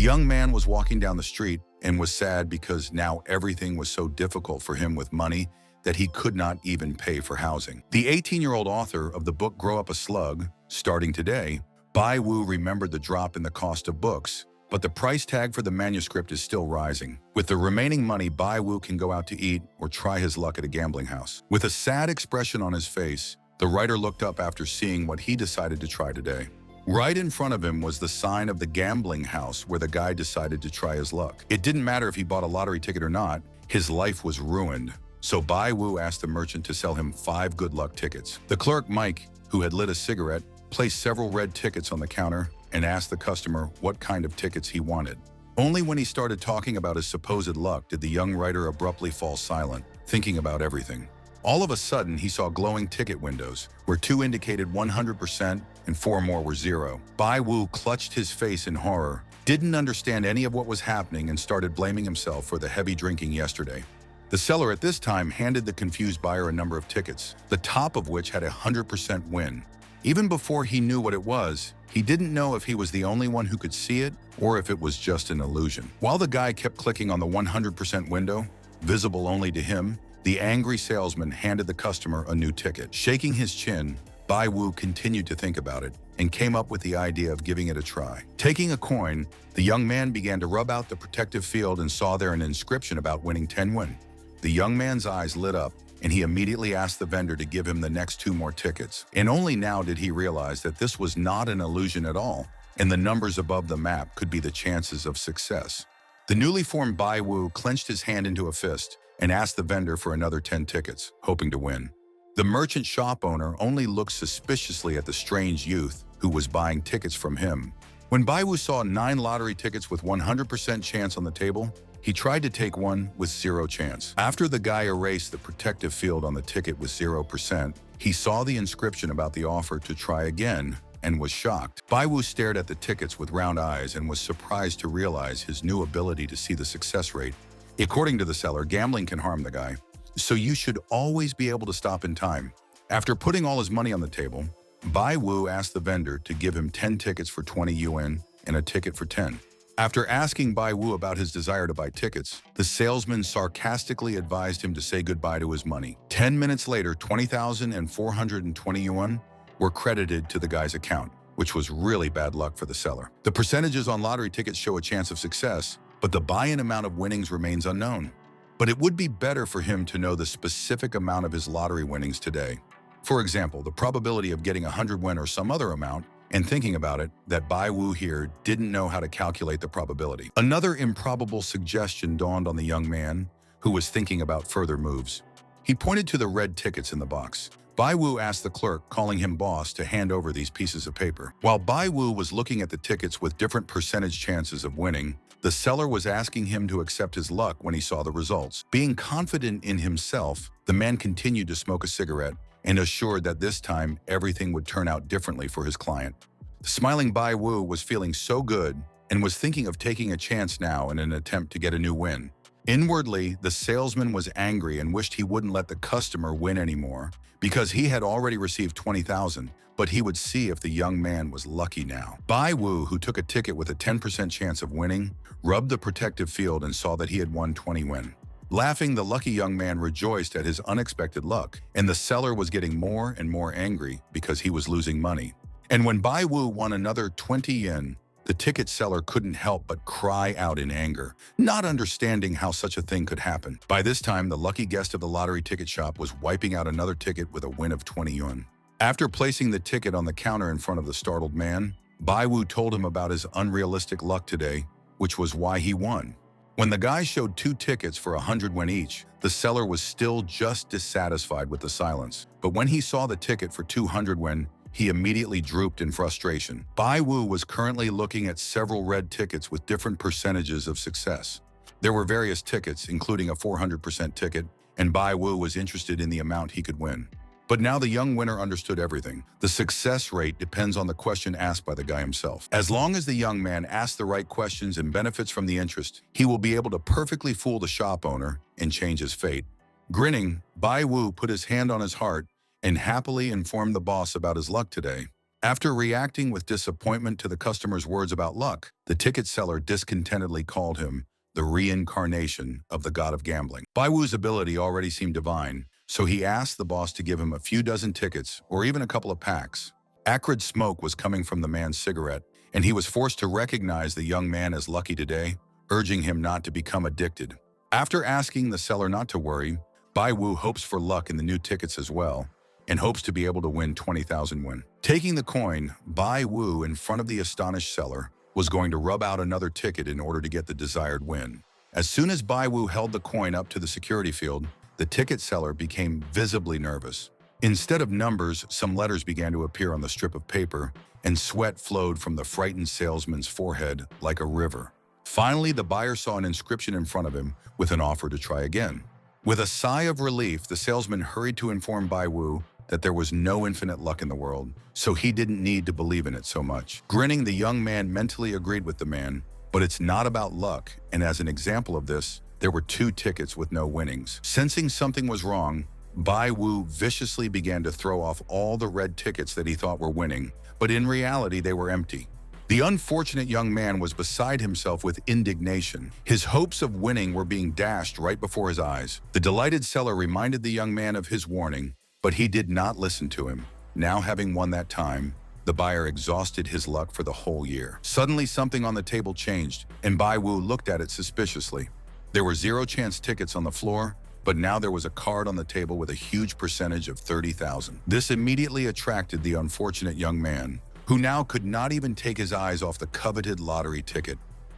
young man was walking down the street and was sad because now everything was so difficult for him with money that he could not even pay for housing. The 18-year-old author of the book Grow Up a Slug, starting today, Bai Wu remembered the drop in the cost of books, but the price tag for the manuscript is still rising. With the remaining money, Bai Wu can go out to eat or try his luck at a gambling house. With a sad expression on his face, the writer looked up after seeing what he decided to try today. Right in front of him was the sign of the gambling house where the guy decided to try his luck. It didn't matter if he bought a lottery ticket or not, his life was ruined. So Bai Wu asked the merchant to sell him 5 good luck tickets. The clerk, Mike, who had lit a cigarette, placed several red tickets on the counter and asked the customer what kind of tickets he wanted. Only when he started talking about his supposed luck did the young writer abruptly fall silent, thinking about everything. All of a sudden, he saw glowing ticket windows, where 2 indicated 100% and 4 more were 0. Bai Wu clutched his face in horror, didn't understand any of what was happening, and started blaming himself for the heavy drinking yesterday. The seller at this time handed the confused buyer a number of tickets, the top of which had a 100% win. Even before he knew what it was, he didn't know if he was the only one who could see it or if it was just an illusion. While the guy kept clicking on the 100% window, visible only to him, the angry salesman handed the customer a new ticket. Shaking his chin, Bai Wu continued to think about it and came up with the idea of giving it a try. Taking a coin, the young man began to rub out the protective field and saw there an inscription about winning 10 win. The young man's eyes lit up, and he immediately asked the vendor to give him the next 2 more tickets. And only now did he realize that this was not an illusion at all, and the numbers above the map could be the chances of success. The newly formed Bai Wu clenched his hand into a fist and asked the vendor for another 10 tickets, hoping to win. The merchant shop owner only looked suspiciously at the strange youth who was buying tickets from him. When Bai Wu saw 9 lottery tickets with 100% chance on the table, he tried to take one with 0 chance. After the guy erased the protective field on the ticket with 0%, he saw the inscription about the offer to try again and was shocked. Bai Wu stared at the tickets with round eyes and was surprised to realize his new ability to see the success rate. According to the seller, gambling can harm the guy, so you should always be able to stop in time. After putting all his money on the table, Bai Wu asked the vendor to give him 10 tickets for 20 yuan and a ticket for 10. After asking Bai Wu about his desire to buy tickets, the salesman sarcastically advised him to say goodbye to his money. 10 minutes later, 20,420 yuan were credited to the guy's account, which was really bad luck for the seller. The percentages on lottery tickets show a chance of success, but the buy-in amount of winnings remains unknown. But it would be better for him to know the specific amount of his lottery winnings today. For example, the probability of getting 100 win or some other amount, and thinking about it, that Bai Wu here didn't know how to calculate the probability. Another improbable suggestion dawned on the young man, who was thinking about further moves. He pointed to the red tickets in the box. Bai Wu asked the clerk, calling him boss, to hand over these pieces of paper. While Bai Wu was looking at the tickets with different percentage chances of winning, the seller was asking him to accept his luck when he saw the results. Being confident in himself, the man continued to smoke a cigarette and assured that this time everything would turn out differently for his client. The smiling Bai Wu was feeling so good and was thinking of taking a chance now in an attempt to get a new win. Inwardly, the salesman was angry and wished he wouldn't let the customer win anymore because he had already received 20,000, but he would see if the young man was lucky now. Bai Wu, who took a ticket with a 10% chance of winning, rubbed the protective field and saw that he had won 20 win. Laughing, the lucky young man rejoiced at his unexpected luck, and the seller was getting more and more angry because he was losing money. And when Bai Wu won another 20 yen, the ticket seller couldn't help but cry out in anger, not understanding how such a thing could happen. By this time, the lucky guest of the lottery ticket shop was wiping out another ticket with a win of 20 yuan. After placing the ticket on the counter in front of the startled man, Bai Wu told him about his unrealistic luck today, which was why he won. When the guy showed 2 tickets for 100 yuan each, the seller was still just dissatisfied with the silence. But when he saw the ticket for 200 yuan, he immediately drooped in frustration. Bai Wu was currently looking at several red tickets with different percentages of success. There were various tickets, including a 400% ticket, and Bai Wu was interested in the amount he could win. But now the young winner understood everything. The success rate depends on the question asked by the guy himself. As long as the young man asks the right questions and benefits from the interest, he will be able to perfectly fool the shop owner and change his fate. Grinning, Bai Wu put his hand on his heart and happily informed the boss about his luck today. After reacting with disappointment to the customer's words about luck, the ticket seller discontentedly called him the reincarnation of the god of gambling. Bai Wu's ability already seemed divine, so he asked the boss to give him a few dozen tickets or even a couple of packs. Acrid smoke was coming from the man's cigarette, and he was forced to recognize the young man as lucky today, urging him not to become addicted. After asking the seller not to worry, Bai Wu hopes for luck in the new tickets as well, and hopes to be able to win 20,000 won. Taking the coin, Bai Wu, in front of the astonished seller, was going to rub out another ticket in order to get the desired win. As soon as Bai Wu held the coin up to the security field, the ticket seller became visibly nervous. Instead of numbers, some letters began to appear on the strip of paper, and sweat flowed from the frightened salesman's forehead like a river. Finally, the buyer saw an inscription in front of him with an offer to try again. With a sigh of relief, the salesman hurried to inform Bai Wu that there was no infinite luck in the world, so he didn't need to believe in it so much. Grinning, the young man mentally agreed with the man, but it's not about luck, and as an example of this, there were 2 tickets with no winnings. Sensing something was wrong, Bai Wu viciously began to throw off all the red tickets that he thought were winning, but in reality they were empty. The unfortunate young man was beside himself with indignation. His hopes of winning were being dashed right before his eyes. The delighted seller reminded the young man of his warning, but he did not listen to him. Now, having won that time, the buyer exhausted his luck for the whole year. Suddenly, something on the table changed, and Bai Wu looked at it suspiciously. There were 0 chance tickets on the floor, but now there was a card on the table with a huge percentage of 30,000. This immediately attracted the unfortunate young man, who now could not even take his eyes off the coveted lottery ticket.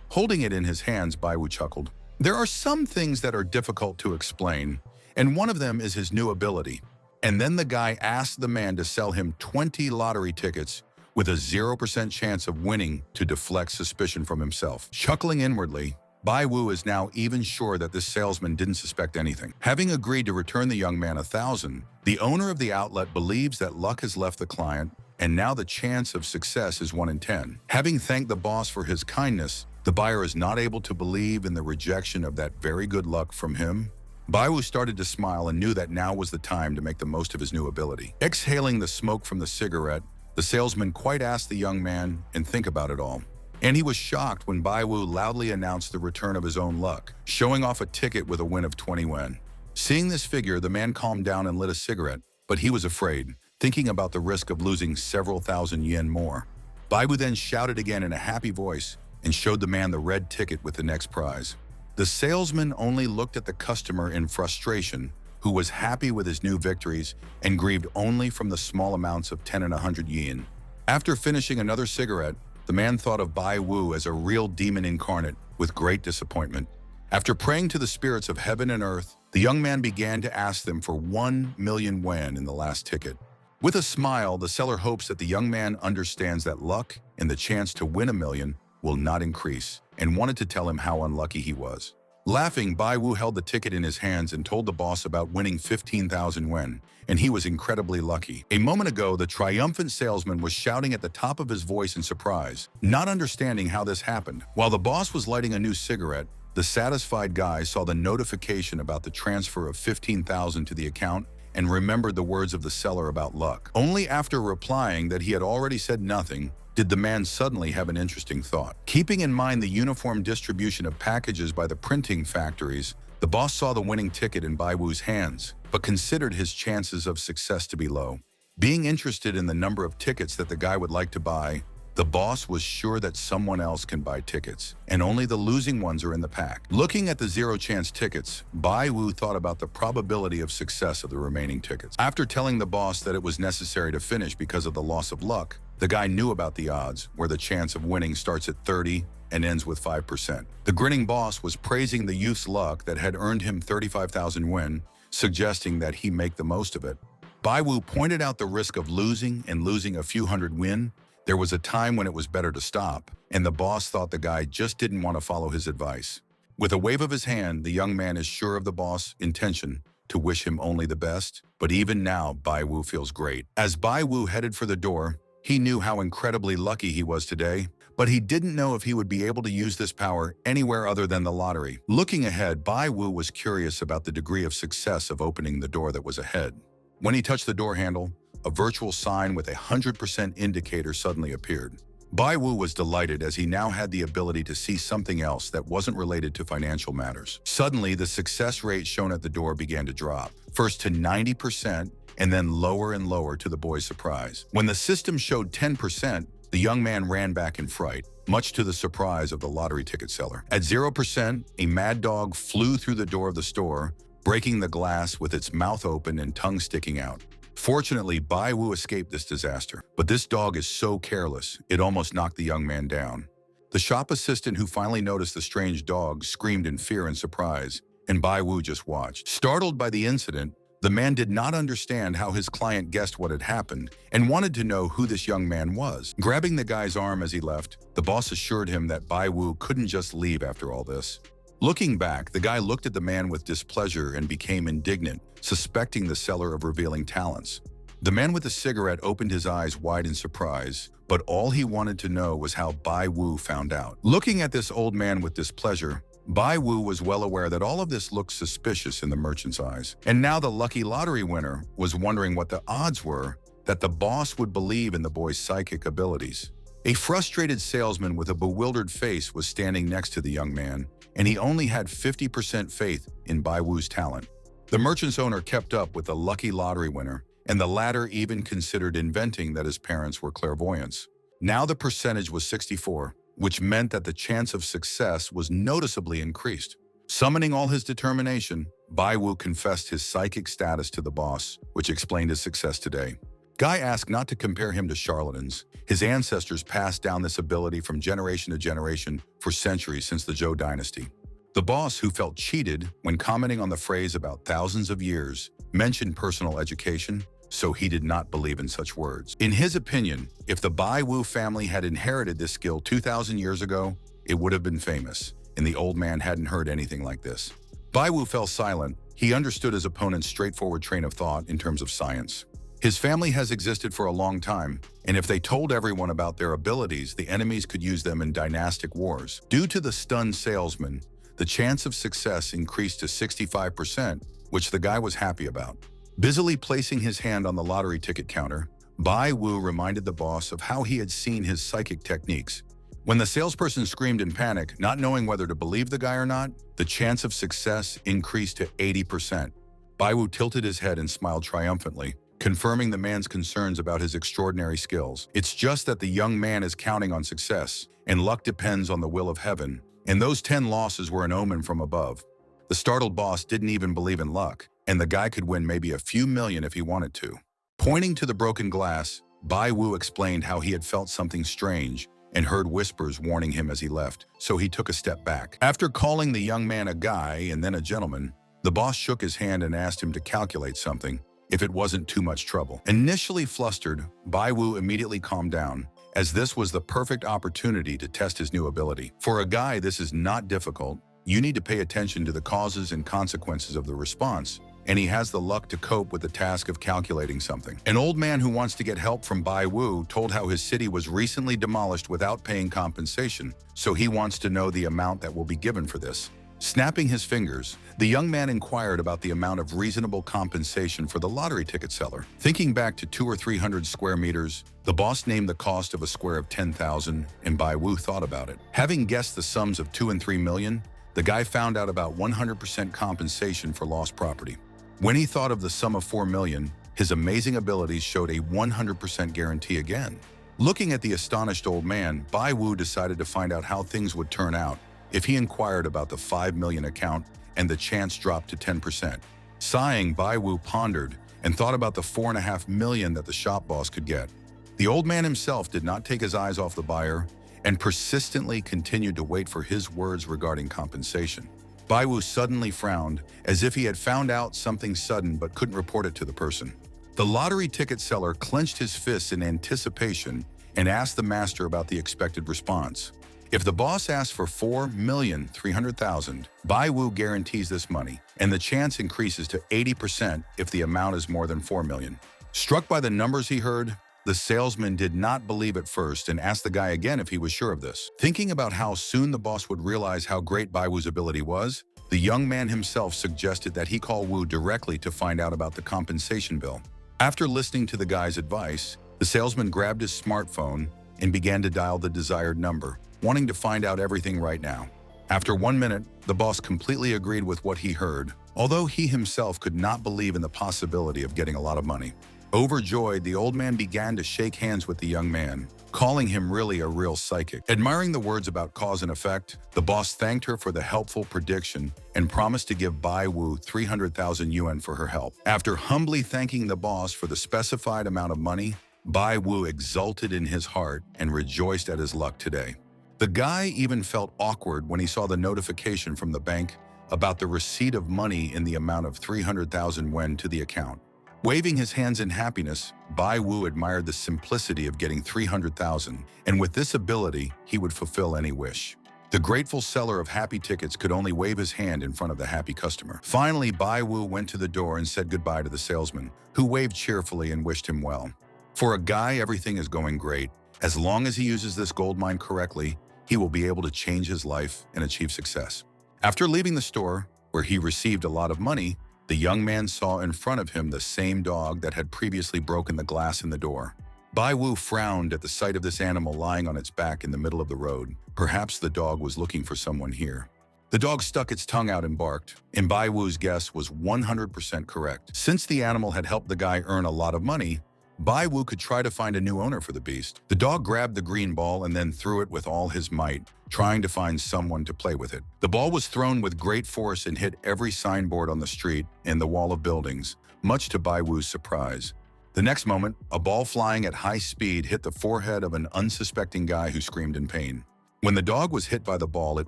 Holding it in his hands, Bai Wu chuckled. There are some things that are difficult to explain, and one of them is his new ability. And then the guy asked the man to sell him 20 lottery tickets with a 0% chance of winning to deflect suspicion from himself. Chuckling inwardly, Bai Wu is now even sure that this salesman didn't suspect anything. Having agreed to return the young man 1,000, the owner of the outlet believes that luck has left the client, and now the chance of success is 1 in 10. Having thanked the boss for his kindness, the buyer is not able to believe in the rejection of that very good luck from him. Bai Wu started to smile and knew that now was the time to make the most of his new ability. Exhaling the smoke from the cigarette, the salesman quite asked the young man and think about it all. And he was shocked when Bai Wu loudly announced the return of his own luck, showing off a ticket with a win of 20 won. Seeing this figure, the man calmed down and lit a cigarette, but he was afraid, thinking about the risk of losing several thousand yen more. Bai Wu then shouted again in a happy voice and showed the man the red ticket with the next prize. The salesman only looked at the customer in frustration, who was happy with his new victories and grieved only from the small amounts of 10 and 100 yen. After finishing another cigarette, the man thought of Bai Wu as a real demon incarnate with great disappointment. After praying to the spirits of heaven and earth, the young man began to ask them for 1 million yuan in the last ticket. With a smile, the seller hopes that the young man understands that luck and the chance to win 1 million will not increase, and wanted to tell him how unlucky he was. Laughing, Bai Wu held the ticket in his hands and told the boss about winning 15,000 yuan, and he was incredibly lucky. A moment ago, the triumphant salesman was shouting at the top of his voice in surprise, not understanding how this happened. While the boss was lighting a new cigarette, the satisfied guy saw the notification about the transfer of 15,000 to the account and remembered the words of the seller about luck. Only after replying that he had already said nothing did the man suddenly have an interesting thought. Keeping in mind the uniform distribution of packages by the printing factories, the boss saw the winning ticket in Bai Wu's hands, but considered his chances of success to be low. Being interested in the number of tickets that the guy would like to buy, the boss was sure that someone else can buy tickets, and only the losing ones are in the pack. Looking at the 0 chance tickets, Bai Wu thought about the probability of success of the remaining tickets. After telling the boss that it was necessary to finish because of the loss of luck, the guy knew about the odds, where the chance of winning starts at 30 and ends with 5%. The grinning boss was praising the youth's luck that had earned him 35,000 yuan, suggesting that he make the most of it. Bai Wu pointed out the risk of losing a few hundred yuan. There was a time when it was better to stop, and the boss thought the guy just didn't want to follow his advice. With a wave of his hand, the young man is sure of the boss' intention to wish him only the best, but even now, Bai Wu feels great. As Bai Wu headed for the door, he knew how incredibly lucky he was today, but he didn't know if he would be able to use this power anywhere other than the lottery. Looking ahead, Bai Wu was curious about the degree of success of opening the door that was ahead. When he touched the door handle, a virtual sign with a 100% indicator suddenly appeared. Bai Wu was delighted as he now had the ability to see something else that wasn't related to financial matters. Suddenly, the success rate shown at the door began to drop, first to 90% and then lower and lower to the boy's surprise. When the system showed 10%, the young man ran back in fright, much to the surprise of the lottery ticket seller. At 0%, a mad dog flew through the door of the store, breaking the glass with its mouth open and tongue sticking out. Fortunately, Bai Wu escaped this disaster, but this dog is so careless, it almost knocked the young man down. The shop assistant who finally noticed the strange dog screamed in fear and surprise, and Bai Wu just watched. Startled by the incident, the man did not understand how his client guessed what had happened and wanted to know who this young man was. Grabbing the guy's arm as he left, the boss assured him that Bai Wu couldn't just leave after all this. Looking back, the guy looked at the man with displeasure and became indignant, suspecting the seller of revealing talents. The man with the cigarette opened his eyes wide in surprise, but all he wanted to know was how Bai Wu found out. Looking at this old man with displeasure, Bai Wu was well aware that all of this looked suspicious in the merchant's eyes. And now the lucky lottery winner was wondering what the odds were that the boss would believe in the boy's psychic abilities. A frustrated salesman with a bewildered face was standing next to the young man, and he only had 50% faith in Bai Wu's talent. The merchant's owner kept up with the lucky lottery winner, and the latter even considered inventing that his parents were clairvoyants. Now the percentage was 64, which meant that the chance of success was noticeably increased. Summoning all his determination, Bai Wu confessed his psychic status to the boss, which explained his success today. Guy asked not to compare him to charlatans. His ancestors passed down this ability from generation to generation for centuries since the Zhou dynasty. The boss, who felt cheated when commenting on the phrase about thousands of years, mentioned personal education, so he did not believe in such words. In his opinion, if the Bai Wu family had inherited this skill 2,000 years ago, it would have been famous, and the old man hadn't heard anything like this. Bai Wu fell silent. He understood his opponent's straightforward train of thought in terms of science. His family has existed for a long time, and if they told everyone about their abilities, the enemies could use them in dynastic wars. Due to the stunned salesman, the chance of success increased to 65%, which the guy was happy about. Busily placing his hand on the lottery ticket counter, Bai Wu reminded the boss of how he had seen his psychic techniques. When the salesperson screamed in panic, not knowing whether to believe the guy or not, the chance of success increased to 80%. Bai Wu tilted his head and smiled triumphantly, confirming the man's concerns about his extraordinary skills. It's just that the young man is counting on success, and luck depends on the will of heaven, and those 10 losses were an omen from above. The startled boss didn't even believe in luck, and the guy could win maybe a few million if he wanted to. Pointing to the broken glass, Bai Wu explained how he had felt something strange and heard whispers warning him as he left, so he took a step back. After calling the young man a guy and then a gentleman, the boss shook his hand and asked him to calculate something, if it wasn't too much trouble. Initially flustered, Bai Wu immediately calmed down, as this was the perfect opportunity to test his new ability. For a guy, this is not difficult. You need to pay attention to the causes and consequences of the response, and he has the luck to cope with the task of calculating something. An old man who wants to get help from Bai Wu told how his city was recently demolished without paying compensation, so he wants to know the amount that will be given for this. Snapping his fingers, the young man inquired about the amount of reasonable compensation for the lottery ticket seller. Thinking back to 200 or 300 square meters, the boss named the cost of a square of 10,000, and Bai Wu thought about it. Having guessed the sums of 2 and 3 million, the guy found out about 100% compensation for lost property. When he thought of the sum of 4 million, his amazing abilities showed a 100% guarantee again. Looking at the astonished old man, Bai Wu decided to find out how things would turn out if he inquired about the 5 million account and the chance dropped to 10%. Sighing, Bai Wu pondered and thought about the 4.5 million that the shop boss could get. The old man himself did not take his eyes off the buyer and persistently continued to wait for his words regarding compensation. Bai Wu suddenly frowned, as if he had found out something sudden but couldn't report it to the person. The lottery ticket seller clenched his fists in anticipation and asked the master about the expected response. If the boss asks for 4,300,000, Bai Wu guarantees this money, and the chance increases to 80% if the amount is more than 4 million. Struck by the numbers he heard, the salesman did not believe at first and asked the guy again if he was sure of this. Thinking about how soon the boss would realize how great Bai Wu's ability was, the young man himself suggested that he call Wu directly to find out about the compensation bill. After listening to the guy's advice, the salesman grabbed his smartphone and began to dial the desired number, wanting to find out everything right now. After 1 minute, the boss completely agreed with what he heard, although he himself could not believe in the possibility of getting a lot of money. Overjoyed, the old man began to shake hands with the young man, calling him really a real psychic. Admiring the words about cause and effect, the boss thanked her for the helpful prediction and promised to give Bai Wu 300,000 yuan for her help. After humbly thanking the boss for the specified amount of money, Bai Wu exulted in his heart and rejoiced at his luck today. The guy even felt awkward when he saw the notification from the bank about the receipt of money in the amount of 300,000 yuan to the account. Waving his hands in happiness, Bai Wu admired the simplicity of getting 300,000, and with this ability, he would fulfill any wish. The grateful seller of happy tickets could only wave his hand in front of the happy customer. Finally, Bai Wu went to the door and said goodbye to the salesman, who waved cheerfully and wished him well. For a guy, everything is going great. As long as he uses this gold mine correctly, he will be able to change his life and achieve success. After leaving the store, where he received a lot of money, the young man saw in front of him the same dog that had previously broken the glass in the door. Bai Wu frowned at the sight of this animal lying on its back in the middle of the road. Perhaps the dog was looking for someone here. The dog stuck its tongue out and barked, and Bai Wu's guess was 100% correct. Since the animal had helped the guy earn a lot of money, Bai Wu could try to find a new owner for the beast. The dog grabbed the green ball and then threw it with all his might, trying to find someone to play with it. The ball was thrown with great force and hit every signboard on the street and the wall of buildings, much to Bai Wu's surprise. The next moment, a ball flying at high speed hit the forehead of an unsuspecting guy who screamed in pain. When the dog was hit by the ball, it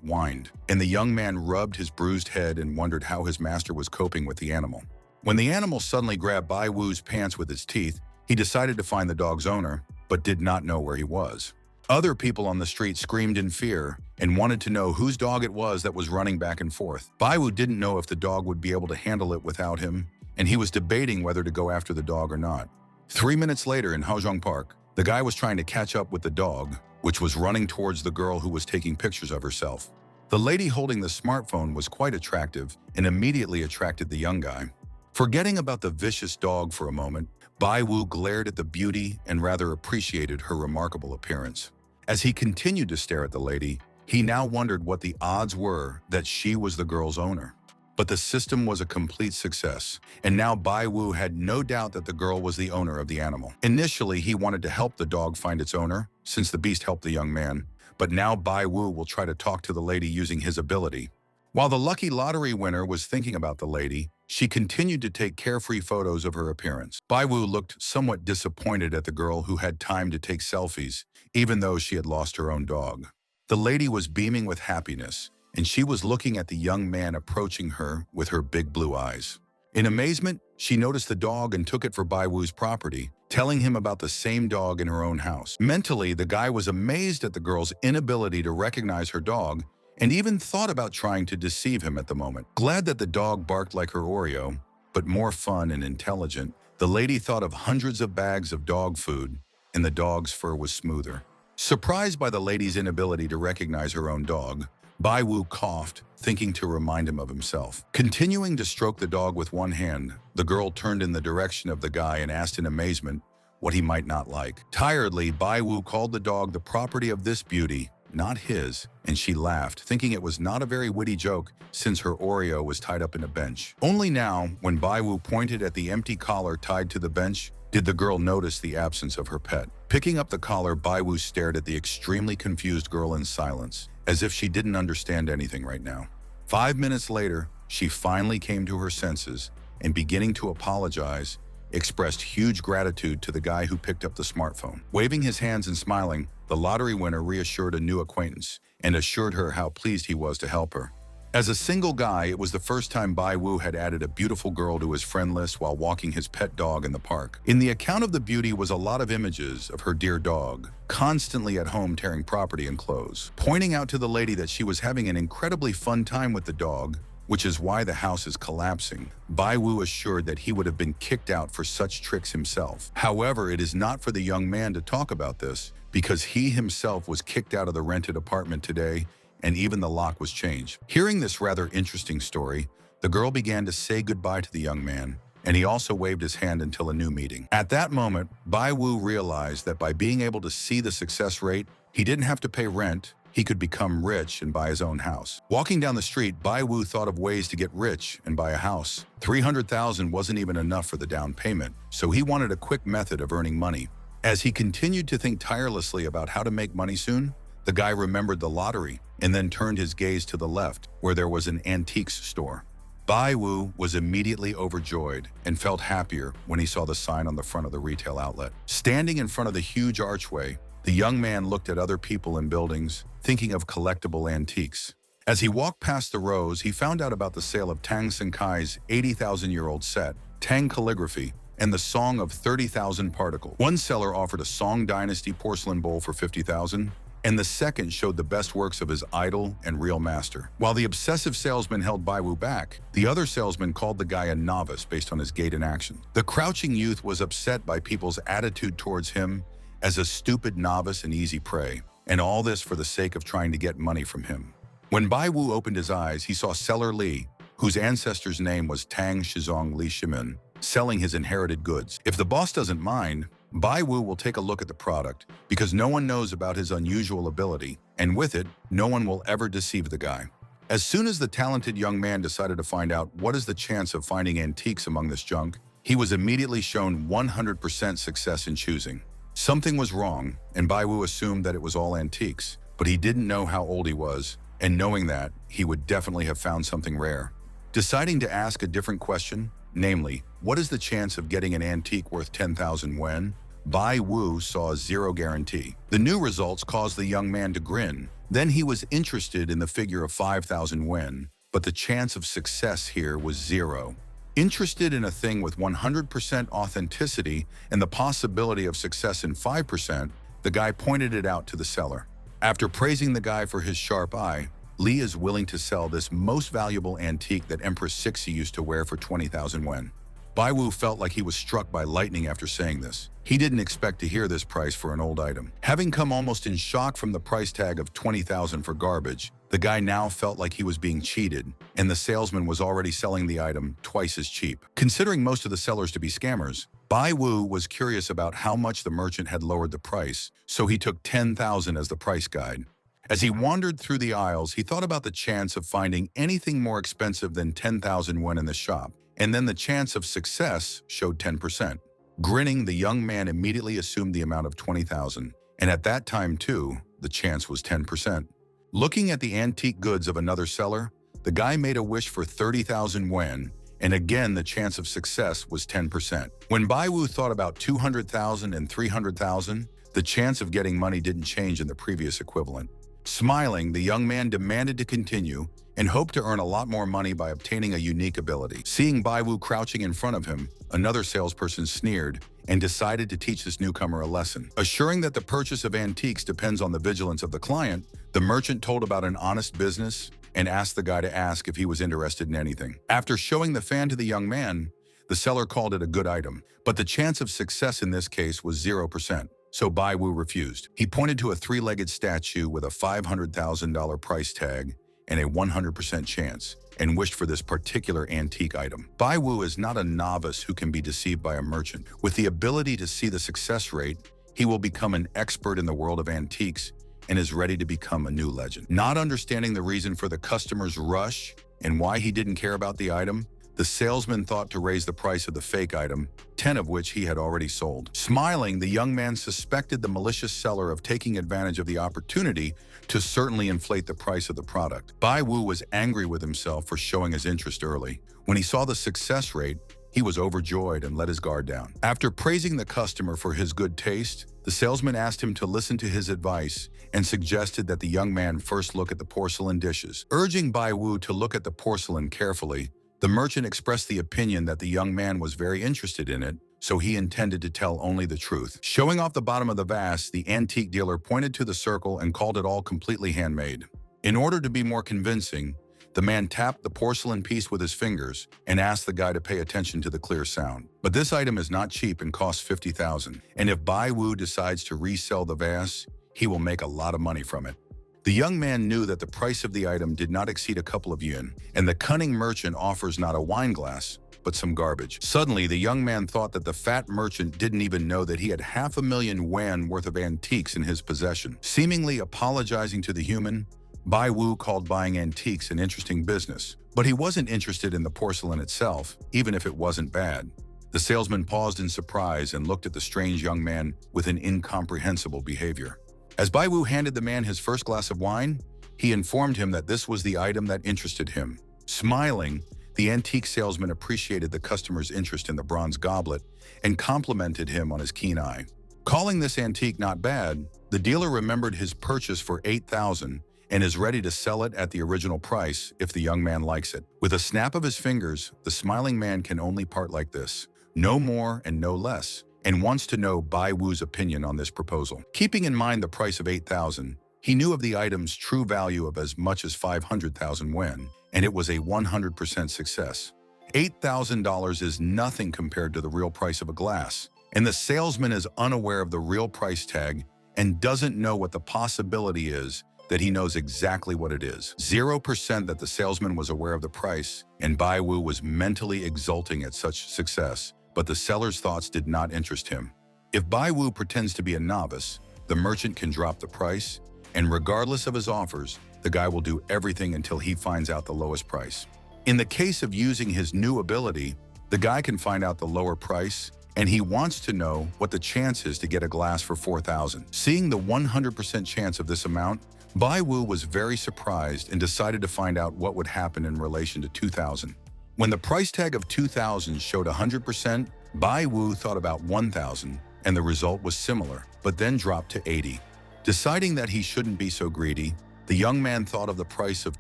whined, and the young man rubbed his bruised head and wondered how his master was coping with the animal. When the animal suddenly grabbed Bai Wu's pants with its teeth, he decided to find the dog's owner, but did not know where he was. Other people on the street screamed in fear and wanted to know whose dog it was that was running back and forth. Bai Wu didn't know if the dog would be able to handle it without him, and he was debating whether to go after the dog or not. 3 minutes later in Haozhong Park, the guy was trying to catch up with the dog, which was running towards the girl who was taking pictures of herself. The lady holding the smartphone was quite attractive and immediately attracted the young guy. Forgetting about the vicious dog for a moment, Bai Wu glared at the beauty and rather appreciated her remarkable appearance. As he continued to stare at the lady, he now wondered what the odds were that she was the girl's owner. But the system was a complete success, and now Bai Wu had no doubt that the girl was the owner of the animal. Initially, he wanted to help the dog find its owner, since the beast helped the young man, but now Bai Wu will try to talk to the lady using his ability. While the lucky lottery winner was thinking about the lady, she continued to take carefree photos of her appearance. Bai Wu looked somewhat disappointed at the girl who had time to take selfies, even though she had lost her own dog. The lady was beaming with happiness, and she was looking at the young man approaching her with her big blue eyes. In amazement, she noticed the dog and took it for Bai Wu's property, telling him about the same dog in her own house. Mentally, the guy was amazed at the girl's inability to recognize her dog and even thought about trying to deceive him at the moment. Glad that the dog barked like her Oreo, but more fun and intelligent, the lady thought of hundreds of bags of dog food, and the dog's fur was smoother. Surprised by the lady's inability to recognize her own dog, Bai Wu coughed, thinking to remind him of himself. Continuing to stroke the dog with one hand, the girl turned in the direction of the guy and asked in amazement what he might not like. Tiredly, Bai Wu called the dog the property of this beauty, not his, and she laughed, thinking it was not a very witty joke since her Oreo was tied up in a bench. Only now, when Bai Wu pointed at the empty collar tied to the bench, did the girl notice the absence of her pet. Picking up the collar, Bai Wu stared at the extremely confused girl in silence, as if she didn't understand anything right now. 5 minutes later, she finally came to her senses and, beginning to apologize, expressed huge gratitude to the guy who picked up the smartphone. Waving his hands and smiling, the lottery winner reassured a new acquaintance and assured her how pleased he was to help her. As a single guy, it was the first time Bai Wu had added a beautiful girl to his friend list while walking his pet dog in the park. In the account of the beauty was a lot of images of her dear dog, constantly at home tearing property and clothes. Pointing out to the lady that she was having an incredibly fun time with the dog, which is why the house is collapsing, Bai Wu assured that he would have been kicked out for such tricks himself. However, it is not for the young man to talk about this, because he himself was kicked out of the rented apartment today, and even the lock was changed. Hearing this rather interesting story, the girl began to say goodbye to the young man, and he also waved his hand until a new meeting. At that moment, Bai Wu realized that by being able to see the success rate, he didn't have to pay rent, he could become rich and buy his own house. Walking down the street, Bai Wu thought of ways to get rich and buy a house. 300,000 wasn't even enough for the down payment, so he wanted a quick method of earning money. As he continued to think tirelessly about how to make money soon, the guy remembered the lottery and then turned his gaze to the left, where there was an antiques store. Bai Wu was immediately overjoyed and felt happier when he saw the sign on the front of the retail outlet. Standing in front of the huge archway, the young man looked at other people in buildings, thinking of collectible antiques. As he walked past the rows, he found out about the sale of Tang Senkai's 80,000-year-old set, Tang Calligraphy, and the Song of 30,000 Particle. One seller offered a Song Dynasty porcelain bowl for 50,000, and the second showed the best works of his idol and real master. While the obsessive salesman held Bai Wu back, the other salesman called the guy a novice based on his gait and action. The crouching youth was upset by people's attitude towards him as a stupid novice and easy prey, and all this for the sake of trying to get money from him. When Bai Wu opened his eyes, he saw seller Li, whose ancestor's name was Tang Shizong Li Shimin, selling his inherited goods. If the boss doesn't mind, Bai Wu will take a look at the product because no one knows about his unusual ability, and with it, no one will ever deceive the guy. As soon as the talented young man decided to find out what is the chance of finding antiques among this junk, he was immediately shown 100% success in choosing. Something was wrong, and Bai Wu assumed that it was all antiques, but he didn't know how old he was, and knowing that, he would definitely have found something rare. Deciding to ask a different question, namely, what is the chance of getting an antique worth 10,000 yuan? Bai Wu saw zero guarantee. The new results caused the young man to grin. Then he was interested in the figure of 5,000 yuan, but the chance of success here was zero. Interested in a thing with 100% authenticity and the possibility of success in 5%, the guy pointed it out to the seller. After praising the guy for his sharp eye, Li is willing to sell this most valuable antique that Empress Cixi used to wear for 20,000 yuan. Bai Wu felt like he was struck by lightning after saying this. He didn't expect to hear this price for an old item. Having come almost in shock from the price tag of 20,000 for garbage, the guy now felt like he was being cheated, and the salesman was already selling the item twice as cheap. Considering most of the sellers to be scammers, Bai Wu was curious about how much the merchant had lowered the price, so he took 10,000 as the price guide. As he wandered through the aisles, he thought about the chance of finding anything more expensive than 10,000 yuan in the shop, and then the chance of success showed 10%. Grinning, the young man immediately assumed the amount of 20,000, and at that time too, the chance was 10%. Looking at the antique goods of another seller, the guy made a wish for 30,000 yuan, and again the chance of success was 10%. When Bai Wu thought about 200,000 and 300,000, the chance of getting money didn't change in the previous equivalent. Smiling, the young man demanded to continue and hoped to earn a lot more money by obtaining a unique ability. Seeing Bai Wu crouching in front of him, another salesperson sneered and decided to teach this newcomer a lesson. Assuring that the purchase of antiques depends on the vigilance of the client, the merchant told about an honest business and asked the guy to ask if he was interested in anything. After showing the fan to the young man, the seller called it a good item, but the chance of success in this case was 0%. So Bai Wu refused. He pointed to a three-legged statue with a $500,000 price tag and a 100% chance, and wished for this particular antique item. Bai Wu is not a novice who can be deceived by a merchant. With the ability to see the success rate, he will become an expert in the world of antiques and is ready to become a new legend. Not understanding the reason for the customer's rush and why he didn't care about the item, the salesman thought to raise the price of the fake item, 10 of which he had already sold. Smiling, the young man suspected the malicious seller of taking advantage of the opportunity to certainly inflate the price of the product. Bai Wu was angry with himself for showing his interest early. When he saw the success rate, he was overjoyed and let his guard down. After praising the customer for his good taste, the salesman asked him to listen to his advice and suggested that the young man first look at the porcelain dishes. Urging Bai Wu to look at the porcelain carefully, the merchant expressed the opinion that the young man was very interested in it, so he intended to tell only the truth. Showing off the bottom of the vase, the antique dealer pointed to the circle and called it all completely handmade. In order to be more convincing, the man tapped the porcelain piece with his fingers and asked the guy to pay attention to the clear sound. But this item is not cheap and costs 50,000, and if Bai Wu decides to resell the vase, he will make a lot of money from it. The young man knew that the price of the item did not exceed a couple of yuan, and the cunning merchant offers not a wine glass, but some garbage. Suddenly, the young man thought that the fat merchant didn't even know that he had 500,000 yuan worth of antiques in his possession. Seemingly apologizing to the human, Bai Wu called buying antiques an interesting business, but he wasn't interested in the porcelain itself, even if it wasn't bad. The salesman paused in surprise and looked at the strange young man with an incomprehensible behavior. As Bai Wu handed the man his first glass of wine, he informed him that this was the item that interested him. Smiling, the antique salesman appreciated the customer's interest in the bronze goblet and complimented him on his keen eye. Calling this antique not bad, the dealer remembered his purchase for 8,000 and is ready to sell it at the original price if the young man likes it. With a snap of his fingers, the smiling man can only part like this, no more and no less, and wants to know Bai Wu's opinion on this proposal. Keeping in mind the price of 8,000, he knew of the item's true value of as much as 500,000 yuan, and it was a 100% success. $8,000 is nothing compared to the real price of a glass, and the salesman is unaware of the real price tag and doesn't know what the possibility is that he knows exactly what it is. 0% that the salesman was aware of the price, and Bai Wu was mentally exulting at such success, but the seller's thoughts did not interest him. If Bai Wu pretends to be a novice, the merchant can drop the price, and regardless of his offers, the guy will do everything until he finds out the lowest price. In the case of using his new ability, the guy can find out the lower price, and he wants to know what the chance is to get a glass for 4,000. Seeing the 100% chance of this amount, Bai Wu was very surprised and decided to find out what would happen in relation to 2,000. When the price tag of 2,000 showed 100%, Bai Wu thought about 1,000, and the result was similar, but then dropped to 80. Deciding that he shouldn't be so greedy, the young man thought of the price of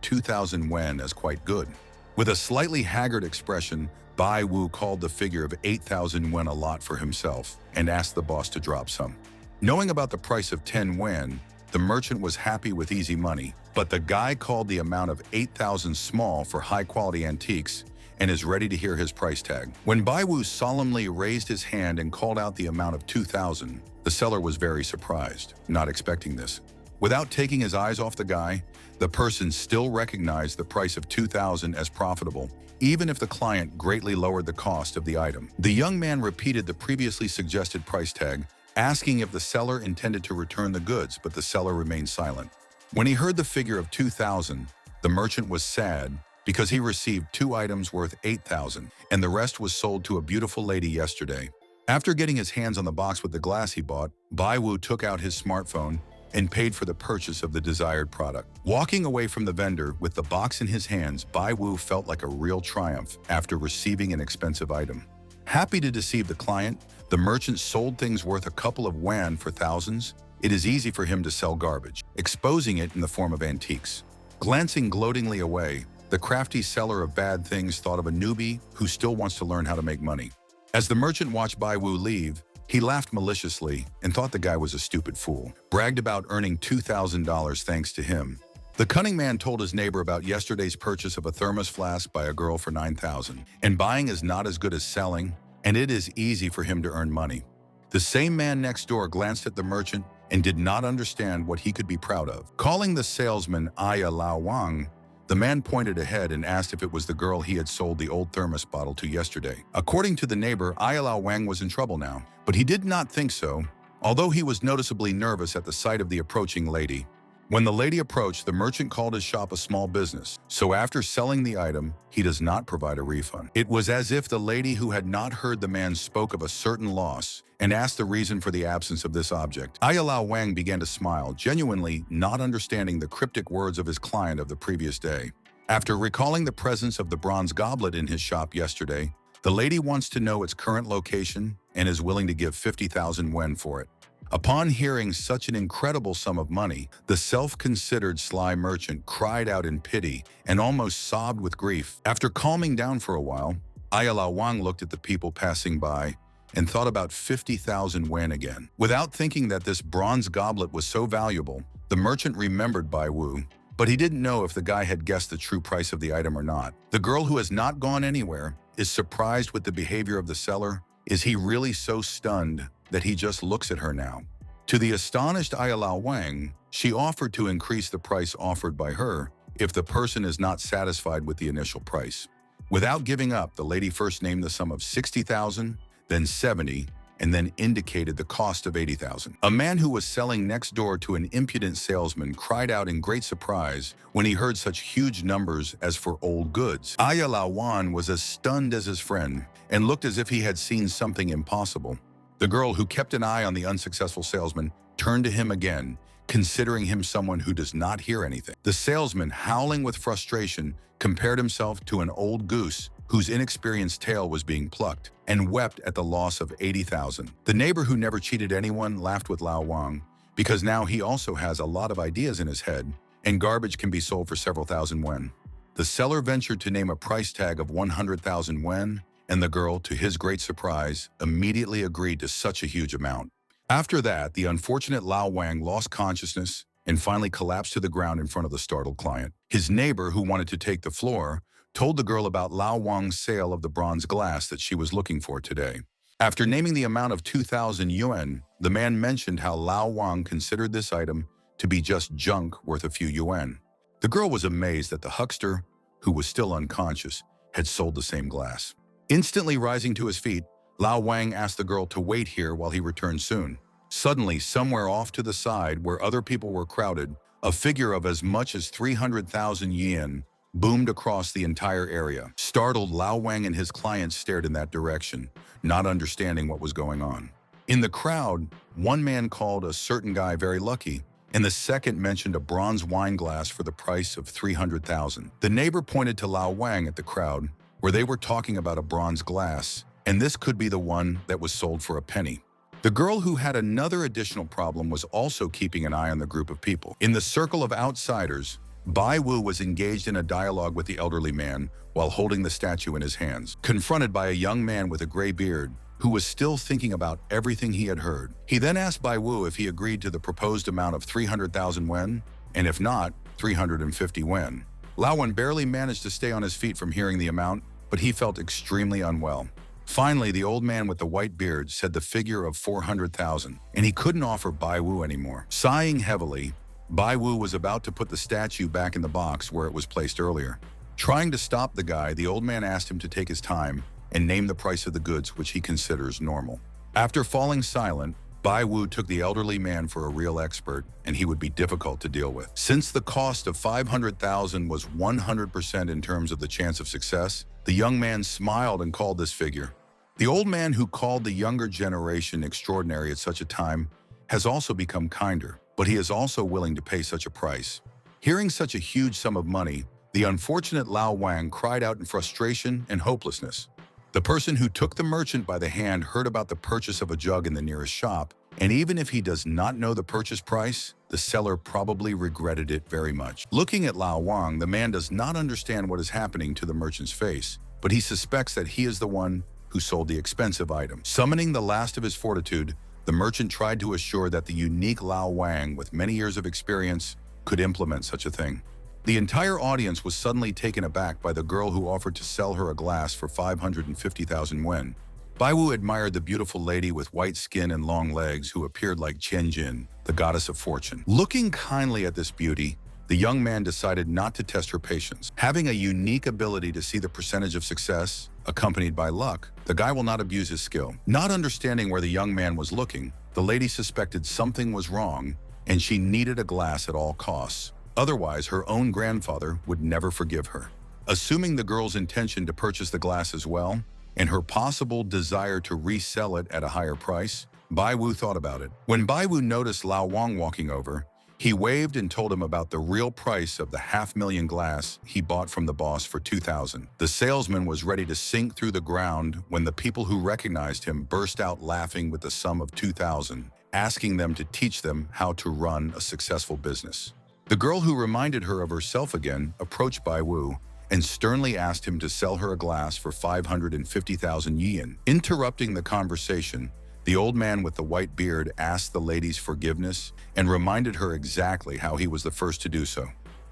2,000 yuan as quite good. With a slightly haggard expression, Bai Wu called the figure of 8,000 yuan a lot for himself and asked the boss to drop some. Knowing about the price of 10 yuan, the merchant was happy with easy money, but the guy called the amount of 8,000 small for high-quality antiques and is ready to hear his price tag. When Bai Wu solemnly raised his hand and called out the amount of 2,000, the seller was very surprised, not expecting this. Without taking his eyes off the guy, the person still recognized the price of 2,000 as profitable, even if the client greatly lowered the cost of the item. The young man repeated the previously suggested price tag, asking if the seller intended to return the goods, but the seller remained silent. When he heard the figure of 2,000, the merchant was sad because he received 2 items worth 8,000, and the rest was sold to a beautiful lady yesterday. After getting his hands on the box with the glass he bought, Bai Wu took out his smartphone and paid for the purchase of the desired product. Walking away from the vendor with the box in his hands, Bai Wu felt like a real triumph after receiving an expensive item. Happy to deceive the client, the merchant sold things worth a couple of yuan for thousands. It is easy for him to sell garbage, exposing it in the form of antiques. Glancing gloatingly away, the crafty seller of bad things thought of a newbie who still wants to learn how to make money. As the merchant watched Bai Wu leave, he laughed maliciously and thought the guy was a stupid fool, bragged about earning $2,000 thanks to him. The cunning man told his neighbor about yesterday's purchase of a thermos flask by a girl for 9,000. And buying is not as good as selling, and it is easy for him to earn money. The same man next door glanced at the merchant and did not understand what he could be proud of. Calling the salesman Aya Lao Wang, the man pointed ahead and asked if it was the girl he had sold the old thermos bottle to yesterday. According to the neighbor, Aya Lao Wang was in trouble now, but he did not think so, although he was noticeably nervous at the sight of the approaching lady. When the lady approached, the merchant called his shop a small business, so after selling the item, he does not provide a refund. It was as if the lady who had not heard the man spoke of a certain loss and asked the reason for the absence of this object. Aya Lao Wang began to smile, genuinely not understanding the cryptic words of his client of the previous day. After recalling the presence of the bronze goblet in his shop yesterday, the lady wants to know its current location and is willing to give 50,000 yuan for it. Upon hearing such an incredible sum of money, the self-considered sly merchant cried out in pity and almost sobbed with grief. After calming down for a while, Aya Lao Wang looked at the people passing by and thought about 50,000 yuan again. Without thinking that this bronze goblet was so valuable, the merchant remembered Bai Wu, but he didn't know if the guy had guessed the true price of the item or not. The girl who has not gone anywhere is surprised with the behavior of the seller. Is he really so stunned that he just looks at her now? To the astonished Aya Lao Wang, she offered to increase the price offered by her if the person is not satisfied with the initial price. Without giving up, the lady first named the sum of 60,000, then 70, and then indicated the cost of 80,000. A man who was selling next door to an impudent salesman cried out in great surprise when he heard such huge numbers as for old goods. Aya Lawan was as stunned as his friend and looked as if he had seen something impossible. The girl, who kept an eye on the unsuccessful salesman, turned to him again, considering him someone who does not hear anything. The salesman, howling with frustration, compared himself to an old goose whose inexperienced tail was being plucked, and wept at the loss of 80,000. The neighbor who never cheated anyone laughed with Lao Wang, because now he also has a lot of ideas in his head, and garbage can be sold for several thousand yuan. The seller ventured to name a price tag of 100,000 yuan, and the girl, to his great surprise, immediately agreed to such a huge amount. After that, the unfortunate Lao Wang lost consciousness and finally collapsed to the ground in front of the startled client. His neighbor, who wanted to take the floor, told the girl about Lao Wang's sale of the bronze glass that she was looking for today. After naming the amount of 2,000 yuan, the man mentioned how Lao Wang considered this item to be just junk worth a few yuan. The girl was amazed that the huckster, who was still unconscious, had sold the same glass. Instantly rising to his feet, Lao Wang asked the girl to wait here while he returned soon. Suddenly, somewhere off to the side where other people were crowded, a figure of as much as 300,000 yen boomed across the entire area. Startled, Lao Wang and his clients stared in that direction, not understanding what was going on. In the crowd, one man called a certain guy very lucky, and the second mentioned a bronze wine glass for the price of 300,000. The neighbor pointed to Lao Wang at the crowd, where they were talking about a bronze glass, and this could be the one that was sold for a penny. The girl, who had another additional problem, was also keeping an eye on the group of people. In the circle of outsiders, Bai Wu was engaged in a dialogue with the elderly man while holding the statue in his hands. Confronted by a young man with a gray beard who was still thinking about everything he had heard, he then asked Bai Wu if he agreed to the proposed amount of 300,000 yuan, and if not, 350 yuan. Lao Wan barely managed to stay on his feet from hearing the amount, but he felt extremely unwell. Finally, the old man with the white beard said the figure of 400,000, and he couldn't offer Bai Wu anymore. Sighing heavily, Bai Wu was about to put the statue back in the box where it was placed earlier. Trying to stop the guy, the old man asked him to take his time and name the price of the goods, which he considers normal. After falling silent, Bai Wu took the elderly man for a real expert, and he would be difficult to deal with. Since the cost of 500,000 was 100% in terms of the chance of success, the young man smiled and called this figure. The old man, who called the younger generation extraordinary at such a time, has also become kinder, but he is also willing to pay such a price. Hearing such a huge sum of money, the unfortunate Lao Wang cried out in frustration and hopelessness. The person who took the merchant by the hand heard about the purchase of a jug in the nearest shop, and even if he does not know the purchase price, the seller probably regretted it very much. Looking at Lao Wang, the man does not understand what is happening to the merchant's face, but he suspects that he is the one who sold the expensive item. Summoning the last of his fortitude, the merchant tried to assure that the unique Lao Wang, with many years of experience, could implement such a thing. The entire audience was suddenly taken aback by the girl who offered to sell her a glass for 550,000 yuan. Bai Wu admired the beautiful lady with white skin and long legs who appeared like Qian Jin, the goddess of fortune. Looking kindly at this beauty, the young man decided not to test her patience. Having a unique ability to see the percentage of success, accompanied by luck, the guy will not abuse his skill. Not understanding where the young man was looking, the lady suspected something was wrong, and she needed a glass at all costs. Otherwise, her own grandfather would never forgive her. Assuming the girl's intention to purchase the glass as well, and her possible desire to resell it at a higher price, Bai Wu thought about it. When Bai Wu noticed Lao Wang walking over, he waved and told him about the real price of the 500,000 glass he bought from the boss for 2,000. The salesman was ready to sink through the ground when the people who recognized him burst out laughing with the sum of 2,000, asking them to teach them how to run a successful business. The girl, who reminded her of herself again, approached Bai Wu and sternly asked him to sell her a glass for 550,000 yen. Interrupting the conversation, the old man with the white beard asked the lady's forgiveness and reminded her exactly how he was the first to do so.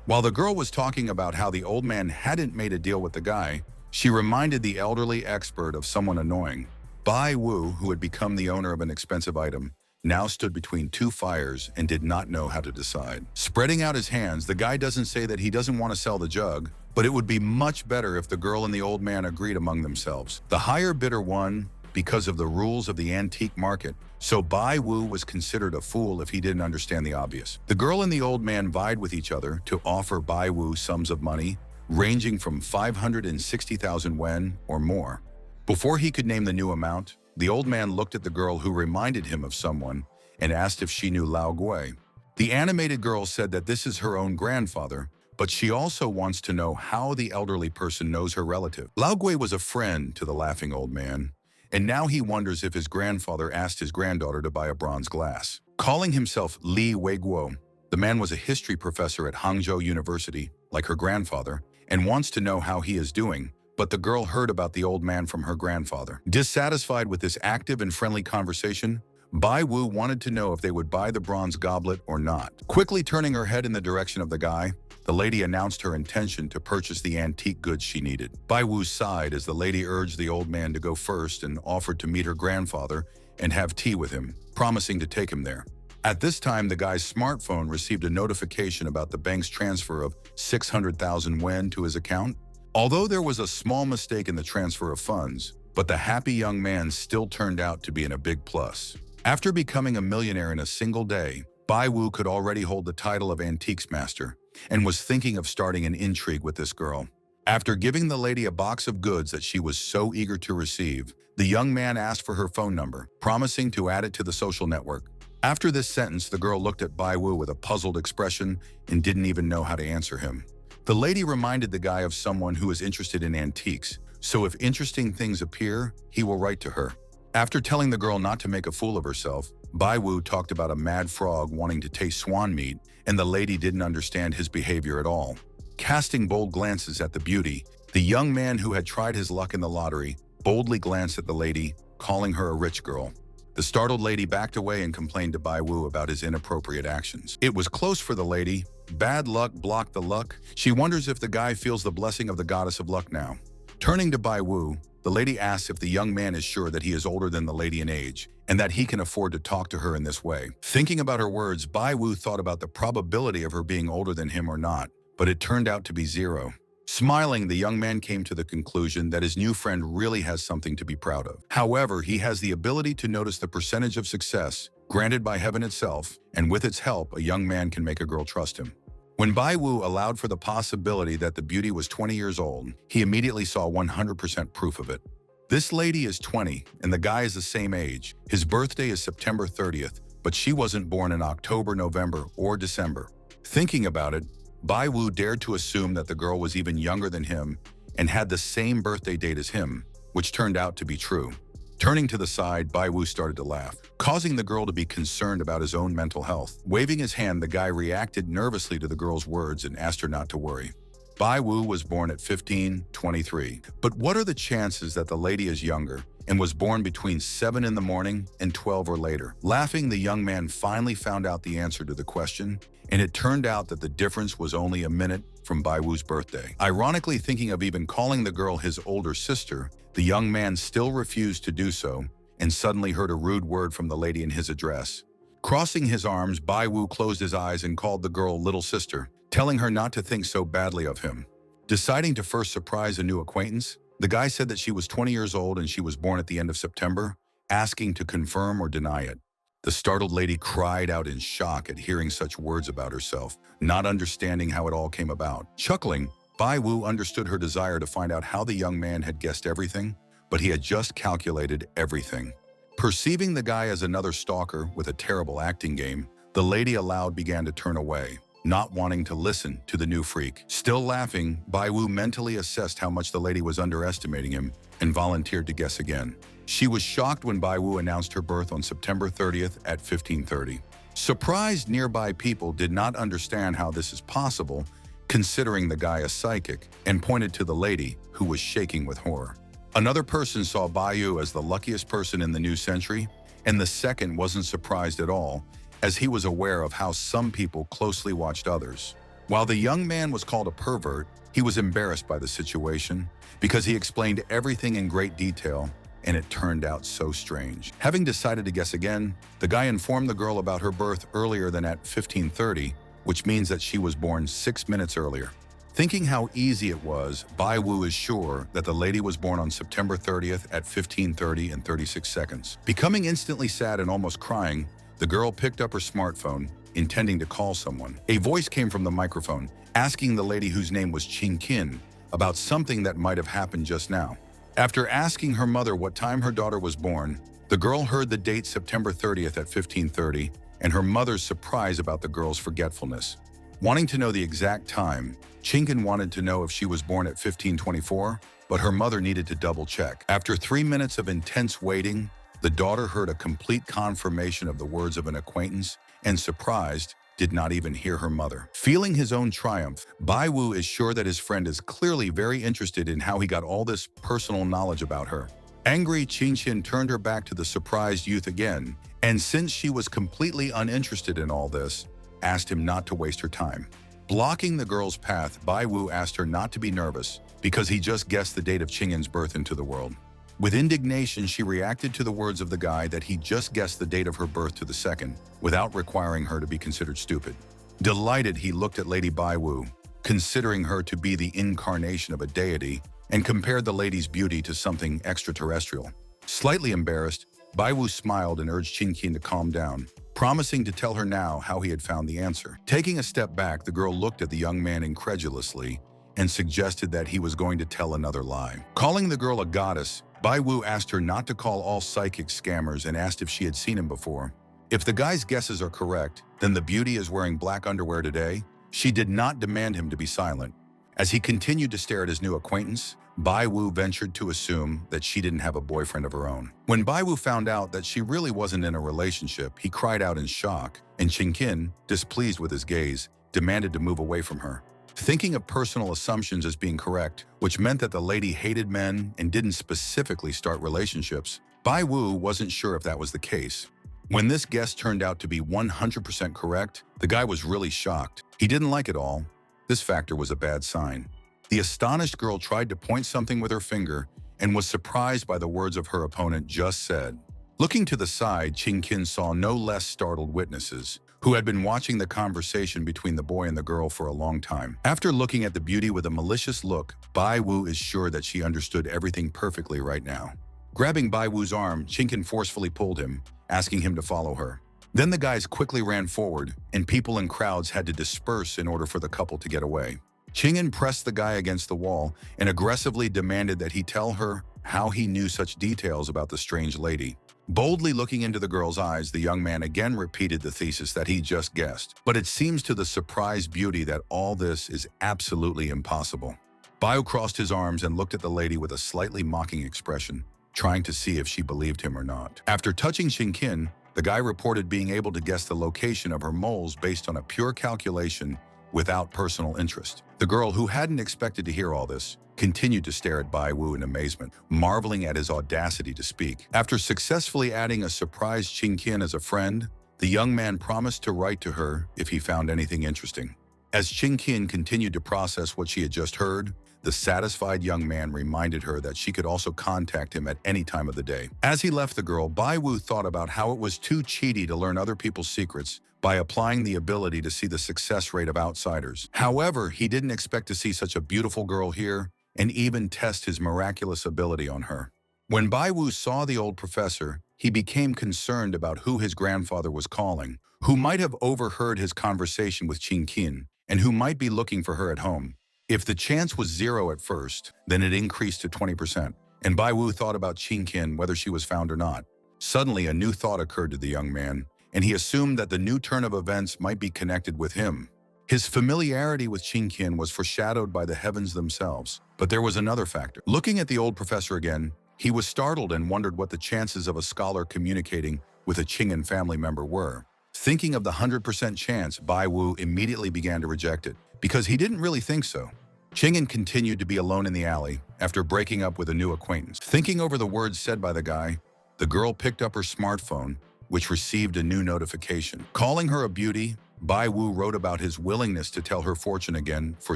While the girl was talking about how the old man hadn't made a deal with the guy, she reminded the elderly expert of someone annoying. Bai Wu, who had become the owner of an expensive item, now stood between two fires and did not know how to decide. Spreading out his hands, the guy doesn't say that he doesn't want to sell the jug, but it would be much better if the girl and the old man agreed among themselves. The higher bidder won because of the rules of the antique market, so Bai Wu was considered a fool if he didn't understand the obvious. The girl and the old man vied with each other to offer Bai Wu sums of money, ranging from 560,000 wen or more. Before he could name the new amount, the old man looked at the girl who reminded him of someone and asked if she knew Lao Gui. The animated girl said that this is her own grandfather, but she also wants to know how the elderly person knows her relative. Lao Gui was a friend to the laughing old man, and now he wonders if his grandfather asked his granddaughter to buy a bronze glass. Calling himself Li Weiguo, the man was a history professor at Hangzhou University, like her grandfather, and wants to know how he is doing, but the girl heard about the old man from her grandfather. Dissatisfied with this active and friendly conversation, Bai Wu wanted to know if they would buy the bronze goblet or not. Quickly turning her head in the direction of the guy, the lady announced her intention to purchase the antique goods she needed. Bai Wu sighed as the lady urged the old man to go first and offered to meet her grandfather and have tea with him, promising to take him there. At this time, the guy's smartphone received a notification about the bank's transfer of 600,000 wen to his account. Although there was a small mistake in the transfer of funds, but the happy young man still turned out to be in a big plus. After becoming a millionaire in a single day, Bai Wu could already hold the title of Antiques Master and was thinking of starting an intrigue with this girl. After giving the lady a box of goods that she was so eager to receive, the young man asked for her phone number, promising to add it to the social network. After this sentence, the girl looked at Bai Wu with a puzzled expression and didn't even know how to answer him. The lady reminded the guy of someone who is interested in antiques, so if interesting things appear, he will write to her. After telling the girl not to make a fool of herself, Bai Wu talked about a mad frog wanting to taste swan meat, and the lady didn't understand his behavior at all. Casting bold glances at the beauty, the young man who had tried his luck in the lottery boldly glanced at the lady, calling her a rich girl. The startled lady backed away and complained to Bai Wu about his inappropriate actions. It was close for the lady. Bad luck blocked the luck. She wonders if the guy feels the blessing of the goddess of luck now. Turning to Bai Wu, the lady asks if the young man is sure that he is older than the lady in age and that he can afford to talk to her in this way. Thinking about her words, Bai Wu thought about the probability of her being older than him or not, but it turned out to be 0. Smiling, the young man came to the conclusion that his new friend really has something to be proud of. However, he has the ability to notice the percentage of success granted by heaven itself, and with its help, a young man can make a girl trust him. When Bai Wu allowed for the possibility that the beauty was 20 years old, he immediately saw 100% proof of it. This lady is 20, and the guy is the same age. His birthday is September 30th, but she wasn't born in October, November, or December. Thinking about it, Bai Wu dared to assume that the girl was even younger than him and had the same birthday date as him, which turned out to be true. Turning to the side, Bai Wu started to laugh, causing the girl to be concerned about his own mental health. Waving his hand, the guy reacted nervously to the girl's words and asked her not to worry. Bai Wu was born at 15:23. But what are the chances that the lady is younger and was born between 7 in the morning and 12 or later? Laughing, the young man finally found out the answer to the question, and it turned out that the difference was only a minute from Bai Wu's birthday. Ironically, thinking of even calling the girl his older sister, the young man still refused to do so and suddenly heard a rude word from the lady in his address. Crossing his arms, Bai Wu closed his eyes and called the girl little sister, telling her not to think so badly of him. Deciding to first surprise a new acquaintance, the guy said that she was 20 years old and she was born at the end of September, asking to confirm or deny it. The startled lady cried out in shock at hearing such words about herself, not understanding how it all came about. Chuckling, Bai Wu understood her desire to find out how the young man had guessed everything, but he had just calculated everything. Perceiving the guy as another stalker with a terrible acting game, the lady aloud began to turn away, not wanting to listen to the new freak. Still laughing, Bai Wu mentally assessed how much the lady was underestimating him and volunteered to guess again. She was shocked when Bai Wu announced her birth on September 30th at 15:30. Surprised, nearby people did not understand how this is possible, considering the guy a psychic, and pointed to the lady, who was shaking with horror. Another person saw Bai Wu as the luckiest person in the new century, and the second wasn't surprised at all, as he was aware of how some people closely watched others. While the young man was called a pervert, he was embarrassed by the situation because he explained everything in great detail, and it turned out so strange. Having decided to guess again, the guy informed the girl about her birth earlier than at 15:30, which means that she was born 6 minutes earlier. Thinking how easy it was, Bai Wu is sure that the lady was born on September 30th at 15:30 and 36 seconds. Becoming instantly sad and almost crying, the girl picked up her smartphone, intending to call someone. A voice came from the microphone, asking the lady whose name was Qin about something that might have happened just now. After asking her mother what time her daughter was born, the girl heard the date September 30th at 15:30 and her mother's surprise about the girl's forgetfulness. Wanting to know the exact time, Qin wanted to know if she was born at 15:24, but her mother needed to double-check. After 3 minutes of intense waiting, the daughter heard a complete confirmation of the words of an acquaintance and, surprised, did not even hear her mother. Feeling his own triumph, Bai Wu is sure that his friend is clearly very interested in how he got all this personal knowledge about her. Angry, Qin turned her back to the surprised youth again, and since she was completely uninterested in all this, asked him not to waste her time. Blocking the girl's path, Bai Wu asked her not to be nervous because he just guessed the date of Qin's birth into the world. With indignation, she reacted to the words of the guy that he just guessed the date of her birth to the second, without requiring her to be considered stupid. Delighted, he looked at Lady Bai Wu, considering her to be the incarnation of a deity, and compared the lady's beauty to something extraterrestrial. Slightly embarrassed, Bai Wu smiled and urged Qin to calm down, promising to tell her now how he had found the answer. Taking a step back, the girl looked at the young man incredulously and suggested that he was going to tell another lie. Calling the girl a goddess, Bai Wu asked her not to call all psychic scammers and asked if she had seen him before. If the guy's guesses are correct, then the beauty is wearing black underwear today. She did not demand him to be silent. As he continued to stare at his new acquaintance, Bai Wu ventured to assume that she didn't have a boyfriend of her own. When Bai Wu found out that she really wasn't in a relationship, he cried out in shock, and Qin, displeased with his gaze, demanded to move away from her. Thinking of personal assumptions as being correct, which meant that the lady hated men and didn't specifically start relationships, Bai Wu wasn't sure if that was the case. When this guess turned out to be 100% correct, the guy was really shocked. He didn't like it all. This factor was a bad sign. The astonished girl tried to point something with her finger and was surprised by the words of her opponent just said. Looking to the side, Qin saw no less startled witnesses, who had been watching the conversation between the boy and the girl for a long time. After looking at the beauty with a malicious look, Bai Wu is sure that she understood everything perfectly right now. Grabbing Bai Wu's arm, Qin forcefully pulled him, asking him to follow her. Then the guys quickly ran forward, and people and crowds had to disperse in order for the couple to get away. Qin pressed the guy against the wall and aggressively demanded that he tell her how he knew such details about the strange lady. Boldly looking into the girl's eyes, the young man again repeated the thesis that he just guessed. But it seems to the surprised beauty that all this is absolutely impossible. Bai Wu crossed his arms and looked at the lady with a slightly mocking expression, trying to see if she believed him or not. After touching Qin, the guy reported being able to guess the location of her moles based on a pure calculation without personal interest. The girl, who hadn't expected to hear all this, continued to stare at Bai Wu in amazement, marveling at his audacity to speak. After successfully adding a surprised Qin as a friend, the young man promised to write to her if he found anything interesting. As Qin continued to process what she had just heard, the satisfied young man reminded her that she could also contact him at any time of the day. As he left the girl, Bai Wu thought about how it was too cheaty to learn other people's secrets by applying the ability to see the success rate of outsiders. However, he didn't expect to see such a beautiful girl here and even test his miraculous ability on her. When Bai Wu saw the old professor, he became concerned about who his grandfather was calling, who might have overheard his conversation with Qin, and who might be looking for her at home. If the chance was 0 at first, then it increased to 20%, and Bai Wu thought about Qin whether she was found or not. Suddenly, a new thought occurred to the young man, and he assumed that the new turn of events might be connected with him. His familiarity with Qin was foreshadowed by the heavens themselves, but there was another factor. Looking at the old professor again, he was startled and wondered what the chances of a scholar communicating with a Qin family member were. Thinking of the 100% chance, Bai Wu immediately began to reject it, because he didn't really think so. Qin continued to be alone in the alley after breaking up with a new acquaintance. Thinking over the words said by the guy, the girl picked up her smartphone, which received a new notification. Calling her a beauty, Bai Wu wrote about his willingness to tell her fortune again for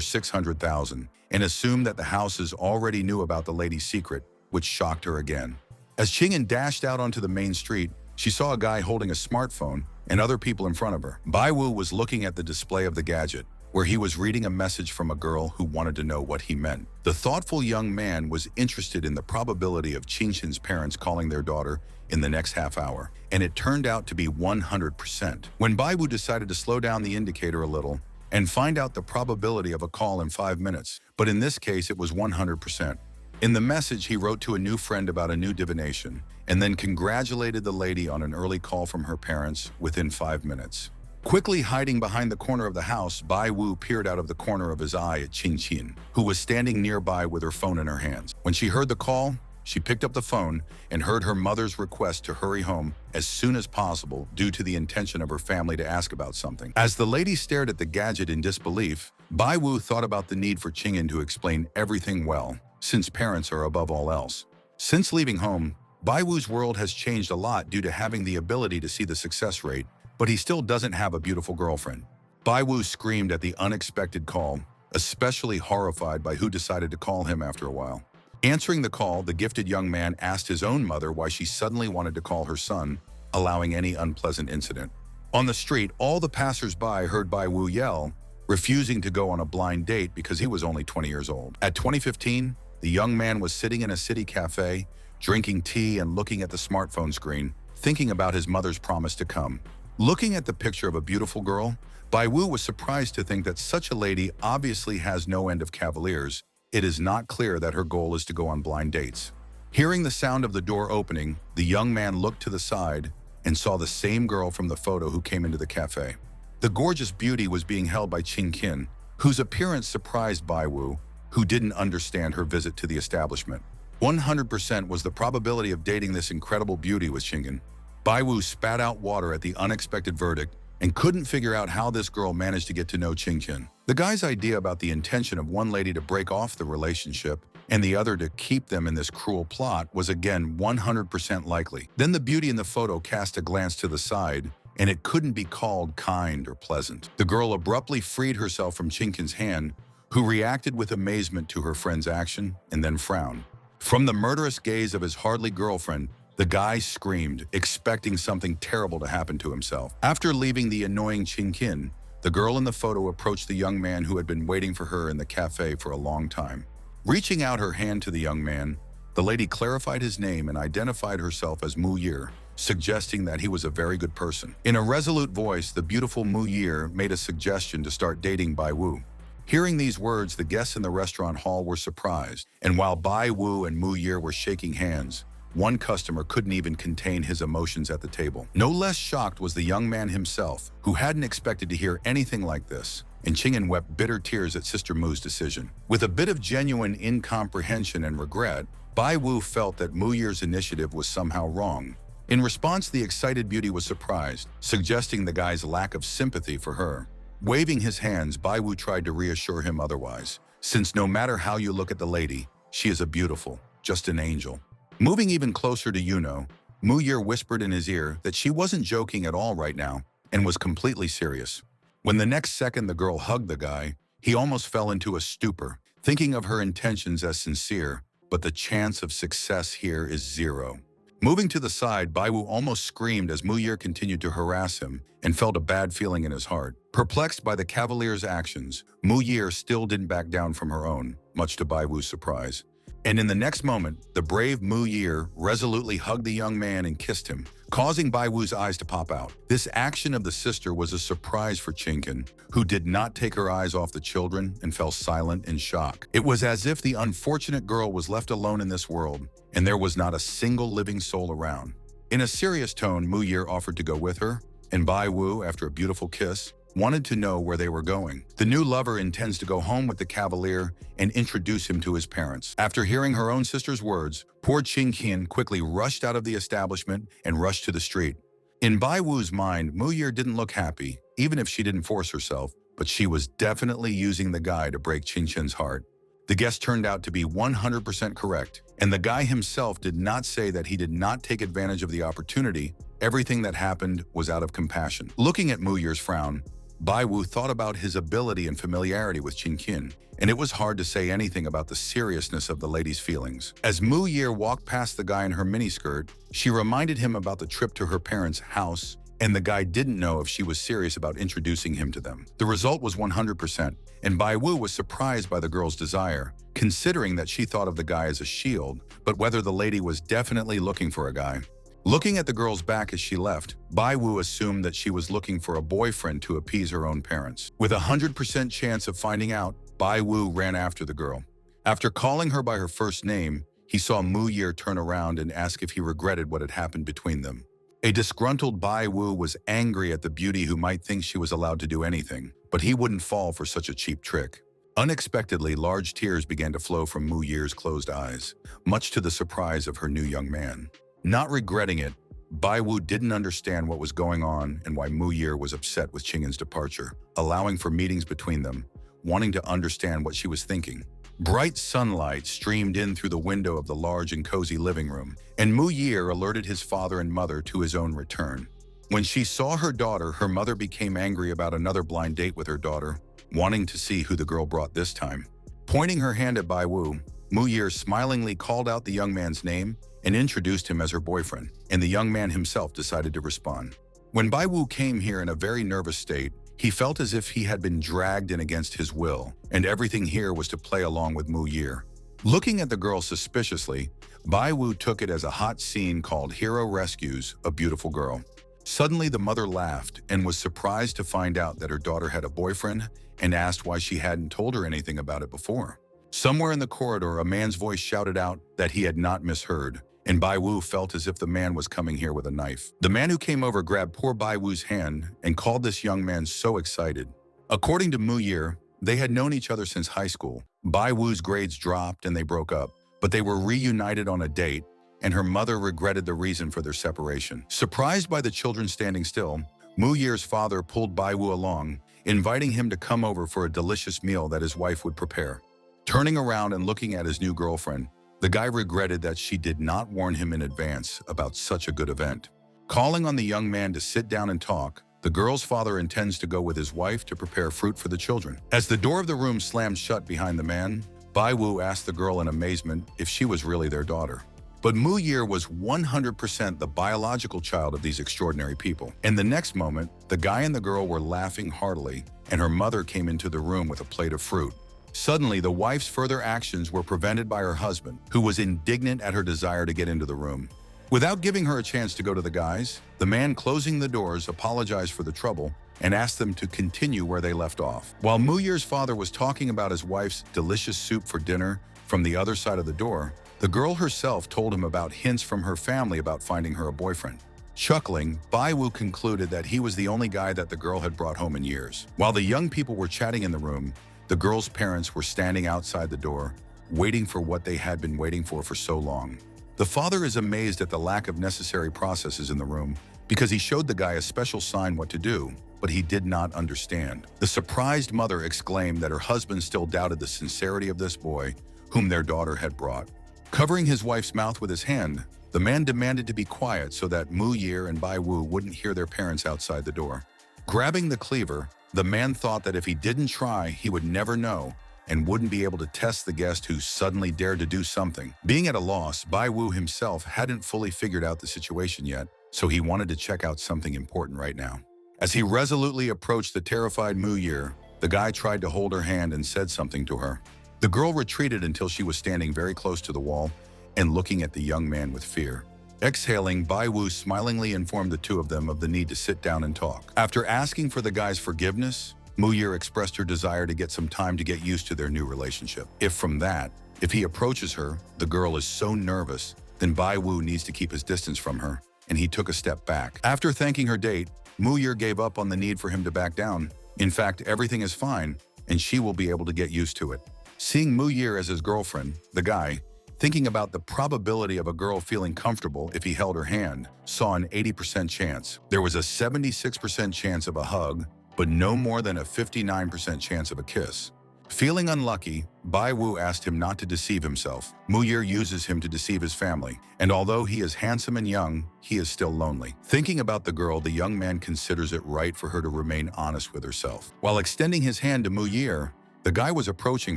600,000 and assumed that the houses already knew about the lady's secret, which shocked her again. As Ching'an dashed out onto the main street, she saw a guy holding a smartphone and other people in front of her. Bai Wu was looking at the display of the gadget, where he was reading a message from a girl who wanted to know what he meant. The thoughtful young man was interested in the probability of Qingqian's parents calling their daughter in the next half hour, and it turned out to be 100%. When Bai Wu decided to slow down the indicator a little and find out the probability of a call in 5 minutes, but in this case it was 100%. In the message, he wrote to a new friend about a new divination, and then congratulated the lady on an early call from her parents within 5 minutes. Quickly hiding behind the corner of the house, Bai Wu peered out of the corner of his eye at Qingqian, who was standing nearby with her phone in her hands. When she heard the call, she picked up the phone and heard her mother's request to hurry home as soon as possible due to the intention of her family to ask about something. As the lady stared at the gadget in disbelief, Bai Wu thought about the need for Qing'an to explain everything well, since parents are above all else. Since leaving home, Bai Wu's world has changed a lot due to having the ability to see the success rate, but he still doesn't have a beautiful girlfriend. Bai Wu screamed at the unexpected call, especially horrified by who decided to call him after a while. Answering the call, the gifted young man asked his own mother why she suddenly wanted to call her son, allowing any unpleasant incident. On the street, all the passers-by heard Bai Wu yell, refusing to go on a blind date because he was only 20 years old. At 2015, the young man was sitting in a city cafe, drinking tea and looking at the smartphone screen, thinking about his mother's promise to come. Looking at the picture of a beautiful girl, Bai Wu was surprised to think that such a lady obviously has no end of cavaliers. It is not clear that her goal is to go on blind dates. Hearing the sound of the door opening, the young man looked to the side and saw the same girl from the photo who came into the cafe. The gorgeous beauty was being held by Qingqian, whose appearance surprised Bai Wu, who didn't understand her visit to the establishment. 100% was the probability of dating this incredible beauty with Qingqian. Bai Wu spat out water at the unexpected verdict and couldn't figure out how this girl managed to get to know Qingqian. The guy's idea about the intention of one lady to break off the relationship and the other to keep them in this cruel plot was again 100% likely. Then the beauty in the photo cast a glance to the side, and it couldn't be called kind or pleasant. The girl abruptly freed herself from Qingqian's hand, who reacted with amazement to her friend's action and then frowned. From the murderous gaze of his hardly girlfriend, the guy screamed, expecting something terrible to happen to himself. After leaving the annoying Qingqian, the girl in the photo approached the young man who had been waiting for her in the cafe for a long time. Reaching out her hand to the young man, the lady clarified his name and identified herself as Mu Year, suggesting that he was a very good person. In a resolute voice, the beautiful Mu Year made a suggestion to start dating Bai Wu. Hearing these words, the guests in the restaurant hall were surprised, and while Bai Wu and Mu Year were shaking hands, one customer couldn't even contain his emotions at the table. No less shocked was the young man himself, who hadn't expected to hear anything like this, and Qing'an wept bitter tears at Sister Mu's decision. With a bit of genuine incomprehension and regret, Bai Wu felt that Mu Year's initiative was somehow wrong. In response, the excited beauty was surprised, suggesting the guy's lack of sympathy for her. Waving his hands, Bai Wu tried to reassure him otherwise, since no matter how you look at the lady, she is a beautiful, just an angel. Moving even closer to Yuno, Mu Year whispered in his ear that she wasn't joking at all right now and was completely serious. When the next second the girl hugged the guy, he almost fell into a stupor, thinking of her intentions as sincere, but the chance of success here is zero. Moving to the side, Bai Wu almost screamed as Mu Year continued to harass him and felt a bad feeling in his heart. Perplexed by the cavalier's actions, Mu Year still didn't back down from her own, much to Bai Wu's surprise. And in the next moment, the brave Mu Year resolutely hugged the young man and kissed him, causing Bai Wu's eyes to pop out. This action of the sister was a surprise for Qingqian, who did not take her eyes off the children and fell silent in shock. It was as if the unfortunate girl was left alone in this world, and there was not a single living soul around. In a serious tone, Mu Year offered to go with her, and Bai Wu, after a beautiful kiss, wanted to know where they were going. The new lover intends to go home with the cavalier and introduce him to his parents. After hearing her own sister's words, poor Qingqian quickly rushed out of the establishment and rushed to the street. In Bai Wu's mind, Mu Year didn't look happy, even if she didn't force herself, but she was definitely using the guy to break Qingqian's heart. The guess turned out to be 100% correct, and the guy himself did not say that he did not take advantage of the opportunity. Everything that happened was out of compassion. Looking at Mu Year's frown, Bai Wu thought about his ability and familiarity with Qin Qin, and it was hard to say anything about the seriousness of the lady's feelings. As Mu Year walked past the guy in her miniskirt, she reminded him about the trip to her parents' house, and the guy didn't know if she was serious about introducing him to them. The result was 100%, and Bai Wu was surprised by the girl's desire, considering that she thought of the guy as a shield, but whether the lady was definitely looking for a guy. Looking at the girl's back as she left, Bai Wu assumed that she was looking for a boyfriend to appease her own parents. With a 100% chance of finding out, Bai Wu ran after the girl. After calling her by her first name, he saw Mu Year turn around and ask if he regretted what had happened between them. A disgruntled Bai Wu was angry at the beauty who might think she was allowed to do anything, but he wouldn't fall for such a cheap trick. Unexpectedly, large tears began to flow from Mu Year's closed eyes, much to the surprise of her new young man. Not regretting it, Bai Wu didn't understand what was going on and why Mu Year was upset with Qingyin's departure, allowing for meetings between them, wanting to understand what she was thinking. Bright sunlight streamed in through the window of the large and cozy living room, and Mu Year alerted his father and mother to his own return. When she saw her daughter, her mother became angry about another blind date with her daughter, wanting to see who the girl brought this time. Pointing her hand at Bai Wu, Mu Year smilingly called out the young man's name and introduced him as her boyfriend, and the young man himself decided to respond. When Bai Wu came here in a very nervous state, he felt as if he had been dragged in against his will, and everything here was to play along with Mu Year. Looking at the girl suspiciously, Bai Wu took it as a hot scene called Hero Rescues a Beautiful Girl. Suddenly, the mother laughed and was surprised to find out that her daughter had a boyfriend and asked why she hadn't told her anything about it before. Somewhere in the corridor, a man's voice shouted out that he had not misheard, and Bai Wu felt as if the man was coming here with a knife. The man who came over grabbed poor Bai Wu's hand and called this young man so excited. According to Mu Year, they had known each other since high school. Bai Wu's grades dropped and they broke up, but they were reunited on a date, and her mother regretted the reason for their separation. Surprised by the children standing still, Mu Year's father pulled Bai Wu along, inviting him to come over for a delicious meal that his wife would prepare. Turning around and looking at his new girlfriend, the guy regretted that she did not warn him in advance about such a good event. Calling on the young man to sit down and talk, the girl's father intends to go with his wife to prepare fruit for the children. As the door of the room slammed shut behind the man, Bai Wu asked the girl in amazement if she was really their daughter. But Mu Year was 100% the biological child of these extraordinary people. In the next moment, the guy and the girl were laughing heartily, and her mother came into the room with a plate of fruit. Suddenly, the wife's further actions were prevented by her husband, who was indignant at her desire to get into the room. Without giving her a chance to go to the guys, the man closing the doors apologized for the trouble and asked them to continue where they left off. While Mu Year's father was talking about his wife's delicious soup for dinner from the other side of the door, the girl herself told him about hints from her family about finding her a boyfriend. Chuckling, Bai Wu concluded that he was the only guy that the girl had brought home in years. While the young people were chatting in the room, the girl's parents were standing outside the door, waiting for what they had been waiting for so long. The father is amazed at the lack of necessary processes in the room because he showed the guy a special sign what to do, but he did not understand. The surprised mother exclaimed that her husband still doubted the sincerity of this boy, whom their daughter had brought. Covering his wife's mouth with his hand, the man demanded to be quiet so that Mu Year and Bai Wu wouldn't hear their parents outside the door. Grabbing the cleaver, the man thought that if he didn't try, he would never know and wouldn't be able to test the guest who suddenly dared to do something. Being at a loss, Bai Wu himself hadn't fully figured out the situation yet, so he wanted to check out something important right now. As he resolutely approached the terrified Mu Year, the guy tried to hold her hand and said something to her. The girl retreated until she was standing very close to the wall and looking at the young man with fear. Exhaling, Bai Wu smilingly informed the two of them of the need to sit down and talk. After asking for the guy's forgiveness, Mu Year expressed her desire to get some time to get used to their new relationship. If he approaches her, the girl is so nervous, then Bai Wu needs to keep his distance from her, and he took a step back. After thanking her date, Mu Year gave up on the need for him to back down. In fact, everything is fine, and she will be able to get used to it. Seeing Mu Year as his girlfriend, the guy, thinking about the probability of a girl feeling comfortable if he held her hand, saw an 80% chance. There was a 76% chance of a hug, but no more than a 59% chance of a kiss. Feeling unlucky, Bai Wu asked him not to deceive himself. Mu Yer uses him to deceive his family, and although he is handsome and young, he is still lonely. Thinking about the girl, the young man considers it right for her to remain honest with herself. While extending his hand to Mu Yer, the guy was approaching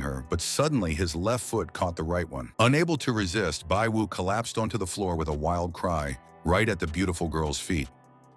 her, but suddenly his left foot caught the right one. Unable to resist, Bai Wu collapsed onto the floor with a wild cry, right at the beautiful girl's feet.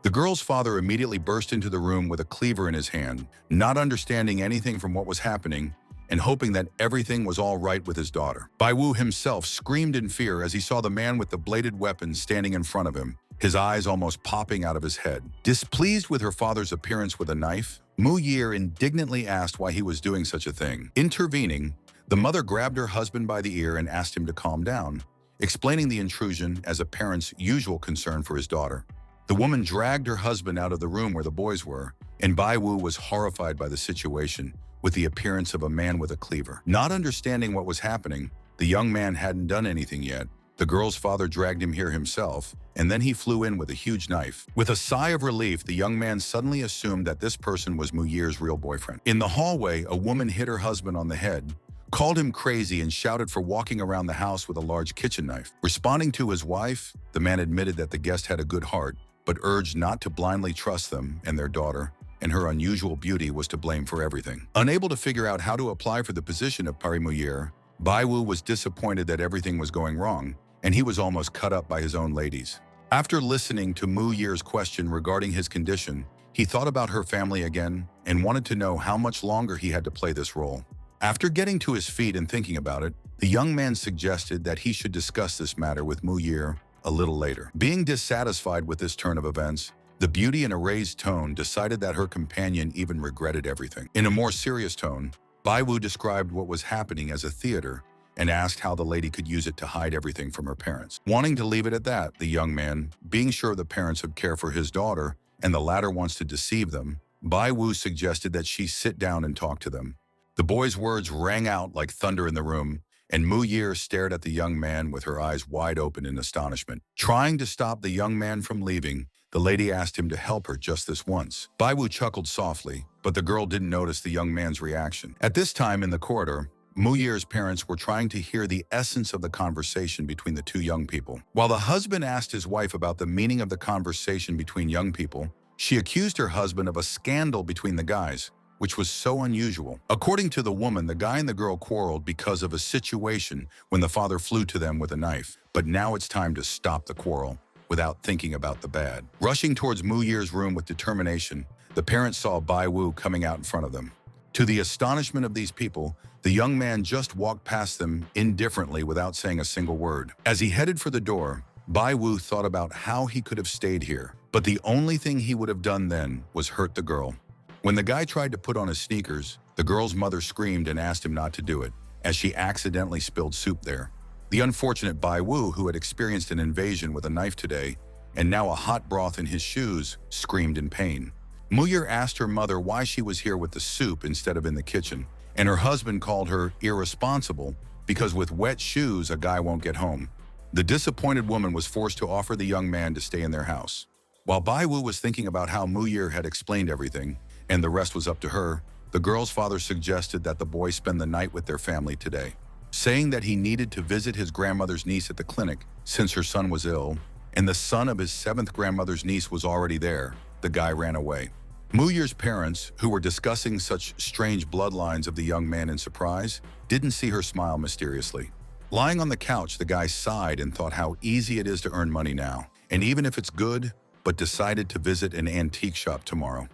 The girl's father immediately burst into the room with a cleaver in his hand, not understanding anything from what was happening and hoping that everything was all right with his daughter. Bai Wu himself screamed in fear as he saw the man with the bladed weapon standing in front of him, his eyes almost popping out of his head. Displeased with her father's appearance with a knife, Mu Yer indignantly asked why he was doing such a thing. Intervening, the mother grabbed her husband by the ear and asked him to calm down, explaining the intrusion as a parent's usual concern for his daughter. The woman dragged her husband out of the room where the boys were, and Bai Wu was horrified by the situation, with the appearance of a man with a cleaver. Not understanding what was happening, the young man hadn't done anything yet. The girl's father dragged him here himself, and then he flew in with a huge knife. With a sigh of relief, the young man suddenly assumed that this person was Mu Yer's real boyfriend. In the hallway, a woman hit her husband on the head, called him crazy, and shouted for walking around the house with a large kitchen knife. Responding to his wife, the man admitted that the guest had a good heart, but urged not to blindly trust them and their daughter, and her unusual beauty was to blame for everything. Unable to figure out how to apply for the position of Pari Mu Yer, Bai Wu was disappointed that everything was going wrong, and he was almost cut up by his own ladies. After listening to Mu Yer's question regarding his condition, he thought about her family again and wanted to know how much longer he had to play this role. After getting to his feet and thinking about it, the young man suggested that he should discuss this matter with Mu Yer a little later. Being dissatisfied with this turn of events, the beauty in a raised tone decided that her companion even regretted everything. In a more serious tone, Bai Wu described what was happening as a theater and asked how the lady could use it to hide everything from her parents. Wanting to leave it at that, the young man, being sure the parents would care for his daughter and the latter wants to deceive them, Bai Wu suggested that she sit down and talk to them. The boy's words rang out like thunder in the room, and Mu Yer stared at the young man with her eyes wide open in astonishment. Trying to stop the young man from leaving, the lady asked him to help her just this once. Bai Wu chuckled softly, but the girl didn't notice the young man's reaction. At this time in the corridor, Mu Yer's parents were trying to hear the essence of the conversation between the two young people. While the husband asked his wife about the meaning of the conversation between young people, she accused her husband of a scandal between the guys, which was so unusual. According to the woman, the guy and the girl quarreled because of a situation when the father flew to them with a knife. But now it's time to stop the quarrel without thinking about the bad. Rushing towards Mu Yer's room with determination, the parents saw Bai Wu coming out in front of them. To the astonishment of these people, the young man just walked past them indifferently without saying a single word. As he headed for the door, Bai Wu thought about how he could have stayed here, but the only thing he would have done then was hurt the girl. When the guy tried to put on his sneakers, the girl's mother screamed and asked him not to do it, as she accidentally spilled soup there. The unfortunate Bai Wu, who had experienced an invasion with a knife today, and now a hot broth in his shoes, screamed in pain. Mu Yer asked her mother why she was here with the soup instead of in the kitchen, and her husband called her irresponsible because with wet shoes a guy won't get home. The disappointed woman was forced to offer the young man to stay in their house. While Bai Wu was thinking about how Mu Yer had explained everything, and the rest was up to her, the girl's father suggested that the boy spend the night with their family today. Saying that he needed to visit his grandmother's niece at the clinic since her son was ill, and the son of his 7th grandmother's niece was already there, the guy ran away. Mu Yer's parents, who were discussing such strange bloodlines of the young man in surprise, didn't see her smile mysteriously. Lying on the couch, the guy sighed and thought how easy it is to earn money now, and even if it's good, but decided to visit an antique shop tomorrow.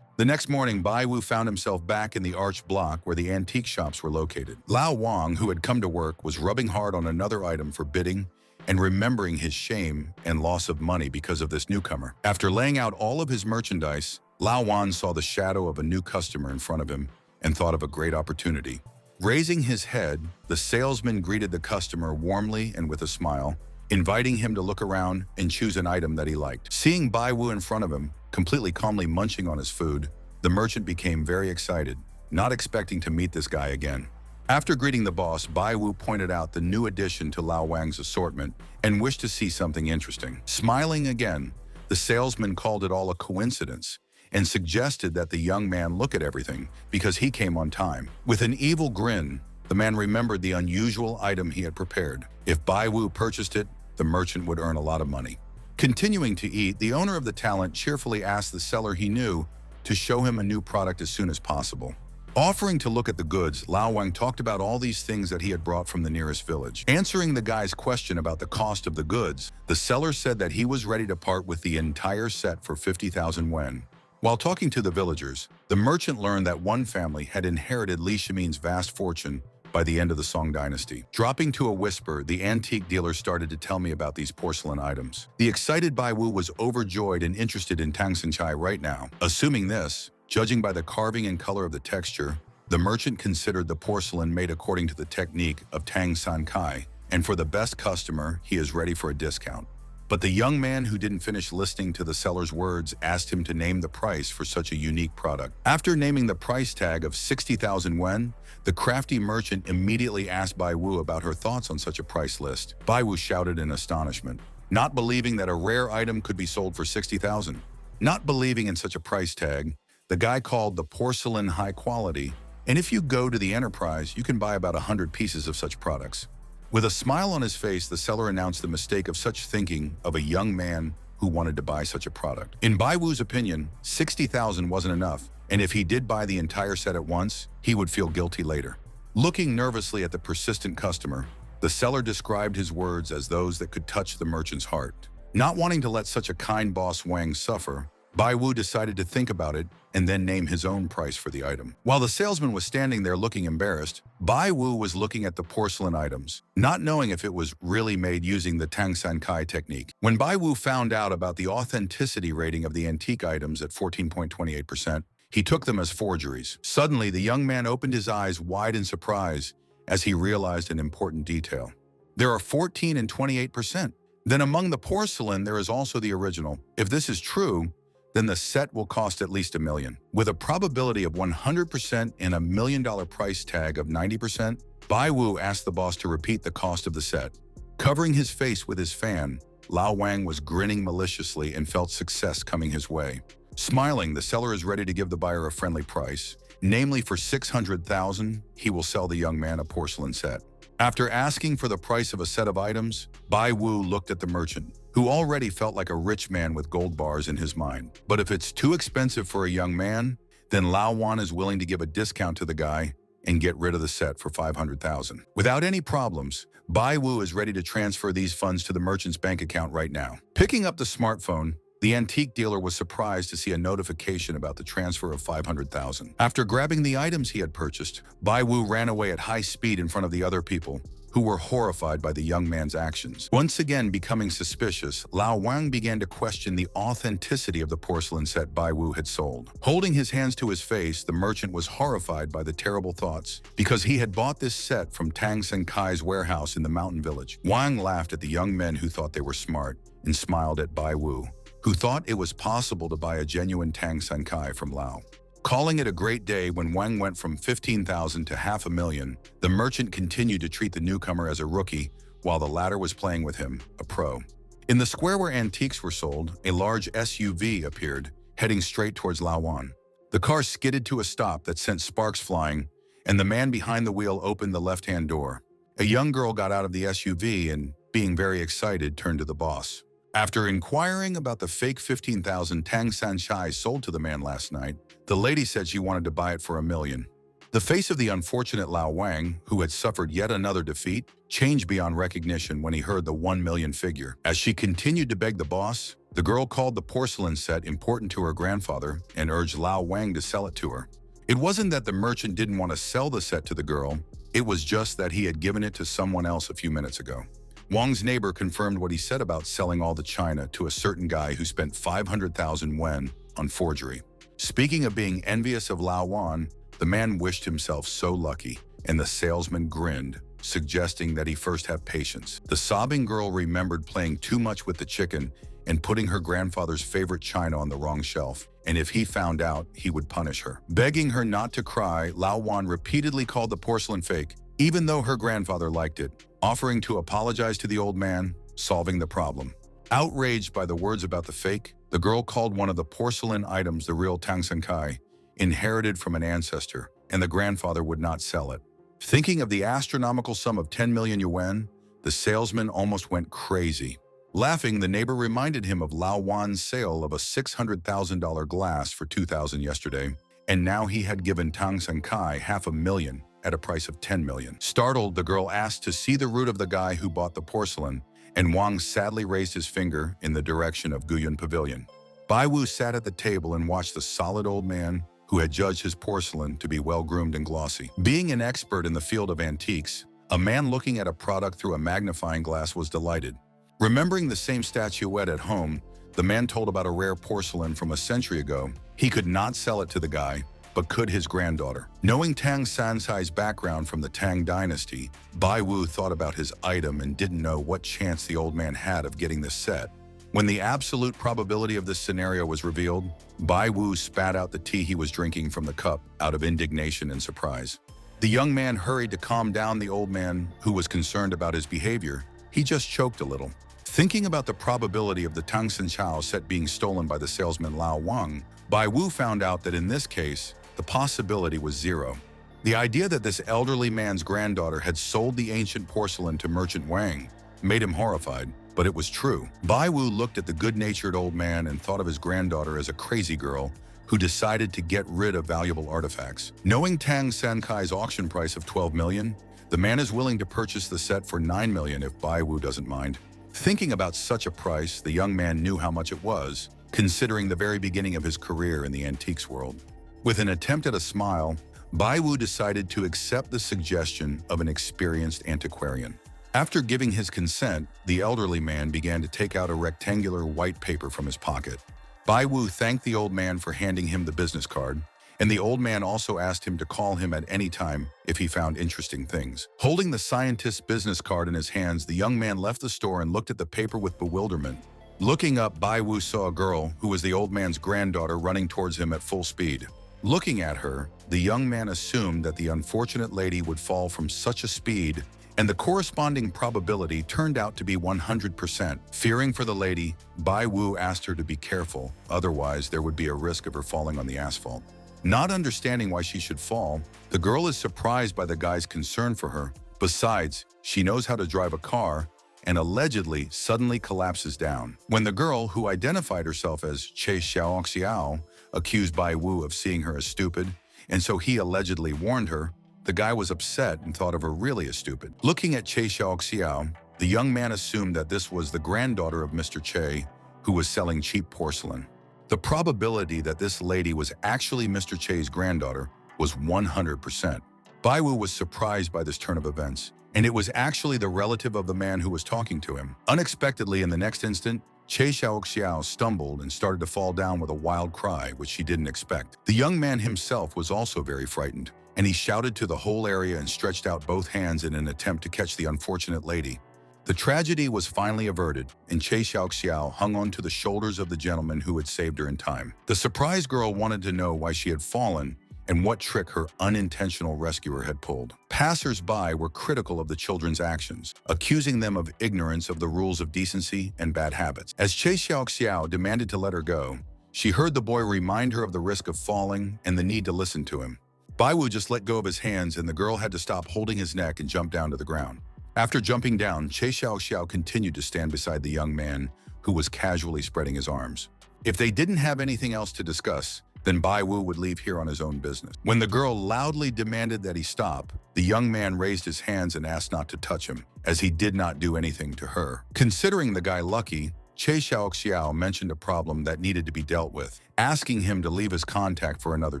The next morning, Bai Wu found himself back in the arched block where the antique shops were located. Lao Wang, who had come to work, was rubbing hard on another item for bidding and remembering his shame and loss of money because of this newcomer. After laying out all of his merchandise, Lao Wan saw the shadow of a new customer in front of him and thought of a great opportunity. Raising his head, the salesman greeted the customer warmly and with a smile, inviting him to look around and choose an item that he liked. Seeing Bai Wu in front of him, completely calmly munching on his food, the merchant became very excited, not expecting to meet this guy again. After greeting the boss, Bai Wu pointed out the new addition to Lao Wang's assortment and wished to see something interesting. Smiling again, the salesman called it all a coincidence and suggested that the young man look at everything because he came on time. With an evil grin, the man remembered the unusual item he had prepared. If Bai Wu purchased it, the merchant would earn a lot of money. Continuing to eat, the owner of the talent cheerfully asked the seller he knew to show him a new product as soon as possible. Offering to look at the goods, Lao Wang talked about all these things that he had brought from the nearest village. Answering the guy's question about the cost of the goods, the seller said that he was ready to part with the entire set for 50,000 yuan. While talking to the villagers, the merchant learned that one family had inherited Li Shimin's vast fortune by the end of the Song dynasty. Dropping to a whisper, the antique dealer started to tell me about these porcelain items. The excited Bai Wu was overjoyed and interested in Tang San Chai right now. Assuming this, judging by the carving and color of the texture, the merchant considered the porcelain made according to the technique of Tang San Kai, and for the best customer, he is ready for a discount. But the young man who didn't finish listening to the seller's words asked him to name the price for such a unique product. After naming the price tag of 60,000 yuan, the crafty merchant immediately asked Bai Wu about her thoughts on such a price list. Bai Wu shouted in astonishment, not believing that a rare item could be sold for 60,000. Not believing in such a price tag, the guy called the porcelain high quality, and if you go to the enterprise, you can buy about 100 pieces of such products. With a smile on his face, the seller announced the mistake of such thinking of a young man who wanted to buy such a product. In Bai Wu's opinion, 60,000 wasn't enough, and if he did buy the entire set at once, he would feel guilty later. Looking nervously at the persistent customer, the seller described his words as those that could touch the merchant's heart. Not wanting to let such a kind boss Wang suffer, Bai Wu decided to think about it and then name his own price for the item. While the salesman was standing there looking embarrassed, Bai Wu was looking at the porcelain items, not knowing if it was really made using the Tang San Kai technique. When Bai Wu found out about the authenticity rating of the antique items at 14.28%, he took them as forgeries. Suddenly, the young man opened his eyes wide in surprise as he realized an important detail. There are 14 and 28%. Then among the porcelain, there is also the original. If this is true, then the set will cost at least $1 million. With a probability of 100% and $1 million price tag of 90%, Bai Wu asked the boss to repeat the cost of the set. Covering his face with his fan, Lao Wang was grinning maliciously and felt success coming his way. Smiling, the seller is ready to give the buyer a friendly price. Namely, for 600,000, he will sell the young man a porcelain set. After asking for the price of a set of items, Bai Wu looked at the merchant, who already felt like a rich man with gold bars in his mind. But if it's too expensive for a young man, then Lao Wan is willing to give a discount to the guy and get rid of the set for 500,000. Without any problems, Bai Wu is ready to transfer these funds to the merchant's bank account right now. Picking up the smartphone, the antique dealer was surprised to see a notification about the transfer of 500,000. After grabbing the items he had purchased, Bai Wu ran away at high speed in front of the other people, who were horrified by the young man's actions. Once again becoming suspicious, Lao Wang began to question the authenticity of the porcelain set Bai Wu had sold. Holding his hands to his face, the merchant was horrified by the terrible thoughts, because he had bought this set from Tang San Kai's warehouse in the mountain village. Wang laughed at the young men who thought they were smart and smiled at Bai Wu, who thought it was possible to buy a genuine Tang San Kai from Lao. Calling it a great day when Wang went from 15,000 to $500,000, the merchant continued to treat the newcomer as a rookie while the latter was playing with him, a pro. In the square where antiques were sold, a large SUV appeared, heading straight towards Lao Wan. The car skidded to a stop that sent sparks flying, and the man behind the wheel opened the left-hand door. A young girl got out of the SUV and, being very excited, turned to the boss. After inquiring about the fake 15,000 Tang San Chai sold to the man last night, the lady said she wanted to buy it for $1 million. The face of the unfortunate Lao Wang, who had suffered yet another defeat, changed beyond recognition when he heard the 1 million figure. As she continued to beg the boss, the girl called the porcelain set important to her grandfather and urged Lao Wang to sell it to her. It wasn't that the merchant didn't want to sell the set to the girl, it was just that he had given it to someone else a few minutes ago. Wang's neighbor confirmed what he said about selling all the china to a certain guy who spent 500,000 yuan on forgery. Speaking of being envious of Lao Wan, the man wished himself so lucky, and the salesman grinned, suggesting that he first have patience. The sobbing girl remembered playing too much with the chicken and putting her grandfather's favorite china on the wrong shelf, and if he found out, he would punish her. Begging her not to cry, Lao Wan repeatedly called the porcelain fake, even though her grandfather liked it, offering to apologize to the old man, solving the problem. Outraged by the words about the fake, the girl called one of the porcelain items the real Tang Kai, inherited from an ancestor, and the grandfather would not sell it. Thinking of the astronomical sum of 10 million yuan, the salesman almost went crazy. Laughing, the neighbor reminded him of Lao Wan's sale of a $600,000 glass for 2,000 yesterday, and now he had given Tang Kai $500,000 at a price of 10 million. Startled, the girl asked to see the root of the guy who bought the porcelain, and Wang sadly raised his finger in the direction of Guyun Pavilion. Bai Wu sat at the table and watched the solid old man who had judged his porcelain to be well-groomed and glossy. Being an expert in the field of antiques, a man looking at a product through a magnifying glass was delighted. Remembering the same statuette at home, the man told about a rare porcelain from a century ago. He could not sell it to the guy, but could his granddaughter. Knowing Tang Sansai's background from the Tang dynasty, Bai Wu thought about his item and didn't know what chance the old man had of getting this set. When the absolute probability of this scenario was revealed, Bai Wu spat out the tea he was drinking from the cup out of indignation and surprise. The young man hurried to calm down the old man, who was concerned about his behavior. He just choked a little. Thinking about the probability of the Tang Chao set being stolen by the salesman Lao Wang, Bai Wu found out that in this case, the possibility was zero. The idea that this elderly man's granddaughter had sold the ancient porcelain to merchant Wang made him horrified, but it was true. Bai Wu looked at the good-natured old man and thought of his granddaughter as a crazy girl who decided to get rid of valuable artifacts. Knowing Tang Sankai's auction price of 12 million, the man is willing to purchase the set for 9 million if Bai Wu doesn't mind. Thinking about such a price, the young man knew how much it was, considering the very beginning of his career in the antiques world. With an attempt at a smile, Bai Wu decided to accept the suggestion of an experienced antiquarian. After giving his consent, the elderly man began to take out a rectangular white paper from his pocket. Bai Wu thanked the old man for handing him the business card, and the old man also asked him to call him at any time if he found interesting things. Holding the scientist's business card in his hands, the young man left the store and looked at the paper with bewilderment. Looking up, Bai Wu saw a girl who was the old man's granddaughter running towards him at full speed. Looking at her, the young man assumed that the unfortunate lady would fall from such a speed, and the corresponding probability turned out to be 100%. Fearing for the lady, Bai Wu asked her to be careful, otherwise there would be a risk of her falling on the asphalt. Not understanding why she should fall, the girl is surprised by the guy's concern for her. Besides, she knows how to drive a car, and allegedly suddenly collapses down. When the girl, who identified herself as Che Xiaoxiao, accused Bai Wu of seeing her as stupid, and so he allegedly warned her, the guy was upset and thought of her really as stupid. Looking at Che Xiaoxiao, the young man assumed that this was the granddaughter of Mr. Che, who was selling cheap porcelain. The probability that this lady was actually Mr. Che's granddaughter was 100%. Bai Wu was surprised by this turn of events, and it was actually the relative of the man who was talking to him. Unexpectedly, in the next instant, Che Xiaoxiao stumbled and started to fall down with a wild cry, which she didn't expect. The young man himself was also very frightened, and he shouted to the whole area and stretched out both hands in an attempt to catch the unfortunate lady. The tragedy was finally averted, and Che Xiaoxiao hung on to the shoulders of the gentleman who had saved her in time. The surprised girl wanted to know why she had fallen and what trick her unintentional rescuer had pulled. Passers-by were critical of the children's actions, accusing them of ignorance of the rules of decency and bad habits. As Che Xiaoxiao demanded to let her go, she heard the boy remind her of the risk of falling and the need to listen to him. Bai Wu just let go of his hands, and the girl had to stop holding his neck and jump down to the ground. After jumping down, Che Xiaoxiao continued to stand beside the young man, who was casually spreading his arms. If they didn't have anything else to discuss, then Bai Wu would leave here on his own business. When the girl loudly demanded that he stop, the young man raised his hands and asked not to touch him, as he did not do anything to her. Considering the guy lucky, Che Xiaoxiao mentioned a problem that needed to be dealt with, asking him to leave his contact for another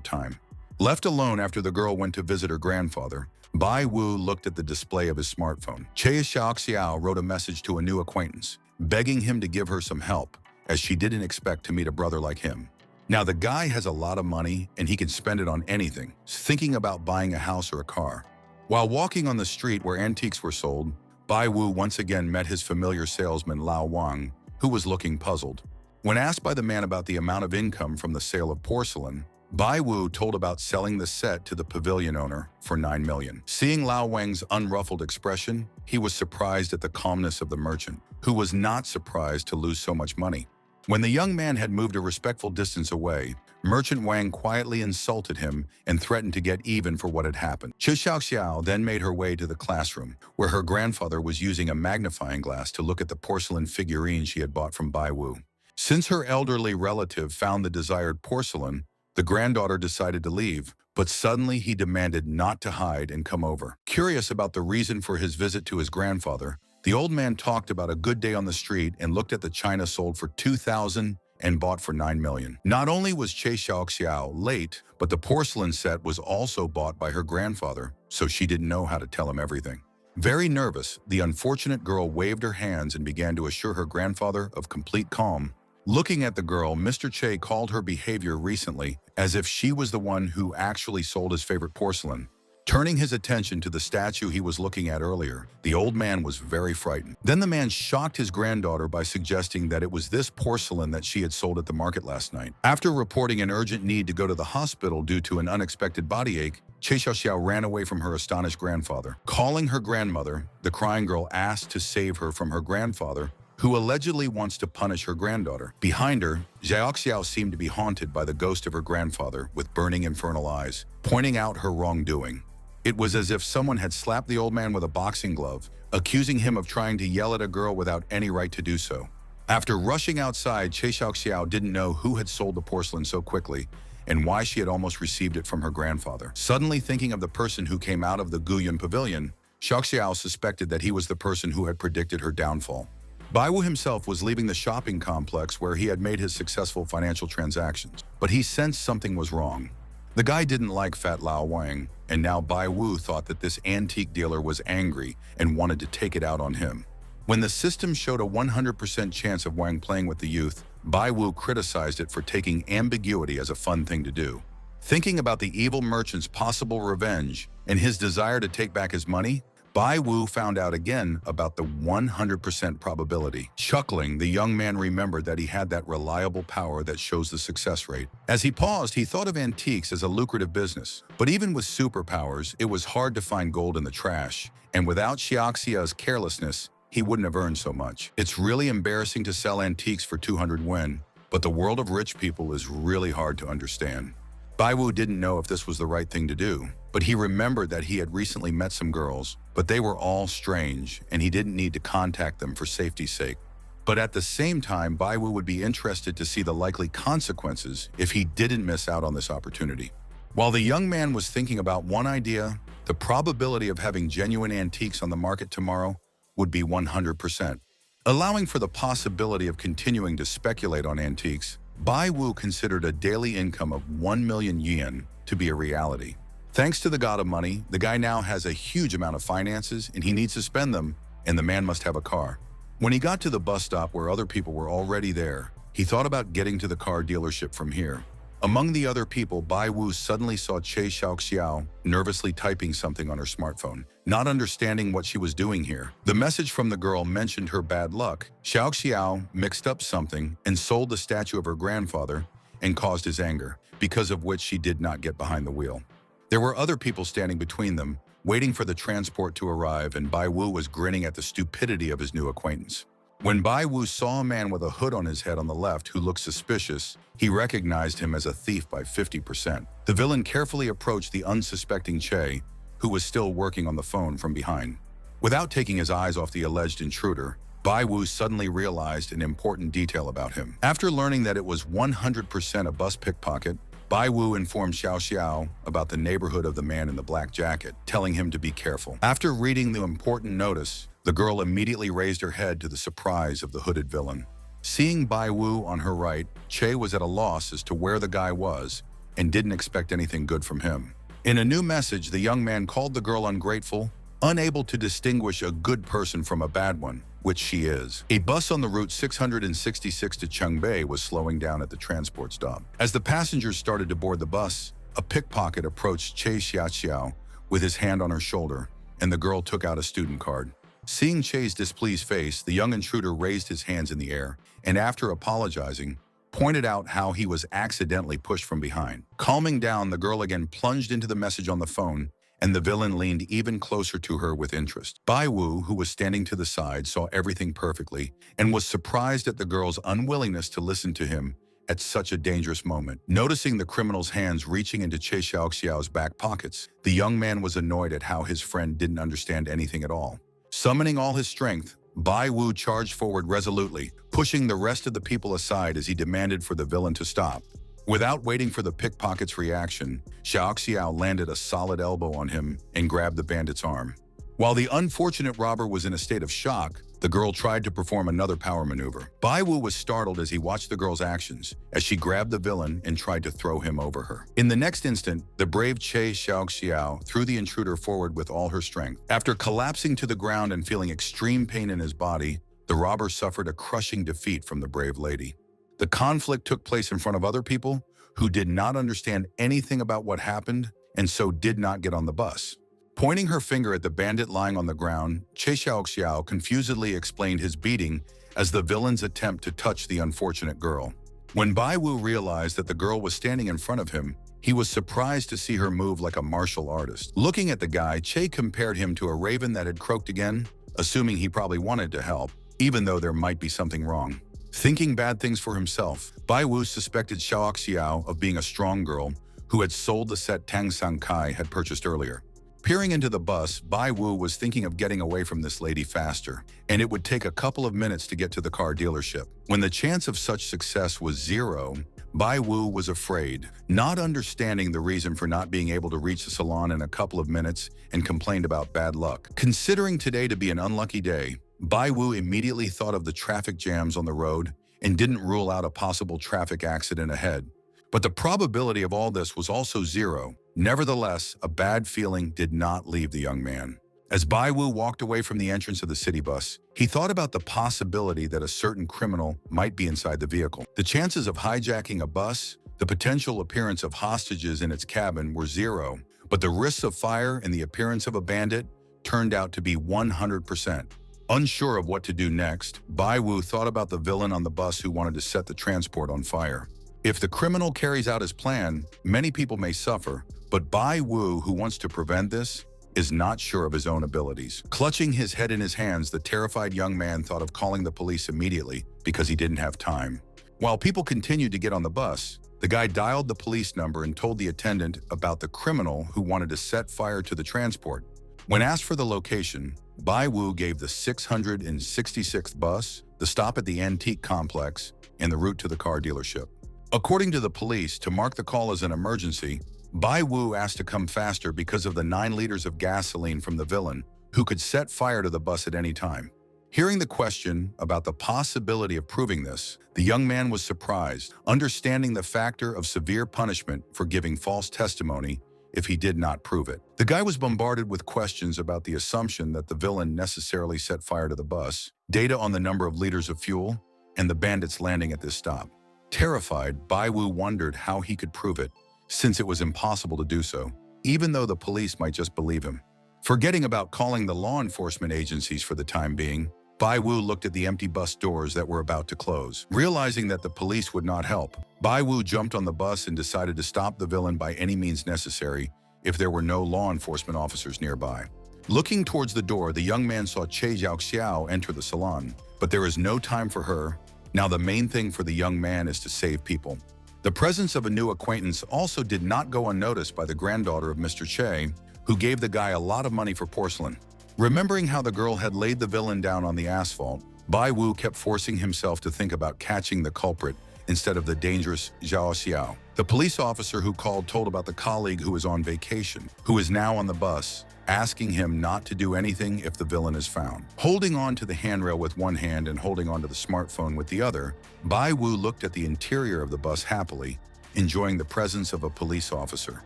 time. Left alone after the girl went to visit her grandfather, Bai Wu looked at the display of his smartphone. Che Xiaoxiao wrote a message to a new acquaintance, begging him to give her some help, as she didn't expect to meet a brother like him. Now, the guy has a lot of money and he can spend it on anything, thinking about buying a house or a car. While walking on the street where antiques were sold, Bai Wu once again met his familiar salesman Lao Wang, who was looking puzzled. When asked by the man about the amount of income from the sale of porcelain, Bai Wu told about selling the set to the pavilion owner for 9 million. Seeing Lao Wang's unruffled expression, he was surprised at the calmness of the merchant, who was not surprised to lose so much money. When the young man had moved a respectful distance away, Merchant Wang quietly insulted him and threatened to get even for what had happened. Chu Xiaoxiao then made her way to the classroom, where her grandfather was using a magnifying glass to look at the porcelain figurine she had bought from Bai Wu. Since her elderly relative found the desired porcelain, the granddaughter decided to leave, but suddenly he demanded not to hide and come over. Curious about the reason for his visit to his grandfather, the old man talked about a good day on the street and looked at the china sold for 2,000 and bought for 9 million. Not only was Che Xiaoxiao late, but the porcelain set was also bought by her grandfather, so she didn't know how to tell him everything. Very nervous, the unfortunate girl waved her hands and began to assure her grandfather of complete calm. Looking at the girl, Mr. Che called her behavior recently as if she was the one who actually sold his favorite porcelain. Turning his attention to the statue he was looking at earlier, the old man was very frightened. Then the man shocked his granddaughter by suggesting that it was this porcelain that she had sold at the market last night. After reporting an urgent need to go to the hospital due to an unexpected body ache, Che Xiaoxiao ran away from her astonished grandfather. Calling her grandmother, the crying girl asked to save her from her grandfather, who allegedly wants to punish her granddaughter. Behind her, Xiaoxiao seemed to be haunted by the ghost of her grandfather with burning infernal eyes, pointing out her wrongdoing. It was as if someone had slapped the old man with a boxing glove, accusing him of trying to yell at a girl without any right to do so. After rushing outside, Che Xiaoxiao didn't know who had sold the porcelain so quickly and why she had almost received it from her grandfather. Suddenly thinking of the person who came out of the Guyun pavilion, Xiaoxiao suspected that he was the person who had predicted her downfall. Bai Wu himself was leaving the shopping complex where he had made his successful financial transactions, but he sensed something was wrong. The guy didn't like Fat Lao Wang, and now Bai Wu thought that this antique dealer was angry and wanted to take it out on him. When the system showed a 100% chance of Wang playing with the youth, Bai Wu criticized it for taking ambiguity as a fun thing to do. Thinking about the evil merchant's possible revenge and his desire to take back his money, Bai Wu found out again about the 100% probability. Chuckling, the young man remembered that he had that reliable power that shows the success rate. As he paused, he thought of antiques as a lucrative business. But even with superpowers, it was hard to find gold in the trash. And without Xiaoxia's carelessness, he wouldn't have earned so much. It's really embarrassing to sell antiques for 200 yuan, but the world of rich people is really hard to understand. Bai Wu didn't know if this was the right thing to do, but he remembered that he had recently met some girls, but they were all strange, and he didn't need to contact them for safety's sake. But at the same time, Bai Wu would be interested to see the likely consequences if he didn't miss out on this opportunity. While the young man was thinking about one idea, the probability of having genuine antiques on the market tomorrow would be 100%. Allowing for the possibility of continuing to speculate on antiques, Bai Wu considered a daily income of 1 million yen to be a reality. Thanks to the god of money, the guy now has a huge amount of finances and he needs to spend them, and the man must have a car. When he got to the bus stop where other people were already there, he thought about getting to the car dealership from here. Among the other people, Bai Wu suddenly saw Che Xiaoxiao nervously typing something on her smartphone, not understanding what she was doing here. The message from the girl mentioned her bad luck. Xiaoxiao mixed up something and sold the statue of her grandfather and caused his anger, because of which she did not get behind the wheel. There were other people standing between them, waiting for the transport to arrive, and Bai Wu was grinning at the stupidity of his new acquaintance. When Bai Wu saw a man with a hood on his head on the left who looked suspicious, he recognized him as a thief by 50%. The villain carefully approached the unsuspecting Che, who was still working on the phone from behind. Without taking his eyes off the alleged intruder, Bai Wu suddenly realized an important detail about him. After learning that it was 100% a bus pickpocket, Bai Wu informed Xiaoxiao about the neighborhood of the man in the black jacket, telling him to be careful. After reading the important notice, the girl immediately raised her head to the surprise of the hooded villain. Seeing Bai Wu on her right, Che was at a loss as to where the guy was and didn't expect anything good from him. In a new message, the young man called the girl ungrateful, unable to distinguish a good person from a bad one, which she is. A bus on the route 666 to Chengbai was slowing down at the transport stop. As the passengers started to board the bus, a pickpocket approached Che Xiaoxiao with his hand on her shoulder, and the girl took out a student card. Seeing Che's displeased face, the young intruder raised his hands in the air, and after apologizing, pointed out how he was accidentally pushed from behind. Calming down, the girl again plunged into the message on the phone, and the villain leaned even closer to her with interest. Bai Wu, who was standing to the side, saw everything perfectly and was surprised at the girl's unwillingness to listen to him at such a dangerous moment. Noticing the criminal's hands reaching into Che Xiaoxiao's back pockets, the young man was annoyed at how his friend didn't understand anything at all. Summoning all his strength, Bai Wu charged forward resolutely, pushing the rest of the people aside as he demanded for the villain to stop. Without waiting for the pickpocket's reaction, Xiaoxiao landed a solid elbow on him and grabbed the bandit's arm. While the unfortunate robber was in a state of shock, the girl tried to perform another power maneuver. Bai Wu was startled as he watched the girl's actions, as she grabbed the villain and tried to throw him over her. In the next instant, the brave Che Xiaoxiao threw the intruder forward with all her strength. After collapsing to the ground and feeling extreme pain in his body, the robber suffered a crushing defeat from the brave lady. The conflict took place in front of other people who did not understand anything about what happened and so did not get on the bus. Pointing her finger at the bandit lying on the ground, Che Xiaoxiao confusedly explained his beating as the villain's attempt to touch the unfortunate girl. When Bai Wu realized that the girl was standing in front of him, he was surprised to see her move like a martial artist. Looking at the guy, Che compared him to a raven that had croaked again, assuming he probably wanted to help, even though there might be something wrong. Thinking bad things for himself, Bai Wu suspected Xiaoxiao of being a strong girl who had sold the set Tang San Kai had purchased earlier. Peering into the bus, Bai Wu was thinking of getting away from this lady faster, and it would take a couple of minutes to get to the car dealership. When the chance of such success was zero, Bai Wu was afraid, not understanding the reason for not being able to reach the salon in a couple of minutes, and complained about bad luck. Considering today to be an unlucky day, Bai Wu immediately thought of the traffic jams on the road and didn't rule out a possible traffic accident ahead. But the probability of all this was also zero. Nevertheless, a bad feeling did not leave the young man. As Bai Wu walked away from the entrance of the city bus, he thought about the possibility that a certain criminal might be inside the vehicle. The chances of hijacking a bus, the potential appearance of hostages in its cabin were zero, but the risks of fire and the appearance of a bandit turned out to be 100%. Unsure of what to do next, Bai Wu thought about the villain on the bus who wanted to set the transport on fire. If the criminal carries out his plan, many people may suffer, but Bai Wu, who wants to prevent this, is not sure of his own abilities. Clutching his head in his hands, the terrified young man thought of calling the police immediately because he didn't have time. While people continued to get on the bus, the guy dialed the police number and told the attendant about the criminal who wanted to set fire to the transport. When asked for the location, Bai Wu gave the 666th bus, the stop at the antique complex, and the route to the car dealership. According to the police, to mark the call as an emergency, Bai Wu asked to come faster because of the 9 liters of gasoline from the villain, who could set fire to the bus at any time. Hearing the question about the possibility of proving this, the young man was surprised, understanding the factor of severe punishment for giving false testimony if he did not prove it. The guy was bombarded with questions about the assumption that the villain necessarily set fire to the bus, data on the number of liters of fuel, and the bandits landing at this stop. Terrified, Bai Wu wondered how he could prove it, since it was impossible to do so, even though the police might just believe him. Forgetting about calling the law enforcement agencies for the time being, Bai Wu looked at the empty bus doors that were about to close. Realizing that the police would not help, Bai Wu jumped on the bus and decided to stop the villain by any means necessary if there were no law enforcement officers nearby. Looking towards the door, the young man saw Che Xiaoxiao enter the salon, but there is no time for her. Now the main thing for the young man is to save people. The presence of a new acquaintance also did not go unnoticed by the granddaughter of Mr. Che, who gave the guy a lot of money for porcelain. Remembering how the girl had laid the villain down on the asphalt, Bai Wu kept forcing himself to think about catching the culprit instead of the dangerous Zhao Xiao. The police officer who called told about the colleague who was on vacation, who is now on the bus, asking him not to do anything if the villain is found. Holding on to the handrail with one hand and holding onto the smartphone with the other, Bai Wu looked at the interior of the bus happily, enjoying the presence of a police officer.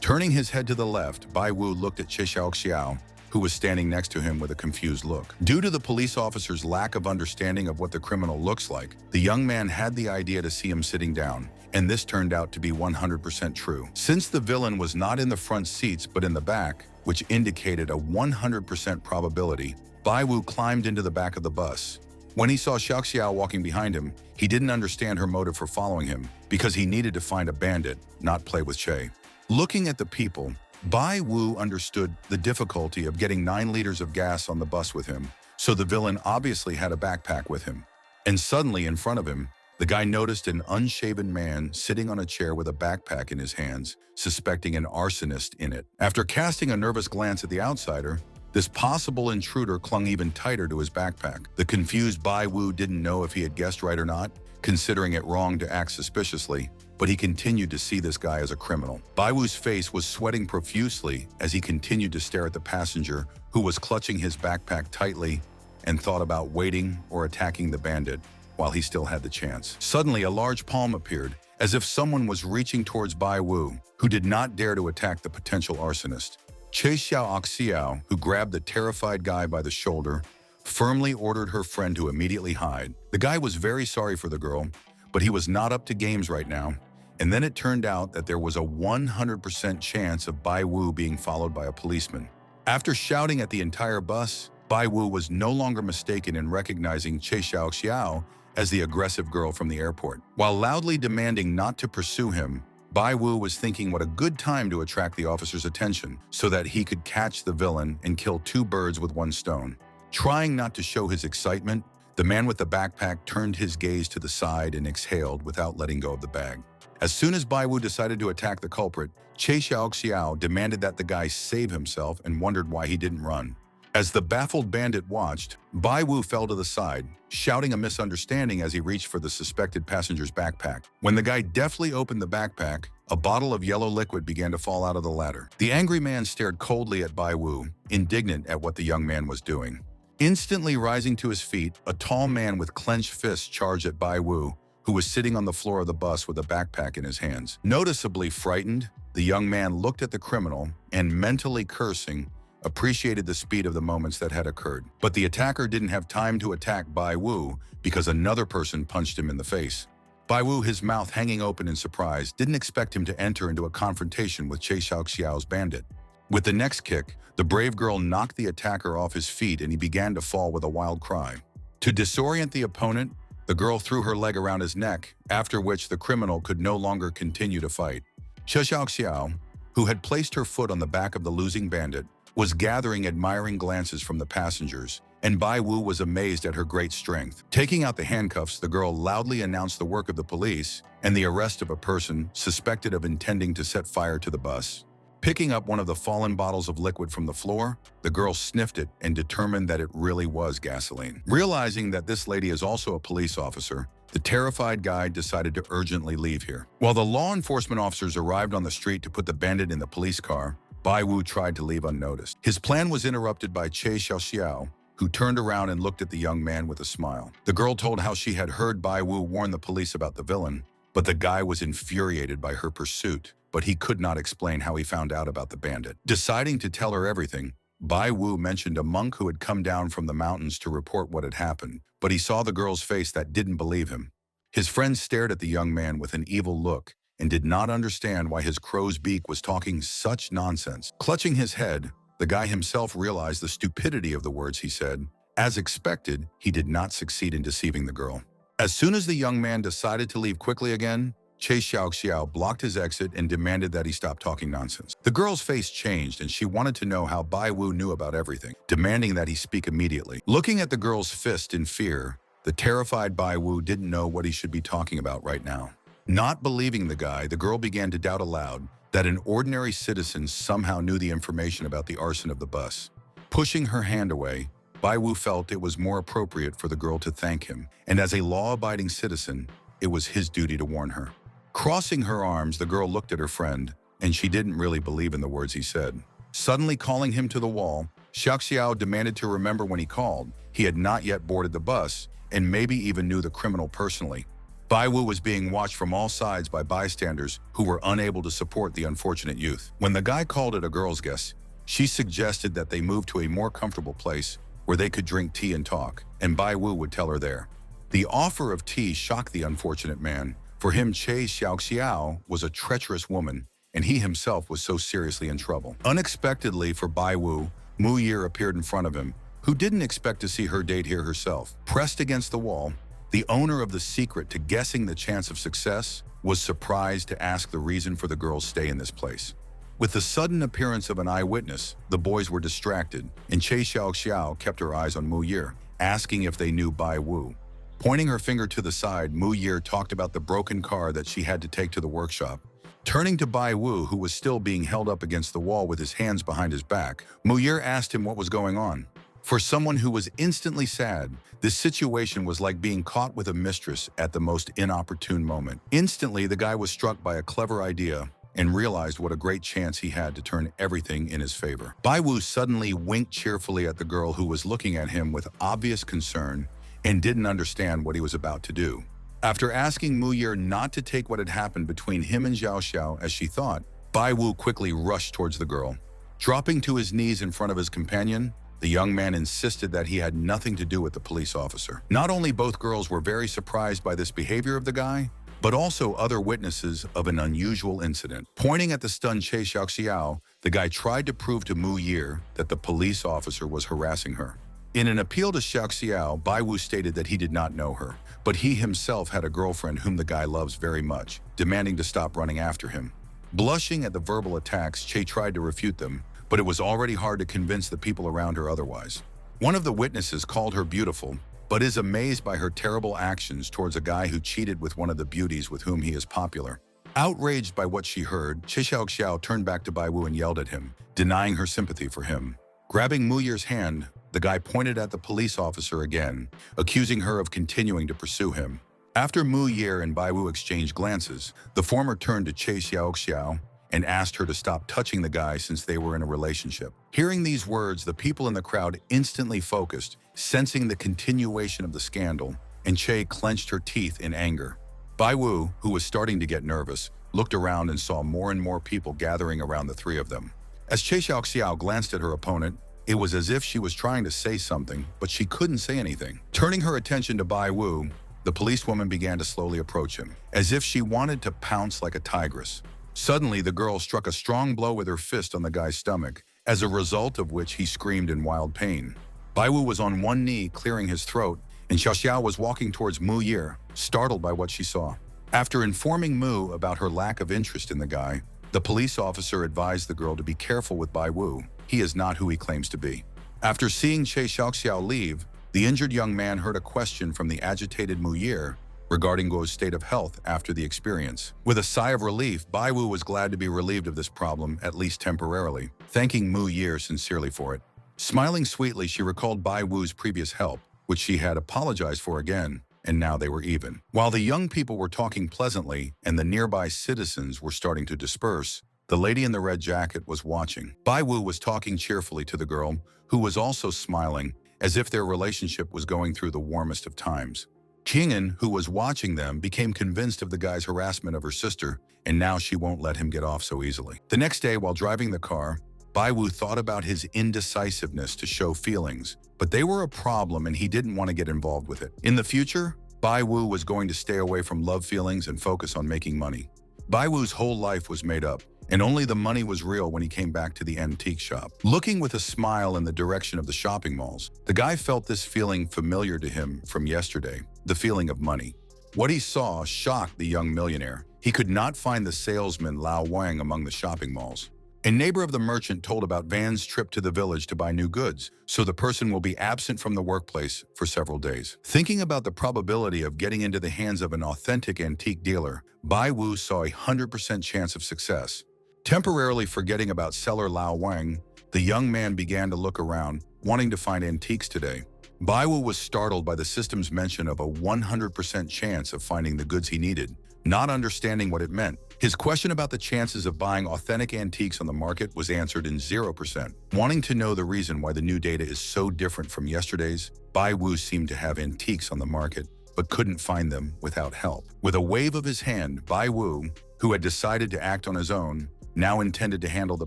Turning his head to the left, Bai Wu looked at Che Xiaoxiao, who was standing next to him with a confused look. Due to the police officer's lack of understanding of what the criminal looks like, the young man had the idea to see him sitting down, and this turned out to be 100% true. Since the villain was not in the front seats but in the back, which indicated a 100% probability, Bai Wu climbed into the back of the bus, When he saw Xiao walking behind him, he didn't understand her motive for following him because he needed to find a bandit, not play with Che. Looking at the people, Bai Wu understood the difficulty of getting 9 liters of gas on the bus with him, so the villain obviously had a backpack with him. And suddenly, in front of him, the guy noticed an unshaven man sitting on a chair with a backpack in his hands, suspecting an arsonist in it. After casting a nervous glance at the outsider, this possible intruder clung even tighter to his backpack. The confused Bai Wu didn't know if he had guessed right or not, considering it wrong to act suspiciously, but he continued to see this guy as a criminal. Bai Wu's face was sweating profusely as he continued to stare at the passenger, who was clutching his backpack tightly and thought about waiting or attacking the bandit while he still had the chance. Suddenly, a large palm appeared, as if someone was reaching towards Bai Wu, who did not dare to attack the potential arsonist. Che Xiao, who grabbed the terrified guy by the shoulder, firmly ordered her friend to immediately hide. The guy was very sorry for the girl, but he was not up to games right now. And then it turned out that there was a 100% chance of Bai Wu being followed by a policeman. After shouting at the entire bus, Bai Wu was no longer mistaken in recognizing Che Xiao as the aggressive girl from the airport. While loudly demanding not to pursue him, Bai Wu was thinking what a good time to attract the officer's attention so that he could catch the villain and kill 2 birds with 1 stone. Trying not to show his excitement, the man with the backpack turned his gaze to the side and exhaled without letting go of the bag. As soon as Bai Wu decided to attack the culprit, Che Xiao demanded that the guy save himself and wondered why he didn't run. As the baffled bandit watched, Bai Wu fell to the side, shouting a misunderstanding as he reached for the suspected passenger's backpack. When the guy deftly opened the backpack, a bottle of yellow liquid began to fall out of the latter. The angry man stared coldly at Bai Wu, indignant at what the young man was doing. Instantly rising to his feet, a tall man with clenched fists charged at Bai Wu, who was sitting on the floor of the bus with a backpack in his hands. Noticeably frightened, the young man looked at the criminal and, mentally cursing, appreciated the speed of the moments that had occurred. But the attacker didn't have time to attack Bai Wu because another person punched him in the face. Bai Wu, his mouth hanging open in surprise, didn't expect him to enter into a confrontation with Che Xiao's bandit. With the next kick, the brave girl knocked the attacker off his feet and he began to fall with a wild cry. To disorient the opponent, the girl threw her leg around his neck, after which the criminal could no longer continue to fight. Che Xiao, who had placed her foot on the back of the losing bandit, was gathering admiring glances from the passengers, and Bai Wu was amazed at her great strength. Taking out the handcuffs, the girl loudly announced the work of the police and the arrest of a person suspected of intending to set fire to the bus. Picking up one of the fallen bottles of liquid from the floor, the girl sniffed it and determined that it really was gasoline. Realizing that this lady is also a police officer, the terrified guy decided to urgently leave here. While the law enforcement officers arrived on the street to put the bandit in the police car, Bai Wu tried to leave unnoticed. His plan was interrupted by Che Xiao, who turned around and looked at the young man with a smile. The girl told how she had heard Bai Wu warn the police about the villain, but the guy was infuriated by her pursuit, but he could not explain how he found out about the bandit. Deciding to tell her everything, Bai Wu mentioned a monk who had come down from the mountains to report what had happened, but he saw the girl's face that didn't believe him. His friend stared at the young man with an evil look and did not understand why his crow's beak was talking such nonsense. Clutching his head, the guy himself realized the stupidity of the words he said. As expected, he did not succeed in deceiving the girl. As soon as the young man decided to leave quickly again, Che Xiao blocked his exit and demanded that he stop talking nonsense. The girl's face changed and she wanted to know how Bai Wu knew about everything, demanding that he speak immediately. Looking at the girl's fist in fear, the terrified Bai Wu didn't know what he should be talking about right now. Not believing the guy, the girl began to doubt aloud that an ordinary citizen somehow knew the information about the arson of the bus. Pushing her hand away, Bai Wu felt it was more appropriate for the girl to thank him, and as a law-abiding citizen, it was his duty to warn her. Crossing her arms, the girl looked at her friend, and she didn't really believe in the words he said. Suddenly calling him to the wall, Xiao demanded to remember when he called. He had not yet boarded the bus, and maybe even knew the criminal personally. Bai Wu was being watched from all sides by bystanders who were unable to support the unfortunate youth. When the guy called it a girl's guest, she suggested that they move to a more comfortable place where they could drink tea and talk, and Bai Wu would tell her there. The offer of tea shocked the unfortunate man. For him, Che Xiao was a treacherous woman, and he himself was so seriously in trouble. Unexpectedly for Bai Wu, Mu Ye appeared in front of him, who didn't expect to see her date here herself. Pressed against the wall, the owner of the secret to guessing the chance of success was surprised to ask the reason for the girl's stay in this place. With the sudden appearance of an eyewitness, the boys were distracted, and Che Xiaoxiao kept her eyes on Mu Yer, asking if they knew Bai Wu. Pointing her finger to the side, Mu Yer talked about the broken car that she had to take to the workshop. Turning to Bai Wu, who was still being held up against the wall with his hands behind his back, Mu Yer asked him what was going on. For someone who was instantly sad, this situation was like being caught with a mistress at the most inopportune moment. Instantly, the guy was struck by a clever idea and realized what a great chance he had to turn everything in his favor. Bai Wu suddenly winked cheerfully at the girl who was looking at him with obvious concern and didn't understand what he was about to do. After asking Mu Yer not to take what had happened between him and Xiao Xiao as she thought, Bai Wu quickly rushed towards the girl. Dropping to his knees in front of his companion, the young man insisted that he had nothing to do with the police officer. Not only both girls were very surprised by this behavior of the guy, but also other witnesses of an unusual incident. Pointing at the stunned Che Xiaoxiao, the guy tried to prove to Mu Yer that the police officer was harassing her. In an appeal to Xiaoxiao, Bai Wu stated that he did not know her, but he himself had a girlfriend whom the guy loves very much, demanding to stop running after him. Blushing at the verbal attacks, Che tried to refute them, but it was already hard to convince the people around her otherwise. One of the witnesses called her beautiful, but is amazed by her terrible actions towards a guy who cheated with one of the beauties with whom he is popular. Outraged by what she heard, Che Xiaoxiao turned back to Bai Wu and yelled at him, denying her sympathy for him. Grabbing Mu Yer's hand, the guy pointed at the police officer again, accusing her of continuing to pursue him. After Mu Yer and Bai Wu exchanged glances, the former turned to Che Xiaoxiao and asked her to stop touching the guy since they were in a relationship. Hearing these words, the people in the crowd instantly focused, sensing the continuation of the scandal, and Che clenched her teeth in anger. Bai Wu, who was starting to get nervous, looked around and saw more and more people gathering around the three of them. As Che Xiaoxiao glanced at her opponent, it was as if she was trying to say something, but she couldn't say anything. Turning her attention to Bai Wu, the policewoman began to slowly approach him, as if she wanted to pounce like a tigress. Suddenly, the girl struck a strong blow with her fist on the guy's stomach, as a result of which he screamed in wild pain. Bai Wu was on one knee, clearing his throat, and Xiaoxiao was walking towards Mu Yer, startled by what she saw. After informing Mu about her lack of interest in the guy, the police officer advised the girl to be careful with Bai Wu. He is not who he claims to be. After seeing Che Xiaoxiao leave, the injured young man heard a question from the agitated Mu Yer regarding Guo's state of health after the experience. With a sigh of relief, Bai Wu was glad to be relieved of this problem, at least temporarily, thanking Mu Yer sincerely for it. Smiling sweetly, she recalled Bai Wu's previous help, which she had apologized for again, and now they were even. While the young people were talking pleasantly and the nearby citizens were starting to disperse, the lady in the red jacket was watching. Bai Wu was talking cheerfully to the girl, who was also smiling, as if their relationship was going through the warmest of times. Qing'an, who was watching them, became convinced of the guy's harassment of her sister, and now she won't let him get off so easily. The next day, while driving the car, Bai Wu thought about his indecisiveness to show feelings, but they were a problem and he didn't want to get involved with it. In the future, Bai Wu was going to stay away from love feelings and focus on making money. Bai Wu's whole life was made up, and only the money was real when he came back to the antique shop. Looking with a smile in the direction of the shopping malls, the guy felt this feeling familiar to him from yesterday, the feeling of money. What he saw shocked the young millionaire. He could not find the salesman Lao Wang among the shopping malls. A neighbor of the merchant told about Van's trip to the village to buy new goods, so the person will be absent from the workplace for several days. Thinking about the probability of getting into the hands of an authentic antique dealer, Bai Wu saw a 100% chance of success. Temporarily forgetting about seller Lao Wang, the young man began to look around, wanting to find antiques today. Bai Wu was startled by the system's mention of a 100% chance of finding the goods he needed, not understanding what it meant. His question about the chances of buying authentic antiques on the market was answered in 0%. Wanting to know the reason why the new data is so different from yesterday's, Bai Wu seemed to have antiques on the market, but couldn't find them without help. With a wave of his hand, Bai Wu, who had decided to act on his own, now intended to handle the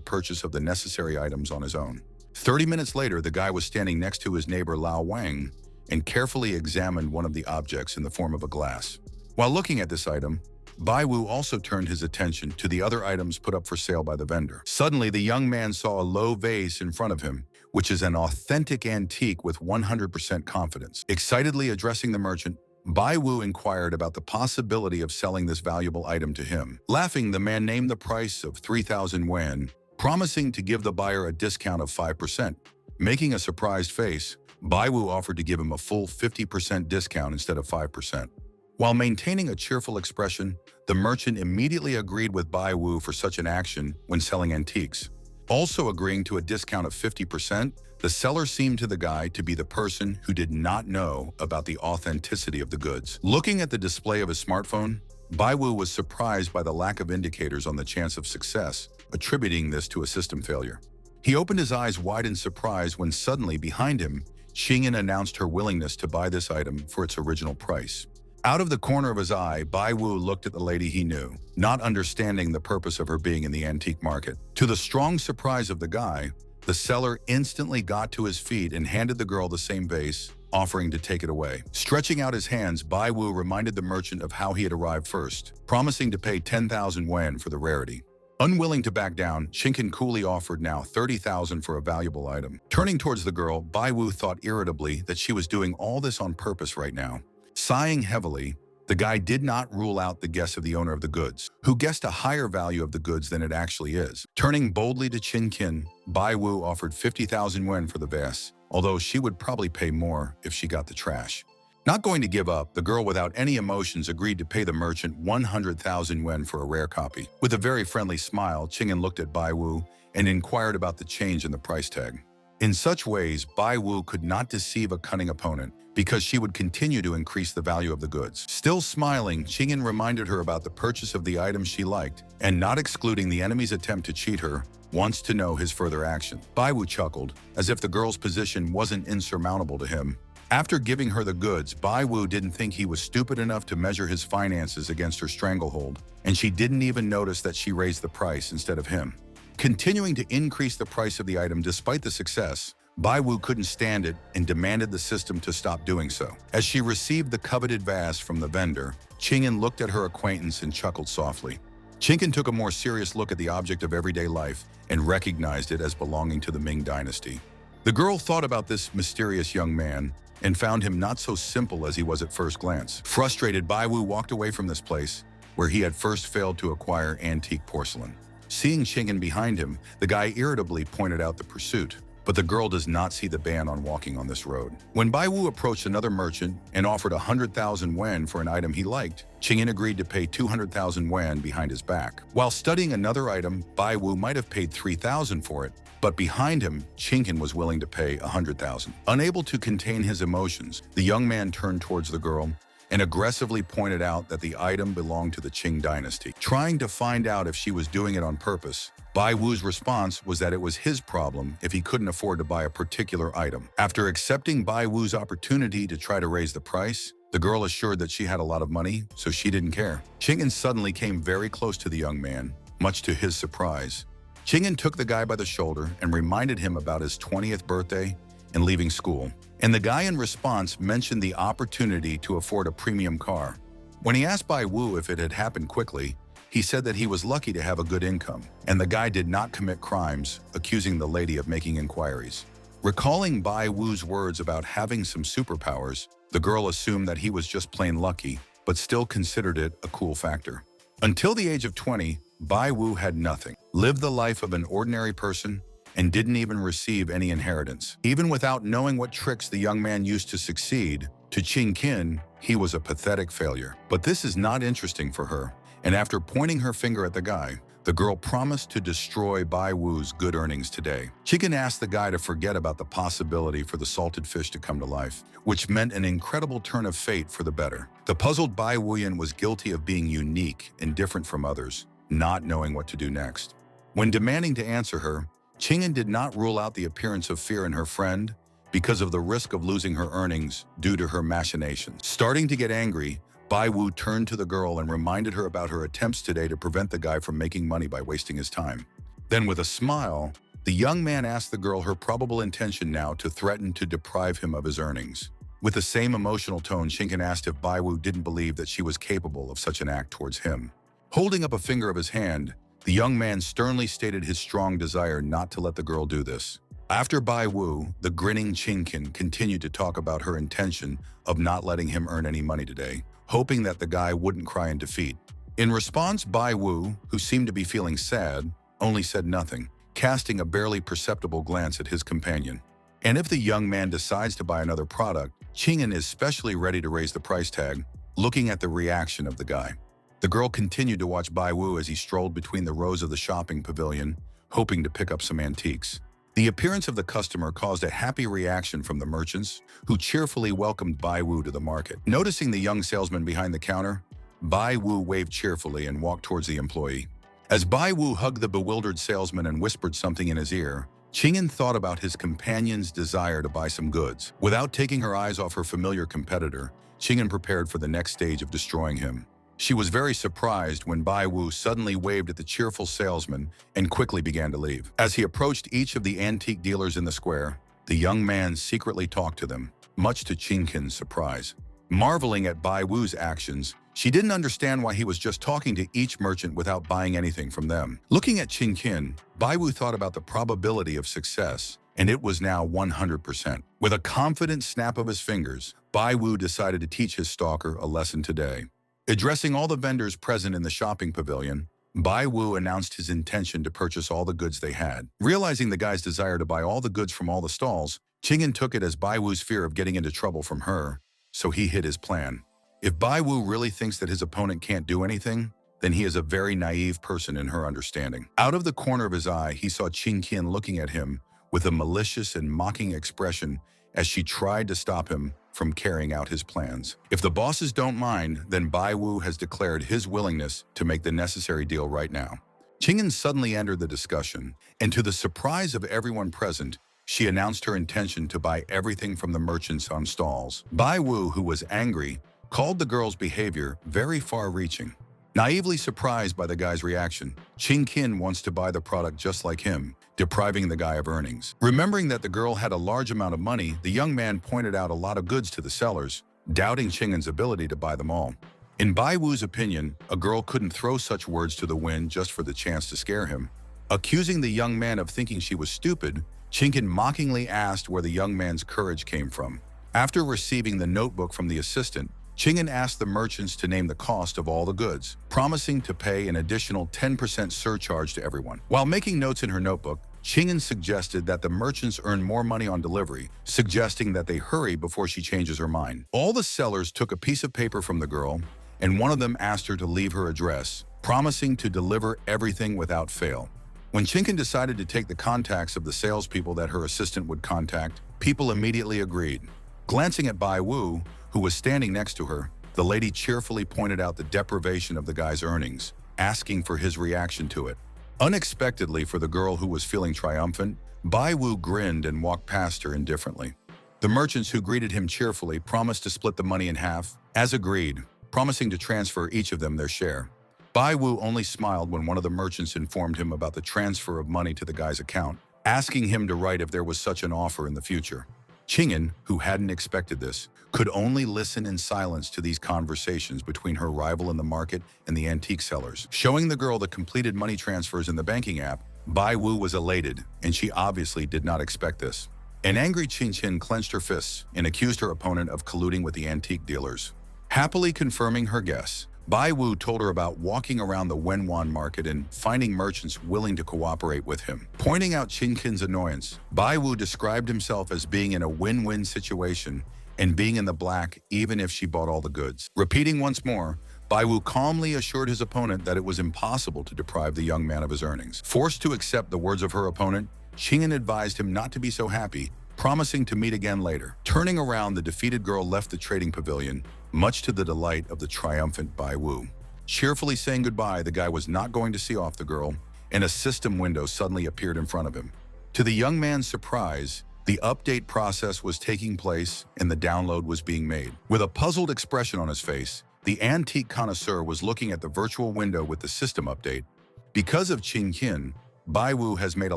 purchase of the necessary items on his own. 30 minutes later, the guy was standing next to his neighbor Lao Wang and carefully examined one of the objects in the form of a glass. While looking at this item, Bai Wu also turned his attention to the other items put up for sale by the vendor. Suddenly, the young man saw a low vase in front of him, which is an authentic antique with 100% confidence. Excitedly addressing the merchant, Bai Wu inquired about the possibility of selling this valuable item to him. Laughing, the man named the price of 3,000 yuan, promising to give the buyer a discount of 5%. Making a surprised face, Bai Wu offered to give him a full 50% discount instead of 5%. While maintaining a cheerful expression, the merchant immediately agreed with Bai Wu for such an action when selling antiques. Also agreeing to a discount of 50%, the seller seemed to the guy to be the person who did not know about the authenticity of the goods. Looking at the display of his smartphone, Bai Wu was surprised by the lack of indicators on the chance of success, attributing this to a system failure. He opened his eyes wide in surprise when suddenly, behind him, Xingyan announced her willingness to buy this item for its original price. Out of the corner of his eye, Bai Wu looked at the lady he knew, not understanding the purpose of her being in the antique market. To the strong surprise of the guy, the seller instantly got to his feet and handed the girl the same vase, offering to take it away. Stretching out his hands, Bai Wu reminded the merchant of how he had arrived first, promising to pay 10,000 yuan for the rarity. Unwilling to back down, Xingyan coolly offered now 30,000 for a valuable item. Turning towards the girl, Bai Wu thought irritably that she was doing all this on purpose right now. Sighing heavily, the guy did not rule out the guess of the owner of the goods, who guessed a higher value of the goods than it actually is. Turning boldly to Qin, Bai Wu offered 50,000 yuan for the vase, although she would probably pay more if she got the trash. Not going to give up, the girl without any emotions agreed to pay the merchant 100,000 yuan for a rare copy. With a very friendly smile, Qin looked at Bai Wu and inquired about the change in the price tag. In such ways, Bai Wu could not deceive a cunning opponent, because she would continue to increase the value of the goods. Still smiling, Qingyan reminded her about the purchase of the items she liked, and not excluding the enemy's attempt to cheat her, wants to know his further action. Bai Wu chuckled, as if the girl's position wasn't insurmountable to him. After giving her the goods, Bai Wu didn't think he was stupid enough to measure his finances against her stranglehold, and she didn't even notice that she raised the price instead of him. Continuing to increase the price of the item despite the success, Bai Wu couldn't stand it and demanded the system to stop doing so. As she received the coveted vase from the vendor, Qingyan looked at her acquaintance and chuckled softly. Qingyan took a more serious look at the object of everyday life and recognized it as belonging to the Ming dynasty. The girl thought about this mysterious young man and found him not so simple as he was at first glance. Frustrated, Bai Wu walked away from this place, where he had first failed to acquire antique porcelain. Seeing Qingyan behind him, the guy irritably pointed out the pursuit. But the girl does not see the ban on walking on this road. When Bai Wu approached another merchant and offered 100,000 yuan for an item he liked, Qingyan agreed to pay 200,000 yuan behind his back. While studying another item, Bai Wu might have paid 3,000 for it, but behind him, Qingyan was willing to pay 100,000. Unable to contain his emotions, the young man turned towards the girl and aggressively pointed out that the item belonged to the Qing dynasty. Trying to find out if she was doing it on purpose, Bai Wu's response was that it was his problem if he couldn't afford to buy a particular item. After accepting Bai Wu's opportunity to try to raise the price, the girl assured that she had a lot of money, so she didn't care. Qingyan suddenly came very close to the young man, much to his surprise. Qingyan took the guy by the shoulder and reminded him about his 20th birthday and leaving school. And the guy in response mentioned the opportunity to afford a premium car. When he asked Bai Wu if it had happened quickly, he said that he was lucky to have a good income, and the guy did not commit crimes, accusing the lady of making inquiries. Recalling Bai Wu's words about having some superpowers, the girl assumed that he was just plain lucky, but still considered it a cool factor. Until the age of 20, Bai Wu had nothing, lived the life of an ordinary person, and didn't even receive any inheritance. Even without knowing what tricks the young man used to succeed, to Qin, he was a pathetic failure. But this is not interesting for her, and after pointing her finger at the guy, the girl promised to destroy Bai Wu's good earnings today. Qin asked the guy to forget about the possibility for the salted fish to come to life, which meant an incredible turn of fate for the better. The puzzled Bai Wuyan was guilty of being unique and different from others, not knowing what to do next. When demanding to answer her, Qingyan did not rule out the appearance of fear in her friend because of the risk of losing her earnings due to her machinations. Starting to get angry, Bai Wu turned to the girl and reminded her about her attempts today to prevent the guy from making money by wasting his time. Then with a smile, the young man asked the girl her probable intention now to threaten to deprive him of his earnings. With the same emotional tone, Qingyan asked if Bai Wu didn't believe that she was capable of such an act towards him. Holding up a finger of his hand, the young man sternly stated his strong desire not to let the girl do this. After Bai Wu, the grinning Chinkin continued to talk about her intention of not letting him earn any money today, hoping that the guy wouldn't cry in defeat. In response, Bai Wu, who seemed to be feeling sad, only said nothing, casting a barely perceptible glance at his companion. And if the young man decides to buy another product, Qing'an is especially ready to raise the price tag, looking at the reaction of the guy. The girl continued to watch Bai Wu as he strolled between the rows of the shopping pavilion, hoping to pick up some antiques. The appearance of the customer caused a happy reaction from the merchants, who cheerfully welcomed Bai Wu to the market. Noticing the young salesman behind the counter, Bai Wu waved cheerfully and walked towards the employee. As Bai Wu hugged the bewildered salesman and whispered something in his ear, Qing'an thought about his companion's desire to buy some goods. Without taking her eyes off her familiar competitor, Qing'an prepared for the next stage of destroying him. She was very surprised when Bai Wu suddenly waved at the cheerful salesman and quickly began to leave. As he approached each of the antique dealers in the square, the young man secretly talked to them, much to Qing'an's surprise. Marveling at Bai Wu's actions, she didn't understand why he was just talking to each merchant without buying anything from them. Looking at Qing'an, Bai Wu thought about the probability of success, and it was now 100%. With a confident snap of his fingers, Bai Wu decided to teach his stalker a lesson today. Addressing all the vendors present in the shopping pavilion, Bai Wu announced his intention to purchase all the goods they had. Realizing the guy's desire to buy all the goods from all the stalls, Qing'an took it as Bai Wu's fear of getting into trouble from her, so he hid his plan. If Bai Wu really thinks that his opponent can't do anything, then he is a very naive person in her understanding. Out of the corner of his eye, he saw Qing'an looking at him with a malicious and mocking expression as she tried to stop him from carrying out his plans. If the bosses don't mind, then Bai Wu has declared his willingness to make the necessary deal right now. Qing'an suddenly entered the discussion, and to the surprise of everyone present, she announced her intention to buy everything from the merchants on stalls. Bai Wu, who was angry, called the girl's behavior very far-reaching. Naively surprised by the guy's reaction, Qing'an wants to buy the product just like him, depriving the guy of earnings. Remembering that the girl had a large amount of money, the young man pointed out a lot of goods to the sellers, doubting Qing'an's ability to buy them all. In Bai Wu's opinion, a girl couldn't throw such words to the wind just for the chance to scare him. Accusing the young man of thinking she was stupid, Qing'an mockingly asked where the young man's courage came from. After receiving the notebook from the assistant, Qing'an asked the merchants to name the cost of all the goods, promising to pay an additional 10% surcharge to everyone. While making notes in her notebook, Qing'an suggested that the merchants earn more money on delivery, suggesting that they hurry before she changes her mind. All the sellers took a piece of paper from the girl, and one of them asked her to leave her address, promising to deliver everything without fail. When Qing'an decided to take the contacts of the salespeople that her assistant would contact, people immediately agreed. Glancing at Bai Wu, who was standing next to her, the lady cheerfully pointed out the deprivation of the guy's earnings, asking for his reaction to it. Unexpectedly for the girl who was feeling triumphant, Bai Wu grinned and walked past her indifferently. The merchants who greeted him cheerfully promised to split the money in half, as agreed, promising to transfer each of them their share. Bai Wu only smiled when one of the merchants informed him about the transfer of money to the guy's account, asking him to write if there was such an offer in the future. Qing'an, who hadn't expected this, could only listen in silence to these conversations between her rival in the market and the antique sellers. Showing the girl the completed money transfers in the banking app, Bai Wu was elated, and she obviously did not expect this. An angry Qing'an clenched her fists and accused her opponent of colluding with the antique dealers. Happily confirming her guess, Bai Wu told her about walking around the Wenwan market and finding merchants willing to cooperate with him. Pointing out Qing'an's annoyance, Bai Wu described himself as being in a win-win situation and being in the black even if she bought all the goods. Repeating once more, Bai Wu calmly assured his opponent that it was impossible to deprive the young man of his earnings. Forced to accept the words of her opponent, Qing'an advised him not to be so happy, promising to meet again later. Turning around, the defeated girl left the trading pavilion, much to the delight of the triumphant Bai Wu. Cheerfully saying goodbye, the guy was not going to see off the girl, and a system window suddenly appeared in front of him. To the young man's surprise, the update process was taking place and the download was being made. With a puzzled expression on his face, the antique connoisseur was looking at the virtual window with the system update. Because of Qing'an, Bai Wu has made a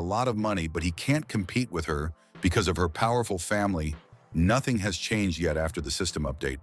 lot of money, but he can't compete with her because of her powerful family. Nothing has changed yet after the system update.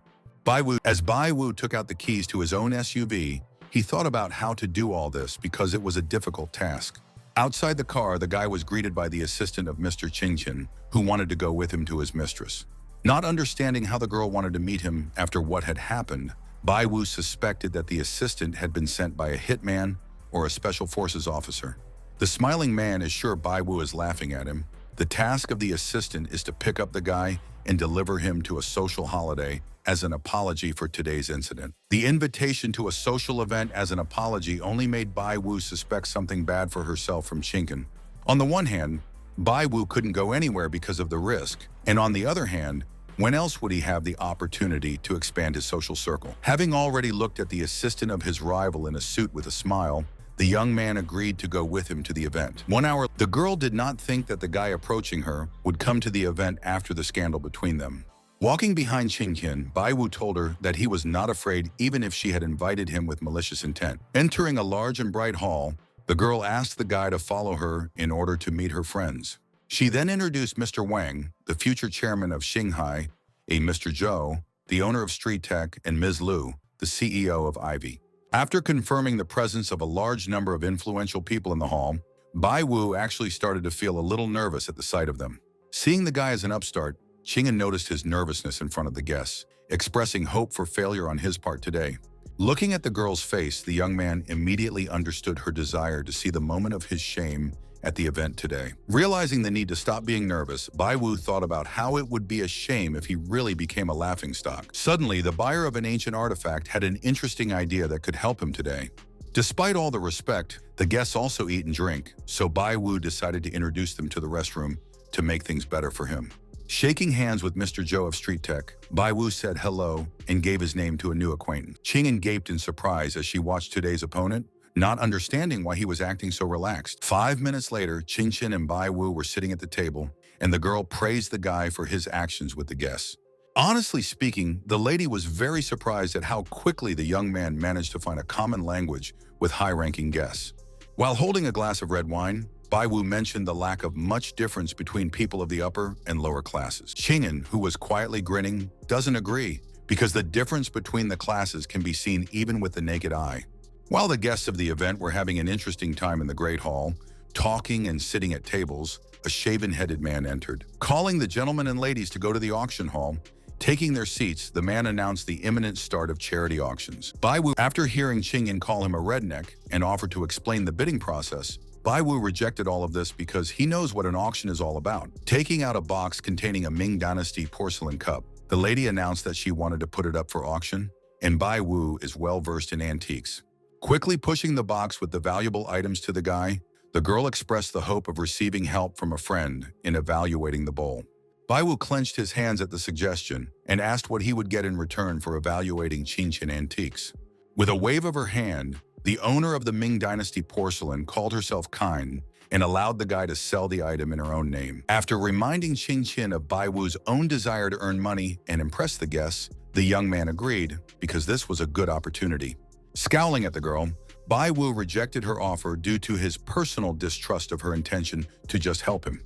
As Bai Wu took out the keys to his own SUV, he thought about how to do all this because it was a difficult task. Outside the car, the guy was greeted by the assistant of Mr. Qingqian, who wanted to go with him to his mistress. Not understanding how the girl wanted to meet him after what had happened, Bai Wu suspected that the assistant had been sent by a hitman or a special forces officer. The smiling man is sure Bai Wu is laughing at him. The task of the assistant is to pick up the guy and deliver him to a social holiday as an apology for today's incident. The invitation to a social event as an apology only made Bai Wu suspect something bad for herself from Qingqian. On the one hand, Bai Wu couldn't go anywhere because of the risk, and on the other hand, when else would he have the opportunity to expand his social circle? Having already looked at the assistant of his rival in a suit with a smile, the young man agreed to go with him to the event. 1 hour, the girl did not think that the guy approaching her would come to the event after the scandal between them. Walking behind Qingqian, Bai Wu told her that he was not afraid even if she had invited him with malicious intent. Entering a large and bright hall, the girl asked the guy to follow her in order to meet her friends. She then introduced Mr. Wang, the future chairman of Shanghai, a Mr. Zhou, the owner of Street Tech, and Ms. Liu, the CEO of Ivy. After confirming the presence of a large number of influential people in the hall, Bai Wu actually started to feel a little nervous at the sight of them. Seeing the guy as an upstart, Qingqian noticed his nervousness in front of the guests, expressing hope for failure on his part today. Looking at the girl's face, the young man immediately understood her desire to see the moment of his shame at the event today. Realizing the need to stop being nervous, Bai Wu thought about how it would be a shame if he really became a laughingstock. Suddenly, the buyer of an ancient artifact had an interesting idea that could help him today. Despite all the respect, the guests also eat and drink, so Bai Wu decided to introduce them to the restroom to make things better for him. Shaking hands with Mr. Zhou of Street Tech, Bai Wu said hello and gave his name to a new acquaintance. Qingqian gaped in surprise as she watched today's opponent, not understanding why he was acting so relaxed. 5 minutes later, Qingqian and Bai Wu were sitting at the table, and the girl praised the guy for his actions with the guests. Honestly speaking, the lady was very surprised at how quickly the young man managed to find a common language with high-ranking guests. While holding a glass of red wine, Bai Wu mentioned the lack of much difference between people of the upper and lower classes. Qingqian, who was quietly grinning, doesn't agree, because the difference between the classes can be seen even with the naked eye. While the guests of the event were having an interesting time in the Great Hall, talking and sitting at tables, a shaven-headed man entered. Calling the gentlemen and ladies to go to the auction hall, taking their seats, the man announced the imminent start of charity auctions. Bai Wu, after hearing Qingqian call him a redneck and offered to explain the bidding process, Bai Wu rejected all of this because he knows what an auction is all about. Taking out a box containing a Ming Dynasty porcelain cup, the lady announced that she wanted to put it up for auction, and Bai Wu is well-versed in antiques. Quickly pushing the box with the valuable items to the guy, the girl expressed the hope of receiving help from a friend in evaluating the bowl. Bai Wu clenched his hands at the suggestion and asked what he would get in return for evaluating Qingqian antiques. With a wave of her hand, the owner of the Ming Dynasty porcelain called herself kind and allowed the guy to sell the item in her own name. After reminding Qingqian of Bai Wu's own desire to earn money and impress the guests, the young man agreed because this was a good opportunity. Scowling at the girl, Bai Wu rejected her offer due to his personal distrust of her intention to just help him.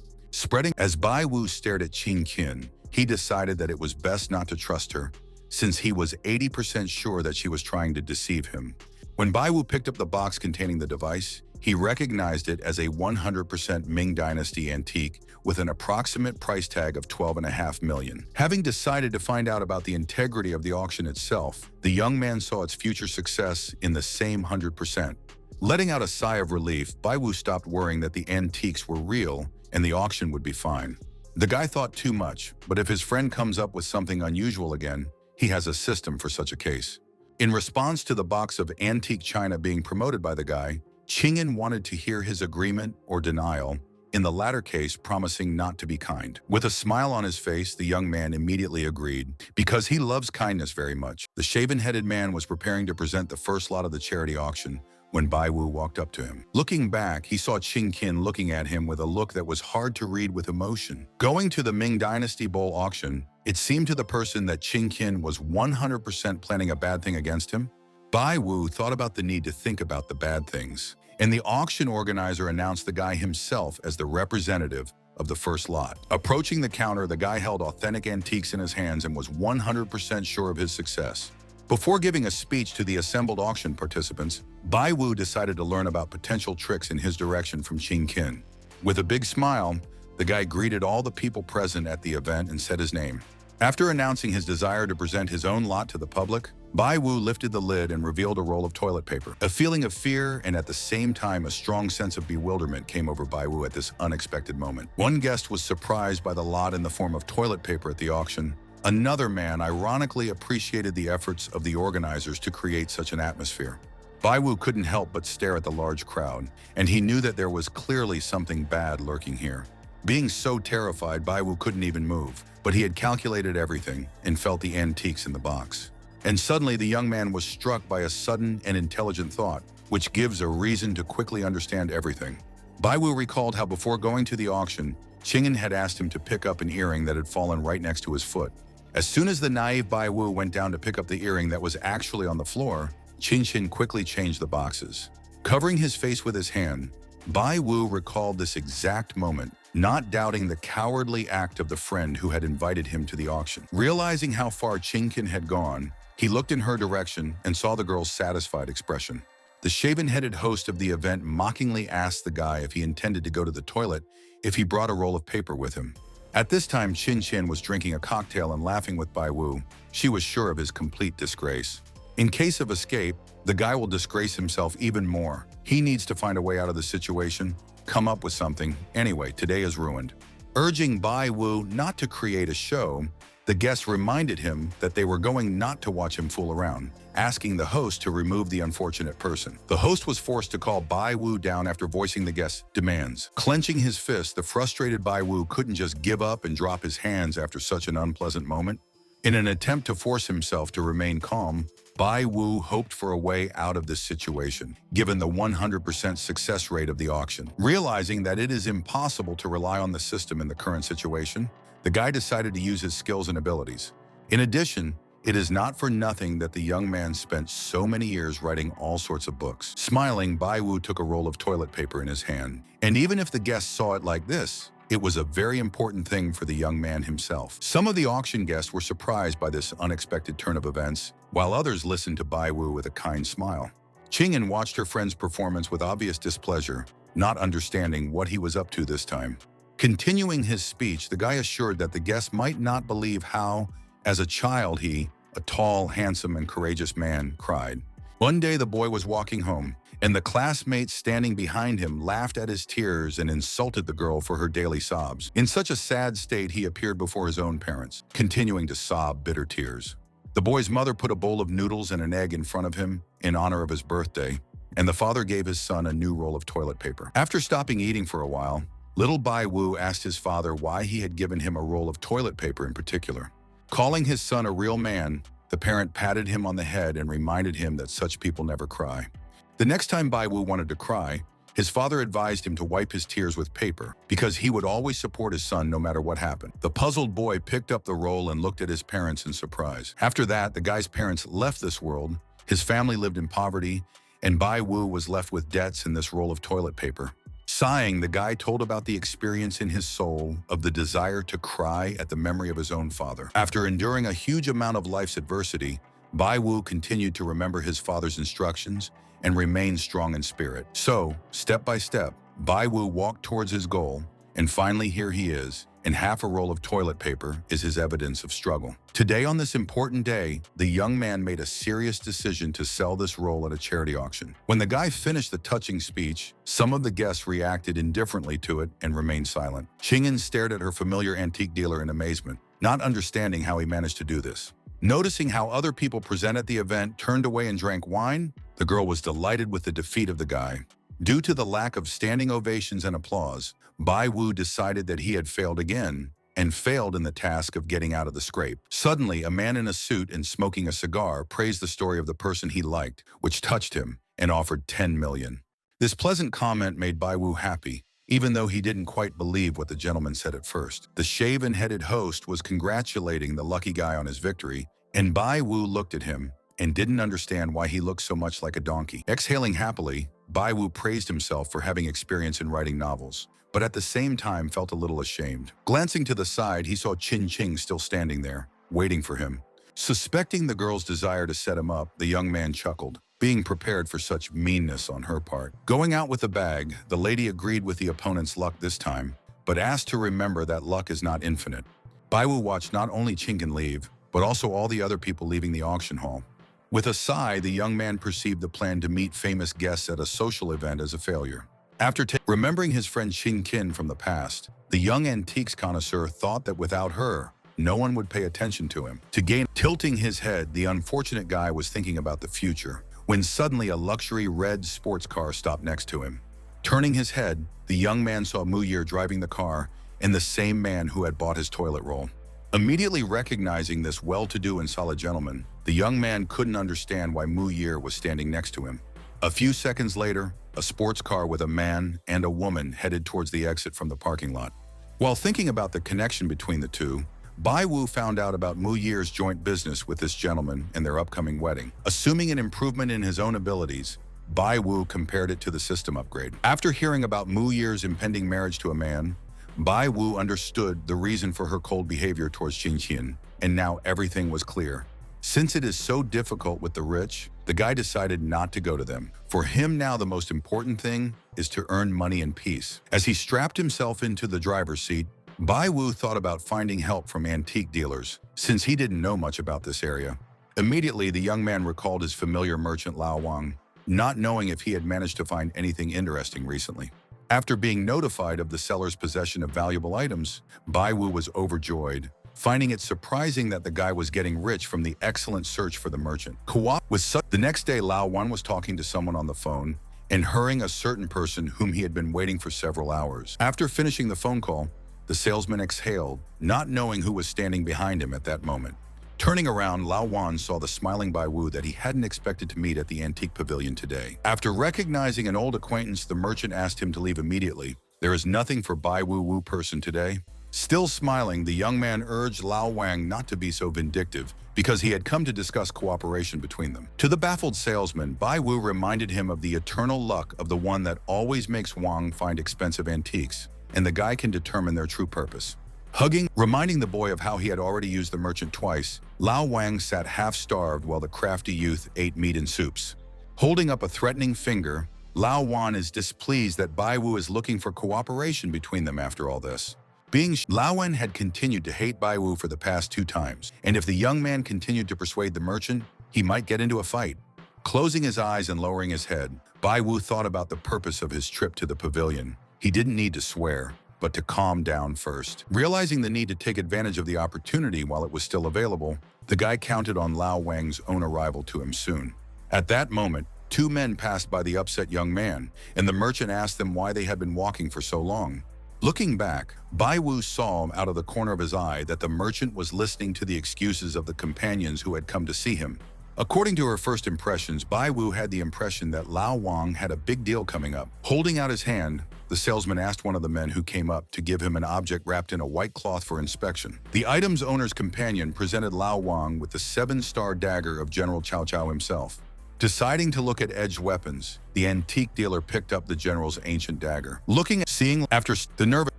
As Bai Wu stared at Qingqian, he decided that it was best not to trust her, since he was 80% sure that she was trying to deceive him. When Bai Wu picked up the box containing the device, he recognized it as a 100% Ming Dynasty antique with an approximate price tag of $12.5 million. Having decided to find out about the integrity of the auction itself, the young man saw its future success in the same 100%. Letting out a sigh of relief, Bai Wu stopped worrying that the antiques were real and the auction would be fine. The guy thought too much, but if his friend comes up with something unusual again, he has a system for such a case. In response to the box of antique china being promoted by the guy, Qingqian wanted to hear his agreement or denial, in the latter case promising not to be kind. With a smile on his face, the young man immediately agreed, because he loves kindness very much. The shaven-headed man was preparing to present the first lot of the charity auction when Bai Wu walked up to him. Looking back, he saw Qingqian looking at him with a look that was hard to read with emotion. Going to the Ming Dynasty Bowl auction, it seemed to the person that Qingqian was 100% planning a bad thing against him. Bai Wu thought about the need to think about the bad things, and the auction organizer announced the guy himself as the representative of the first lot. Approaching the counter, the guy held authentic antiques in his hands and was 100% sure of his success. Before giving a speech to the assembled auction participants, Bai Wu decided to learn about potential tricks in his direction from Qin Qin. With a big smile, the guy greeted all the people present at the event and said his name. After announcing his desire to present his own lot to the public, Bai Wu lifted the lid and revealed a roll of toilet paper. A feeling of fear and at the same time a strong sense of bewilderment came over Bai Wu at this unexpected moment. One guest was surprised by the lot in the form of toilet paper at the auction. Another man ironically appreciated the efforts of the organizers to create such an atmosphere. Bai Wu couldn't help but stare at the large crowd, and he knew that there was clearly something bad lurking here. Being so terrified, Bai Wu couldn't even move, but he had calculated everything and felt the antiques in the box. And suddenly the young man was struck by a sudden and intelligent thought, which gives a reason to quickly understand everything. Bai Wu recalled how before going to the auction, Qing'an had asked him to pick up an earring that had fallen right next to his foot. As soon as the naive Bai Wu went down to pick up the earring that was actually on the floor, Qin Qin quickly changed the boxes. Covering his face with his hand, Bai Wu recalled this exact moment, not doubting the cowardly act of the friend who had invited him to the auction. Realizing how far Qin Qin had gone, he looked in her direction and saw the girl's satisfied expression. The shaven-headed host of the event mockingly asked the guy if he intended to go to the toilet if he brought a roll of paper with him. At this time, Qin Qin was drinking a cocktail and laughing with Bai Wu. She was sure of his complete disgrace. In case of escape, the guy will disgrace himself even more. He needs to find a way out of the situation, come up with something. Anyway, today is ruined. Urging Bai Wu not to create a show, the guests reminded him that they were going not to watch him fool around, asking the host to remove the unfortunate person. The host was forced to call Bai Wu down after voicing the guests' demands. Clenching his fist, the frustrated Bai Wu couldn't just give up and drop his hands after such an unpleasant moment. In an attempt to force himself to remain calm, Bai Wu hoped for a way out of this situation, given the 100% success rate of the auction. Realizing that it is impossible to rely on the system in the current situation, the guy decided to use his skills and abilities. In addition, it is not for nothing that the young man spent so many years writing all sorts of books. Smiling, Bai Wu took a roll of toilet paper in his hand. And even if the guests saw it like this, it was a very important thing for the young man himself. Some of the auction guests were surprised by this unexpected turn of events, while others listened to Bai Wu with a kind smile. Qing'an watched her friend's performance with obvious displeasure, not understanding what he was up to this time. Continuing his speech, the guy assured that the guests might not believe how, as a child, he, a tall, handsome, and courageous man, cried. One day the boy was walking home, and the classmates standing behind him laughed at his tears and insulted the girl for her daily sobs. In such a sad state, he appeared before his own parents, continuing to sob bitter tears. The boy's mother put a bowl of noodles and an egg in front of him in honor of his birthday, and the father gave his son a new roll of toilet paper. After stopping eating for a while, little Bai Wu asked his father why he had given him a roll of toilet paper in particular. Calling his son a real man, the parent patted him on the head and reminded him that such people never cry. The next time Bai Wu wanted to cry, his father advised him to wipe his tears with paper because he would always support his son no matter what happened. The puzzled boy picked up the roll and looked at his parents in surprise. After that, the guy's parents left this world, his family lived in poverty, and Bai Wu was left with debts and this roll of toilet paper. Sighing, the guy told about the experience in his soul of the desire to cry at the memory of his own father. After enduring a huge amount of life's adversity, Bai Wu continued to remember his father's instructions and remain strong in spirit. So, step by step, Bai Wu walked towards his goal, and finally here he is, and half a roll of toilet paper is his evidence of struggle. Today, on this important day, the young man made a serious decision to sell this roll at a charity auction. When the guy finished the touching speech, some of the guests reacted indifferently to it and remained silent. Qing'an stared at her familiar antique dealer in amazement, not understanding how he managed to do this. Noticing how other people present at the event turned away and drank wine, the girl was delighted with the defeat of the guy. Due to the lack of standing ovations and applause, Bai Wu decided that he had failed again, and failed in the task of getting out of the scrape. Suddenly, a man in a suit and smoking a cigar praised the story of the person he liked, which touched him, and offered 10 million. This pleasant comment made Bai Wu happy, even though he didn't quite believe what the gentleman said at first. The shaven-headed host was congratulating the lucky guy on his victory, and Bai Wu looked at him and didn't understand why he looked so much like a donkey. Exhaling happily, Bai Wu praised himself for having experience in writing novels, but at the same time felt a little ashamed. Glancing to the side, he saw Qin Qing still standing there, waiting for him. Suspecting the girl's desire to set him up, the young man chuckled, being prepared for such meanness on her part. Going out with the bag, the lady agreed with the opponent's luck this time, but asked to remember that luck is not infinite. Baiwu watched not only Chinkin leave, but also all the other people leaving the auction hall. With a sigh, the young man perceived the plan to meet famous guests at a social event as a failure. After remembering his friend Chinkin from the past, the young antiques connoisseur thought that without her, no one would pay attention to him. Tilting his head, the unfortunate guy was thinking about the future, when suddenly a luxury red sports car stopped next to him. Turning his head, the young man saw Mu Year driving the car and the same man who had bought his toilet roll. Immediately recognizing this well-to-do and solid gentleman, the young man couldn't understand why Mu Year was standing next to him. A few seconds later, a sports car with a man and a woman headed towards the exit from the parking lot. While thinking about the connection between the two, Baiwu found out about Mu Year's joint business with this gentleman and their upcoming wedding. Assuming an improvement in his own abilities, Baiwu compared it to the system upgrade. After hearing about Mu Year's impending marriage to a man, Baiwu understood the reason for her cold behavior towards Qingqian, and now everything was clear. Since it is so difficult with the rich, the guy decided not to go to them. For him now, the most important thing is to earn money in peace. As he strapped himself into the driver's seat, Baiwu thought about finding help from antique dealers, since he didn't know much about this area. Immediately, the young man recalled his familiar merchant Lao Wang, not knowing if he had managed to find anything interesting recently. After being notified of the seller's possession of valuable items, Baiwu was overjoyed, finding it surprising that the guy was getting rich from the excellent search for the merchant. The next day, Lao Wan was talking to someone on the phone and hurrying a certain person whom he had been waiting for several hours. After finishing the phone call, the salesman exhaled, not knowing who was standing behind him at that moment. Turning around, Lao Wan saw the smiling Baiwu that he hadn't expected to meet at the antique pavilion today. After recognizing an old acquaintance, the merchant asked him to leave immediately. There is nothing for Baiwu Wu person today. Still smiling, the young man urged Lao Wang not to be so vindictive because he had come to discuss cooperation between them. To the baffled salesman, Baiwu reminded him of the eternal luck of the one that always makes Wang find expensive antiques, and the guy can determine their true purpose. Reminding the boy of how he had already used the merchant twice, Lao Wang sat half-starved while the crafty youth ate meat and soups. Holding up a threatening finger, Lao Wan is displeased that Baiwu is looking for cooperation between them after all this. Lao Wan had continued to hate Baiwu for the past 2 times, and if the young man continued to persuade the merchant, he might get into a fight. Closing his eyes and lowering his head, Baiwu thought about the purpose of his trip to the pavilion. He didn't need to swear, but to calm down first. Realizing the need to take advantage of the opportunity while it was still available, the guy counted on Lao Wang's own arrival to him soon. At that moment, 2 men passed by the upset young man, and the merchant asked them why they had been walking for so long. Looking back, Baiwu saw out of the corner of his eye that the merchant was listening to the excuses of the companions who had come to see him. According to her first impressions, Baiwu had the impression that Lao Wang had a big deal coming up. Holding out his hand, the salesman asked one of the men who came up to give him an object wrapped in a white cloth for inspection. The item's owner's companion presented Lao Wang with the 7-star dagger of General Cao Cao himself. Deciding to look at edged weapons, the antique dealer picked up the general's ancient dagger. The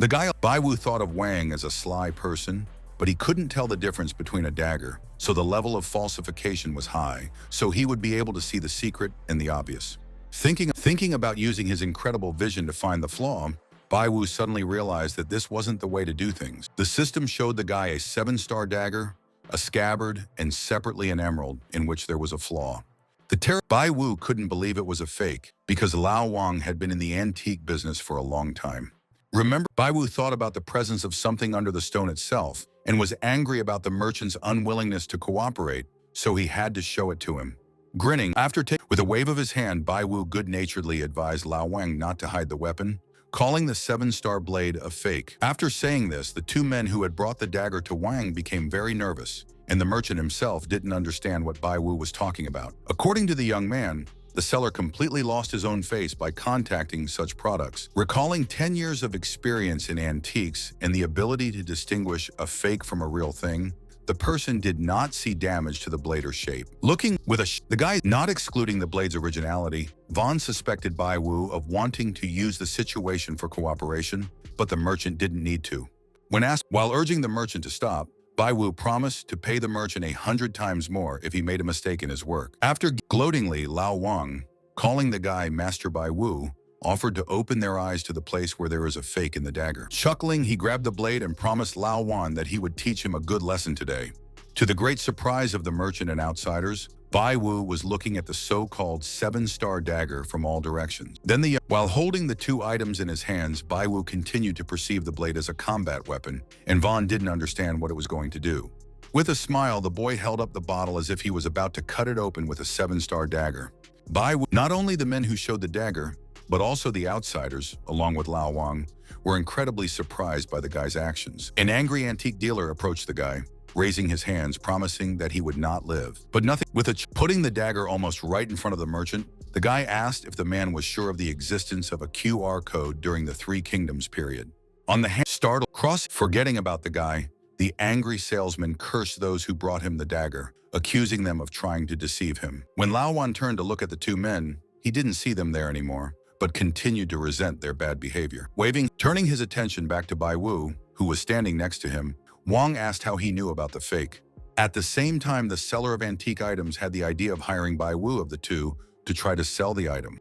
guy Baiwu thought of Wang as a sly person, but he couldn't tell the difference between a dagger, so the level of falsification was high, so he would be able to see the secret and the obvious. Thinking about using his incredible vision to find the flaw, Baiwu suddenly realized that this wasn't the way to do things. The system showed the guy a 7-star dagger, a scabbard, and separately an emerald, in which there was a flaw. Baiwu couldn't believe it was a fake, because Lao Wang had been in the antique business for a long time. Baiwu thought about the presence of something under the stone itself, and was angry about the merchant's unwillingness to cooperate, so he had to show it to him. Grinning, with a wave of his hand, Baiwu good-naturedly advised Lao Wang not to hide the weapon, calling the 7-star blade a fake. After saying this, the 2 men who had brought the dagger to Wang became very nervous, and the merchant himself didn't understand what Baiwu was talking about. According to the young man, the seller completely lost his own face by contacting such products. Recalling 10 years of experience in antiques and the ability to distinguish a fake from a real thing, the person did not see damage to the blade or shape. The guy not excluding the blade's originality, Vaughn suspected Baiwu of wanting to use the situation for cooperation, but the merchant didn't need to. When asked, while urging the merchant to stop, Bai Wu promised to pay the merchant 100 times more if he made a mistake in his work. After gloatingly, Lao Wang, calling the guy Master Bai Wu, offered to open their eyes to the place where there is a fake in the dagger. Chuckling, he grabbed the blade and promised Lao Wan that he would teach him a good lesson today. To the great surprise of the merchant and outsiders, Bai Wu was looking at the so-called 7-star dagger from all directions. While holding the two items in his hands, Bai Wu continued to perceive the blade as a combat weapon, and Vaughn didn't understand what it was going to do. With a smile, the boy held up the bottle as if he was about to cut it open with a 7-star dagger. Bai Wu, not only the men who showed the dagger, but also the outsiders, along with Lao Wang, were incredibly surprised by the guy's actions. An angry antique dealer approached the guy, raising his hands, promising that he would not live. But nothing. Putting the dagger almost right in front of the merchant, the guy asked if the man was sure of the existence of a QR code during the Three Kingdoms period. On the hand, startled, forgetting about the guy, the angry salesman cursed those who brought him the dagger, accusing them of trying to deceive him. When Lao Wan turned to look at the two men, he didn't see them there anymore, but continued to resent their bad behavior. Turning his attention back to Bai Wu, who was standing next to him, Wang asked how he knew about the fake. At the same time, the seller of antique items had the idea of hiring Bai Wu of the two to try to sell the item.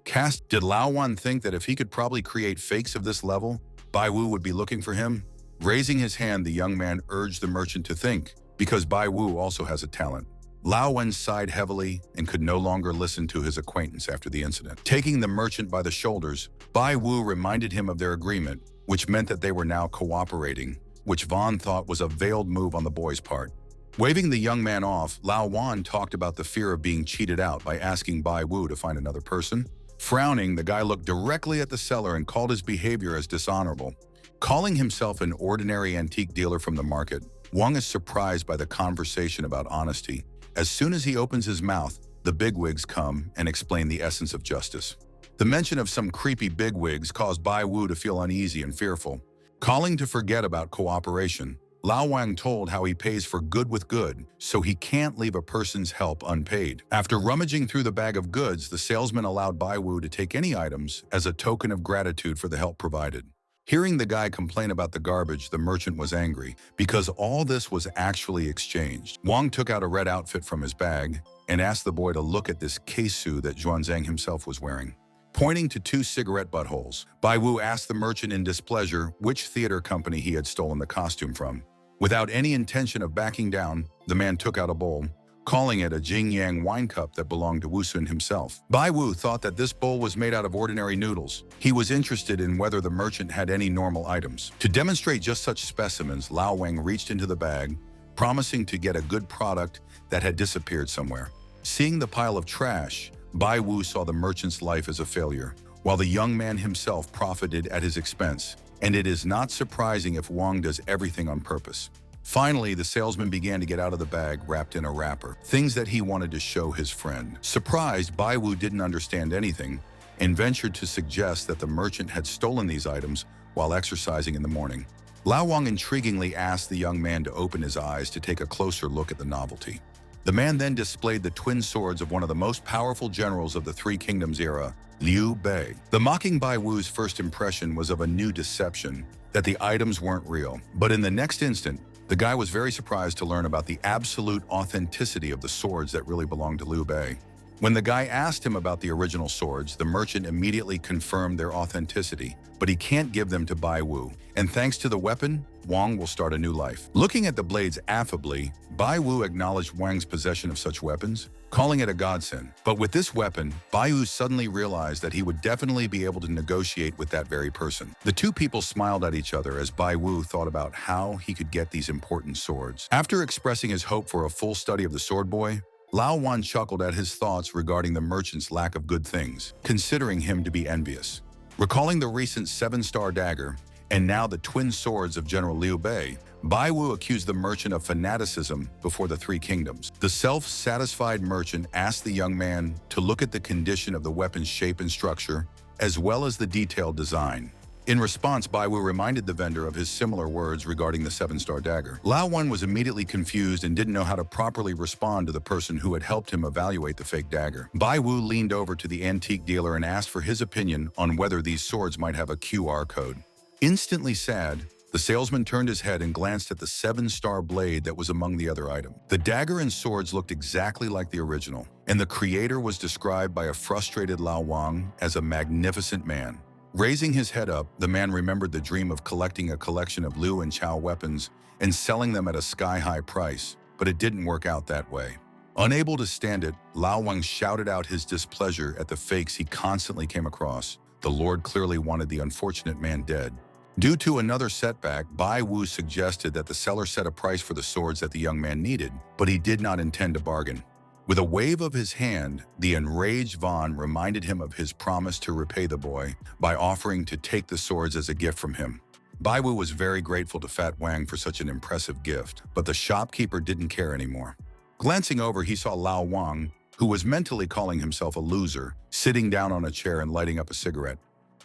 Did Lao Wan think that if he could probably create fakes of this level, Bai Wu would be looking for him? Raising his hand, the young man urged the merchant to think, because Bai Wu also has a talent. Lao Wen sighed heavily and could no longer listen to his acquaintance after the incident. Taking the merchant by the shoulders, Bai Wu reminded him of their agreement, which meant that they were now cooperating, which Vaughn thought was a veiled move on the boy's part. Waving the young man off, Lao Wan talked about the fear of being cheated out by asking Bai Wu to find another person. Frowning, the guy looked directly at the seller and called his behavior as dishonorable. Calling himself an ordinary antique dealer from the market, Wang is surprised by the conversation about honesty. As soon as he opens his mouth, the bigwigs come and explain the essence of justice. The mention of some creepy bigwigs caused Bai Wu to feel uneasy and fearful. Calling to forget about cooperation, Lao Wang told how he pays for good with good, so he can't leave a person's help unpaid. After rummaging through the bag of goods, the salesman allowed Bai Wu to take any items as a token of gratitude for the help provided. Hearing the guy complain about the garbage, the merchant was angry because all this was actually exchanged. Wang took out a red outfit from his bag and asked the boy to look at this kesu that Xuanzang himself was wearing. Pointing to two cigarette buttholes, Bai Wu asked the merchant in displeasure which theater company he had stolen the costume from. Without any intention of backing down, the man took out a bowl, calling it a Jingyang wine cup that belonged to Wu Sun himself. Bai Wu thought that this bowl was made out of ordinary noodles. He was interested in whether the merchant had any normal items. To demonstrate just such specimens, Lao Wang reached into the bag, promising to get a good product that had disappeared somewhere. Seeing the pile of trash, Bai Wu saw the merchant's life as a failure, while the young man himself profited at his expense. And it is not surprising if Wang does everything on purpose. Finally, the salesman began to get out of the bag wrapped in a wrapper, things that he wanted to show his friend. Surprised, Bai Wu didn't understand anything and ventured to suggest that the merchant had stolen these items while exercising in the morning. Lao Wang intriguingly asked the young man to open his eyes to take a closer look at the novelty. The man then displayed the twin swords of one of the most powerful generals of the Three Kingdoms era, Liu Bei. The mocking Bai Wu's first impression was of a new deception, that the items weren't real. But in the next instant, the guy was very surprised to learn about the absolute authenticity of the swords that really belonged to Liu Bei. When the guy asked him about the original swords, the merchant immediately confirmed their authenticity, but he can't give them to Bai Wu. And thanks to the weapon, Wang will start a new life. Looking at the blades affably, Bai Wu acknowledged Wang's possession of such weapons, calling it a godsend. But with this weapon, Bai Wu suddenly realized that he would definitely be able to negotiate with that very person. The two people smiled at each other as Bai Wu thought about how he could get these important swords. After expressing his hope for a full study of the sword boy, Lao Wan chuckled at his thoughts regarding the merchant's lack of good things, considering him to be envious. Recalling the recent 7-star dagger, and now the twin swords of General Liu Bei, Bai Wu accused the merchant of fanaticism before the Three Kingdoms. The self-satisfied merchant asked the young man to look at the condition of the weapon's shape and structure, as well as the detailed design. In response, Bai Wu reminded the vendor of his similar words regarding the 7-star dagger. Lao Wan was immediately confused and didn't know how to properly respond to the person who had helped him evaluate the fake dagger. Bai Wu leaned over to the antique dealer and asked for his opinion on whether these swords might have a QR code. Instantly sad, The salesman turned his head and glanced at the 7-star blade that was among the other items. The dagger and swords looked exactly like the original, and the creator was described by a frustrated Lao Wang as a magnificent man. Raising his head up, the man remembered the dream of collecting a collection of Liu and Chao weapons and selling them at a sky-high price, but it didn't work out that way. Unable to stand it, Lao Wang shouted out his displeasure at the fakes he constantly came across. The Lord clearly wanted the unfortunate man dead. Due to another setback, Bai Wu suggested that the seller set a price for the swords that the young man needed, but he did not intend to bargain. With a wave of his hand, the enraged Vaughn reminded him of his promise to repay the boy by offering to take the swords as a gift from him. Bai Wu was very grateful to Fat Wang for such an impressive gift, but the shopkeeper didn't care anymore. Glancing over, he saw Lao Wang, who was mentally calling himself a loser, sitting down on a chair and lighting up a cigarette.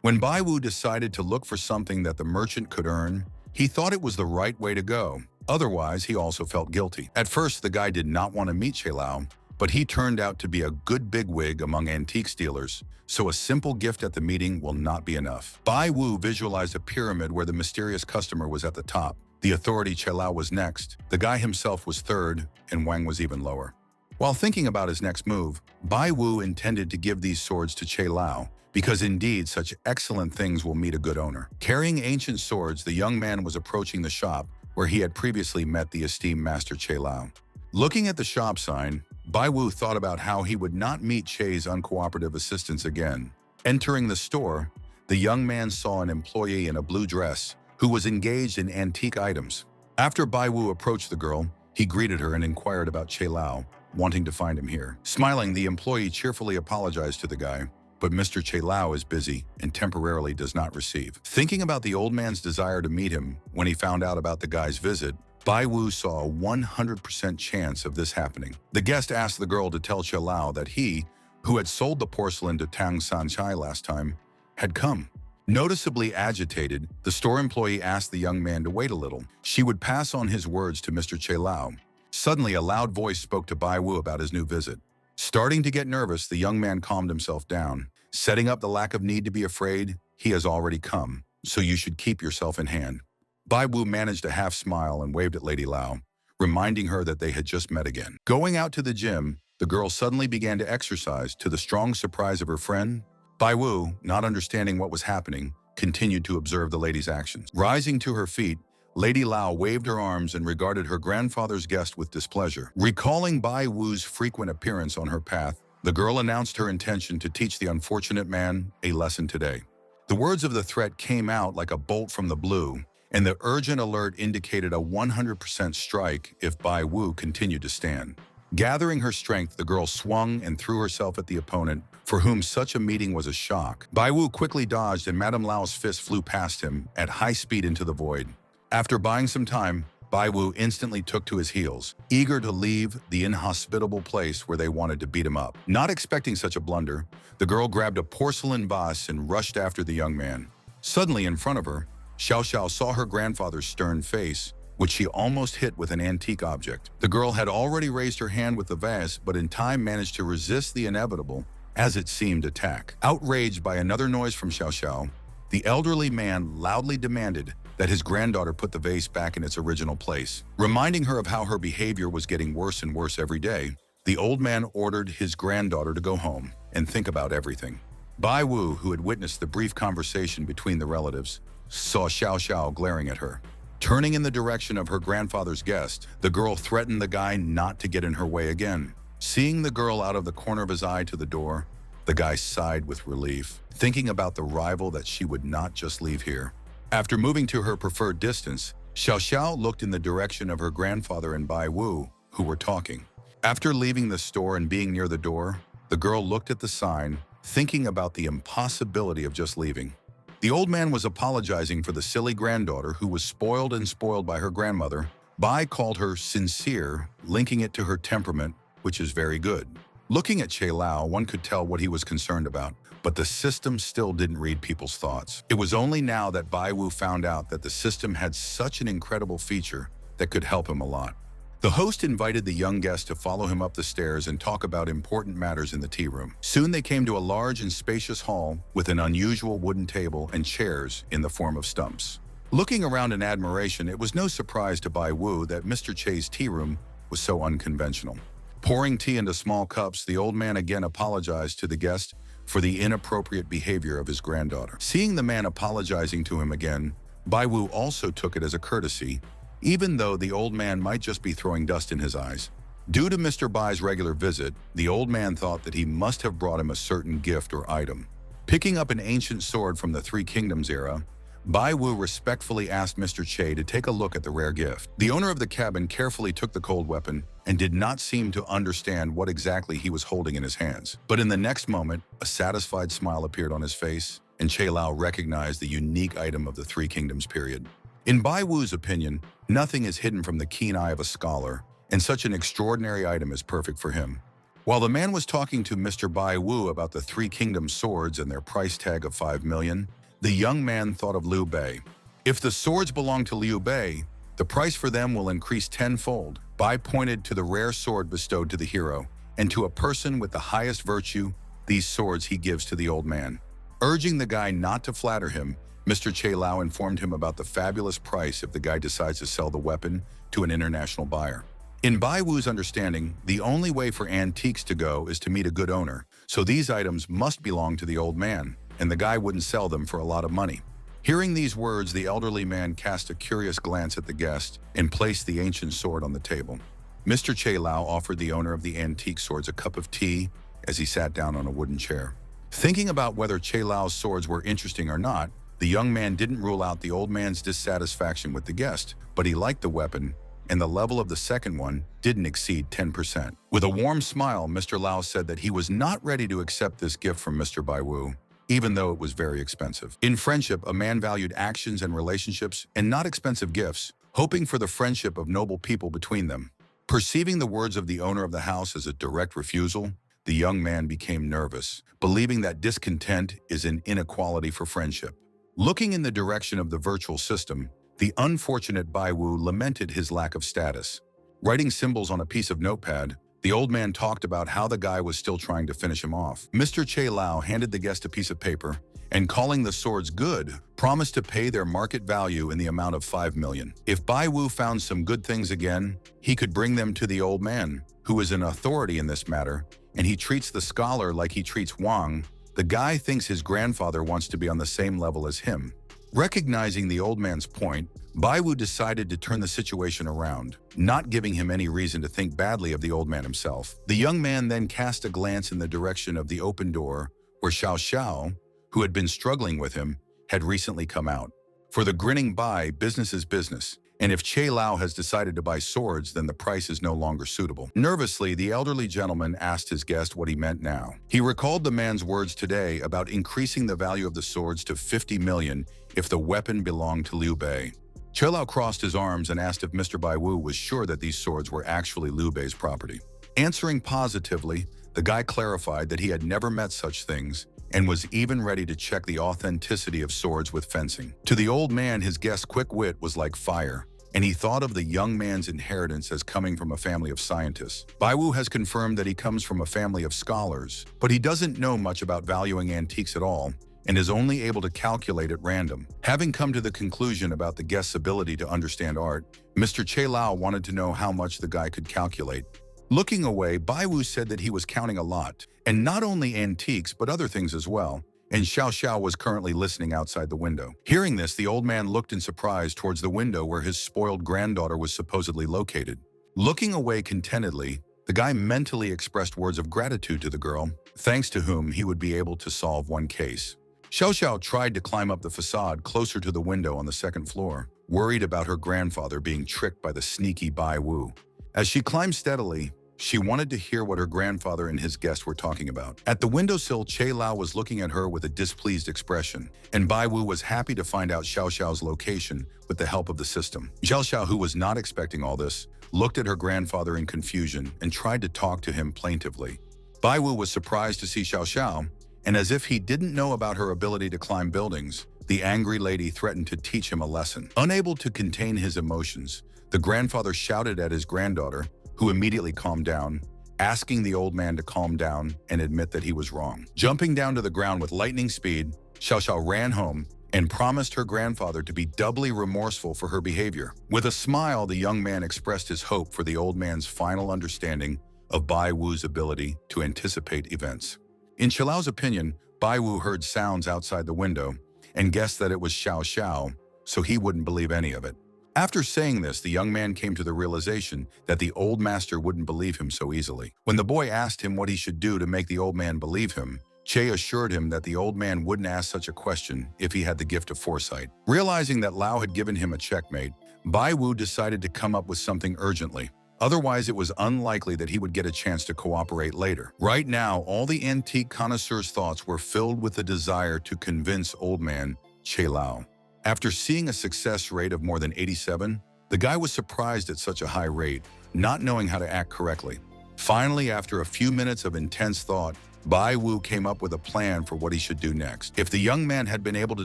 When Bai Wu decided to look for something that the merchant could earn, he thought it was the right way to go. Otherwise, he also felt guilty. At first, the guy did not want to meet Che Lao, but he turned out to be a good bigwig among antiques dealers, so a simple gift at the meeting will not be enough. Bai Wu visualized a pyramid where the mysterious customer was at the top. The authority Che Lao was next, the guy himself was third, and Wang was even lower. While thinking about his next move, Bai Wu intended to give these swords to Che Lao, because indeed such excellent things will meet a good owner. Carrying ancient swords, the young man was approaching the shop where he had previously met the esteemed Master Che Lao. Looking at the shop sign, Bai Wu thought about how he would not meet Che's uncooperative assistants again. Entering the store, the young man saw an employee in a blue dress who was engaged in antique items. After Bai Wu approached the girl, he greeted her and inquired about Che Lao, wanting to find him here. Smiling, the employee cheerfully apologized to the guy, but Mr. Che Lao is busy and temporarily does not receive. Thinking about the old man's desire to meet him when he found out about the guy's visit, Bai Wu saw a 100% chance of this happening. The guest asked the girl to tell Che Lao that he, who had sold the porcelain to Tang Sanchai last time, had come. Noticeably agitated, the store employee asked the young man to wait a little. She would pass on his words to Mr. Che Lao. Suddenly, a loud voice spoke to Bai Wu about his new visit. Starting to get nervous, the young man calmed himself down. Setting up the lack of need to be afraid, he has already come, so you should keep yourself in hand. Bai Wu managed a half smile and waved at Lady Lao, reminding her that they had just met again. Going out to the gym, the girl suddenly began to exercise to the strong surprise of her friend. Bai Wu, not understanding what was happening, continued to observe the lady's actions. Rising to her feet, Lady Lao waved her arms and regarded her grandfather's guest with displeasure. Recalling Bai Wu's frequent appearance on her path, the girl announced her intention to teach the unfortunate man a lesson today. The words of the threat came out like a bolt from the blue, and the urgent alert indicated a 100% strike if Bai Wu continued to stand. Gathering her strength, the girl swung and threw herself at the opponent, for whom such a meeting was a shock. Bai Wu quickly dodged, and Madame Lao's fist flew past him at high speed into the void. After buying some time, Bai Wu instantly took to his heels, eager to leave the inhospitable place where they wanted to beat him up. Not expecting such a blunder, the girl grabbed a porcelain vase and rushed after the young man. Suddenly, in front of her, Xiao Xiao saw her grandfather's stern face, which she almost hit with an antique object. The girl had already raised her hand with the vase, but in time managed to resist the inevitable, as it seemed, attack. Outraged by another noise from Xiao Xiao, the elderly man loudly demanded that his granddaughter put the vase back in its original place. Reminding her of how her behavior was getting worse and worse every day, the old man ordered his granddaughter to go home and think about everything. Bai Wu, who had witnessed the brief conversation between the relatives, saw Xiao Xiao glaring at her. Turning in the direction of her grandfather's guest, the girl threatened the guy not to get in her way again. Seeing the girl out of the corner of his eye to the door, the guy sighed with relief, thinking about the rival that she would not just leave here. After moving to her preferred distance, Xiao Xiao looked in the direction of her grandfather and Bai Wu, who were talking. After leaving the store and being near the door, the girl looked at the sign, thinking about the impossibility of just leaving. The old man was apologizing for the silly granddaughter who was spoiled and spoiled by her grandmother. Bai called her sincere, linking it to her temperament, which is very good. Looking at Che Lao, one could tell what he was concerned about, but the system still didn't read people's thoughts. It was only now that Bai Wu found out that the system had such an incredible feature that could help him a lot. The host invited the young guest to follow him up the stairs and talk about important matters in the tea room. Soon they came to a large and spacious hall with an unusual wooden table and chairs in the form of stumps. Looking around in admiration, it was no surprise to Bai Wu that Mr. Che's tea room was so unconventional. Pouring tea into small cups, the old man again apologized to the guest for the inappropriate behavior of his granddaughter. Seeing the man apologizing to him again, Bai Wu also took it as a courtesy, even though the old man might just be throwing dust in his eyes. Due to Mr. Bai's regular visit, the old man thought that he must have brought him a certain gift or item. Picking up an ancient sword from the Three Kingdoms era, Bai Wu respectfully asked Mr. Che to take a look at the rare gift. The owner of the cabin carefully took the cold weapon and did not seem to understand what exactly he was holding in his hands. But in the next moment, a satisfied smile appeared on his face, and Che Lao recognized the unique item of the Three Kingdoms period. In Bai Wu's opinion, nothing is hidden from the keen eye of a scholar, and such an extraordinary item is perfect for him. While the man was talking to Mr. Bai Wu about the Three Kingdoms swords and their price tag of 5 million, the young man thought of Liu Bei. If the swords belong to Liu Bei, the price for them will increase tenfold. Bai pointed to the rare sword bestowed to the hero, and to a person with the highest virtue, these swords he gives to the old man. Urging the guy not to flatter him, Mr. Che Lao informed him about the fabulous price if the guy decides to sell the weapon to an international buyer. In Bai Wu's understanding, the only way for antiques to go is to meet a good owner, so these items must belong to the old man, and the guy wouldn't sell them for a lot of money. Hearing these words, the elderly man cast a curious glance at the guest and placed the ancient sword on the table. Mr. Che Lao offered the owner of the antique swords a cup of tea as he sat down on a wooden chair. Thinking about whether Che Lao's swords were interesting or not, the young man didn't rule out the old man's dissatisfaction with the guest, but he liked the weapon, and the level of the second one didn't exceed 10%. With a warm smile, Mr. Lao said that he was not ready to accept this gift from Mr. Bai Wu, even though it was very expensive. In friendship, a man valued actions and relationships and not expensive gifts, hoping for the friendship of noble people between them. Perceiving the words of the owner of the house as a direct refusal, the young man became nervous, believing that discontent is an inequality for friendship. Looking in the direction of the virtual system, the unfortunate Bai Wu lamented his lack of status. Writing symbols on a piece of notepad, the old man talked about how the guy was still trying to finish him off. Mr. Che Lao handed the guest a piece of paper and, calling the swords good, promised to pay their market value in the amount of 5 million. If Bai Wu found some good things again, he could bring them to the old man, who is an authority in this matter, and he treats the scholar like he treats Wang. The guy thinks his grandfather wants to be on the same level as him. Recognizing the old man's point, Bai Wu decided to turn the situation around, not giving him any reason to think badly of the old man himself. The young man then cast a glance in the direction of the open door where Xiao Xiao, who had been struggling with him, had recently come out. For the grinning Bai, business is business, and if Che Lao has decided to buy swords, then the price is no longer suitable. Nervously, the elderly gentleman asked his guest what he meant now. He recalled the man's words today about increasing the value of the swords to 50 million if the weapon belonged to Liu Bei. Che Lao crossed his arms and asked if Mr. Bai Wu was sure that these swords were actually Liu Bei's property. Answering positively, the guy clarified that he had never met such things and was even ready to check the authenticity of swords with fencing. To the old man, his guest's quick wit was like fire, and he thought of the young man's inheritance as coming from a family of scientists. Bai Wu has confirmed that he comes from a family of scholars, but he doesn't know much about valuing antiques at all, and is only able to calculate at random. Having come to the conclusion about the guest's ability to understand art, Mr. Che Lao wanted to know how much the guy could calculate. Looking away, Bai Wu said that he was counting a lot, and not only antiques but other things as well, and Xiao Xiao was currently listening outside the window. Hearing this, the old man looked in surprise towards the window where his spoiled granddaughter was supposedly located. Looking away contentedly, the guy mentally expressed words of gratitude to the girl, thanks to whom he would be able to solve one case. Xiao Xiao tried to climb up the facade closer to the window on the second floor, worried about her grandfather being tricked by the sneaky Bai Wu. As she climbed steadily, she wanted to hear what her grandfather and his guest were talking about. At the windowsill, Che Lao was looking at her with a displeased expression, and Bai Wu was happy to find out Xiao Xiao's location with the help of the system. Xiao Xiao, who was not expecting all this, looked at her grandfather in confusion and tried to talk to him plaintively. Bai Wu was surprised to see Xiao Xiao, and as if he didn't know about her ability to climb buildings, the angry lady threatened to teach him a lesson. Unable to contain his emotions, the grandfather shouted at his granddaughter, who immediately calmed down, asking the old man to calm down and admit that he was wrong. Jumping down to the ground with lightning speed, Xiao Xiao ran home and promised her grandfather to be doubly remorseful for her behavior. With a smile, the young man expressed his hope for the old man's final understanding of Bai Wu's ability to anticipate events. In Qilao's opinion, Bai Wu heard sounds outside the window and guessed that it was Xiao Xiao, so he wouldn't believe any of it. After saying this, the young man came to the realization that the old master wouldn't believe him so easily. When the boy asked him what he should do to make the old man believe him, Che assured him that the old man wouldn't ask such a question if he had the gift of foresight. Realizing that Lao had given him a checkmate, Bai Wu decided to come up with something urgently. Otherwise, it was unlikely that he would get a chance to cooperate later. Right now, all the antique connoisseur's thoughts were filled with the desire to convince old man Che Lao. After seeing a success rate of more than 87, the guy was surprised at such a high rate, not knowing how to act correctly. Finally, after a few minutes of intense thought, Bai Wu came up with a plan for what he should do next. If the young man had been able to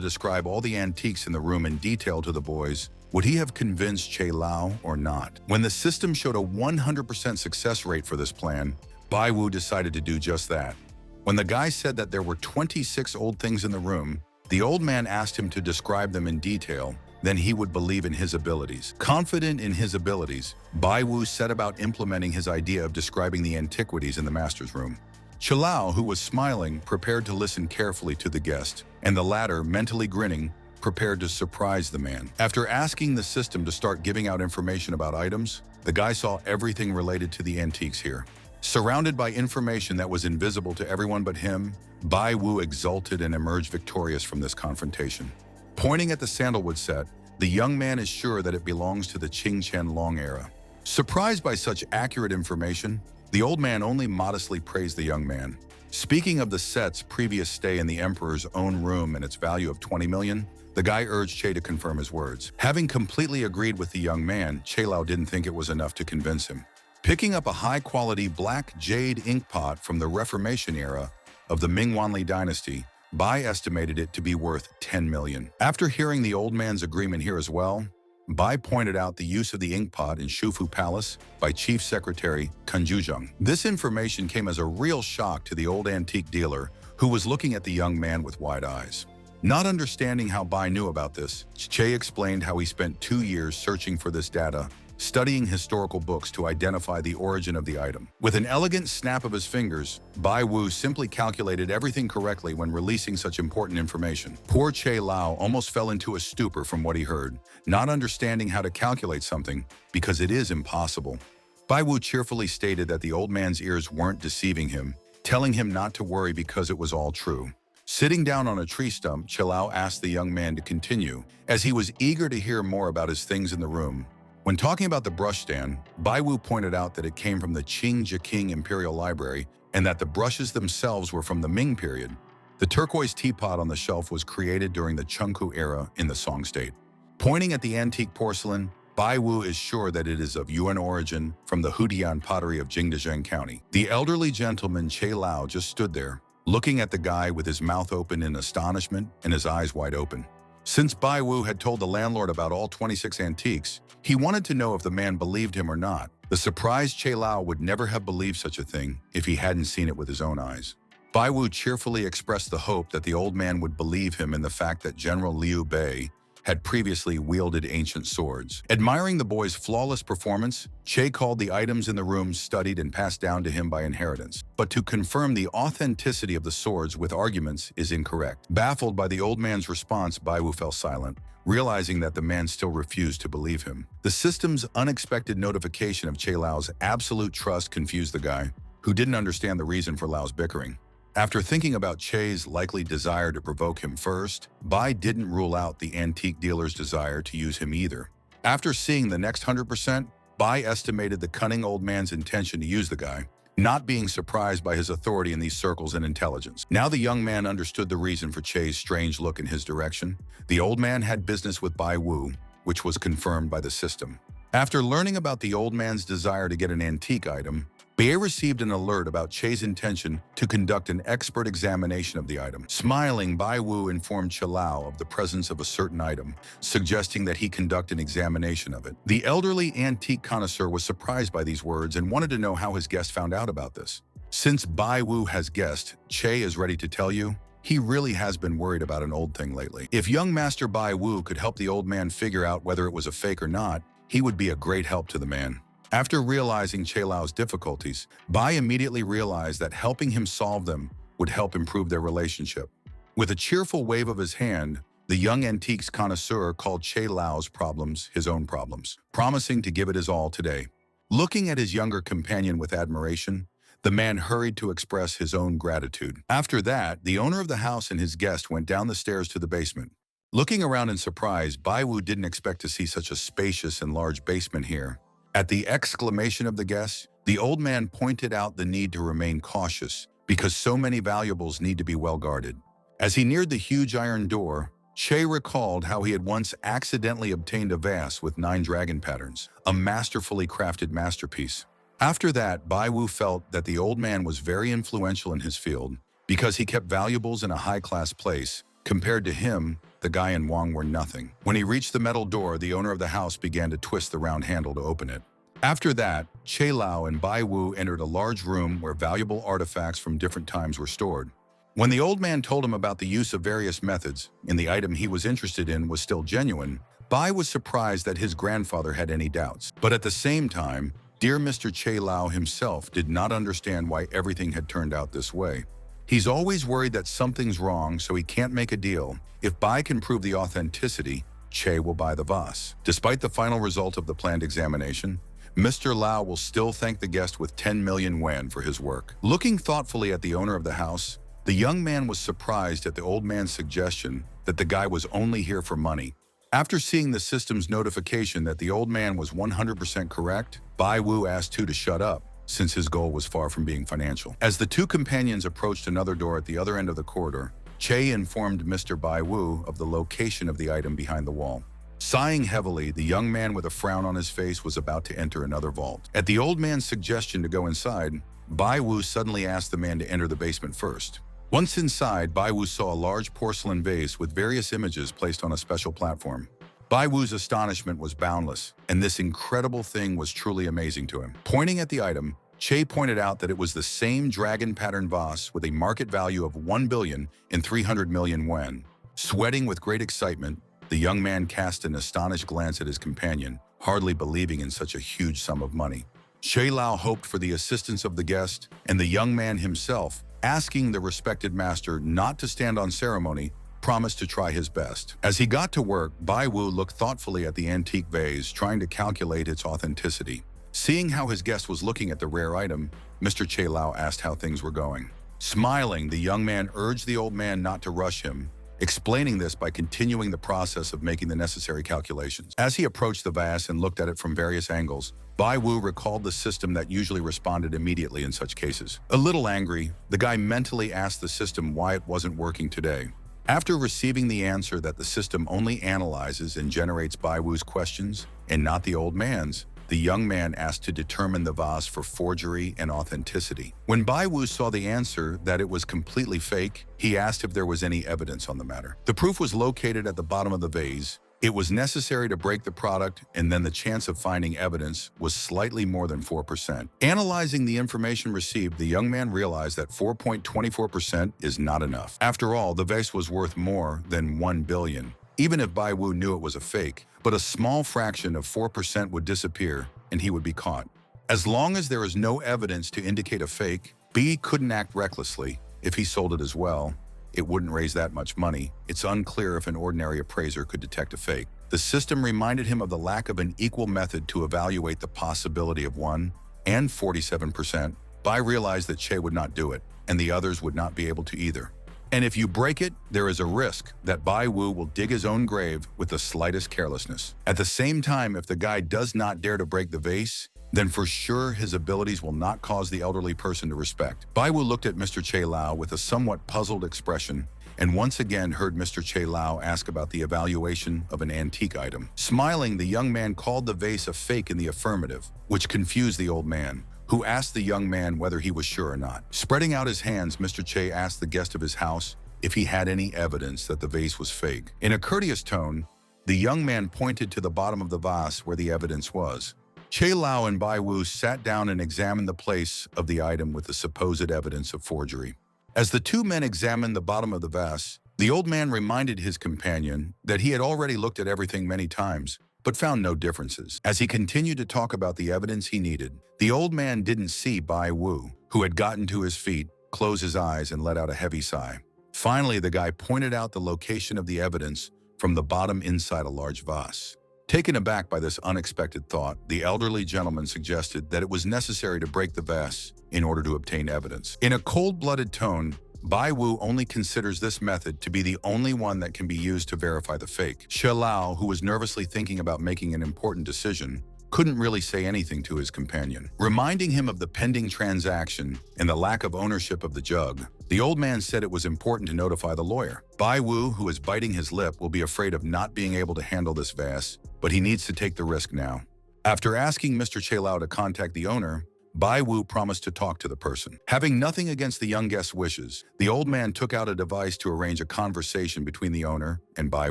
describe all the antiques in the room in detail to the boys, would he have convinced Che Lao or not? When the system showed a 100% success rate for this plan, Bai Wu decided to do just that. When the guy said that there were 26 old things in the room, the old man asked him to describe them in detail, then he would believe in his abilities. Confident in his abilities, Bai Wu set about implementing his idea of describing the antiquities in the master's room. Qiao, who was smiling, prepared to listen carefully to the guest, and the latter, mentally grinning, prepared to surprise the man. After asking the system to start giving out information about items, the guy saw everything related to the antiques here. Surrounded by information that was invisible to everyone but him, Bai Wu exulted and emerged victorious from this confrontation. Pointing at the sandalwood set, the young man is sure that it belongs to the Qing Chen Long era. Surprised by such accurate information, the old man only modestly praised the young man. Speaking of the set's previous stay in the emperor's own room and its value of 20 million, the guy urged Che to confirm his words. Having completely agreed with the young man, Che Lao didn't think it was enough to convince him. Picking up a high-quality black jade ink pot from the Reformation era of the Ming Wanli dynasty, Bai estimated it to be worth 10 million. After hearing the old man's agreement here as well, Bai pointed out the use of the ink pot in Shufu Palace by Chief Secretary Kun Juzheng. This information came as a real shock to the old antique dealer, who was looking at the young man with wide eyes. Not understanding how Bai knew about this, Che explained how he spent 2 years searching for this data, studying historical books to identify the origin of the item. With an elegant snap of his fingers, Bai Wu simply calculated everything correctly when releasing such important information. Poor Che Lao almost fell into a stupor from what he heard, not understanding how to calculate something, because it is impossible. Bai Wu cheerfully stated that the old man's ears weren't deceiving him, telling him not to worry because it was all true. Sitting down on a tree stump, Qiao asked the young man to continue, as he was eager to hear more about his things in the room. When talking about the brush stand, Bai Wu pointed out that it came from the Qing Jiqing Imperial Library and that the brushes themselves were from the Ming period. The turquoise teapot on the shelf was created during the Chengku era in the Song state. Pointing at the antique porcelain, Bai Wu is sure that it is of Yuan origin from the Hudian pottery of Jingdezheng County. The elderly gentleman Che Lao just stood there, looking at the guy with his mouth open in astonishment and his eyes wide open. Since Bai Wu had told the landlord about all 26 antiques, he wanted to know if the man believed him or not. The surprised Che Lao would never have believed such a thing if he hadn't seen it with his own eyes. Bai Wu cheerfully expressed the hope that the old man would believe him in the fact that General Liu Bei had previously wielded ancient swords. Admiring the boy's flawless performance, Che called the items in the room studied and passed down to him by inheritance. But to confirm the authenticity of the swords with arguments is incorrect. Baffled by the old man's response, Bai Wu fell silent, realizing that the man still refused to believe him. The system's unexpected notification of Che Lao's absolute trust confused the guy, who didn't understand the reason for Lao's bickering. After thinking about Che's likely desire to provoke him first, Bai didn't rule out the antique dealer's desire to use him either. After seeing the next 100%, Bai estimated the cunning old man's intention to use the guy, not being surprised by his authority in these circles and intelligence. Now the young man understood the reason for Che's strange look in his direction. The old man had business with Bai Wu, which was confirmed by the system. After learning about the old man's desire to get an antique item, Bai received an alert about Che's intention to conduct an expert examination of the item. Smiling, Bai Wu informed Chalao of the presence of a certain item, suggesting that he conduct an examination of it. The elderly antique connoisseur was surprised by these words and wanted to know how his guest found out about this. Since Bai Wu has guessed, Che is ready to tell you, He really has been worried about an old thing lately. If young Master Bai Wu could help the old man figure out whether it was a fake or not, he would be a great help to the man. After realizing Che Lao's difficulties, Bai immediately realized that helping him solve them would help improve their relationship. With a cheerful wave of his hand, the young antiques connoisseur called Che Lao's problems his own problems, promising to give it his all today. Looking at his younger companion with admiration, the man hurried to express his own gratitude. After that, the owner of the house and his guest went down the stairs to the basement. Looking around in surprise, Bai Wu didn't expect to see such a spacious and large basement here. At the exclamation of the guest, the old man pointed out the need to remain cautious because so many valuables need to be well guarded. As he neared the huge iron door, Che recalled how he had once accidentally obtained a vase with 9 dragon patterns, a masterfully crafted masterpiece. After that, Bai Wu felt that the old man was very influential in his field because he kept valuables in a high-class place. Compared to him, the guy and Wang were nothing. When he reached the metal door, the owner of the house began to twist the round handle to open it. After that, Che Lao and Bai Wu entered a large room where valuable artifacts from different times were stored. When the old man told him about the use of various methods and the item he was interested in was still genuine, Bai was surprised that his grandfather had any doubts. But at the same time, dear Mr. Che Lao himself did not understand why everything had turned out this way. He's always worried that something's wrong, so he can't make a deal. If Bai can prove the authenticity, Che will buy the vase. Despite the final result of the planned examination, Mr. Lao will still thank the guest with 10 million yuan for his work. Looking thoughtfully at the owner of the house, the young man was surprised at the old man's suggestion that the guy was only here for money. After seeing the system's notification that the old man was 100% correct, Bai Wu asked Tu to shut up, since his goal was far from being financial. As the two companions approached another door at the other end of the corridor, Che informed Mr. Bai Wu of the location of the item behind the wall. Sighing heavily, the young man with a frown on his face was about to enter another vault. At the old man's suggestion to go inside, Bai Wu suddenly asked the man to enter the basement first. Once inside, Bai Wu saw a large porcelain vase with various images placed on a special platform. Bai Wu's astonishment was boundless, and this incredible thing was truly amazing to him. Pointing at the item, Che pointed out that it was the same dragon pattern vase with a market value of 1,300,000,000 yuan. Sweating with great excitement, the young man cast an astonished glance at his companion, hardly believing in such a huge sum of money. Che Lao hoped for the assistance of the guest and the young man himself, asking the respected master not to stand on ceremony, promised to try his best. As he got to work, Bai Wu looked thoughtfully at the antique vase, trying to calculate its authenticity. Seeing how his guest was looking at the rare item, Mr. Che Lao asked how things were going. Smiling, the young man urged the old man not to rush him, explaining this by continuing the process of making the necessary calculations. As he approached the vase and looked at it from various angles, Bai Wu recalled the system that usually responded immediately in such cases. A little angry, the guy mentally asked the system why it wasn't working today. After receiving the answer that the system only analyzes and generates Bai Wu's questions and not the old man's, the young man asked to determine the vase for forgery and authenticity. When Bai Wu saw the answer that it was completely fake, he asked if there was any evidence on the matter. The proof was located at the bottom of the vase. It was necessary to break the product, and then the chance of finding evidence was slightly more than 4%. Analyzing the information received, the young man realized that 4.24% is not enough. After all, the vase was worth more than 1 billion. Even if Bai Wu knew it was a fake, but a small fraction of 4% would disappear and he would be caught. As long as there is no evidence to indicate a fake, B couldn't act recklessly. If he sold it as well, it wouldn't raise that much money. It's unclear if an ordinary appraiser could detect a fake. The system reminded him of the lack of an equal method to evaluate the possibility of 1 and 47%. Bai realized that Che would not do it, and the others would not be able to either. And if you break it, there is a risk that Bai Wu will dig his own grave with the slightest carelessness. At the same time, if the guy does not dare to break the vase, then for sure his abilities will not cause the elderly person to respect. Bai Wu looked at Mr. Che Lao with a somewhat puzzled expression and once again heard Mr. Che Lao ask about the evaluation of an antique item. Smiling, the young man called the vase a fake in the affirmative, which confused the old man, who asked the young man whether he was sure or not. Spreading out his hands, Mr. Che asked the guest of his house if he had any evidence that the vase was fake. In a courteous tone, the young man pointed to the bottom of the vase where the evidence was. Che Lao and Bai Wu sat down and examined the place of the item with the supposed evidence of forgery. As the two men examined the bottom of the vase, the old man reminded his companion that he had already looked at everything many times, but found no differences. As he continued to talk about the evidence he needed, the old man didn't see Bai Wu, who had gotten to his feet, close his eyes and let out a heavy sigh. Finally, the guy pointed out the location of the evidence from the bottom inside a large vase. Taken aback by this unexpected thought, the elderly gentleman suggested that it was necessary to break the vase in order to obtain evidence. In a cold-blooded tone, Bai Wu only considers this method to be the only one that can be used to verify the fake. Shi Lao, who was nervously thinking about making an important decision, couldn't really say anything to his companion. Reminding him of the pending transaction and the lack of ownership of the jug, the old man said it was important to notify the lawyer. Bai Wu, who is biting his lip, will be afraid of not being able to handle this vase, but he needs to take the risk now. After asking Mr. Che Lao to contact the owner, Bai Wu promised to talk to the person. Having nothing against the young guest's wishes, the old man took out a device to arrange a conversation between the owner and Bai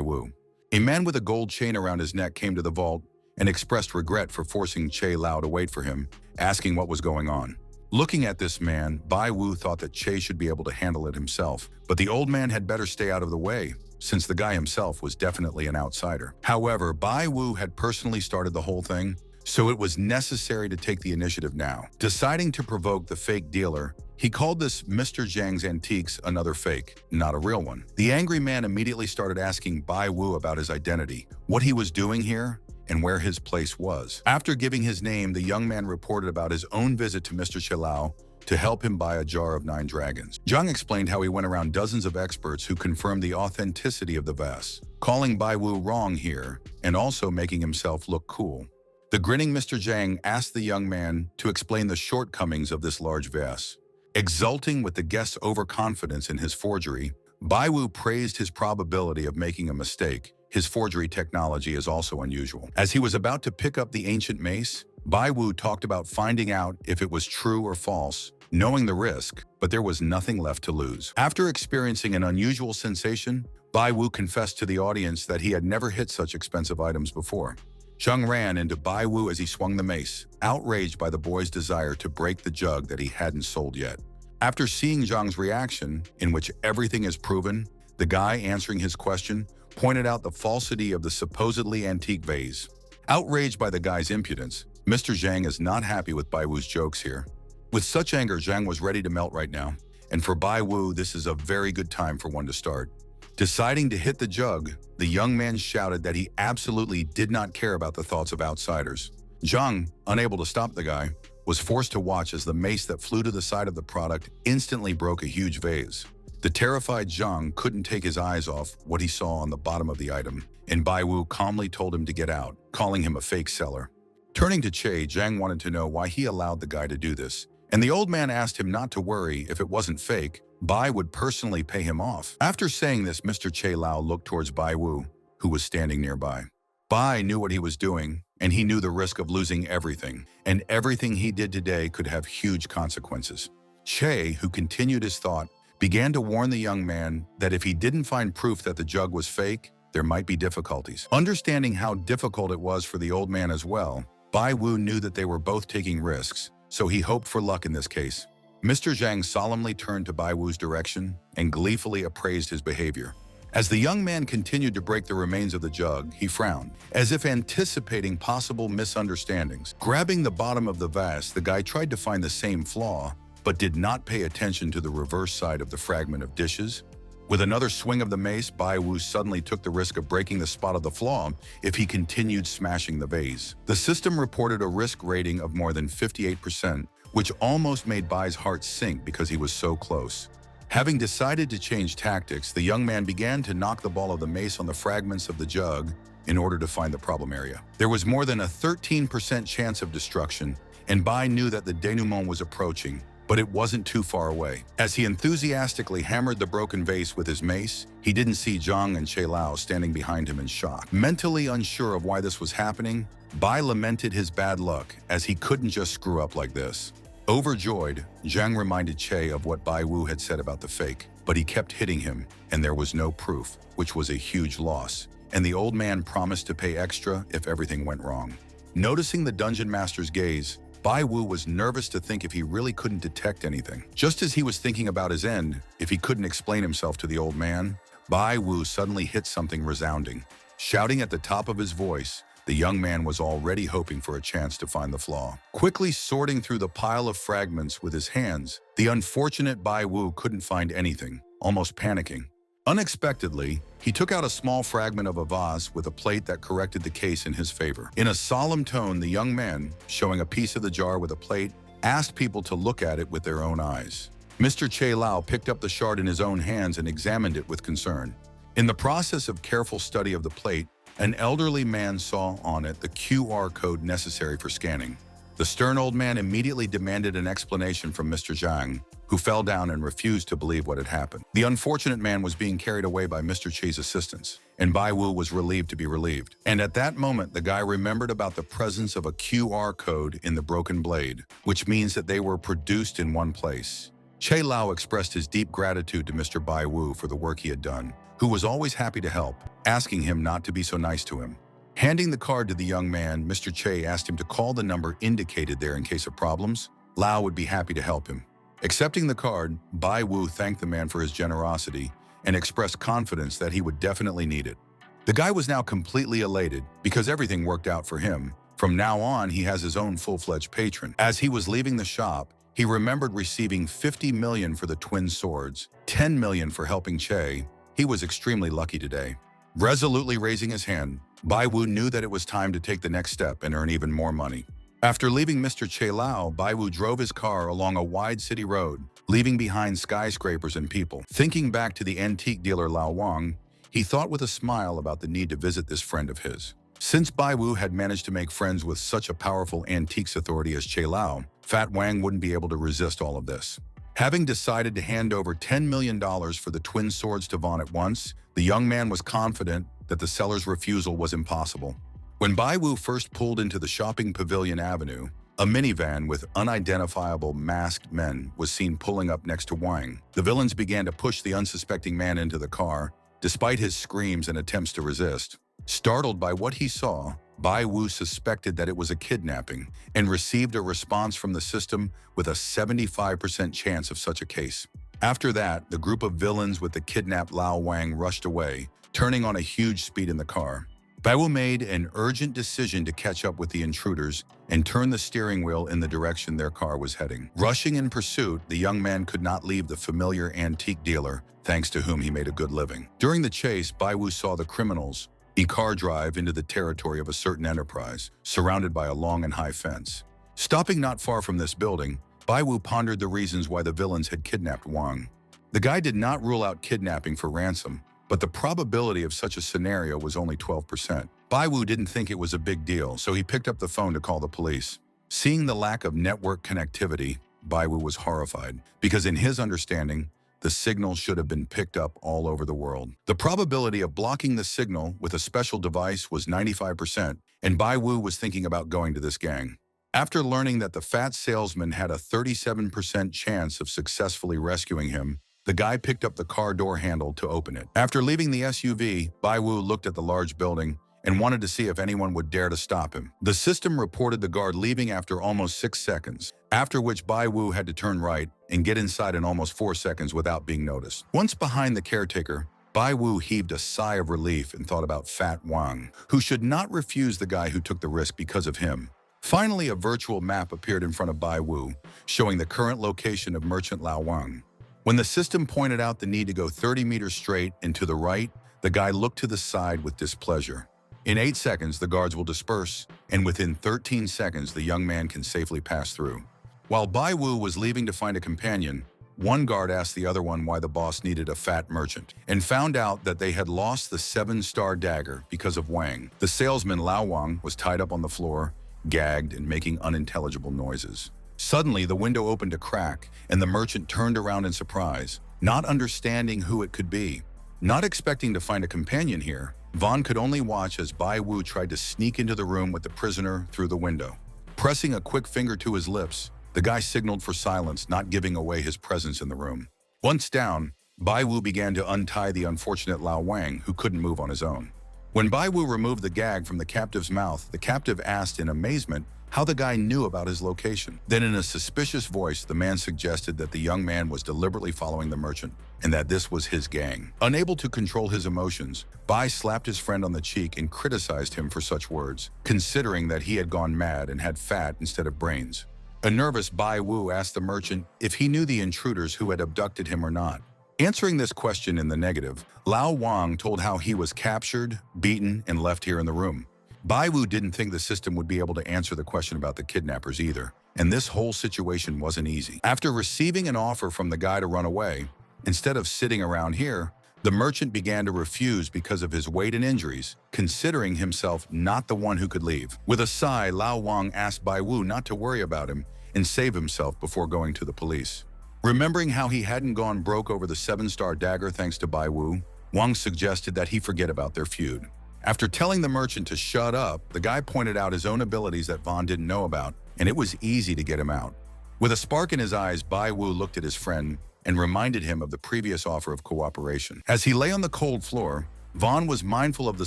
Wu. A man with a gold chain around his neck came to the vault and expressed regret for forcing Che Lao to wait for him, asking what was going on. Looking at this man, Bai Wu thought that Che should be able to handle it himself, but the old man had better stay out of the way, since the guy himself was definitely an outsider. However, Bai Wu had personally started the whole thing, so it was necessary to take the initiative now. Deciding to provoke the fake dealer, he called this Mr. Zhang's Antiques another fake, not a real one. The angry man immediately started asking Bai Wu about his identity, what he was doing here, and where his place was. After giving his name, the young man reported about his own visit to Mr. Che Lao to help him buy a jar of 9 dragons. Zhang explained how he went around dozens of experts who confirmed the authenticity of the vase, calling Bai Wu wrong here and also making himself look cool. The grinning Mr. Zhang asked the young man to explain the shortcomings of this large vase. Exulting with the guest's overconfidence in his forgery, Bai Wu praised his probability of making a mistake. His forgery technology is also unusual. As he was about to pick up the ancient mace, Bai Wu talked about finding out if it was true or false, knowing the risk, but there was nothing left to lose. After experiencing an unusual sensation, Bai Wu confessed to the audience that he had never hit such expensive items before. Zhang ran into Bai Wu as he swung the mace, outraged by the boy's desire to break the jug that he hadn't sold yet. After seeing Zhang's reaction, in which everything is proven, the guy answering his question pointed out the falsity of the supposedly antique vase. Outraged by the guy's impudence, Mr. Zhang is not happy with Bai Wu's jokes here. With such anger, Zhang was ready to melt right now, and for Bai Wu, this is a very good time for one to start. Deciding to hit the jug, the young man shouted that he absolutely did not care about the thoughts of outsiders. Zhang, unable to stop the guy, was forced to watch as the mace that flew to the side of the product instantly broke a huge vase. The terrified Zhang couldn't take his eyes off what he saw on the bottom of the item, and Bai Wu calmly told him to get out, calling him a fake seller. Turning to Che, Zhang wanted to know why he allowed the guy to do this, and the old man asked him not to worry if it wasn't fake. Bai would personally pay him off. After saying this, Mr. Che Lao looked towards Bai Wu, who was standing nearby. Bai knew what he was doing, and he knew the risk of losing everything, and everything he did today could have huge consequences. Che, who continued his thought, began to warn the young man that if he didn't find proof that the jug was fake, there might be difficulties. Understanding how difficult it was for the old man as well, Bai Wu knew that they were both taking risks, so he hoped for luck in this case. Mr. Zhang solemnly turned to Bai Wu's direction and gleefully appraised his behavior. As the young man continued to break the remains of the jug, he frowned, as if anticipating possible misunderstandings. Grabbing the bottom of the vase, the guy tried to find the same flaw, but did not pay attention to the reverse side of the fragment of dishes. With another swing of the mace, Bai Wu suddenly took the risk of breaking the spot of the flaw if he continued smashing the vase. The system reported a risk rating of more than 58%, which almost made Bai's heart sink because he was so close. Having decided to change tactics, the young man began to knock the ball of the mace on the fragments of the jug in order to find the problem area. There was more than a 13% chance of destruction, and Bai knew that the denouement was approaching, but it wasn't too far away. As he enthusiastically hammered the broken vase with his mace, he didn't see Zhang and Che Lao standing behind him in shock. Mentally unsure of why this was happening, Bai lamented his bad luck as he couldn't just screw up like this. Overjoyed, Zhang reminded Che of what Bai Wu had said about the fake, but he kept hitting him, and there was no proof, which was a huge loss, and the old man promised to pay extra if everything went wrong. Noticing the dungeon master's gaze, Bai Wu was nervous to think if he really couldn't detect anything. Just as he was thinking about his end, if he couldn't explain himself to the old man, Bai Wu suddenly hit something resounding. Shouting at the top of his voice, the young man was already hoping for a chance to find the flaw. Quickly sorting through the pile of fragments with his hands, the unfortunate Bai Wu couldn't find anything, almost panicking. Unexpectedly, he took out a small fragment of a vase with a plate that corrected the case in his favor. In a solemn tone, the young man, showing a piece of the jar with a plate, asked people to look at it with their own eyes. Mr. Che Lao picked up the shard in his own hands and examined it with concern. In the process of careful study of the plate, an elderly man saw on it the QR code necessary for scanning. The stern old man immediately demanded an explanation from Mr. Zhang, who fell down and refused to believe what had happened. The unfortunate man was being carried away by Mr. Chi's assistants, and Bai Wu was relieved to be relieved. And at that moment, the guy remembered about the presence of a QR code in the broken blade, which means that they were produced in one place. Che Lao expressed his deep gratitude to Mr. Bai Wu for the work he had done, who was always happy to help, asking him not to be so nice to him. Handing the card to the young man, Mr. Che asked him to call the number indicated there in case of problems. Lao would be happy to help him. Accepting the card, Bai Wu thanked the man for his generosity and expressed confidence that he would definitely need it. The guy was now completely elated because everything worked out for him. From now on, he has his own full-fledged patron. As he was leaving the shop, he remembered receiving 50 million for the twin swords, 10 million for helping Che. He was extremely lucky today. Resolutely raising his hand, Bai Wu knew that it was time to take the next step and earn even more money. After leaving Mr. Che Lao, Bai Wu drove his car along a wide city road, leaving behind skyscrapers and people. Thinking back to the antique dealer Lao Wang, he thought with a smile about the need to visit this friend of his. Since Bai Wu had managed to make friends with such a powerful antiques authority as Che Lao, Fat Wang wouldn't be able to resist all of this. Having decided to hand over $10 million for the twin swords to Vaughn at once, the young man was confident that the seller's refusal was impossible. When Bai Wu first pulled into the shopping pavilion avenue, a minivan with unidentifiable masked men was seen pulling up next to Wang. The villains began to push the unsuspecting man into the car, despite his screams and attempts to resist. Startled by what he saw, Bai Wu suspected that it was a kidnapping and received a response from the system with a 75% chance of such a case. After that, the group of villains with the kidnapped Lao Wang rushed away, turning on a huge speed in the car. Bai Wu made an urgent decision to catch up with the intruders and turn the steering wheel in the direction their car was heading. Rushing in pursuit, the young man could not leave the familiar antique dealer, thanks to whom he made a good living. During the chase, Bai Wu saw the criminals car drive into the territory of a certain enterprise, surrounded by a long and high fence. Stopping not far from this building, Bai Wu pondered the reasons why the villains had kidnapped Wang. The guy did not rule out kidnapping for ransom, but the probability of such a scenario was only 12%. Bai Wu didn't think it was a big deal, so he picked up the phone to call the police. Seeing the lack of network connectivity, Bai Wu was horrified, because in his understanding, the signal should have been picked up all over the world. The probability of blocking the signal with a special device was 95%, and Bai Wu was thinking about going to this gang. After learning that the fat salesman had a 37% chance of successfully rescuing him, the guy picked up the car door handle to open it. After leaving the SUV, Bai Wu looked at the large building and wanted to see if anyone would dare to stop him. The system reported the guard leaving after almost 6 seconds, after which Bai Wu had to turn right and get inside in almost 4 seconds without being noticed. Once behind the caretaker, Bai Wu heaved a sigh of relief and thought about Fat Wang, who should not refuse the guy who took the risk because of him. Finally, a virtual map appeared in front of Bai Wu, showing the current location of Merchant Lao Wang. When the system pointed out the need to go 30 meters straight and to the right, the guy looked to the side with displeasure. In 8 seconds, the guards will disperse, and within 13 seconds, the young man can safely pass through. While Bai Wu was leaving to find a companion, one guard asked the other one why the boss needed a fat merchant, and found out that they had lost the 7-star dagger because of Wang. The salesman Lao Wang was tied up on the floor, gagged and making unintelligible noises. Suddenly, the window opened a crack, and the merchant turned around in surprise, not understanding who it could be. Not expecting to find a companion here, Vaughn could only watch as Bai Wu tried to sneak into the room with the prisoner through the window. Pressing a quick finger to his lips, the guy signaled for silence, not giving away his presence in the room. Once down, Bai Wu began to untie the unfortunate Lao Wang, who couldn't move on his own. When Bai Wu removed the gag from the captive's mouth, the captive asked in amazement how the guy knew about his location. Then in a suspicious voice, the man suggested that the young man was deliberately following the merchant and that this was his gang. Unable to control his emotions, Bai slapped his friend on the cheek and criticized him for such words, considering that he had gone mad and had fat instead of brains. A nervous Bai Wu asked the merchant if he knew the intruders who had abducted him or not. Answering this question in the negative, Lao Wang told how he was captured, beaten, and left here in the room. Bai Wu didn't think the system would be able to answer the question about the kidnappers either, and this whole situation wasn't easy. After receiving an offer from the guy to run away, instead of sitting around here, the merchant began to refuse because of his weight and injuries, considering himself not the one who could leave. With a sigh, Lao Wang asked Bai Wu not to worry about him and save himself before going to the police. Remembering how he hadn't gone broke over the 7-star dagger thanks to Bai Wu, Wang suggested that he forget about their feud. After telling the merchant to shut up, the guy pointed out his own abilities that Vaughn didn't know about, and it was easy to get him out. With a spark in his eyes, Bai Wu looked at his friend and reminded him of the previous offer of cooperation. As he lay on the cold floor, Vaughn was mindful of the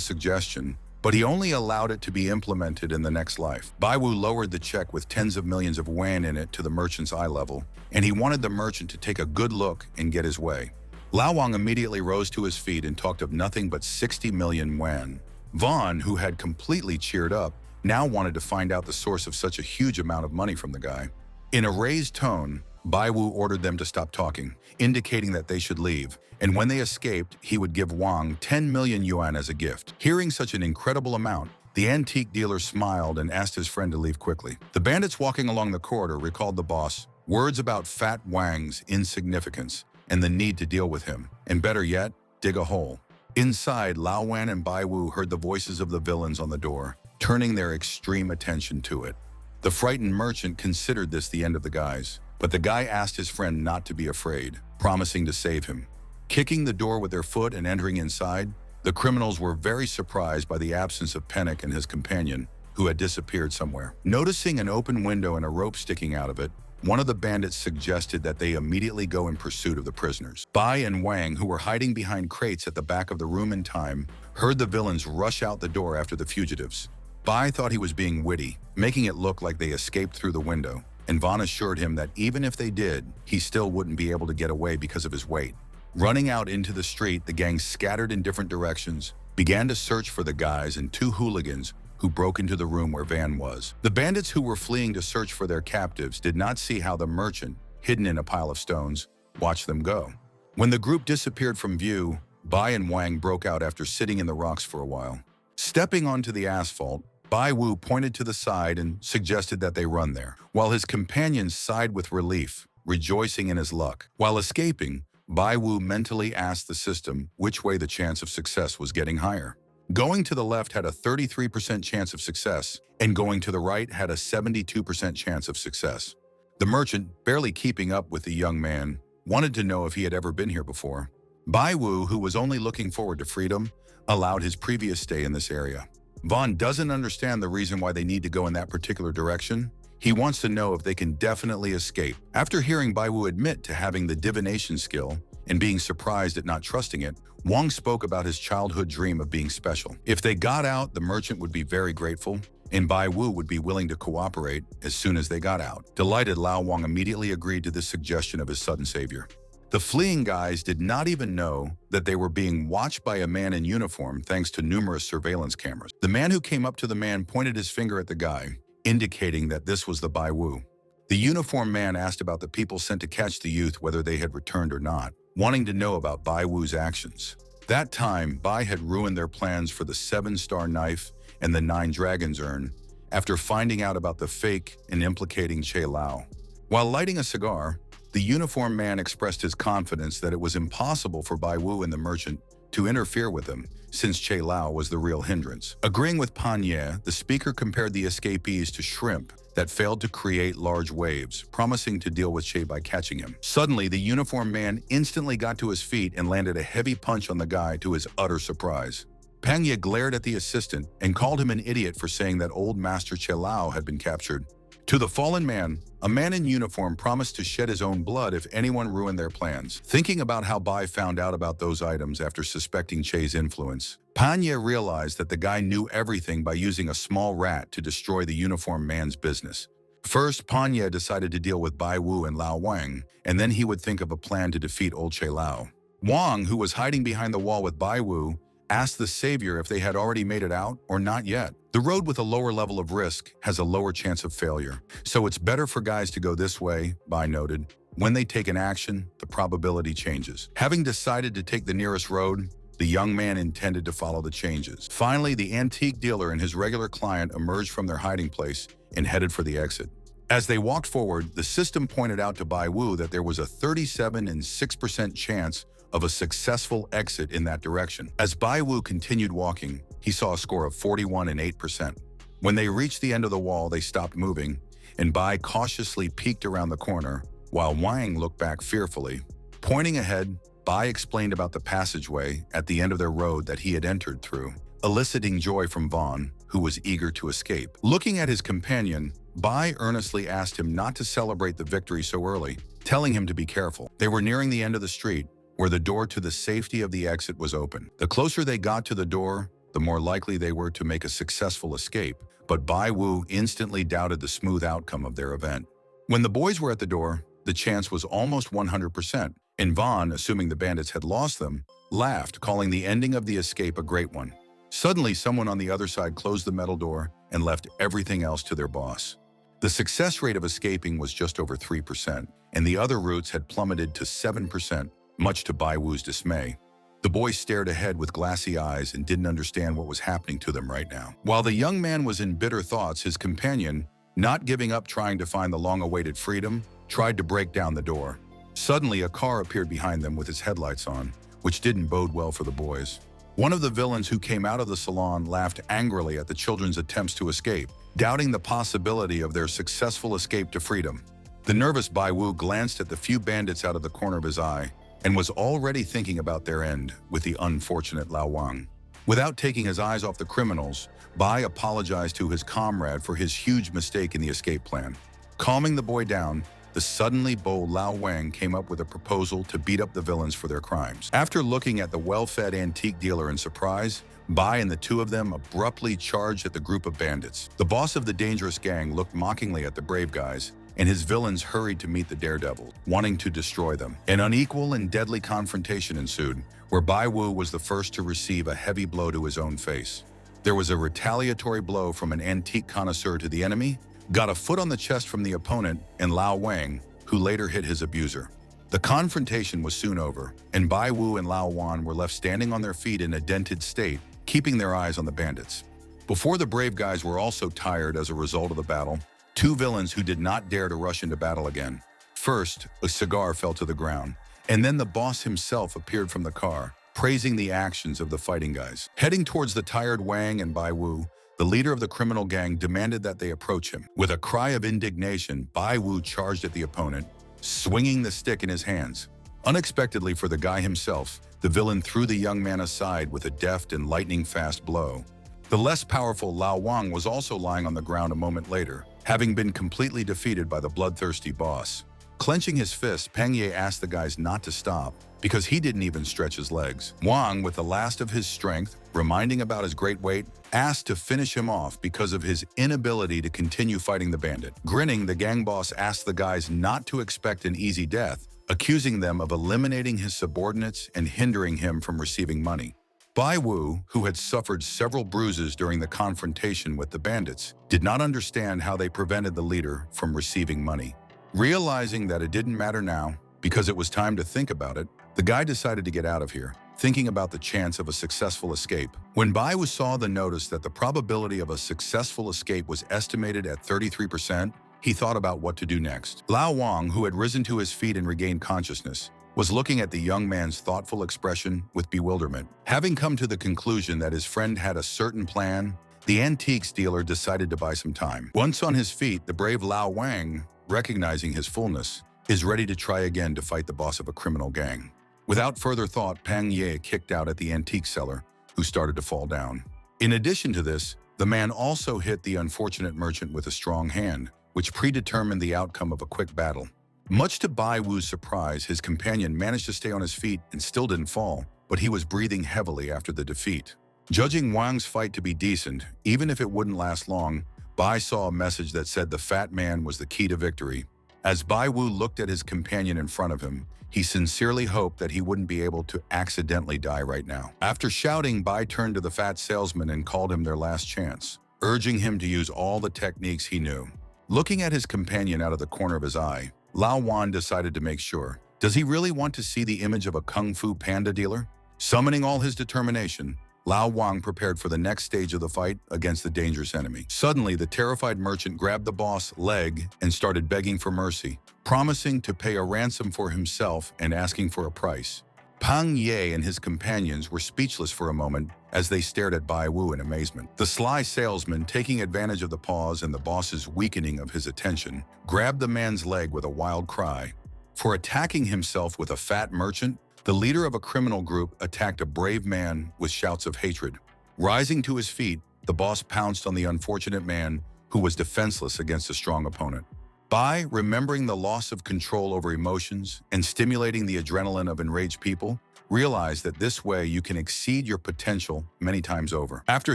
suggestion, but he only allowed it to be implemented in the next life. Bai Wu lowered the check with tens of millions of yuan in it to the merchant's eye level, and he wanted the merchant to take a good look and get his way. Lao Wang immediately rose to his feet and talked of nothing but 60 million yuan. Vaughn, who had completely cheered up, now wanted to find out the source of such a huge amount of money from the guy. In a raised tone, Bai Wu ordered them to stop talking, indicating that they should leave, and when they escaped, he would give Wang 10 million yuan as a gift. Hearing such an incredible amount, the antique dealer smiled and asked his friend to leave quickly. The bandits walking along the corridor recalled the boss words about Fat Wang's insignificance and the need to deal with him, and better yet, dig a hole. Inside, Lao Wan and Bai Wu heard the voices of the villains on the door, turning their extreme attention to it. The frightened merchant considered this the end of the guys, but the guy asked his friend not to be afraid, promising to save him. Kicking the door with their foot and entering inside, the criminals were very surprised by the absence of Pennick and his companion, who had disappeared somewhere. Noticing an open window and a rope sticking out of it, one of the bandits suggested that they immediately go in pursuit of the prisoners. Bai and Wang, who were hiding behind crates at the back of the room in time, heard the villains rush out the door after the fugitives. Bai thought he was being witty, making it look like they escaped through the window, and Vaughn assured him that even if they did, he still wouldn't be able to get away because of his weight. Running out into the street, the gang scattered in different directions, began to search for the guys and two hooligans who broke into the room where Van was. The bandits who were fleeing to search for their captives did not see how the merchant, hidden in a pile of stones, watched them go. When the group disappeared from view, Bai and Wang broke out after sitting in the rocks for a while. Stepping onto the asphalt, Bai Wu pointed to the side and suggested that they run there, while his companions sighed with relief, rejoicing in his luck. While escaping, Bai Wu mentally asked the system which way the chance of success was getting higher. Going to the left had a 33% chance of success, and going to the right had a 72% chance of success. The merchant, barely keeping up with the young man, wanted to know if he had ever been here before. Bai Wu, who was only looking forward to freedom, allowed his previous stay in this area. Vaughn doesn't understand the reason why they need to go in that particular direction. He wants to know if they can definitely escape. After hearing Bai Wu admit to having the divination skill and being surprised at not trusting it, Wang spoke about his childhood dream of being special. If they got out, the merchant would be very grateful, and Bai Wu would be willing to cooperate as soon as they got out. Delighted, Lao Wang immediately agreed to this suggestion of his sudden savior. The fleeing guys did not even know that they were being watched by a man in uniform thanks to numerous surveillance cameras. The man who came up to the man pointed his finger at the guy, indicating that this was the Bai Wu. The uniformed man asked about the people sent to catch the youth, whether they had returned or not, wanting to know about Bai Wu's actions. That time, Bai had ruined their plans for the 7-star knife and the 9 dragons urn after finding out about the fake and implicating Che Lao. While lighting a cigar, the uniformed man expressed his confidence that it was impossible for Bai Wu and the merchant to interfere with him, since Che Lao was the real hindrance. Agreeing with Pan Ye, the speaker compared the escapees to shrimp that failed to create large waves, promising to deal with Che by catching him. Suddenly, the uniformed man instantly got to his feet and landed a heavy punch on the guy to his utter surprise. Pan Ye glared at the assistant and called him an idiot for saying that old Master Che Lao had been captured. To the fallen man, a man in uniform promised to shed his own blood if anyone ruined their plans. Thinking about how Bai found out about those items after suspecting Che's influence, Panya realized that the guy knew everything by using a small rat to destroy the uniformed man's business. First, Panya decided to deal with Bai Wu and Lao Wang, and then he would think of a plan to defeat old Che Lao. Wang, who was hiding behind the wall with Bai Wu, asked the savior if they had already made it out or not yet. The road with a lower level of risk has a lower chance of failure, so it's better for guys to go this way, Bai noted. When they take an action, the probability changes. Having decided to take the nearest road, the young man intended to follow the changes. Finally, the antique dealer and his regular client emerged from their hiding place and headed for the exit. As they walked forward, the system pointed out to Bai Wu that there was a 37 and 6% chance of a successful exit in that direction. As Bai Wu continued walking, he saw a score of 41 and 8%. When they reached the end of the wall, they stopped moving, and Bai cautiously peeked around the corner, while Wang looked back fearfully. Pointing ahead, Bai explained about the passageway at the end of their road that he had entered through, eliciting joy from Vaughn, who was eager to escape. Looking at his companion, Bai earnestly asked him not to celebrate the victory so early, telling him to be careful. They were nearing the end of the street, where the door to the safety of the exit was open. The closer they got to the door, the more likely they were to make a successful escape, but Bai Wu instantly doubted the smooth outcome of their event. When the boys were at the door, the chance was almost 100%, and Vaughn, assuming the bandits had lost them, laughed, calling the ending of the escape a great one. Suddenly, someone on the other side closed the metal door and left everything else to their boss. The success rate of escaping was just over 3%, and the other routes had plummeted to 7%, much to Bai Wu's dismay. The boy stared ahead with glassy eyes and didn't understand what was happening to them right now. While the young man was in bitter thoughts, his companion, not giving up trying to find the long-awaited freedom, tried to break down the door. Suddenly, a car appeared behind them with its headlights on, which didn't bode well for the boys. One of the villains who came out of the salon laughed angrily at the children's attempts to escape, doubting the possibility of their successful escape to freedom. The nervous Bai Wu glanced at the few bandits out of the corner of his eye and was already thinking about their end with the unfortunate Lao Wang. Without taking his eyes off the criminals, Bai apologized to his comrade for his huge mistake in the escape plan. Calming the boy down, the suddenly bold Lao Wang came up with a proposal to beat up the villains for their crimes. After looking at the well-fed antique dealer in surprise, Bai and the two of them abruptly charged at the group of bandits. The boss of the dangerous gang looked mockingly at the brave guys, and his villains hurried to meet the daredevils, wanting to destroy them. An unequal and deadly confrontation ensued, where Bai Wu was the first to receive a heavy blow to his own face. There was a retaliatory blow from an antique connoisseur to the enemy, got a foot on the chest from the opponent, and Lao Wang, who later hit his abuser. The confrontation was soon over, and Bai Wu and Lao Wan were left standing on their feet in a dented state, keeping their eyes on the bandits. Before the brave guys were also tired as a result of the battle, two villains who did not dare to rush into battle again. First, a cigar fell to the ground, and then the boss himself appeared from the car, praising the actions of the fighting guys. Heading towards the tired Wang and Bai Wu, the leader of the criminal gang demanded that they approach him. With a cry of indignation, Bai Wu charged at the opponent, swinging the stick in his hands. Unexpectedly for the guy himself, the villain threw the young man aside with a deft and lightning-fast blow. The less powerful Lao Wang was also lying on the ground a moment later, having been completely defeated by the bloodthirsty boss. Clenching his fist, Peng Ye asked the guys not to stop, because he didn't even stretch his legs. Wang, with the last of his strength, reminding about his great weight, asked to finish him off because of his inability to continue fighting the bandit. Grinning, the gang boss asked the guys not to expect an easy death, accusing them of eliminating his subordinates and hindering him from receiving money. Bai Wu, who had suffered several bruises during the confrontation with the bandits, did not understand how they prevented the leader from receiving money. Realizing that it didn't matter now, because it was time to think about it, the guy decided to get out of here, thinking about the chance of a successful escape. When Bai Wu saw the notice that the probability of a successful escape was estimated at 33%, he thought about what to do next. Lao Wang, who had risen to his feet and regained consciousness, was looking at the young man's thoughtful expression with bewilderment. Having come to the conclusion that his friend had a certain plan, the antiques dealer decided to buy some time. Once on his feet, the brave Lao Wang, recognizing his fullness, is ready to try again to fight the boss of a criminal gang. Without further thought, Peng Ye kicked out at the antique seller, who started to fall down. In addition to this, the man also hit the unfortunate merchant with a strong hand, which predetermined the outcome of a quick battle. Much to Bai Wu's surprise, his companion managed to stay on his feet and still didn't fall, but he was breathing heavily after the defeat. Judging Wang's fight to be decent, even if it wouldn't last long, Bai saw a message that said the fat man was the key to victory. As Bai Wu looked at his companion in front of him, he sincerely hoped that he wouldn't be able to accidentally die right now. After shouting, Bai turned to the fat salesman and called him their last chance, urging him to use all the techniques he knew. Looking at his companion out of the corner of his eye, Lao Wan decided to make sure. Does he really want to see the image of a kung fu panda dealer? Summoning all his determination, Lao Wang prepared for the next stage of the fight against the dangerous enemy. Suddenly, the terrified merchant grabbed the boss' leg and started begging for mercy, promising to pay a ransom for himself and asking for a price. Pang Ye and his companions were speechless for a moment as they stared at Bai Wu in amazement. The sly salesman, taking advantage of the pause and the boss's weakening of his attention, grabbed the man's leg with a wild cry. For attacking himself with a fat merchant, the leader of a criminal group attacked a brave man with shouts of hatred. Rising to his feet, the boss pounced on the unfortunate man who was defenseless against a strong opponent. Bai, remembering the loss of control over emotions and stimulating the adrenaline of enraged people, realized that this way you can exceed your potential many times over. After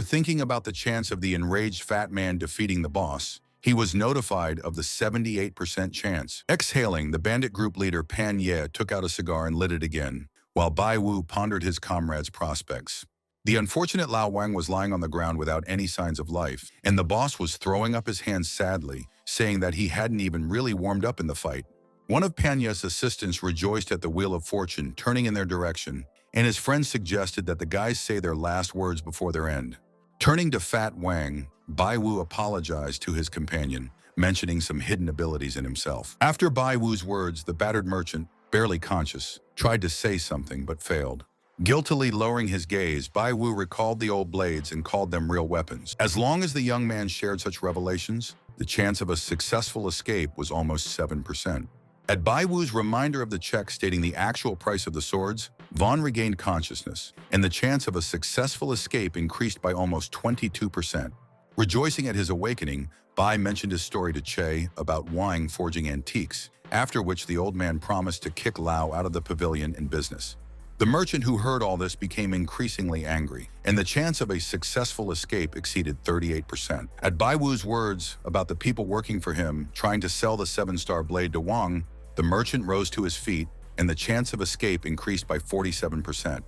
thinking about the chance of the enraged fat man defeating the boss, he was notified of the 78% chance. Exhaling, the bandit group leader Pan Ye took out a cigar and lit it again, while Bai Wu pondered his comrade's prospects. The unfortunate Lao Wang was lying on the ground without any signs of life, and the boss was throwing up his hands sadly, saying that he hadn't even really warmed up in the fight. One of Pan Ye's assistants rejoiced at the Wheel of Fortune turning in their direction, and his friend suggested that the guys say their last words before their end. Turning to Fat Wang, Bai Wu apologized to his companion, mentioning some hidden abilities in himself. After Bai Wu's words, the battered merchant, barely conscious, tried to say something but failed. Guiltily lowering his gaze, Bai Wu recalled the old blades and called them real weapons. As long as the young man shared such revelations, the chance of a successful escape was almost 7%. At Bai Wu's reminder of the check stating the actual price of the swords, Vaughn regained consciousness, and the chance of a successful escape increased by almost 22%. Rejoicing at his awakening, Bai mentioned his story to Che about Wang forging antiques, after which the old man promised to kick Lao out of the pavilion in business. The merchant who heard all this became increasingly angry, and the chance of a successful escape exceeded 38%. At Bai Wu's words about the people working for him trying to sell the 7-star blade to Wang, the merchant rose to his feet, and the chance of escape increased by 47%.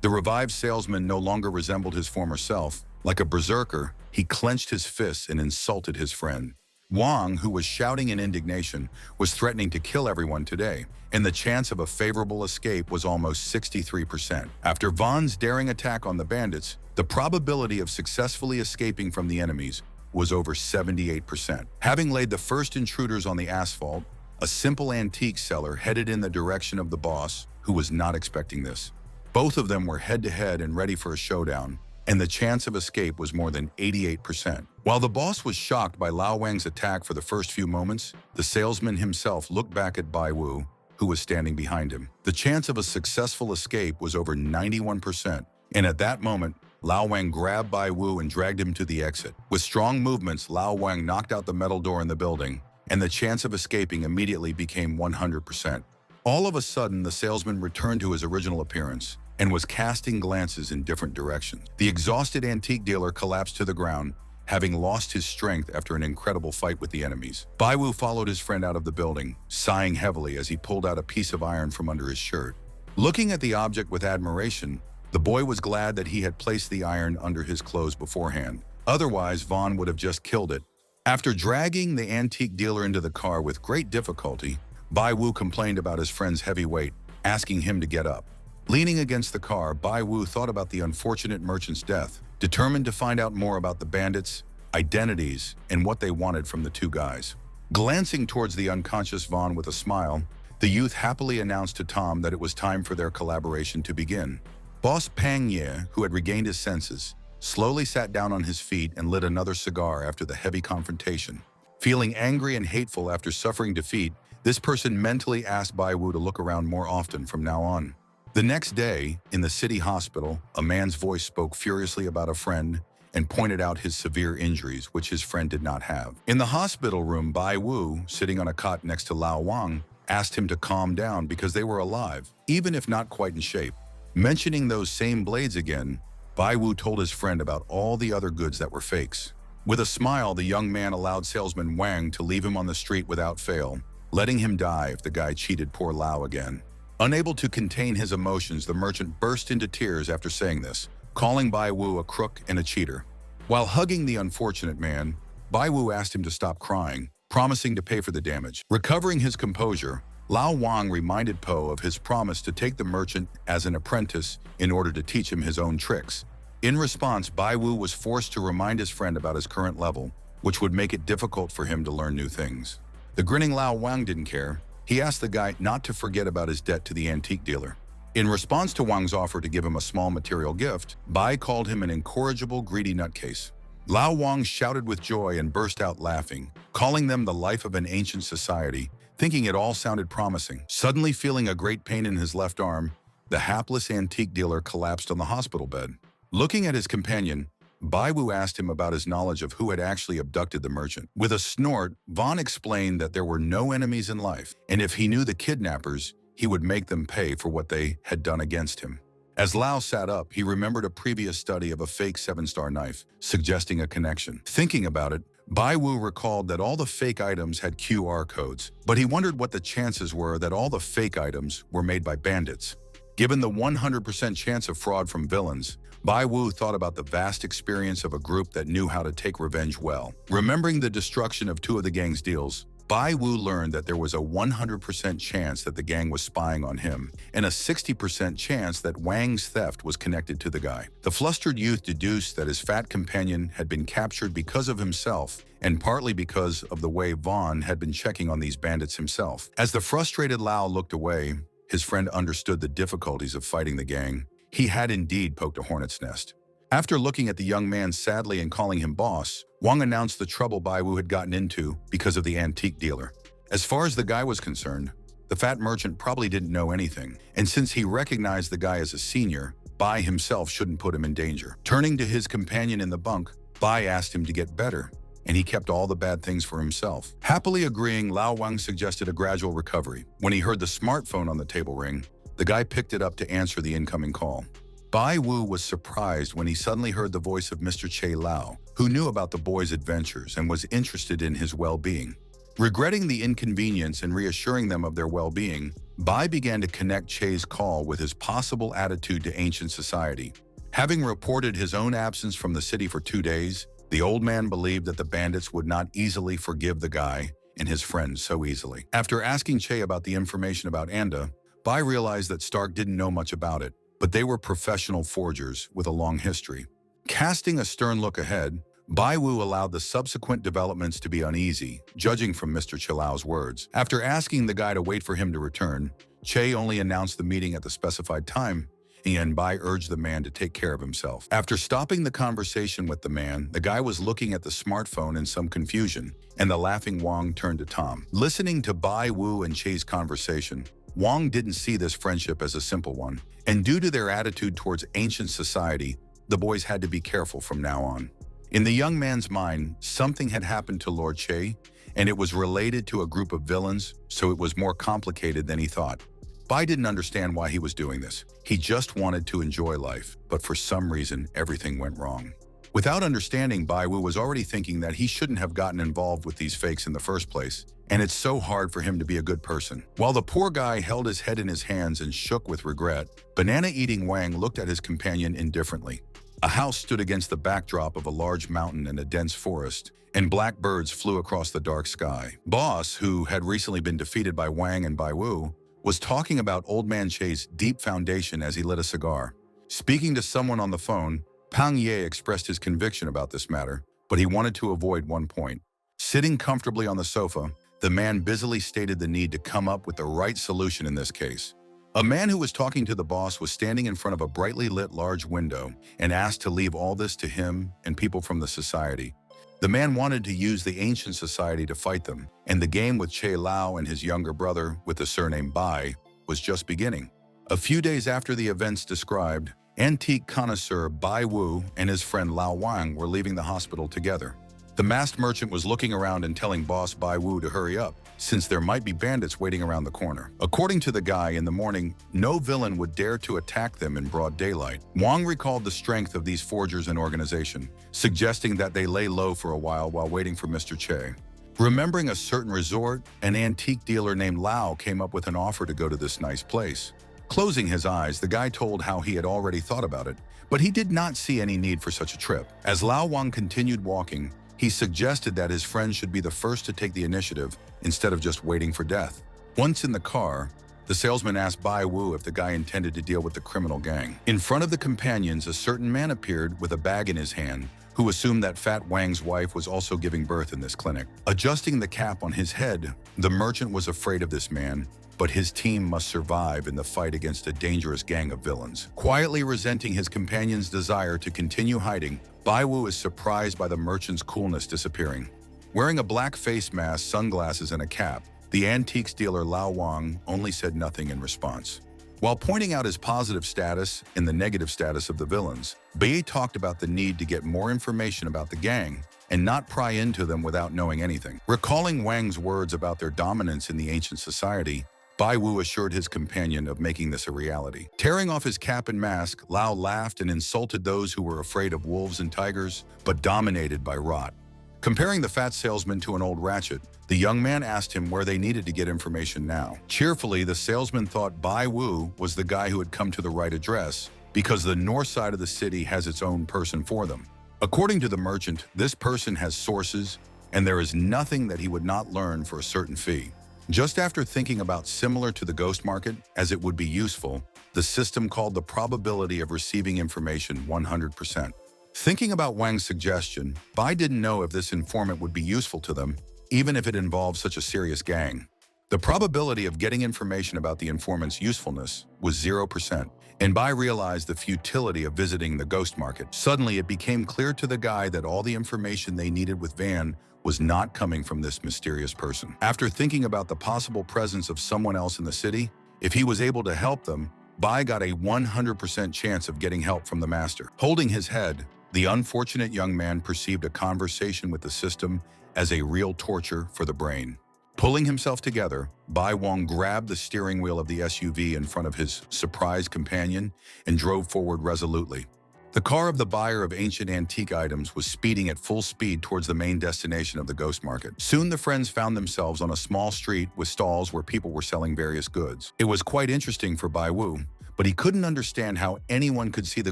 The revived salesman no longer resembled his former self. Like a berserker, he clenched his fists and insulted his friend. Wang, who was shouting in indignation, was threatening to kill everyone today, and the chance of a favorable escape was almost 63%. After Vaughn's daring attack on the bandits, the probability of successfully escaping from the enemies was over 78%. Having laid the first intruders on the asphalt, a simple antique seller headed in the direction of the boss, who was not expecting this. Both of them were head-to-head and ready for a showdown, and the chance of escape was more than 88%. While the boss was shocked by Lao Wang's attack for the first few moments, the salesman himself looked back at Bai Wu, who was standing behind him. The chance of a successful escape was over 91%, and at that moment, Lao Wang grabbed Bai Wu and dragged him to the exit. With strong movements, Lao Wang knocked out the metal door in the building, and the chance of escaping immediately became 100%. All of a sudden, the salesman returned to his original appearance and was casting glances in different directions. The exhausted antique dealer collapsed to the ground, having lost his strength after an incredible fight with the enemies. Bai Wu followed his friend out of the building, sighing heavily as he pulled out a piece of iron from under his shirt. Looking at the object with admiration, the boy was glad that he had placed the iron under his clothes beforehand. Otherwise, Vaughn would have just killed it. After dragging the antique dealer into the car with great difficulty, Bai Wu complained about his friend's heavy weight, asking him to get up. Leaning against the car, Bai Wu thought about the unfortunate merchant's death, determined to find out more about the bandits, identities, and what they wanted from the two guys. Glancing towards the unconscious Vaughn with a smile, the youth happily announced to Tom that it was time for their collaboration to begin. Boss Pang Ye, who had regained his senses, slowly sat down on his feet and lit another cigar after the heavy confrontation. Feeling angry and hateful after suffering defeat, this person mentally asked Bai Wu to look around more often from now on. The next day, in the city hospital, a man's voice spoke furiously about a friend and pointed out his severe injuries, which his friend did not have. In the hospital room, Bai Wu, sitting on a cot next to Lao Wang, asked him to calm down because they were alive, even if not quite in shape. Mentioning those same blades again, Bai Wu told his friend about all the other goods that were fakes. With a smile, the young man allowed salesman Wang to leave him on the street without fail, letting him die if the guy cheated poor Lao again. Unable to contain his emotions, the merchant burst into tears after saying this, calling Bai Wu a crook and a cheater. While hugging the unfortunate man, Bai Wu asked him to stop crying, promising to pay for the damage. Recovering his composure, Lao Wang reminded Po of his promise to take the merchant as an apprentice in order to teach him his own tricks. In response, Bai Wu was forced to remind his friend about his current level, which would make it difficult for him to learn new things. The grinning Lao Wang didn't care. He asked the guy not to forget about his debt to the antique dealer. In response to Wang's offer to give him a small material gift, Bai called him an incorrigible, greedy nutcase. Lao Wang shouted with joy and burst out laughing, calling them the life of an ancient society, thinking it all sounded promising. Suddenly feeling a great pain in his left arm, the hapless antique dealer collapsed on the hospital bed. Looking at his companion, Bai Wu asked him about his knowledge of who had actually abducted the merchant. With a snort, Vaughn explained that there were no enemies in life, and if he knew the kidnappers, he would make them pay for what they had done against him. As Lao sat up, he remembered a previous study of a fake 7-star knife, suggesting a connection. Thinking about it, Bai Wu recalled that all the fake items had QR codes, but he wondered what the chances were that all the fake items were made by bandits. Given the 100% chance of fraud from villains, Bai Wu thought about the vast experience of a group that knew how to take revenge well. Remembering the destruction of 2 of the gang's deals, Bai Wu learned that there was a 100% chance that the gang was spying on him, and a 60% chance that Wang's theft was connected to the guy. The flustered youth deduced that his fat companion had been captured because of himself, and partly because of the way Vaughn had been checking on these bandits himself. As the frustrated Lao looked away, his friend understood the difficulties of fighting the gang. He had indeed poked a hornet's nest. After looking at the young man sadly and calling him boss, Wang announced the trouble Bai Wu had gotten into because of the antique dealer. As far as the guy was concerned, the fat merchant probably didn't know anything, and since he recognized the guy as a senior, Bai himself shouldn't put him in danger. Turning to his companion in the bunk, Bai asked him to get better, and he kept all the bad things for himself. Happily agreeing, Lao Wang suggested a gradual recovery. When he heard the smartphone on the table ring, the guy picked it up to answer the incoming call. Bai Wu was surprised when he suddenly heard the voice of Mr. Che Lao, who knew about the boy's adventures and was interested in his well-being. Regretting the inconvenience and reassuring them of their well-being, Bai began to connect Che's call with his possible attitude to ancient society. Having reported his own absence from the city for 2 days, the old man believed that the bandits would not easily forgive the guy and his friends so easily. After asking Che about the information about Anda, Bai realized that Stark didn't know much about it, but they were professional forgers with a long history. Casting a stern look ahead, Bai Wu allowed the subsequent developments to be uneasy, judging from Mr. Chilao's words. After asking the guy to wait for him to return, Che only announced the meeting at the specified time, and Bai urged the man to take care of himself. After stopping the conversation with the man, the guy was looking at the smartphone in some confusion, and the laughing Wang turned to Tom. Listening to Bai Wu and Che's conversation, Wang didn't see this friendship as a simple one, and due to their attitude towards ancient society, the boys had to be careful from now on. In the young man's mind, something had happened to Lord Che, and it was related to a group of villains, so it was more complicated than he thought. Bai didn't understand why he was doing this. He just wanted to enjoy life, but for some reason, everything went wrong. Without understanding, Bai Wu was already thinking that he shouldn't have gotten involved with these fakes in the first place, and it's so hard for him to be a good person. While the poor guy held his head in his hands and shook with regret, banana-eating Wang looked at his companion indifferently. A house stood against the backdrop of a large mountain and a dense forest, and black birds flew across the dark sky. Boss, who had recently been defeated by Wang and Bai Wu, was talking about Old Man Che's deep foundation as he lit a cigar. Speaking to someone on the phone, Pang Ye expressed his conviction about this matter, but he wanted to avoid one point. Sitting comfortably on the sofa, the man busily stated the need to come up with the right solution in this case. A man who was talking to the boss was standing in front of a brightly lit large window and asked to leave all this to him and people from the society. The man wanted to use the ancient society to fight them, and the game with Che Lao and his younger brother with the surname Bai was just beginning. A few days after the events described, Antique connoisseur Bai Wu and his friend Lao Wang were leaving the hospital together. The masked merchant was looking around and telling boss Bai Wu to hurry up, since there might be bandits waiting around the corner. According to the guy in the morning, no villain would dare to attack them in broad daylight. Wang recalled the strength of these forgers and organization, suggesting that they lay low for a while waiting for Mr. Che. Remembering a certain resort, an antique dealer named Lao came up with an offer to go to this nice place. Closing his eyes, the guy told how he had already thought about it, but he did not see any need for such a trip. As Lao Wang continued walking, he suggested that his friend should be the first to take the initiative instead of just waiting for death. Once in the car, the salesman asked Bai Wu if the guy intended to deal with the criminal gang. In front of the companions, a certain man appeared with a bag in his hand, who assumed that Fat Wang's wife was also giving birth in this clinic. Adjusting the cap on his head, the merchant was afraid of this man, but his team must survive in the fight against a dangerous gang of villains. Quietly resenting his companion's desire to continue hiding, Bai Wu is surprised by the merchant's coolness disappearing. Wearing a black face mask, sunglasses, and a cap, the antiques dealer Lao Wang only said nothing in response. While pointing out his positive status and the negative status of the villains, Bai talked about the need to get more information about the gang and not pry into them without knowing anything. Recalling Wang's words about their dominance in the ancient society, Bai Wu assured his companion of making this a reality. Tearing off his cap and mask, Lao laughed and insulted those who were afraid of wolves and tigers, but dominated by rot. Comparing the fat salesman to an old ratchet, the young man asked him where they needed to get information now. Cheerfully, the salesman thought Bai Wu was the guy who had come to the right address because the north side of the city has its own person for them. According to the merchant, this person has sources, and there is nothing that he would not learn for a certain fee. Just after thinking about similar to the ghost market, as it would be useful, the system called the probability of receiving information 100%. Thinking about Wang's suggestion, Bai didn't know if this informant would be useful to them, even if it involved such a serious gang. The probability of getting information about the informant's usefulness was 0%, and Bai realized the futility of visiting the ghost market. Suddenly, it became clear to the guy that all the information they needed with Van was not coming from this mysterious person. After thinking about the possible presence of someone else in the city, if he was able to help them, Bai got a 100% chance of getting help from the master. Holding his head, the unfortunate young man perceived a conversation with the system as a real torture for the brain. Pulling himself together, Bai Wang grabbed the steering wheel of the SUV in front of his surprised companion and drove forward resolutely. The car of the buyer of ancient antique items was speeding at full speed towards the main destination of the ghost market. Soon the friends found themselves on a small street with stalls where people were selling various goods. It was quite interesting for Bai Wu, but he couldn't understand how anyone could see the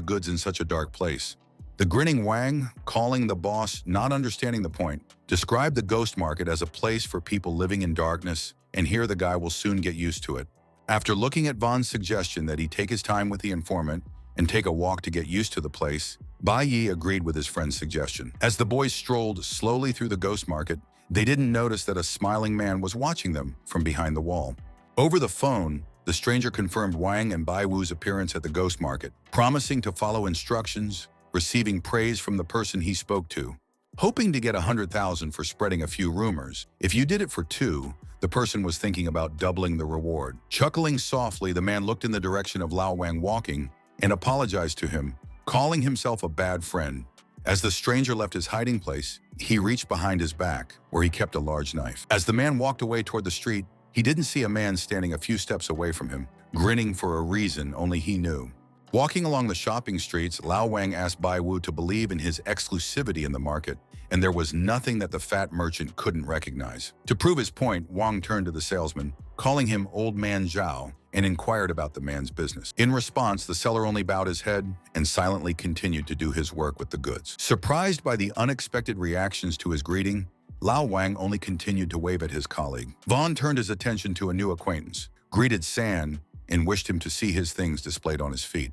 goods in such a dark place. The grinning Wang, calling the boss, not understanding the point, described the ghost market as a place for people living in darkness, and here the guy will soon get used to it. After looking at Vaughn's suggestion that he take his time with the informant and take a walk to get used to the place, Bai Yi agreed with his friend's suggestion. As the boys strolled slowly through the ghost market, they didn't notice that a smiling man was watching them from behind the wall. Over the phone, the stranger confirmed Wang and Bai Wu's appearance at the ghost market, promising to follow instructions, receiving praise from the person he spoke to. Hoping to get 100,000 for spreading a few rumors, if you did it for 2, the person was thinking about doubling the reward. Chuckling softly, the man looked in the direction of Lao Wang walking and apologized to him, calling himself a bad friend. As the stranger left his hiding place, he reached behind his back, where he kept a large knife. As the man walked away toward the street, he didn't see a man standing a few steps away from him, grinning for a reason only he knew. Walking along the shopping streets, Lao Wang asked Bai Wu to believe in his exclusivity in the market, and there was nothing that the fat merchant couldn't recognize. To prove his point, Wang turned to the salesman, calling him Old Man Zhao, and inquired about the man's business. In response, the seller only bowed his head and silently continued to do his work with the goods. Surprised by the unexpected reactions to his greeting, Lao Wang only continued to wave at his colleague. Vaughn turned his attention to a new acquaintance, greeted San, and wished him to see his things displayed on his feet.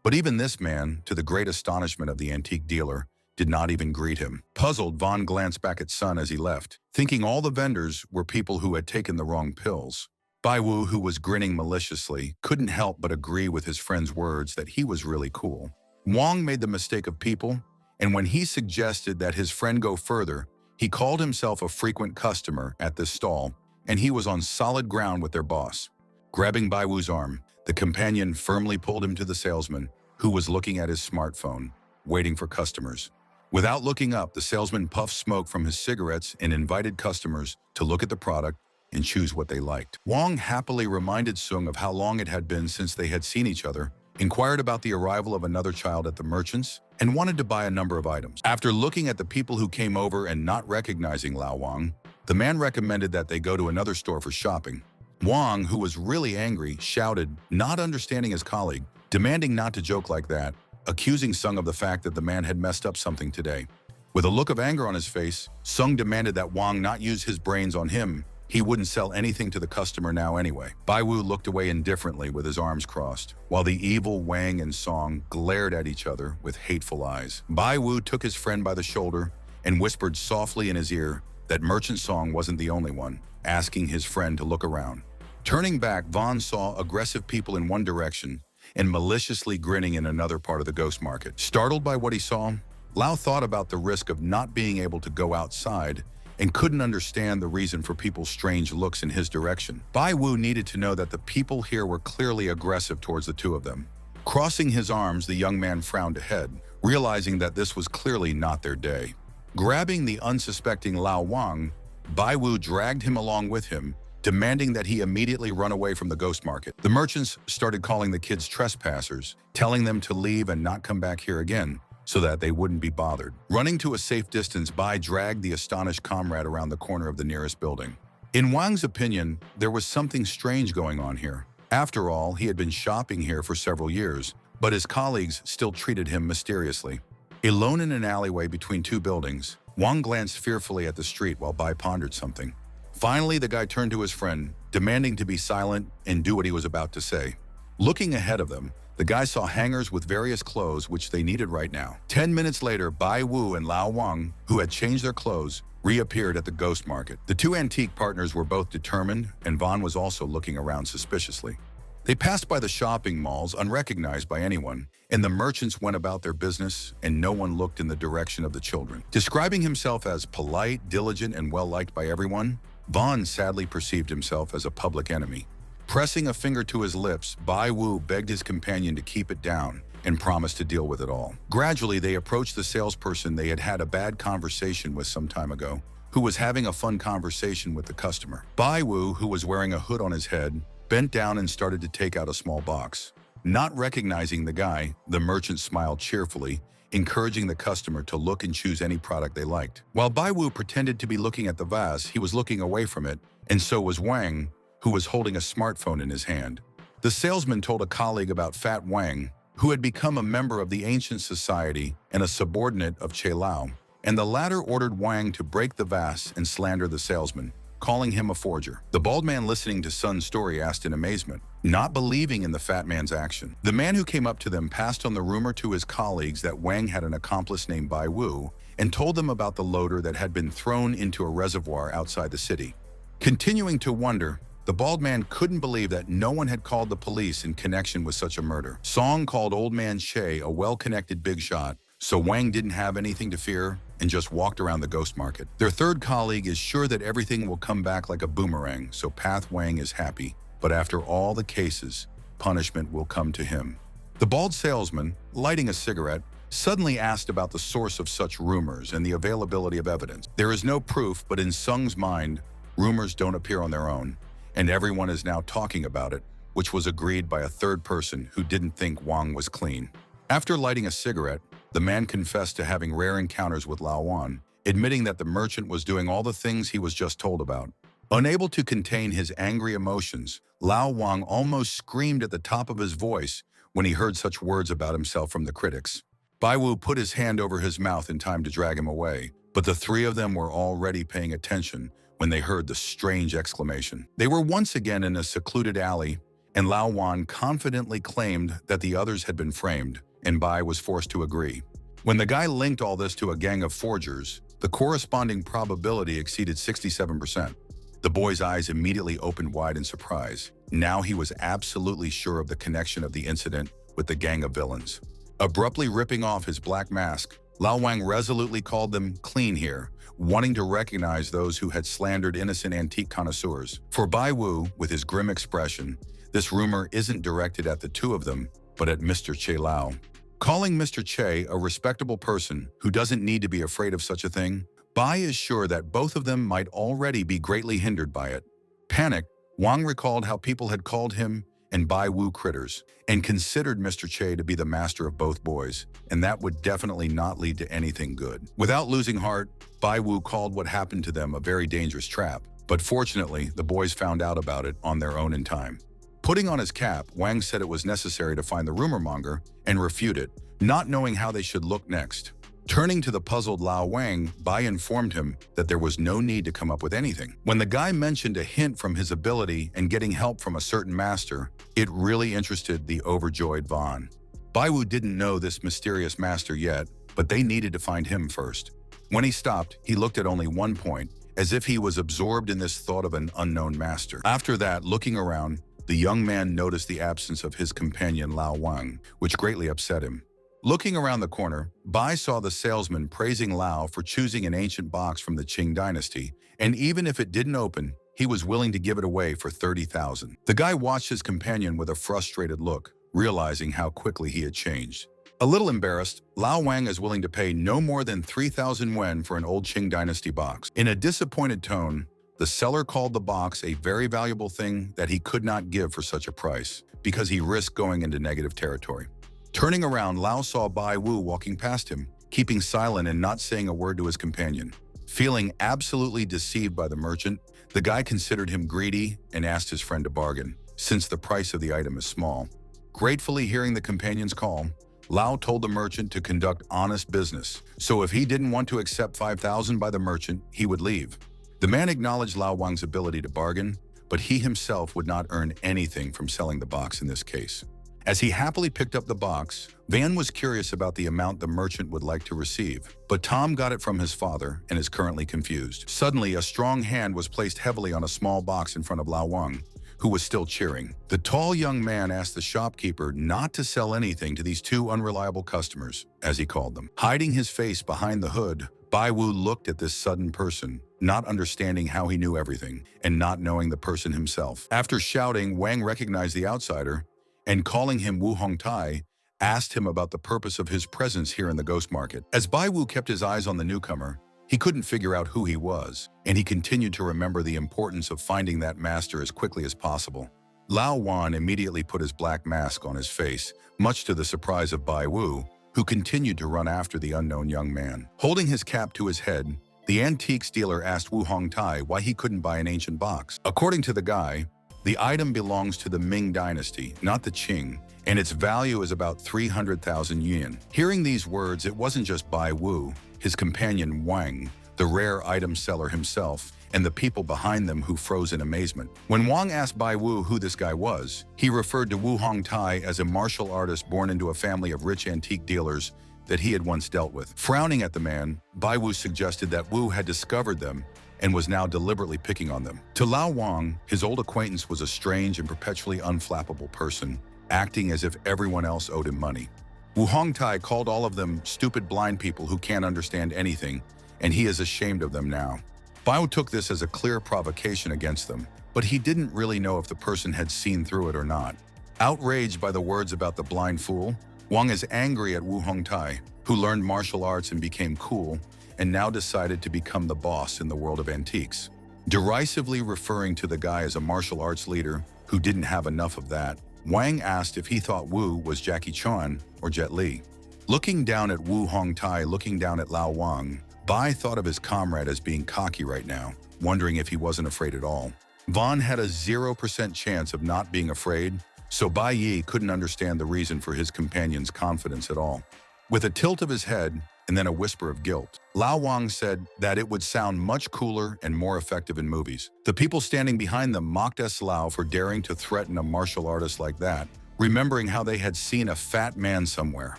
But even this man, to the great astonishment of the antique dealer, did not even greet him. Puzzled, Vaughn glanced back at Sun as he left, thinking all the vendors were people who had taken the wrong pills. Bai Wu, who was grinning maliciously, couldn't help but agree with his friend's words that he was really cool. Wang made the mistake of people, and when he suggested that his friend go further, he called himself a frequent customer at this stall, and he was on solid ground with their boss. Grabbing Bai Wu's arm, the companion firmly pulled him to the salesman, who was looking at his smartphone, waiting for customers. Without looking up, the salesman puffed smoke from his cigarettes and invited customers to look at the product and choose what they liked. Wang happily reminded Sung of how long it had been since they had seen each other, inquired about the arrival of another child at the merchant's, and wanted to buy a number of items. After looking at the people who came over and not recognizing Lao Wang, the man recommended that they go to another store for shopping. Wang, who was really angry, shouted, not understanding his colleague, demanding not to joke like that, accusing Sung of the fact that the man had messed up something today. With a look of anger on his face, Sung demanded that Wang not use his brains on him. He wouldn't sell anything to the customer now anyway. Bai Wu looked away indifferently with his arms crossed, while the evil Wang and Song glared at each other with hateful eyes. Bai Wu took his friend by the shoulder and whispered softly in his ear that Merchant Song wasn't the only one, asking his friend to look around. Turning back, Vaughn saw aggressive people in one direction and maliciously grinning in another part of the ghost market. Startled by what he saw, Lao thought about the risk of not being able to go outside and couldn't understand the reason for people's strange looks in his direction. Bai Wu needed to know that the people here were clearly aggressive towards the two of them. Crossing his arms, the young man frowned ahead, realizing that this was clearly not their day. Grabbing the unsuspecting Lao Wang, Bai Wu dragged him along with him, demanding that he immediately run away from the ghost market. The merchants started calling the kids trespassers, telling them to leave and not come back here again, so that they wouldn't be bothered. Running to a safe distance, Bai dragged the astonished comrade around the corner of the nearest building. In Wang's opinion, there was something strange going on here. After all, he had been shopping here for several years, but his colleagues still treated him mysteriously. Alone in an alleyway between two buildings, Wang glanced fearfully at the street while Bai pondered something. Finally, the guy turned to his friend, demanding to be silent and do what he was about to say. Looking ahead of them, the guy saw hangers with various clothes which they needed right now. 10 minutes later, Bai Wu and Lao Wang, who had changed their clothes, reappeared at the ghost market. The two antique partners were both determined, and Vaughn was also looking around suspiciously. They passed by the shopping malls unrecognized by anyone, and the merchants went about their business, and no one looked in the direction of the children. Describing himself as polite, diligent, and well-liked by everyone, Vaughn sadly perceived himself as a public enemy. Pressing a finger to his lips, Bai Wu begged his companion to keep it down and promised to deal with it all. Gradually, they approached the salesperson they had had a bad conversation with some time ago, who was having a fun conversation with the customer. Bai Wu, who was wearing a hood on his head, bent down and started to take out a small box. Not recognizing the guy, the merchant smiled cheerfully, encouraging the customer to look and choose any product they liked. While Bai Wu pretended to be looking at the vase, he was looking away from it, and so was Wang, who was holding a smartphone in his hand. The salesman told a colleague about Fat Wang, who had become a member of the ancient society and a subordinate of Che Lao, and the latter ordered Wang to break the vase and slander the salesman, calling him a forger. The bald man listening to Sun's story asked in amazement, not believing in the fat man's action. The man who came up to them passed on the rumor to his colleagues that Wang had an accomplice named Bai Wu and told them about the loader that had been thrown into a reservoir outside the city. Continuing to wonder, the bald man couldn't believe that no one had called the police in connection with such a murder. Song called Old Man Che a well-connected big shot, so Wang didn't have anything to fear and just walked around the ghost market. Their third colleague is sure that everything will come back like a boomerang, so Path Wang is happy. But after all the cases, punishment will come to him. The bald salesman, lighting a cigarette, suddenly asked about the source of such rumors and the availability of evidence. There is no proof, but in Sung's mind, rumors don't appear on their own, and everyone is now talking about it, which was agreed by a third person who didn't think Wang was clean. After lighting a cigarette, the man confessed to having rare encounters with Lao Wan, admitting that the merchant was doing all the things he was just told about. Unable to contain his angry emotions, Lao Wang almost screamed at the top of his voice when he heard such words about himself from the critics. Bai Wu put his hand over his mouth in time to drag him away, but the three of them were already paying attention when they heard the strange exclamation. They were once again in a secluded alley, and Lao Wan confidently claimed that the others had been framed, and Bai was forced to agree. When the guy linked all this to a gang of forgers, the corresponding probability exceeded 67%. The boy's eyes immediately opened wide in surprise. Now he was absolutely sure of the connection of the incident with the gang of villains. Abruptly ripping off his black mask, Lao Wang resolutely called them clean here, wanting to recognize those who had slandered innocent antique connoisseurs. For Bai Wu, with his grim expression, this rumor isn't directed at the two of them, but at Mr. Che Lao. Calling Mr. Che a respectable person who doesn't need to be afraid of such a thing, Bai is sure that both of them might already be greatly hindered by it. Panicked, Wang recalled how people had called him and Bai Wu critters, and considered Mr. Che to be the master of both boys, and that would definitely not lead to anything good. Without losing heart, Bai Wu called what happened to them a very dangerous trap, but fortunately, the boys found out about it on their own in time. Putting on his cap, Wang said it was necessary to find the rumor monger and refute it, not knowing how they should look next. Turning to the puzzled Lao Wang, Bai informed him that there was no need to come up with anything. When the guy mentioned a hint from his ability and getting help from a certain master, it really interested the overjoyed Vaughn. Bai Wu didn't know this mysterious master yet, but they needed to find him first. When he stopped, he looked at only one point, as if he was absorbed in this thought of an unknown master. After that, looking around, the young man noticed the absence of his companion Lao Wang, which greatly upset him. Looking around the corner, Bai saw the salesman praising Lao for choosing an ancient box from the Qing dynasty, and even if it didn't open, he was willing to give it away for 30,000. The guy watched his companion with a frustrated look, realizing how quickly he had changed. A little embarrassed, Lao Wang is willing to pay no more than 3,000 yuan for an old Qing dynasty box. In a disappointed tone, the seller called the box a very valuable thing that he could not give for such a price, because he risked going into negative territory. Turning around, Lao saw Bai Wu walking past him, keeping silent and not saying a word to his companion. Feeling absolutely deceived by the merchant, the guy considered him greedy and asked his friend to bargain, since the price of the item is small. Gratefully hearing the companion's call, Lao told the merchant to conduct honest business, so if he didn't want to accept 5,000 by the merchant, he would leave. The man acknowledged Lao Wang's ability to bargain, but he himself would not earn anything from selling the box in this case. As he happily picked up the box, Van was curious about the amount the merchant would like to receive, but Tom got it from his father and is currently confused. Suddenly, a strong hand was placed heavily on a small box in front of Lao Wang, who was still cheering. The tall young man asked the shopkeeper not to sell anything to these two unreliable customers, as he called them. Hiding his face behind the hood, Bai Wu looked at this sudden person, not understanding how he knew everything, and not knowing the person himself. After shouting, Wang recognized the outsider, and calling him Wu Hongtai, asked him about the purpose of his presence here in the ghost market. As Bai Wu kept his eyes on the newcomer, he couldn't figure out who he was, and he continued to remember the importance of finding that master as quickly as possible. Lao Wan immediately put his black mask on his face, much to the surprise of Bai Wu, who continued to run after the unknown young man. Holding his cap to his head, the antiques dealer asked Wu Hongtai why he couldn't buy an ancient box. According to the guy, the item belongs to the Ming dynasty, not the Qing, and its value is about 300,000 yuan. Hearing these words, it wasn't just Bai Wu, his companion Wang, the rare item seller himself, and the people behind them who froze in amazement. When Wang asked Bai Wu who this guy was, he referred to Wu Hongtai as a martial artist born into a family of rich antique dealers that he had once dealt with. Frowning at the man, Bai Wu suggested that Wu had discovered them and was now deliberately picking on them. To Lao Wang, his old acquaintance was a strange and perpetually unflappable person, acting as if everyone else owed him money. Wu Hongtai called all of them stupid blind people who can't understand anything, and he is ashamed of them now. Bai Wu took this as a clear provocation against them, but he didn't really know if the person had seen through it or not. Outraged by the words about the blind fool, Wang is angry at Wu Hongtai, who learned martial arts and became cool, and now decided to become the boss in the world of antiques. Derisively referring to the guy as a martial arts leader who didn't have enough of that, Wang asked if he thought Wu was Jackie Chan or Jet Li. Looking down at Wu Hongtai, looking down at Lao Wang, Bai thought of his comrade as being cocky right now, wondering if he wasn't afraid at all. Vaughn had a 0% chance of not being afraid, so Bai Yi couldn't understand the reason for his companion's confidence at all. With a tilt of his head, and then a whisper of guilt, Lao Wang said that it would sound much cooler and more effective in movies. The people standing behind them mocked S. Lao for daring to threaten a martial artist like that, remembering how they had seen a fat man somewhere.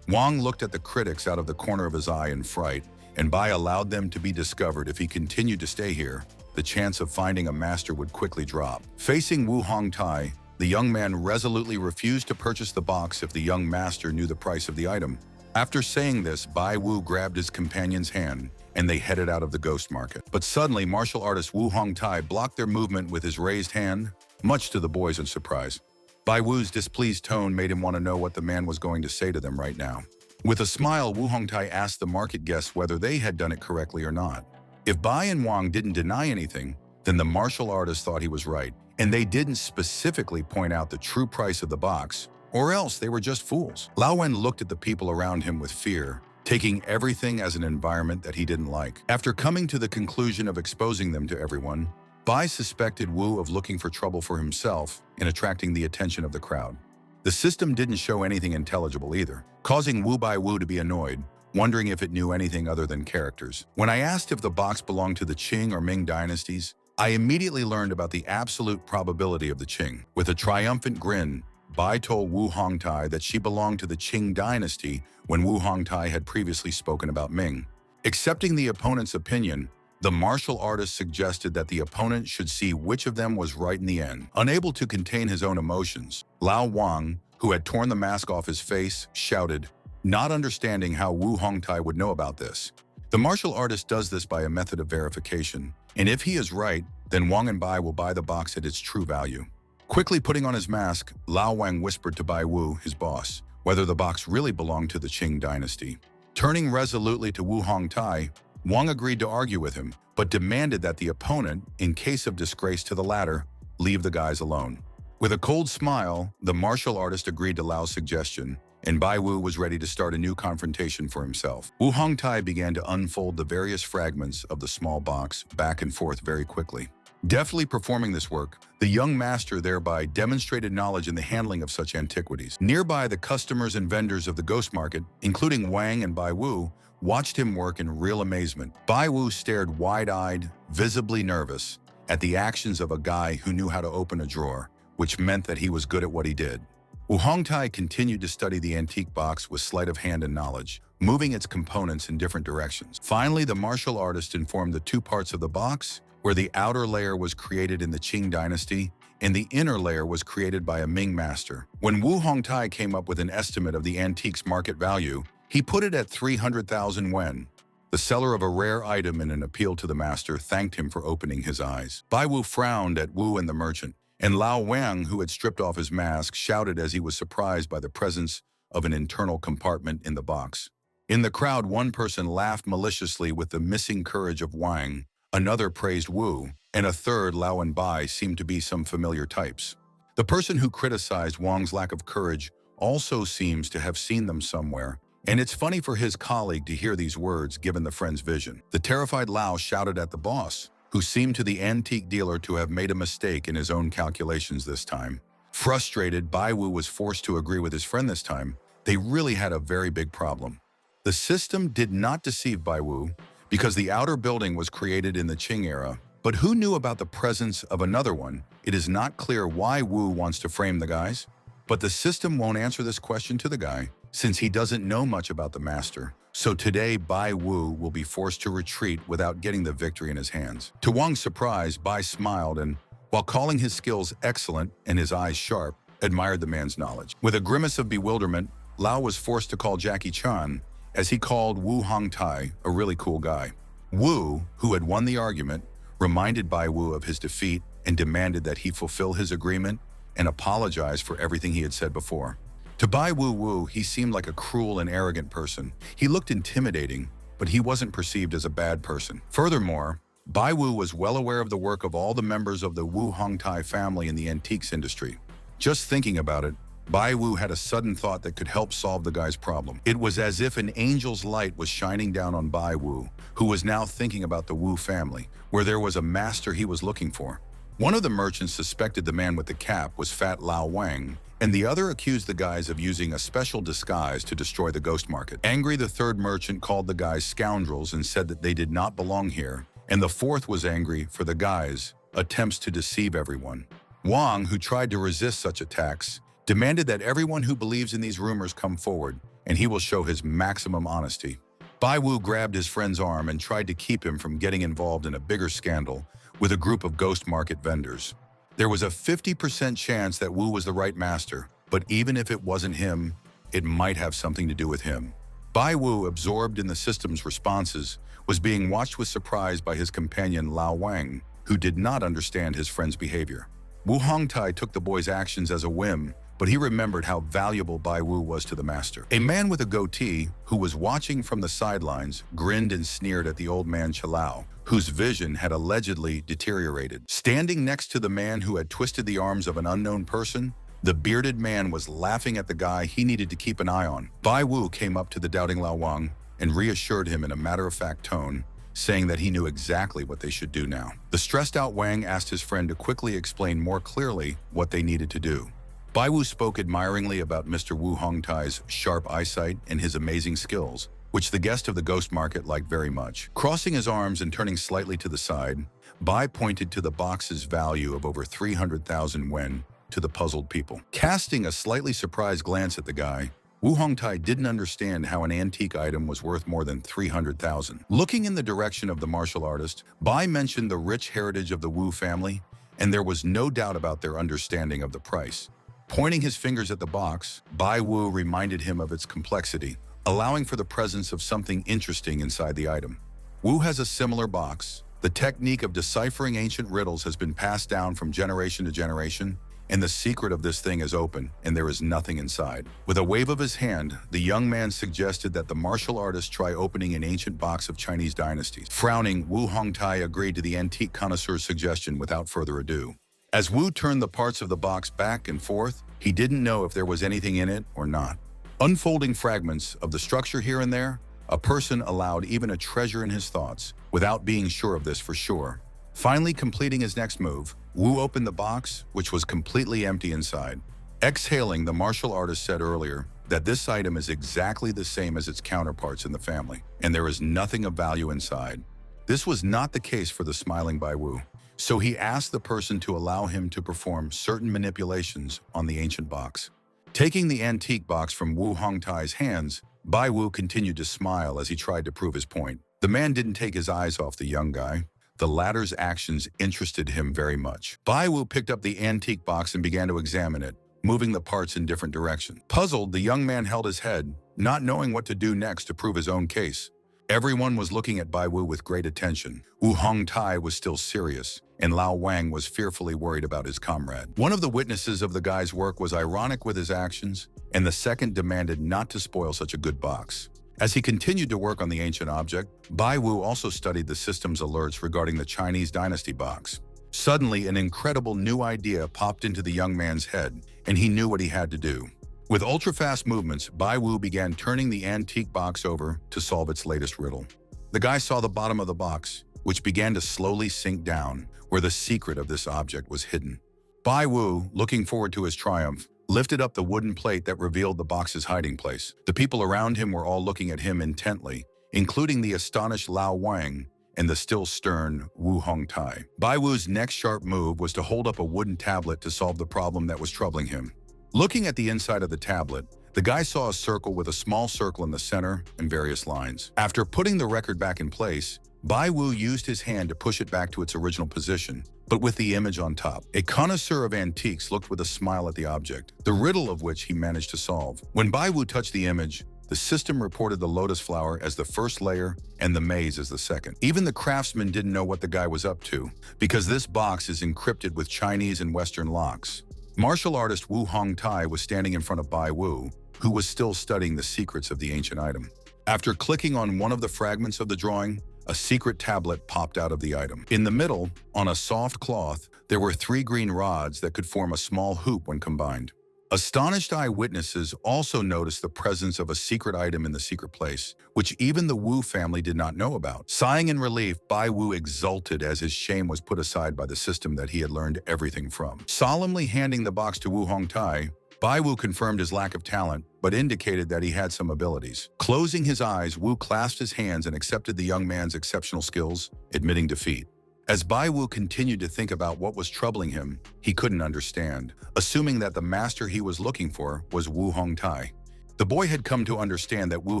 Wang looked at the critics out of the corner of his eye in fright, and Bai allowed them to be discovered. If he continued to stay here, the chance of finding a master would quickly drop. Facing Wu Hongtai, the young man resolutely refused to purchase the box if the young master knew the price of the item. After saying this, Bai Wu grabbed his companion's hand, and they headed out of the ghost market. But suddenly, martial artist Wu Hongtai blocked their movement with his raised hand, much to the boys' surprise. Bai Wu's displeased tone made him want to know what the man was going to say to them right now. With a smile, Wu Hongtai asked the market guests whether they had done it correctly or not. If Bai and Wang didn't deny anything, then the martial artist thought he was right, and they didn't specifically point out the true price of the box, or else they were just fools. Lao Wen looked at the people around him with fear, taking everything as an environment that he didn't like. After coming to the conclusion of exposing them to everyone, Bai suspected Wu of looking for trouble for himself and attracting the attention of the crowd. The system didn't show anything intelligible either, causing Bai Wu to be annoyed, wondering if it knew anything other than characters. When I asked if the box belonged to the Qing or Ming dynasties, I immediately learned about the absolute probability of the Qing. With a triumphant grin, Bai told Wu Hongtai that she belonged to the Qing dynasty when Wu Hongtai had previously spoken about Ming. Accepting the opponent's opinion, the martial artist suggested that the opponent should see which of them was right in the end. Unable to contain his own emotions, Lao Wang, who had torn the mask off his face, shouted, not understanding how Wu Hongtai would know about this. The martial artist does this by a method of verification, and if he is right, then Wang and Bai will buy the box at its true value. Quickly putting on his mask, Lao Wang whispered to Bai Wu, his boss, whether the box really belonged to the Qing dynasty. Turning resolutely to Wu Hongtai, Wang agreed to argue with him, but demanded that the opponent, in case of disgrace to the latter, leave the guys alone. With a cold smile, the martial artist agreed to Lao's suggestion, and Bai Wu was ready to start a new confrontation for himself. Wu Hongtai began to unfold the various fragments of the small box back and forth very quickly. Deftly performing this work, the young master thereby demonstrated knowledge in the handling of such antiquities. Nearby, the customers and vendors of the ghost market, including Wang and Bai Wu, watched him work in real amazement. Bai Wu stared wide-eyed, visibly nervous, at the actions of a guy who knew how to open a drawer, which meant that he was good at what he did. Wu Hongtai continued to study the antique box with sleight of hand and knowledge, moving its components in different directions. Finally, the martial artist informed the two parts of the box, where the outer layer was created in the Qing dynasty and the inner layer was created by a Ming master. When Wu Hongtai came up with an estimate of the antique's market value, he put it at 300,000 yuan. The seller of a rare item in an appeal to the master thanked him for opening his eyes. Bai Wu frowned at Wu and the merchant, and Lao Wang, who had stripped off his mask, shouted as he was surprised by the presence of an internal compartment in the box. In the crowd, one person laughed maliciously with the missing courage of Wang, another praised Wu, and a third, Lao and Bai, seemed to be some familiar types. The person who criticized Wang's lack of courage also seems to have seen them somewhere, and it's funny for his colleague to hear these words given the friend's vision. The terrified Lao shouted at the boss, who seemed to the antique dealer to have made a mistake in his own calculations this time. Frustrated, Bai Wu was forced to agree with his friend this time. They really had a very big problem. The system did not deceive Bai Wu, because the outer building was created in the Qing era, but who knew about the presence of another one? It is not clear why Wu wants to frame the guys, but the system won't answer this question to the guy, since he doesn't know much about the master. So today, Bai Wu will be forced to retreat without getting the victory in his hands. To Wang's surprise, Bai smiled and, while calling his skills excellent and his eyes sharp, admired the man's knowledge. With a grimace of bewilderment, Lao was forced to call Jackie Chan, as he called Wu Hongtai a really cool guy. Wu, who had won the argument, reminded Bai Wu of his defeat and demanded that he fulfill his agreement and apologize for everything he had said before. To Bai Wu, he seemed like a cruel and arrogant person. He looked intimidating, but he wasn't perceived as a bad person. Furthermore, Bai Wu was well aware of the work of all the members of the Wu Hongtai family in the antiques industry. Just thinking about it, Bai Wu had a sudden thought that could help solve the guy's problem. It was as if an angel's light was shining down on Bai Wu, who was now thinking about the Wu family, where there was a master he was looking for. One of the merchants suspected the man with the cap was Fat Lao Wang, and the other accused the guys of using a special disguise to destroy the ghost market. Angry, the third merchant called the guys scoundrels and said that they did not belong here, and the fourth was angry for the guys' attempts to deceive everyone. Wang, who tried to resist such attacks, demanded that everyone who believes in these rumors come forward, and he will show his maximum honesty. Bai Wu grabbed his friend's arm and tried to keep him from getting involved in a bigger scandal with a group of ghost market vendors. There was a 50% chance that Wu was the right master, but even if it wasn't him, it might have something to do with him. Bai Wu, absorbed in the system's responses, was being watched with surprise by his companion Lao Wang, who did not understand his friend's behavior. Wu Hongtai took the boy's actions as a whim, but he remembered how valuable Bai Wu was to the master. A man with a goatee, who was watching from the sidelines, grinned and sneered at the old man Chalao, whose vision had allegedly deteriorated. Standing next to the man who had twisted the arms of an unknown person, the bearded man was laughing at the guy he needed to keep an eye on. Bai Wu came up to the doubting Lao Wang and reassured him in a matter-of-fact tone, saying that he knew exactly what they should do now. The stressed-out Wang asked his friend to quickly explain more clearly what they needed to do. Bai Wu spoke admiringly about Mr. Wu Hongtai's sharp eyesight and his amazing skills, which the guest of the ghost market liked very much. Crossing his arms and turning slightly to the side, Bai pointed to the box's value of over 300,000 wen to the puzzled people. Casting a slightly surprised glance at the guy, Wu Hongtai didn't understand how an antique item was worth more than 300,000. Looking in the direction of the martial artist, Bai mentioned the rich heritage of the Wu family, and there was no doubt about their understanding of the price. Pointing his fingers at the box, Bai Wu reminded him of its complexity, allowing for the presence of something interesting inside the item. Wu has a similar box. The technique of deciphering ancient riddles has been passed down from generation to generation, and the secret of this thing is open, and there is nothing inside. With a wave of his hand, the young man suggested that the martial artist try opening an ancient box of Chinese dynasties. Frowning, Wu Hongtai agreed to the antique connoisseur's suggestion without further ado. As Wu turned the parts of the box back and forth, he didn't know if there was anything in it or not. Unfolding fragments of the structure here and there, a person allowed even a treasure in his thoughts, without being sure of this for sure. Finally completing his next move, Wu opened the box, which was completely empty inside. Exhaling, the martial artist said earlier that this item is exactly the same as its counterparts in the family, and there is nothing of value inside. This was not the case for the smiling Bai Wu, so he asked the person to allow him to perform certain manipulations on the ancient box. Taking the antique box from Wu Hongtai's hands, Bai Wu continued to smile as he tried to prove his point. The man didn't take his eyes off the young guy. The latter's actions interested him very much. Bai Wu picked up the antique box and began to examine it, moving the parts in different directions. Puzzled, the young man held his head, not knowing what to do next to prove his own case. Everyone was looking at Bai Wu with great attention. Wu Hongtai was still serious, and Lao Wang was fearfully worried about his comrade. One of the witnesses of the guy's work was ironic with his actions, and the second demanded not to spoil such a good box. As he continued to work on the ancient object, Bai Wu also studied the system's alerts regarding the Chinese dynasty box. Suddenly, an incredible new idea popped into the young man's head, and he knew what he had to do. With ultra-fast movements, Bai Wu began turning the antique box over to solve its latest riddle. The guy saw the bottom of the box, which began to slowly sink down, where the secret of this object was hidden. Bai Wu, looking forward to his triumph, lifted up the wooden plate that revealed the box's hiding place. The people around him were all looking at him intently, including the astonished Lao Wang and the still stern Wu Hongtai. Bai Wu's next sharp move was to hold up a wooden tablet to solve the problem that was troubling him. Looking at the inside of the tablet, the guy saw a circle with a small circle in the center and various lines. After putting the record back in place, Bai Wu used his hand to push it back to its original position, but with the image on top. A connoisseur of antiques looked with a smile at the object, the riddle of which he managed to solve. When Bai Wu touched the image, the system reported the lotus flower as the first layer and the maze as the second. Even the craftsman didn't know what the guy was up to, because this box is encrypted with Chinese and Western locks. Martial artist Wu Hongtai was standing in front of Bai Wu, who was still studying the secrets of the ancient item. After clicking on one of the fragments of the drawing, a secret tablet popped out of the item. In the middle, on a soft cloth, there were 3 green rods that could form a small hoop when combined. Astonished eyewitnesses also noticed the presence of a secret item in the secret place, which even the Wu family did not know about. Sighing in relief, Bai Wu exulted as his shame was put aside by the system that he had learned everything from. Solemnly handing the box to Wu Hongtai, Bai Wu confirmed his lack of talent, but indicated that he had some abilities. Closing his eyes, Wu clasped his hands and accepted the young man's exceptional skills, admitting defeat. As Bai Wu continued to think about what was troubling him, he couldn't understand, assuming that the master he was looking for was Wu Hongtai. The boy had come to understand that Wu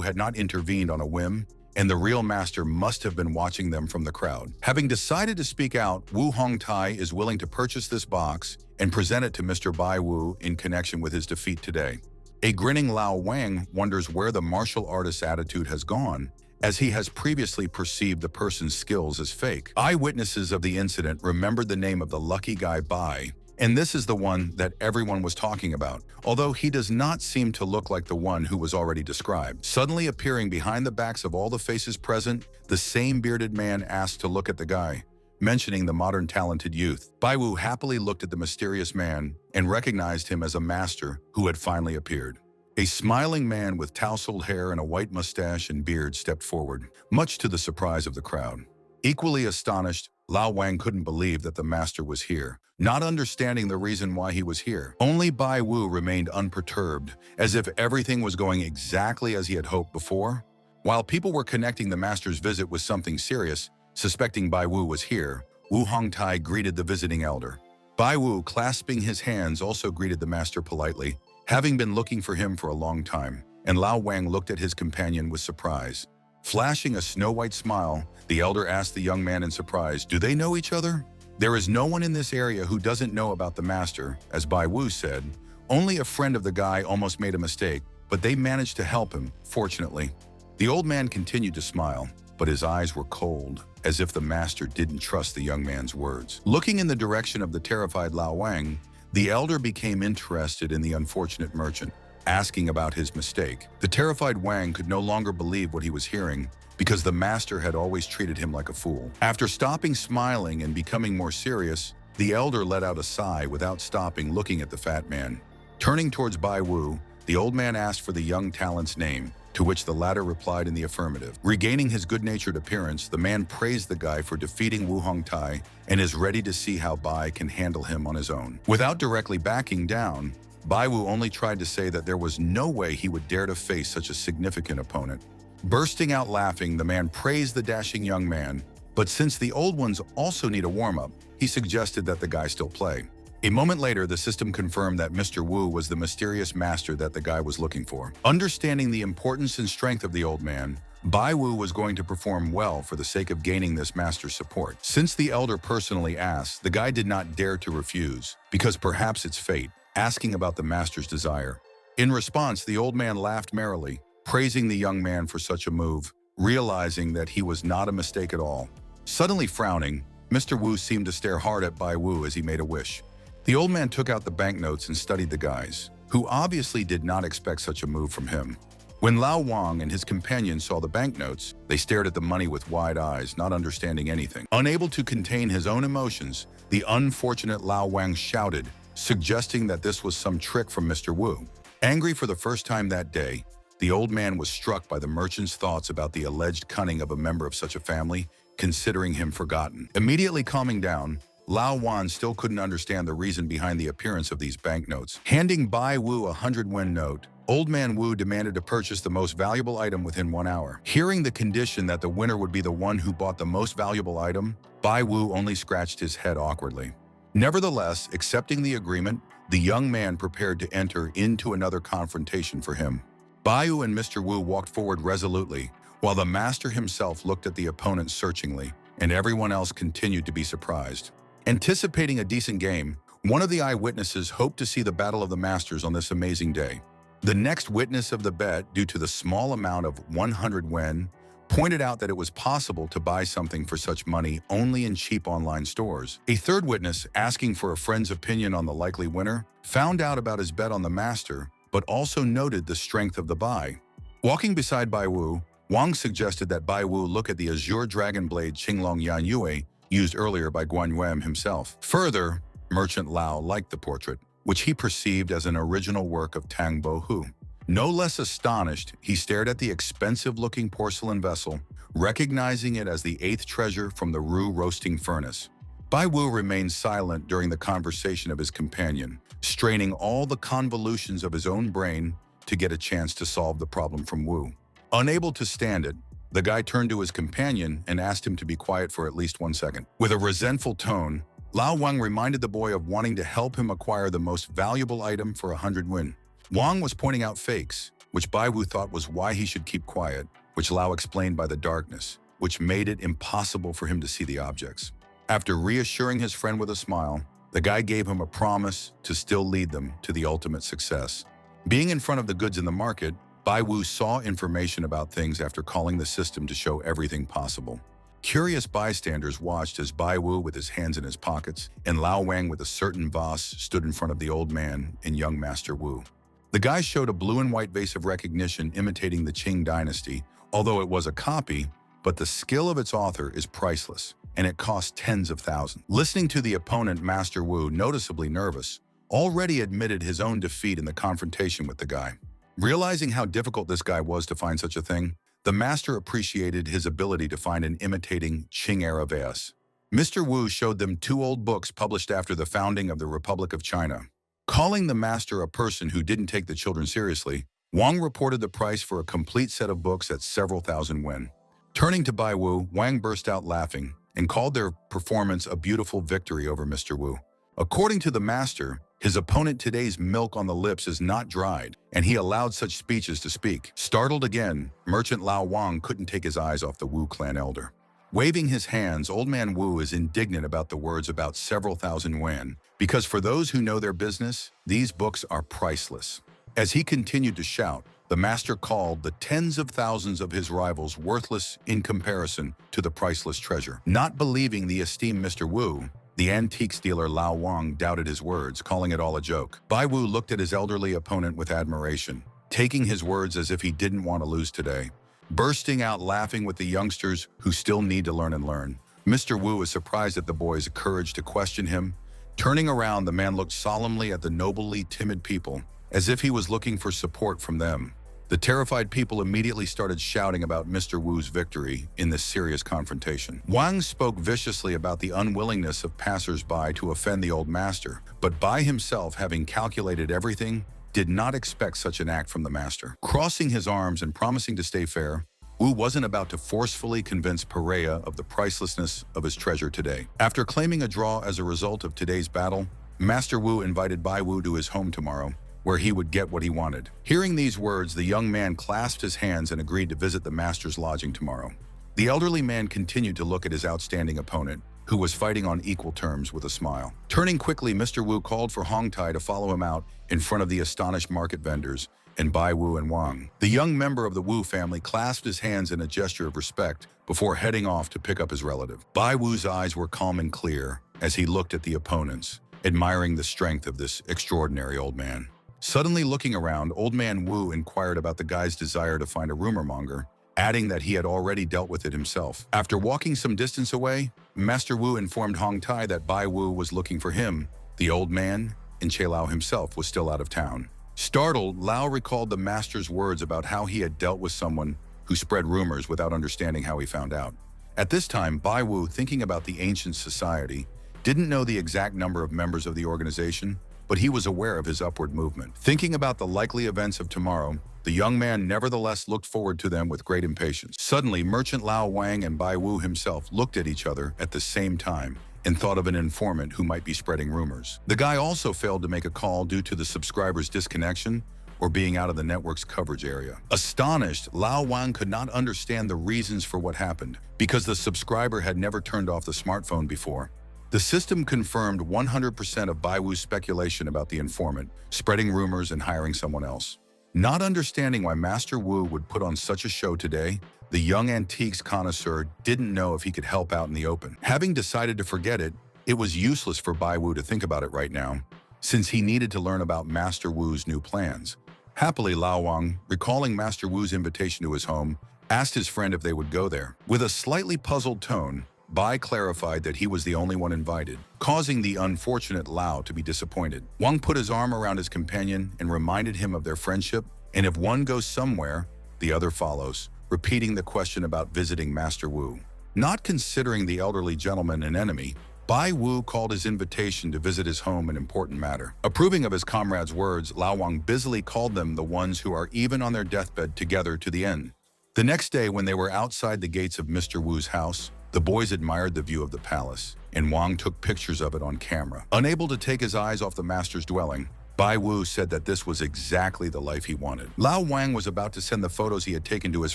had not intervened on a whim, and the real master must have been watching them from the crowd. Having decided to speak out, Wu Hongtai is willing to purchase this box and present it to Mr. Bai Wu in connection with his defeat today. A grinning Lao Wang wonders where the martial artist's attitude has gone, as he has previously perceived the person's skills as fake. Eyewitnesses of the incident remembered the name of the lucky guy Bai And this is the one that everyone was talking about, although he does not seem to look like the one who was already described. Suddenly appearing behind the backs of all the faces present, the same bearded man asked to look at the guy, mentioning the modern talented youth. Bai Wu happily looked at the mysterious man and recognized him as a master who had finally appeared. A smiling man with tousled hair and a white mustache and beard stepped forward, much to the surprise of the crowd. Equally astonished, Lao Wang couldn't believe that the master was here, not understanding the reason why he was here. Only Bai Wu remained unperturbed, as if everything was going exactly as he had hoped before. While people were connecting the master's visit with something serious, suspecting Bai Wu was here, Wu Hongtai greeted the visiting elder. Bai Wu, clasping his hands, also greeted the master politely, having been looking for him for a long time, and Lao Wang looked at his companion with surprise. Flashing a snow-white smile, the elder asked the young man in surprise, "Do they know each other?" "There is no one in this area who doesn't know about the master," as Bai Wu said. "Only a friend of the guy almost made a mistake, but they managed to help him, fortunately." The old man continued to smile, but his eyes were cold, as if the master didn't trust the young man's words. Looking in the direction of the terrified Lao Wang, the elder became interested in the unfortunate merchant, asking about his mistake. The terrified Wang could no longer believe what he was hearing, because the master had always treated him like a fool. After stopping smiling and becoming more serious, the elder let out a sigh without stopping looking at the fat man. Turning towards Bai Wu, the old man asked for the young talent's name, to which the latter replied in the affirmative. Regaining his good-natured appearance, the man praised the guy for defeating Wu Hongtai and is ready to see how Bai can handle him on his own. Without directly backing down, Bai Wu only tried to say that there was no way he would dare to face such a significant opponent. Bursting out laughing, the man praised the dashing young man, but since the old ones also need a warm-up, he suggested that the guy still play. A moment later, the system confirmed that Mr. Wu was the mysterious master that the guy was looking for. Understanding the importance and strength of the old man, Bai Wu was going to perform well for the sake of gaining this master's support. Since the elder personally asked, the guy did not dare to refuse, because perhaps it's fate, asking about the master's desire. In response, the old man laughed merrily, praising the young man for such a move, realizing that he was not a mistake at all. Suddenly frowning, Mr. Wu seemed to stare hard at Bai Wu as he made a wish. The old man took out the banknotes and studied the guys, who obviously did not expect such a move from him. When Lao Wang and his companion saw the banknotes, they stared at the money with wide eyes, not understanding anything. Unable to contain his own emotions, the unfortunate Lao Wang shouted, suggesting that this was some trick from Mr. Wu. Angry for the first time that day, the old man was struck by the merchant's thoughts about the alleged cunning of a member of such a family, considering him forgotten. Immediately calming down, Lao Wan still couldn't understand the reason behind the appearance of these banknotes. Handing Bai Wu a 100-yuan note, Old Man Wu demanded to purchase the most valuable item within 1 hour. Hearing the condition that the winner would be the one who bought the most valuable item, Bai Wu only scratched his head awkwardly. Nevertheless, accepting the agreement, the young man prepared to enter into another confrontation for him. Bai Wu and Mr. Wu walked forward resolutely, while the master himself looked at the opponent searchingly, and everyone else continued to be surprised. Anticipating a decent game, one of the eyewitnesses hoped to see the Battle of the Masters on this amazing day. The next witness of the bet, due to the small amount of 100 yuan, pointed out that it was possible to buy something for such money only in cheap online stores. A third witness, asking for a friend's opinion on the likely winner, found out about his bet on the master, but also noted the strength of the buy. Walking beside Bai Wu, Wang suggested that Bai Wu look at the Azure Dragon Blade Qinglong Yan Yue used earlier by Guan Yuan himself. Further, Merchant Lao liked the portrait, which he perceived as an original work of Tang Bo Hu. No less astonished, he stared at the expensive-looking porcelain vessel, recognizing it as the 8th treasure from the Ru roasting furnace. Bai Wu remained silent during the conversation of his companion, straining all the convolutions of his own brain to get a chance to solve the problem from Wu. Unable to stand it, the guy turned to his companion and asked him to be quiet for at least 1 second. With a resentful tone, Lao Wang reminded the boy of wanting to help him acquire the most valuable item for 100 yuan. Wang was pointing out fakes, which Bai Wu thought was why he should keep quiet, which Lao explained by the darkness, which made it impossible for him to see the objects. After reassuring his friend with a smile, the guy gave him a promise to still lead them to the ultimate success. Being in front of the goods in the market, Bai Wu saw information about things after calling the system to show everything possible. Curious bystanders watched as Bai Wu, with his hands in his pockets, and Lao Wang with a certain boss stood in front of the old man and young Master Wu. The guy showed a blue and white vase of recognition imitating the Qing dynasty, although it was a copy, but the skill of its author is priceless, and it cost tens of thousands. Listening to the opponent, Master Wu, noticeably nervous, already admitted his own defeat in the confrontation with the guy. Realizing how difficult this guy was to find such a thing, the master appreciated his ability to find an imitating Qing-era vase. Mr. Wu showed them two old books published after the founding of the Republic of China. Calling the master a person who didn't take the children seriously, Wang reported the price for a complete set of books at several thousand yuan. Turning to Bai Wu, Wang burst out laughing and called their performance a beautiful victory over Mr. Wu. According to the master, his opponent today's milk on the lips is not dried, and he allowed such speeches to speak. Startled again, merchant Lao Wang couldn't take his eyes off the Wu clan elder. Waving his hands, old man Wu is indignant about the words about several thousand yuan, because for those who know their business, these books are priceless. As he continued to shout, the master called the tens of thousands of his rivals worthless in comparison to the priceless treasure. Not believing the esteemed Mr. Wu, the antiques dealer Lao Wang doubted his words, calling it all a joke. Bai Wu looked at his elderly opponent with admiration, taking his words as if he didn't want to lose today. Bursting out laughing with the youngsters who still need to learn and learn. Mr. Wu was surprised at the boy's courage to question him. Turning around, the man looked solemnly at the nobly timid people, as if he was looking for support from them. The terrified people immediately started shouting about Mr. Wu's victory in this serious confrontation. Wang spoke viciously about the unwillingness of passers-by to offend the old master, but Bai himself, having calculated everything, did not expect such an act from the master. Crossing his arms and promising to stay fair, Wu wasn't about to forcefully convince Perea of the pricelessness of his treasure today. After claiming a draw as a result of today's battle, Master Wu invited Bai Wu to his home tomorrow, where he would get what he wanted. Hearing these words, the young man clasped his hands and agreed to visit the master's lodging tomorrow. The elderly man continued to look at his outstanding opponent, who was fighting on equal terms, with a smile. Turning quickly, Mr. Wu called for Hong Tai to follow him out in front of the astonished market vendors and Bai Wu and Wang. The young member of the Wu family clasped his hands in a gesture of respect before heading off to pick up his relative. Bai Wu's eyes were calm and clear as he looked at the opponents, admiring the strength of this extraordinary old man. Suddenly looking around, old man Wu inquired about the guy's desire to find a rumor monger, adding that he had already dealt with it himself. After walking some distance away, Master Wu informed Hong Tai that Bai Wu was looking for him. The old man, and Che Lao himself, was still out of town. Startled, Lao recalled the master's words about how he had dealt with someone who spread rumors without understanding how he found out. At this time, Bai Wu, thinking about the ancient society, didn't know the exact number of members of the organization, but he was aware of his upward movement. Thinking about the likely events of tomorrow, the young man nevertheless looked forward to them with great impatience. Suddenly, merchant Lao Wang and Bai Wu himself looked at each other at the same time and thought of an informant who might be spreading rumors. The guy also failed to make a call due to the subscriber's disconnection or being out of the network's coverage area. Astonished, Lao Wang could not understand the reasons for what happened because the subscriber had never turned off the smartphone before. The system confirmed 100% of Bai Wu's speculation about the informant, spreading rumors and hiring someone else. Not understanding why Master Wu would put on such a show today, the young antiques connoisseur didn't know if he could help out in the open. Having decided to forget it, it was useless for Bai Wu to think about it right now, since he needed to learn about Master Wu's new plans. Happily, Lao Wang, recalling Master Wu's invitation to his home, asked his friend if they would go there. With a slightly puzzled tone, Bai clarified that he was the only one invited, causing the unfortunate Lao to be disappointed. Wang put his arm around his companion and reminded him of their friendship, and if one goes somewhere, the other follows, repeating the question about visiting Master Wu. Not considering the elderly gentleman an enemy, Bai Wu called his invitation to visit his home an important matter. Approving of his comrade's words, Lao Wang busily called them the ones who are even on their deathbed together to the end. The next day, when they were outside the gates of Mr. Wu's house, the boys admired the view of the palace, and Wang took pictures of it on camera. Unable to take his eyes off the master's dwelling, Bai Wu said that this was exactly the life he wanted. Lao Wang was about to send the photos he had taken to his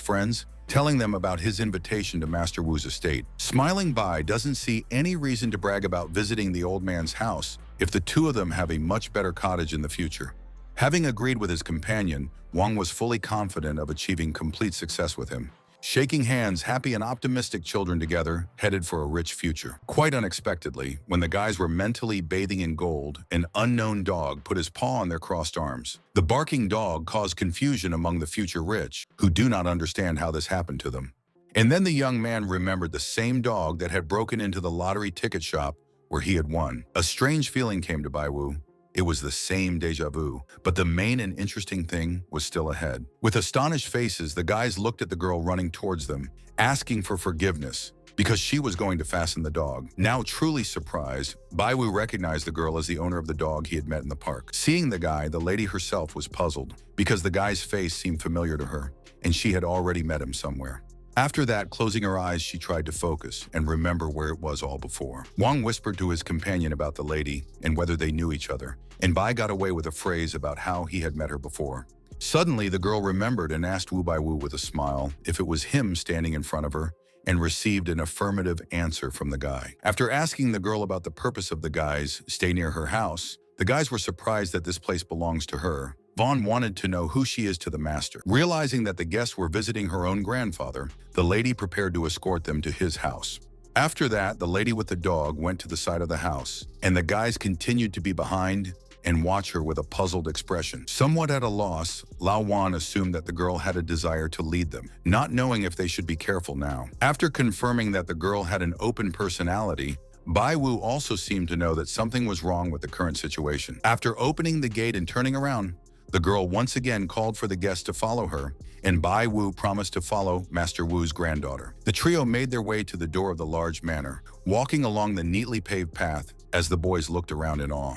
friends, telling them about his invitation to Master Wu's estate. Smiling Bai doesn't see any reason to brag about visiting the old man's house if the two of them have a much better cottage in the future. Having agreed with his companion, Wang was fully confident of achieving complete success with him. shaking hands, happy and optimistic children together, headed for a rich future. Quite unexpectedly, when the guys were mentally bathing in gold, an unknown dog put his paw on their crossed arms. The barking dog caused confusion among the future rich, who do not understand how this happened to them. And then the young man remembered the same dog that had broken into the lottery ticket shop where he had won. A strange feeling came to Bai Wu. It was the same deja vu, but the main and interesting thing was still ahead. With astonished faces, the guys looked at the girl running towards them, asking for forgiveness because she was going to fasten the dog. Now truly surprised, Bai Wu recognized the girl as the owner of the dog he had met in the park. Seeing the guy, the lady herself was puzzled because the guy's face seemed familiar to her, and she had already met him somewhere. After that, closing her eyes, she tried to focus and remember where it was all before. Wang whispered to his companion about the lady and whether they knew each other, and Bai got away with a phrase about how he had met her before. Suddenly, the girl remembered and asked Wu Bai Wu with a smile if it was him standing in front of her, and received an affirmative answer from the guy. After asking the girl about the purpose of the guys' stay near her house, the guys were surprised that this place belongs to her. Vaughn wanted to know who she is to the master. Realizing that the guests were visiting her own grandfather, the lady prepared to escort them to his house. After that, the lady with the dog went to the side of the house, and the guys continued to be behind and watch her with a puzzled expression. Somewhat at a loss, Lao Wan assumed that the girl had a desire to lead them, not knowing if they should be careful now. After confirming that the girl had an open personality, Bai Wu also seemed to know that something was wrong with the current situation. After opening the gate and turning around, the girl once again called for the guests to follow her, and Bai Wu promised to follow Master Wu's granddaughter. The trio made their way to the door of the large manor, walking along the neatly paved path as the boys looked around in awe.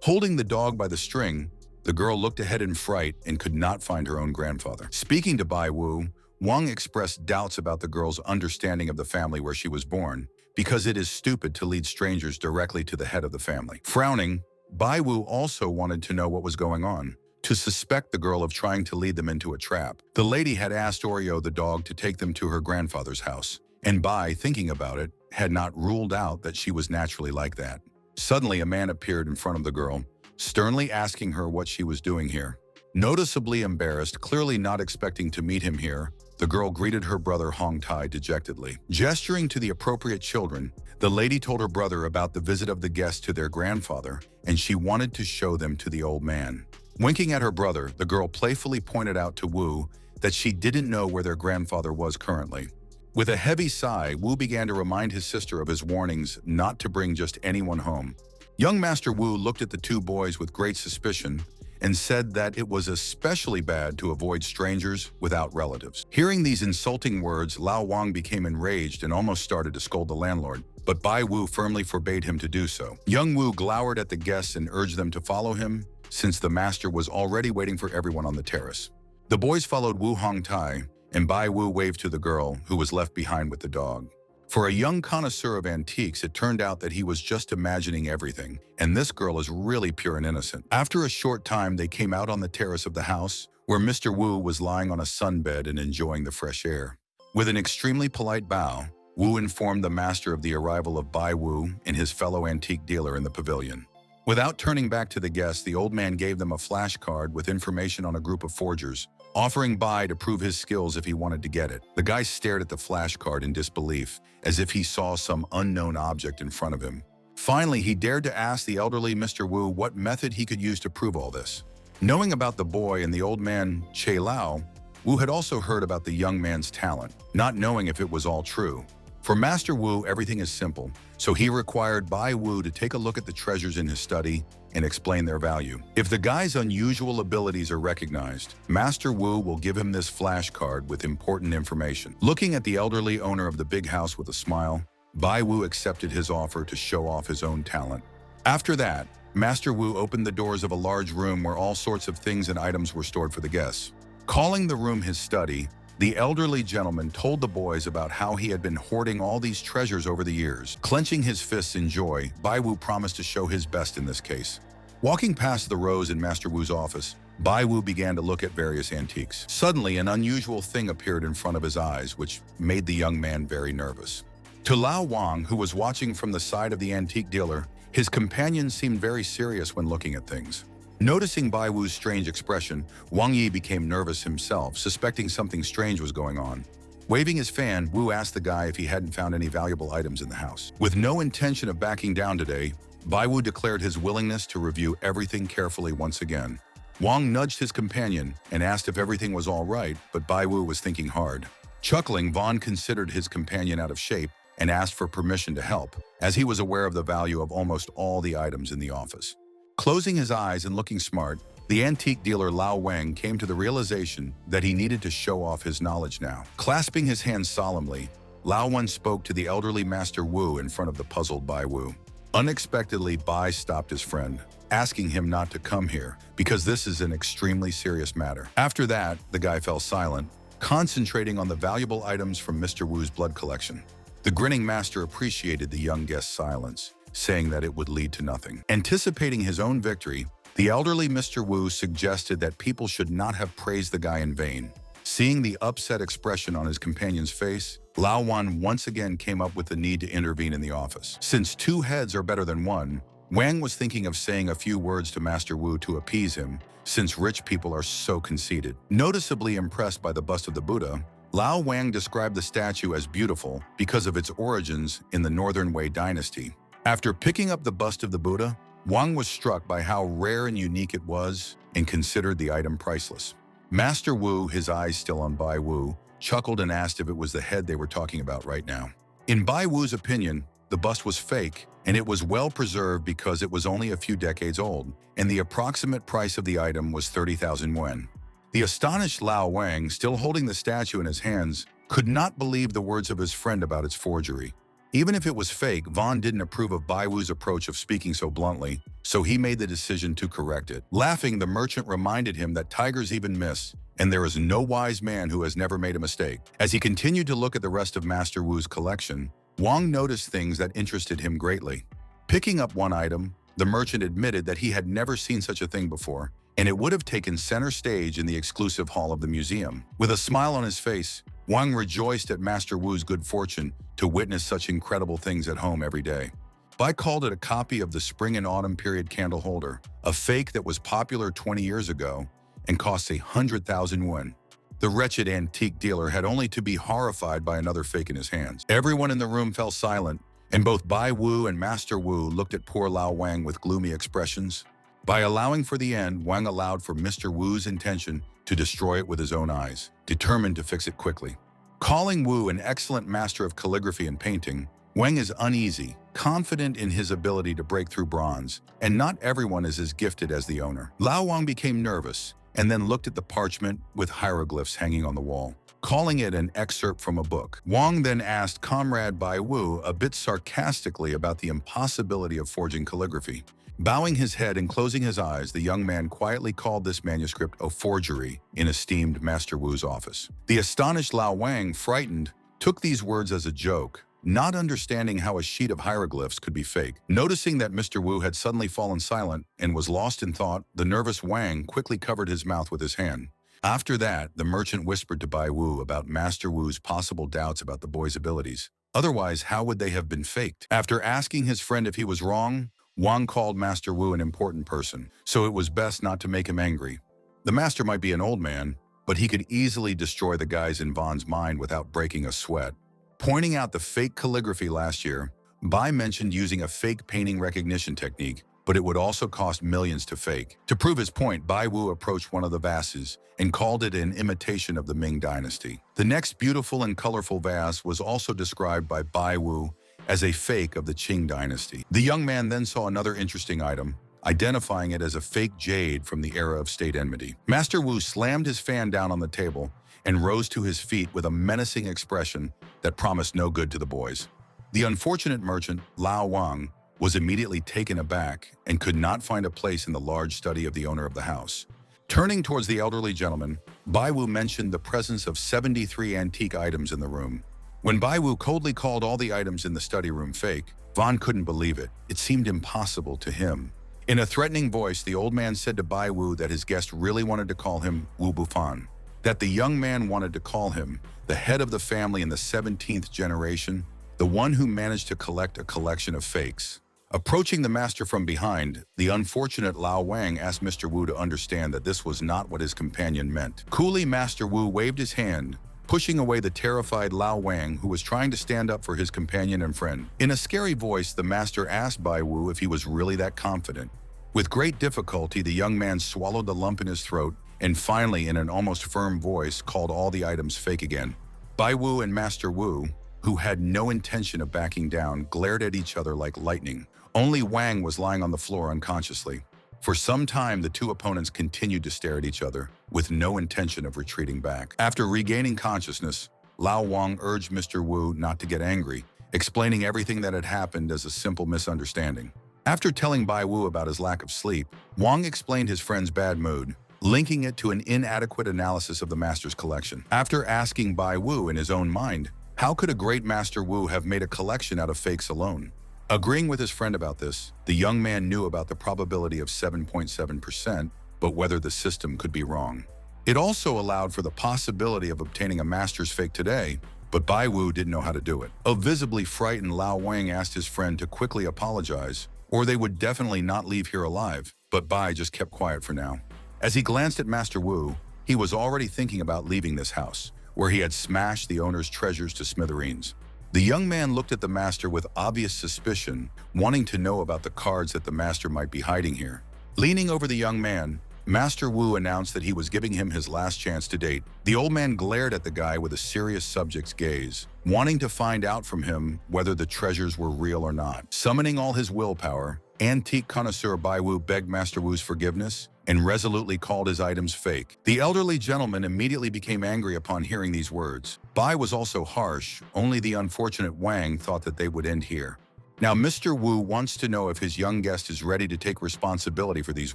Holding the dog by the string, the girl looked ahead in fright and could not find her own grandfather. Speaking to Bai Wu, Wang expressed doubts about the girl's understanding of the family where she was born, because it is stupid to lead strangers directly to the head of the family. Frowning, Bai Wu also wanted to know what was going on, to suspect the girl of trying to lead them into a trap. The lady had asked Oreo the dog to take them to her grandfather's house, and Bai, thinking about it, had not ruled out that she was naturally like that. Suddenly, a man appeared in front of the girl, sternly asking her what she was doing here. Noticeably embarrassed, clearly not expecting to meet him here, the girl greeted her brother Hong Tai dejectedly. Gesturing to the appropriate children, the lady told her brother about the visit of the guests to their grandfather, and she wanted to show them to the old man. Winking at her brother, the girl playfully pointed out to Wu that she didn't know where their grandfather was currently. With a heavy sigh, Wu began to remind his sister of his warnings not to bring just anyone home. Young Master Wu looked at the two boys with great suspicion and said that it was especially bad to avoid strangers without relatives. Hearing these insulting words, Lao Wang became enraged and almost started to scold the landlord, but Bai Wu firmly forbade him to do so. Young Wu glowered at the guests and urged them to follow him, since the master was already waiting for everyone on the terrace. The boys followed Wu Hong Tai, and Bai Wu waved to the girl, who was left behind with the dog. For a young connoisseur of antiques, it turned out that he was just imagining everything, and this girl is really pure and innocent. After a short time, they came out on the terrace of the house, where Mr. Wu was lying on a sunbed and enjoying the fresh air. With an extremely polite bow, Wu informed the master of the arrival of Bai Wu and his fellow antique dealer in the pavilion. Without turning back to the guests, the old man gave them a flashcard with information on a group of forgers, offering Bai to prove his skills if he wanted to get it. The guy stared at the flashcard in disbelief, as if he saw some unknown object in front of him. Finally, he dared to ask the elderly Mr. Wu what method he could use to prove all this. Knowing about the boy and the old man, Che Lao, Wu had also heard about the young man's talent, not knowing if it was all true. For Master Wu, everything is simple, so he required Bai Wu to take a look at the treasures in his study and explain their value. If the guy's unusual abilities are recognized, Master Wu will give him this flashcard with important information. Looking at the elderly owner of the big house with a smile, Bai Wu accepted his offer to show off his own talent. After that, Master Wu opened the doors of a large room where all sorts of things and items were stored for the guests. Calling the room his study, the elderly gentleman told the boys about how he had been hoarding all these treasures over the years. Clenching his fists in joy, Bai Wu promised to show his best in this case. Walking past the rows in Master Wu's office, Bai Wu began to look at various antiques. Suddenly, an unusual thing appeared in front of his eyes, which made the young man very nervous. To Lao Wang, who was watching from the side of the antique dealer, his companion seemed very serious when looking at things. Noticing Bai Wu's strange expression, Wang Yi became nervous himself, suspecting something strange was going on. Waving his fan, Wu asked the guy if he hadn't found any valuable items in the house. With no intention of backing down today, Bai Wu declared his willingness to review everything carefully once again. Wang nudged his companion and asked if everything was all right, but Bai Wu was thinking hard. Chuckling, Vaughn considered his companion out of shape and asked for permission to help, as he was aware of the value of almost all the items in the office. Closing his eyes and looking smart, the antique dealer Lao Wang came to the realization that he needed to show off his knowledge now. Clasping his hands solemnly, Lao Wan spoke to the elderly Master Wu in front of the puzzled Bai Wu. Unexpectedly, Bai stopped his friend, asking him not to come here, because this is an extremely serious matter. After that, the guy fell silent, concentrating on the valuable items from Mr. Wu's blood collection. The grinning master appreciated the young guest's silence, saying that it would lead to nothing. Anticipating his own victory, the elderly Mr. Wu suggested that people should not have praised the guy in vain. Seeing the upset expression on his companion's face, Lao Wan once again came up with the need to intervene in the office. Since 2 heads are better than 1, Wang was thinking of saying a few words to Master Wu to appease him, since rich people are so conceited. Noticeably impressed by the bust of the Buddha, Lao Wang described the statue as beautiful because of its origins in the Northern Wei dynasty. After picking up the bust of the Buddha, Wang was struck by how rare and unique it was and considered the item priceless. Master Wu, his eyes still on Bai Wu, chuckled and asked if it was the head they were talking about right now. In Bai Wu's opinion, the bust was fake, and it was well preserved because it was only a few decades old, and the approximate price of the item was 30,000 yuan. The astonished Lao Wang, still holding the statue in his hands, could not believe the words of his friend about its forgery. Even if it was fake, Vaughn didn't approve of Bai Wu's approach of speaking so bluntly, so he made the decision to correct it. Laughing, the merchant reminded him that tigers even miss, and there is no wise man who has never made a mistake. As he continued to look at the rest of Master Wu's collection, Wang noticed things that interested him greatly. Picking up one item, the merchant admitted that he had never seen such a thing before, and it would have taken center stage in the exclusive hall of the museum. With a smile on his face, Wang rejoiced at Master Wu's good fortune to witness such incredible things at home every day. Bai called it a copy of the spring and autumn period candle holder, a fake that was popular 20 years ago and costs 100,000 yuan. The wretched antique dealer had only to be horrified by another fake in his hands. Everyone in the room fell silent, and both Bai Wu and Master Wu looked at poor Lao Wang with gloomy expressions. By allowing for the end, Wang allowed for Mr. Wu's intention to destroy it with his own eyes, determined to fix it quickly. Calling Wu an excellent master of calligraphy and painting, Wang is uneasy, confident in his ability to break through bronze, and not everyone is as gifted as the owner. Lao Wang became nervous and then looked at the parchment with hieroglyphs hanging on the wall, calling it an excerpt from a book. Wang then asked Comrade Bai Wu a bit sarcastically about the impossibility of forging calligraphy. Bowing his head and closing his eyes, the young man quietly called this manuscript a forgery in esteemed Master Wu's office. The astonished Lao Wang, frightened, took these words as a joke, not understanding how a sheet of hieroglyphs could be fake. Noticing that Mr. Wu had suddenly fallen silent and was lost in thought, the nervous Wang quickly covered his mouth with his hand. After that, the merchant whispered to Bai Wu about Master Wu's possible doubts about the boy's abilities. Otherwise, how would they have been faked? After asking his friend if he was wrong, Wang called Master Wu an important person, so it was best not to make him angry. The master might be an old man, but he could easily destroy the guys in Vaughn's mind without breaking a sweat. Pointing out the fake calligraphy last year, Bai mentioned using a fake painting recognition technique, but it would also cost millions to fake. To prove his point, Bai Wu approached one of the vases and called it an imitation of the Ming dynasty. The next beautiful and colorful vase was also described by Bai Wu as a fake of the Qing dynasty. The young man then saw another interesting item, identifying it as a fake jade from the era of state enmity. Master Wu slammed his fan down on the table and rose to his feet with a menacing expression that promised no good to the boys. The unfortunate merchant, Lao Wang, was immediately taken aback and could not find a place in the large study of the owner of the house. Turning towards the elderly gentleman, Bai Wu mentioned the presence of 73 antique items in the room. When Bai Wu coldly called all the items in the study room fake, Vaughn couldn't believe it. It seemed impossible to him. In a threatening voice, the old man said to Bai Wu that his guest really wanted to call him Wu Bufan, that the young man wanted to call him the head of the family in the 17th generation, the one who managed to collect a collection of fakes. Approaching the master from behind, the unfortunate Lao Wang asked Mr. Wu to understand that this was not what his companion meant. Coolly, Master Wu waved his hand, pushing away the terrified Lao Wang, who was trying to stand up for his companion and friend. In a scary voice, the master asked Bai Wu if he was really that confident. With great difficulty, the young man swallowed the lump in his throat and finally, in an almost firm voice, called all the items fake again. Bai Wu and Master Wu, who had no intention of backing down, glared at each other like lightning. Only Wang was lying on the floor unconsciously. For some time, the two opponents continued to stare at each other, with no intention of retreating back. After regaining consciousness, Lao Wang urged Mr. Wu not to get angry, explaining everything that had happened as a simple misunderstanding. After telling Bai Wu about his lack of sleep, Wang explained his friend's bad mood, linking it to an inadequate analysis of the master's collection. After asking Bai Wu in his own mind, how could a great Master Wu have made a collection out of fakes alone? Agreeing with his friend about this, the young man knew about the probability of 7.7%, but whether the system could be wrong. It also allowed for the possibility of obtaining a master's fake today, but Bai Wu didn't know how to do it. A visibly frightened Lao Wang asked his friend to quickly apologize, or they would definitely not leave here alive, but Bai just kept quiet for now. As he glanced at Master Wu, he was already thinking about leaving this house, where he had smashed the owner's treasures to smithereens. The young man looked at the master with obvious suspicion, wanting to know about the cards that the master might be hiding here. Leaning over the young man, Master Wu announced that he was giving him his last chance to date. The old man glared at the guy with a serious subject's gaze, wanting to find out from him whether the treasures were real or not. Summoning all his willpower, antique connoisseur Bai Wu begged Master Wu's forgiveness and resolutely called his items fake. The elderly gentleman immediately became angry upon hearing these words. Bai was also harsh, only the unfortunate Wang thought that they would end here. Now Mr. Wu wants to know if his young guest is ready to take responsibility for these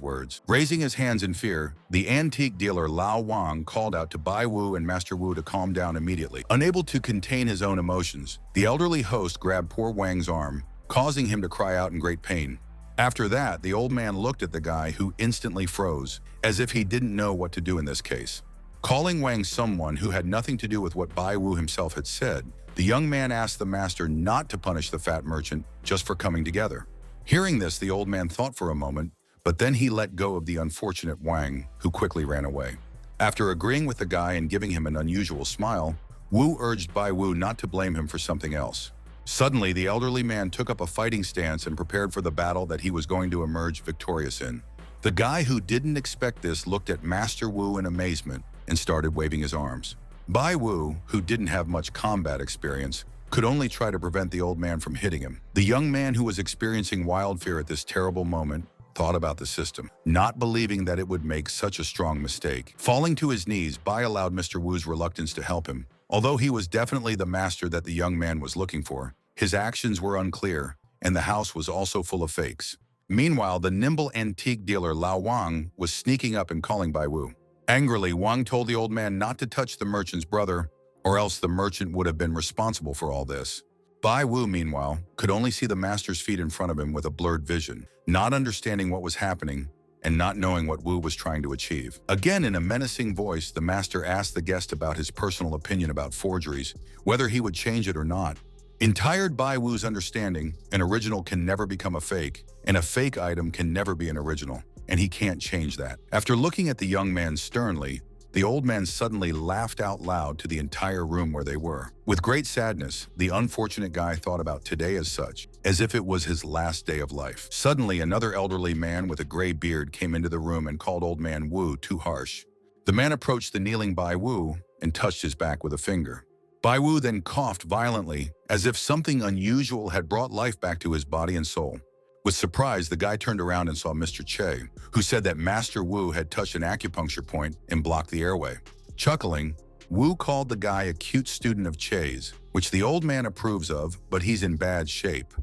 words. Raising his hands in fear, the antique dealer Lao Wang called out to Bai Wu and Master Wu to calm down immediately. Unable to contain his own emotions, the elderly host grabbed poor Wang's arm, causing him to cry out in great pain. After that, the old man looked at the guy, who instantly froze, as if he didn't know what to do in this case. Calling Wang someone who had nothing to do with what Bai Wu himself had said, the young man asked the master not to punish the fat merchant just for coming together. Hearing this, the old man thought for a moment, but then he let go of the unfortunate Wang, who quickly ran away. After agreeing with the guy and giving him an unusual smile, Wu urged Bai Wu not to blame him for something else. Suddenly, the elderly man took up a fighting stance and prepared for the battle that he was going to emerge victorious in. The guy who didn't expect this looked at Master Wu in amazement and started waving his arms. Bai Wu, who didn't have much combat experience, could only try to prevent the old man from hitting him. The young man, who was experiencing wild fear at this terrible moment, thought about the system, not believing that it would make such a strong mistake. Falling to his knees, Bai allowed Mr. Wu's reluctance to help him. Although he was definitely the master that the young man was looking for, his actions were unclear, and the house was also full of fakes. Meanwhile, the nimble antique dealer Lao Wang was sneaking up and calling Bai Wu. Angrily, Wang told the old man not to touch the merchant's brother, or else the merchant would have been responsible for all this. Bai Wu, meanwhile, could only see the master's feet in front of him with a blurred vision, not understanding what was happening and not knowing what Wu was trying to achieve. Again, in a menacing voice, the master asked the guest about his personal opinion about forgeries, whether he would change it or not. Entired by Wu's understanding, an original can never become a fake, and a fake item can never be an original, and he can't change that. After looking at the young man sternly, the old man suddenly laughed out loud to the entire room where they were. With great sadness, the unfortunate guy thought about today as such, as if it was his last day of life. Suddenly, another elderly man with a gray beard came into the room and called old man Wu too harsh. The man approached the kneeling Bai Wu and touched his back with a finger. Bai Wu then coughed violently, as if something unusual had brought life back to his body and soul. With surprise, the guy turned around and saw Mr. Che, who said that Master Wu had touched an acupuncture point and blocked the airway. Chuckling, Wu called the guy a cute student of Che's, which the old man approves of, but he's in bad shape,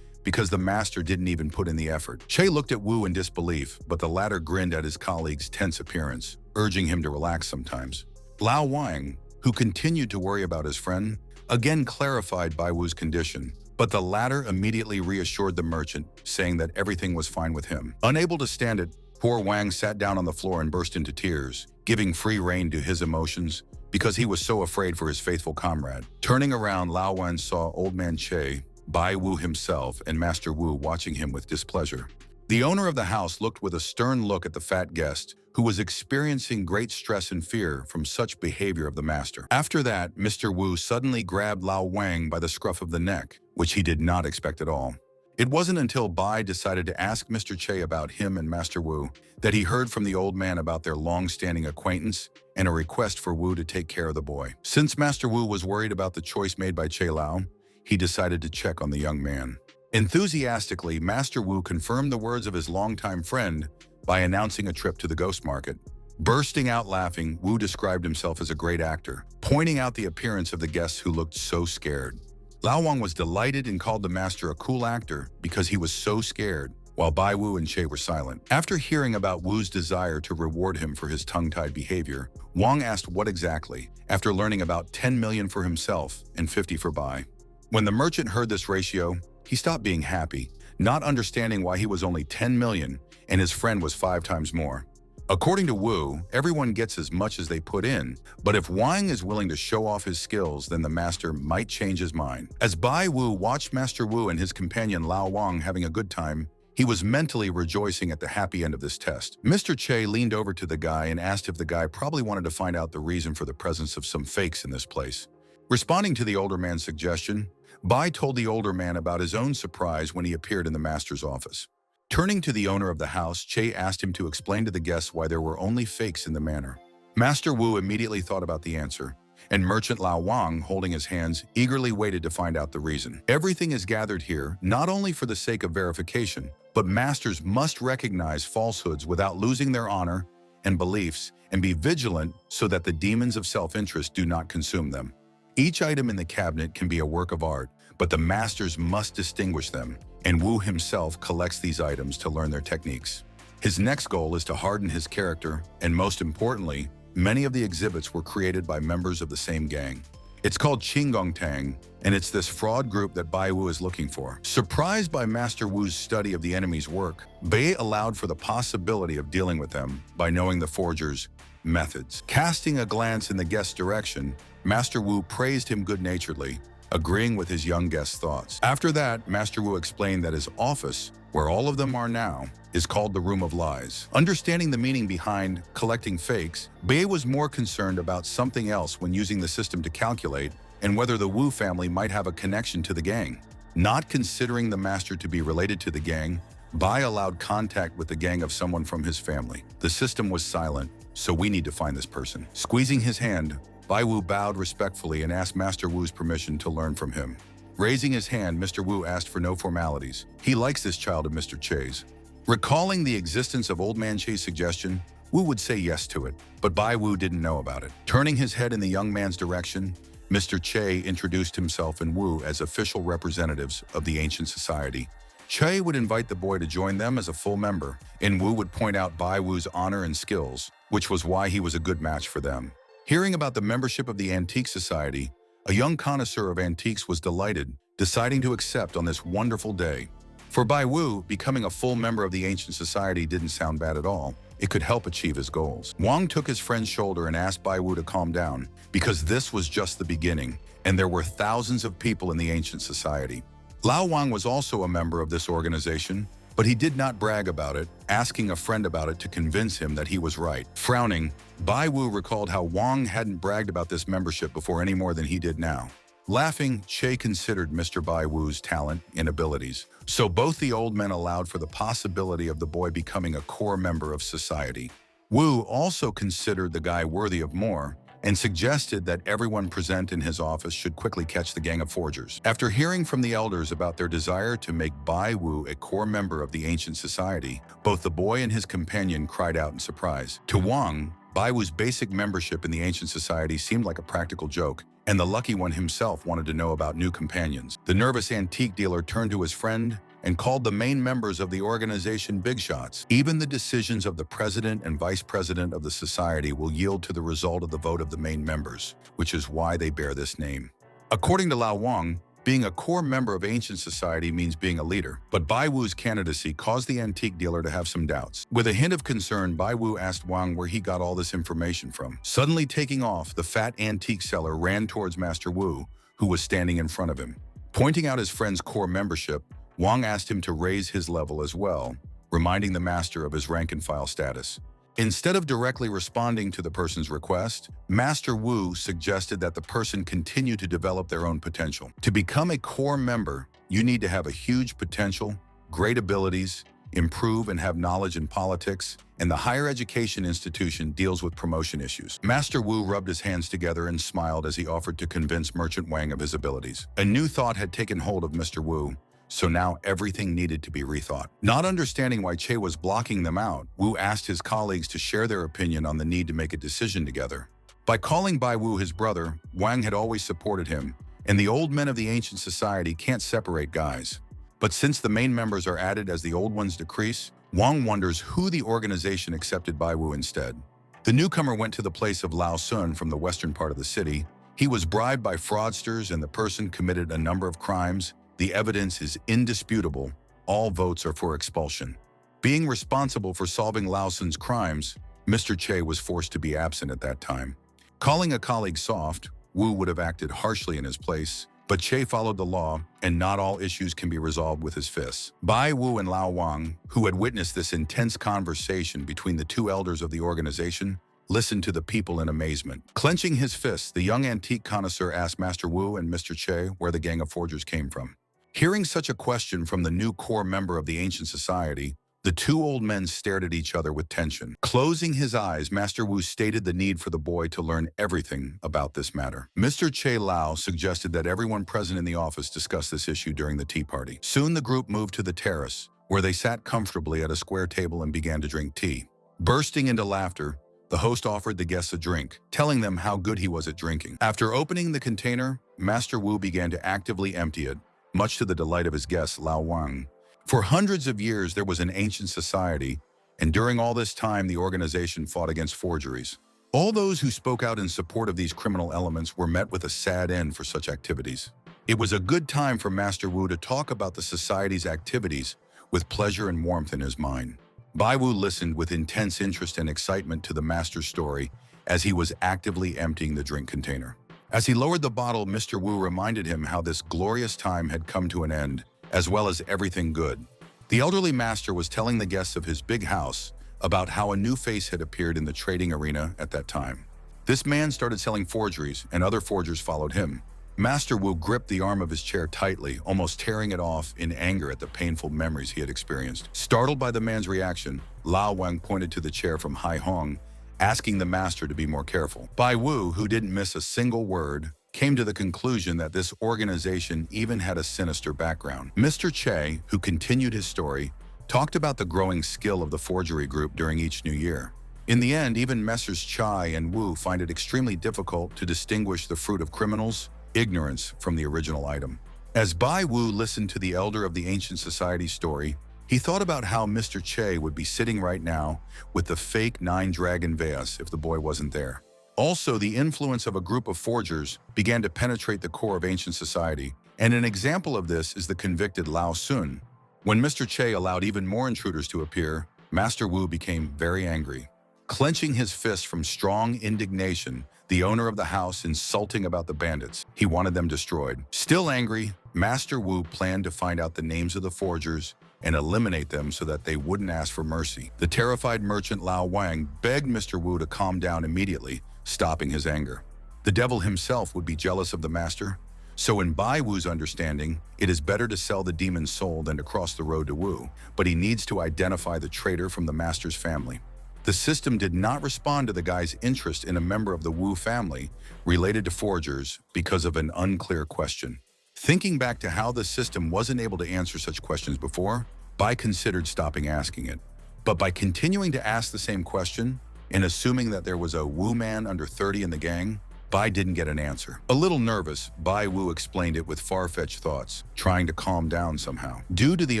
because the master didn't even put in the effort. Che looked at Wu in disbelief, but the latter grinned at his colleague's tense appearance, urging him to relax sometimes. Lao Wang, who continued to worry about his friend, again clarified Bai Wu's condition, but the latter immediately reassured the merchant, saying that everything was fine with him. Unable to stand it, poor Wang sat down on the floor and burst into tears, giving free rein to his emotions because he was so afraid for his faithful comrade. Turning around, Lao Wang saw old man Che, Bai Wu himself, and Master Wu watching him with displeasure. The owner of the house looked with a stern look at the fat guest, who was experiencing great stress and fear from such behavior of the master. After that, Mr. Wu suddenly grabbed Lao Wang by the scruff of the neck, which he did not expect at all. It wasn't until Bai decided to ask Mr. Che about him and Master Wu that he heard from the old man about their long-standing acquaintance and a request for Wu to take care of the boy. Since Master Wu was worried about the choice made by Che Lao, he decided to check on the young man. Enthusiastically, Master Wu confirmed the words of his longtime friend by announcing a trip to the ghost market. Bursting out laughing, Wu described himself as a great actor, pointing out the appearance of the guests who looked so scared. Lao Wang was delighted and called the master a cool actor because he was so scared, while Bai Wu and Che were silent. After hearing about Wu's desire to reward him for his tongue-tied behavior, Wang asked what exactly, after learning about 10 million for himself and 50 for Bai. When the merchant heard this ratio, he stopped being happy, not understanding why he was only 10 million and his friend was 5 times more. According to Wu, everyone gets as much as they put in, but if Wang is willing to show off his skills, then the master might change his mind. As Bai Wu watched Master Wu and his companion Lao Wang having a good time, he was mentally rejoicing at the happy end of this test. Mr. Che leaned over to the guy and asked if the guy probably wanted to find out the reason for the presence of some fakes in this place. Responding to the older man's suggestion, Bai told the older man about his own surprise when he appeared in the master's office. Turning to the owner of the house, Che asked him to explain to the guests why there were only fakes in the manor. Master Wu immediately thought about the answer, and merchant Lao Wang, holding his hands, eagerly waited to find out the reason. Everything is gathered here not only for the sake of verification, but masters must recognize falsehoods without losing their honor and beliefs and be vigilant so that the demons of self-interest do not consume them. Each item in the cabinet can be a work of art, but the masters must distinguish them, and Wu himself collects these items to learn their techniques. His next goal is to harden his character, and most importantly, many of the exhibits were created by members of the same gang. It's called Qinggongtang, and it's this fraud group that Bai Wu is looking for. Surprised by Master Wu's study of the enemy's work, Bai allowed for the possibility of dealing with them by knowing the forger's methods. Casting a glance in the guest's direction, Master Wu praised him good-naturedly, agreeing with his young guest's thoughts. After that, Master Wu explained that his office, where all of them are now, is called the Room of Lies. Understanding the meaning behind collecting fakes, Bai was more concerned about something else when using the system to calculate and whether the Wu family might have a connection to the gang. Not considering the master to be related to the gang, Bai allowed contact with the gang of someone from his family. The system was silent, so we need to find this person. Squeezing his hand, Bai Wu bowed respectfully and asked Master Wu's permission to learn from him. Raising his hand, Mr. Wu asked for no formalities. He likes this child of Mr. Che's. Recalling the existence of Old Man Che's suggestion, Wu would say yes to it, but Bai Wu didn't know about it. Turning his head in the young man's direction, Mr. Che introduced himself and Wu as official representatives of the ancient society. Che would invite the boy to join them as a full member, and Wu would point out Bai Wu's honor and skills, which was why he was a good match for them. Hearing about the membership of the Antique Society, a young connoisseur of antiques was delighted, deciding to accept on this wonderful day. For Bai Wu, becoming a full member of the Ancient Society didn't sound bad at all. It could help achieve his goals. Wang took his friend's shoulder and asked Bai Wu to calm down, because this was just the beginning, and there were thousands of people in the Ancient Society. Lao Wang was also a member of this organization, but he did not brag about it, asking a friend about it to convince him that he was right. Frowning, Bai Wu recalled how Wang hadn't bragged about this membership before any more than he did now. Laughing, Che considered Mr. Bai Wu's talent and abilities, so both the old men allowed for the possibility of the boy becoming a core member of society. Wu also considered the guy worthy of more, and suggested that everyone present in his office should quickly catch the gang of forgers. After hearing from the elders about their desire to make Bai Wu a core member of the ancient society, both the boy and his companion cried out in surprise. To Wang, Bai Wu's basic membership in the ancient society seemed like a practical joke, and the lucky one himself wanted to know about new companions. The nervous antique dealer turned to his friend and called the main members of the organization big shots. Even the decisions of the president and vice president of the society will yield to the result of the vote of the main members, which is why they bear this name. According to Lao Wang, being a core member of ancient society means being a leader, but Bai Wu's candidacy caused the antique dealer to have some doubts. With a hint of concern, Bai Wu asked Wang where he got all this information from. Suddenly taking off, the fat antique seller ran towards Master Wu, who was standing in front of him. Pointing out his friend's core membership, Wang asked him to raise his level as well, reminding the master of his rank-and-file status. Instead of directly responding to the person's request, Master Wu suggested that the person continue to develop their own potential. To become a core member, you need to have a huge potential, great abilities, improve and have knowledge in politics, and the higher education institution deals with promotion issues. Master Wu rubbed his hands together and smiled as he offered to convince Merchant Wang of his abilities. A new thought had taken hold of Mr. Wu, so now everything needed to be rethought. Not understanding why Che was blocking them out, Wu asked his colleagues to share their opinion on the need to make a decision together. By calling Bai Wu his brother, Wang had always supported him, and the old men of the ancient society can't separate guys. But since the main members are added as the old ones decrease, Wang wonders who the organization accepted Bai Wu instead. The newcomer went to the place of Lao Sun from the western part of the city. He was bribed by fraudsters and the person committed a number of crimes. The evidence is indisputable. All votes are for expulsion. Being responsible for solving Lao Sun's crimes, Mr. Che was forced to be absent at that time. Calling a colleague soft, Wu would have acted harshly in his place, but Che followed the law, and not all issues can be resolved with his fists. Bai Wu and Lao Wang, who had witnessed this intense conversation between the two elders of the organization, listened to the people in amazement. Clenching his fists, the young antique connoisseur asked Master Wu and Mr. Che where the gang of forgers came from. Hearing such a question from the new core member of the ancient society, the two old men stared at each other with tension. Closing his eyes, Master Wu stated the need for the boy to learn everything about this matter. Mr. Che Lao suggested that everyone present in the office discuss this issue during the tea party. Soon the group moved to the terrace, where they sat comfortably at a square table and began to drink tea. Bursting into laughter, the host offered the guests a drink, telling them how good he was at drinking. After opening the container, Master Wu began to actively empty it, much to the delight of his guest, Lao Wang. For hundreds of years, there was an ancient society, and during all this time, the organization fought against forgeries. All those who spoke out in support of these criminal elements were met with a sad end for such activities. It was a good time for Master Wu to talk about the society's activities with pleasure and warmth in his mind. Bai Wu listened with intense interest and excitement to the master's story as he was actively emptying the drink container. As he lowered the bottle, Mr. Wu reminded him how this glorious time had come to an end, as well as everything good. The elderly master was telling the guests of his big house about how a new face had appeared in the trading arena at that time. This man started selling forgeries, and other forgers followed him. Master Wu gripped the arm of his chair tightly, almost tearing it off in anger at the painful memories he had experienced. Startled by the man's reaction, Lao Wang pointed to the chair from Hai Hong, asking the master to be more careful. Bai Wu, who didn't miss a single word, came to the conclusion that this organization even had a sinister background. Mr. Che, who continued his story, talked about the growing skill of the forgery group during each new year. In the end, even Messrs. Chai and Wu find it extremely difficult to distinguish the fruit of criminals, ignorance, from the original item. As Bai Wu listened to the elder of the ancient society story, he thought about how Mr. Che would be sitting right now with the fake 9-dragon vase if the boy wasn't there. Also, the influence of a group of forgers began to penetrate the core of ancient society, and an example of this is the convicted Lao Sun. When Mr. Che allowed even more intruders to appear, Master Wu became very angry. Clenching his fist from strong indignation, the owner of the house insulting about the bandits, he wanted them destroyed. Still angry, Master Wu planned to find out the names of the forgers and eliminate them so that they wouldn't ask for mercy. The terrified merchant Lao Wang begged Mr. Wu to calm down immediately, stopping his anger. The devil himself would be jealous of the master, so in Bai Wu's understanding, it is better to sell the demon's soul than to cross the road to Wu, but he needs to identify the traitor from the master's family. The system did not respond to the guy's interest in a member of the Wu family related to forgers because of an unclear question. Thinking back to how the system wasn't able to answer such questions before, Bai considered stopping asking it. But by continuing to ask the same question, and assuming that there was a Wu man under 30 in the gang, Bai didn't get an answer. A little nervous, Bai Wu explained it with far-fetched thoughts, trying to calm down somehow. Due to the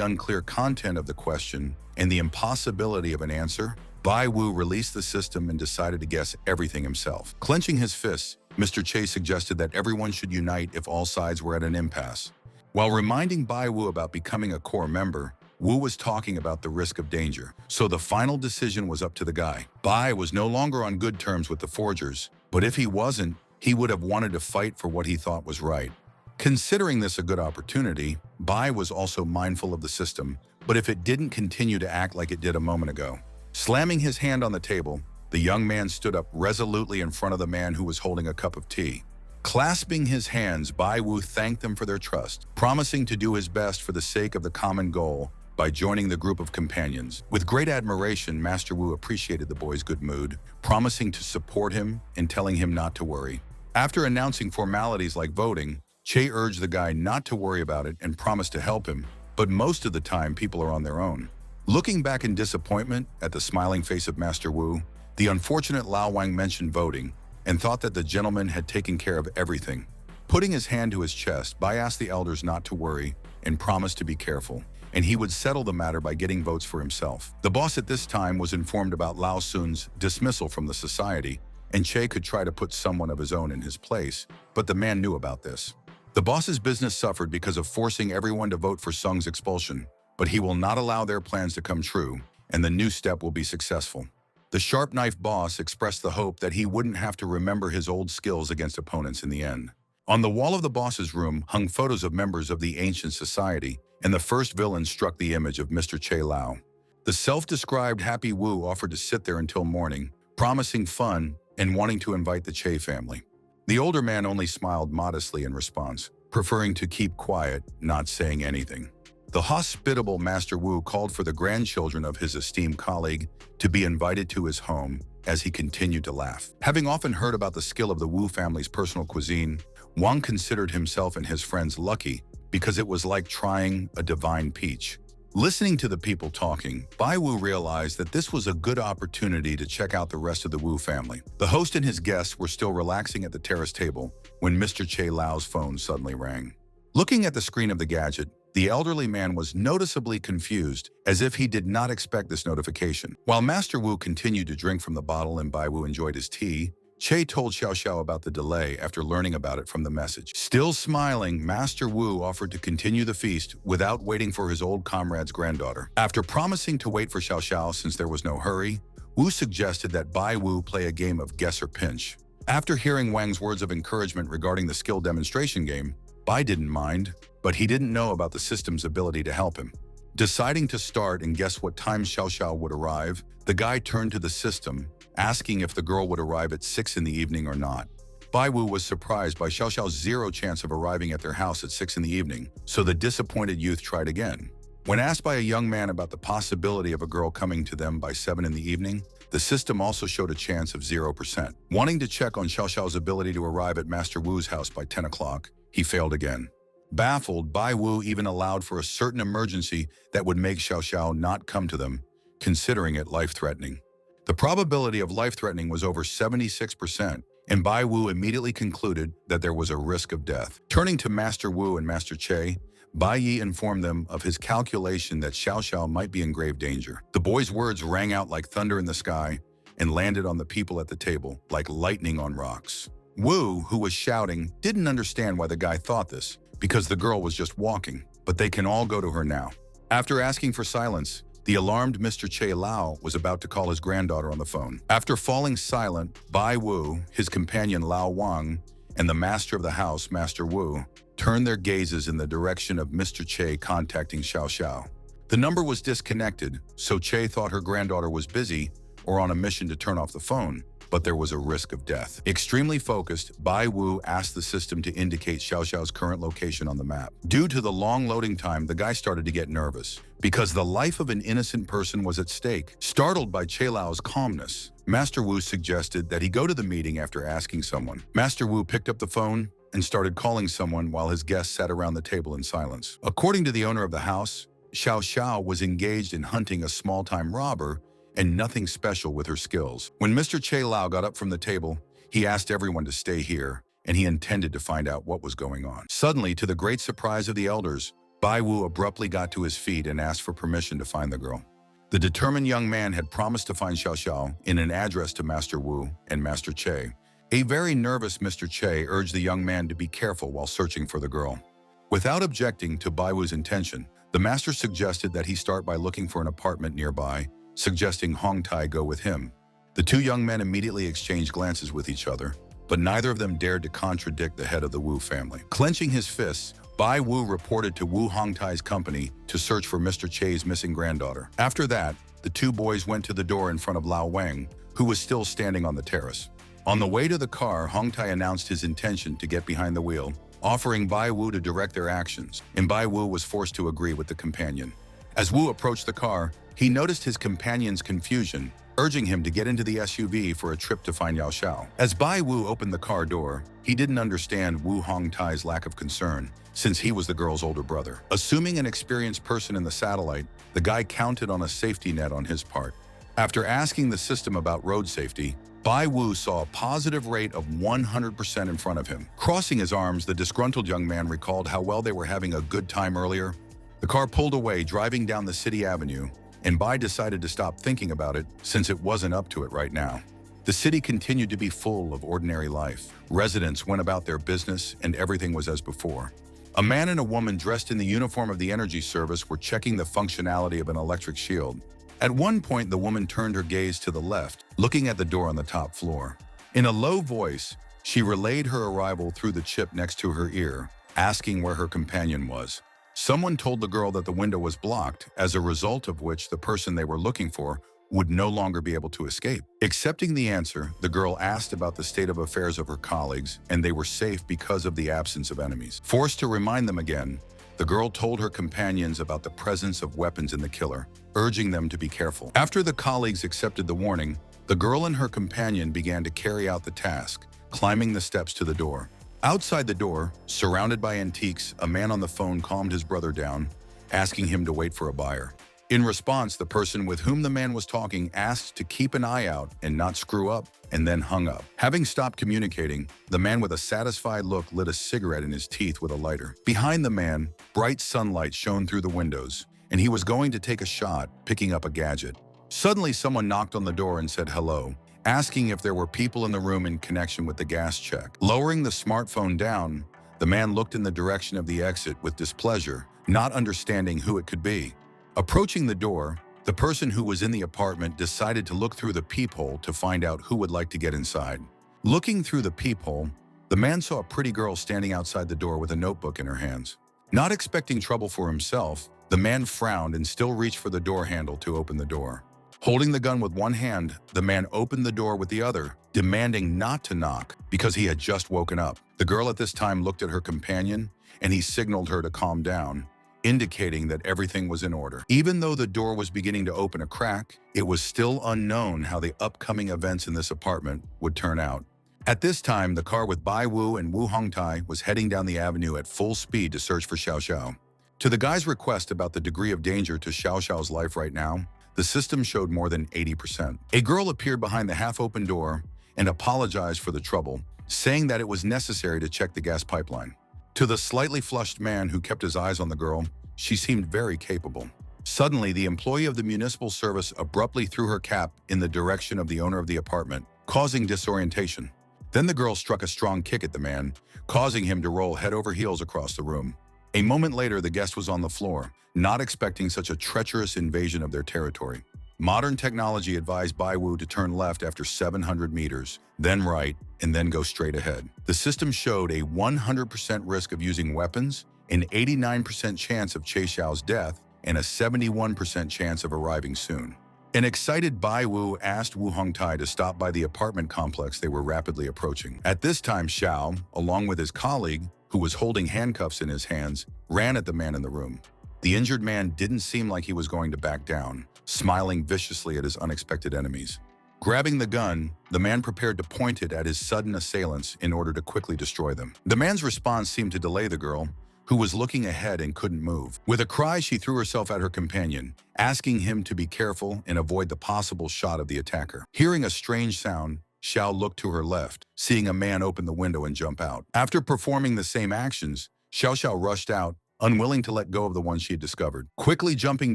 unclear content of the question and the impossibility of an answer, Bai Wu released the system and decided to guess everything himself. Clenching his fists, Mr. Che suggested that everyone should unite if all sides were at an impasse. While reminding Bai Wu about becoming a core member, Wu was talking about the risk of danger, so the final decision was up to the guy. Bai was no longer on good terms with the forgers, but if he wasn't, he would have wanted to fight for what he thought was right. Considering this a good opportunity, Bai was also mindful of the system, but if it didn't continue to act like it did a moment ago. Slamming his hand on the table, the young man stood up resolutely in front of the man who was holding a cup of tea. Clasping his hands, Bai Wu thanked them for their trust, promising to do his best for the sake of the common goal by joining the group of companions. With great admiration, Master Wu appreciated the boy's good mood, promising to support him and telling him not to worry. After announcing formalities like voting, Che urged the guy not to worry about it and promised to help him, but most of the time people are on their own. Looking back in disappointment at the smiling face of Master Wu, the unfortunate Lao Wang mentioned voting and thought that the gentleman had taken care of everything. Putting his hand to his chest, Bai asked the elders not to worry and promised to be careful, and he would settle the matter by getting votes for himself. The boss at this time was informed about Lao Sun's dismissal from the society, and Che could try to put someone of his own in his place, but the man knew about this. The boss's business suffered because of forcing everyone to vote for Sung's expulsion, but he will not allow their plans to come true, and the new step will be successful. The sharp-knife boss expressed the hope that he wouldn't have to remember his old skills against opponents in the end. On the wall of the boss's room hung photos of members of the ancient society, and the first villain struck the image of Mr. Che Lao. The self-described Happy Wu offered to sit there until morning, promising fun and wanting to invite the Che family. The older man only smiled modestly in response, preferring to keep quiet, not saying anything. The hospitable Master Wu called for the grandchildren of his esteemed colleague to be invited to his home as he continued to laugh. Having often heard about the skill of the Wu family's personal cuisine, Wang considered himself and his friends lucky because it was like trying a divine peach. Listening to the people talking, Bai Wu realized that this was a good opportunity to check out the rest of the Wu family. The host and his guests were still relaxing at the terrace table when Mr. Che Lao's phone suddenly rang. Looking at the screen of the gadget, the elderly man was noticeably confused, as if he did not expect this notification. While Master Wu continued to drink from the bottle and Bai Wu enjoyed his tea, Che told Xiao Xiao about the delay after learning about it from the message. Still smiling, Master Wu offered to continue the feast without waiting for his old comrade's granddaughter. After promising to wait for Xiao Xiao since there was no hurry, Wu suggested that Bai Wu play a game of guess or pinch. After hearing Wang's words of encouragement regarding the skill demonstration game, Bai didn't mind, but he didn't know about the system's ability to help him. Deciding to start and guess what time Xiao Xiao would arrive, the guy turned to the system, asking if the girl would arrive at 6 in the evening or not. Bai Wu was surprised by Xiao Xiao's zero chance of arriving at their house at 6 in the evening, so the disappointed youth tried again. When asked by a young man about the possibility of a girl coming to them by 7 in the evening, the system also showed a chance of 0%. Wanting to check on Xiao Xiao's ability to arrive at Master Wu's house by 10 o'clock, he failed again. Baffled, Bai Wu even allowed for a certain emergency that would make Xiao Xiao not come to them, considering it life-threatening. The probability of life-threatening was over 76%, and Bai Wu immediately concluded that there was a risk of death. Turning to Master Wu and Master Che, Bai Yi informed them of his calculation that Xiao Xiao might be in grave danger. The boy's words rang out like thunder in the sky and landed on the people at the table like lightning on rocks. Wu, who was shouting, didn't understand why the guy thought this, because the girl was just walking, but they can all go to her now. After asking for silence, the alarmed Mr. Che Lao was about to call his granddaughter on the phone. After falling silent, Bai Wu, his companion Lao Wang, and the master of the house, Master Wu, turned their gazes in the direction of Mr. Che contacting Xiao Xiao. The number was disconnected, so Che thought her granddaughter was busy or on a mission to turn off the phone, but there was a risk of death. Extremely focused, Bai Wu asked the system to indicate Xiao Xiao's current location on the map. Due to the long loading time, the guy started to get nervous, because the life of an innocent person was at stake. Startled by Che Lao's calmness, Master Wu suggested that he go to the meeting after asking someone. Master Wu picked up the phone and started calling someone while his guests sat around the table in silence. According to the owner of the house, Xiao Xiao was engaged in hunting a small-time robber and nothing special with her skills. When Mr. Che Lao got up from the table, he asked everyone to stay here, and he intended to find out what was going on. Suddenly, to the great surprise of the elders, Bai Wu abruptly got to his feet and asked for permission to find the girl. The determined young man had promised to find Xiao Xiao in an address to Master Wu and Master Che. A very nervous Mr. Che urged the young man to be careful while searching for the girl. Without objecting to Bai Wu's intention, the master suggested that he start by looking for an apartment nearby, suggesting Hong Tai go with him. The two young men immediately exchanged glances with each other, but neither of them dared to contradict the head of the Wu family. Clenching his fists, Bai Wu reported to Wu Hongtai's company to search for Mr. Che's missing granddaughter. After that, the two boys went to the door in front of Lao Wang, who was still standing on the terrace. On the way to the car, Hongtai announced his intention to get behind the wheel, offering Bai Wu to direct their actions, and Bai Wu was forced to agree with the companion. As Wu approached the car, he noticed his companion's confusion, urging him to get into the SUV for a trip to find Yao Xiao. As Bai Wu opened the car door, he didn't understand Wu Hongtai's lack of concern, since he was the girl's older brother. Assuming an experienced person in the satellite, the guy counted on a safety net on his part. After asking the system about road safety, Bai Wu saw a positive rate of 100% in front of him. Crossing his arms, the disgruntled young man recalled how well they were having a good time earlier. The car pulled away, driving down the city avenue, and Bai decided to stop thinking about it since it wasn't up to it right now. The city continued to be full of ordinary life. Residents went about their business and everything was as before. A man and a woman dressed in the uniform of the energy service were checking the functionality of an electric shield. At one point, the woman turned her gaze to the left, looking at the door on the top floor. In a low voice, she relayed her arrival through the chip next to her ear, asking where her companion was. Someone told the girl that the window was blocked, as a result of which the person they were looking for would no longer be able to escape. Accepting the answer, the girl asked about the state of affairs of her colleagues, and they were safe because of the absence of enemies. Forced to remind them again, the girl told her companions about the presence of weapons in the killer, urging them to be careful. After the colleagues accepted the warning, the girl and her companion began to carry out the task, climbing the steps to the door. Outside the door, surrounded by antiques, a man on the phone calmed his brother down, asking him to wait for a buyer. In response, the person with whom the man was talking asked to keep an eye out and not screw up, and then hung up. Having stopped communicating, the man with a satisfied look lit a cigarette in his teeth with a lighter. Behind the man, bright sunlight shone through the windows, and he was going to take a shot, picking up a gadget. Suddenly, someone knocked on the door and said hello, asking if there were people in the room in connection with the gas check. Lowering the smartphone down, the man looked in the direction of the exit with displeasure, not understanding who it could be. Approaching the door, the person who was in the apartment decided to look through the peephole to find out who would like to get inside. Looking through the peephole, the man saw a pretty girl standing outside the door with a notebook in her hands. Not expecting trouble for himself, the man frowned and still reached for the door handle to open the door. Holding the gun with one hand, the man opened the door with the other, demanding not to knock because he had just woken up. The girl at this time looked at her companion, and he signaled her to calm down, indicating that everything was in order. Even though the door was beginning to open a crack, it was still unknown how the upcoming events in this apartment would turn out. At this time, the car with Bai Wu and Wu Hongtai was heading down the avenue at full speed to search for Xiao Xiao. To the guy's request about the degree of danger to Xiao Xiao's life right now, the system showed more than 80%. A girl appeared behind the half-open door and apologized for the trouble, saying that it was necessary to check the gas pipeline. To the slightly flushed man who kept his eyes on the girl, she seemed very capable. Suddenly, the employee of the municipal service abruptly threw her cap in the direction of the owner of the apartment, causing disorientation. Then the girl struck a strong kick at the man, causing him to roll head over heels across the room. A moment later, the guest was on the floor, not expecting such a treacherous invasion of their territory. Modern technology advised Bai Wu to turn left after 700 meters, then right, and then go straight ahead. The system showed a 100% risk of using weapons, an 89% chance of Che Xiao's death, and a 71% chance of arriving soon. An excited Bai Wu asked Wu Hongtai to stop by the apartment complex they were rapidly approaching. At this time, Xiao, along with his colleague, who was holding handcuffs in his hands, ran at the man in the room. The injured man didn't seem like he was going to back down, smiling viciously at his unexpected enemies. Grabbing the gun, the man prepared to point it at his sudden assailants in order to quickly destroy them. The man's response seemed to delay the girl, who was looking ahead and couldn't move. With a cry, she threw herself at her companion, asking him to be careful and avoid the possible shot of the attacker. Hearing a strange sound, Xiao looked to her left, seeing a man open the window and jump out. After performing the same actions, Xiao rushed out, unwilling to let go of the one she had discovered. Quickly jumping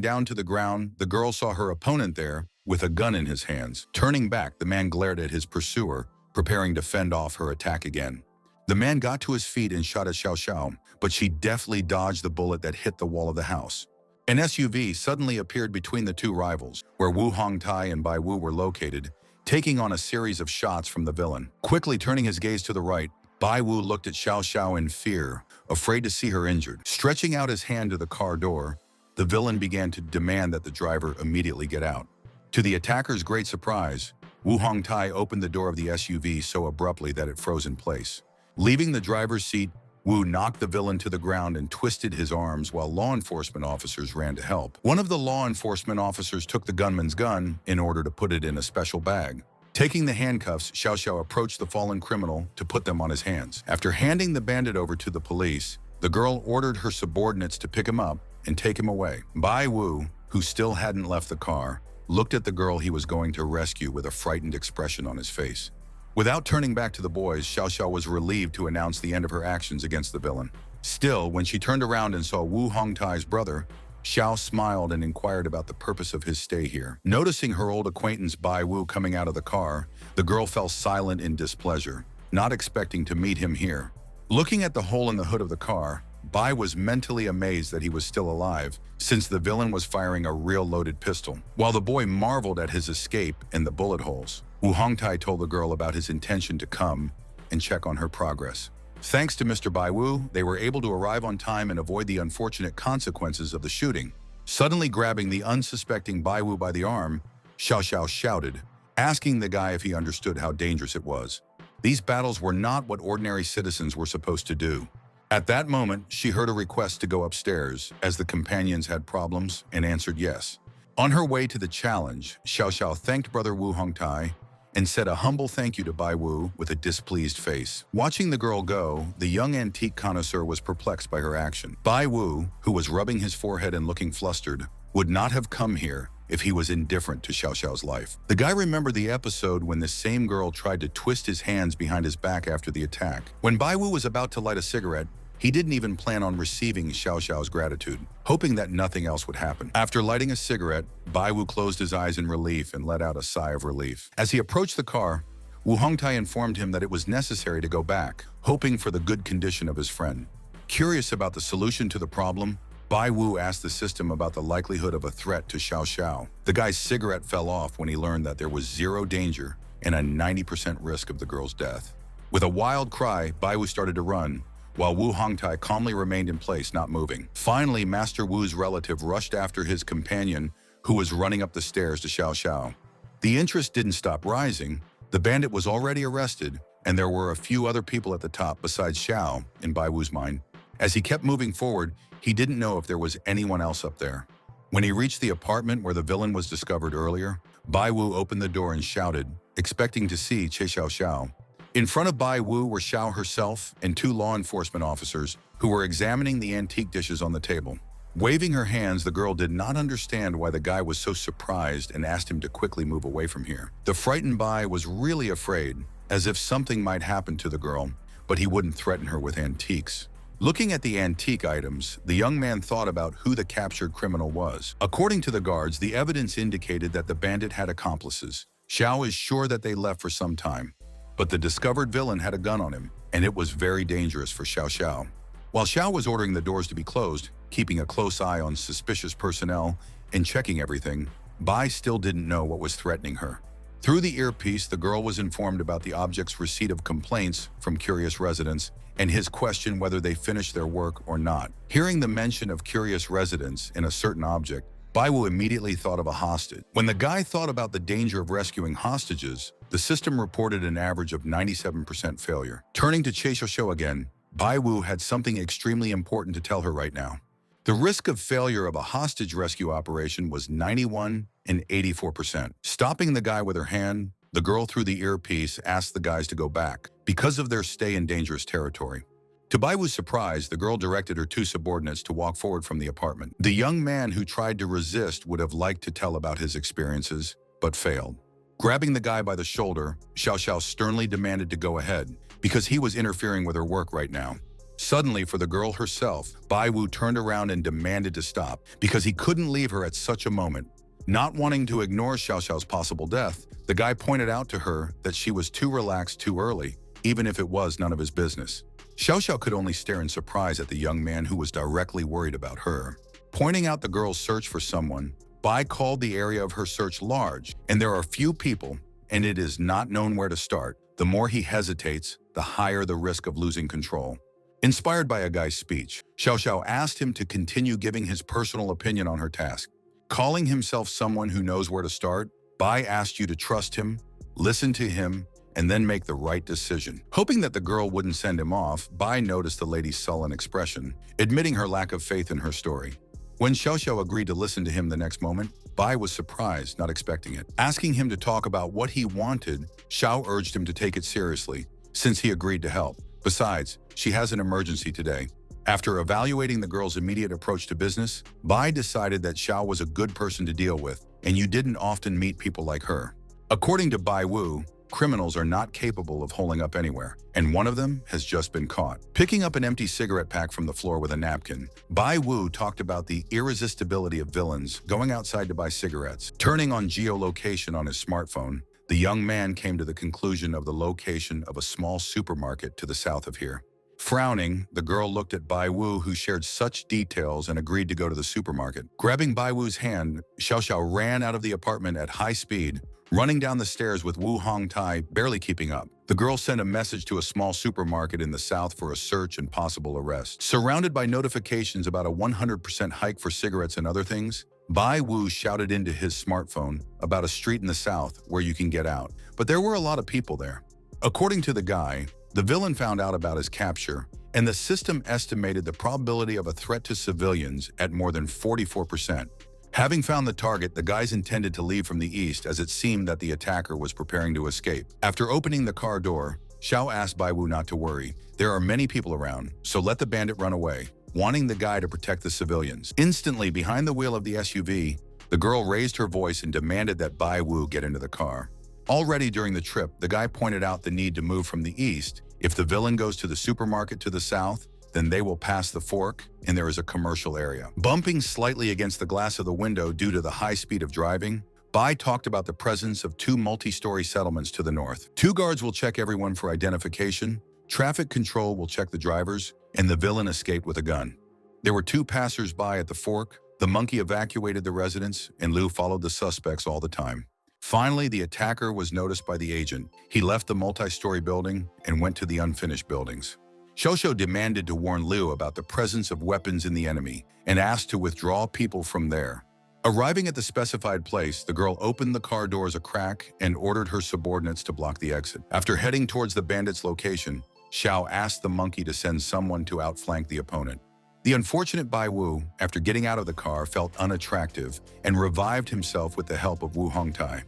down to the ground, the girl saw her opponent there with a gun in his hands. Turning back, the man glared at his pursuer, preparing to fend off her attack again. The man got to his feet and shot at Xiao, but she deftly dodged the bullet that hit the wall of the house. An SUV suddenly appeared between the two rivals, where Wu Hongtai and Bai Wu were located, taking on a series of shots from the villain. Quickly turning his gaze to the right, Bai Wu looked at Xiao in fear, afraid to see her injured. Stretching out his hand to the car door, the villain began to demand that the driver immediately get out. To the attacker's great surprise, Wu Hongtai opened the door of the SUV so abruptly that it froze in place. Leaving the driver's seat, Wu knocked the villain to the ground and twisted his arms while law enforcement officers ran to help. One of the law enforcement officers took the gunman's gun in order to put it in a special bag. Taking the handcuffs, Xiao Xiao approached the fallen criminal to put them on his hands. After handing the bandit over to the police, the girl ordered her subordinates to pick him up and take him away. Bai Wu, who still hadn't left the car, looked at the girl he was going to rescue with a frightened expression on his face. Without turning back to the boys, Xiao Xiao was relieved to announce the end of her actions against the villain. Still, when she turned around and saw Wu Hongtai's brother, Xiao smiled and inquired about the purpose of his stay here. Noticing her old acquaintance Bai Wu coming out of the car, the girl fell silent in displeasure, not expecting to meet him here. Looking at the hole in the hood of the car, Bai was mentally amazed that he was still alive, since the villain was firing a real loaded pistol. While the boy marveled at his escape and the bullet holes, Wu Hongtai told the girl about his intention to come and check on her progress. Thanks to Mr. Bai Wu, they were able to arrive on time and avoid the unfortunate consequences of the shooting. Suddenly grabbing the unsuspecting Bai Wu by the arm, Xiao Xiao shouted, asking the guy if he understood how dangerous it was. These battles were not what ordinary citizens were supposed to do. At that moment, she heard a request to go upstairs, as the companions had problems, and answered yes. On her way to the challenge, Xiao Xiao thanked brother Wu Hongtai and said a humble thank you to Bai Wu with a displeased face. Watching the girl go, the young antique connoisseur was perplexed by her action. Bai Wu, who was rubbing his forehead and looking flustered, would not have come here if he was indifferent to Xiao Xiao's life. The guy remembered the episode when this same girl tried to twist his hands behind his back after the attack. When Bai Wu was about to light a cigarette, he didn't even plan on receiving Xiao Xiao's gratitude, hoping that nothing else would happen. After lighting a cigarette, Bai Wu closed his eyes in relief and let out a sigh of relief. As he approached the car, Wu Hongtai informed him that it was necessary to go back, hoping for the good condition of his friend. Curious about the solution to the problem, Bai Wu asked the system about the likelihood of a threat to Xiao Xiao. The guy's cigarette fell off when he learned that there was zero danger and a 90% risk of the girl's death. With a wild cry, Bai Wu started to run, while Wu Hongtai calmly remained in place, not moving. Finally, Master Wu's relative rushed after his companion, who was running up the stairs to Xiao Xiao. The interest didn't stop rising. The bandit was already arrested, and there were a few other people at the top besides Xiao, in Bai Wu's mind. As he kept moving forward, he didn't know if there was anyone else up there. When he reached the apartment where the villain was discovered earlier, Bai Wu opened the door and shouted, expecting to see Che Xiao Xiao. In front of Bai Wu were Xiao herself and two law enforcement officers who were examining the antique dishes on the table. Waving her hands, the girl did not understand why the guy was so surprised and asked him to quickly move away from here. The frightened Bai was really afraid, as if something might happen to the girl, but he wouldn't threaten her with antiques. Looking at the antique items, the young man thought about who the captured criminal was. According to the guards, the evidence indicated that the bandit had accomplices. Xiao is sure that they left for some time, but the discovered villain had a gun on him, and it was very dangerous for Xiao Xiao. While Xiao was ordering the doors to be closed, keeping a close eye on suspicious personnel and checking everything, Bai still didn't know what was threatening her. Through the earpiece, the girl was informed about the object's receipt of complaints from curious residents and his question whether they finished their work or not. Hearing the mention of curious residents in a certain object, Bai Wu immediately thought of a hostage. When the guy thought about the danger of rescuing hostages, the system reported an average of 97% failure. Turning to Che Xiao again, Bai Wu had something extremely important to tell her right now. The risk of failure of a hostage rescue operation was 91 and 84%. Stopping the guy with her hand, the girl through the earpiece asked the guys to go back because of their stay in dangerous territory. To Bai Wu's surprise, the girl directed her two subordinates to walk forward from the apartment. The young man who tried to resist would have liked to tell about his experiences, but failed. Grabbing the guy by the shoulder, Xiao Xiao sternly demanded to go ahead because he was interfering with her work right now. Suddenly, for the girl herself, Bai Wu turned around and demanded to stop because he couldn't leave her at such a moment. Not wanting to ignore Xiao Xiao's possible death, the guy pointed out to her that she was too relaxed too early, even if it was none of his business. Xiao Xiao could only stare in surprise at the young man who was directly worried about her. Pointing out the girl's search for someone, Bai called the area of her search large, and there are few people, and it is not known where to start. The more he hesitates, the higher the risk of losing control. Inspired by a guy's speech, Xiao Xiao asked him to continue giving his personal opinion on her task. Calling himself someone who knows where to start, Bai asked you to trust him, listen to him, and then make the right decision. Hoping that the girl wouldn't send him off, Bai noticed the lady's sullen expression, admitting her lack of faith in her story. When Xiao Xiao agreed to listen to him the next moment, Bai was surprised, not expecting it. Asking him to talk about what he wanted, Xiao urged him to take it seriously, since he agreed to help. Besides, she has an emergency today. After evaluating the girl's immediate approach to business, Bai decided that Xiao was a good person to deal with, and you didn't often meet people like her. According to Bai Wu, criminals are not capable of holding up anywhere, and one of them has just been caught. Picking up an empty cigarette pack from the floor with a napkin, Bai Wu talked about the irresistibility of villains going outside to buy cigarettes. Turning on geolocation on his smartphone, the young man came to the conclusion of the location of a small supermarket to the south of here. Frowning, the girl looked at Bai Wu, who shared such details, and agreed to go to the supermarket. Grabbing Bai Wu's hand, Xiao Xiao ran out of the apartment at high speed, running down the stairs with Wu Hongtai barely keeping up. The girl sent a message to a small supermarket in the south for a search and possible arrest. Surrounded by notifications about a 100% hike for cigarettes and other things, Bai Wu shouted into his smartphone about a street in the south where you can get out. But there were a lot of people there. According to the guy, the villain found out about his capture, and the system estimated the probability of a threat to civilians at more than 44%. Having found the target, the guys intended to leave from the east, as it seemed that the attacker was preparing to escape. After opening the car door, Xiao asked Bai Wu not to worry. There are many people around, so let the bandit run away, wanting the guy to protect the civilians. Instantly, behind the wheel of the SUV, the girl raised her voice and demanded that Bai Wu get into the car. Already during the trip, the guy pointed out the need to move from the east. If the villain goes to the supermarket to the south, then they will pass the fork, and there is a commercial area. Bumping slightly against the glass of the window due to the high speed of driving, Bai talked about the presence of 2 multi-story settlements to the north. 2 guards will check everyone for identification, traffic control will check the drivers, and the villain escaped with a gun. There were 2 passers-by at the fork. The monkey evacuated the residence, and Liu followed the suspects all the time. Finally, the attacker was noticed by the agent. He left the multi-story building and went to the unfinished buildings. Xiao demanded to warn Liu about the presence of weapons in the enemy and asked to withdraw people from there. Arriving at the specified place, the girl opened the car doors a crack and ordered her subordinates to block the exit. After heading towards the bandits' location, Xiao asked the monkey to send someone to outflank the opponent. The unfortunate Bai Wu, after getting out of the car, felt unattractive and revived himself with the help of Wu Hongtai.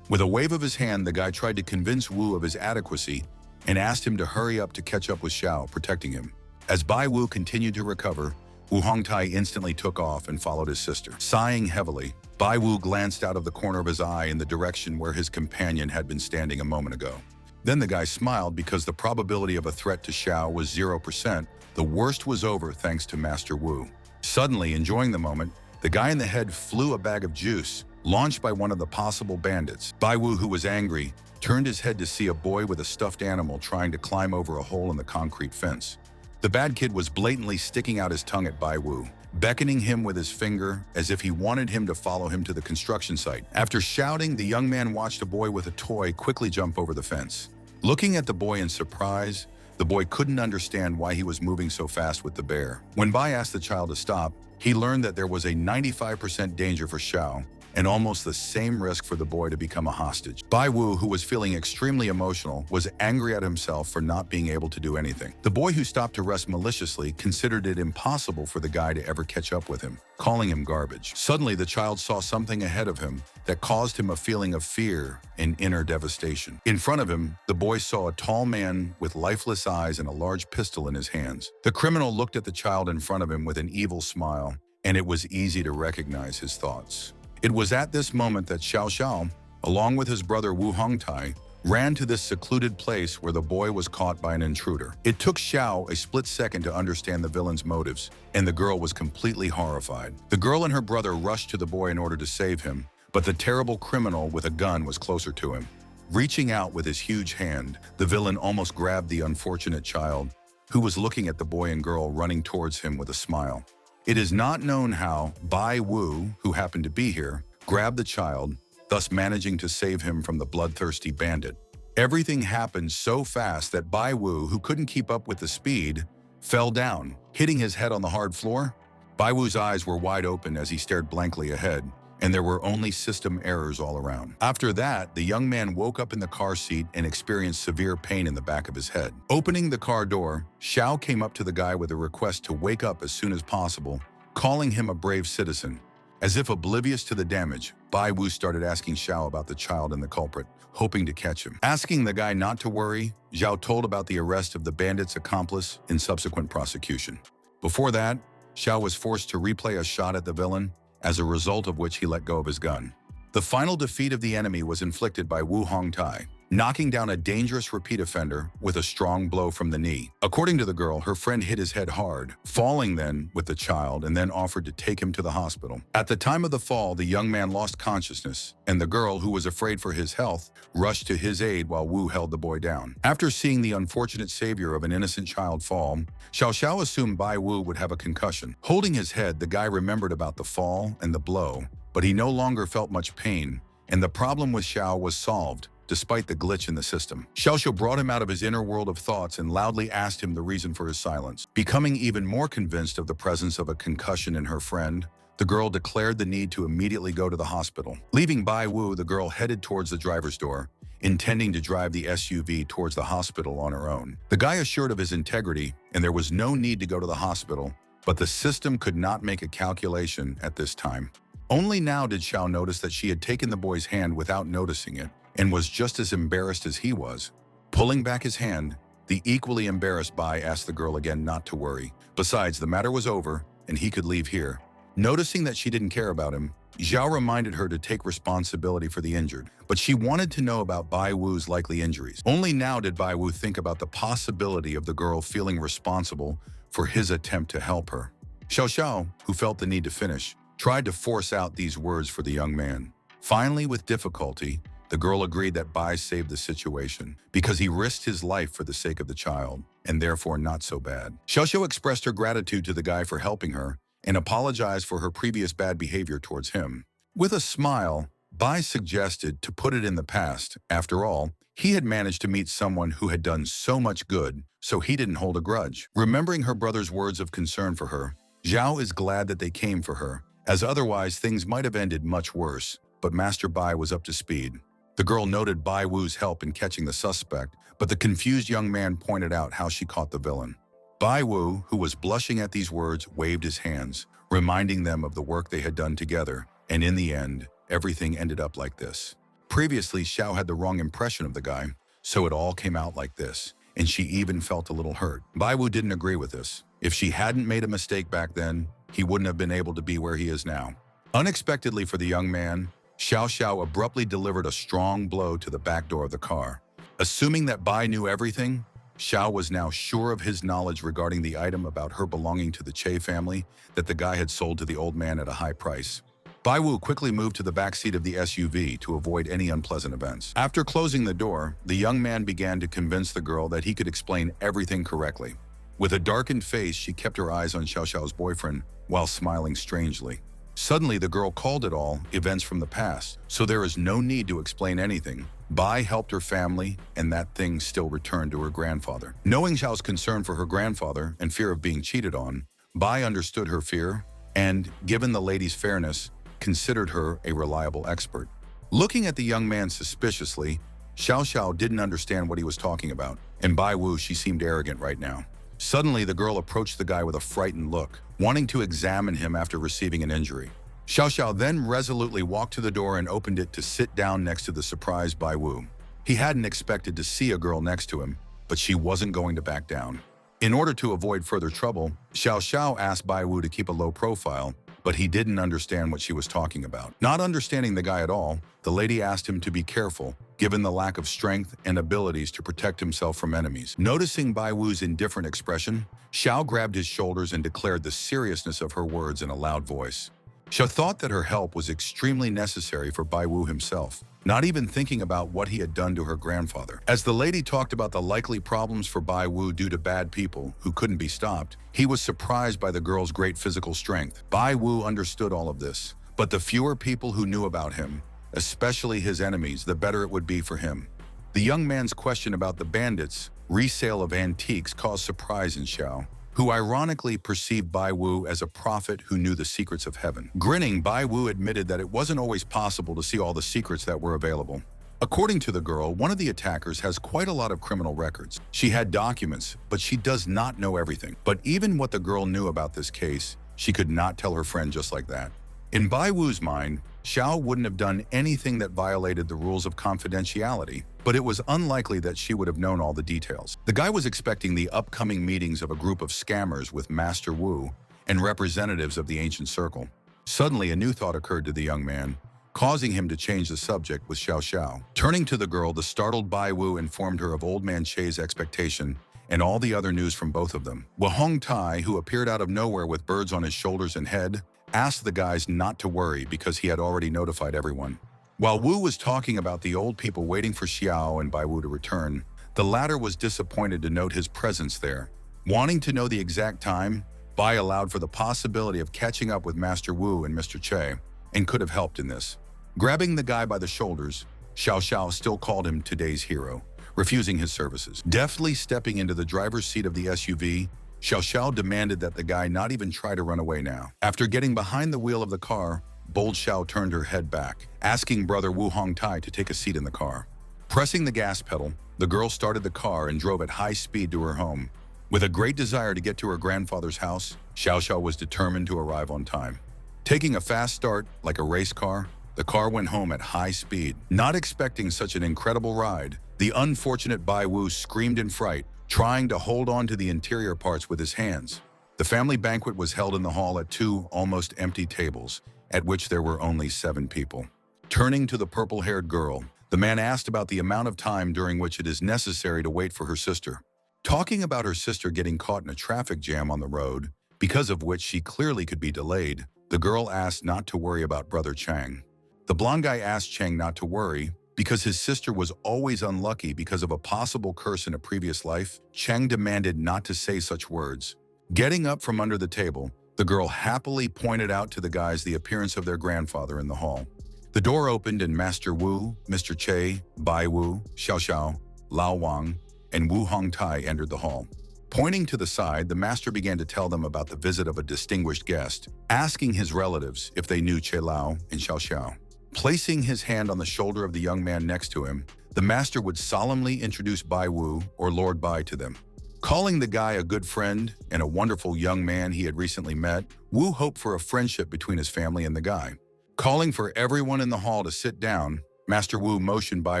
With a wave of his hand, the guy tried to convince Wu of his adequacy and asked him to hurry up to catch up with Xiao, protecting him. As Bai Wu continued to recover, Wu Hongtai instantly took off and followed his sister. Sighing heavily, Bai Wu glanced out of the corner of his eye in the direction where his companion had been standing a moment ago. Then the guy smiled because the probability of a threat to Xiao was 0%. The worst was over thanks to Master Wu. Suddenly, enjoying the moment, the guy in the head flew a bag of juice, launched by one of the possible bandits. Bai Wu, who was angry, turned his head to see a boy with a stuffed animal trying to climb over a hole in the concrete fence. The bad kid was blatantly sticking out his tongue at Bai Wu, beckoning him with his finger as if he wanted him to follow him to the construction site. After shouting, the young man watched a boy with a toy quickly jump over the fence. Looking at the boy in surprise, the boy couldn't understand why he was moving so fast with the bear. When Bai asked the child to stop, he learned that there was a 95% danger for Xiao and almost the same risk for the boy to become a hostage. Bai Wu, who was feeling extremely emotional, was angry at himself for not being able to do anything. The boy, who stopped to rest maliciously, considered it impossible for the guy to ever catch up with him, calling him garbage. Suddenly, the child saw something ahead of him that caused him a feeling of fear and inner devastation. In front of him, the boy saw a tall man with lifeless eyes and a large pistol in his hands. The criminal looked at the child in front of him with an evil smile, and it was easy to recognize his thoughts. It was at this moment that Xiao Xiao, along with his brother Wu Hongtai, ran to this secluded place where the boy was caught by an intruder. It took Xiao a split second to understand the villain's motives, and the girl was completely horrified. The girl and her brother rushed to the boy in order to save him, but the terrible criminal with a gun was closer to him. Reaching out with his huge hand, the villain almost grabbed the unfortunate child, who was looking at the boy and girl running towards him with a smile. It is not known how Bai Wu, who happened to be here, grabbed the child, thus managing to save him from the bloodthirsty bandit. Everything happened so fast that Bai Wu, who couldn't keep up with the speed, fell down, hitting his head on the hard floor. Bai Wu's eyes were wide open as he stared blankly ahead, and there were only system errors all around. After that, the young man woke up in the car seat and experienced severe pain in the back of his head. Opening the car door, Xiao came up to the guy with a request to wake up as soon as possible, calling him a brave citizen. As if oblivious to the damage, Bai Wu started asking Xiao about the child and the culprit, hoping to catch him. Asking the guy not to worry, Xiao told about the arrest of the bandit's accomplice in subsequent prosecution. Before that, Xiao was forced to replay a shot at the villain, as a result of which he let go of his gun. The final defeat of the enemy was inflicted by Wu Hongtai, knocking down a dangerous repeat offender with a strong blow from the knee. According to the girl, her friend hit his head hard, falling then with the child and then offered to take him to the hospital. At the time of the fall, the young man lost consciousness, and the girl, who was afraid for his health, rushed to his aid while Wu held the boy down. After seeing the unfortunate savior of an innocent child fall, Xiao Xiao assumed Bai Wu would have a concussion. Holding his head, the guy remembered about the fall and the blow, but he no longer felt much pain, and the problem with Xiao was solved, despite the glitch in the system. Xiao Xiao brought him out of his inner world of thoughts and loudly asked him the reason for his silence. Becoming even more convinced of the presence of a concussion in her friend, the girl declared the need to immediately go to the hospital. Leaving Bai Wu, the girl headed towards the driver's door, intending to drive the SUV towards the hospital on her own. The guy assured of his integrity, and there was no need to go to the hospital, but the system could not make a calculation at this time. Only now did Xiao notice that she had taken the boy's hand without noticing it, and was just as embarrassed as he was. Pulling back his hand, the equally embarrassed Bai asked the girl again not to worry. Besides, the matter was over, and he could leave here. Noticing that she didn't care about him, Zhao reminded her to take responsibility for the injured, but she wanted to know about Bai Wu's likely injuries. Only now did Bai Wu think about the possibility of the girl feeling responsible for his attempt to help her. Xiao Xiao, who felt the need to finish, tried to force out these words for the young man. Finally, with difficulty, the girl agreed that Bai saved the situation because he risked his life for the sake of the child, and therefore not so bad. Xiao Xiao expressed her gratitude to the guy for helping her and apologized for her previous bad behavior towards him. With a smile, Bai suggested to put it in the past. After all, he had managed to meet someone who had done so much good, so he didn't hold a grudge. Remembering her brother's words of concern for her, Zhao is glad that they came for her, as otherwise things might have ended much worse, but Master Bai was up to speed. The girl noted Bai Wu's help in catching the suspect, but the confused young man pointed out how she caught the villain. Bai Wu, who was blushing at these words, waved his hands, reminding them of the work they had done together, and in the end, everything ended up like this. Previously, Xiao had the wrong impression of the guy, so it all came out like this, and she even felt a little hurt. Bai Wu didn't agree with this. If she hadn't made a mistake back then, he wouldn't have been able to be where he is now. Unexpectedly for the young man, Xiao Xiao abruptly delivered a strong blow to the back door of the car. Assuming that Bai knew everything, Xiao was now sure of his knowledge regarding the item about her belonging to the Che family that the guy had sold to the old man at a high price. Bai Wu quickly moved to the back seat of the SUV to avoid any unpleasant events. After closing the door, the young man began to convince the girl that he could explain everything correctly. With a darkened face, she kept her eyes on Xiao Xiao's boyfriend while smiling strangely. Suddenly, the girl called it all events from the past, so there is no need to explain anything. Bai helped her family, and that thing still returned to her grandfather. Knowing Xiao's concern for her grandfather and fear of being cheated on, Bai understood her fear and, given the lady's fairness, considered her a reliable expert. Looking at the young man suspiciously, Xiao Xiao didn't understand what he was talking about, and Bai Wu, she seemed arrogant right now. Suddenly, the girl approached the guy with a frightened look, wanting to examine him after receiving an injury. Xiao Xiao then resolutely walked to the door and opened it to sit down next to the surprised Bai Wu. He hadn't expected to see a girl next to him, but she wasn't going to back down. In order to avoid further trouble, Xiao Xiao asked Bai Wu to keep a low profile, but he didn't understand what she was talking about. Not understanding the guy at all, the lady asked him to be careful, given the lack of strength and abilities to protect himself from enemies. Noticing Bai Wu's indifferent expression, Xiao grabbed his shoulders and declared the seriousness of her words in a loud voice. Xiao thought that her help was extremely necessary for Bai Wu himself, not even thinking about what he had done to her grandfather. As the lady talked about the likely problems for Bai Wu due to bad people who couldn't be stopped, he was surprised by the girl's great physical strength. Bai Wu understood all of this, but the fewer people who knew about him, especially his enemies, the better it would be for him. The young man's question about the bandits' resale of antiques caused surprise in Xiao, who ironically perceived Bai Wu as a prophet who knew the secrets of heaven. Grinning, Bai Wu admitted that it wasn't always possible to see all the secrets that were available. According to the girl, one of the attackers has quite a lot of criminal records. She had documents, but she does not know everything. But even what the girl knew about this case, she could not tell her friend just like that. In Bai Wu's mind, Xiao wouldn't have done anything that violated the rules of confidentiality, but it was unlikely that she would have known all the details. The guy was expecting the upcoming meetings of a group of scammers with Master Wu and representatives of the ancient circle. Suddenly, a new thought occurred to the young man, causing him to change the subject with Xiao Xiao. Turning to the girl, the startled Bai Wu informed her of Old Man Che's expectation and all the other news from both of them. Wu Hongtai, who appeared out of nowhere with birds on his shoulders and head, asked the guys not to worry because he had already notified everyone. While Wu was talking about the old people waiting for Xiao and Bai Wu to return, the latter was disappointed to note his presence there. Wanting to know the exact time, Bai allowed for the possibility of catching up with Master Wu and Mr. Che, and could have helped in this. Grabbing the guy by the shoulders, Xiao Xiao still called him today's hero, refusing his services. Deftly stepping into the driver's seat of the SUV, Xiao Xiao demanded that the guy not even try to run away now. After getting behind the wheel of the car, bold Xiao turned her head back, asking brother Wu Hongtai to take a seat in the car. Pressing the gas pedal, the girl started the car and drove at high speed to her home. With a great desire to get to her grandfather's house, Xiao Xiao was determined to arrive on time. Taking a fast start, like a race car, the car went home at high speed. Not expecting such an incredible ride, the unfortunate Bai Wu screamed in fright, trying to hold on to the interior parts with his hands. The family banquet was held in the hall at 2 almost empty tables, at which there were only 7 people. Turning to the purple-haired girl, the man asked about the amount of time during which it is necessary to wait for her sister. Talking about her sister getting caught in a traffic jam on the road, because of which she clearly could be delayed, the girl asked not to worry about brother Chang. The blonde guy asked Chang not to worry, because his sister was always unlucky because of a possible curse in a previous life. Chang demanded not to say such words. Getting up from under the table, the girl happily pointed out to the guys the appearance of their grandfather in the hall. The door opened and Master Wu, Mr. Che, Bai Wu, Xiao Xiao, Lao Wang, and Wu Hongtai entered the hall. Pointing to the side, the master began to tell them about the visit of a distinguished guest, asking his relatives if they knew Che Lao and Xiao Xiao. Placing his hand on the shoulder of the young man next to him, the master would solemnly introduce Bai Wu, or Lord Bai, to them. Calling the guy a good friend and a wonderful young man he had recently met, Wu hoped for a friendship between his family and the guy. Calling for everyone in the hall to sit down, Master Wu motioned Bai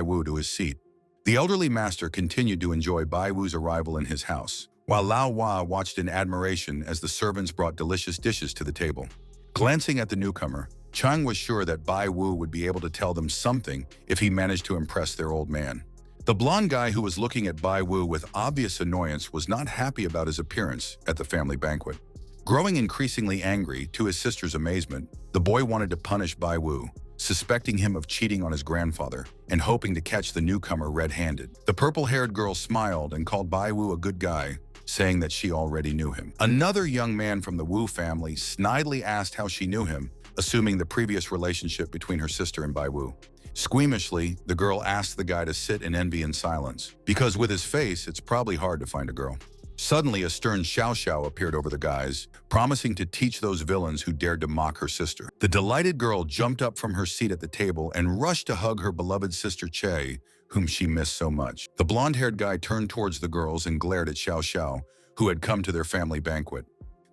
Wu to his seat. The elderly master continued to enjoy Bai Wu's arrival in his house, while Lao Hua watched in admiration as the servants brought delicious dishes to the table. Glancing at the newcomer, Chang was sure that Bai Wu would be able to tell them something if he managed to impress their old man. The blonde guy who was looking at Bai Wu with obvious annoyance was not happy about his appearance at the family banquet. Growing increasingly angry, to his sister's amazement, the boy wanted to punish Bai Wu, suspecting him of cheating on his grandfather and hoping to catch the newcomer red-handed. The purple-haired girl smiled and called Bai Wu a good guy, saying that she already knew him. Another young man from the Wu family snidely asked how she knew him, assuming the previous relationship between her sister and Bai Wu. Squeamishly, the girl asked the guy to sit in envy and silence, because with his face, it's probably hard to find a girl. Suddenly, a stern Xiao Xiao appeared over the guys, promising to teach those villains who dared to mock her sister. The delighted girl jumped up from her seat at the table and rushed to hug her beloved sister Che, whom she missed so much. The blonde-haired guy turned towards the girls and glared at Xiao Xiao, who had come to their family banquet.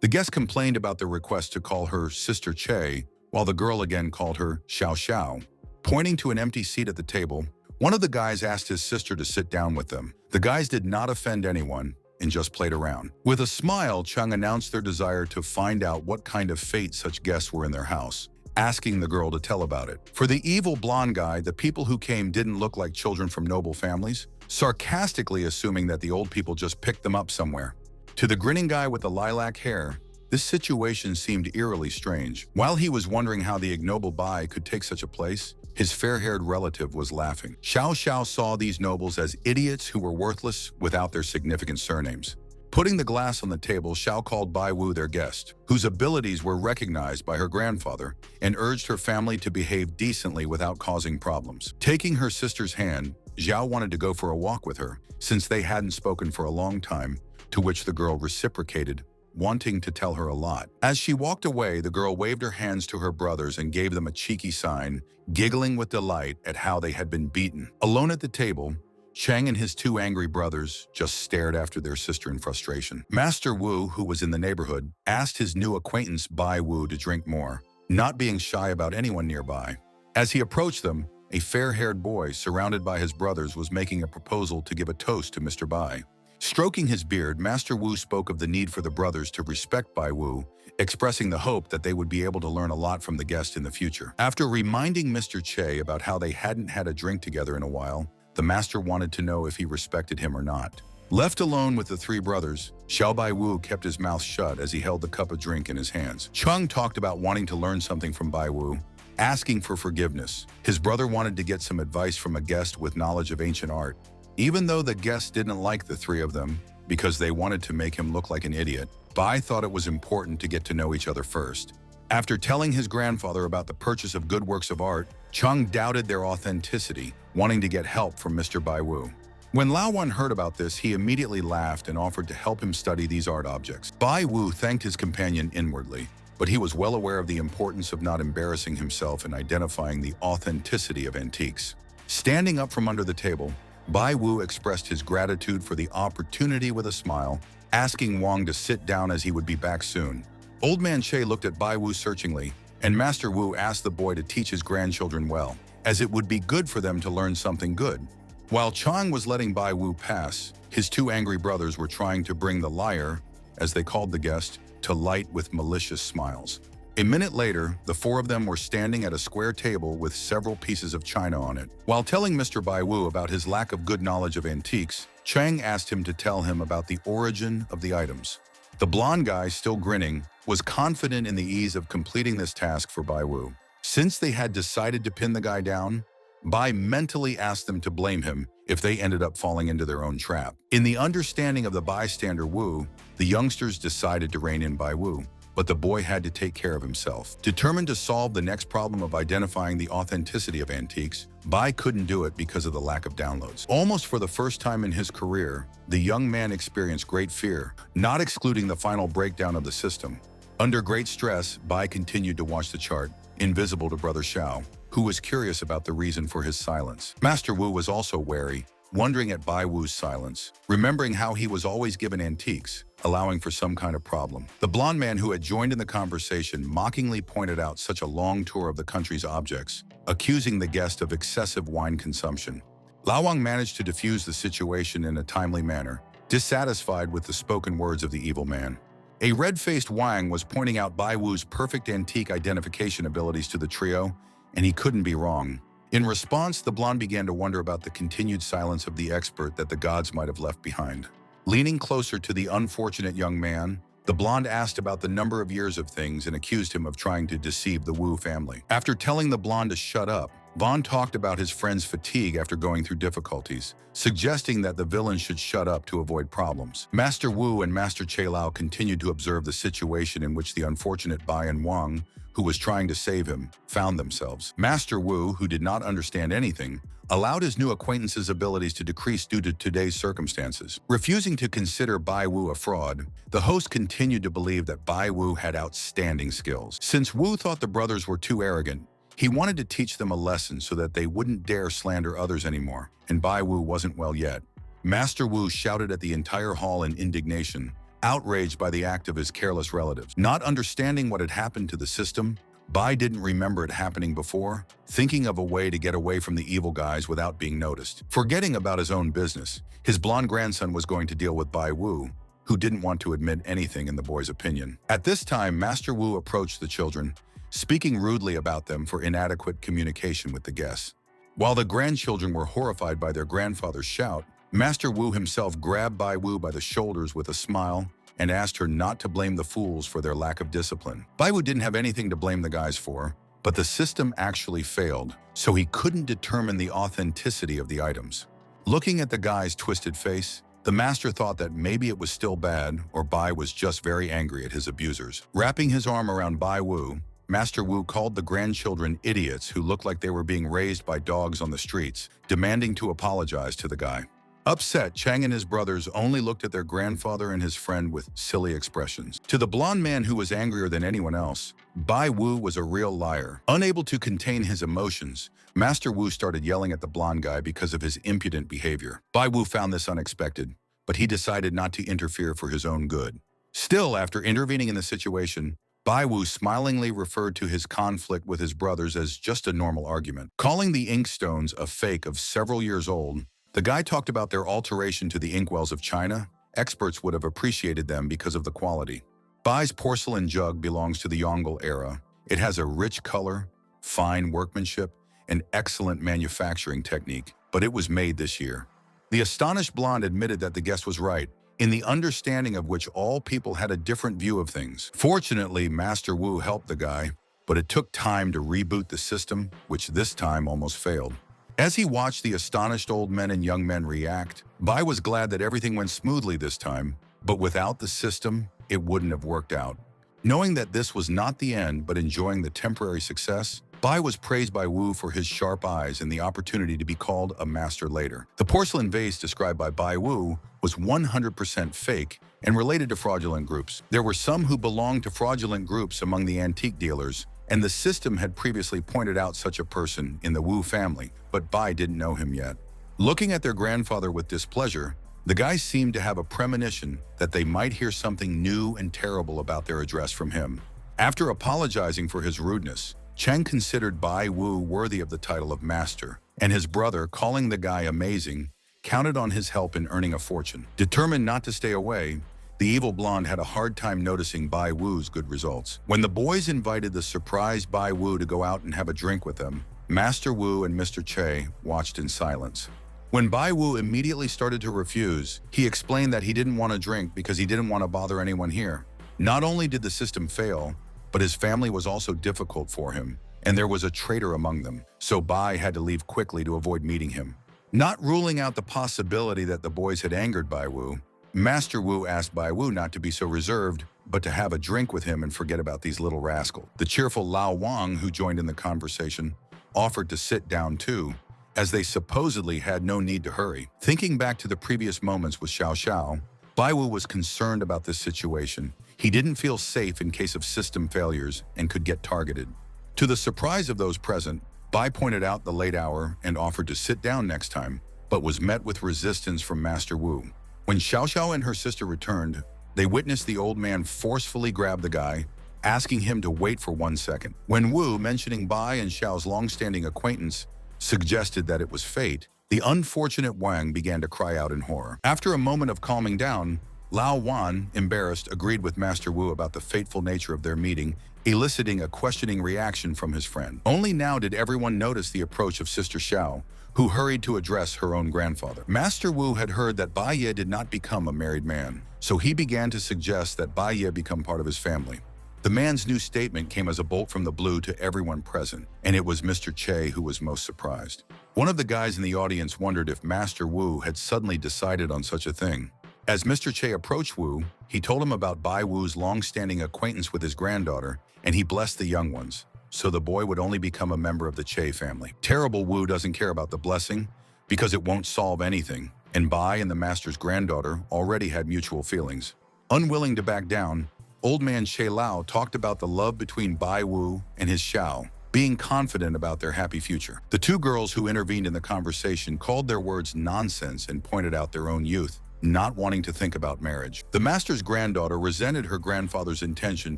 The guest complained about their request to call her Sister Che, while the girl again called her Xiao Xiao. Pointing to an empty seat at the table, one of the guys asked his sister to sit down with them. The guys did not offend anyone and just played around. With a smile, Chang announced their desire to find out what kind of fate such guests were in their house, asking the girl to tell about it. For the evil blonde guy, the people who came didn't look like children from noble families, sarcastically assuming that the old people just picked them up somewhere. To the grinning guy with the lilac hair, this situation seemed eerily strange. While he was wondering how the ignoble Bai could take such a place, his fair-haired relative was laughing. Xiao Xiao saw these nobles as idiots who were worthless without their significant surnames. Putting the glass on the table, Xiao called Bai Wu their guest, whose abilities were recognized by her grandfather, and urged her family to behave decently without causing problems. Taking her sister's hand, Xiao wanted to go for a walk with her, since they hadn't spoken for a long time, to which the girl reciprocated wanting to tell her a lot. As she walked away, the girl waved her hands to her brothers and gave them a cheeky sign, giggling with delight at how they had been beaten. Alone at the table, Chang and his two angry brothers just stared after their sister in frustration. Master Wu, who was in the neighborhood, asked his new acquaintance Bai Wu to drink more, not being shy about anyone nearby. As he approached them, a fair-haired boy surrounded by his brothers was making a proposal to give a toast to Mr. Bai. Stroking his beard, Master Wu spoke of the need for the brothers to respect Bai Wu, expressing the hope that they would be able to learn a lot from the guest in the future. After reminding Mr. Che about how they hadn't had a drink together in a while, the master wanted to know if he respected him or not. Left alone with the three brothers, Xiao Bai Wu kept his mouth shut as he held the cup of drink in his hands. Chung talked about wanting to learn something from Bai Wu, asking for forgiveness. His brother wanted to get some advice from a guest with knowledge of ancient art. Even though the guest didn't like the three of them because they wanted to make him look like an idiot, Bai thought it was important to get to know each other first. After telling his grandfather about the purchase of good works of art, Chung doubted their authenticity, wanting to get help from Mr. Bai Wu. When Lao Wan heard about this, he immediately laughed and offered to help him study these art objects. Bai Wu thanked his companion inwardly, but he was well aware of the importance of not embarrassing himself in identifying the authenticity of antiques. Standing up from under the table, Bai Wu expressed his gratitude for the opportunity with a smile, asking Wang to sit down as he would be back soon. Old Man Che looked at Bai Wu searchingly, and Master Wu asked the boy to teach his grandchildren well, as it would be good for them to learn something good. While Chang was letting Bai Wu pass, his two angry brothers were trying to bring the liar, as they called the guest, to light with malicious smiles. A minute later, the four of them were standing at a square table with several pieces of china on it. While telling Mr. Bai Wu about his lack of good knowledge of antiques, Chang asked him to tell him about the origin of the items. The blonde guy, still grinning, was confident in the ease of completing this task for Bai Wu. Since they had decided to pin the guy down, Bai mentally asked them to blame him if they ended up falling into their own trap. In the understanding of the bystander Wu, the youngsters decided to rein in Bai Wu, but the boy had to take care of himself. Determined to solve the next problem of identifying the authenticity of antiques, Bai couldn't do it because of the lack of downloads. Almost for the first time in his career, the young man experienced great fear, not excluding the final breakdown of the system. Under great stress, Bai continued to watch the chart, invisible to Brother Xiao, who was curious about the reason for his silence. Master Wu was also wary, wondering at Bai Wu's silence, remembering how he was always given antiques, allowing for some kind of problem. The blonde man who had joined in the conversation mockingly pointed out such a long tour of the country's objects, accusing the guest of excessive wine consumption. Lao Wang managed to defuse the situation in a timely manner, dissatisfied with the spoken words of the evil man. A red-faced Wang was pointing out Bai Wu's perfect antique identification abilities to the trio, and he couldn't be wrong. In response, the blonde began to wonder about the continued silence of the expert that the gods might have left behind. Leaning closer to the unfortunate young man, the blonde asked about the number of years of things and accused him of trying to deceive the Wu family. After telling the blonde to shut up, Vaughn talked about his friend's fatigue after going through difficulties, suggesting that the villain should shut up to avoid problems. Master Wu and Master Che Lao continued to observe the situation in which the unfortunate Bai and Wang, who was trying to save him, found themselves. Master Wu, who did not understand anything, allowed his new acquaintance's abilities to decrease due to today's circumstances. Refusing to consider Bai Wu a fraud, the host continued to believe that Bai Wu had outstanding skills. Since Wu thought the brothers were too arrogant, he wanted to teach them a lesson so that they wouldn't dare slander others anymore, and Bai Wu wasn't well yet. Master Wu shouted at the entire hall in indignation, outraged by the act of his careless relatives. Not understanding what had happened to the system, Bai didn't remember it happening before, thinking of a way to get away from the evil guys without being noticed. Forgetting about his own business, his blonde grandson was going to deal with Bai Wu, who didn't want to admit anything in the boy's opinion. At this time, Master Wu approached the children, speaking rudely about them for inadequate communication with the guests. While the grandchildren were horrified by their grandfather's shout, Master Wu himself grabbed Bai Wu by the shoulders with a smile and asked her not to blame the fools for their lack of discipline. Bai Wu didn't have anything to blame the guys for, but the system actually failed, so he couldn't determine the authenticity of the items. Looking at the guy's twisted face, the master thought that maybe it was still bad or Bai was just very angry at his abusers. Wrapping his arm around Bai Wu, Master Wu called the grandchildren idiots who looked like they were being raised by dogs on the streets, demanding to apologize to the guy. Upset, Chang and his brothers only looked at their grandfather and his friend with silly expressions. To the blonde man who was angrier than anyone else, Bai Wu was a real liar. Unable to contain his emotions, Master Wu started yelling at the blonde guy because of his impudent behavior. Bai Wu found this unexpected, but he decided not to interfere for his own good. Still, after intervening in the situation, Bai Wu smilingly referred to his conflict with his brothers as just a normal argument. Calling the inkstones a fake of several years old, the guy talked about their alteration to the inkwells of China. Experts would have appreciated them because of the quality. Bai's porcelain jug belongs to the Yongle era. It has a rich color, fine workmanship, and excellent manufacturing technique, but it was made this year. The astonished blonde admitted that the guest was right, in the understanding of which all people had a different view of things. Fortunately, Master Wu helped the guy, but it took time to reboot the system, which this time almost failed. As he watched the astonished old men and young men react, Bai was glad that everything went smoothly this time, but without the system, it wouldn't have worked out. Knowing that this was not the end, but enjoying the temporary success, Bai was praised by Wu for his sharp eyes and the opportunity to be called a master later. The porcelain vase described by Bai Wu was 100% fake and related to fraudulent groups. There were some who belonged to fraudulent groups among the antique dealers, and the system had previously pointed out such a person in the Wu family, but Bai didn't know him yet. Looking at their grandfather with displeasure, the guys seemed to have a premonition that they might hear something new and terrible about their address from him. After apologizing for his rudeness, Cheng considered Bai Wu worthy of the title of master, and his brother, calling the guy amazing, counted on his help in earning a fortune. Determined not to stay away, the evil blonde had a hard time noticing Bai Wu's good results. When the boys invited the surprised Bai Wu to go out and have a drink with them, Master Wu and Mr. Che watched in silence. When Bai Wu immediately started to refuse, he explained that he didn't want to drink because he didn't want to bother anyone here. Not only did the system fail, but his family was also difficult for him, and there was a traitor among them, so Bai had to leave quickly to avoid meeting him. Not ruling out the possibility that the boys had angered Bai Wu, Master Wu asked Bai Wu not to be so reserved, but to have a drink with him and forget about these little rascals. The cheerful Lao Wang, who joined in the conversation, offered to sit down too, as they supposedly had no need to hurry. Thinking back to the previous moments with Xiao Xiao, Bai Wu was concerned about this situation. He didn't feel safe in case of system failures and could get targeted. To the surprise of those present, Bai pointed out the late hour and offered to sit down next time, but was met with resistance from Master Wu. When Xiao Xiao and her sister returned, they witnessed the old man forcefully grab the guy, asking him to wait for 1 second. When Wu, mentioning Bai and Xiao's long-standing acquaintance, suggested that it was fate, the unfortunate Wang began to cry out in horror. After a moment of calming down, Lao Wan, embarrassed, agreed with Master Wu about the fateful nature of their meeting, eliciting a questioning reaction from his friend. Only now did everyone notice the approach of Sister Xiao, who hurried to address her own grandfather. Master Wu had heard that Bai Ye did not become a married man, so he began to suggest that Bai Ye become part of his family. The man's new statement came as a bolt from the blue to everyone present, and it was Mr. Che who was most surprised. One of the guys in the audience wondered if Master Wu had suddenly decided on such a thing. As Mr. Che approached Wu, he told him about Bai Wu's long-standing acquaintance with his granddaughter, and he blessed the young ones, so the boy would only become a member of the Che family. Terrible Wu doesn't care about the blessing because it won't solve anything, and Bai and the master's granddaughter already had mutual feelings. Unwilling to back down, old man Che Lao talked about the love between Bai Wu and his Xiao, being confident about their happy future. The two girls who intervened in the conversation called their words nonsense and pointed out their own youth, not wanting to think about marriage. The master's granddaughter resented her grandfather's intention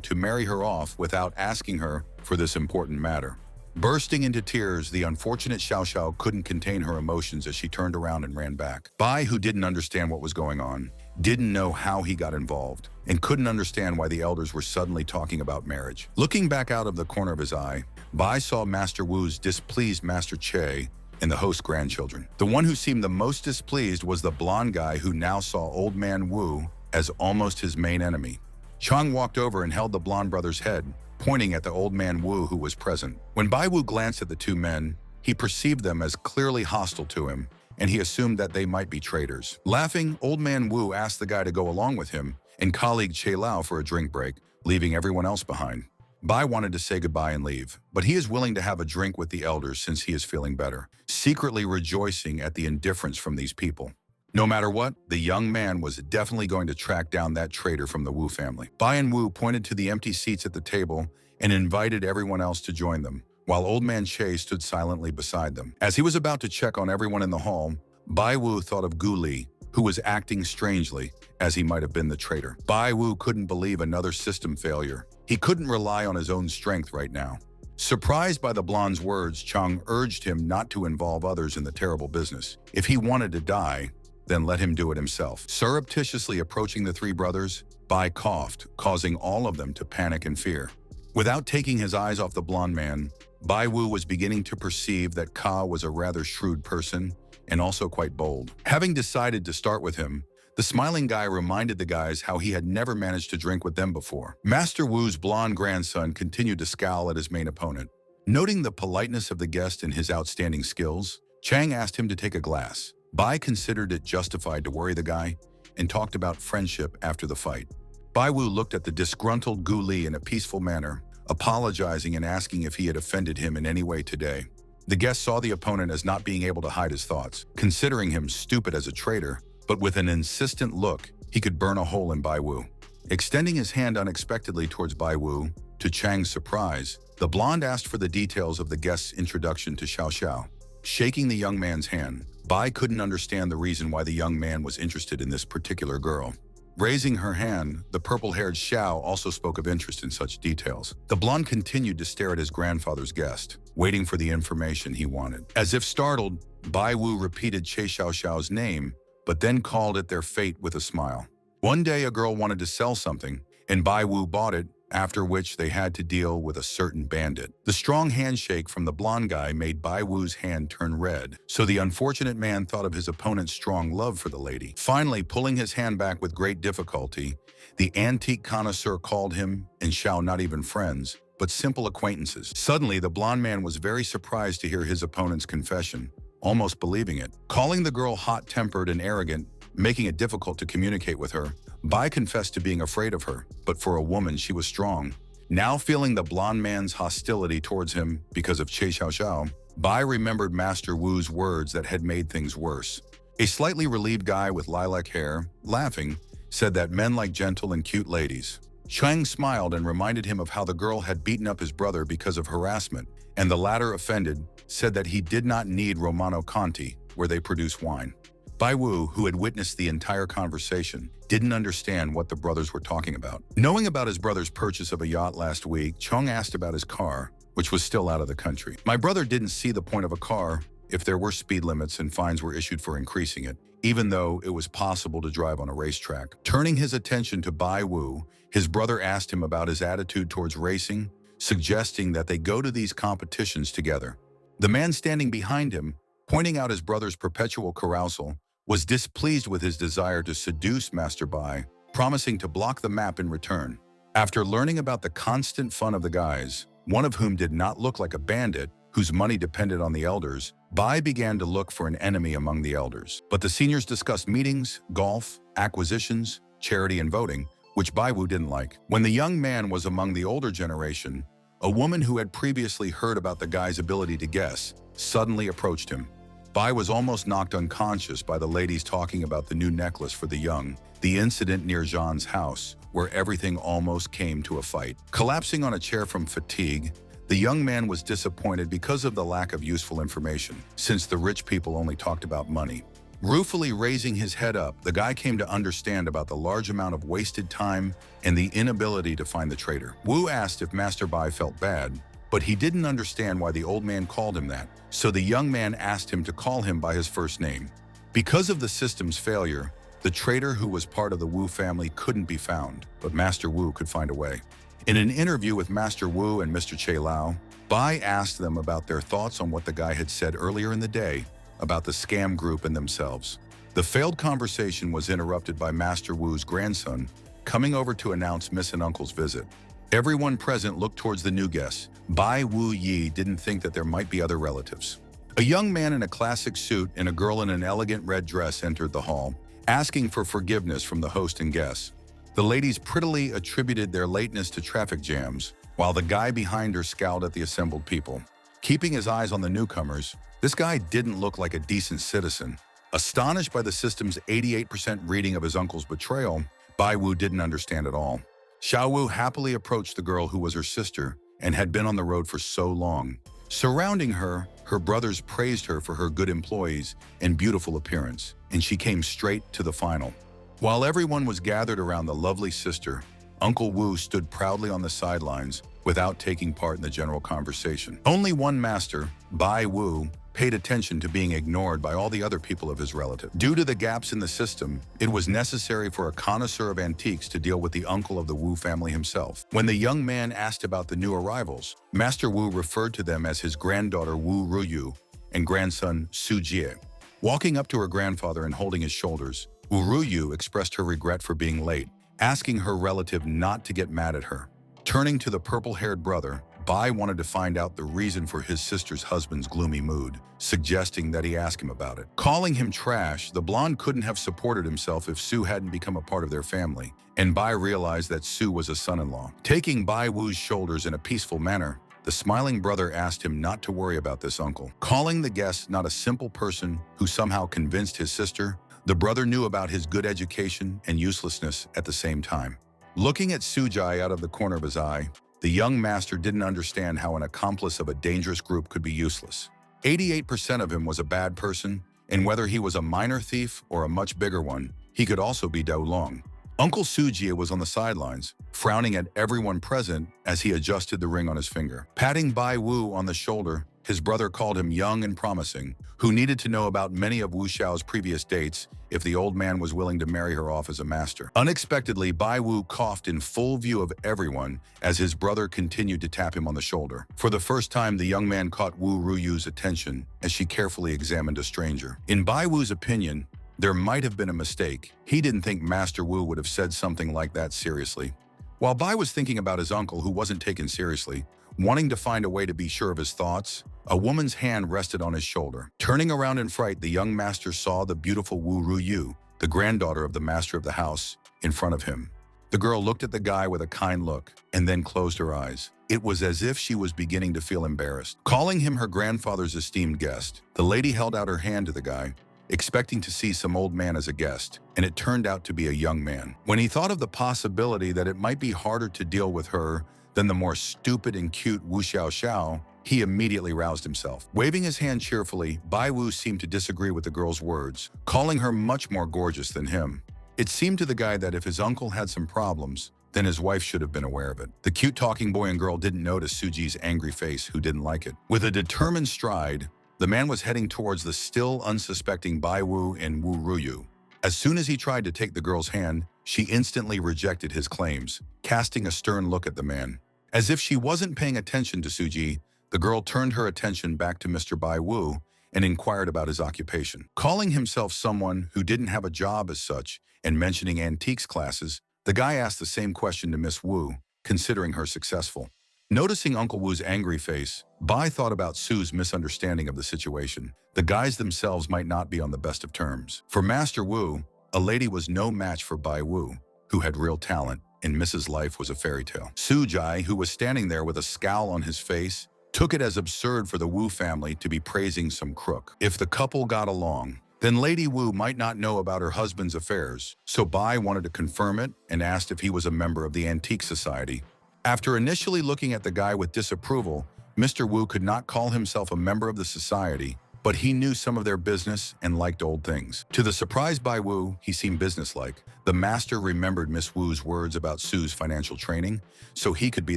to marry her off without asking her for this important matter. Bursting into tears, the unfortunate Xiao Xiao couldn't contain her emotions as she turned around and ran back. Bai, who didn't understand what was going on, didn't know how he got involved, and couldn't understand why the elders were suddenly talking about marriage. Looking back out of the corner of his eye, Bai saw Master Wu's displeased Master Che and the host's grandchildren. The one who seemed the most displeased was the blonde guy who now saw old man Wu as almost his main enemy. Chang walked over and held the blonde brother's head, pointing at the old man Wu who was present. When Bai Wu glanced at the two men, he perceived them as clearly hostile to him, and he assumed that they might be traitors. Laughing, old man Wu asked the guy to go along with him and colleague Che Lao for a drink break, leaving everyone else behind. Bai wanted to say goodbye and leave, but he is willing to have a drink with the elders since he is feeling better, secretly rejoicing at the indifference from these people. No matter what, the young man was definitely going to track down that traitor from the Wu family. Bai and Wu pointed to the empty seats at the table and invited everyone else to join them, while Old Man Che stood silently beside them. As he was about to check on everyone in the hall, Bai Wu thought of Gu Li, who was acting strangely, as he might have been the traitor. Bai Wu couldn't believe another system failure. He couldn't rely on his own strength right now. Surprised by the blonde's words, Chang urged him not to involve others in the terrible business. If he wanted to die, then let him do it himself. Surreptitiously approaching the three brothers, Bai coughed, causing all of them to panic and fear. Without taking his eyes off the blonde man, Bai Wu was beginning to perceive that Ka was a rather shrewd person and also quite bold. Having decided to start with him, the smiling guy reminded the guys how he had never managed to drink with them before. Master Wu's blonde grandson continued to scowl at his main opponent. Noting the politeness of the guest and his outstanding skills, Chang asked him to take a glass. Bai considered it justified to worry the guy and talked about friendship after the fight. Bai Wu looked at the disgruntled Gu Li in a peaceful manner, apologizing and asking if he had offended him in any way today. The guest saw the opponent as not being able to hide his thoughts, considering him stupid as a traitor, but with an insistent look, he could burn a hole in Bai Wu. Extending his hand unexpectedly towards Bai Wu, to Chang's surprise, the blonde asked for the details of the guest's introduction to Xiao Xiao. Shaking the young man's hand, Bai couldn't understand the reason why the young man was interested in this particular girl. Raising her hand, the purple-haired Xiao also spoke of interest in such details. The blonde continued to stare at his grandfather's guest, waiting for the information he wanted. As if startled, Bai Wu repeated Che Xiao Xiao's name, but then called it their fate with a smile. One day a girl wanted to sell something, and Bai Wu bought it, after which they had to deal with a certain bandit. The strong handshake from the blonde guy made Bai Wu's hand turn red, so the unfortunate man thought of his opponent's strong love for the lady. Finally, pulling his hand back with great difficulty, the antique connoisseur called him and Xiao not even friends, but simple acquaintances. Suddenly, the blonde man was very surprised to hear his opponent's confession, almost believing it. Calling the girl hot-tempered and arrogant, making it difficult to communicate with her, Bai confessed to being afraid of her, but for a woman she was strong. Now feeling the blonde man's hostility towards him because of Che Xiao Xiao, Bai remembered Master Wu's words that had made things worse. A slightly relieved guy with lilac hair, laughing, said that men like gentle and cute ladies. Chang smiled and reminded him of how the girl had beaten up his brother because of harassment, and the latter, offended, said that he did not need Romano Conti, where they produce wine. Bai Wu, who had witnessed the entire conversation, didn't understand what the brothers were talking about. Knowing about his brother's purchase of a yacht last week, Chong asked about his car, which was still out of the country. My brother didn't see the point of a car if there were speed limits and fines were issued for increasing it, even though it was possible to drive on a racetrack. Turning his attention to Bai Wu, his brother asked him about his attitude towards racing, suggesting that they go to these competitions together. The man standing behind him, pointing out his brother's perpetual carousal, was displeased with his desire to seduce Master Bai, promising to block the map in return. After learning about the constant fun of the guys, one of whom did not look like a bandit, whose money depended on the elders, Bai began to look for an enemy among the elders. But the seniors discussed meetings, golf, acquisitions, charity, and voting, which Bai Wu didn't like. When the young man was among the older generation, a woman who had previously heard about the guy's ability to guess suddenly approached him. Bai was almost knocked unconscious by the ladies talking about the new necklace for the young, the incident near Jean's house, where everything almost came to a fight. Collapsing on a chair from fatigue, the young man was disappointed because of the lack of useful information, since the rich people only talked about money. Ruefully raising his head up, the guy came to understand about the large amount of wasted time and the inability to find the traitor. Wu asked if Master Bai felt bad, but he didn't understand why the old man called him that, so the young man asked him to call him by his first name. Because of the system's failure, the traitor who was part of the Wu family couldn't be found, but Master Wu could find a way. In an interview with Master Wu and Mr. Che Lao, Bai asked them about their thoughts on what the guy had said earlier in the day about the scam group and themselves. The failed conversation was interrupted by Master Wu's grandson coming over to announce Miss and Uncle's visit. Everyone present looked towards the new guest. Bai Wu Yi didn't think that there might be other relatives. A young man in a classic suit and a girl in an elegant red dress entered the hall, asking for forgiveness from the host and guests. The ladies prettily attributed their lateness to traffic jams, while the guy behind her scowled at the assembled people. Keeping his eyes on the newcomers, this guy didn't look like a decent citizen. Astonished by the system's 88% reading of his uncle's betrayal, Bai Wu didn't understand at all. Xiao Wu happily approached the girl who was her sister and had been on the road for so long. Surrounding her, her brothers praised her for her good employees and beautiful appearance, and she came straight to the final. While everyone was gathered around the lovely sister, Uncle Wu stood proudly on the sidelines without taking part in the general conversation. Only one master, Bai Wu, paid attention to being ignored by all the other people of his relative. Due to the gaps in the system, it was necessary for a connoisseur of antiques to deal with the uncle of the Wu family himself. When the young man asked about the new arrivals, Master Wu referred to them as his granddaughter Wu Ruyu and grandson Su Jie. Walking up to her grandfather and holding his shoulders, Wu Ruyu expressed her regret for being late, asking her relative not to get mad at her. Turning to the purple-haired brother, Bai wanted to find out the reason for his sister's husband's gloomy mood, suggesting that he ask him about it. Calling him trash, the blonde couldn't have supported himself if Su hadn't become a part of their family, and Bai realized that Su was a son-in-law. Taking Bai Wu's shoulders in a peaceful manner, the smiling brother asked him not to worry about this uncle. Calling the guest not a simple person who somehow convinced his sister, the brother knew about his good education and uselessness at the same time. Looking at Sujai out of the corner of his eye, the young master didn't understand how an accomplice of a dangerous group could be useless. 88% of him was a bad person, and whether he was a minor thief or a much bigger one, he could also be Dao Long. Uncle Sujie was on the sidelines, frowning at everyone present as he adjusted the ring on his finger. Patting Bai Wu on the shoulder, his brother called him young and promising, who needed to know about many of Wu Xiao's previous dates if the old man was willing to marry her off as a master. Unexpectedly, Bai Wu coughed in full view of everyone as his brother continued to tap him on the shoulder. For the first time, the young man caught Wu Ruyu's attention as she carefully examined a stranger. In Bai Wu's opinion, there might have been a mistake. He didn't think Master Wu would have said something like that seriously. While Bai was thinking about his uncle who wasn't taken seriously, wanting to find a way to be sure of his thoughts, a woman's hand rested on his shoulder. Turning around in fright, the young master saw the beautiful Wu Ruyu, the granddaughter of the master of the house, in front of him. The girl looked at the guy with a kind look and then closed her eyes. It was as if she was beginning to feel embarrassed. Calling him her grandfather's esteemed guest, the lady held out her hand to the guy, expecting to see some old man as a guest, and it turned out to be a young man. When he thought of the possibility that it might be harder to deal with her than the more stupid and cute Wu Xiao, he immediately roused himself. Waving his hand cheerfully, Bai Wu seemed to disagree with the girl's words, calling her much more gorgeous than him. It seemed to the guy that if his uncle had some problems, then his wife should have been aware of it. The cute talking boy and girl didn't notice Suji's angry face, who didn't like it. With a determined stride, the man was heading towards the still unsuspecting Bai Wu and Wu Ruyu. As soon as he tried to take the girl's hand, she instantly rejected his claims, casting a stern look at the man. As if she wasn't paying attention to Suji, the girl turned her attention back to Mr. Bai Wu and inquired about his occupation. Calling himself someone who didn't have a job as such and mentioning antiques classes, the guy asked the same question to Miss Wu, considering her successful. Noticing Uncle Wu's angry face, Bai thought about Su's misunderstanding of the situation. The guys themselves might not be on the best of terms. For Master Wu, a lady was no match for Bai Wu, who had real talent, and Mrs. Life was a fairy tale. Sujai, who was standing there with a scowl on his face, took it as absurd for the Wu family to be praising some crook. If the couple got along, then Lady Wu might not know about her husband's affairs, so Bai wanted to confirm it and asked if he was a member of the Antique Society. After initially looking at the guy with disapproval, Mr. Wu could not call himself a member of the society, but he knew some of their business and liked old things. To the surprise Bai Wu, he seemed businesslike. The master remembered Miss Wu's words about Su's financial training, so he could be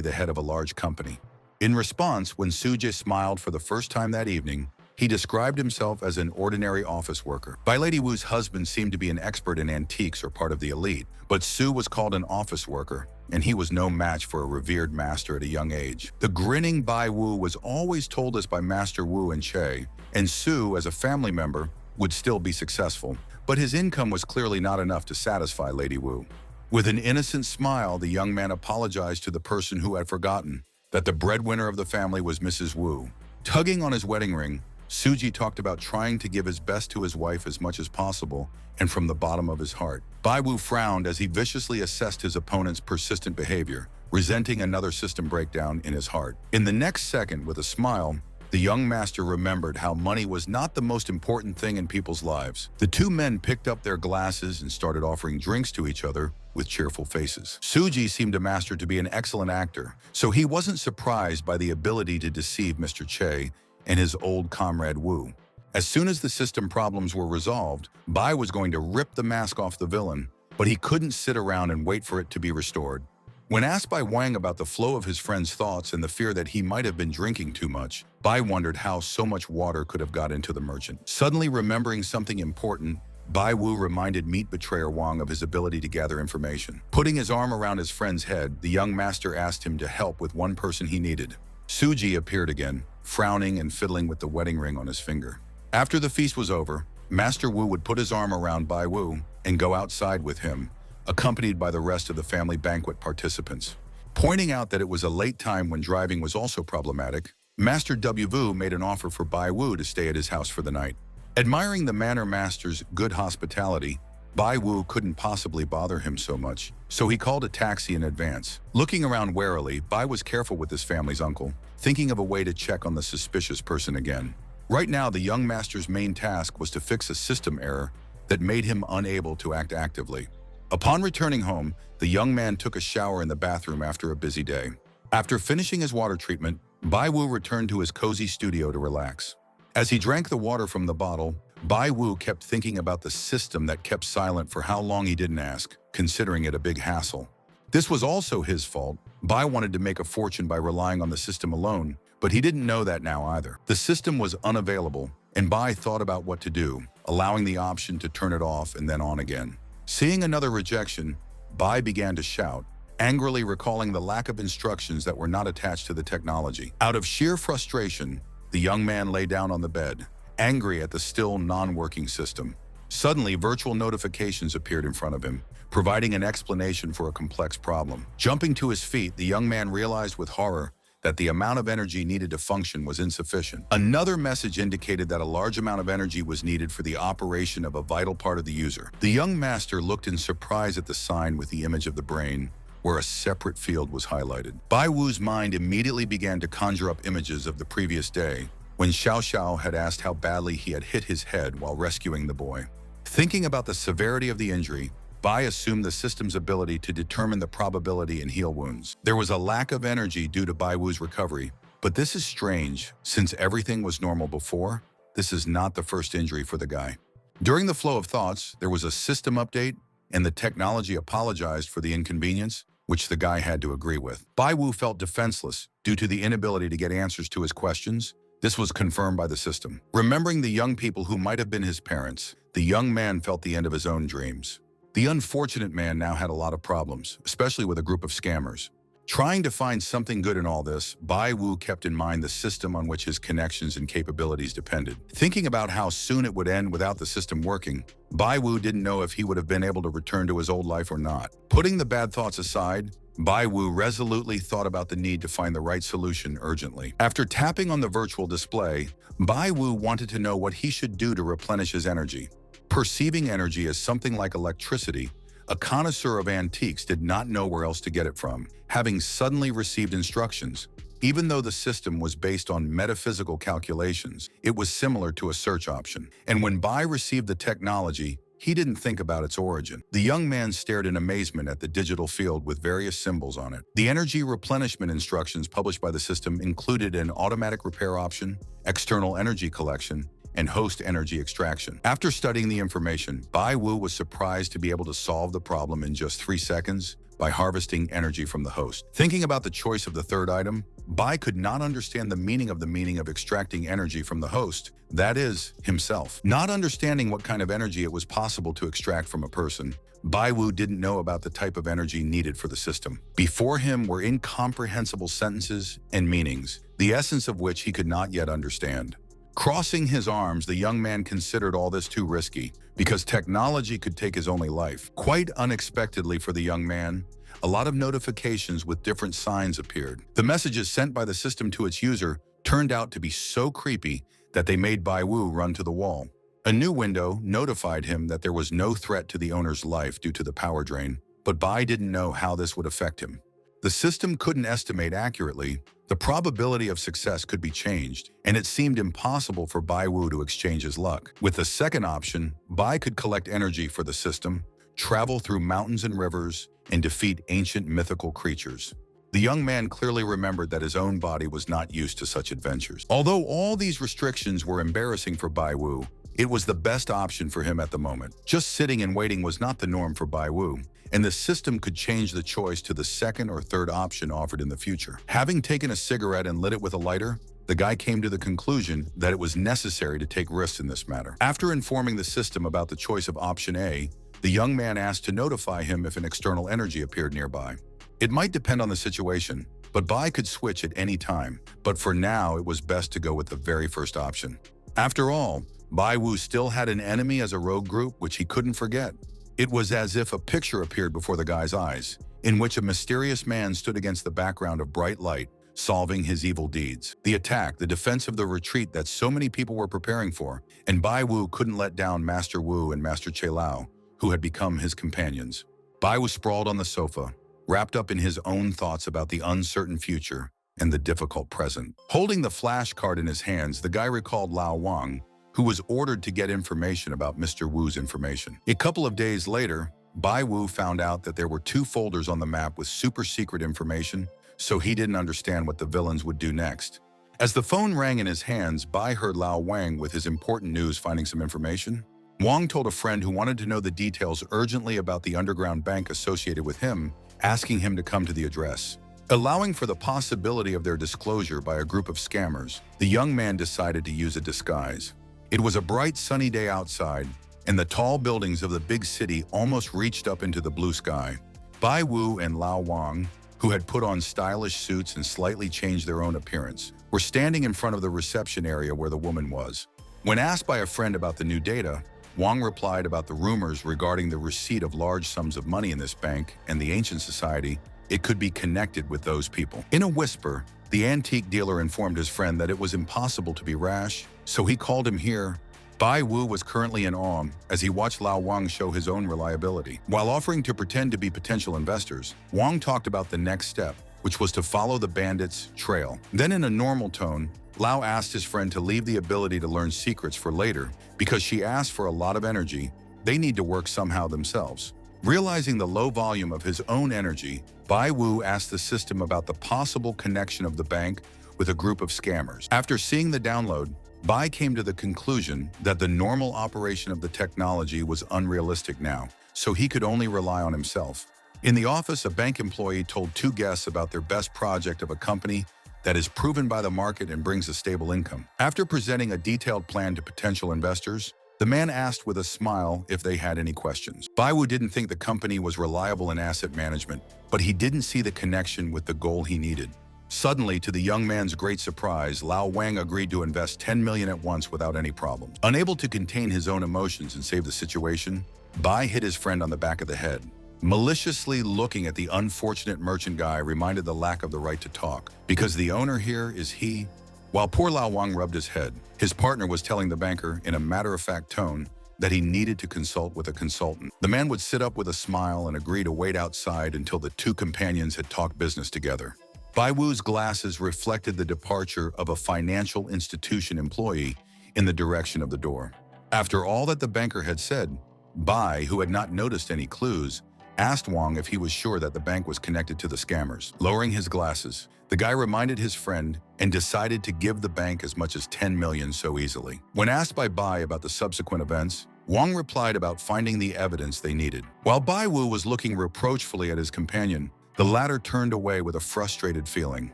the head of a large company. In response, when Sujie smiled for the first time that evening, he described himself as an ordinary office worker. Bai Lady Wu's husband seemed to be an expert in antiques or part of the elite, but Su was called an office worker, and he was no match for a revered master at a young age. The grinning Bai Wu was always told us by Master Wu and Che, and Su, as a family member, would still be successful, but his income was clearly not enough to satisfy Lady Wu. With an innocent smile, the young man apologized to the person who had forgotten that the breadwinner of the family was Mrs. Wu. Tugging on his wedding ring, Suji talked about trying to give his best to his wife as much as possible and from the bottom of his heart. Bai Wu frowned as he viciously assessed his opponent's persistent behavior, resenting another system breakdown in his heart. In the next second, with a smile, The young master remembered how money was not the most important thing in people's lives. The two men picked up their glasses and started offering drinks to each other with cheerful faces. Suji seemed a master to be an excellent actor, so he wasn't surprised by the ability to deceive Mr. Che and his old comrade Wu. As soon as the system problems were resolved, Bai was going to rip the mask off the villain, but he couldn't sit around and wait for it to be restored. When asked by Wang about the flow of his friend's thoughts and the fear that he might have been drinking too much, Bai wondered how so much water could have got into the merchant. Suddenly remembering something important, Bai Wu reminded meat betrayer Wang of his ability to gather information. Putting his arm around his friend's head, the young master asked him to help with one person he needed. Suji appeared again, frowning and fiddling with the wedding ring on his finger. After the feast was over, Master Wu would put his arm around Bai Wu and go outside with him, accompanied by the rest of the family banquet participants. Pointing out that it was a late time when driving was also problematic, Master W. Vu made an offer for Bai Wu to stay at his house for the night. Admiring the manor master's good hospitality, Bai Wu couldn't possibly bother him so much, so he called a taxi in advance. Looking around warily, Bai was careful with his family's uncle, thinking of a way to check on the suspicious person again. Right now, the young master's main task was to fix a system error that made him unable to act actively. Upon returning home, the young man took a shower in the bathroom after a busy day. After finishing his water treatment, Bai Wu returned to his cozy studio to relax. As he drank the water from the bottle, Bai Wu kept thinking about the system that kept silent for how long he didn't ask, considering it a big hassle. This was also his fault. Bai wanted to make a fortune by relying on the system alone, but he didn't know that now either. The system was unavailable, and Bai thought about what to do, allowing the option to turn it off and then on again. Seeing another rejection, Bai began to shout, angrily recalling the lack of instructions that were not attached to the technology. Out of sheer frustration, the young man lay down on the bed, angry at the still non-working system. Suddenly, virtual notifications appeared in front of him, providing an explanation for a complex problem. Jumping to his feet, the young man realized with horror that the amount of energy needed to function was insufficient. Another message indicated that a large amount of energy was needed for the operation of a vital part of the user. The young master looked in surprise at the sign with the image of the brain, where a separate field was highlighted. Bai Wu's mind immediately began to conjure up images of the previous day, when Xiao Xiao had asked how badly he had hit his head while rescuing the boy. Thinking about the severity of the injury, Bai assumed the system's ability to determine the probability and heal wounds. There was a lack of energy due to Bai Wu's recovery, but this is strange. Since everything was normal before, this is not the first injury for the guy. During the flow of thoughts, there was a system update, and the technology apologized for the inconvenience, which the guy had to agree with. Bai Wu felt defenseless due to the inability to get answers to his questions. This was confirmed by the system. Remembering the young people who might have been his parents, the young man felt the end of his own dreams. The unfortunate man now had a lot of problems, especially with a group of scammers. Trying to find something good in all this, Bai Wu kept in mind the system on which his connections and capabilities depended. Thinking about how soon it would end without the system working, Bai Wu didn't know if he would have been able to return to his old life or not. Putting the bad thoughts aside, Bai Wu resolutely thought about the need to find the right solution urgently. After tapping on the virtual display, Bai Wu wanted to know what he should do to replenish his energy. Perceiving energy as something like electricity, a connoisseur of antiques did not know where else to get it from. Having suddenly received instructions, even though the system was based on metaphysical calculations, it was similar to a search option. And when Bai received the technology, he didn't think about its origin. The young man stared in amazement at the digital field with various symbols on it. The energy replenishment instructions published by the system included an automatic repair option, external energy collection, and host energy extraction. After studying the information, Bai Wu was surprised to be able to solve the problem in just 3 seconds by harvesting energy from the host. Thinking about the choice of the third item, Bai could not understand the meaning of extracting energy from the host, that is, himself. Not understanding what kind of energy it was possible to extract from a person, Bai Wu didn't know about the type of energy needed for the system. Before him were incomprehensible sentences and meanings, the essence of which he could not yet understand. Crossing his arms, the young man considered all this too risky, because technology could take his only life. Quite unexpectedly for the young man, a lot of notifications with different signs appeared. The messages sent by the system to its user turned out to be so creepy that they made Bai Wu run to the wall. A new window notified him that there was no threat to the owner's life due to the power drain, but Bai didn't know how this would affect him. The system couldn't estimate accurately The probability of success could be changed, and it seemed impossible for Bai Wu to exchange his luck. With the second option, Bai could collect energy for the system, travel through mountains and rivers, and defeat ancient mythical creatures. The young man clearly remembered that his own body was not used to such adventures. Although all these restrictions were embarrassing for Bai Wu, it was the best option for him at the moment. Just sitting and waiting was not the norm for Bai Wu, and the system could change the choice to the second or third option offered in the future. Having taken a cigarette and lit it with a lighter, the guy came to the conclusion that it was necessary to take risks in this matter. After informing the system about the choice of option A, the young man asked to notify him if an external energy appeared nearby. It might depend on the situation, but Bai could switch at any time. But for now, it was best to go with the very first option. After all, Bai Wu still had an enemy as a rogue group which he couldn't forget. It was as if a picture appeared before the guy's eyes, in which a mysterious man stood against the background of bright light, solving his evil deeds. The attack, the defense of the retreat that so many people were preparing for, and Bai Wu couldn't let down Master Wu and Master Che Lao, who had become his companions. Bai was sprawled on the sofa, wrapped up in his own thoughts about the uncertain future and the difficult present. Holding the flashcard in his hands, the guy recalled Lao Wang, who was ordered to get information about Mr. Wu's information. A couple of days later, Bai Wu found out that there were 2 folders on the map with super-secret information, so he didn't understand what the villains would do next. As the phone rang in his hands, Bai heard Lao Wang with his important news finding some information. Wang told a friend who wanted to know the details urgently about the underground bank associated with him, asking him to come to the address. Allowing for the possibility of their disclosure by a group of scammers, the young man decided to use a disguise. It was a bright sunny day outside, and the tall buildings of the big city almost reached up into the blue sky. Bai Wu and Lao Wang, who had put on stylish suits and slightly changed their own appearance, were standing in front of the reception area where the woman was. When asked by a friend about the new data, Wang replied about the rumors regarding the receipt of large sums of money in this bank and the ancient society. It could be connected with those people. In a whisper, the antique dealer informed his friend that it was impossible to be rash, so he called him here. Bai Wu was currently in awe as he watched Lao Wang show his own reliability. While offering to pretend to be potential investors, Wang talked about the next step, which was to follow the bandits' trail. Then in a normal tone, Lao asked his friend to leave the ability to learn secrets for later because she asked for a lot of energy. They need to work somehow themselves. Realizing the low volume of his own energy, Bai Wu asked the system about the possible connection of the bank with a group of scammers. After seeing the download, Bai came to the conclusion that the normal operation of the technology was unrealistic now, so he could only rely on himself. In the office, a bank employee told 2 guests about their best project of a company that is proven by the market and brings a stable income. After presenting a detailed plan to potential investors, the man asked with a smile if they had any questions. Bai Wu didn't think the company was reliable in asset management, but he didn't see the connection with the goal he needed. Suddenly, to the young man's great surprise, Lao Wang agreed to invest 10 million at once without any problems. Unable to contain his own emotions and save the situation, Bai hit his friend on the back of the head. Maliciously looking at the unfortunate merchant guy reminded the lack of the right to talk, because the owner here is he. While poor Lao Wang rubbed his head, his partner was telling the banker in a matter-of-fact tone that he needed to consult with a consultant. The man would sit up with a smile and agree to wait outside until the 2 companions had talked business together. Bai Wu's glasses reflected the departure of a financial institution employee in the direction of the door. After all that the banker had said, Bai, who had not noticed any clues, asked Wang if he was sure that the bank was connected to the scammers. Lowering his glasses, the guy reminded his friend and decided to give the bank as much as 10 million so easily. When asked by Bai about the subsequent events, Wang replied about finding the evidence they needed. While Bai Wu was looking reproachfully at his companion, the latter turned away with a frustrated feeling.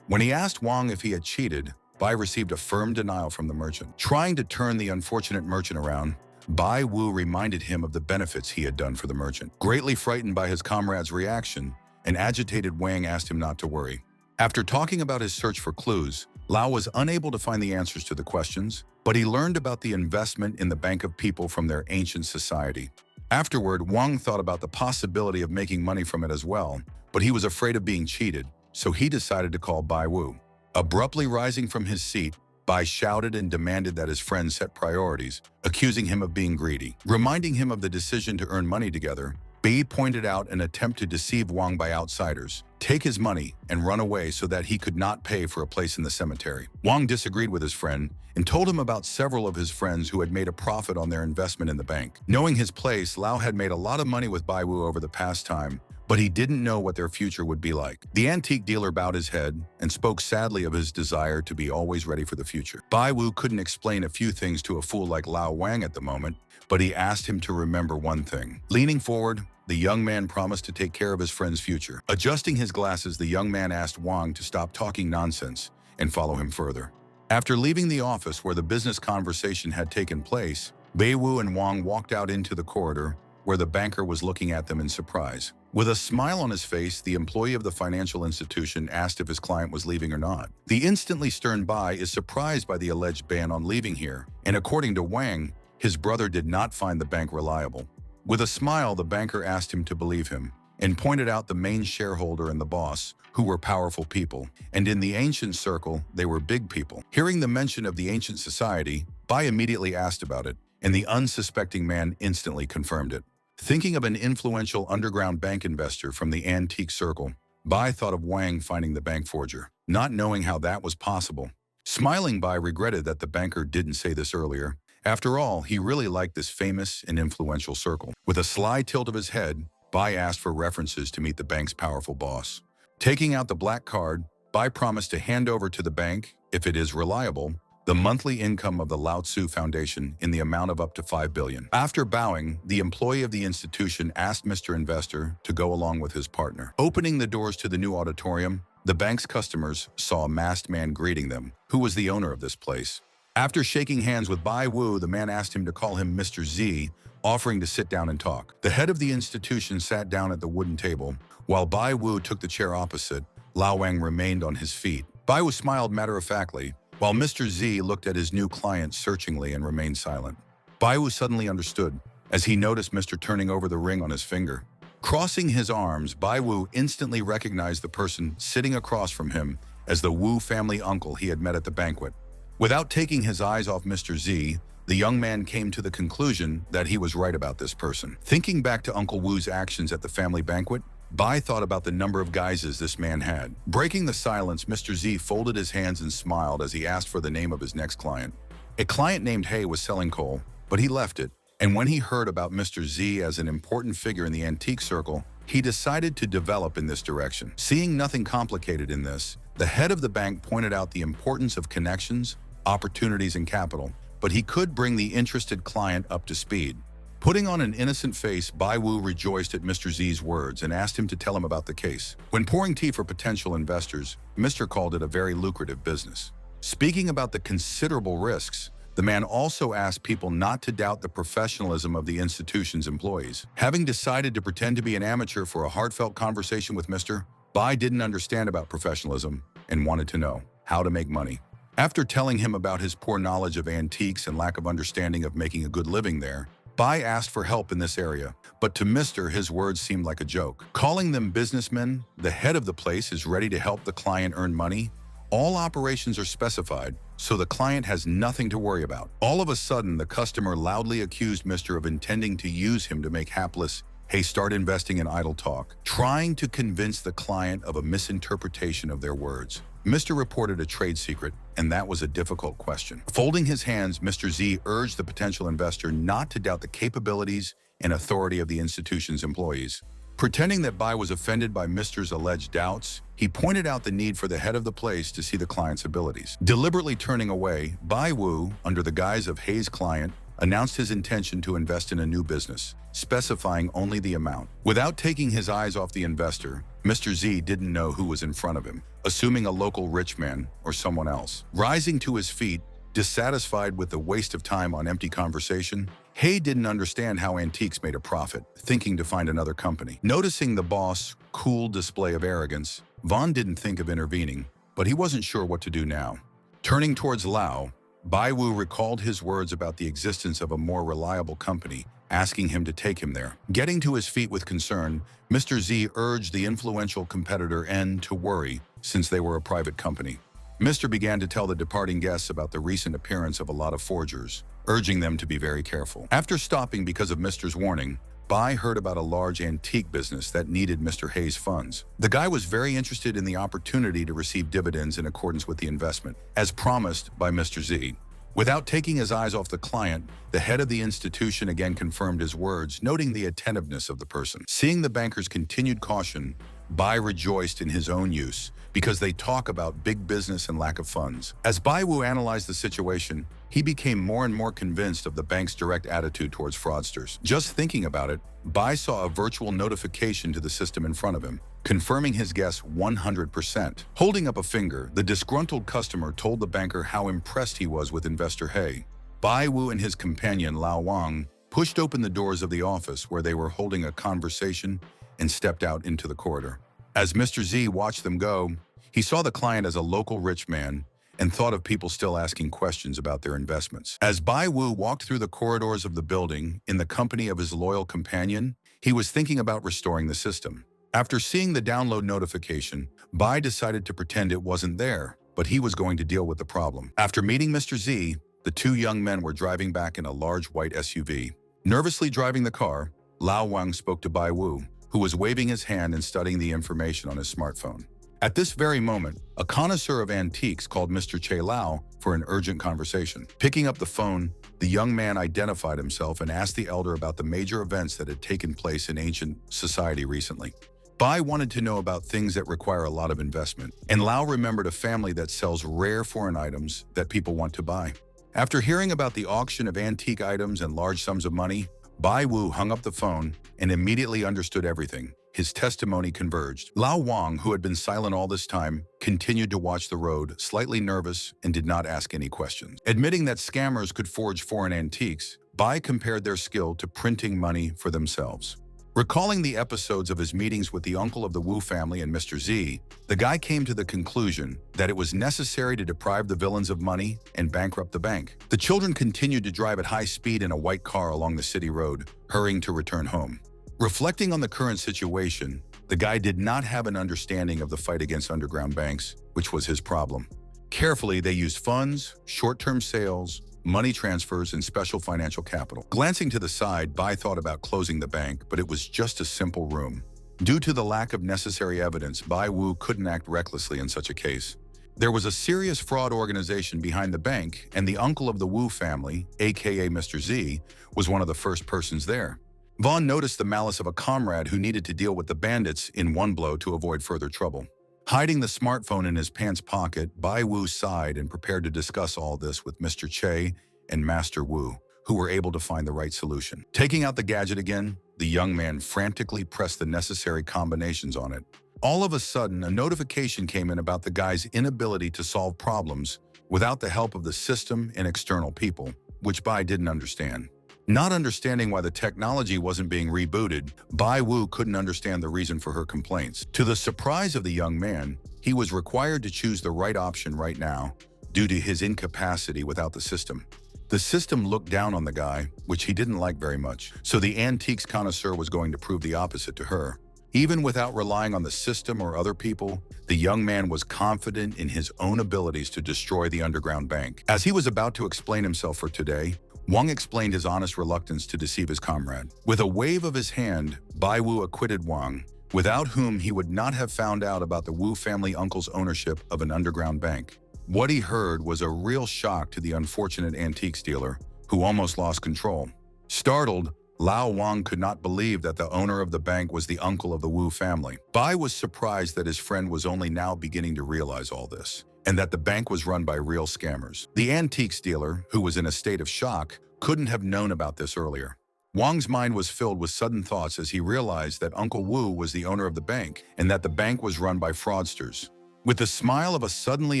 When he asked Wang if he had cheated, Bai received a firm denial from the merchant. Trying to turn the unfortunate merchant around, Bai Wu reminded him of the benefits he had done for the merchant. Greatly frightened by his comrade's reaction, an agitated Wang asked him not to worry. After talking about his search for clues, Lao was unable to find the answers to the questions, but he learned about the investment in the Bank of People from their ancient society. Afterward, Wang thought about the possibility of making money from it as well, but he was afraid of being cheated, so he decided to call Bai Wu. Abruptly rising from his seat, Bai shouted and demanded that his friend set priorities, accusing him of being greedy. Reminding him of the decision to earn money together, B pointed out an attempt to deceive Wang by outsiders, take his money, and run away so that he could not pay for a place in the cemetery. Wang disagreed with his friend and told him about several of his friends who had made a profit on their investment in the bank. Knowing his place, Lau had made a lot of money with Bai Wu over the past time, but he didn't know what their future would be like. The antique dealer bowed his head and spoke sadly of his desire to be always ready for the future. Bai Wu couldn't explain a few things to a fool like Lao Wang at the moment, but he asked him to remember one thing. Leaning forward, the young man promised to take care of his friend's future. Adjusting his glasses, the young man asked Wang to stop talking nonsense and follow him further. After leaving the office where the business conversation had taken place, Bai Wu and Wang walked out into the corridor where the banker was looking at them in surprise. With a smile on his face, the employee of the financial institution asked if his client was leaving or not. The instantly stern Bai is surprised by the alleged ban on leaving here, and according to Wang, his brother did not find the bank reliable. With a smile, the banker asked him to believe him and pointed out the main shareholder and the boss, who were powerful people, and in the ancient circle, they were big people. Hearing the mention of the ancient society, Bai immediately asked about it, and the unsuspecting man instantly confirmed it. Thinking of an influential underground bank investor from the antique circle, Bai thought of Wang finding the bank forger, not knowing how that was possible. Smiling, Bai regretted that the banker didn't say this earlier. After all, he really liked this famous and influential circle. With a sly tilt of his head, Bai asked for references to meet the bank's powerful boss. Taking out the black card, Bai promised to hand over to the bank, if it is reliable, the monthly income of the Lao Tzu Foundation in the amount of up to 5 billion. After bowing, the employee of the institution asked Mr. Investor to go along with his partner. Opening the doors to the new auditorium, the bank's customers saw a masked man greeting them, who was the owner of this place. After shaking hands with Bai Wu, the man asked him to call him Mr. Z, offering to sit down and talk. The head of the institution sat down at the wooden table, while Bai Wu took the chair opposite. Lao Wang remained on his feet. Bai Wu smiled matter-of-factly, while Mr. Z looked at his new client searchingly and remained silent. Bai Wu suddenly understood, as he noticed Mr. turning over the ring on his finger. Crossing his arms, Bai Wu instantly recognized the person sitting across from him as the Wu family uncle he had met at the banquet. Without taking his eyes off Mr. Z, the young man came to the conclusion that he was right about this person. Thinking back to Uncle Wu's actions at the family banquet, Bai thought about the number of guises this man had. Breaking the silence, Mr. Z folded his hands and smiled as he asked for the name of his next client. A client named Hay was selling coal, but he left it, and when he heard about Mr. Z as an important figure in the antique circle, he decided to develop in this direction. Seeing nothing complicated in this, the head of the bank pointed out the importance of connections, opportunities, and capital, but he could bring the interested client up to speed. Putting on an innocent face, Bai Wu rejoiced at Mr. Z's words and asked him to tell him about the case. When pouring tea for potential investors, Mr. called it a very lucrative business. Speaking about the considerable risks, the man also asked people not to doubt the professionalism of the institution's employees. Having decided to pretend to be an amateur for a heartfelt conversation with Mr. Bai didn't understand about professionalism and wanted to know how to make money. After telling him about his poor knowledge of antiques and lack of understanding of making a good living there, Bai asked for help in this area, but to Mr. his words seemed like a joke. Calling them businessmen, the head of the place is ready to help the client earn money. All operations are specified, so the client has nothing to worry about. All of a sudden, the customer loudly accused Mr. of intending to use him to make hapless Hay start investing in idle talk, trying to convince the client of a misinterpretation of their words. Mr. reported a trade secret, and that was a difficult question. Folding his hands, Mr. Z urged the potential investor not to doubt the capabilities and authority of the institution's employees. Pretending that Bai was offended by Mr.'s alleged doubts, he pointed out the need for the head of the place to see the client's abilities. Deliberately turning away, Bai Wu, under the guise of Hay's client, announced his intention to invest in a new business, specifying only the amount. Without taking his eyes off the investor, Mr. Z didn't know who was in front of him, assuming a local rich man or someone else. Rising to his feet, dissatisfied with the waste of time on empty conversation, Hay didn't understand how antiques made a profit, thinking to find another company. Noticing the boss' cool display of arrogance, Vaughn didn't think of intervening, but he wasn't sure what to do now. Turning towards Lao, Bai Wu recalled his words about the existence of a more reliable company, asking him to take him there. Getting to his feet with concern, Mr. Z urged the influential competitor N to worry, since they were a private company. Mr. began to tell the departing guests about the recent appearance of a lot of forgers, urging them to be very careful. After stopping because of Mr.'s warning, Bai heard about a large antique business that needed Mr. Hay's funds. The guy was very interested in the opportunity to receive dividends in accordance with the investment, as promised by Mr. Z. Without taking his eyes off the client, the head of the institution again confirmed his words, noting the attentiveness of the person. Seeing the banker's continued caution, Bai rejoiced in his own use, because they talk about big business and lack of funds. As Bai Wu analyzed the situation, he became more and more convinced of the bank's direct attitude towards fraudsters. Just thinking about it, Bai saw a virtual notification to the system in front of him, confirming his guess 100%. Holding up a finger, the disgruntled customer told the banker how impressed he was with Investor Hay. Bai Wu and his companion Lao Wang pushed open the doors of the office where they were holding a conversation and stepped out into the corridor. As Mr. Z watched them go, he saw the client as a local rich man and thought of people still asking questions about their investments. As Bai Wu walked through the corridors of the building in the company of his loyal companion, he was thinking about restoring the system. After seeing the download notification, Bai decided to pretend it wasn't there, but he was going to deal with the problem. After meeting Mr. Z, the two young men were driving back in a large white SUV. Nervously driving the car, Lao Wang spoke to Bai Wu, who was waving his hand and studying the information on his smartphone. At this very moment, a connoisseur of antiques called Mr. Che Lao for an urgent conversation. Picking up the phone, the young man identified himself and asked the elder about the major events that had taken place in ancient society recently. Bai wanted to know about things that require a lot of investment, and Lao remembered a family that sells rare foreign items that people want to buy. After hearing about the auction of antique items and large sums of money, Bai Wu hung up the phone and immediately understood everything. His testimony converged. Lao Wang, who had been silent all this time, continued to watch the road, slightly nervous, and did not ask any questions. Admitting that scammers could forge foreign antiques, Bai compared their skill to printing money for themselves. Recalling the episodes of his meetings with the uncle of the Wu family and Mr. Z, the guy came to the conclusion that it was necessary to deprive the villains of money and bankrupt the bank. The children continued to drive at high speed in a white car along the city road, hurrying to return home. Reflecting on the current situation, the guy did not have an understanding of the fight against underground banks, which was his problem. Carefully, they used funds, short-term sales, money transfers, and special financial capital. Glancing to the side, Bai thought about closing the bank, but it was just a simple room. Due to the lack of necessary evidence, Bai Wu couldn't act recklessly in such a case. There was a serious fraud organization behind the bank, and the uncle of the Wu family, aka Mr. Z, was one of the first persons there. Vaughn noticed the malice of a comrade who needed to deal with the bandits in one blow to avoid further trouble. Hiding the smartphone in his pants pocket, Bai Wu sighed and prepared to discuss all this with Mr. Che and Master Wu, who were able to find the right solution. Taking out the gadget again, the young man frantically pressed the necessary combinations on it. All of a sudden, a notification came in about the guy's inability to solve problems without the help of the system and external people, which Bai didn't understand. Not understanding why the technology wasn't being rebooted, Bai Wu couldn't understand the reason for her complaints. To the surprise of the young man, he was required to choose the right option right now due to his incapacity without the system. The system looked down on the guy, which he didn't like very much, so the antiques connoisseur was going to prove the opposite to her. Even without relying on the system or other people, the young man was confident in his own abilities to destroy the underground bank. As he was about to explain himself for today, Wang explained his honest reluctance to deceive his comrade. With a wave of his hand, Bai Wu acquitted Wang, without whom he would not have found out about the Wu family uncle's ownership of an underground bank. What he heard was a real shock to the unfortunate antiques dealer, who almost lost control. Startled, Lao Wang could not believe that the owner of the bank was the uncle of the Wu family. Bai was surprised that his friend was only now beginning to realize all this, and that the bank was run by real scammers. The antiques dealer, who was in a state of shock, couldn't have known about this earlier. Wang's mind was filled with sudden thoughts as he realized that Uncle Wu was the owner of the bank and that the bank was run by fraudsters. With the smile of a suddenly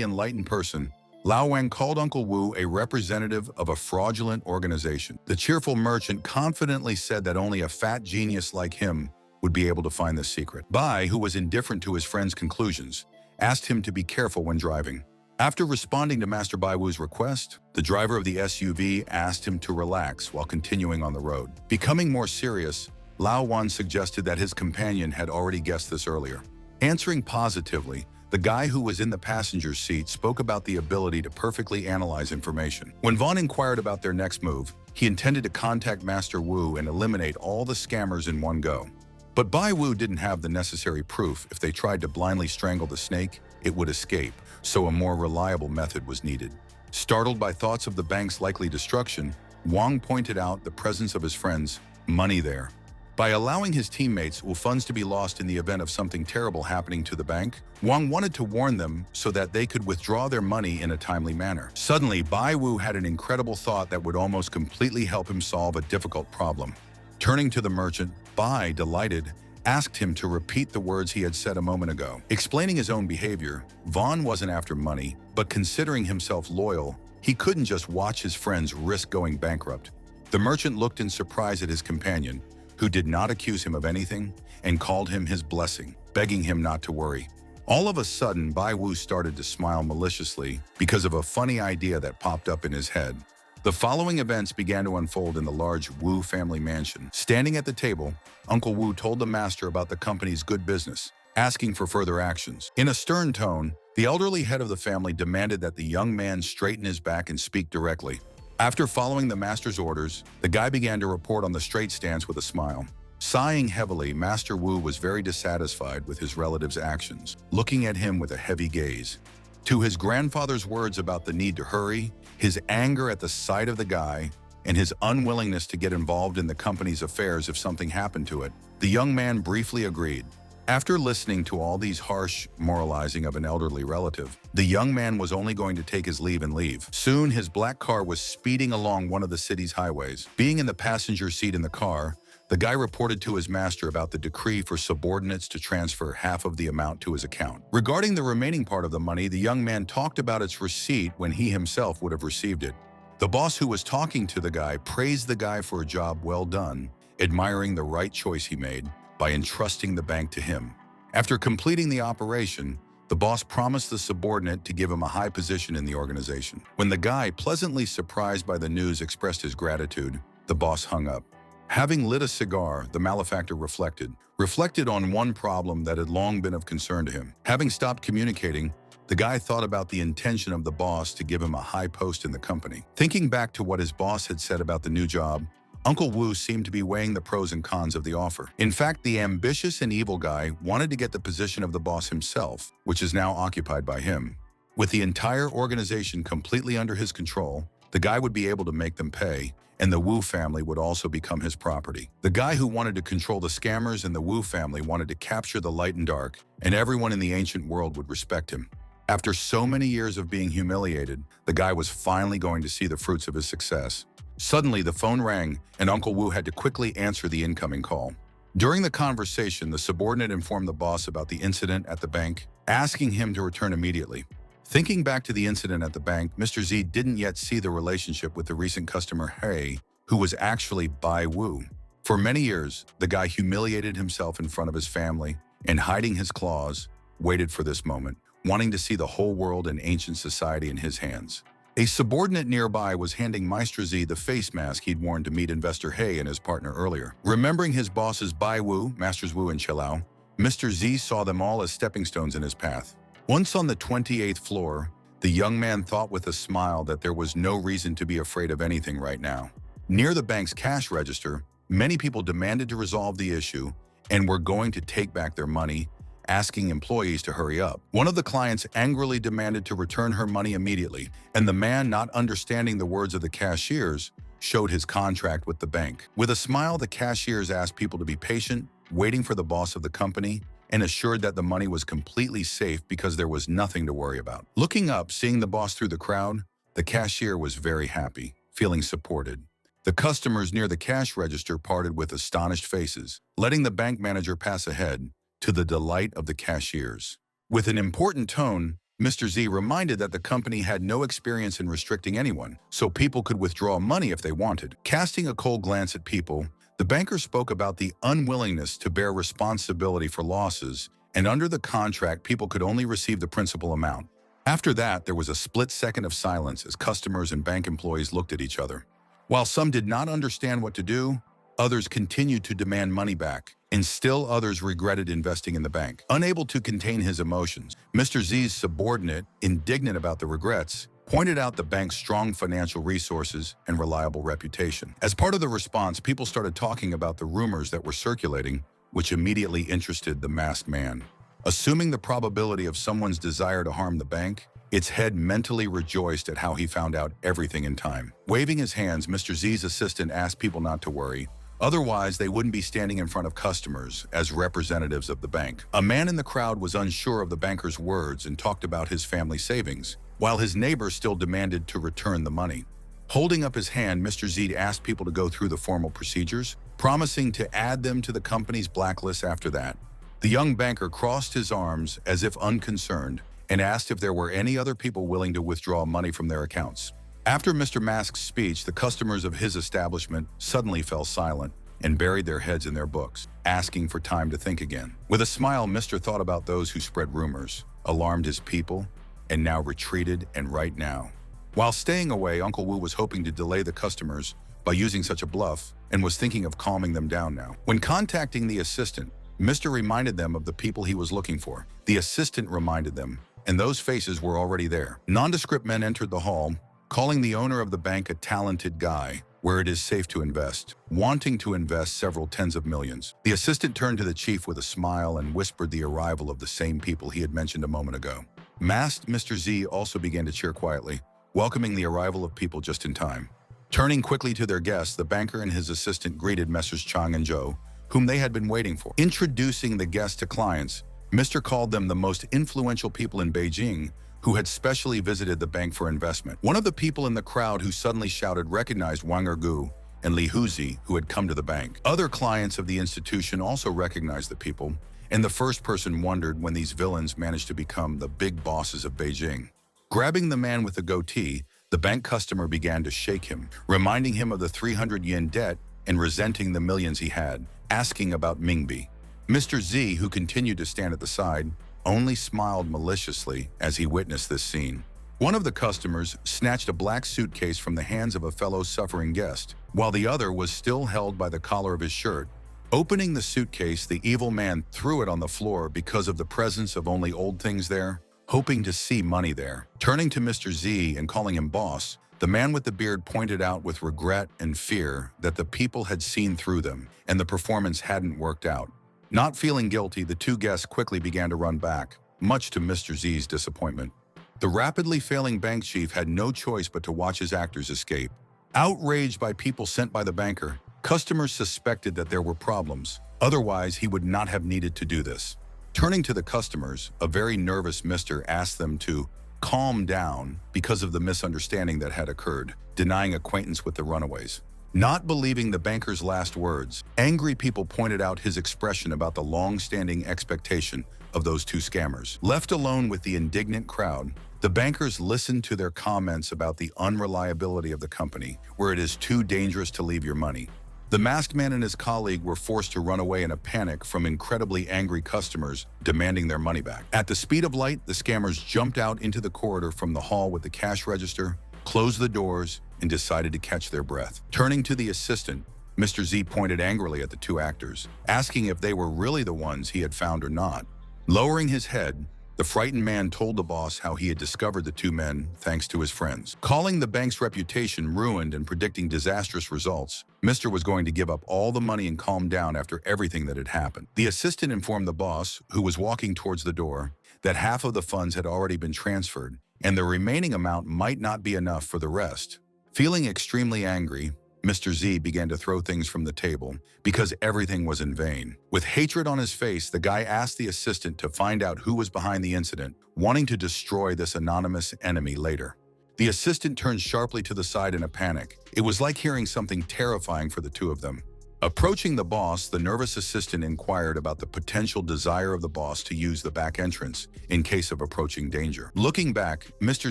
enlightened person, Lao Wang called Uncle Wu a representative of a fraudulent organization. The cheerful merchant confidently said that only a fat genius like him would be able to find the secret. Bai, who was indifferent to his friend's conclusions, asked him to be careful when driving. After responding to Master Bai Wu's request, the driver of the SUV asked him to relax while continuing on the road. Becoming more serious, Lao Wan suggested that his companion had already guessed this earlier. Answering positively, The guy who was in the passenger seat spoke about the ability to perfectly analyze information. When Vaughn inquired about their next move, he intended to contact Master Wu and eliminate all the scammers in one go. But Bai Wu didn't have the necessary proof. If they tried to blindly strangle the snake, it would escape, so a more reliable method was needed. Startled by thoughts of the bank's likely destruction, Wang pointed out the presence of his friends' money there. By allowing his teammates' funds to be lost in the event of something terrible happening to the bank, Wang wanted to warn them so that they could withdraw their money in a timely manner. Suddenly, Bai Wu had an incredible thought that would almost completely help him solve a difficult problem. Turning to the merchant, Bai, delighted, asked him to repeat the words he had said a moment ago. Explaining his own behavior, Vaughn wasn't after money, but considering himself loyal, he couldn't just watch his friends risk going bankrupt. The merchant looked in surprise at his companion, who did not accuse him of anything and called him his blessing, begging him not to worry. All of a sudden, Bai Wu started to smile maliciously because of a funny idea that popped up in his head. The following events began to unfold in the large Wu family mansion. Standing at the table, Uncle Wu told the master about the company's good business, asking for further actions. In a stern tone, the elderly head of the family demanded that the young man straighten his back and speak directly. After following the master's orders, the guy began to report on the straight stance with a smile. Sighing heavily, Master Wu was very dissatisfied with his relative's actions, looking at him with a heavy gaze. To his grandfather's words about the need to hurry, his anger at the sight of the guy, and his unwillingness to get involved in the company's affairs if something happened to it, the young man briefly agreed. After listening to all these harsh moralizing of an elderly relative, the young man was only going to take his leave and leave. Soon, his black car was speeding along one of the city's highways. Being in the passenger seat in the car, the guy reported to his master about the decree for subordinates to transfer half of the amount to his account. Regarding the remaining part of the money, the young man talked about its receipt when he himself would have received it. The boss who was talking to the guy praised the guy for a job well done, admiring the right choice he made by entrusting the bank to him. After completing the operation, the boss promised the subordinate to give him a high position in the organization. When the guy, pleasantly surprised by the news, expressed his gratitude, the boss hung up. Having lit a cigar, the malefactor reflected on one problem that had long been of concern to him. Having stopped communicating, the guy thought about the intention of the boss to give him a high post in the company. Thinking back to what his boss had said about the new job, Uncle Wu seemed to be weighing the pros and cons of the offer. In fact, the ambitious and evil guy wanted to get the position of the boss himself, which is now occupied by him. With the entire organization completely under his control, the guy would be able to make them pay, and the Wu family would also become his property. The guy who wanted to control the scammers and the Wu family wanted to capture the light and dark, and everyone in the ancient world would respect him. After so many years of being humiliated, the guy was finally going to see the fruits of his success. Suddenly, the phone rang, and Uncle Wu had to quickly answer the incoming call. During the conversation, the subordinate informed the boss about the incident at the bank, asking him to return immediately. Thinking back to the incident at the bank, Mr. Z didn't yet see the relationship with the recent customer He, who was actually Bai Wu. For many years, the guy humiliated himself in front of his family and, hiding his claws, waited for this moment, wanting to see the whole world and ancient society in his hands. A subordinate nearby was handing Master Z the face mask he'd worn to meet investor He and his partner earlier. Remembering his bosses Bai Wu, Masters Wu, and Chilao, Mr. Z saw them all as stepping stones in his path. Once on the 28th floor, the young man thought with a smile that there was no reason to be afraid of anything right now. Near the bank's cash register, many people demanded to resolve the issue and were going to take back their money, asking employees to hurry up. One of the clients angrily demanded to return her money immediately, and the man, not understanding the words of the cashiers, showed his contract with the bank. With a smile, the cashiers asked people to be patient, waiting for the boss of the company, and assured that the money was completely safe because there was nothing to worry about. Looking up, seeing the boss through the crowd, the cashier was very happy, feeling supported. The customers near the cash register parted with astonished faces, letting the bank manager pass ahead, to the delight of the cashiers. With an important tone, Mr. Z reminded that the company had no experience in restricting anyone, so people could withdraw money if they wanted. Casting a cold glance at people, the banker spoke about the unwillingness to bear responsibility for losses, and under the contract, people could only receive the principal amount. After that, there was a split second of silence as customers and bank employees looked at each other. While some did not understand what to do, Others continued to demand money back, and still others regretted investing in the bank. Unable to contain his emotions, Mr. Z's subordinate, indignant about the regrets, pointed out the bank's strong financial resources and reliable reputation. As part of the response, people started talking about the rumors that were circulating, which immediately interested the masked man. Assuming the probability of someone's desire to harm the bank, its head mentally rejoiced at how he found out everything in time. Waving his hands, Mr. Z's assistant asked people not to worry. Otherwise, they wouldn't be standing in front of customers as representatives of the bank. A man in the crowd was unsure of the banker's words and talked about his family savings, while his neighbor still demanded to return the money. Holding up his hand, Mr. Z asked people to go through the formal procedures, promising to add them to the company's blacklist after that. The young banker crossed his arms as if unconcerned and asked if there were any other people willing to withdraw money from their accounts. After Mr. Mask's speech, the customers of his establishment suddenly fell silent and buried their heads in their books, asking for time to think again. With a smile, Mr. thought about those who spread rumors, alarmed his people, and now retreated, and right now. While staying away, Uncle Wu was hoping to delay the customers by using such a bluff and was thinking of calming them down now. When contacting the assistant, Mr. reminded them of the people he was looking for. The assistant reminded them, and those faces were already there. Nondescript men entered the hall, calling the owner of the bank a talented guy, where it is safe to invest, wanting to invest several tens of millions. The assistant turned to the chief with a smile and whispered the arrival of the same people he had mentioned a moment ago. Masked Mr. Z also began to cheer quietly, welcoming the arrival of people just in time. Turning quickly to their guests, the banker and his assistant greeted Messrs. Chang and Zhou, whom they had been waiting for. Introducing the guests to clients, Mr. called them the most influential people in Beijing who had specially visited the bank for investment. One of the people in the crowd who suddenly shouted recognized Wang Ergu and Li Huzi, who had come to the bank. Other clients of the institution also recognized the people, and the first person wondered when these villains managed to become the big bosses of Beijing. Grabbing the man with the goatee, the bank customer began to shake him, reminding him of the 300 yen debt and resenting the millions he had, asking about Mingbi. Mr. Z, who continued to stand at the side, only smiled maliciously as he witnessed this scene. One of the customers snatched a black suitcase from the hands of a fellow suffering guest, while the other was still held by the collar of his shirt. Opening the suitcase, the evil man threw it on the floor because of the presence of only old things there, hoping to see money there. Turning to Mr. Z and calling him boss, the man with the beard pointed out with regret and fear that the people had seen through them and the performance hadn't worked out. Not feeling guilty, the two guests quickly began to run back, much to Mr. Z's disappointment. The rapidly failing bank chief had no choice but to watch his actors escape. Outraged by people sent by the banker, customers suspected that there were problems. Otherwise, he would not have needed to do this. Turning to the customers, a very nervous Mr. asked them to calm down because of the misunderstanding that had occurred, denying acquaintance with the runaways. Not believing the banker's last words, angry people pointed out his expression about the long-standing expectation of those two scammers. Left alone with the indignant crowd, the bankers listened to their comments about the unreliability of the company, where it is too dangerous to leave your money. The masked man and his colleague were forced to run away in a panic from incredibly angry customers demanding their money back. At the speed of light, the scammers jumped out into the corridor from the hall with the cash register, closed the doors, and decided to catch their breath. Turning to the assistant, Mr. Z pointed angrily at the two actors, asking if they were really the ones he had found or not. Lowering his head, the frightened man told the boss how he had discovered the two men thanks to his friends. Calling the bank's reputation ruined and predicting disastrous results, Mr. was going to give up all the money and calm down after everything that had happened. The assistant informed the boss, who was walking towards the door, that half of the funds had already been transferred, and the remaining amount might not be enough for the rest. Feeling extremely angry, Mr. Z began to throw things from the table because everything was in vain. With hatred on his face, the guy asked the assistant to find out who was behind the incident, wanting to destroy this anonymous enemy later. The assistant turned sharply to the side in a panic. It was like hearing something terrifying for the two of them. Approaching the boss, the nervous assistant inquired about the potential desire of the boss to use the back entrance in case of approaching danger. Looking back, Mr.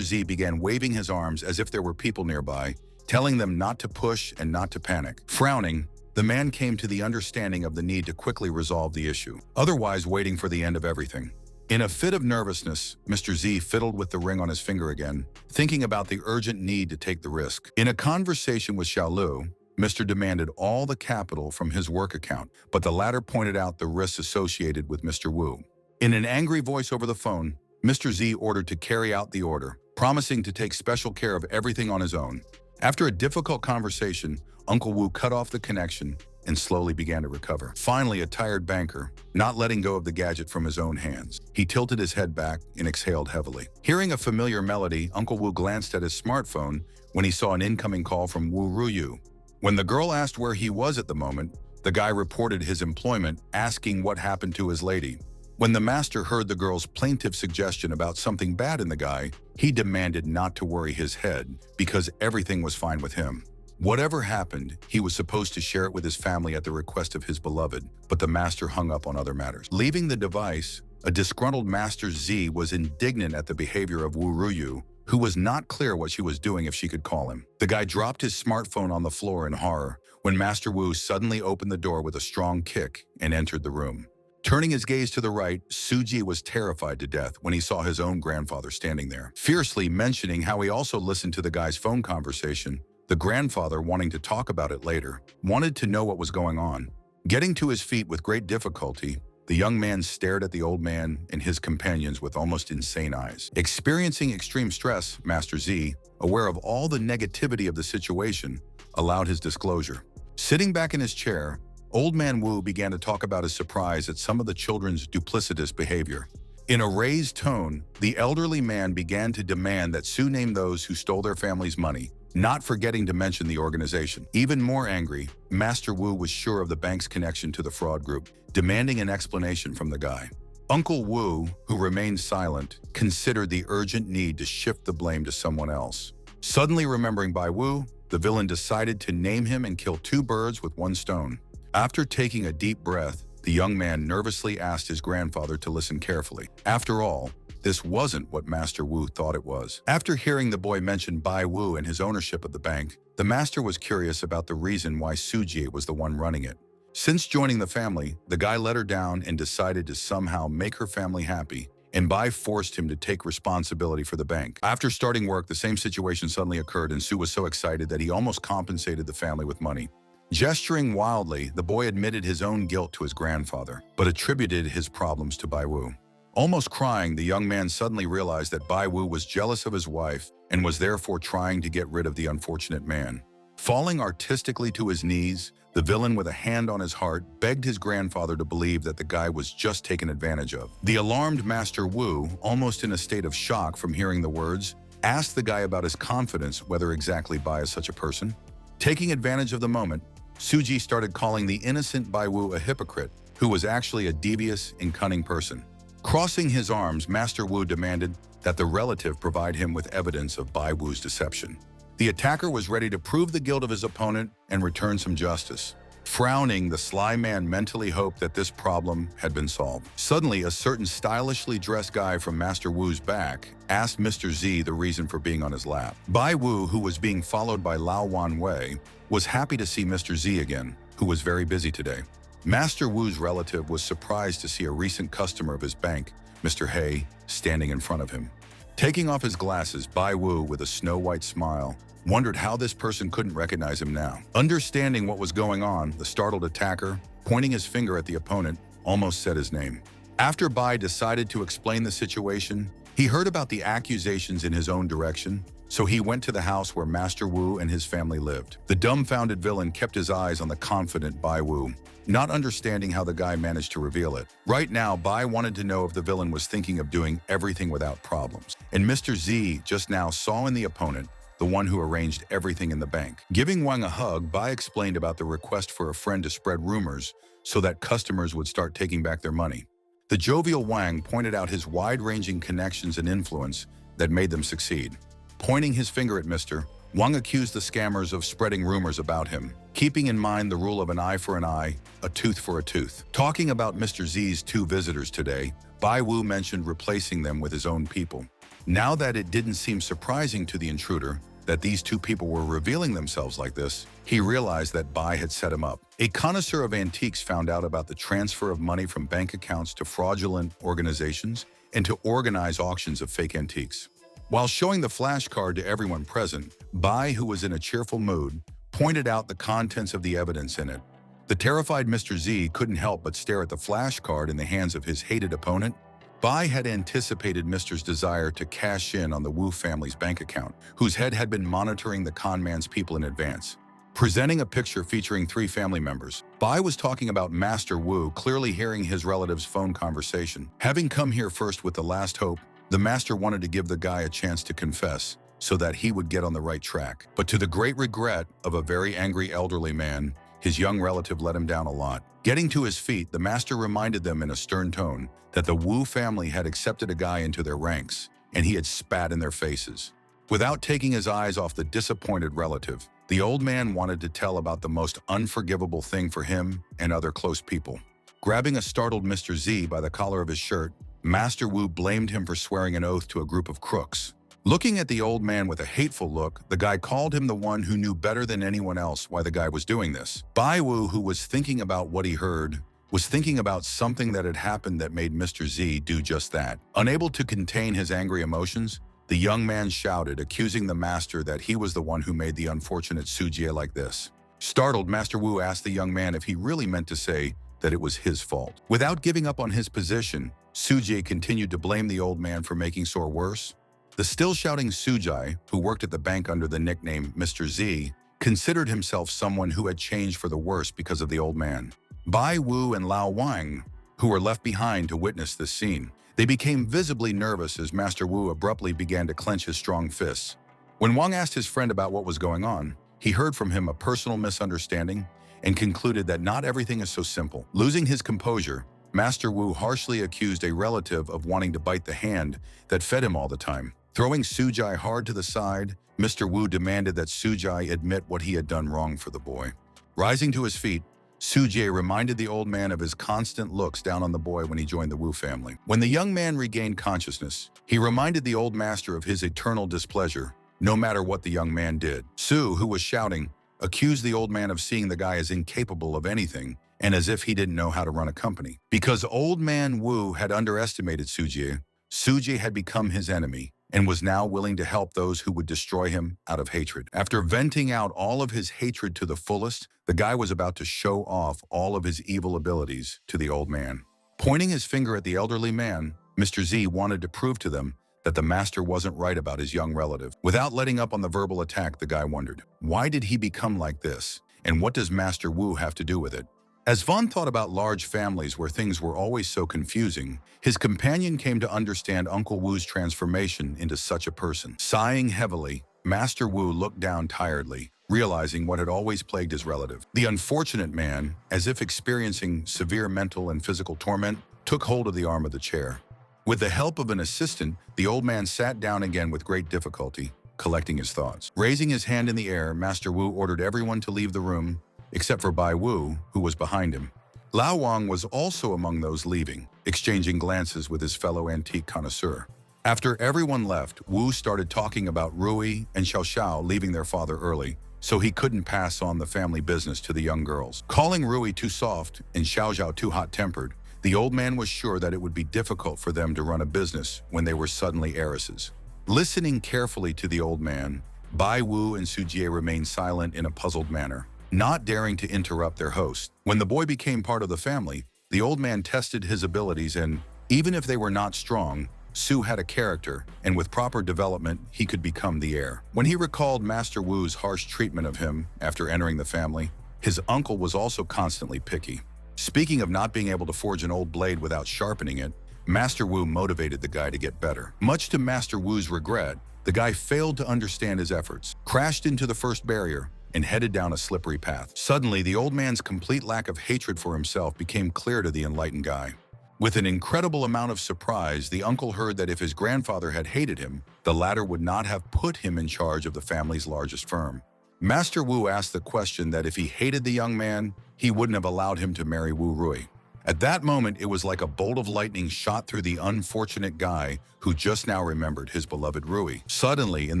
Z began waving his arms as if there were people nearby, telling them not to push and not to panic. Frowning, the man came to the understanding of the need to quickly resolve the issue, otherwise waiting for the end of everything. In a fit of nervousness, Mr. Z fiddled with the ring on his finger again, thinking about the urgent need to take the risk. In a conversation with Xiaolu, Mr. demanded all the capital from his work account, but the latter pointed out the risks associated with Mr. Wu. In an angry voice over the phone, Mr. Z ordered to carry out the order, promising to take special care of everything on his own. After a difficult conversation, Uncle Wu cut off the connection and slowly began to recover. Finally, a tired banker, not letting go of the gadget from his own hands. He tilted his head back and exhaled heavily. Hearing a familiar melody, Uncle Wu glanced at his smartphone when he saw an incoming call from Wu Ruyu. When the girl asked where he was at the moment, the guy reported his employment, asking what happened to his lady. When the master heard the girl's plaintive suggestion about something bad in the guy, he demanded not to worry his head because everything was fine with him. Whatever happened, he was supposed to share it with his family at the request of his beloved, but the master hung up on other matters. Leaving the device, a disgruntled Master Z was indignant at the behavior of Wu Ruyu, who was not clear what she was doing if she could call him. The guy dropped his smartphone on the floor in horror when Master Wu suddenly opened the door with a strong kick and entered the room. Turning his gaze to the right, Suji was terrified to death when he saw his own grandfather standing there. Fiercely mentioning how he also listened to the guy's phone conversation, the grandfather, wanting to talk about it later, wanted to know what was going on. Getting to his feet with great difficulty, the young man stared at the old man and his companions with almost insane eyes. Experiencing extreme stress, Master Z, aware of all the negativity of the situation, allowed his disclosure. Sitting back in his chair, Old Man Wu began to talk about his surprise at some of the children's duplicitous behavior. In a raised tone, the elderly man began to demand that Su name those who stole their family's money, not forgetting to mention the organization. Even more angry, Master Wu was sure of the bank's connection to the fraud group, demanding an explanation from the guy. Uncle Wu, who remained silent, considered the urgent need to shift the blame to someone else. Suddenly remembering Bai Wu, the villain decided to name him and kill two birds with one stone. After taking a deep breath, the young man nervously asked his grandfather to listen carefully. After all, this wasn't what Master Wu thought it was. After hearing the boy mention Bai Wu and his ownership of the bank, the master was curious about the reason why Suji was the one running it. Since joining the family, the guy let her down and decided to somehow make her family happy, and Bai forced him to take responsibility for the bank. After starting work, the same situation suddenly occurred, and Su was so excited that he almost compensated the family with money. Gesturing wildly, the boy admitted his own guilt to his grandfather, but attributed his problems to Bai Wu. Almost crying, the young man suddenly realized that Bai Wu was jealous of his wife and was therefore trying to get rid of the unfortunate man. Falling artistically to his knees, the villain, with a hand on his heart, begged his grandfather to believe that the guy was just taken advantage of. The alarmed Master Wu, almost in a state of shock from hearing the words, asked the guy about his confidence whether exactly Bai is such a person. Taking advantage of the moment, Suji started calling the innocent Bai Wu a hypocrite, who was actually a devious and cunning person. Crossing his arms, Master Wu demanded that the relative provide him with evidence of Bai Wu's deception. The attacker was ready to prove the guilt of his opponent and return some justice. Frowning, the sly man mentally hoped that this problem had been solved. Suddenly, a certain stylishly dressed guy from Master Wu's back asked Mr. Z the reason for being on his lap. Bai Wu, who was being followed by Lao Wanwei, was happy to see Mr. Z again, who was very busy today. Master Wu's relative was surprised to see a recent customer of his bank, Mr. He, standing in front of him. Taking off his glasses, Bai Wu, with a snow-white smile, wondered how this person couldn't recognize him now. Understanding what was going on, the startled attacker, pointing his finger at the opponent, almost said his name. After Bai decided to explain the situation, he heard about the accusations in his own direction, so he went to the house where Master Wu and his family lived. The dumbfounded villain kept his eyes on the confident Bai Wu, not understanding how the guy managed to reveal it. Right now, Bai wanted to know if the villain was thinking of doing everything without problems. And Mr. Z just now saw in the opponent the one who arranged everything in the bank. Giving Wang a hug, Bai explained about the request for a friend to spread rumors so that customers would start taking back their money. The jovial Wang pointed out his wide-ranging connections and influence that made them succeed. Pointing his finger at Mr. Wang accused the scammers of spreading rumors about him, keeping in mind the rule of an eye for an eye, a tooth for a tooth. Talking about Mr. Z's two visitors today, Bai Wu mentioned replacing them with his own people. Now that it didn't seem surprising to the intruder that these two people were revealing themselves like this, he realized that Bai had set him up. A connoisseur of antiques found out about the transfer of money from bank accounts to fraudulent organizations and to organize auctions of fake antiques. While showing the flashcard to everyone present, Bai, who was in a cheerful mood, pointed out the contents of the evidence in it. The terrified Mr. Z couldn't help but stare at the flashcard in the hands of his hated opponent. Bai had anticipated Mr.'s desire to cash in on the Wu family's bank account, whose head had been monitoring the con man's people in advance. Presenting a picture featuring 3 family members, Bai was talking about Master Wu, clearly hearing his relative's phone conversation. Having come here first with the last hope, the master wanted to give the guy a chance to confess so that he would get on the right track. But to the great regret of a very angry elderly man, his young relative let him down a lot. Getting to his feet, the master reminded them in a stern tone that the Wu family had accepted a guy into their ranks, and he had spat in their faces. Without taking his eyes off the disappointed relative, the old man wanted to tell about the most unforgivable thing for him and other close people. Grabbing a startled Mr. Z by the collar of his shirt, Master Wu blamed him for swearing an oath to a group of crooks. Looking at the old man with a hateful look, the guy called him the one who knew better than anyone else why the guy was doing this. Bai Wu, who was thinking about what he heard, was thinking about something that had happened that made Mr. Z do just that. Unable to contain his angry emotions, the young man shouted, accusing the master that he was the one who made the unfortunate Sujie like this. Startled, Master Wu asked the young man if he really meant to say that it was his fault. Without giving up on his position, Sujie continued to blame the old man for making sore worse. The still shouting Sujai, who worked at the bank under the nickname Mr. Z, considered himself someone who had changed for the worse because of the old man. Bai Wu and Lao Wang, who were left behind to witness this scene, they became visibly nervous as Master Wu abruptly began to clench his strong fists. When Wang asked his friend about what was going on, he heard from him a personal misunderstanding and concluded that not everything is so simple. Losing his composure, Master Wu harshly accused a relative of wanting to bite the hand that fed him all the time. Throwing Sujai hard to the side, Mr. Wu demanded that Sujai admit what he had done wrong for the boy. Rising to his feet, Sujie reminded the old man of his constant looks down on the boy when he joined the Wu family. When the young man regained consciousness, he reminded the old master of his eternal displeasure, no matter what the young man did. Su, who was shouting, accused the old man of seeing the guy as incapable of anything and as if he didn't know how to run a company. Because old man Wu had underestimated Sujie, Sujie had become his enemy and was now willing to help those who would destroy him out of hatred. After venting out all of his hatred to the fullest, the guy was about to show off all of his evil abilities to the old man. Pointing his finger at the elderly man, Mr. Z wanted to prove to them that the master wasn't right about his young relative. Without letting up on the verbal attack, the guy wondered, why did he become like this? And what does Master Wu have to do with it? As Vaughn thought about large families where things were always so confusing, his companion came to understand Uncle Wu's transformation into such a person. Sighing heavily, Master Wu looked down tiredly, realizing what had always plagued his relative. The unfortunate man, as if experiencing severe mental and physical torment, took hold of the arm of the chair. With the help of an assistant, the old man sat down again with great difficulty, collecting his thoughts. Raising his hand in the air, Master Wu ordered everyone to leave the room, except for Bai Wu, who was behind him. Lao Wang was also among those leaving, exchanging glances with his fellow antique connoisseur. After everyone left, Wu started talking about Rui and Xiao Xiao leaving their father early, so he couldn't pass on the family business to the young girls. Calling Rui too soft and Xiao Xiao too hot-tempered, the old man was sure that it would be difficult for them to run a business when they were suddenly heiresses. Listening carefully to the old man, Bai Wu and Sujie remained silent in a puzzled manner, not daring to interrupt their host. When the boy became part of the family, the old man tested his abilities and, even if they were not strong, Su had a character, and with proper development, he could become the heir. When he recalled Master Wu's harsh treatment of him after entering the family, his uncle was also constantly picky. Speaking of not being able to forge an old blade without sharpening it, Master Wu motivated the guy to get better. Much to Master Wu's regret, the guy failed to understand his efforts, crashed into the first barrier, and headed down a slippery path. Suddenly, the old man's complete lack of hatred for himself became clear to the enlightened guy. With an incredible amount of surprise, the uncle heard that if his grandfather had hated him, the latter would not have put him in charge of the family's largest firm. Master Wu asked the question that if he hated the young man, he wouldn't have allowed him to marry Wu Rui. At that moment, it was like a bolt of lightning shot through the unfortunate guy who just now remembered his beloved Rui. Suddenly, in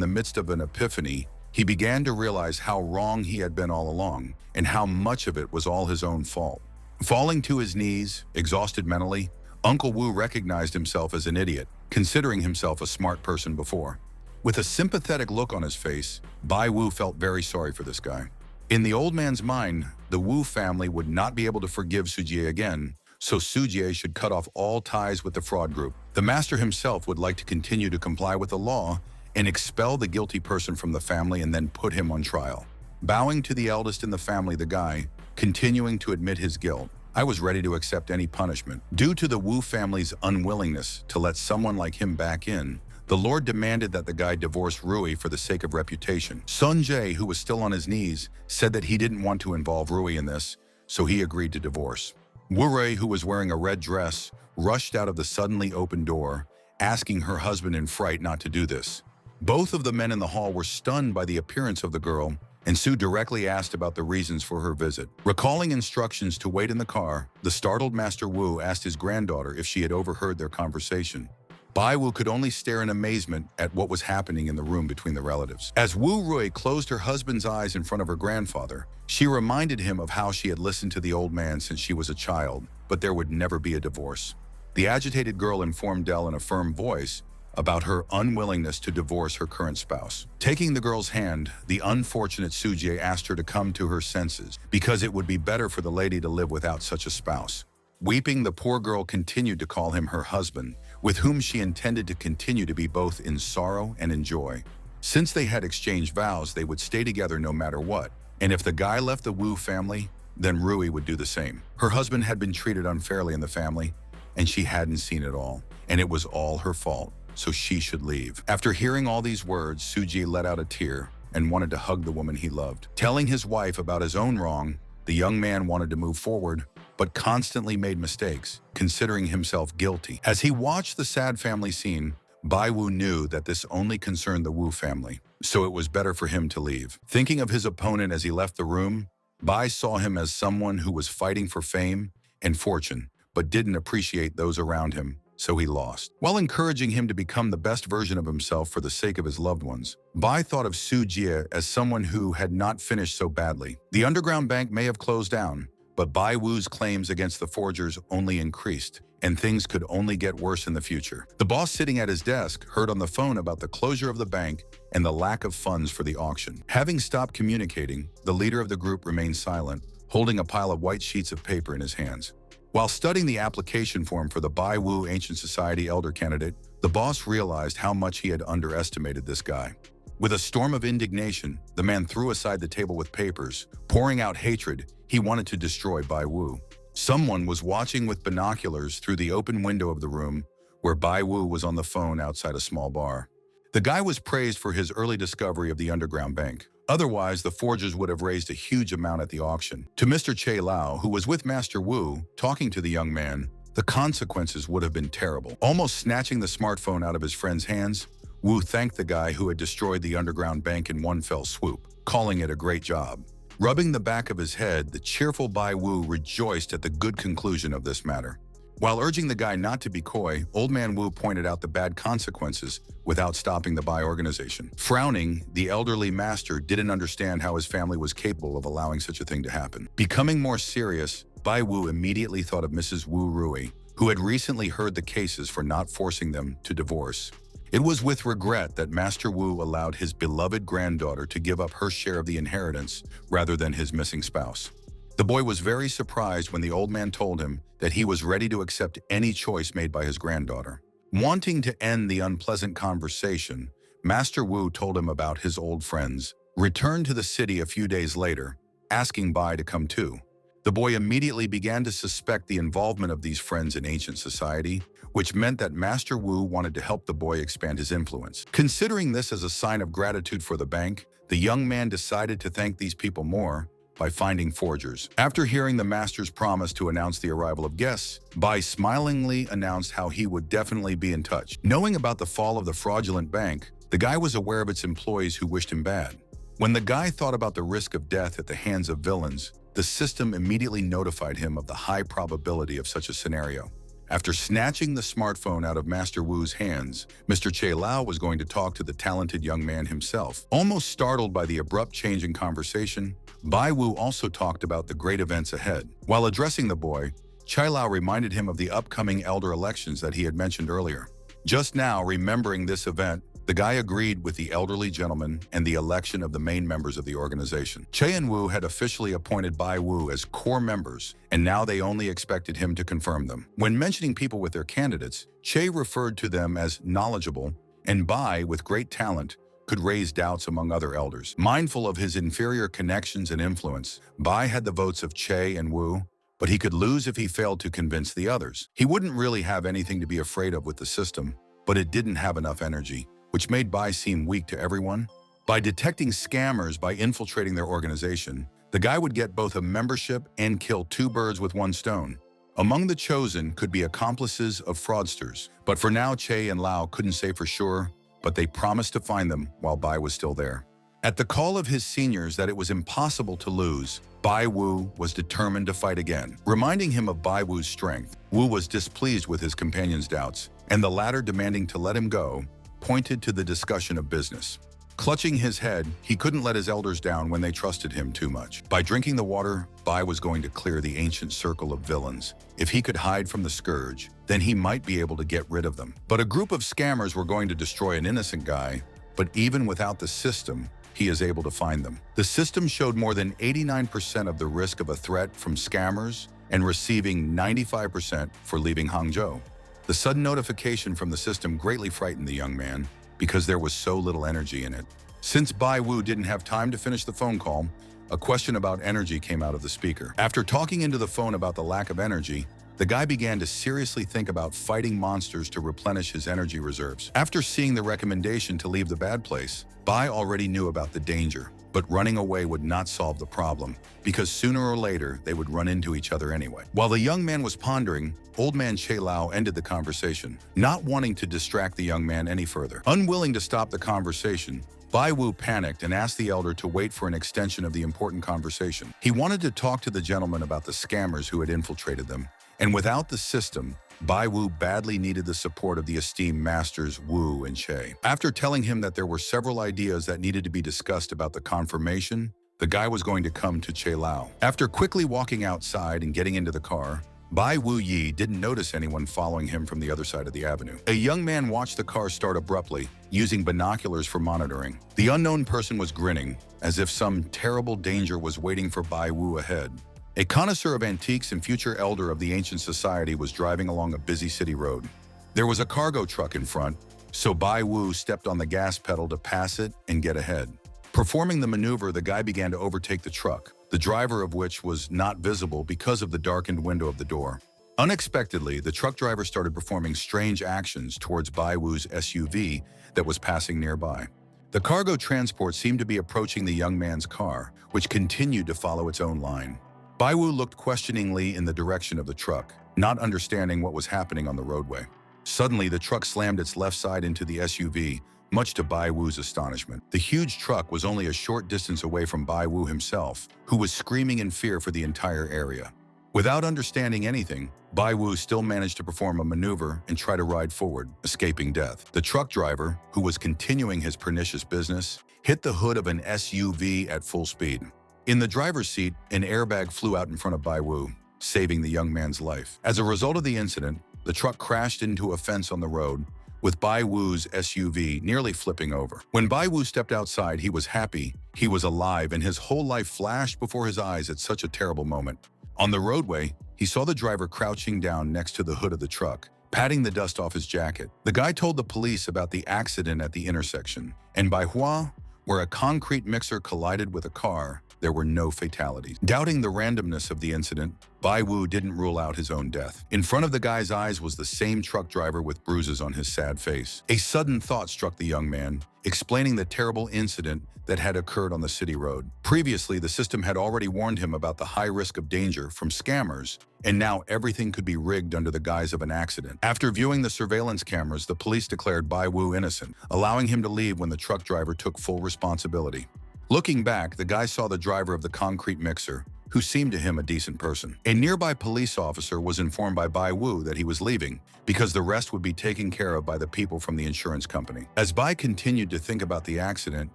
the midst of an epiphany, he began to realize how wrong he had been all along, and how much of it was all his own fault. Falling to his knees, exhausted mentally, Uncle Wu recognized himself as an idiot, considering himself a smart person before. With a sympathetic look on his face, Bai Wu felt very sorry for this guy. In the old man's mind, the Wu family would not be able to forgive Sujie again, so Sujie should cut off all ties with the fraud group. The master himself would like to continue to comply with the law and expel the guilty person from the family and then put him on trial. Bowing to the eldest in the family, the guy, continuing to admit his guilt, I was ready to accept any punishment. Due to the Wu family's unwillingness to let someone like him back in, the Lord demanded that the guy divorce Rui for the sake of reputation. Sun Jae, who was still on his knees, said that he didn't want to involve Rui in this, so he agreed to divorce. Wu Rui, who was wearing a red dress, rushed out of the suddenly opened door, asking her husband in fright not to do this. Both of the men in the hall were stunned by the appearance of the girl, and Sue directly asked about the reasons for her visit. Recalling instructions to wait in the car, the startled Master Wu asked his granddaughter if she had overheard their conversation. Bai Wu could only stare in amazement at what was happening in the room between the relatives. As Wu Rui closed her husband's eyes in front of her grandfather, she reminded him of how she had listened to the old man since she was a child, but there would never be a divorce. The agitated girl informed Dell in a firm voice about her unwillingness to divorce her current spouse. Taking the girl's hand, the unfortunate Sujie asked her to come to her senses, because it would be better for the lady to live without such a spouse. Weeping, the poor girl continued to call him her husband, with whom she intended to continue to be both in sorrow and in joy. Since they had exchanged vows, they would stay together no matter what, and if the guy left the Wu family, then Rui would do the same. Her husband had been treated unfairly in the family, and she hadn't seen it all, and it was all her fault, so she should leave. After hearing all these words, Suji let out a tear and wanted to hug the woman he loved. Telling his wife about his own wrong, the young man wanted to move forward, but constantly made mistakes, considering himself guilty. As he watched the sad family scene, Bai Wu knew that this only concerned the Wu family, so it was better for him to leave. Thinking of his opponent as he left the room, Bai saw him as someone who was fighting for fame and fortune, but didn't appreciate those around him, so he lost. While encouraging him to become the best version of himself for the sake of his loved ones, Bai thought of Su Jie as someone who had not finished so badly. The underground bank may have closed down, but Bai Wu's claims against the forgers only increased, and things could only get worse in the future. The boss sitting at his desk heard on the phone about the closure of the bank and the lack of funds for the auction. Having stopped communicating, the leader of the group remained silent, holding a pile of white sheets of paper in his hands. While studying the application form for the Bai Wu Ancient Society Elder candidate, the boss realized how much he had underestimated this guy. With a storm of indignation, the man threw aside the table with papers, pouring out hatred. He wanted to destroy Bai Wu. Someone was watching with binoculars through the open window of the room where Bai Wu was on the phone outside a small bar. The guy was praised for his early discovery of the underground bank. Otherwise, the forgers would have raised a huge amount at the auction. To Mr. Che Lao, who was with Master Wu, talking to the young man, the consequences would have been terrible. Almost snatching the smartphone out of his friend's hands, Wu thanked the guy who had destroyed the underground bank in one fell swoop, calling it a great job. Rubbing the back of his head, the cheerful Bai Wu rejoiced at the good conclusion of this matter. While urging the guy not to be coy, Old Man Wu pointed out the bad consequences without stopping the Bai organization. Frowning, the elderly master didn't understand how his family was capable of allowing such a thing to happen. Becoming more serious, Bai Wu immediately thought of Mrs. Wu Rui, who had recently heard the cases for not forcing them to divorce. It was with regret that Master Wu allowed his beloved granddaughter to give up her share of the inheritance rather than his missing spouse. The boy was very surprised when the old man told him that he was ready to accept any choice made by his granddaughter. Wanting to end the unpleasant conversation, Master Wu told him about his old friends, returned to the city a few days later, asking Bai to come too. The boy immediately began to suspect the involvement of these friends in ancient society, which meant that Master Wu wanted to help the boy expand his influence. Considering this as a sign of gratitude for the bank, the young man decided to thank these people more by finding forgers. After hearing the master's promise to announce the arrival of guests, Bai smilingly announced how he would definitely be in touch. Knowing about the fall of the fraudulent bank, the guy was aware of its employees who wished him bad. When the guy thought about the risk of death at the hands of villains, the system immediately notified him of the high probability of such a scenario. After snatching the smartphone out of Master Wu's hands, Mr. Che Lao was going to talk to the talented young man himself. Almost startled by the abrupt change in conversation, Bai Wu also talked about the great events ahead. While addressing the boy, Che Lao reminded him of the upcoming elder elections that he had mentioned earlier. Just now, remembering this event, The guy agreed with the elderly gentleman and the election of the main members of the organization. Che and Wu had officially appointed Bai Wu as core members, and now they only expected him to confirm them. When mentioning people with their candidates, Che referred to them as knowledgeable, and Bai, with great talent, could raise doubts among other elders. Mindful of his inferior connections and influence, Bai had the votes of Che and Wu, but he could lose if he failed to convince the others. He wouldn't really have anything to be afraid of with the system, but it didn't have enough energy, which made Bai seem weak to everyone. By detecting scammers by infiltrating their organization, the guy would get both a membership and kill two birds with one stone. Among the chosen could be accomplices of fraudsters, but for now Che and Lao couldn't say for sure, but they promised to find them while Bai was still there. At the call of his seniors that it was impossible to lose, Bai Wu was determined to fight again. Reminding him of Bai Wu's strength, Wu was displeased with his companion's doubts, and the latter, demanding to let him go, pointed to the discussion of business. Clutching his head, he couldn't let his elders down when they trusted him too much. By drinking the water, Bai was going to clear the ancient circle of villains. If he could hide from the scourge, then he might be able to get rid of them. But a group of scammers were going to destroy an innocent guy, but even without the system, he is able to find them. The system showed more than 89% of the risk of a threat from scammers and receiving 95% for leaving Hangzhou. The sudden notification from the system greatly frightened the young man because there was so little energy in it. Since Bai Wu didn't have time to finish the phone call, a question about energy came out of the speaker. After talking into the phone about the lack of energy, the guy began to seriously think about fighting monsters to replenish his energy reserves. After seeing the recommendation to leave the bad place, Bai already knew about the danger, but running away would not solve the problem, because sooner or later they would run into each other anyway. While the young man was pondering, old man Che Lao ended the conversation, not wanting to distract the young man any further. Unwilling to stop the conversation, Bai Wu panicked and asked the elder to wait for an extension of the important conversation. He wanted to talk to the gentleman about the scammers who had infiltrated them, and without the system, Bai Wu badly needed the support of the esteemed masters Wu and Che. After telling him that there were several ideas that needed to be discussed about the confirmation, the guy was going to come to Che Lao. After quickly walking outside and getting into the car, Bai Wu Yi didn't notice anyone following him from the other side of the avenue. A young man watched the car start abruptly, using binoculars for monitoring. The unknown person was grinning, as if some terrible danger was waiting for Bai Wu ahead. A connoisseur of antiques and future elder of the ancient society was driving along a busy city road. There was a cargo truck in front, so Bai Wu stepped on the gas pedal to pass it and get ahead. Performing the maneuver, the guy began to overtake the truck, the driver of which was not visible because of the darkened window of the door. Unexpectedly, the truck driver started performing strange actions towards Bai Wu's SUV that was passing nearby. The cargo transport seemed to be approaching the young man's car, which continued to follow its own line. Bai Wu looked questioningly in the direction of the truck, not understanding what was happening on the roadway. Suddenly, the truck slammed its left side into the SUV, much to Bai Wu's astonishment. The huge truck was only a short distance away from Bai Wu himself, who was screaming in fear for the entire area. Without understanding anything, Bai Wu still managed to perform a maneuver and try to ride forward, escaping death. The truck driver, who was continuing his pernicious business, hit the hood of an SUV at full speed. In the driver's seat, an airbag flew out in front of Bai Wu, saving the young man's life. As a result of the incident, the truck crashed into a fence on the road, with Bai Wu's SUV nearly flipping over. When Bai Wu stepped outside, he was happy, he was alive, and his whole life flashed before his eyes at such a terrible moment. On the roadway, he saw the driver crouching down next to the hood of the truck, patting the dust off his jacket. The guy told the police about the accident at the intersection, and by Hua, where a concrete mixer collided with a car, there were no fatalities. Doubting the randomness of the incident, Bai Wu didn't rule out his own death. In front of the guy's eyes was the same truck driver with bruises on his sad face. A sudden thought struck the young man, explaining the terrible incident that had occurred on the city road. Previously, the system had already warned him about the high risk of danger from scammers, and now everything could be rigged under the guise of an accident. After viewing the surveillance cameras, the police declared Bai Wu innocent, allowing him to leave when the truck driver took full responsibility. Looking back, the guy saw the driver of the concrete mixer, who seemed to him a decent person. A nearby police officer was informed by Bai Wu that he was leaving, because the rest would be taken care of by the people from the insurance company. As Bai continued to think about the accident,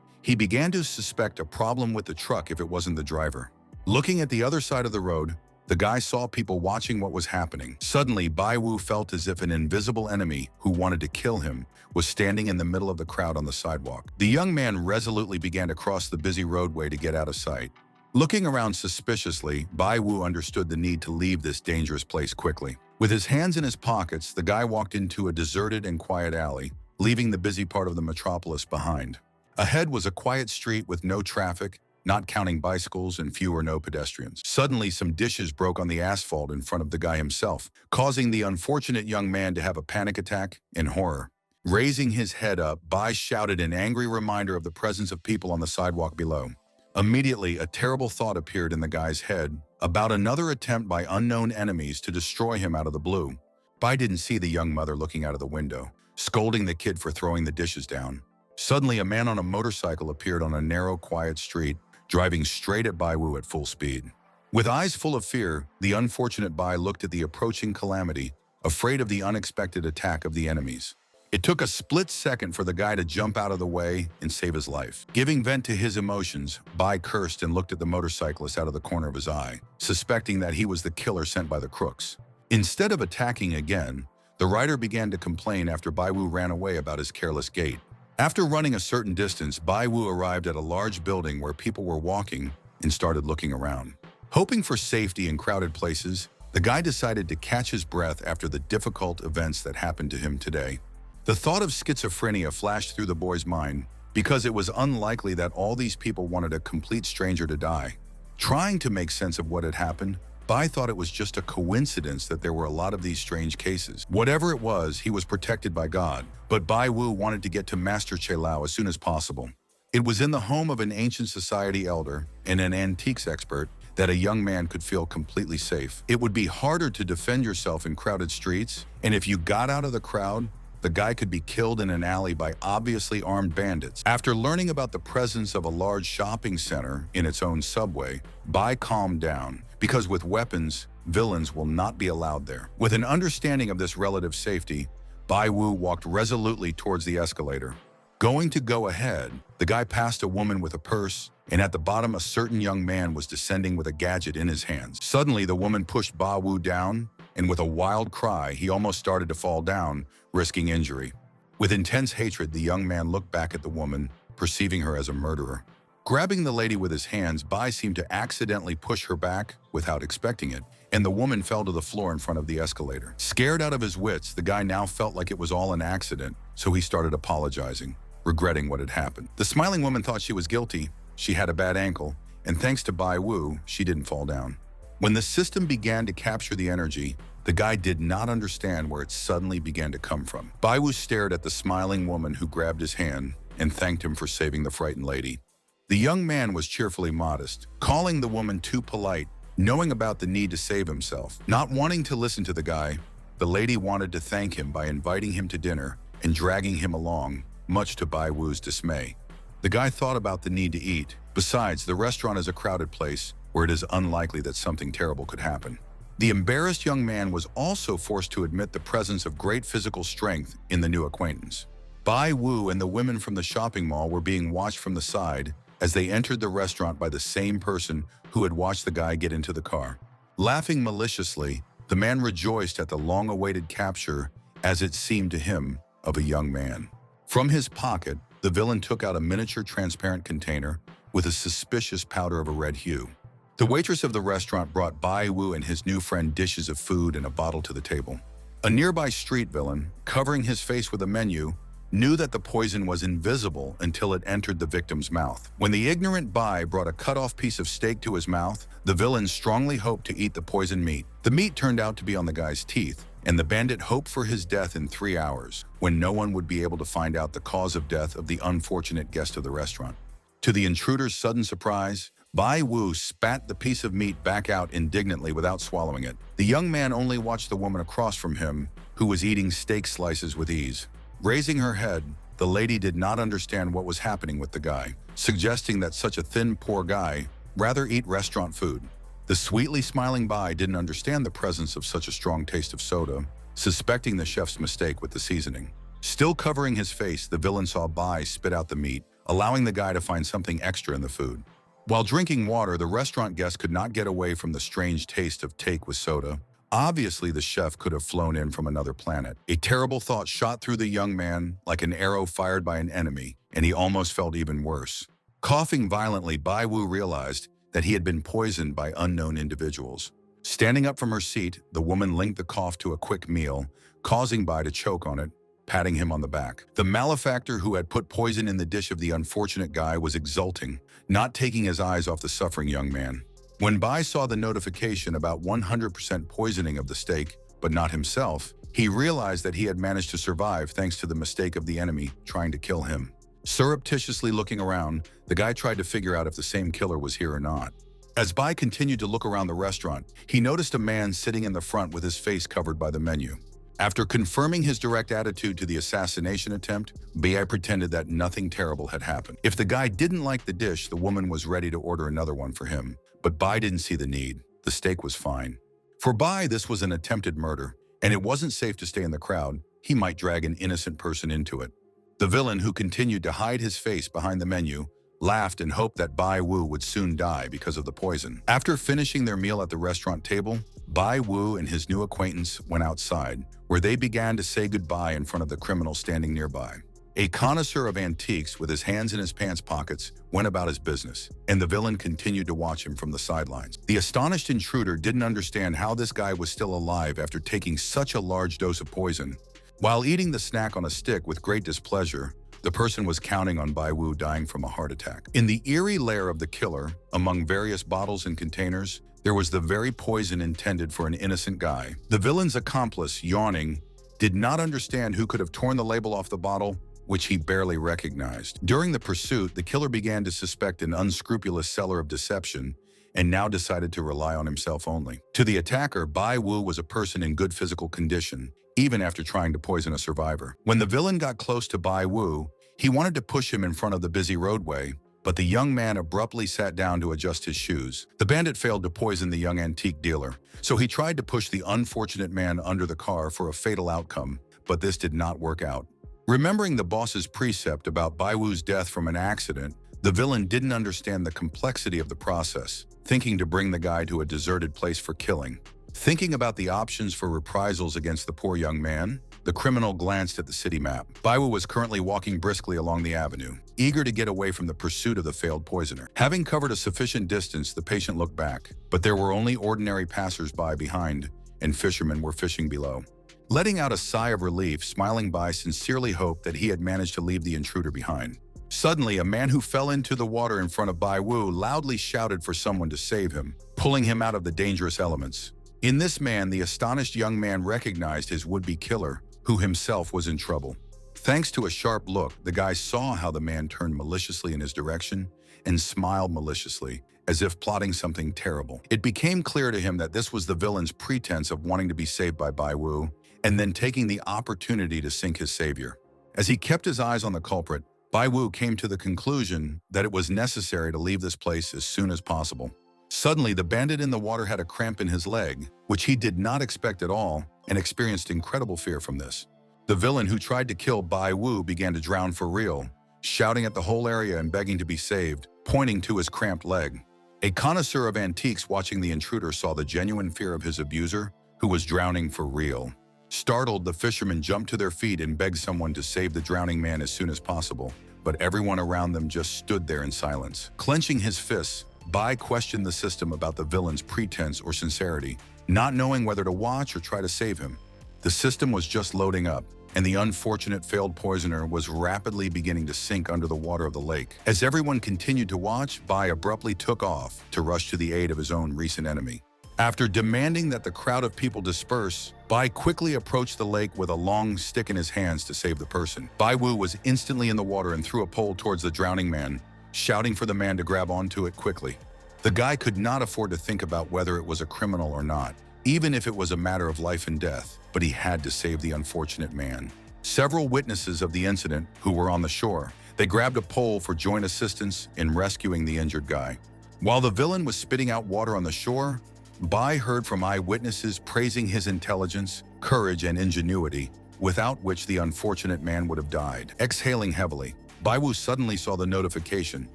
he began to suspect a problem with the truck if it wasn't the driver. Looking at the other side of the road, The guy saw people watching what was happening. Suddenly, Bai Wu felt as if an invisible enemy who wanted to kill him was standing in the middle of the crowd on the sidewalk. The young man resolutely began to cross the busy roadway to get out of sight. Looking around suspiciously, Bai Wu understood the need to leave this dangerous place quickly. With his hands in his pockets, the guy walked into a deserted and quiet alley, leaving the busy part of the metropolis behind. Ahead was a quiet street with no traffic, not counting bicycles and few or no pedestrians. Suddenly, some dishes broke on the asphalt in front of the guy himself, causing the unfortunate young man to have a panic attack in horror. Raising his head up, Bai shouted an angry reminder of the presence of people on the sidewalk below. Immediately, a terrible thought appeared in the guy's head about another attempt by unknown enemies to destroy him out of the blue. Bai didn't see the young mother looking out of the window, scolding the kid for throwing the dishes down. Suddenly, a man on a motorcycle appeared on a narrow, quiet street, driving straight at Bai Wu at full speed. With eyes full of fear, the unfortunate Bai looked at the approaching calamity, afraid of the unexpected attack of the enemies. It took a split second for the guy to jump out of the way and save his life. Giving vent to his emotions, Bai cursed and looked at the motorcyclist out of the corner of his eye, suspecting that he was the killer sent by the crooks. Instead of attacking again, the rider began to complain after Bai Wu ran away about his careless gait. After running a certain distance, Bai Wu arrived at a large building where people were walking and started looking around. Hoping for safety in crowded places, the guy decided to catch his breath after the difficult events that happened to him today. The thought of schizophrenia flashed through the boy's mind because it was unlikely that all these people wanted a complete stranger to die. Trying to make sense of what had happened, Bai thought it was just a coincidence that there were a lot of these strange cases. Whatever it was, he was protected by God. But Bai Wu wanted to get to Master Chelao as soon as possible. It was in the home of an ancient society elder and an antiques expert that a young man could feel completely safe. It would be harder to defend yourself in crowded streets, and if you got out of the crowd, the guy could be killed in an alley by obviously armed bandits. After learning about the presence of a large shopping center in its own subway, Bai calmed down, because with weapons, villains will not be allowed there. With an understanding of this relative safety, Bai Wu walked resolutely towards the escalator. Going to go ahead, the guy passed a woman with a purse, and at the bottom a certain young man was descending with a gadget in his hands. Suddenly, the woman pushed Bai Wu down, and with a wild cry, he almost started to fall down, risking injury. With intense hatred, the young man looked back at the woman, perceiving her as a murderer. Grabbing the lady with his hands, Bai seemed to accidentally push her back without expecting it, and the woman fell to the floor in front of the escalator. Scared out of his wits, the guy now felt like it was all an accident, so he started apologizing, regretting what had happened. The smiling woman thought she was guilty. She had a bad ankle, and thanks to Bai Wu, she didn't fall down. When the system began to capture the energy, the guy did not understand where it suddenly began to come from. Bai Wu stared at the smiling woman who grabbed his hand and thanked him for saving the frightened lady. The young man was cheerfully modest, calling the woman too polite, knowing about the need to save himself. Not wanting to listen to the guy, the lady wanted to thank him by inviting him to dinner and dragging him along, much to Bai Wu's dismay. The guy thought about the need to eat. Besides, the restaurant is a crowded place where it is unlikely that something terrible could happen. The embarrassed young man was also forced to admit the presence of great physical strength in the new acquaintance. Bai Wu and the women from the shopping mall were being watched from the side as they entered the restaurant by the same person who had watched the guy get into the car. Laughing maliciously, the man rejoiced at the long-awaited capture, as it seemed to him, of a young man. From his pocket, the villain took out a miniature transparent container with a suspicious powder of a red hue. The waitress of the restaurant brought Bai Wu and his new friend dishes of food and a bottle to the table. A nearby street villain, covering his face with a menu, knew that the poison was invisible until it entered the victim's mouth. When the ignorant Bai brought a cut-off piece of steak to his mouth, the villain strongly hoped to eat the poisoned meat. The meat turned out to be on the guy's teeth, and the bandit hoped for his death in 3 hours, when no one would be able to find out the cause of death of the unfortunate guest of the restaurant. To the intruder's sudden surprise, Bai Wu spat the piece of meat back out indignantly without swallowing it. The young man only watched the woman across from him, who was eating steak slices with ease. Raising her head, the lady did not understand what was happening with the guy, suggesting that such a thin, poor guy rather eat restaurant food. The sweetly smiling Bai didn't understand the presence of such a strong taste of soda, suspecting the chef's mistake with the seasoning. Still covering his face, the villain saw Bai spit out the meat, allowing the guy to find something extra in the food. While drinking water, the restaurant guest could not get away from the strange taste of take with soda. Obviously, the chef could have flown in from another planet. A terrible thought shot through the young man like an arrow fired by an enemy, and he almost felt even worse. Coughing violently, Bai Wu realized that he had been poisoned by unknown individuals. Standing up from her seat, the woman linked the cough to a quick meal, causing Bai to choke on it, patting him on the back. The malefactor who had put poison in the dish of the unfortunate guy was exulting, not taking his eyes off the suffering young man. When Bai saw the notification about 100% poisoning of the steak, but not himself, he realized that he had managed to survive thanks to the mistake of the enemy trying to kill him. Surreptitiously looking around, the guy tried to figure out if the same killer was here or not. As Bai continued to look around the restaurant, he noticed a man sitting in the front with his face covered by the menu. After confirming his direct attitude to the assassination attempt, Bai pretended that nothing terrible had happened. If the guy didn't like the dish, the woman was ready to order another one for him. But Bai didn't see the need. The steak was fine. For Bai, this was an attempted murder, and it wasn't safe to stay in the crowd. He might drag an innocent person into it. The villain, who continued to hide his face behind the menu, laughed and hoped that Bai Wu would soon die because of the poison. After finishing their meal at the restaurant table, Bai Wu and his new acquaintance went outside, where they began to say goodbye in front of the criminal standing nearby. A connoisseur of antiques, with his hands in his pants pockets, went about his business, and the villain continued to watch him from the sidelines. The astonished intruder didn't understand how this guy was still alive after taking such a large dose of poison. While eating the snack on a stick with great displeasure, the person was counting on Bai Wu dying from a heart attack. In the eerie lair of the killer, among various bottles and containers, there was the very poison intended for an innocent guy. The villain's accomplice, yawning, did not understand who could have torn the label off the bottle, which he barely recognized. During the pursuit, the killer began to suspect an unscrupulous seller of deception and now decided to rely on himself only. To the attacker, Bai Wu was a person in good physical condition, even after trying to poison a survivor. When the villain got close to Bai Wu, he wanted to push him in front of the busy roadway, but the young man abruptly sat down to adjust his shoes. The bandit failed to poison the young antique dealer, so he tried to push the unfortunate man under the car for a fatal outcome, but this did not work out. Remembering the boss's precept about Bai Wu's death from an accident, the villain didn't understand the complexity of the process, thinking to bring the guy to a deserted place for killing. Thinking about the options for reprisals against the poor young man, the criminal glanced at the city map. Bai Wu was currently walking briskly along the avenue, eager to get away from the pursuit of the failed poisoner. Having covered a sufficient distance, the patient looked back, but there were only ordinary passers-by behind, and fishermen were fishing below. Letting out a sigh of relief, Smiling Bai sincerely hoped that he had managed to leave the intruder behind. Suddenly, a man who fell into the water in front of Bai Wu loudly shouted for someone to save him, pulling him out of the dangerous elements. In this man, the astonished young man recognized his would-be killer, who himself was in trouble. Thanks to a sharp look, the guy saw how the man turned maliciously in his direction and smiled maliciously, as if plotting something terrible. It became clear to him that this was the villain's pretense of wanting to be saved by Bai Wu, and then taking the opportunity to sink his savior. As he kept his eyes on the culprit, Bai Wu came to the conclusion that it was necessary to leave this place as soon as possible. Suddenly, the bandit in the water had a cramp in his leg, which he did not expect at all, and experienced incredible fear from this. The villain who tried to kill Bai Wu began to drown for real, shouting at the whole area and begging to be saved, pointing to his cramped leg. A connoisseur of antiques watching the intruder saw the genuine fear of his abuser, who was drowning for real. Startled, the fishermen jumped to their feet and begged someone to save the drowning man as soon as possible, but everyone around them just stood there in silence. Clenching his fists, Bai questioned the system about the villain's pretense or sincerity, not knowing whether to watch or try to save him. The system was just loading up, and the unfortunate failed poisoner was rapidly beginning to sink under the water of the lake. As everyone continued to watch, Bai abruptly took off to rush to the aid of his own recent enemy. After demanding that the crowd of people disperse, Bai quickly approached the lake with a long stick in his hands to save the person. Bai Wu was instantly in the water and threw a pole towards the drowning man, shouting for the man to grab onto it quickly. The guy could not afford to think about whether it was a criminal or not, even if it was a matter of life and death, but he had to save the unfortunate man. Several witnesses of the incident, who were on the shore, they grabbed a pole for joint assistance in rescuing the injured guy. While the villain was spitting out water on the shore, Bai heard from eyewitnesses praising his intelligence, courage, and ingenuity, without which the unfortunate man would have died. Exhaling heavily, Bai Wu suddenly saw the notification,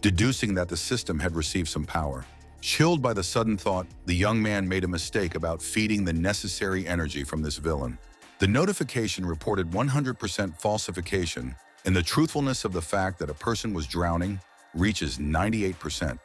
deducing that the system had received some power. Chilled by the sudden thought, the young man made a mistake about feeding the necessary energy from this villain. The notification reported 100% falsification, and the truthfulness of the fact that a person was drowning reaches 98%.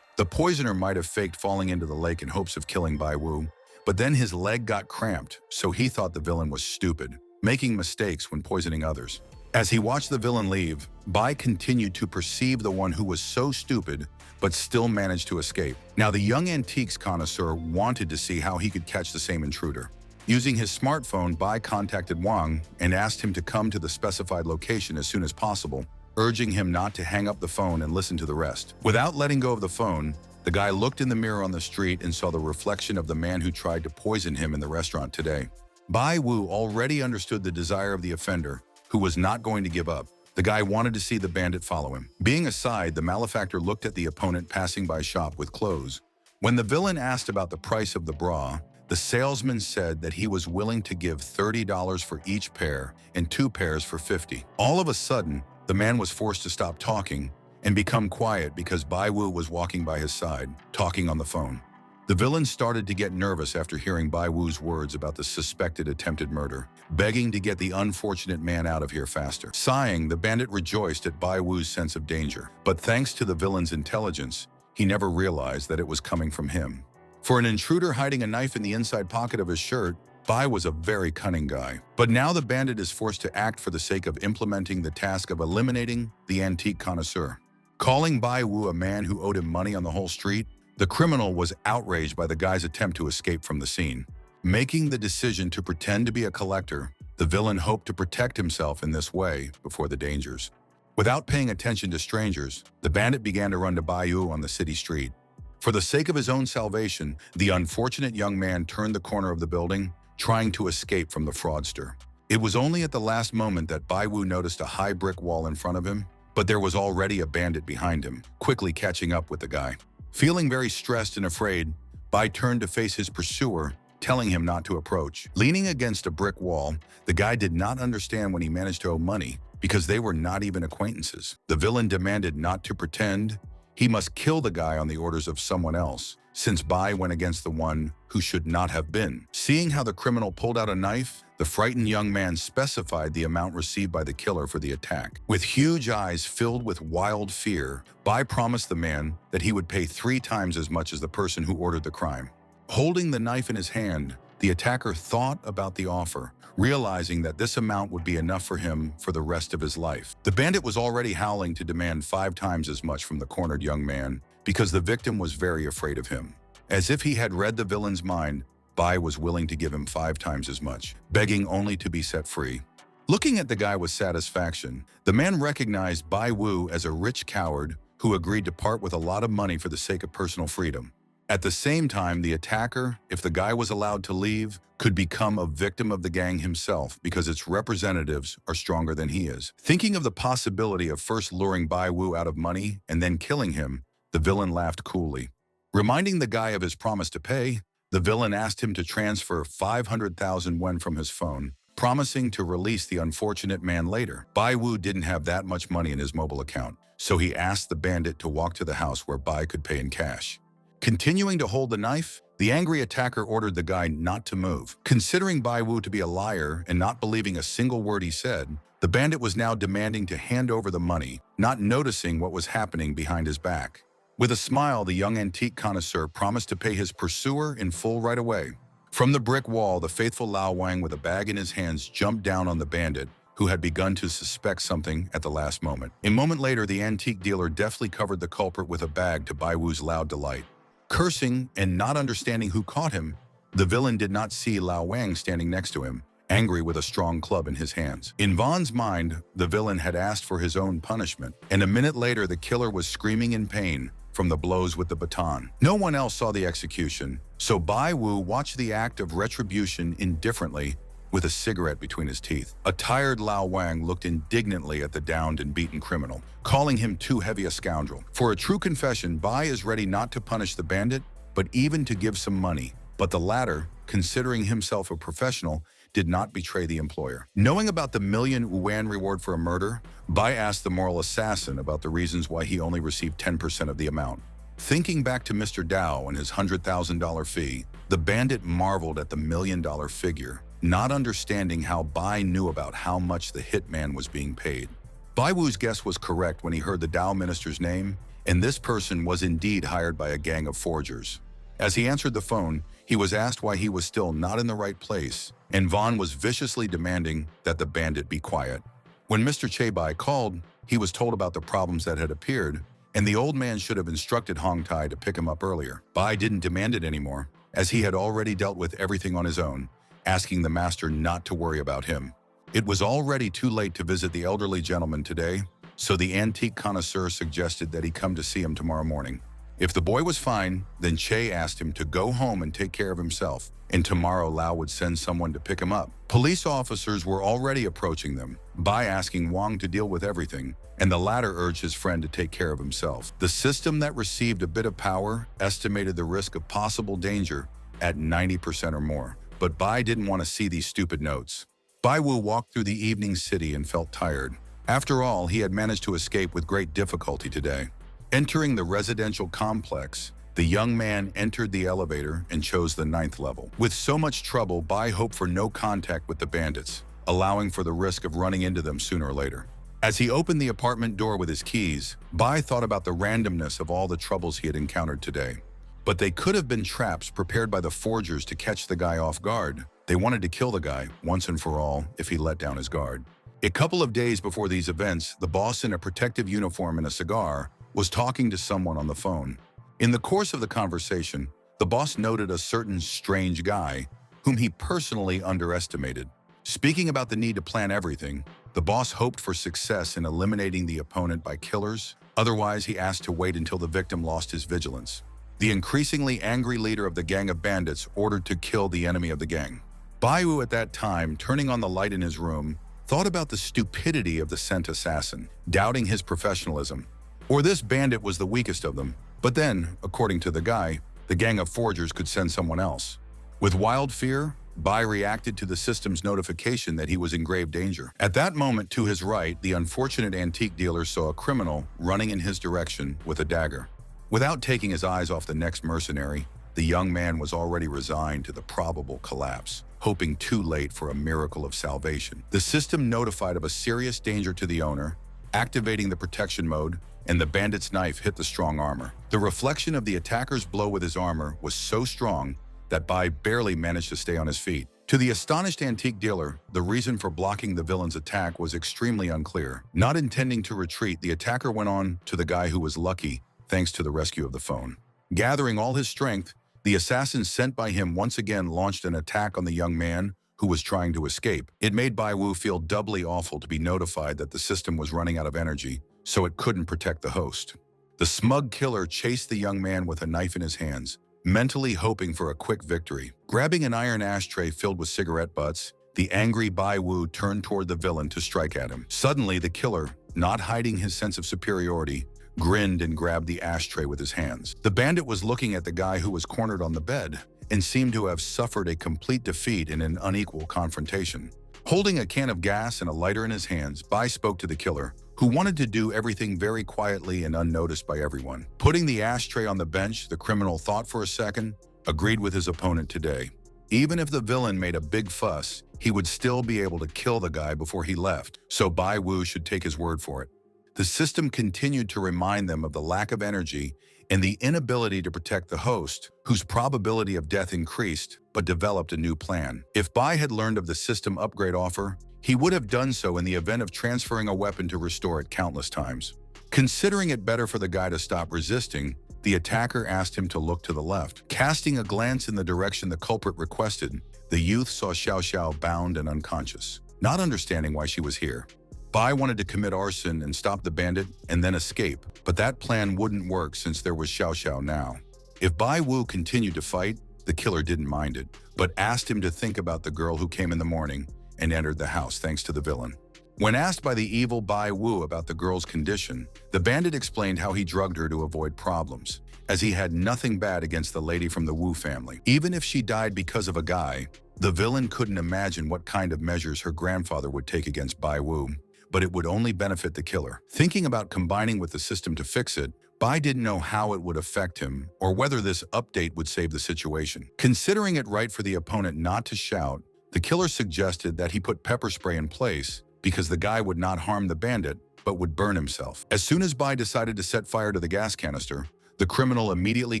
The poisoner might have faked falling into the lake in hopes of killing Bai Wu, but then his leg got cramped, so he thought the villain was stupid, making mistakes when poisoning others. As he watched the villain leave, Bai continued to perceive the one who was so stupid but still managed to escape. Now, the young antiques connoisseur wanted to see how he could catch the same intruder. Using his smartphone, Bai contacted Wang and asked him to come to the specified location as soon as possible, urging him not to hang up the phone and listen to the rest. Without letting go of the phone, the guy looked in the mirror on the street and saw the reflection of the man who tried to poison him in the restaurant today. Bai Wu already understood the desire of the offender, who was not going to give up. The guy wanted to see the bandit follow him. Being aside, the malefactor looked at the opponent passing by shop with clothes. When the villain asked about the price of the bra, the salesman said that he was willing to give $30 for each pair and 2 pairs for $50. All of a sudden, the man was forced to stop talking and become quiet because Bai Wu was walking by his side, talking on the phone. The villain started to get nervous after hearing Bai Wu's words about the suspected attempted murder, begging to get the unfortunate man out of here faster. Sighing, the bandit rejoiced at Bai Wu's sense of danger, but thanks to the villain's intelligence, he never realized that it was coming from him. For an intruder hiding a knife in the inside pocket of his shirt, Bai was a very cunning guy. But now the bandit is forced to act for the sake of implementing the task of eliminating the antique connoisseur. Calling Bai Wu a man who owed him money on the whole street, the criminal was outraged by the guy's attempt to escape from the scene. Making the decision to pretend to be a collector, the villain hoped to protect himself in this way before the dangers. Without paying attention to strangers, the bandit began to run to Bai Wu on the city street. For the sake of his own salvation, the unfortunate young man turned the corner of the building, trying to escape from the fraudster. It was only at the last moment that Bai Wu noticed a high brick wall in front of him, but there was already a bandit behind him, quickly catching up with the guy. Feeling very stressed and afraid, Bai turned to face his pursuer, telling him not to approach. Leaning against a brick wall, the guy did not understand when he managed to owe money because they were not even acquaintances. The villain demanded not to pretend. He must kill the guy on the orders of someone else, since Bai went against the one who should not have been. Seeing how the criminal pulled out a knife, the frightened young man specified the amount received by the killer for the attack. With huge eyes filled with wild fear, Bai promised the man that he would pay 3 times as much as the person who ordered the crime. Holding the knife in his hand, the attacker thought about the offer, realizing that this amount would be enough for him for the rest of his life. The bandit was already howling to demand 5 times as much from the cornered young man because the victim was very afraid of him. As if he had read the villain's mind, Bai was willing to give him 5 times as much, begging only to be set free. Looking at the guy with satisfaction, the man recognized Bai Wu as a rich coward who agreed to part with a lot of money for the sake of personal freedom. At the same time, the attacker, if the guy was allowed to leave, could become a victim of the gang himself because its representatives are stronger than he is. Thinking of the possibility of first luring Bai Wu out of money and then killing him, the villain laughed coolly. Reminding the guy of his promise to pay, the villain asked him to transfer 500,000 yuan from his phone, promising to release the unfortunate man later. Bai Wu didn't have that much money in his mobile account, so he asked the bandit to walk to the house where Bai could pay in cash. Continuing to hold the knife, the angry attacker ordered the guy not to move. Considering Bai Wu to be a liar and not believing a single word he said, the bandit was now demanding to hand over the money, not noticing what was happening behind his back. With a smile, the young antique connoisseur promised to pay his pursuer in full right away. From the brick wall, the faithful Lao Wang with a bag in his hands jumped down on the bandit, who had begun to suspect something at the last moment. A moment later, the antique dealer deftly covered the culprit with a bag to Bai Wu's loud delight. Cursing and not understanding who caught him, the villain did not see Lao Wang standing next to him, angry with a strong club in his hands. In Vaughn's mind, the villain had asked for his own punishment, and a minute later the killer was screaming in pain from the blows with the baton. No one else saw the execution, so Bai Wu watched the act of retribution indifferently with a cigarette between his teeth. A tired Lao Wang looked indignantly at the downed and beaten criminal, calling him too heavy a scoundrel. For a true confession, Bai is ready not to punish the bandit, but even to give some money. But the latter, considering himself a professional, did not betray the employer. Knowing about the $1,000,000 reward for a murder, Bai asked the moral assassin about the reasons why he only received 10% of the amount. Thinking back to Mr. Dao and his $100,000 fee, the bandit marveled at the $1,000,000 figure, not understanding how Bai knew about how much the hitman was being paid. Bai Wu's guess was correct when he heard the Dao minister's name, and this person was indeed hired by a gang of forgers. As he answered the phone, he was asked why he was still not in the right place, and Vaughn was viciously demanding that the bandit be quiet. When Mr. Bai called, he was told about the problems that had appeared, and the old man should have instructed Hong Tai to pick him up earlier. Bai didn't demand it anymore, as he had already dealt with everything on his own, asking the master not to worry about him. It was already too late to visit the elderly gentleman today, so the antique connoisseur suggested that he come to see him tomorrow morning. If the boy was fine, then Che asked him to go home and take care of himself, and tomorrow Lau would send someone to pick him up. Police officers were already approaching them, Bai asking Wang to deal with everything, and the latter urged his friend to take care of himself. The system that received a bit of power estimated the risk of possible danger at 90% or more, but Bai didn't want to see these stupid notes. Bai Wu walked through the evening city and felt tired. After all, he had managed to escape with great difficulty today. Entering the residential complex, the young man entered the elevator and chose the 9th level. With so much trouble, Bai hoped for no contact with the bandits, allowing for the risk of running into them sooner or later. As he opened the apartment door with his keys, Bai thought about the randomness of all the troubles he had encountered today. But they could have been traps prepared by the forgers to catch the guy off guard. They wanted to kill the guy, once and for all, if he let down his guard. A couple of days before these events, the boss in a protective uniform and a cigar was talking to someone on the phone. In the course of the conversation, the boss noted a certain strange guy whom he personally underestimated. Speaking about the need to plan everything, the boss hoped for success in eliminating the opponent by killers. Otherwise, he asked to wait until the victim lost his vigilance. The increasingly angry leader of the gang of bandits ordered to kill the enemy of the gang. Bai Wu at that time, turning on the light in his room, thought about the stupidity of the sent assassin, doubting his professionalism. Or this bandit was the weakest of them. But then, according to the guy, the gang of forgers could send someone else. With wild fear, Bai reacted to the system's notification that he was in grave danger. At that moment, to his right, the unfortunate antique dealer saw a criminal running in his direction with a dagger. Without taking his eyes off the next mercenary, the young man was already resigned to the probable collapse, hoping too late for a miracle of salvation. The system notified of a serious danger to the owner, activating the protection mode, and the bandit's knife hit the strong armor. The reflection of the attacker's blow with his armor was so strong that Bai barely managed to stay on his feet. To the astonished antique dealer, the reason for blocking the villain's attack was extremely unclear. Not intending to retreat, the attacker went on to the guy who was lucky thanks to the rescue of the phone. Gathering all his strength, the assassin sent by him once again launched an attack on the young man who was trying to escape. It made Bai Wu feel doubly awful to be notified that the system was running out of energy, so it couldn't protect the host. The smug killer chased the young man with a knife in his hands, mentally hoping for a quick victory. Grabbing an iron ashtray filled with cigarette butts, the angry Bai Wu turned toward the villain to strike at him. Suddenly, the killer, not hiding his sense of superiority, grinned and grabbed the ashtray with his hands. The bandit was looking at the guy who was cornered on the bed and seemed to have suffered a complete defeat in an unequal confrontation. Holding a can of gas and a lighter in his hands, Bai spoke to the killer, who wanted to do everything very quietly and unnoticed by everyone. Putting the ashtray on the bench, the criminal thought for a second, agreed with his opponent today. Even if the villain made a big fuss, he would still be able to kill the guy before he left, so Bai Wu should take his word for it. The system continued to remind them of the lack of energy and the inability to protect the host, whose probability of death increased, but developed a new plan. If Bai had learned of the system upgrade offer, he would have done so in the event of transferring a weapon to restore it countless times. Considering it better for the guy to stop resisting, the attacker asked him to look to the left. Casting a glance in the direction the culprit requested, the youth saw Xiao Xiao bound and unconscious. Not understanding why she was here, Bai wanted to commit arson and stop the bandit and then escape, but that plan wouldn't work since there was Xiao Xiao now. If Bai Wu continued to fight, the killer didn't mind it, but asked him to think about the girl who came in the morning and entered the house thanks to the villain. When asked by the evil Bai Wu about the girl's condition, the bandit explained how he drugged her to avoid problems, as he had nothing bad against the lady from the Wu family. Even if she died because of a guy, The villain couldn't imagine what kind of measures her grandfather would take against Bai Wu, but it would only benefit the killer. Thinking about combining with the system to fix it, Bai didn't know how it would affect him or whether this update would save the situation. Considering it right for the opponent not to shout, the killer suggested that he put pepper spray in place because the guy would not harm the bandit but would burn himself. As soon as Bai decided to set fire to the gas canister, the criminal immediately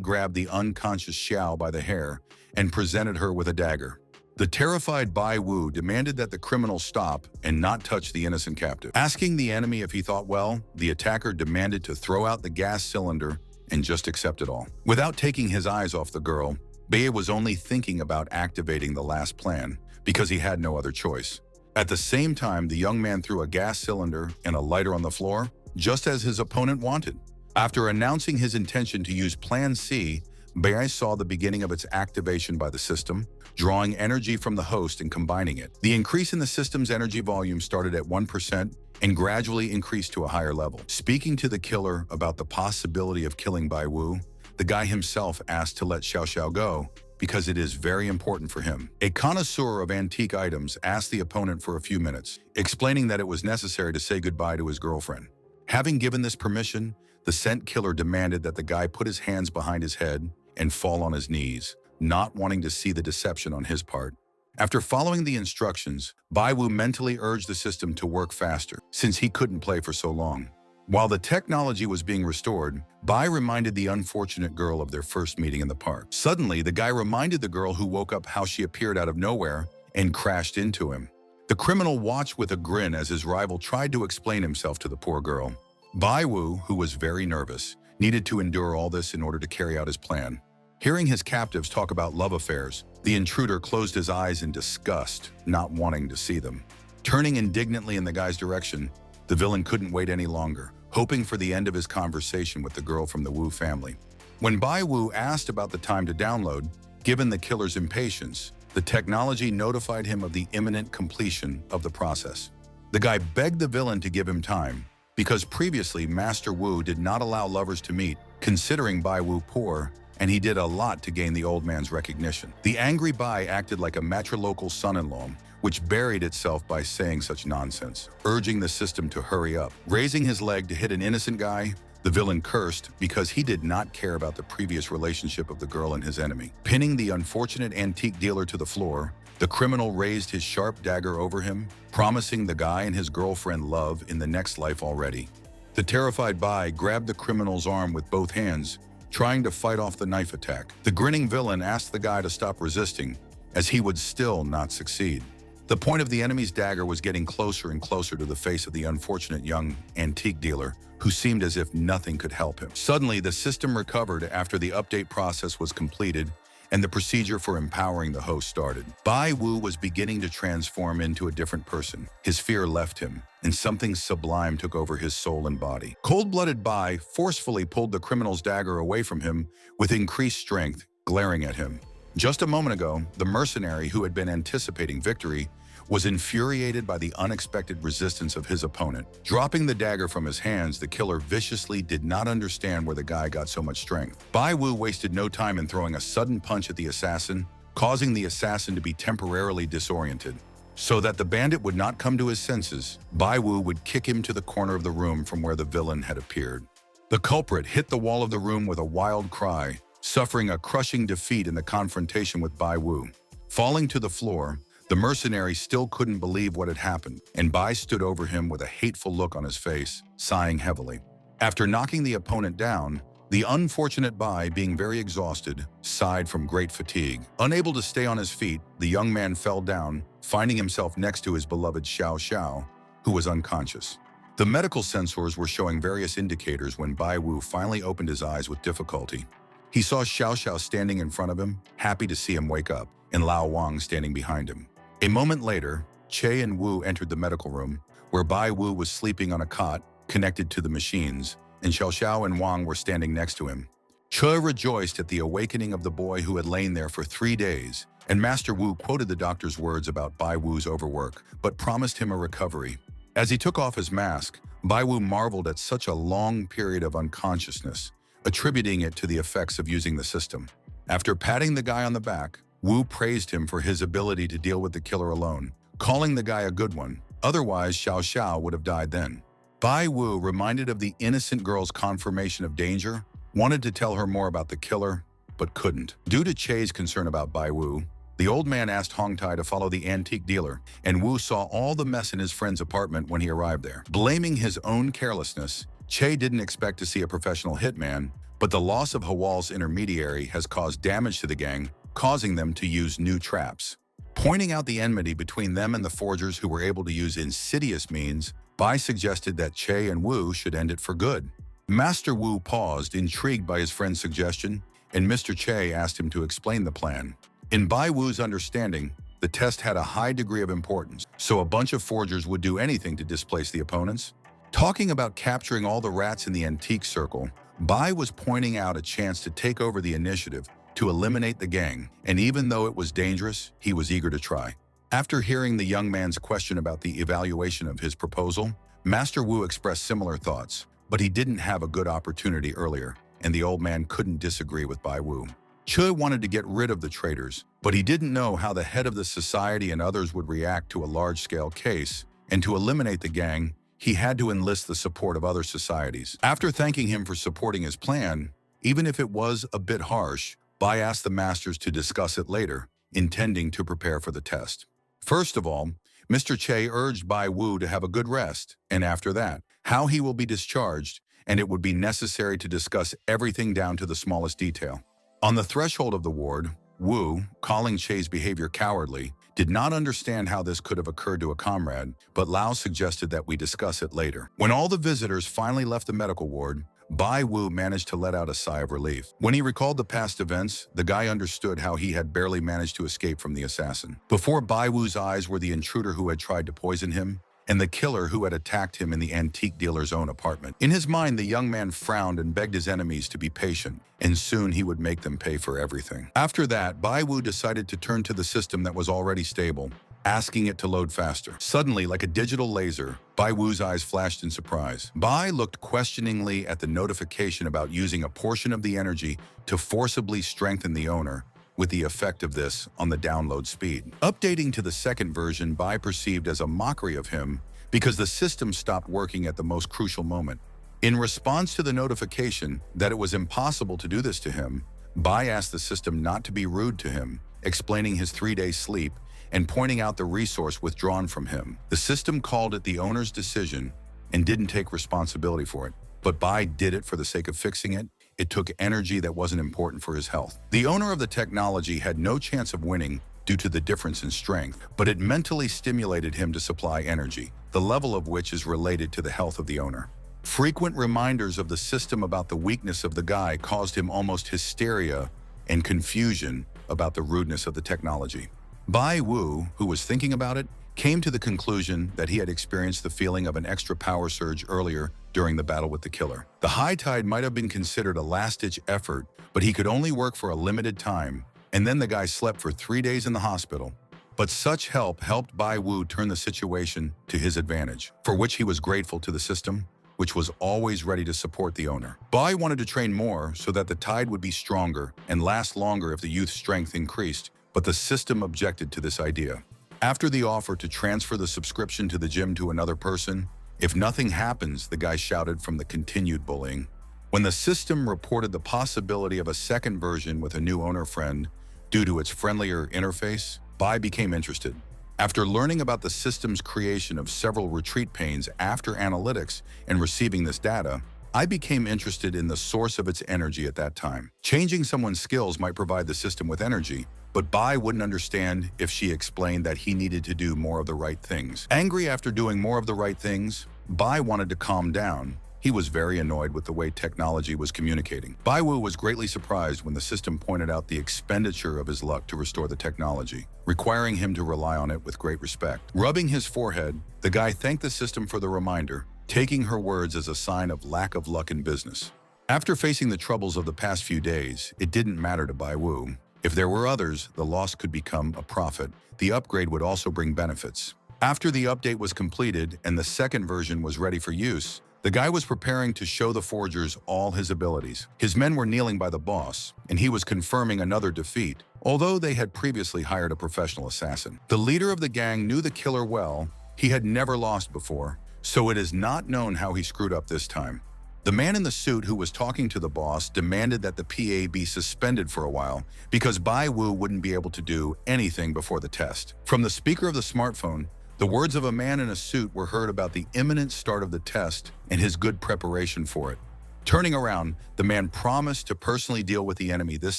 grabbed the unconscious Xiao by the hair and presented her with a dagger. The terrified Bai Wu demanded that the criminal stop and not touch the innocent captive. Asking the enemy if he thought well, the attacker demanded to throw out the gas cylinder and just accept it all. Without taking his eyes off the girl, Bai was only thinking about activating the last plan because he had no other choice. At the same time, the young man threw a gas cylinder and a lighter on the floor, just as his opponent wanted. After announcing his intention to use Plan C, Bai saw the beginning of its activation by the system, drawing energy from the host and combining it. The increase in the system's energy volume started at 1% and gradually increased to a higher level. Speaking to the killer about the possibility of killing Bai Wu, the guy himself asked to let Xiao Xiao go because it is very important for him. A connoisseur of antique items asked the opponent for a few minutes, explaining that it was necessary to say goodbye to his girlfriend. Having given this permission, the scent killer demanded that the guy put his hands behind his head and fall on his knees, not wanting to see the deception on his part. After following the instructions, Bai Wu mentally urged the system to work faster, since he couldn't play for so long. While the technology was being restored, Bai reminded the unfortunate girl of their first meeting in the park. Suddenly, the guy reminded the girl who woke up how she appeared out of nowhere and crashed into him. The criminal watched with a grin as his rival tried to explain himself to the poor girl. Bai Wu, who was very nervous, needed to endure all this in order to carry out his plan. Hearing his captives talk about love affairs, the intruder closed his eyes in disgust, not wanting to see them. Turning indignantly in the guy's direction, the villain couldn't wait any longer, hoping for the end of his conversation with the girl from the Wu family. When Bai Wu asked about the time to download, given the killer's impatience, the technology notified him of the imminent completion of the process. The guy begged the villain to give him time, because previously Master Wu did not allow lovers to meet, considering Bai Wu poor, and he did a lot to gain the old man's recognition. The angry Bai acted like a matrilocal son-in-law, which buried itself by saying such nonsense, urging the system to hurry up. Raising his leg to hit an innocent guy, the villain cursed because he did not care about the previous relationship of the girl and his enemy. Pinning the unfortunate antique dealer to the floor, the criminal raised his sharp dagger over him, promising the guy and his girlfriend love in the next life already. The terrified Bai grabbed the criminal's arm with both hands, trying to fight off the knife attack. The grinning villain asked the guy to stop resisting, as he would still not succeed. The point of the enemy's dagger was getting closer and closer to the face of the unfortunate young antique dealer, who seemed as if nothing could help him. Suddenly, the system recovered after the update process was completed, and the procedure for empowering the host started. Bai Wu was beginning to transform into a different person. His fear left him, and something sublime took over his soul and body. Cold-blooded Bai forcefully pulled the criminal's dagger away from him with increased strength, glaring at him. Just a moment ago, the mercenary who had been anticipating victory was infuriated by the unexpected resistance of his opponent. Dropping the dagger from his hands, the killer viciously did not understand where the guy got so much strength. Bai Wu wasted no time in throwing a sudden punch at the assassin, causing the assassin to be temporarily disoriented. So that the bandit would not come to his senses, Bai Wu would kick him to the corner of the room from where the villain had appeared. The culprit hit the wall of the room with a wild cry, suffering a crushing defeat in the confrontation with Bai Wu. Falling to the floor, the mercenary still couldn't believe what had happened, and Bai stood over him with a hateful look on his face, sighing heavily. After knocking the opponent down, the unfortunate Bai, being very exhausted, sighed from great fatigue. Unable to stay on his feet, the young man fell down, finding himself next to his beloved Xiao Xiao, who was unconscious. The medical sensors were showing various indicators when Bai Wu finally opened his eyes with difficulty. He saw Xiao Xiao standing in front of him, happy to see him wake up, and Lao Wang standing behind him. A moment later, Che and Wu entered the medical room, where Bai Wu was sleeping on a cot connected to the machines, and Xiao Xiao and Wang were standing next to him. Che rejoiced at the awakening of the boy who had lain there for 3 days, and Master Wu quoted the doctor's words about Bai Wu's overwork, but promised him a recovery. As he took off his mask, Bai Wu marveled at such a long period of unconsciousness, attributing it to the effects of using the system. After patting the guy on the back, Wu praised him for his ability to deal with the killer alone, calling the guy a good one. Otherwise, Xiao Xiao would have died then. Bai Wu, reminded of the innocent girl's confirmation of danger, wanted to tell her more about the killer, but couldn't. Due to Che's concern about Bai Wu, the old man asked Hong Tai to follow the antique dealer, and Wu saw all the mess in his friend's apartment when he arrived there. Blaming his own carelessness, Che didn't expect to see a professional hitman, but the loss of Hawal's intermediary has caused damage to the gang, causing them to use new traps. Pointing out the enmity between them and the forgers who were able to use insidious means, Bai suggested that Che and Wu should end it for good. Master Wu paused, intrigued by his friend's suggestion, and Mr. Che asked him to explain the plan. In Bai Wu's understanding, the test had a high degree of importance, so a bunch of forgers would do anything to displace the opponents. Talking about capturing all the rats in the antique circle, Bai was pointing out a chance to take over the initiative to eliminate the gang, and even though it was dangerous, he was eager to try. After hearing the young man's question about the evaluation of his proposal, Master Wu expressed similar thoughts, but he didn't have a good opportunity earlier, and the old man couldn't disagree with Bai Wu. Che wanted to get rid of the traitors, but he didn't know how the head of the society and others would react to a large-scale case, and to eliminate the gang, he had to enlist the support of other societies. After thanking him for supporting his plan, even if it was a bit harsh, Bai asked the masters to discuss it later, intending to prepare for the test. First of all, Mr. Che urged Bai Wu to have a good rest, and after that, how he will be discharged, and it would be necessary to discuss everything down to the smallest detail. On the threshold of the ward, Wu, calling Che's behavior cowardly, did not understand how this could have occurred to a comrade, but Lao suggested that we discuss it later. When all the visitors finally left the medical ward, Bai Wu managed to let out a sigh of relief. When he recalled the past events, the guy understood how he had barely managed to escape from the assassin. Before Bai Wu's eyes were the intruder who had tried to poison him, and the killer who had attacked him in the antique dealer's own apartment. In his mind, the young man frowned and begged his enemies to be patient, and soon he would make them pay for everything. After that, Bai Wu decided to turn to the system that was already stable, asking it to load faster. Suddenly, like a digital laser, Bai Wu's eyes flashed in surprise. Bai looked questioningly at the notification about using a portion of the energy to forcibly strengthen the owner, with the effect of this on the download speed. Updating to the second version, Bai perceived as a mockery of him because the system stopped working at the most crucial moment. In response to the notification that it was impossible to do this to him, Bai asked the system not to be rude to him, explaining his 3-day sleep and pointing out the resource withdrawn from him. The system called it the owner's decision and didn't take responsibility for it, but Bai did it for the sake of fixing it. It took energy that wasn't important for his health. The owner of the technology had no chance of winning due to the difference in strength, but it mentally stimulated him to supply energy, the level of which is related to the health of the owner. Frequent reminders of the system about the weakness of the guy caused him almost hysteria and confusion about the rudeness of the technology. Bai Wu, who was thinking about it, came to the conclusion that he had experienced the feeling of an extra power surge earlier during the battle with the killer. The high tide might have been considered a last-ditch effort, but he could only work for a limited time, and then the guy slept for 3 days in the hospital. But such help helped Bai Wu turn the situation to his advantage, for which he was grateful to the system, which was always ready to support the owner. Bai wanted to train more so that the tide would be stronger and last longer if the youth's strength increased, but the system objected to this idea. After the offer to transfer the subscription to the gym to another person, "If nothing happens," the guy shouted from the continued bullying. When the system reported the possibility of a second version with a new owner friend due to its friendlier interface, Bai became interested. After learning about the system's creation of several retreat panes after analytics and receiving this data, I became interested in the source of its energy at that time. Changing someone's skills might provide the system with energy, but Bai wouldn't understand if she explained that he needed to do more of the right things. Angry after doing more of the right things, Bai wanted to calm down. He was very annoyed with the way technology was communicating. Bai Wu was greatly surprised when the system pointed out the expenditure of his luck to restore the technology, requiring him to rely on it with great respect. Rubbing his forehead, the guy thanked the system for the reminder, taking her words as a sign of lack of luck in business. After facing the troubles of the past few days, it didn't matter to Bai Wu. If there were others, the loss could become a profit. The upgrade would also bring benefits. After the update was completed and the second version was ready for use, the guy was preparing to show the forgers all his abilities. His men were kneeling by the boss, and he was confirming another defeat, although they had previously hired a professional assassin. The leader of the gang knew the killer well. He had never lost before, so it is not known how he screwed up this time. The man in the suit who was talking to the boss demanded that the PA be suspended for a while because Bai Wu wouldn't be able to do anything before the test. From the speaker of the smartphone, the words of a man in a suit were heard about the imminent start of the test and his good preparation for it. Turning around, the man promised to personally deal with the enemy this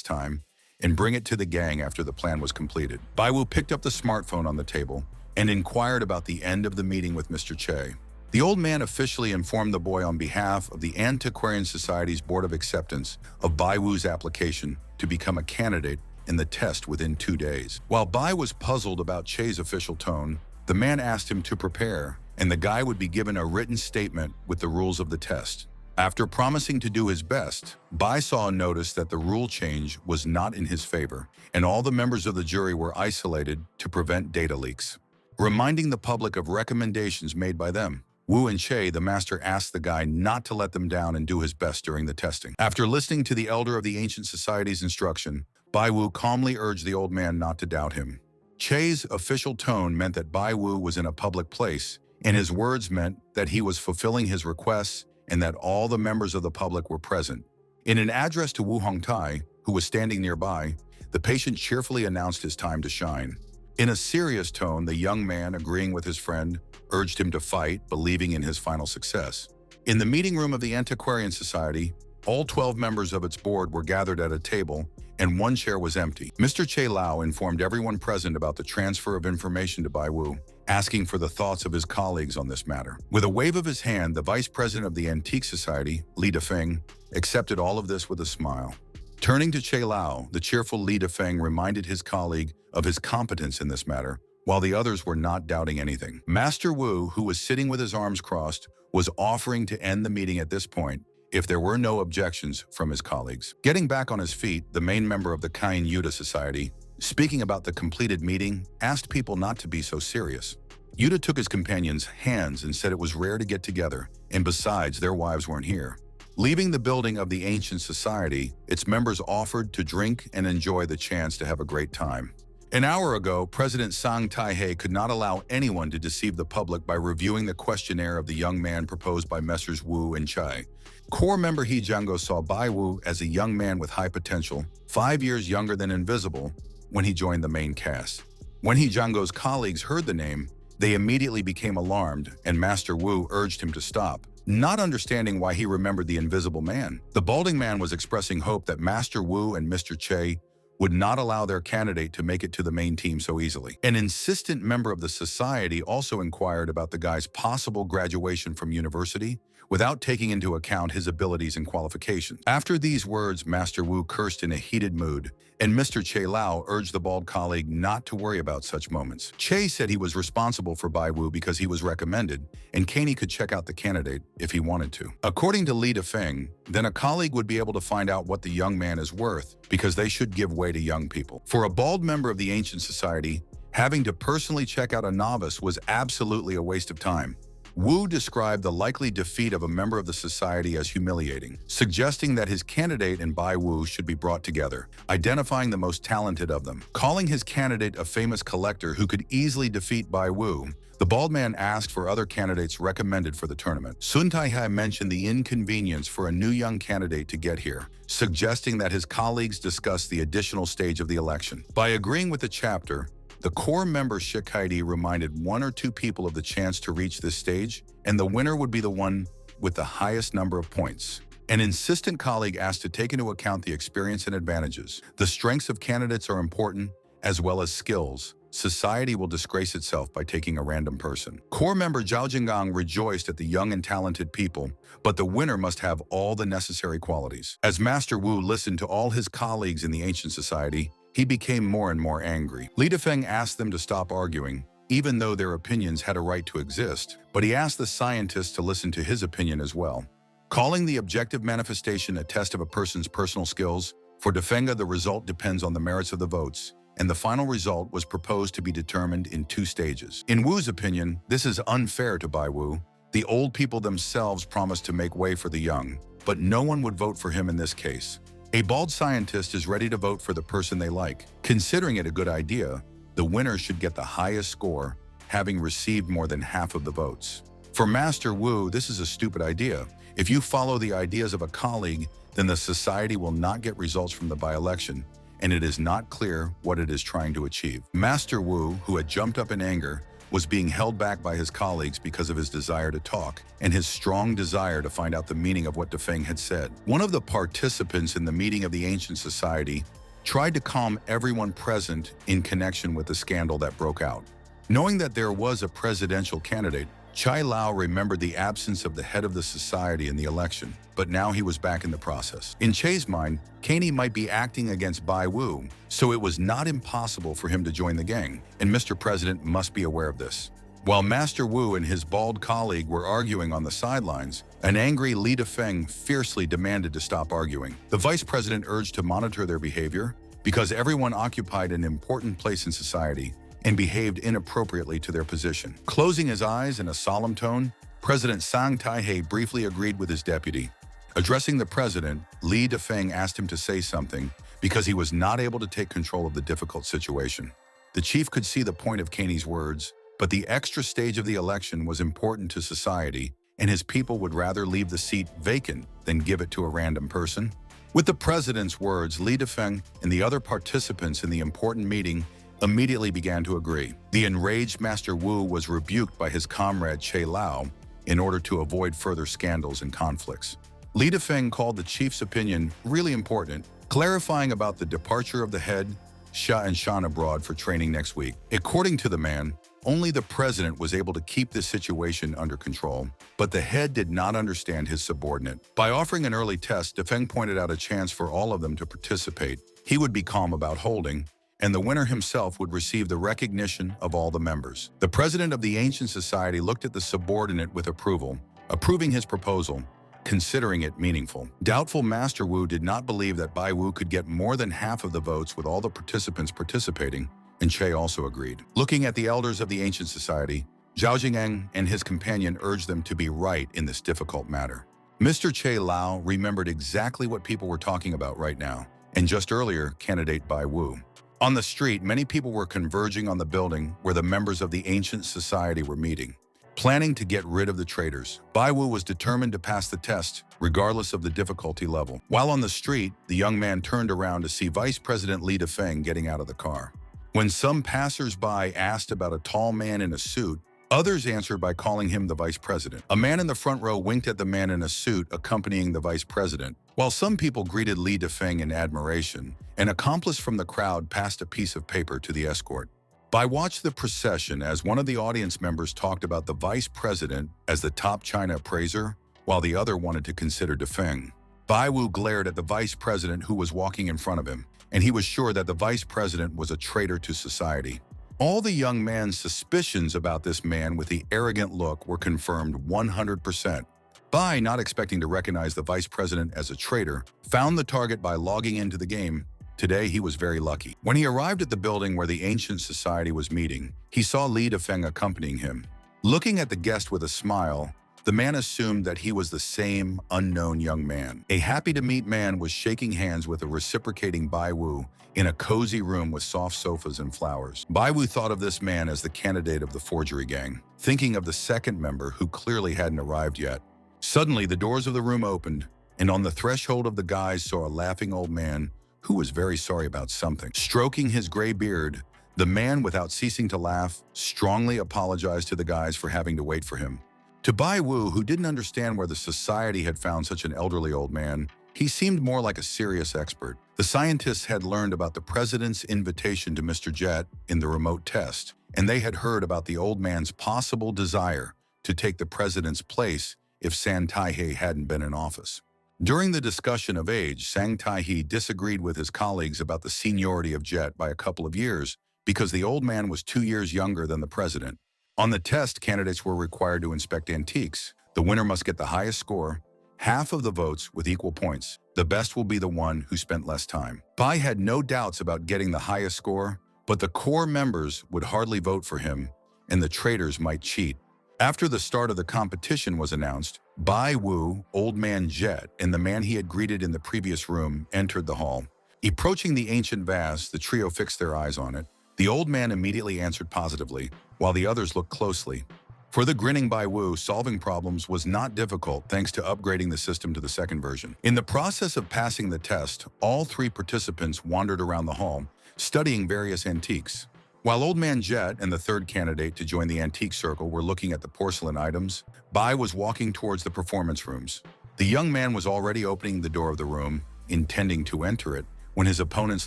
time and bring it to the gang after the plan was completed. Bai Wu picked up the smartphone on the table and inquired about the end of the meeting with Mr. Che. The old man officially informed the boy on behalf of the Antiquarian Society's Board of Acceptance of Bai Wu's application to become a candidate in the test within 2 days. While Bai was puzzled about Che's official tone, the man asked him to prepare, and the guy would be given a written statement with the rules of the test. After promising to do his best, Bai saw a notice that the rule change was not in his favor, and all the members of the jury were isolated to prevent data leaks, reminding the public of recommendations made by them. Wu and Che, the master, asked the guy not to let them down and do his best during the testing. After listening to the elder of the ancient society's instruction, Bai Wu calmly urged the old man not to doubt him. Che's official tone meant that Bai Wu was in a public place, and his words meant that he was fulfilling his requests and that all the members of the public were present. In an address to Wu Hongtai, who was standing nearby, the patient cheerfully announced his time to shine. In a serious tone, the young man, agreeing with his friend, urged him to fight, believing in his final success. In the meeting room of the Antiquarian Society, all 12 members of its board were gathered at a table, and one chair was empty. Mr. Che Lao informed everyone present about the transfer of information to Bai Wu, asking for the thoughts of his colleagues on this matter. With a wave of his hand, the vice president of the Antique Society, Li Dafeng, accepted all of this with a smile. Turning to Che Lao, the cheerful Li Dafeng reminded his colleague of his competence in this matter, while the others were not doubting anything. Master Wu, who was sitting with his arms crossed, was offering to end the meeting at this point if there were no objections from his colleagues. Getting back on his feet, the main member of the Kain Yuta Society, speaking about the completed meeting, asked people not to be so serious. Yuta took his companion's hands and said it was rare to get together, and besides, their wives weren't here. Leaving the building of the ancient society, its members offered to drink and enjoy the chance to have a great time. An hour ago, President Sang Taihei could not allow anyone to deceive the public by reviewing the questionnaire of the young man proposed by Messrs. Wu and Chai. Core member He Jianguo saw Bai Wu as a young man with high potential, 5 years younger than Invisible, when he joined the main cast. When He Jianguo's colleagues heard the name, they immediately became alarmed, and Master Wu urged him to stop, not understanding why he remembered the Invisible Man. The balding man was expressing hope that Master Wu and Mr. Che would not allow their candidate to make it to the main team so easily. An insistent member of the society also inquired about the guy's possible graduation from university without taking into account his abilities and qualifications. After these words, Master Wu cursed in a heated mood, and Mr. Che Lao urged the bald colleague not to worry about such moments. Che said he was responsible for Bai Wu because he was recommended, and Caney could check out the candidate if he wanted to. According to Li Dafeng, then a colleague would be able to find out what the young man is worth because they should give way to young people. For a bald member of the ancient society, having to personally check out a novice was absolutely a waste of time. Wu described the likely defeat of a member of the society as humiliating, suggesting that his candidate and Bai Wu should be brought together, identifying the most talented of them. Calling his candidate a famous collector who could easily defeat Bai Wu, the bald man asked for other candidates recommended for the tournament. Sun Taihai mentioned the inconvenience for a new young candidate to get here, suggesting that his colleagues discuss the additional stage of the election. By agreeing with the chapter, the core member Shikaidi reminded 1 or 2 people of the chance to reach this stage, and the winner would be the one with the highest number of points. An insistent colleague asked to take into account the experience and advantages. The strengths of candidates are important, as well as skills. Society will disgrace itself by taking a random person. Core member Zhao Jinggang rejoiced at the young and talented people, but the winner must have all the necessary qualities. As Master Wu listened to all his colleagues in the ancient society, he became more and more angry. Li Dafeng asked them to stop arguing, even though their opinions had a right to exist, but he asked the scientists to listen to his opinion as well. Calling the objective manifestation a test of a person's personal skills, for Dafenga the result depends on the merits of the votes, and the final result was proposed to be determined in 2 stages. In Wu's opinion, this is unfair to Bai Wu. The old people themselves promised to make way for the young, but no one would vote for him in this case. A bald scientist is ready to vote for the person they like. Considering it a good idea, the winner should get the highest score, having received more than half of the votes. For Master Wu, this is a stupid idea. If you follow the ideas of a colleague, then the society will not get results from the by-election, and it is not clear what it is trying to achieve. Master Wu, who had jumped up in anger, was being held back by his colleagues because of his desire to talk and his strong desire to find out the meaning of what Defeng had said. One of the participants in the meeting of the ancient society tried to calm everyone present in connection with the scandal that broke out. Knowing that there was a presidential candidate, Chai Lao remembered the absence of the head of the society in the election, but now he was back in the process. In Chai's mind, Caney might be acting against Bai Wu, so it was not impossible for him to join the gang, and Mr. President must be aware of this. While Master Wu and his bald colleague were arguing on the sidelines, an angry Li Defeng fiercely demanded to stop arguing. The vice president urged to monitor their behavior because everyone occupied an important place in society and behaved inappropriately to their position. Closing his eyes in a solemn tone, President Sang Taihei briefly agreed with his deputy. Addressing the president, Li Defeng asked him to say something because he was not able to take control of the difficult situation. The chief could see the point of Caney's words, but the extra stage of the election was important to society, and his people would rather leave the seat vacant than give it to a random person. With the president's words, Li Defeng and the other participants in the important meeting immediately began to agree. The enraged Master Wu was rebuked by his comrade Chai Lao in order to avoid further scandals and conflicts. Li Defeng called the chief's opinion really important, clarifying about the departure of the head, Sha and Shan abroad for training next week. According to the man, only the president was able to keep this situation under control, but the head did not understand his subordinate. By offering an early test, Defeng pointed out a chance for all of them to participate. He would be calm about holding, and the winner himself would receive the recognition of all the members. The president of the ancient society looked at the subordinate with approval, approving his proposal, considering it meaningful. Doubtful Master Wu did not believe that Bai Wu could get more than half of the votes with all the participants participating, and Che also agreed. Looking at the elders of the ancient society, Zhao Jingeng and his companion urged them to be right in this difficult matter. Mr. Chai Lao remembered exactly what people were talking about right now, and just earlier, candidate Bai Wu. On the street, many people were converging on the building where the members of the ancient society were meeting, planning to get rid of the traitors. Bai Wu was determined to pass the test, regardless of the difficulty level. While on the street, the young man turned around to see Vice President Li Defeng getting out of the car. When some passers-by asked about a tall man in a suit, others answered by calling him the vice president. A man in the front row winked at the man in a suit accompanying the vice president. While some people greeted Li Defeng in admiration, an accomplice from the crowd passed a piece of paper to the escort. Bai watched the procession as one of the audience members talked about the vice president as the top China appraiser, while the other wanted to consider Defeng. Bai Wu glared at the vice president who was walking in front of him, and he was sure that the vice president was a traitor to society. All the young man's suspicions about this man with the arrogant look were confirmed 100%. Bai, not expecting to recognize the vice president as a traitor, found the target by logging into the game. Today, he was very lucky. When he arrived at the building where the ancient society was meeting, he saw Li Defeng accompanying him. Looking at the guest with a smile, the man assumed that he was the same unknown young man. A happy-to-meet man was shaking hands with a reciprocating Bai Wu in a cozy room with soft sofas and flowers. Bai Wu thought of this man as the candidate of the forgery gang, thinking of the second member who clearly hadn't arrived yet. Suddenly, the doors of the room opened, and on the threshold of the guise saw a laughing old man who was very sorry about something. Stroking his gray beard, the man, without ceasing to laugh, strongly apologized to the guys for having to wait for him. To Bai Wu, who didn't understand where the society had found such an elderly old man, he seemed more like a serious expert. The scientists had learned about the president's invitation to Mr. Jet in the remote test, and they had heard about the old man's possible desire to take the president's place if Sang Taihei hadn't been in office. During the discussion of age, Sang Taihei disagreed with his colleagues about the seniority of Jet by a couple of years because the old man was 2 years younger than the president. On the test, candidates were required to inspect antiques. The winner must get the highest score, half of the votes with equal points. The best will be the one who spent less time. Bai had no doubts about getting the highest score, but the core members would hardly vote for him, and the traitors might cheat. After the start of the competition was announced, Bai Wu, Old Man Jet, and the man he had greeted in the previous room entered the hall. Approaching the ancient vase, the trio fixed their eyes on it. The old man immediately answered positively, while the others looked closely. For the grinning Bai Wu, solving problems was not difficult thanks to upgrading the system to the second version. In the process of passing the test, all three participants wandered around the hall, studying various antiques. While Old Man Jet and the third candidate to join the antique circle were looking at the porcelain items, Bai was walking towards the performance rooms. The young man was already opening the door of the room, intending to enter it, when his opponents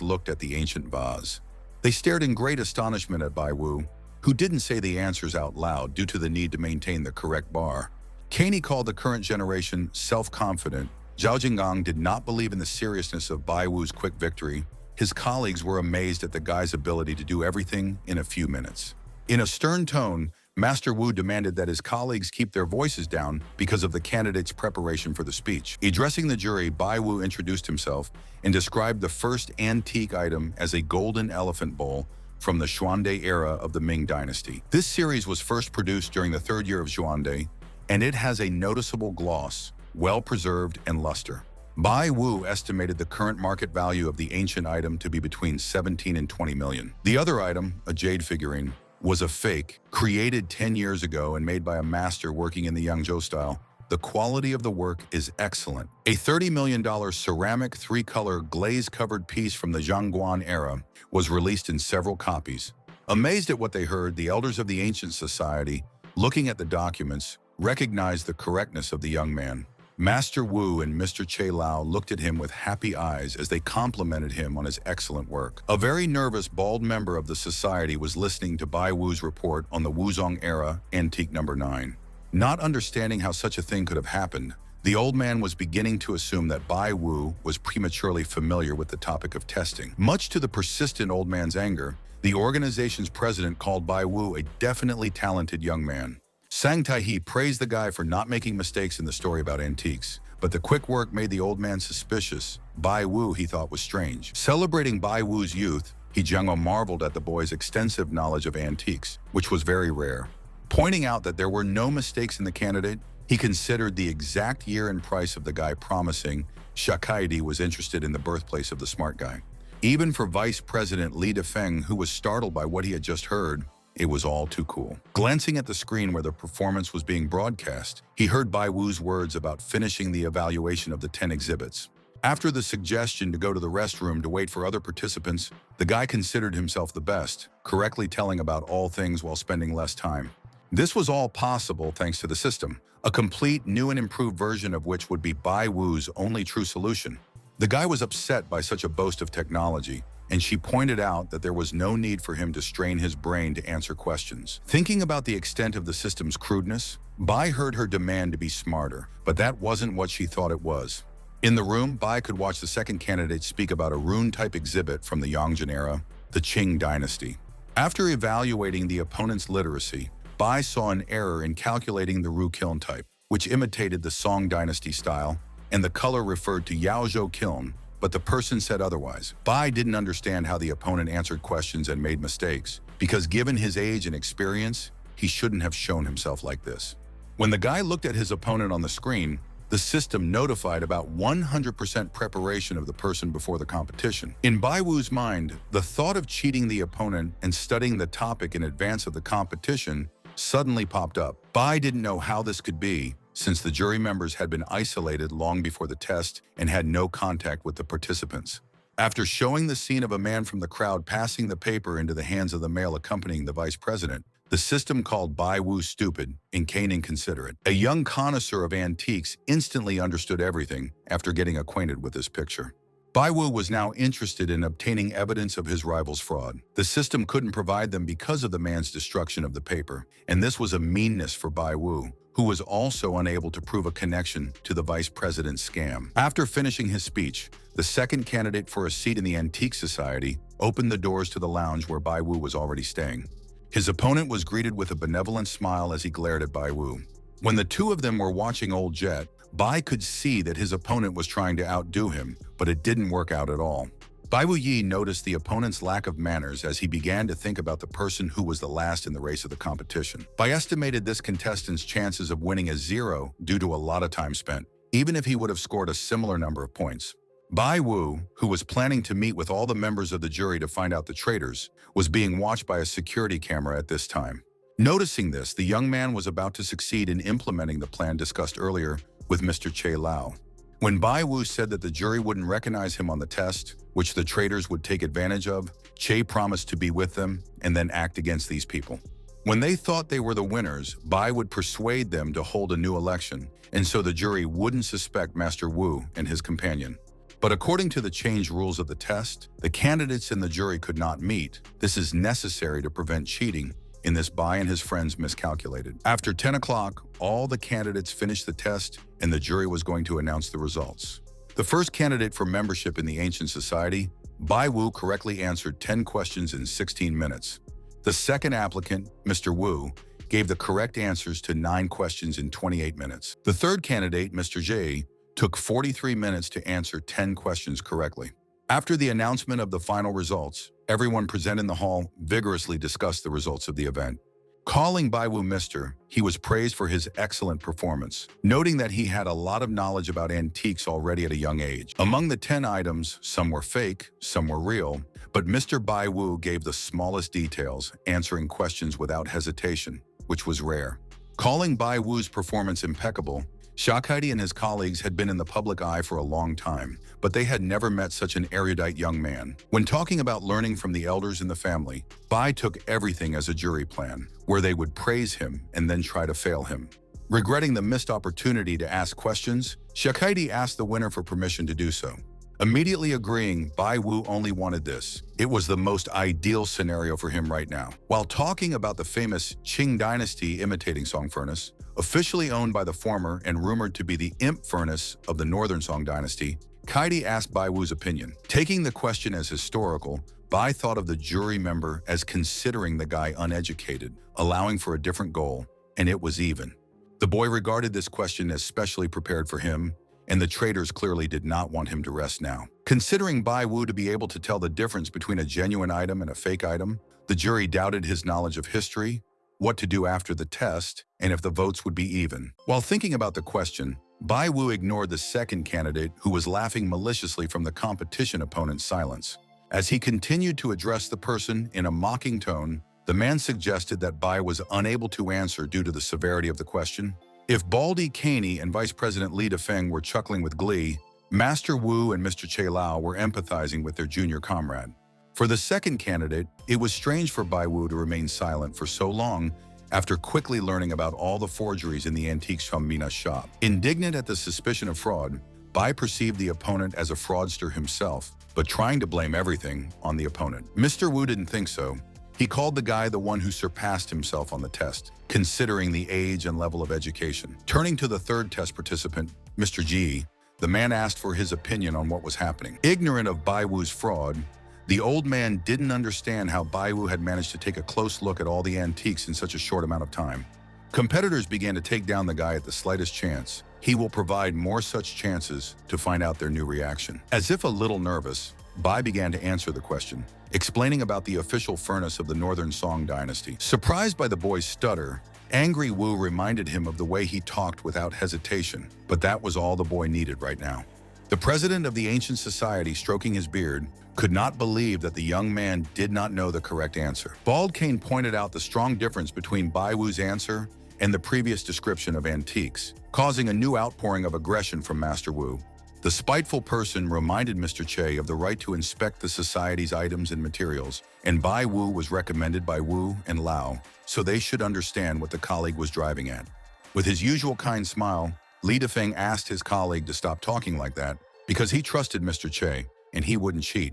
looked at the ancient vase. They stared in great astonishment at Bai Wu, who didn't say the answers out loud due to the need to maintain the correct bar. Caney called the current generation self-confident. Zhao Jinggang did not believe in the seriousness of Bai Wu's quick victory. His colleagues were amazed at the guy's ability to do everything in a few minutes. In a stern tone, Master Wu demanded that his colleagues keep their voices down because of the candidate's preparation for the speech. Addressing the jury, Bai Wu introduced himself and described the first antique item as a golden elephant bowl from the Xuande era of the Ming Dynasty. This series was first produced during the third year of Xuande, and it has a noticeable gloss, well-preserved, and luster. Bai Wu estimated the current market value of the ancient item to be between 17 and 20 million. The other item, a jade figurine, was a fake, created 10 years ago and made by a master working in the Yangzhou style. The quality of the work is excellent. A $30 million ceramic three-color glaze-covered piece from the Zhangguan era was released in several copies. Amazed at what they heard, the elders of the ancient society, looking at the documents, recognized the correctness of the young man. Master Wu and Mr. Che Lao looked at him with happy eyes as they complimented him on his excellent work. A very nervous, bald member of the society was listening to Bai Wu's report on the Wuzong era, antique number 9. Not understanding how such a thing could have happened, the old man was beginning to assume that Bai Wu was prematurely familiar with the topic of testing. Much to the persistent old man's anger, the organization's president called Bai Wu a definitely talented young man. Sang Taihe praised the guy for not making mistakes in the story about antiques, but the quick work made the old man suspicious. Bai Wu, he thought, was strange. Celebrating Bai Wu's youth, He Jianguo marveled at the boy's extensive knowledge of antiques, which was very rare. Pointing out that there were no mistakes in the candidate, he considered the exact year and price of the guy, promising Shakaidi was interested in the birthplace of the smart guy. Even for Vice President Li Dafeng, who was startled by what he had just heard, it was all too cool. Glancing at the screen where the performance was being broadcast, he heard Bai Wu's words about finishing the evaluation of the 10 exhibits. After the suggestion to go to the restroom to wait for other participants, the guy considered himself the best, correctly telling about all things while spending less time. This was all possible thanks to the system, a complete, new and improved version of which would be Bai Wu's only true solution. The guy was upset by such a boast of technology, and she pointed out that there was no need for him to strain his brain to answer questions. Thinking about the extent of the system's crudeness, Bai heard her demand to be smarter, but that wasn't what she thought it was. In the room, Bai could watch the second candidate speak about a rune-type exhibit from the Yangzhen era, the Qing dynasty. After evaluating the opponent's literacy, Bai saw an error in calculating the Ru kiln type, which imitated the Song dynasty style, and the color referred to Yaozhou kiln, but the person said otherwise. Bai didn't understand how the opponent answered questions and made mistakes, because given his age and experience, he shouldn't have shown himself like this. When the guy looked at his opponent on the screen, the system notified about 100% preparation of the person before the competition. In Bai Wu's mind, the thought of cheating the opponent and studying the topic in advance of the competition suddenly popped up. Bai didn't know how this could be, since the jury members had been isolated long before the test and had no contact with the participants. After showing the scene of a man from the crowd passing the paper into the hands of the male accompanying the vice president, the system called Bai Wu stupid and Kane inconsiderate. A young connoisseur of antiques instantly understood everything after getting acquainted with this picture. Bai Wu was now interested in obtaining evidence of his rival's fraud. The system couldn't provide them because of the man's destruction of the paper, and this was a meanness for Bai Wu, who was also unable to prove a connection to the vice president's scam. After finishing his speech, the second candidate for a seat in the Antique Society opened the doors to the lounge where Bai Wu was already staying. His opponent was greeted with a benevolent smile as he glared at Bai Wu. When the two of them were watching Old Jet, Bai could see that his opponent was trying to outdo him, but it didn't work out at all. Bai Wuyi noticed the opponent's lack of manners as he began to think about the person who was the last in the race of the competition. Bai estimated this contestant's chances of winning as 0 due to a lot of time spent, even if he would have scored a similar number of points. Bai Wu, who was planning to meet with all the members of the jury to find out the traitors, was being watched by a security camera at this time. Noticing this, the young man was about to succeed in implementing the plan discussed earlier with Mr. Che Lao. When Bai Wu said that the jury wouldn't recognize him on the test, which the traitors would take advantage of, Che promised to be with them and then act against these people. When they thought they were the winners, Bai would persuade them to hold a new election, and so the jury wouldn't suspect Master Wu and his companion. But according to the changed rules of the test, the candidates in the jury could not meet. This is necessary to prevent cheating. In this, Bai and his friends miscalculated. After 10 o'clock, all the candidates finished the test and the jury was going to announce the results. The first candidate for membership in the ancient society, Bai Wu, correctly answered 10 questions in 16 minutes. The second applicant, Mr. Wu, gave the correct answers to 9 questions in 28 minutes. The third candidate, Mr. Jie, took 43 minutes to answer 10 questions correctly. After the announcement of the final results, everyone present in the hall vigorously discussed the results of the event. Calling Bai Wu Mr., he was praised for his excellent performance, noting that he had a lot of knowledge about antiques already at a young age. Among the 10 items, some were fake, some were real, but Mr. Bai Wu gave the smallest details, answering questions without hesitation, which was rare. Calling Bai Wu's performance impeccable, Shakaidi and his colleagues had been in the public eye for a long time, but they had never met such an erudite young man. When talking about learning from the elders in the family, Bai took everything as a jury plan, where they would praise him and then try to fail him. Regretting the missed opportunity to ask questions, Shakaidi asked the winner for permission to do so. Immediately agreeing, Bai Wu only wanted this. It was the most ideal scenario for him right now. While talking about the famous Qing dynasty imitating Song furnace, officially owned by the former and rumored to be the imp furnace of the Northern Song dynasty, Kaidi asked Bai Wu's opinion. Taking the question as historical, Bai thought of the jury member as considering the guy uneducated, allowing for a different goal, and it was even. The boy regarded this question as specially prepared for him, and the traitors clearly did not want him to rest now. Considering Bai Wu to be able to tell the difference between a genuine item and a fake item, the jury doubted his knowledge of history, what to do after the test, and if the votes would be even. While thinking about the question, Bai Wu ignored the second candidate who was laughing maliciously from the competition opponent's silence. As he continued to address the person in a mocking tone, the man suggested that Bai was unable to answer due to the severity of the question. If Baldy Caney and Vice President Li Dafeng were chuckling with glee, Master Wu and Mr. Che Lao were empathizing with their junior comrade. For the second candidate, it was strange for Bai Wu to remain silent for so long after quickly learning about all the forgeries in the antiques from Mina's shop. Indignant at the suspicion of fraud, Bai perceived the opponent as a fraudster himself, but trying to blame everything on the opponent. Mr. Wu didn't think so. He called the guy the one who surpassed himself on the test, considering the age and level of education. Turning to the third test participant, Mr. Ji, the man asked for his opinion on what was happening. Ignorant of Bai Wu's fraud, the old man didn't understand how Bai Wu had managed to take a close look at all the antiques in such a short amount of time. Competitors began to take down the guy at the slightest chance. He will provide more such chances to find out their new reaction. As if a little nervous, Bai began to answer the question, explaining about the official furnace of the Northern Song dynasty. Surprised by the boy's stutter, angry Wu reminded him of the way he talked without hesitation, but that was all the boy needed right now. The president of the ancient society, stroking his beard, could not believe that the young man did not know the correct answer. Bald Cane pointed out the strong difference between Bai Wu's answer and the previous description of antiques, causing a new outpouring of aggression from Master Wu. The spiteful person reminded Mr. Che of the right to inspect the society's items and materials, and Bai Wu was recommended by Wu and Lao, so they should understand what the colleague was driving at. With his usual kind smile, Li Dafeng asked his colleague to stop talking like that because he trusted Mr. Che, and he wouldn't cheat.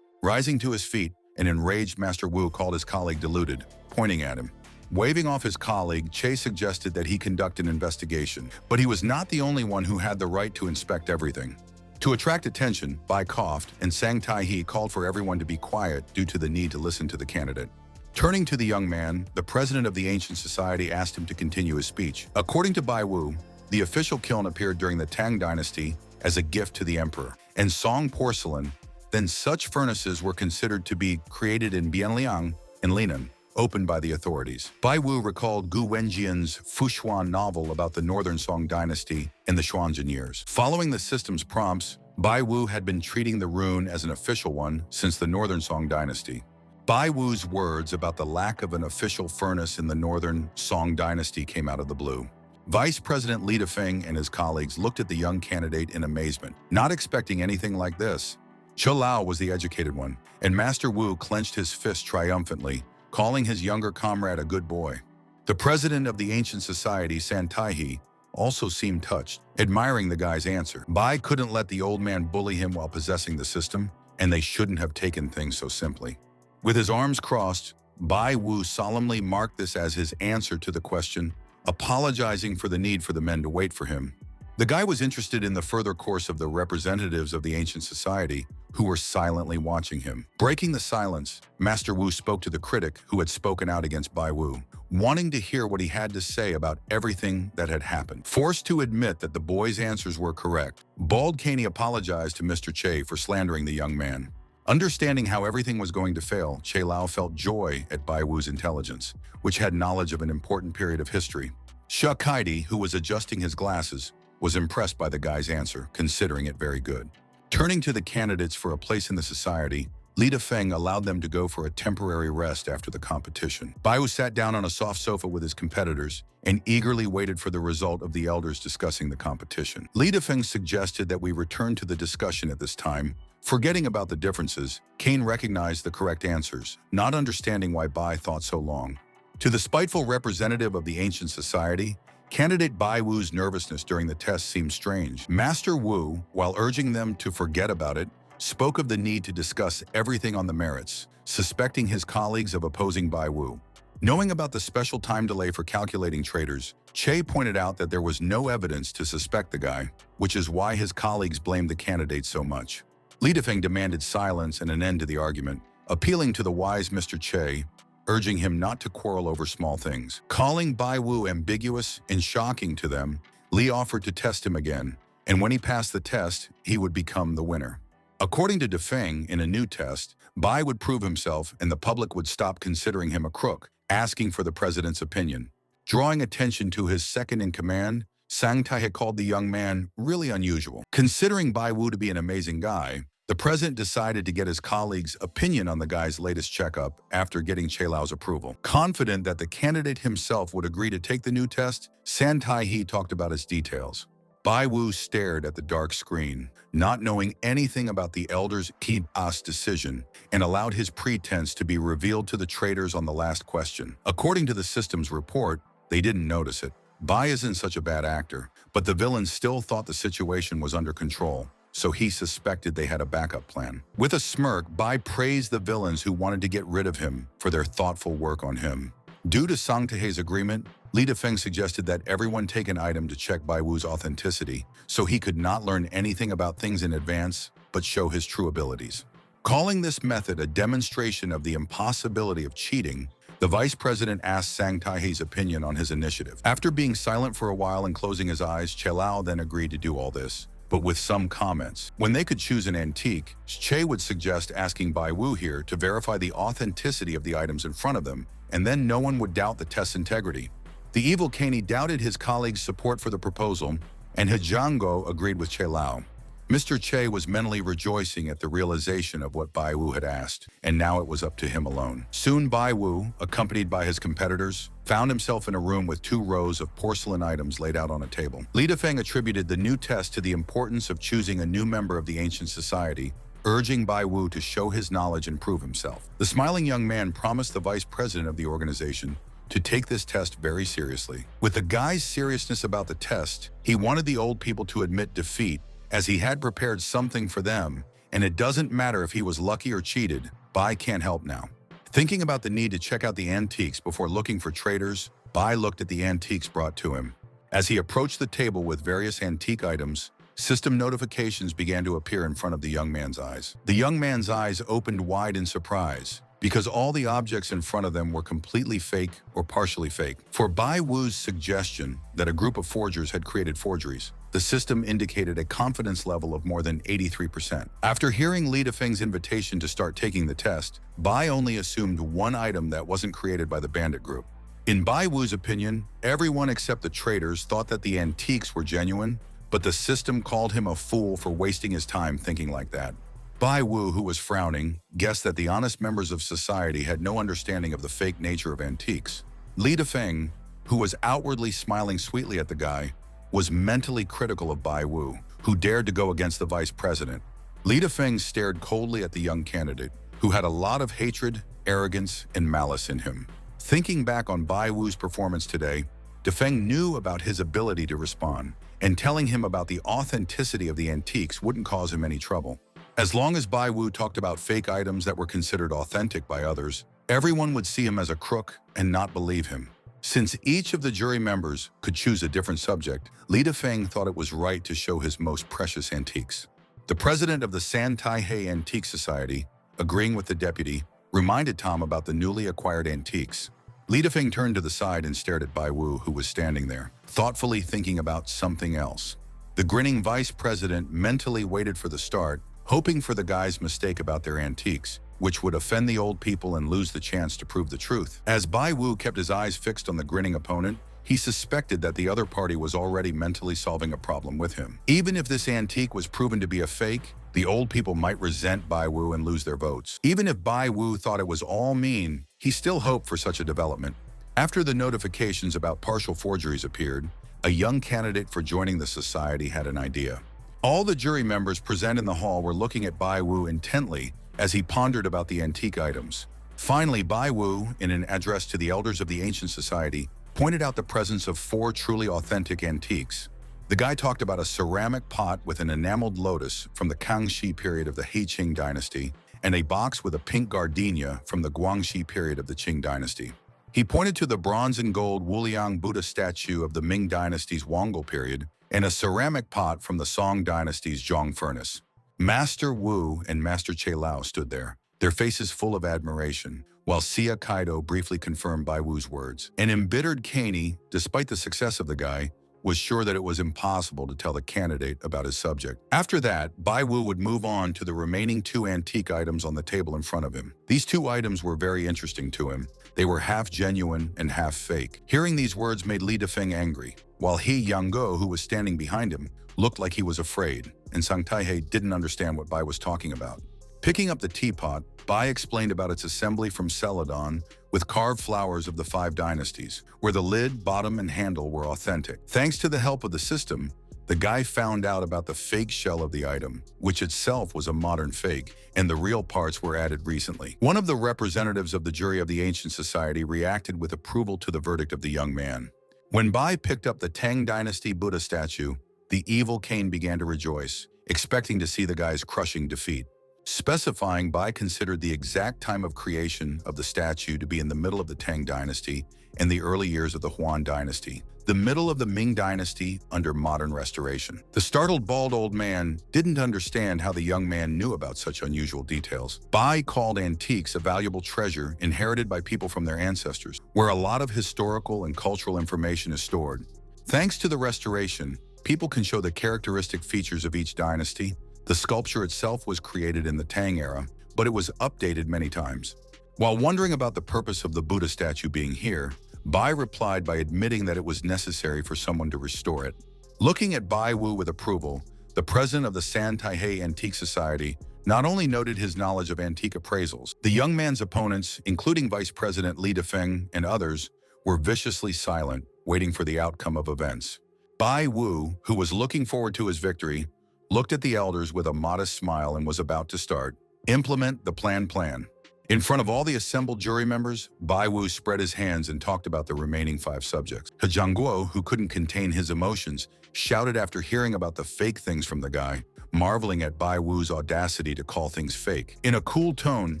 Rising to his feet, an enraged Master Wu called his colleague deluded, pointing at him. Waving off his colleague, Che suggested that he conduct an investigation, but he was not the only one who had the right to inspect everything. To attract attention, Bai coughed, and Sang Tai He called for everyone to be quiet due to the need to listen to the candidate. Turning to the young man, the president of the ancient society asked him to continue his speech. According to Bai Wu, the official kiln appeared during the Tang dynasty as a gift to the emperor, and Song porcelain then such furnaces were considered to be created in Bianliang and Linan, opened by the authorities. Bai Wu recalled Gu Wenjian's Fushuan novel about the Northern Song dynasty in the Xuanzhen years. Following the system's prompts, Bai Wu had been treating the rune as an official one since the Northern Song dynasty. Bai Wu's words about the lack of an official furnace in the Northern Song dynasty came out of the blue. Vice President Li Dafeng and his colleagues looked at the young candidate in amazement, not expecting anything like this. Che Lao was the educated one, and Master Wu clenched his fist triumphantly, calling his younger comrade a good boy. The president of the ancient society, San Taihe, also seemed touched, admiring the guy's answer. Bai couldn't let the old man bully him while possessing the system, and they shouldn't have taken things so simply. With his arms crossed, Bai Wu solemnly marked this as his answer to the question, apologizing for the need for the men to wait for him. The guy was interested in the further course of the representatives of the ancient society, who were silently watching him. Breaking the silence, Master Wu spoke to the critic who had spoken out against Bai Wu, wanting to hear what he had to say about everything that had happened. Forced to admit that the boy's answers were correct, Bald Caney apologized to Mr. Che for slandering the young man. Understanding how everything was going to fail, Che Lao felt joy at Bai Wu's intelligence, which had knowledge of an important period of history. Sha Kaidi, who was adjusting his glasses, was impressed by the guy's answer, considering it very good. Turning to the candidates for a place in the society, Li Dafeng allowed them to go for a temporary rest after the competition. Bai Wu sat down on a soft sofa with his competitors and eagerly waited for the result of the elders discussing the competition. Li Dafeng suggested that we return to the discussion at this time. Forgetting about the differences, Kane recognized the correct answers, not understanding why Bai thought so long. To the spiteful representative of the ancient society, candidate Bai Wu's nervousness during the test seemed strange. Master Wu, while urging them to forget about it, spoke of the need to discuss everything on the merits, suspecting his colleagues of opposing Bai Wu. Knowing about the special time delay for calculating traders, Che pointed out that there was no evidence to suspect the guy, which is why his colleagues blamed the candidate so much. Li Dafeng demanded silence and an end to the argument, appealing to the wise Mr. Che, urging him not to quarrel over small things. Calling Bai Wu ambiguous and shocking to them, Li offered to test him again, and when he passed the test, he would become the winner. According to Dafeng, in a new test, Bai would prove himself and the public would stop considering him a crook, asking for the president's opinion. Drawing attention to his second-in-command, Sang Tai had called the young man really unusual. Considering Bai Wu to be an amazing guy, the president decided to get his colleagues' opinion on the guy's latest checkup after getting Che Lao's approval. Confident that the candidate himself would agree to take the new test, San Tai talked about its details. Bai Wu stared at the dark screen, not knowing anything about the elders' Qi-As decision, and allowed his pretense to be revealed to the traders on the last question. According to the system's report, they didn't notice it. Bai isn't such a bad actor, but the villains still thought the situation was under control, so he suspected they had a backup plan. With a smirk, Bai praised the villains who wanted to get rid of him for their thoughtful work on him. Due to Sang Tahe's agreement, Li Dafeng suggested that everyone take an item to check Bai Wu's authenticity, so he could not learn anything about things in advance, but show his true abilities. Calling this method a demonstration of the impossibility of cheating, the vice president asked Sang Tahe's opinion on his initiative. After being silent for a while and closing his eyes, Che Lao then agreed to do all this, but with some comments. When they could choose an antique, Che would suggest asking Bai Wu here to verify the authenticity of the items in front of them, and then no one would doubt the test's integrity. The evil Caney doubted his colleagues' support for the proposal, and Hejiango agreed with Che Lao. Mr. Che was mentally rejoicing at the realization of what Bai Wu had asked, and now it was up to him alone. Soon Bai Wu, accompanied by his competitors, found himself in a room with 2 rows of porcelain items laid out on a table. Li Dafeng attributed the new test to the importance of choosing a new member of the ancient society, urging Bai Wu to show his knowledge and prove himself. The smiling young man promised the vice president of the organization to take this test very seriously. With the guy's seriousness about the test, he wanted the old people to admit defeat, as he had prepared something for them, and it doesn't matter if he was lucky or cheated, Bai can't help now. Thinking about the need to check out the antiques before looking for traders, Bai looked at the antiques brought to him. As he approached the table with various antique items, system notifications began to appear in front of the young man's eyes. The young man's eyes opened wide in surprise, because all the objects in front of them were completely fake or partially fake. For Bai Wu's suggestion that a group of forgers had created forgeries, The system indicated a confidence level of more than 83%. After hearing Li Dafeng's invitation to start taking the test, Bai only assumed one item that wasn't created by the bandit group. In Bai Wu's opinion, everyone except the traders thought that the antiques were genuine, but the system called him a fool for wasting his time thinking like that. Bai Wu, who was frowning, guessed that the honest members of society had no understanding of the fake nature of antiques. Li Dafeng, who was outwardly smiling sweetly at the guy, was mentally critical of Bai Wu, who dared to go against the vice president. Li Dafeng stared coldly at the young candidate, who had a lot of hatred, arrogance, and malice in him. Thinking back on Bai Wu's performance today, Dafeng knew about his ability to respond, and telling him about the authenticity of the antiques wouldn't cause him any trouble. As long as Bai Wu talked about fake items that were considered authentic by others, everyone would see him as a crook and not believe him. Since each of the jury members could choose a different subject, Li Dafeng thought it was right to show his most precious antiques. The president of the San Taihei Antique Society, agreeing with the deputy, reminded Tom about the newly acquired antiques. Li Dafeng turned to the side and stared at Bai Wu, who was standing there, thoughtfully thinking about something else. The grinning vice president mentally waited for the start, hoping for the guy's mistake about their antiques, which would offend the old people and lose the chance to prove the truth. As Bai Wu kept his eyes fixed on the grinning opponent, he suspected that the other party was already mentally solving a problem with him. Even if this antique was proven to be a fake, the old people might resent Bai Wu and lose their votes. Even if Bai Wu thought it was all mean, he still hoped for such a development. After the notifications about partial forgeries appeared, a young candidate for joining the society had an idea. All the jury members present in the hall were looking at Bai Wu intently as he pondered about the antique items. Finally, Bai Wu, in an address to the elders of the ancient society, pointed out the presence of 4 truly authentic antiques. The guy talked about a ceramic pot with an enameled lotus from the Kangxi period of the He-Qing dynasty and a box with a pink gardenia from the Guangxi period of the Qing dynasty. He pointed to the bronze and gold Wuliang Buddha statue of the Ming dynasty's Wangel period and a ceramic pot from the Song dynasty's Zhong furnace. Master Wu and Master Che Lao stood there, their faces full of admiration, while Xia Kaido briefly confirmed Bai Wu's words. An embittered Kaney, despite the success of the guy, was sure that it was impossible to tell the candidate about his subject. After that, Bai Wu would move on to the remaining 2 antique items on the table in front of him. These 2 items were very interesting to him. They were half genuine and half fake. Hearing these words made Li Dafeng angry, while he, Yang-go, who was standing behind him, looked like he was afraid, and Sang Taihei didn't understand what Bai was talking about. Picking up the teapot, Bai explained about its assembly from celadon with carved flowers of the 5 dynasties, where the lid, bottom, and handle were authentic. Thanks to the help of the system, the guy found out about the fake shell of the item, which itself was a modern fake, and the real parts were added recently. One of the representatives of the jury of the ancient society reacted with approval to the verdict of the young man. When Bai picked up the Tang dynasty Buddha statue, the evil Cain began to rejoice, expecting to see the guy's crushing defeat. Specifying, Bai considered the exact time of creation of the statue to be in the middle of the Tang dynasty and the early years of the Huan dynasty, the middle of the Ming dynasty under modern restoration. The startled bald old man didn't understand how the young man knew about such unusual details. Bai called antiques a valuable treasure inherited by people from their ancestors, where a lot of historical and cultural information is stored. Thanks to the restoration, people can show the characteristic features of each dynasty. The sculpture itself was created in the Tang era, but it was updated many times. While wondering about the purpose of the Buddha statue being here, Bai replied by admitting that it was necessary for someone to restore it. Looking at Bai Wu with approval, the president of the San Taihei Antique Society not only noted his knowledge of antique appraisals, the young man's opponents, including Vice President Li Dafeng and others, were viciously silent, waiting for the outcome of events. Bai Wu, who was looking forward to his victory, looked at the elders with a modest smile and was about to start. Implement the plan. In front of all the assembled jury members, Bai Wu spread his hands and talked about the remaining 5 subjects. He Jiangguo, who couldn't contain his emotions, shouted after hearing about the fake things from the guy, marveling at Bai Wu's audacity to call things fake. In a cool tone,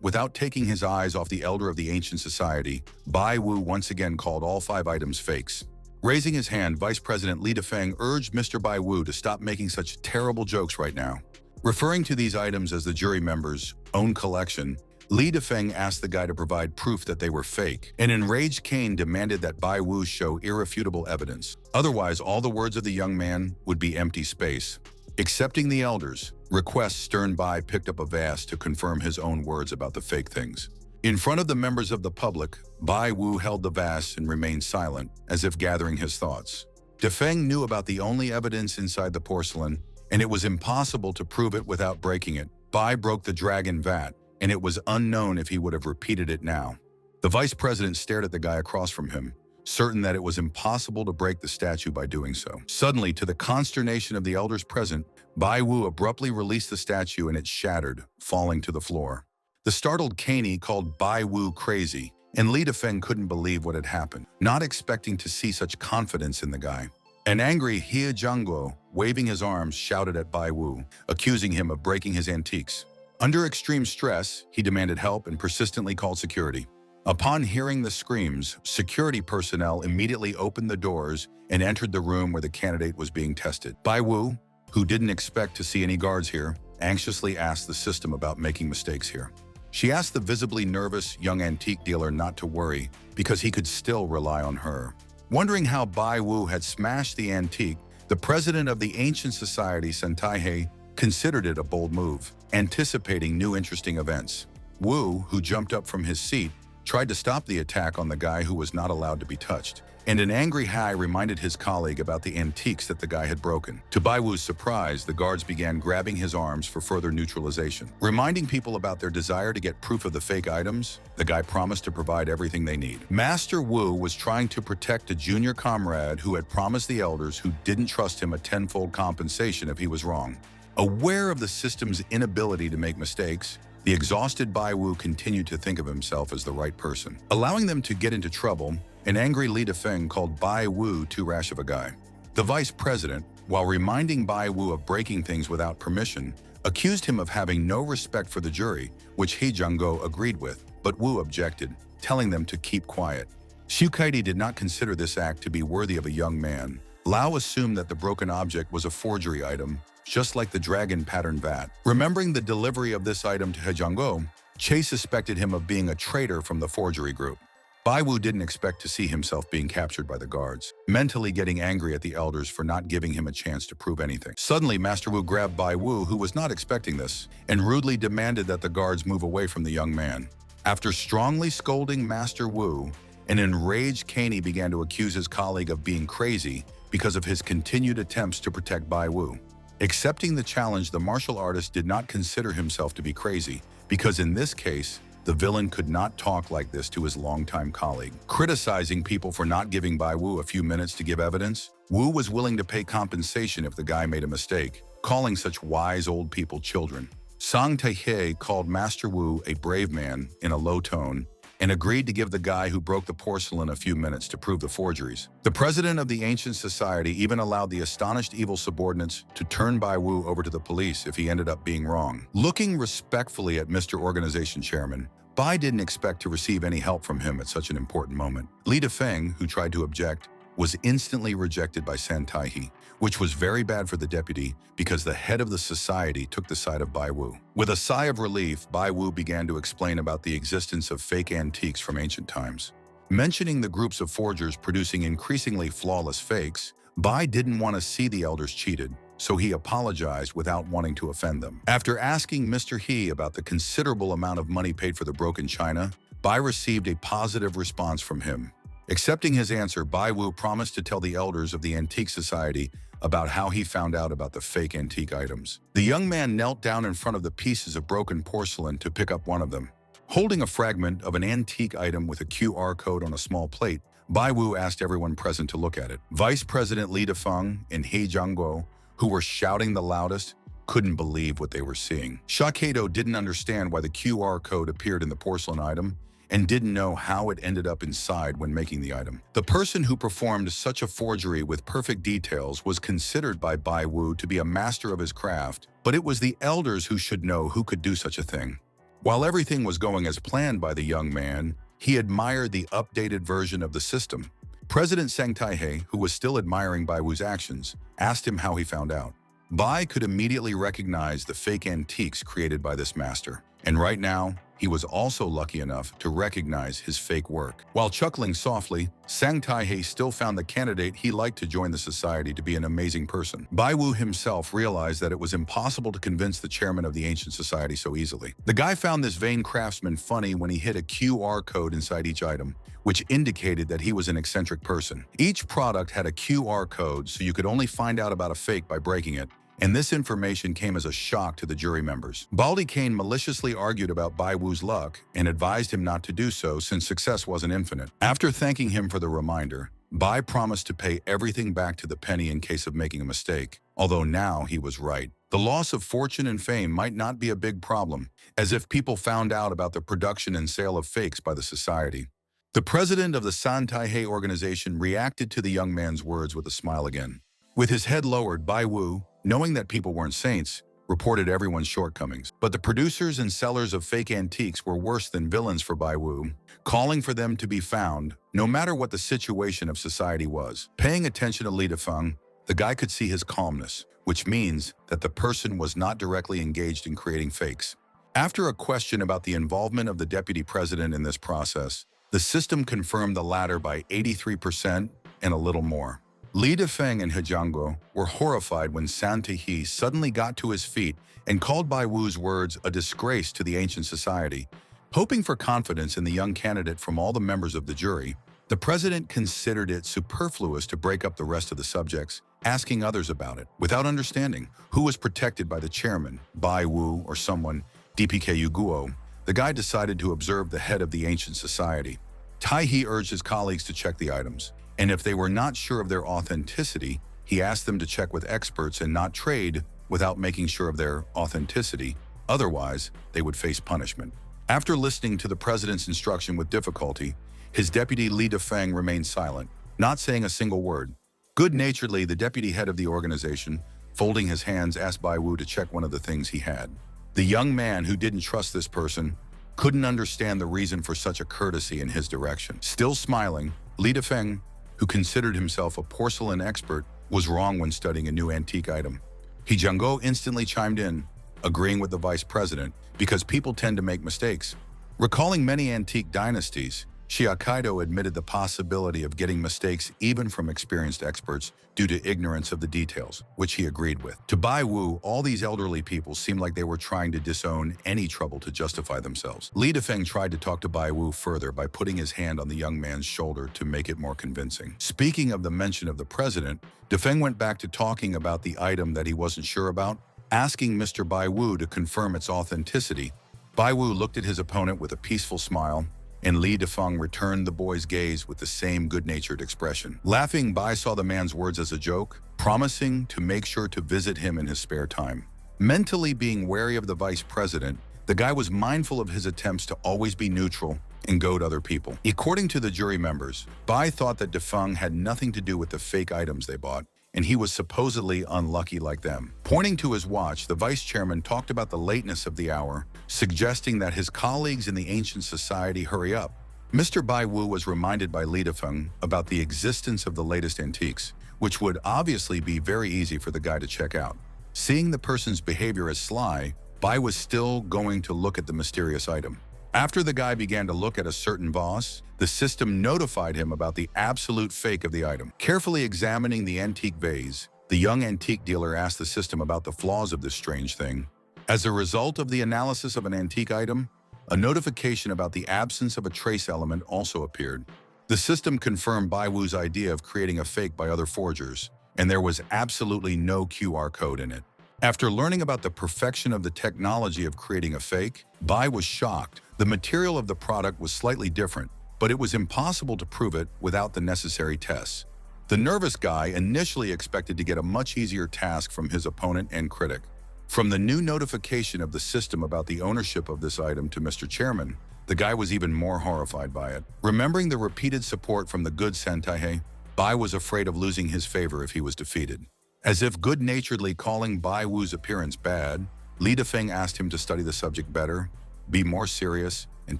without taking his eyes off the elder of the ancient society, Bai Wu once again called all 5 items fakes. Raising his hand, Vice President Li Dafeng urged Mr. Bai Wu to stop making such terrible jokes right now. Referring to these items as the jury members' own collection, Li Dafeng asked the guy to provide proof that they were fake. An enraged Kane demanded that Bai Wu show irrefutable evidence. Otherwise, all the words of the young man would be empty space. Accepting the elders' request, stern Bai picked up a vase to confirm his own words about the fake things. In front of the members of the public, Bai Wu held the vase and remained silent, as if gathering his thoughts. Dafeng knew about the only evidence inside the porcelain, and it was impossible to prove it without breaking it. Bai broke the dragon vat, and it was unknown if he would have repeated it now. The vice president stared at the guy across from him, certain that it was impossible to break the statue by doing so. Suddenly, to the consternation of the elders present, Bai Wu abruptly released the statue and it shattered, falling to the floor. The startled Caney called Bai Wu crazy, and Li Dafeng couldn't believe what had happened, not expecting to see such confidence in the guy. An angry He Jiangguo, waving his arms, shouted at Bai Wu, accusing him of breaking his antiques. Under extreme stress, he demanded help and persistently called security. Upon hearing the screams, security personnel immediately opened the doors and entered the room where the candidate was being tested. Bai Wu, who didn't expect to see any guards here, anxiously asked the system about making mistakes here. She asked the visibly nervous young antique dealer not to worry because he could still rely on her. Wondering how Bai Wu had smashed the antique, the president of the ancient society, Sentaihe, considered it a bold move, anticipating new interesting events. Wu, who jumped up from his seat, tried to stop the attack on the guy who was not allowed to be touched, and an angry Hai reminded his colleague about the antiques that the guy had broken. To Bai Wu's surprise, the guards began grabbing his arms for further neutralization. Reminding people about their desire to get proof of the fake items, the guy promised to provide everything they need. Master Wu was trying to protect a junior comrade who had promised the elders who didn't trust him a tenfold compensation if he was wrong. Aware of the system's inability to make mistakes, the exhausted Bai Wu continued to think of himself as the right person. Allowing them to get into trouble, an angry Li Dafeng called Bai Wu too rash of a guy. The vice president, while reminding Bai Wu of breaking things without permission, accused him of having no respect for the jury, which He Jiangguo agreed with, but Wu objected, telling them to keep quiet. Xu Kaidi did not consider this act to be worthy of a young man. Lao assumed that the broken object was a forgery item, just like the dragon pattern vat. Remembering the delivery of this item to He Jiangguo, Che suspected him of being a traitor from the forgery group. Bai Wu didn't expect to see himself being captured by the guards, mentally getting angry at the elders for not giving him a chance to prove anything. Suddenly, Master Wu grabbed Bai Wu, who was not expecting this, and rudely demanded that the guards move away from the young man. After strongly scolding Master Wu, an enraged Caney began to accuse his colleague of being crazy because of his continued attempts to protect Bai Wu. Accepting the challenge, the martial artist did not consider himself to be crazy, because in this case, the villain could not talk like this to his longtime colleague. Criticizing people for not giving Bai Wu a few minutes to give evidence, Wu was willing to pay compensation if the guy made a mistake, calling such wise old people children. Sang Taihe called Master Wu a brave man in a low tone and agreed to give the guy who broke the porcelain a few minutes to prove the forgeries. The president of the ancient society even allowed the astonished evil subordinates to turn Bai Wu over to the police if he ended up being wrong. Looking respectfully at Mr. Organization Chairman, Bai didn't expect to receive any help from him at such an important moment. Li Dafeng, who tried to object, was instantly rejected by San Taihe, which was very bad for the deputy because the head of the society took the side of Bai Wu. With a sigh of relief, Bai Wu began to explain about the existence of fake antiques from ancient times. Mentioning the groups of forgers producing increasingly flawless fakes, Bai didn't want to see the elders cheated, so he apologized without wanting to offend them. After asking Mr. He about the considerable amount of money paid for the broken china, Bai received a positive response from him. Accepting his answer, Bai Wu promised to tell the elders of the Antique Society about how he found out about the fake antique items. The young man knelt down in front of the pieces of broken porcelain to pick up one of them. Holding a fragment of an antique item with a QR code on a small plate, Bai Wu asked everyone present to look at it. Vice President Li Dafeng and He Jiangguo, who were shouting the loudest, couldn't believe what they were seeing. Shakedo didn't understand why the QR code appeared in the porcelain item, and didn't know how it ended up inside when making the item. The person who performed such a forgery with perfect details was considered by Bai Wu to be a master of his craft, but it was the elders who should know who could do such a thing. While everything was going as planned by the young man, he admired the updated version of the system. President Sang Taihe, who was still admiring Bai Wu's actions, asked him how he found out. Bai could immediately recognize the fake antiques created by this master. And right now, he was also lucky enough to recognize his fake work. While chuckling softly, Sang Taihei still found the candidate he liked to join the society to be an amazing person. Bai Wu himself realized that it was impossible to convince the chairman of the ancient society so easily. The guy found this vain craftsman funny when he hit a QR code inside each item, which indicated that he was an eccentric person. Each product had a QR code, so you could only find out about a fake by breaking it, and this information came as a shock to the jury members. Baldy Kane maliciously argued about Bai Wu's luck and advised him not to do so since success wasn't infinite. After thanking him for the reminder, Bai promised to pay everything back to the penny in case of making a mistake, although now he was right. The loss of fortune and fame might not be a big problem, as if people found out about the production and sale of fakes by the society. The president of the San Taihei organization reacted to the young man's words with a smile again. With his head lowered, Bai Wu, knowing that people weren't saints, reported everyone's shortcomings. But the producers and sellers of fake antiques were worse than villains for Bai Wu, calling for them to be found, no matter what the situation of society was. Paying attention to Li Dafeng, the guy could see his calmness, which means that the person was not directly engaged in creating fakes. After a question about the involvement of the deputy president in this process, the system confirmed the latter by 83% and a little more. Li Dafeng and He Jiangguo were horrified when San Taihei suddenly got to his feet and called Bai Wu's words a disgrace to the ancient society. Hoping for confidence in the young candidate from all the members of the jury, the president considered it superfluous to break up the rest of the subjects, asking others about it. Without understanding who was protected by the chairman, Bai Wu or someone, DPKU Guo, the guy decided to observe the head of the ancient society. Taihei urged his colleagues to check the items, and if they were not sure of their authenticity, he asked them to check with experts and not trade without making sure of their authenticity. Otherwise, they would face punishment. After listening to the president's instruction with difficulty, his deputy Li Dafeng remained silent, not saying a single word. Good-naturedly, the deputy head of the organization, folding his hands, asked Bai Wu to check one of the things he had. The young man, who didn't trust this person, couldn't understand the reason for such a courtesy in his direction. Still smiling, Li Dafeng, who considered himself a porcelain expert, was wrong when studying a new antique item. He Jiangguo instantly chimed in, agreeing with the vice president, because people tend to make mistakes. Recalling many antique dynasties, Shiakaido admitted the possibility of getting mistakes even from experienced experts due to ignorance of the details, which he agreed with. To Bai Wu, all these elderly people seemed like they were trying to disown any trouble to justify themselves. Li Dafeng tried to talk to Bai Wu further by putting his hand on the young man's shoulder to make it more convincing. Speaking of the mention of the president, Dafeng went back to talking about the item that he wasn't sure about, asking Mr. Bai Wu to confirm its authenticity. Bai Wu looked at his opponent with a peaceful smile, and Li Dafeng returned the boy's gaze with the same good-natured expression. Laughing, Bai saw the man's words as a joke, promising to make sure to visit him in his spare time. Mentally being wary of the vice president, the guy was mindful of his attempts to always be neutral and goad other people. According to the jury members, Bai thought that Dafeng had nothing to do with the fake items they bought, and he was supposedly unlucky like them. Pointing to his watch, the vice chairman talked about the lateness of the hour, suggesting that his colleagues in the ancient society hurry up. Mr. Bai Wu was reminded by Li Dafeng about the existence of the latest antiques, which would obviously be very easy for the guy to check out. Seeing the person's behavior as sly, Bai was still going to look at the mysterious item. After the guy began to look at a certain vase, the system notified him about the absolute fake of the item. Carefully examining the antique vase, the young antique dealer asked the system about the flaws of this strange thing. As a result of the analysis of an antique item, a notification about the absence of a trace element also appeared. The system confirmed Bai Wu's idea of creating a fake by other forgers, and there was absolutely no QR code in it. After learning about the perfection of the technology of creating a fake, Bai was shocked. The material of the product was slightly different, but it was impossible to prove it without the necessary tests. The nervous guy initially expected to get a much easier task from his opponent and critic. From the new notification of the system about the ownership of this item to Mr. Chairman, the guy was even more horrified by it. Remembering the repeated support from the good San Taihei, Bai was afraid of losing his favor if he was defeated. As if good-naturedly calling Bai Wu's appearance bad, Li Dafeng asked him to study the subject better, be more serious, and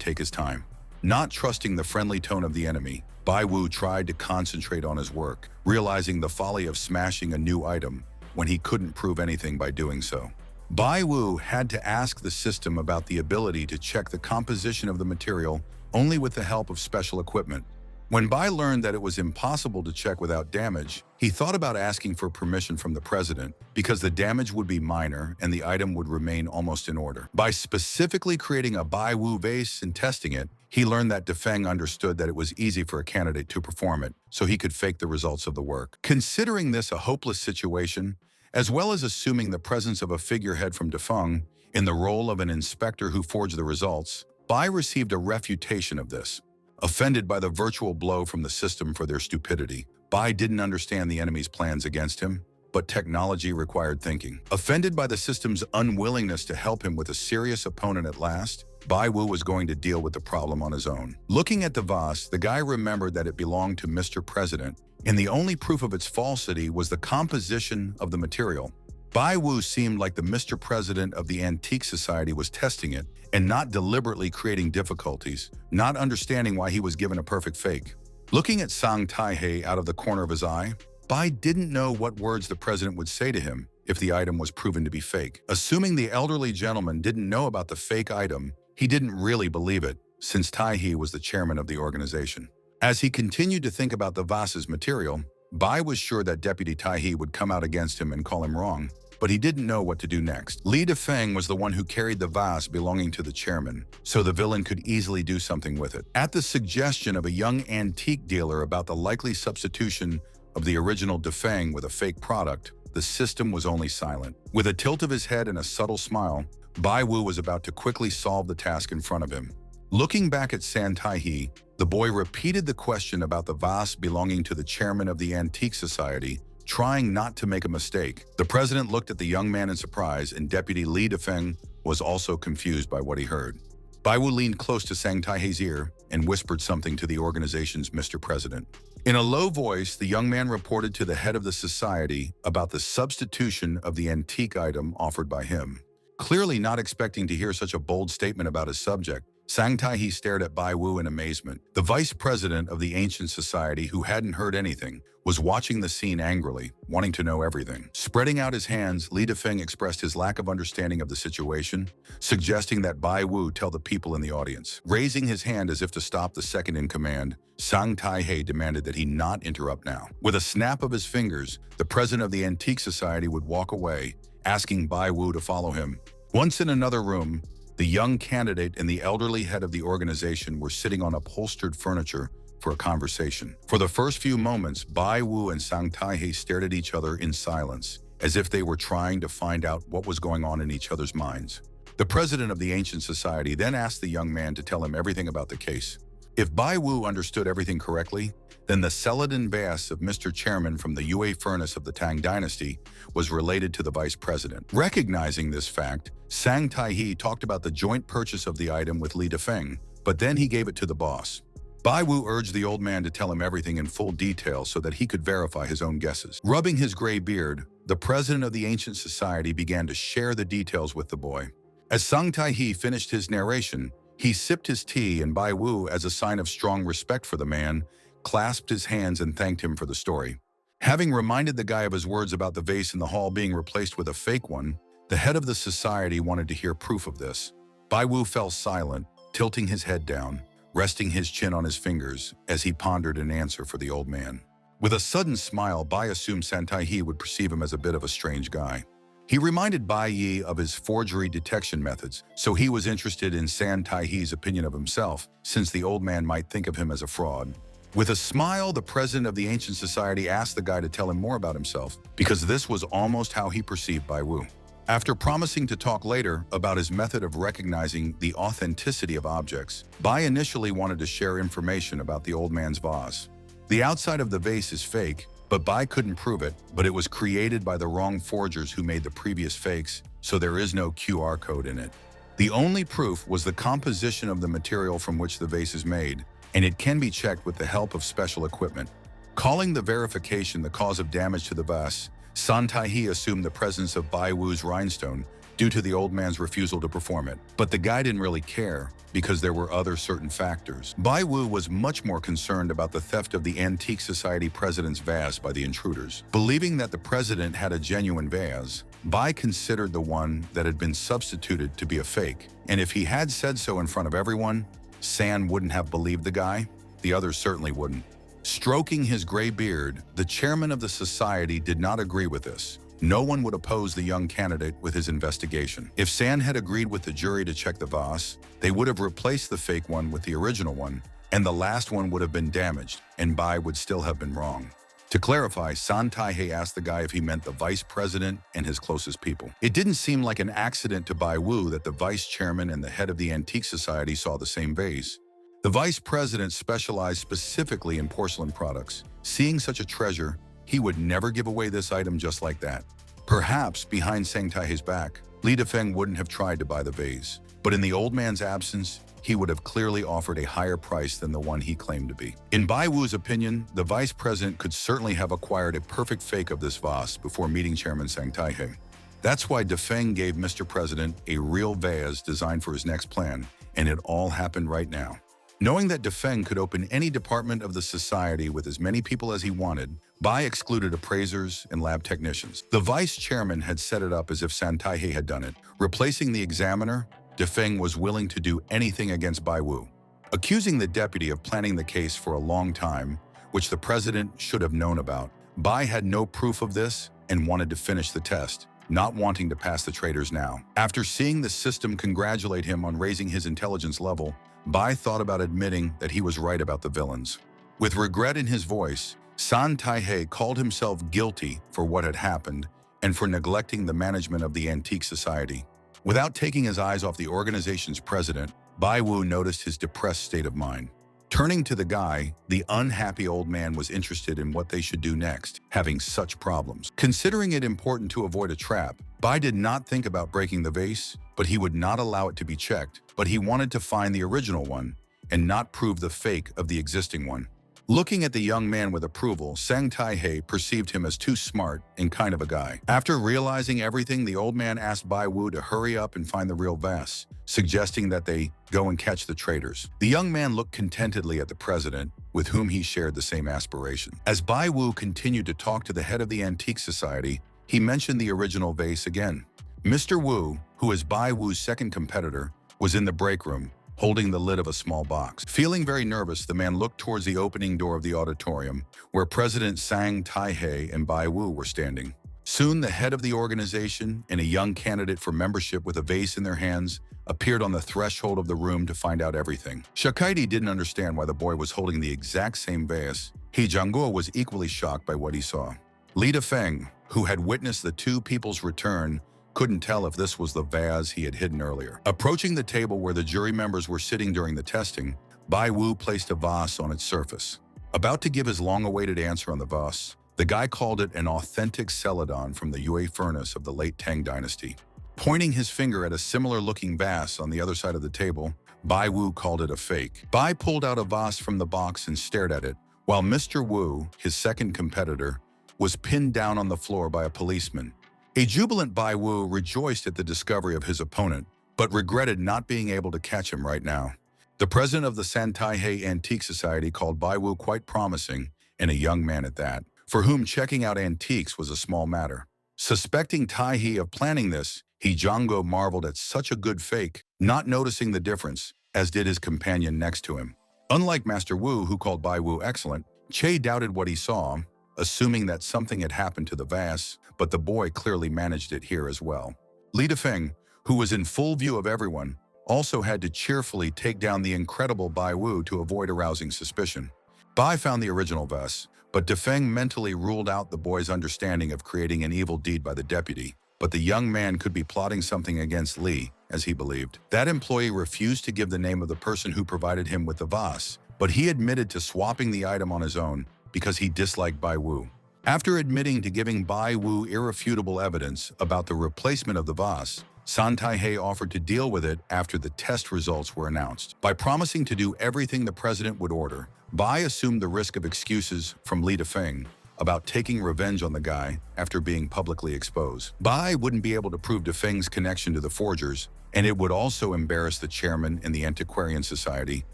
take his time. Not trusting the friendly tone of the enemy, Bai Wu tried to concentrate on his work, realizing the folly of smashing a new item when he couldn't prove anything by doing so. Bai Wu had to ask the system about the ability to check the composition of the material only with the help of special equipment. When Bai learned that it was impossible to check without damage, he thought about asking for permission from the president because the damage would be minor and the item would remain almost in order. By specifically creating a Bai Wu vase and testing it, he learned that Defeng understood that it was easy for a candidate to perform it, so he could fake the results of the work. Considering this a hopeless situation, as well as assuming the presence of a figurehead from Defeng in the role of an inspector who forged the results, Bai received a refutation of this. Offended by the virtual blow from the system for their stupidity, Bai didn't understand the enemy's plans against him, but technology required thinking. Offended by the system's unwillingness to help him with a serious opponent at last, Bai Wu was going to deal with the problem on his own. Looking at the vase, the guy remembered that it belonged to Mr. President, and the only proof of its falsity was the composition of the material. Bai Wu seemed like the Mr. President of the Antique Society was testing it and not deliberately creating difficulties, not understanding why he was given a perfect fake. Looking at Sang Taihei out of the corner of his eye, Bai didn't know what words the president would say to him if the item was proven to be fake. Assuming the elderly gentleman didn't know about the fake item, he didn't really believe it, since Taihei was the chairman of the organization. As he continued to think about the vase's material, Bai was sure that Deputy Taihei would come out against him and call him wrong, but he didn't know what to do next. Li Defeng was the one who carried the vase belonging to the chairman, so the villain could easily do something with it. At the suggestion of a young antique dealer about the likely substitution of the original Defeng with a fake product, the system was only silent. With a tilt of his head and a subtle smile, Bai Wu was about to quickly solve the task in front of him. Looking back at San Taihei, the boy repeated the question about the vase belonging to the chairman of the Antique Society, trying not to make a mistake. The president looked at the young man in surprise, and Deputy Li Defeng was also confused by what he heard. Bai Wu leaned close to Sang Taihei's ear and whispered something to the organization's Mr. President. In a low voice, the young man reported to the head of the society about the substitution of the antique item offered by him. Clearly not expecting to hear such a bold statement about his subject, Sang Taihei stared at Bai Wu in amazement. The vice president of the ancient society, who hadn't heard anything, was watching the scene angrily, wanting to know everything. Spreading out his hands, Li Defeng expressed his lack of understanding of the situation, suggesting that Bai Wu tell the people in the audience. Raising his hand as if to stop the second in command, Sang Taihei demanded that he not interrupt now. With a snap of his fingers, the president of the Antique Society would walk away, asking Bai Wu to follow him. Once in another room, the young candidate and the elderly head of the organization were sitting on upholstered furniture for a conversation. For the first few moments, Bai Wu and Sang Taihei stared at each other in silence, as if they were trying to find out what was going on in each other's minds. The president of the ancient society then asked the young man to tell him everything about the case. If Bai Wu understood everything correctly, then the Celadon vase of Mr. Chairman from the Yue furnace of the Tang dynasty was related to the vice president. Recognizing this fact, Sang Taihei talked about the joint purchase of the item with Li Defeng, but then he gave it to the boss. Bai Wu urged the old man to tell him everything in full detail so that he could verify his own guesses. Rubbing his gray beard, the president of the ancient society began to share the details with the boy. As Sang Taihei finished his narration, he sipped his tea, and Bai Wu, as a sign of strong respect for the man, clasped his hands and thanked him for the story. Having reminded the guy of his words about the vase in the hall being replaced with a fake one, the head of the society wanted to hear proof of this. Bai Wu fell silent, tilting his head down, resting his chin on his fingers as he pondered an answer for the old man. With a sudden smile, Bai assumed San Taihei would perceive him as a bit of a strange guy. He reminded Bai Yi of his forgery detection methods, so he was interested in San Taihei's opinion of himself, since the old man might think of him as a fraud. With a smile, the president of the ancient society asked the guy to tell him more about himself, because this was almost how he perceived Bai Wu. After promising to talk later about his method of recognizing the authenticity of objects, Bai initially wanted to share information about the old man's vase. The outside of the vase is fake, but Bai couldn't prove it, but it was created by the wrong forgers who made the previous fakes, so there is no QR code in it. The only proof was the composition of the material from which the vase is made, and it can be checked with the help of special equipment. Calling the verification the cause of damage to the vase, San Taihei assumed the presence of Bai Wu's rhinestone due to the old man's refusal to perform it. But the guy didn't really care, because there were other certain factors. Bai Wu was much more concerned about the theft of the Antique Society president's vase by the intruders. Believing that the president had a genuine vase, Bai considered the one that had been substituted to be a fake, and if he had said so in front of everyone, San wouldn't have believed the guy. The others certainly wouldn't. Stroking his gray beard, the chairman of the society did not agree with this. No one would oppose the young candidate with his investigation. If San had agreed with the jury to check the vase, they would have replaced the fake one with the original one, and the last one would have been damaged, and Bai would still have been wrong. To clarify, San Taihei asked the guy if he meant the vice president and his closest people. It didn't seem like an accident to Bai Wu that the vice chairman and the head of the Antique Society saw the same vase. The vice president specialized specifically in porcelain products. Seeing such a treasure, he would never give away this item just like that. Perhaps behind Sang Taihei's back, Li Dafeng wouldn't have tried to buy the vase, but in the old man's absence, he would have clearly offered a higher price than the one he claimed to be. In Bai Wu's opinion, the vice president could certainly have acquired a perfect fake of this vase before meeting Chairman Sang Taihei. That's why Dafeng gave Mr. President a real vase designed for his next plan, and it all happened right now. Knowing that Dafeng could open any department of the society with as many people as he wanted, Bai excluded appraisers and lab technicians. The vice chairman had set it up as if San Taihei had done it. Replacing the examiner, Dafeng was willing to do anything against Bai Wu. Accusing the deputy of planning the case for a long time, which the president should have known about, Bai had no proof of this and wanted to finish the test, not wanting to pass the traitors now. After seeing the system congratulate him on raising his intelligence level, Bai thought about admitting that he was right about the villains. With regret in his voice, San Taihei called himself guilty for what had happened and for neglecting the management of the Antique Society. Without taking his eyes off the organization's president, Bai Wu noticed his depressed state of mind. Turning to the guy, the unhappy old man was interested in what they should do next, having such problems. Considering it important to avoid a trap, Bai did not think about breaking the vase, but he would not allow it to be checked. But he wanted to find the original one and not prove the fake of the existing one. Looking at the young man with approval, Sang Taihei perceived him as too smart and kind of a guy. After realizing everything, the old man asked Bai Wu to hurry up and find the real vase, suggesting that they go and catch the traitors. The young man looked contentedly at the president, with whom he shared the same aspiration. As Bai Wu continued to talk to the head of the Antique Society, he mentioned the original vase again. Mr. Wu, who is Bai Wu's second competitor, was in the break room, holding the lid of a small box. Feeling very nervous, the man looked towards the opening door of the auditorium, where President Sang Taihei and Bai Wu were standing. Soon, the head of the organization and a young candidate for membership with a vase in their hands appeared on the threshold of the room to find out everything. Shakaidi didn't understand why the boy was holding the exact same vase. He Jiangguo was equally shocked by what he saw. Li Dafeng, who had witnessed the two people's return, couldn't tell if this was the vase he had hidden earlier. Approaching the table where the jury members were sitting during the testing, Bai Wu placed a vase on its surface. About to give his long-awaited answer on the vase, the guy called it an authentic celadon from the Yue furnace of the late Tang dynasty. Pointing his finger at a similar-looking vase on the other side of the table, Bai Wu called it a fake. Bai pulled out a vase from the box and stared at it, while Mr. Wu, his second competitor, was pinned down on the floor by a policeman. A jubilant Bai Wu rejoiced at the discovery of his opponent, but regretted not being able to catch him right now. The president of the San Taihei Antique Society called Bai Wu quite promising, and a young man at that, for whom checking out antiques was a small matter. Suspecting Taihei of planning this, he Zhangguo marveled at such a good fake, not noticing the difference, as did his companion next to him. Unlike Master Wu, who called Bai Wu excellent, Che doubted what he saw, assuming that something had happened to the vase, but the boy clearly managed it here as well. Li Dafeng, who was in full view of everyone, also had to cheerfully take down the incredible Bai Wu to avoid arousing suspicion. Bai found the original vase, but Dafeng mentally ruled out the boy's understanding of creating an evil deed by the deputy. But the young man could be plotting something against Li, as he believed. That employee refused to give the name of the person who provided him with the vase, but he admitted to swapping the item on his own because he disliked Bai Wu. After admitting to giving Bai Wu irrefutable evidence about the replacement of the vase, San Taihei offered to deal with it after the test results were announced. By promising to do everything the president would order, Bai assumed the risk of excuses from Li Dafeng about taking revenge on the guy after being publicly exposed. Bai wouldn't be able to prove Dafeng's connection to the forgers, and it would also embarrass the chairman and the Antiquarian Society,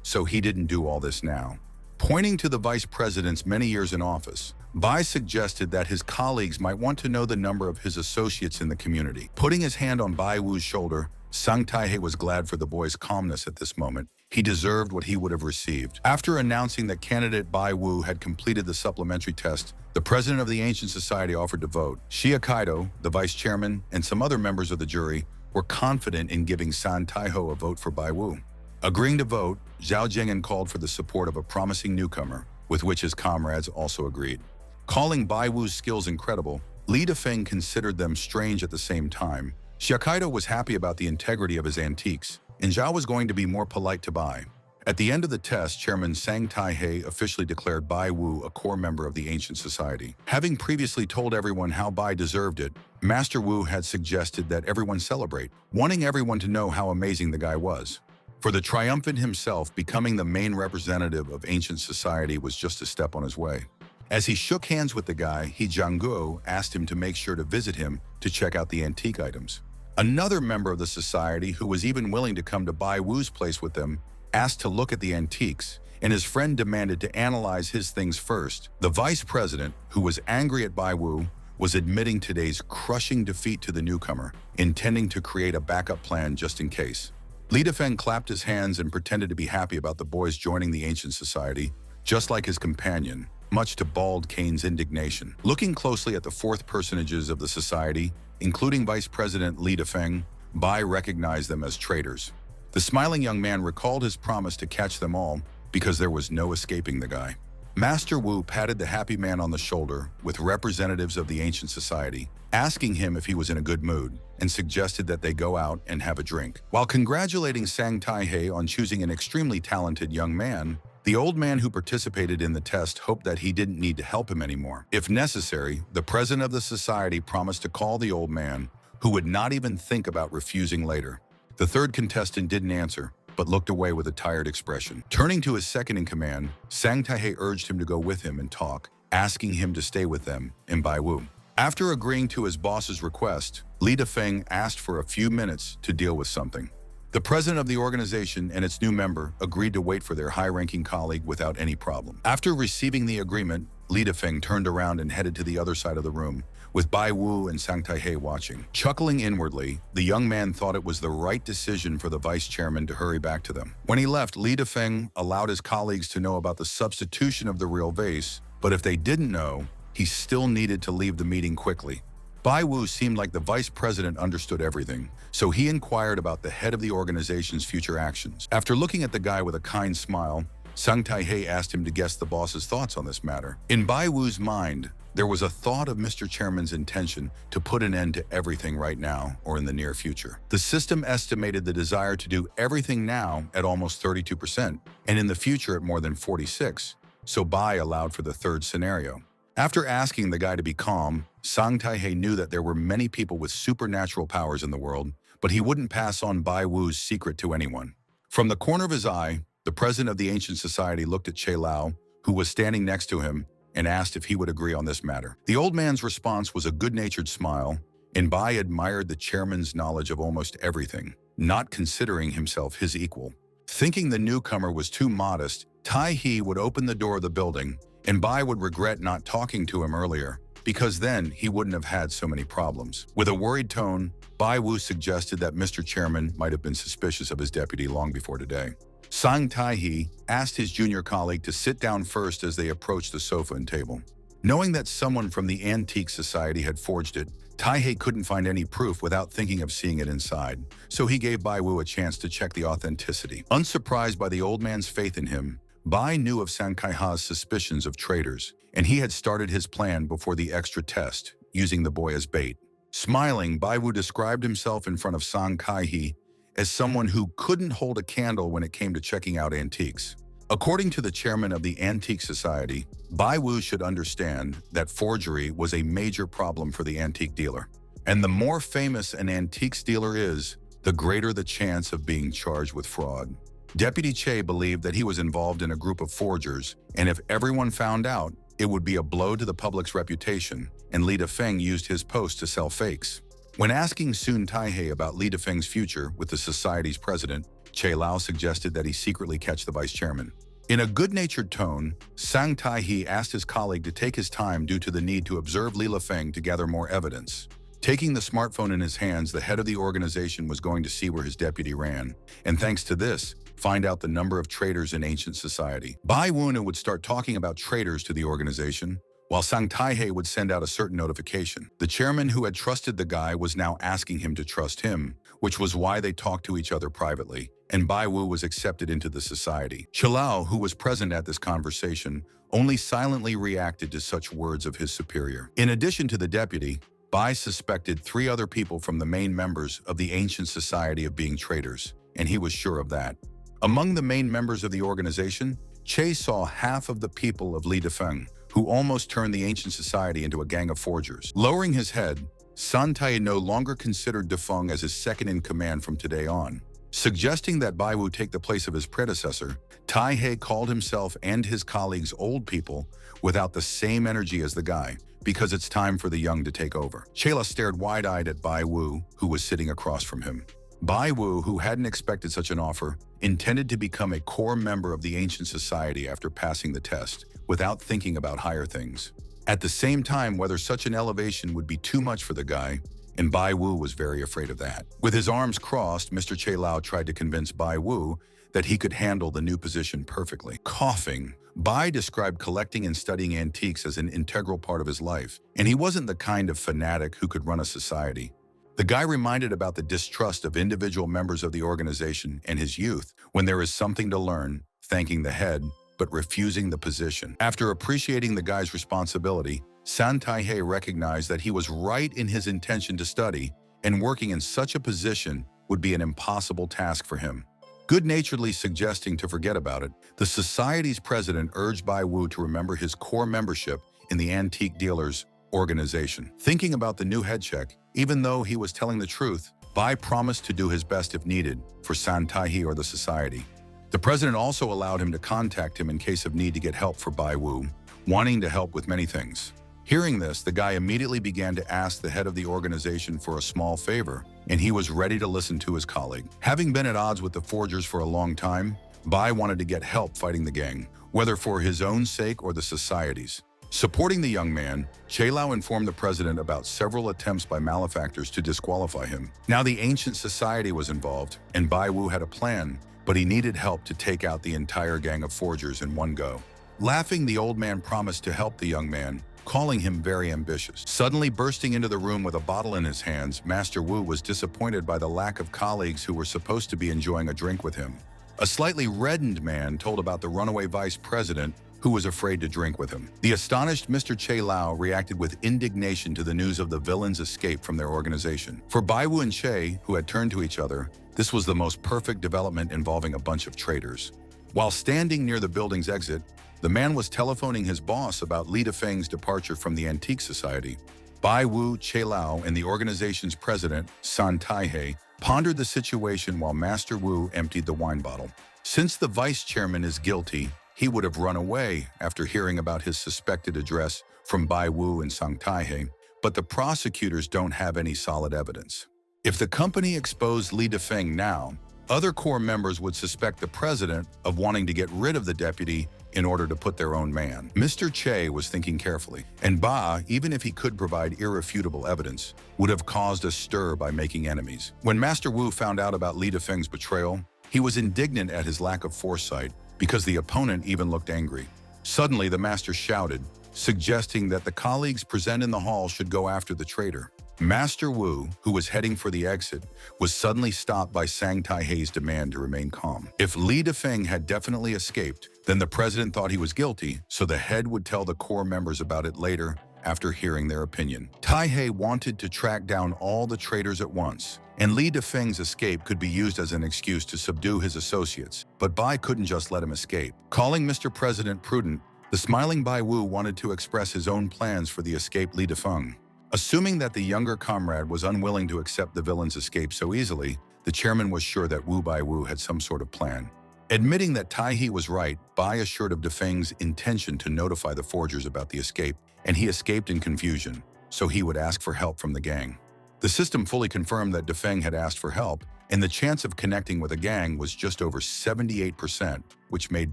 so he didn't do all this now. Pointing to the vice president's many years in office, Bai suggested that his colleagues might want to know the number of his associates in the community. Putting his hand on Bai Wu's shoulder, Sang Taihei was glad for the boy's calmness at this moment. He deserved what he would have received. After announcing that candidate Bai Wu had completed the supplementary test, the president of the Ancient Society offered to vote. Xia Kaido, the vice chairman, and some other members of the jury were confident in giving Sang Taihei a vote for Bai Wu. Agreeing to vote, Zhao Jing'an called for the support of a promising newcomer, with which his comrades also agreed. Calling Bai Wu's skills incredible, Li Dafeng considered them strange at the same time. Xia Kaido was happy about the integrity of his antiques, and Zhao was going to be more polite to Bai. At the end of the test, Chairman Sang Taihei officially declared Bai Wu a core member of the Ancient Society. Having previously told everyone how Bai deserved it, Master Wu had suggested that everyone celebrate, wanting everyone to know how amazing the guy was. For the triumphant himself, becoming the main representative of Ancient Society was just a step on his way. As he shook hands with the guy, He Jianguo asked him to make sure to visit him to check out the antique items. Another member of the society, who was even willing to come to Bai Wu's place with them, asked to look at the antiques, and his friend demanded to analyze his things first. The vice president, who was angry at Bai Wu, was admitting today's crushing defeat to the newcomer, intending to create a backup plan just in case. Li Dafeng clapped his hands and pretended to be happy about the boys joining the Ancient Society, just like his companion, much to Bald Cain's indignation. Looking closely at the fourth personages of the society, including Vice President Li Dafeng, Bai recognized them as traitors. The smiling young man recalled his promise to catch them all because there was no escaping the guy. Master Wu patted the happy man on the shoulder with representatives of the Ancient Society, asking him if he was in a good mood, and suggested that they go out and have a drink. While congratulating Sang Taihei on choosing an extremely talented young man, the old man who participated in the test hoped that he didn't need to help him anymore. If necessary, the president of the society promised to call the old man, who would not even think about refusing later. The third contestant didn't answer, but looked away with a tired expression. Turning to his second-in-command, Sang Taihei urged him to go with him and talk, asking him to stay with them in Bai Wu. After agreeing to his boss's request, Li Dafeng asked for a few minutes to deal with something. The president of the organization and its new member agreed to wait for their high-ranking colleague without any problem. After receiving the agreement, Li Dafeng turned around and headed to the other side of the room, with Bai Wu and Sang Taihei watching. Chuckling inwardly, the young man thought it was the right decision for the vice chairman to hurry back to them. When he left, Li Dafeng allowed his colleagues to know about the substitution of the real vase, but if they didn't know, he still needed to leave the meeting quickly. Bai Wu seemed like the vice president understood everything, so he inquired about the head of the organization's future actions. After looking at the guy with a kind smile, Sang Taihei asked him to guess the boss's thoughts on this matter. In Bai Wu's mind, there was a thought of Mr. Chairman's intention to put an end to everything right now or in the near future. The system estimated the desire to do everything now at almost 32%, and in the future at more than 46%, so Bai allowed for the third scenario. After asking the guy to be calm, Sang Taihei knew that there were many people with supernatural powers in the world, but he wouldn't pass on Bai Wu's secret to anyone. From the corner of his eye, the president of the Ancient Society looked at Che Lao, who was standing next to him, and asked if he would agree on this matter. The old man's response was a good-natured smile, and Bai admired the chairman's knowledge of almost everything, not considering himself his equal. Thinking the newcomer was too modest, Taihei would open the door of the building, and Bai would regret not talking to him earlier, because then he wouldn't have had so many problems. With a worried tone, Bai Wu suggested that Mr. Chairman might have been suspicious of his deputy long before today. Sang Taihei asked his junior colleague to sit down first as they approached the sofa and table. Knowing that someone from the Antique Society had forged it, Taihei couldn't find any proof without thinking of seeing it inside, so he gave Bai Wu a chance to check the authenticity. Unsurprised by the old man's faith in him, Bai knew of Sang Taihei's suspicions of traitors, and he had started his plan before the extra test, using the boy as bait. Smiling, Bai Wu described himself in front of Sang Taihei as someone who couldn't hold a candle when it came to checking out antiques. According to the chairman of the Antique Society, Bai Wu should understand that forgery was a major problem for the antique dealer. And the more famous an antiques dealer is, the greater the chance of being charged with fraud. Deputy Che believed that he was involved in a group of forgers, and if everyone found out, it would be a blow to the public's reputation, and Li Dafeng used his post to sell fakes. When asking Sang Taihei about Li Dafeng's future with the society's president, Che Lao suggested that he secretly catch the vice chairman. In a good-natured tone, Sang Tai-hee asked his colleague to take his time due to the need to observe Li Lifeng to gather more evidence. Taking the smartphone in his hands, the head of the organization was going to see where his deputy ran, and thanks to this, find out the number of traitors in ancient society. Bai Wunu would start talking about traitors to the organization, while Sang Tai-hee would send out a certain notification. The chairman who had trusted the guy was now asking him to trust him, which was why they talked to each other privately, and Bai Wu was accepted into the society. Chalao, who was present at this conversation, only silently reacted to such words of his superior. In addition to the deputy, Bai suspected 3 other people from the main members of the ancient society of being traitors, and he was sure of that. Among the main members of the organization, Che saw half of the people of Li Difeng, who almost turned the ancient society into a gang of forgers. Lowering his head, San Tai no longer considered Difeng as his second-in-command from today on. Suggesting that Bai Wu take the place of his predecessor, Tai He called himself and his colleagues old people without the same energy as the guy, because it's time for the young to take over. Chela stared wide-eyed at Bai Wu, who was sitting across from him. Bai Wu, who hadn't expected such an offer, intended to become a core member of the ancient society after passing the test, without thinking about higher things. At the same time, whether such an elevation would be too much for the guy, and Bai Wu was very afraid of that. With his arms crossed, Mr. Che Lao tried to convince Bai Wu that he could handle the new position perfectly. Coughing, Bai described collecting and studying antiques as an integral part of his life, and he wasn't the kind of fanatic who could run a society. The guy reminded about the distrust of individual members of the organization and his youth when there is something to learn, thanking the head, but refusing the position. After appreciating the guy's responsibility, San Tai-hee recognized that he was right in his intention to study, and working in such a position would be an impossible task for him. Good-naturedly suggesting to forget about it, the society's president urged Bai Wu to remember his core membership in the antique dealers organization. Thinking about the new head check, even though he was telling the truth, Bai promised to do his best if needed for San Tai-hee or the society. The president also allowed him to contact him in case of need to get help for Bai Wu, wanting to help with many things. Hearing this, the guy immediately began to ask the head of the organization for a small favor, and he was ready to listen to his colleague. Having been at odds with the forgers for a long time, Bai wanted to get help fighting the gang, whether for his own sake or the society's. Supporting the young man, Che Lao informed the president about several attempts by malefactors to disqualify him. Now the ancient society was involved, and Bai Wu had a plan, but he needed help to take out the entire gang of forgers in one go. Laughing, the old man promised to help the young man, calling him very ambitious. Suddenly bursting into the room with a bottle in his hands, Master Wu was disappointed by the lack of colleagues who were supposed to be enjoying a drink with him. A slightly reddened man told about the runaway vice president who was afraid to drink with him. The astonished Mr. Che Lao reacted with indignation to the news of the villain's escape from their organization. For Bai Wu and Che, who had turned to each other, this was the most perfect development involving a bunch of traitors. While standing near the building's exit, the man was telephoning his boss about Li Difeng's departure from the Antique Society. Bai Wu, Che Lao, and the organization's president, San Tai-hee, pondered the situation while Master Wu emptied the wine bottle. Since the vice chairman is guilty, he would have run away after hearing about his suspected address from Bai Wu and Sang Tai-hee, but the prosecutors don't have any solid evidence. If the company exposed Li Difeng now, other core members would suspect the president of wanting to get rid of the deputy in order to put their own man. Mr. Che was thinking carefully, and Ba, even if he could provide irrefutable evidence, would have caused a stir by making enemies. When Master Wu found out about Li Difeng's betrayal, he was indignant at his lack of foresight because the opponent even looked angry. Suddenly, the master shouted, suggesting that the colleagues present in the hall should go after the traitor. Master Wu, who was heading for the exit, was suddenly stopped by Sang Tai-hee's demand to remain calm. If Li Difeng had definitely escaped, then the president thought he was guilty, so the head would tell the core members about it later after hearing their opinion. Tai-hee wanted to track down all the traitors at once, and Li Difeng's escape could be used as an excuse to subdue his associates, but Bai couldn't just let him escape. Calling Mr. President prudent, the smiling Bai Wu wanted to express his own plans for the escaped Li Difeng. Assuming that the younger comrade was unwilling to accept the villain's escape so easily, the chairman was sure that Wu Bai Wu had some sort of plan. Admitting that Tai-hee was right, Bai assured of Difeng's intention to notify the forgers about the escape, and he escaped in confusion, so he would ask for help from the gang. The system fully confirmed that Difeng had asked for help, and the chance of connecting with a gang was just over 78%, which made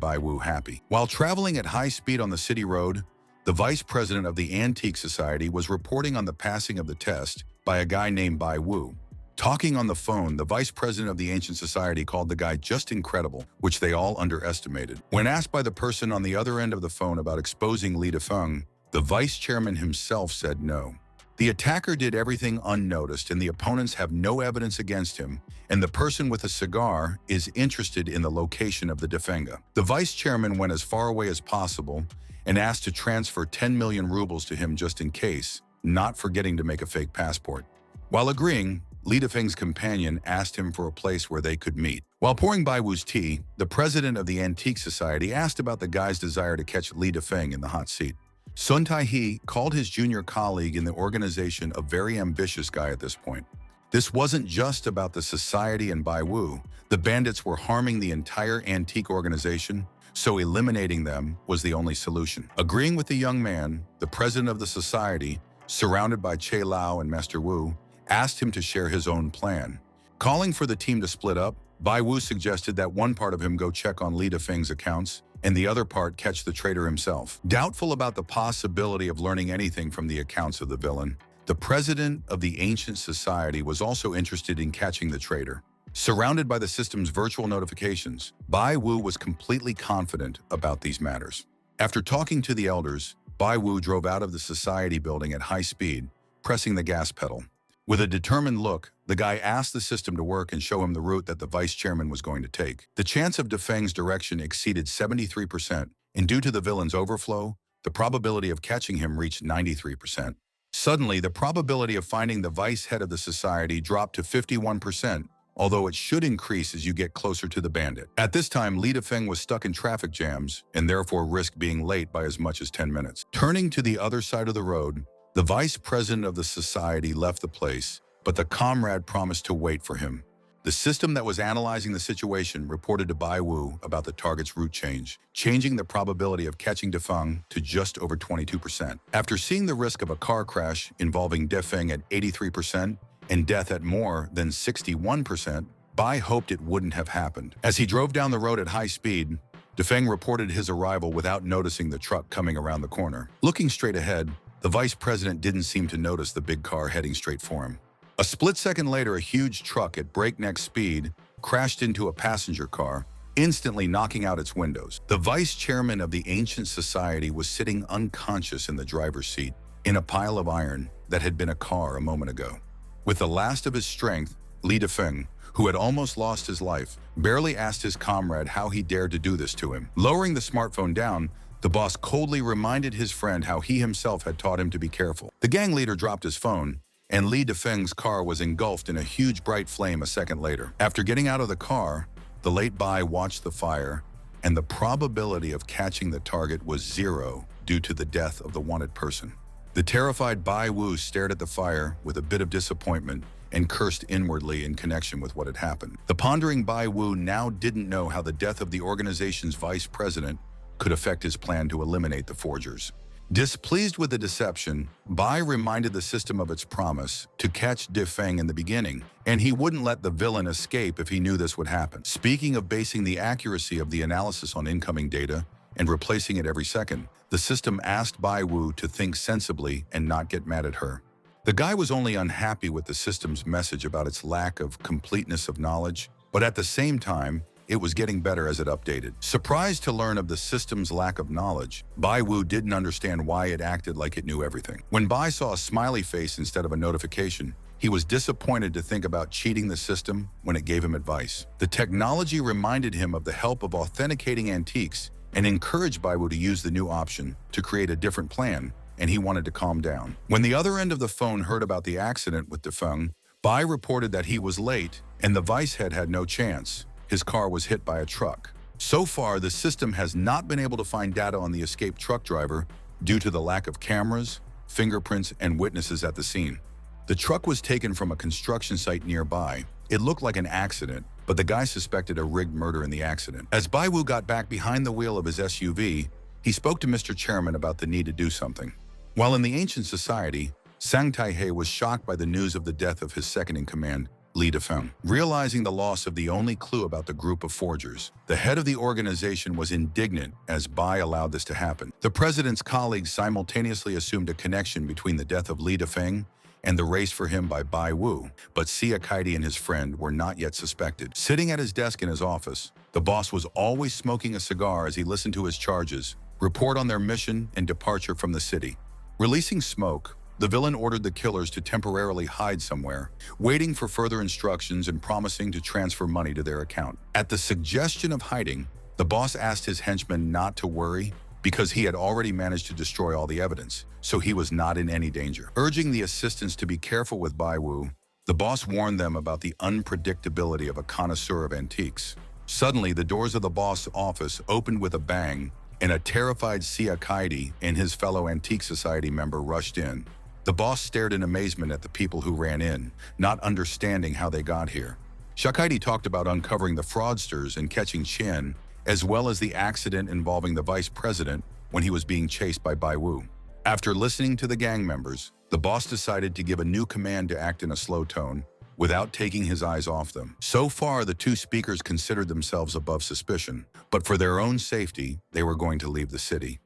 Bai Wu happy. While traveling at high speed on the city road, the vice president of the Antique Society was reporting on the passing of the test by a guy named Bai Wu. Talking on the phone, the vice president of the Ancient Society called the guy just incredible, which they all underestimated. When asked by the person on the other end of the phone about exposing Li Dafeng, the vice chairman himself said no. The attacker did everything unnoticed, and the opponents have no evidence against him, and the person with a cigar is interested in the location of the Dafenga. The vice chairman went as far away as possible and asked to transfer 10 million rubles to him just in case, not forgetting to make a fake passport. While agreeing, Li Dafeng's companion asked him for a place where they could meet. While pouring Bai Wu's tea, the president of the Antique Society asked about the guy's desire to catch Li Dafeng in the hot seat. Sun Tai-hee called his junior colleague in the organization a very ambitious guy at this point. This wasn't just about the society and Bai Wu. The bandits were harming the entire antique organization, so eliminating them was the only solution. Agreeing with the young man, the president of the society, surrounded by Che Lao and Master Wu, asked him to share his own plan. Calling for the team to split up, Bai Wu suggested that one part of him go check on Li Dafeng's accounts and the other part catch the traitor himself. Doubtful about the possibility of learning anything from the accounts of the villain, the president of the Ancient Society was also interested in catching the traitor. Surrounded by the system's virtual notifications, Bai Wu was completely confident about these matters. After talking to the elders, Bai Wu drove out of the society building at high speed, pressing the gas pedal. With a determined look, the guy asked the system to work and show him the route that the vice chairman was going to take. The chance of Dafeng's direction exceeded 73%, and due to the villain's overflow, the probability of catching him reached 93%. Suddenly, the probability of finding the vice head of the society dropped to 51%, although it should increase as you get closer to the bandit. At this time, Li Dafeng was stuck in traffic jams and therefore risked being late by as much as 10 minutes. Turning to the other side of the road, the vice president of the society left the place, but the comrade promised to wait for him. The system that was analyzing the situation reported to Bai Wu about the target's route change, changing the probability of catching Dafeng to just over 22%. After seeing the risk of a car crash involving Dafeng at 83% and death at more than 61%, Bai hoped it wouldn't have happened. As he drove down the road at high speed, Dafeng reported his arrival without noticing the truck coming around the corner. Looking straight ahead, the vice president didn't seem to notice the big car heading straight for him. A split second later, a huge truck at breakneck speed crashed into a passenger car, instantly knocking out its windows. The vice chairman of the Ancient Society was sitting unconscious in the driver's seat, in a pile of iron that had been a car a moment ago. With the last of his strength, Li Dafeng, who had almost lost his life, barely asked his comrade how he dared to do this to him. Lowering the smartphone down, the boss coldly reminded his friend how he himself had taught him to be careful. The gang leader dropped his phone, and Li Dafeng's car was engulfed in a huge bright flame a second later. After getting out of the car, the late Bai watched the fire, and the probability of catching the target was 0 due to the death of the wanted person. The terrified Bai Wu stared at the fire with a bit of disappointment and cursed inwardly in connection with what had happened. The pondering Bai Wu now didn't know how the death of the organization's vice president could affect his plan to eliminate the forgers. Displeased with the deception, Bai reminded the system of its promise to catch Dafeng in the beginning, and he wouldn't let the villain escape if he knew this would happen. Speaking of basing the accuracy of the analysis on incoming data and replacing it every second, the system asked Bai Wu to think sensibly and not get mad at her. The guy was only unhappy with the system's message about its lack of completeness of knowledge, but at the same time, it was getting better as it updated. Surprised to learn of the system's lack of knowledge, Bai Wu didn't understand why it acted like it knew everything. When Bai saw a smiley face instead of a notification, he was disappointed to think about cheating the system when it gave him advice. The technology reminded him of the help of authenticating antiques and encouraged Bai Wu to use the new option to create a different plan, and he wanted to calm down. When the other end of the phone heard about the accident with Dafeng, Bai reported that he was late and the vice head had no chance. His car was hit by a truck. So far, the system has not been able to find data on the escaped truck driver due to the lack of cameras, fingerprints, and witnesses at the scene. The truck was taken from a construction site nearby. It looked like an accident, but the guy suspected a rigged murder in the accident. As Bai Wu got back behind the wheel of his SUV, he spoke to Mr. Chairman about the need to do something. While in the Ancient Society, Sang Tai-hei was shocked by the news of the death of his second-in-command, Li Dafeng. Realizing the loss of the only clue about the group of forgers, the head of the organization was indignant as Bai allowed this to happen. The president's colleagues simultaneously assumed a connection between the death of Li Dafeng and the race for him by Bai Wu, but Xia Kaidi and his friend were not yet suspected. Sitting at his desk in his office, the boss was always smoking a cigar as he listened to his charges, report on their mission and departure from the city. Releasing smoke, the villain ordered the killers to temporarily hide somewhere, waiting for further instructions and promising to transfer money to their account. At the suggestion of hiding, the boss asked his henchmen not to worry because he had already managed to destroy all the evidence, so he was not in any danger. Urging the assistants to be careful with Bai Wu, the boss warned them about the unpredictability of a connoisseur of antiques. Suddenly, the doors of the boss' office opened with a bang, and a terrified Xia Kaidi and his fellow Antique Society member rushed in. The boss stared in amazement at the people who ran in, not understanding how they got here. Shakaidi talked about uncovering the fraudsters and catching Chen, as well as the accident involving the vice president when he was being chased by Bai Wu. After listening to the gang members, the boss decided to give a new command to act in a slow tone, without taking his eyes off them. So far, the two speakers considered themselves above suspicion, but for their own safety, they were going to leave the city.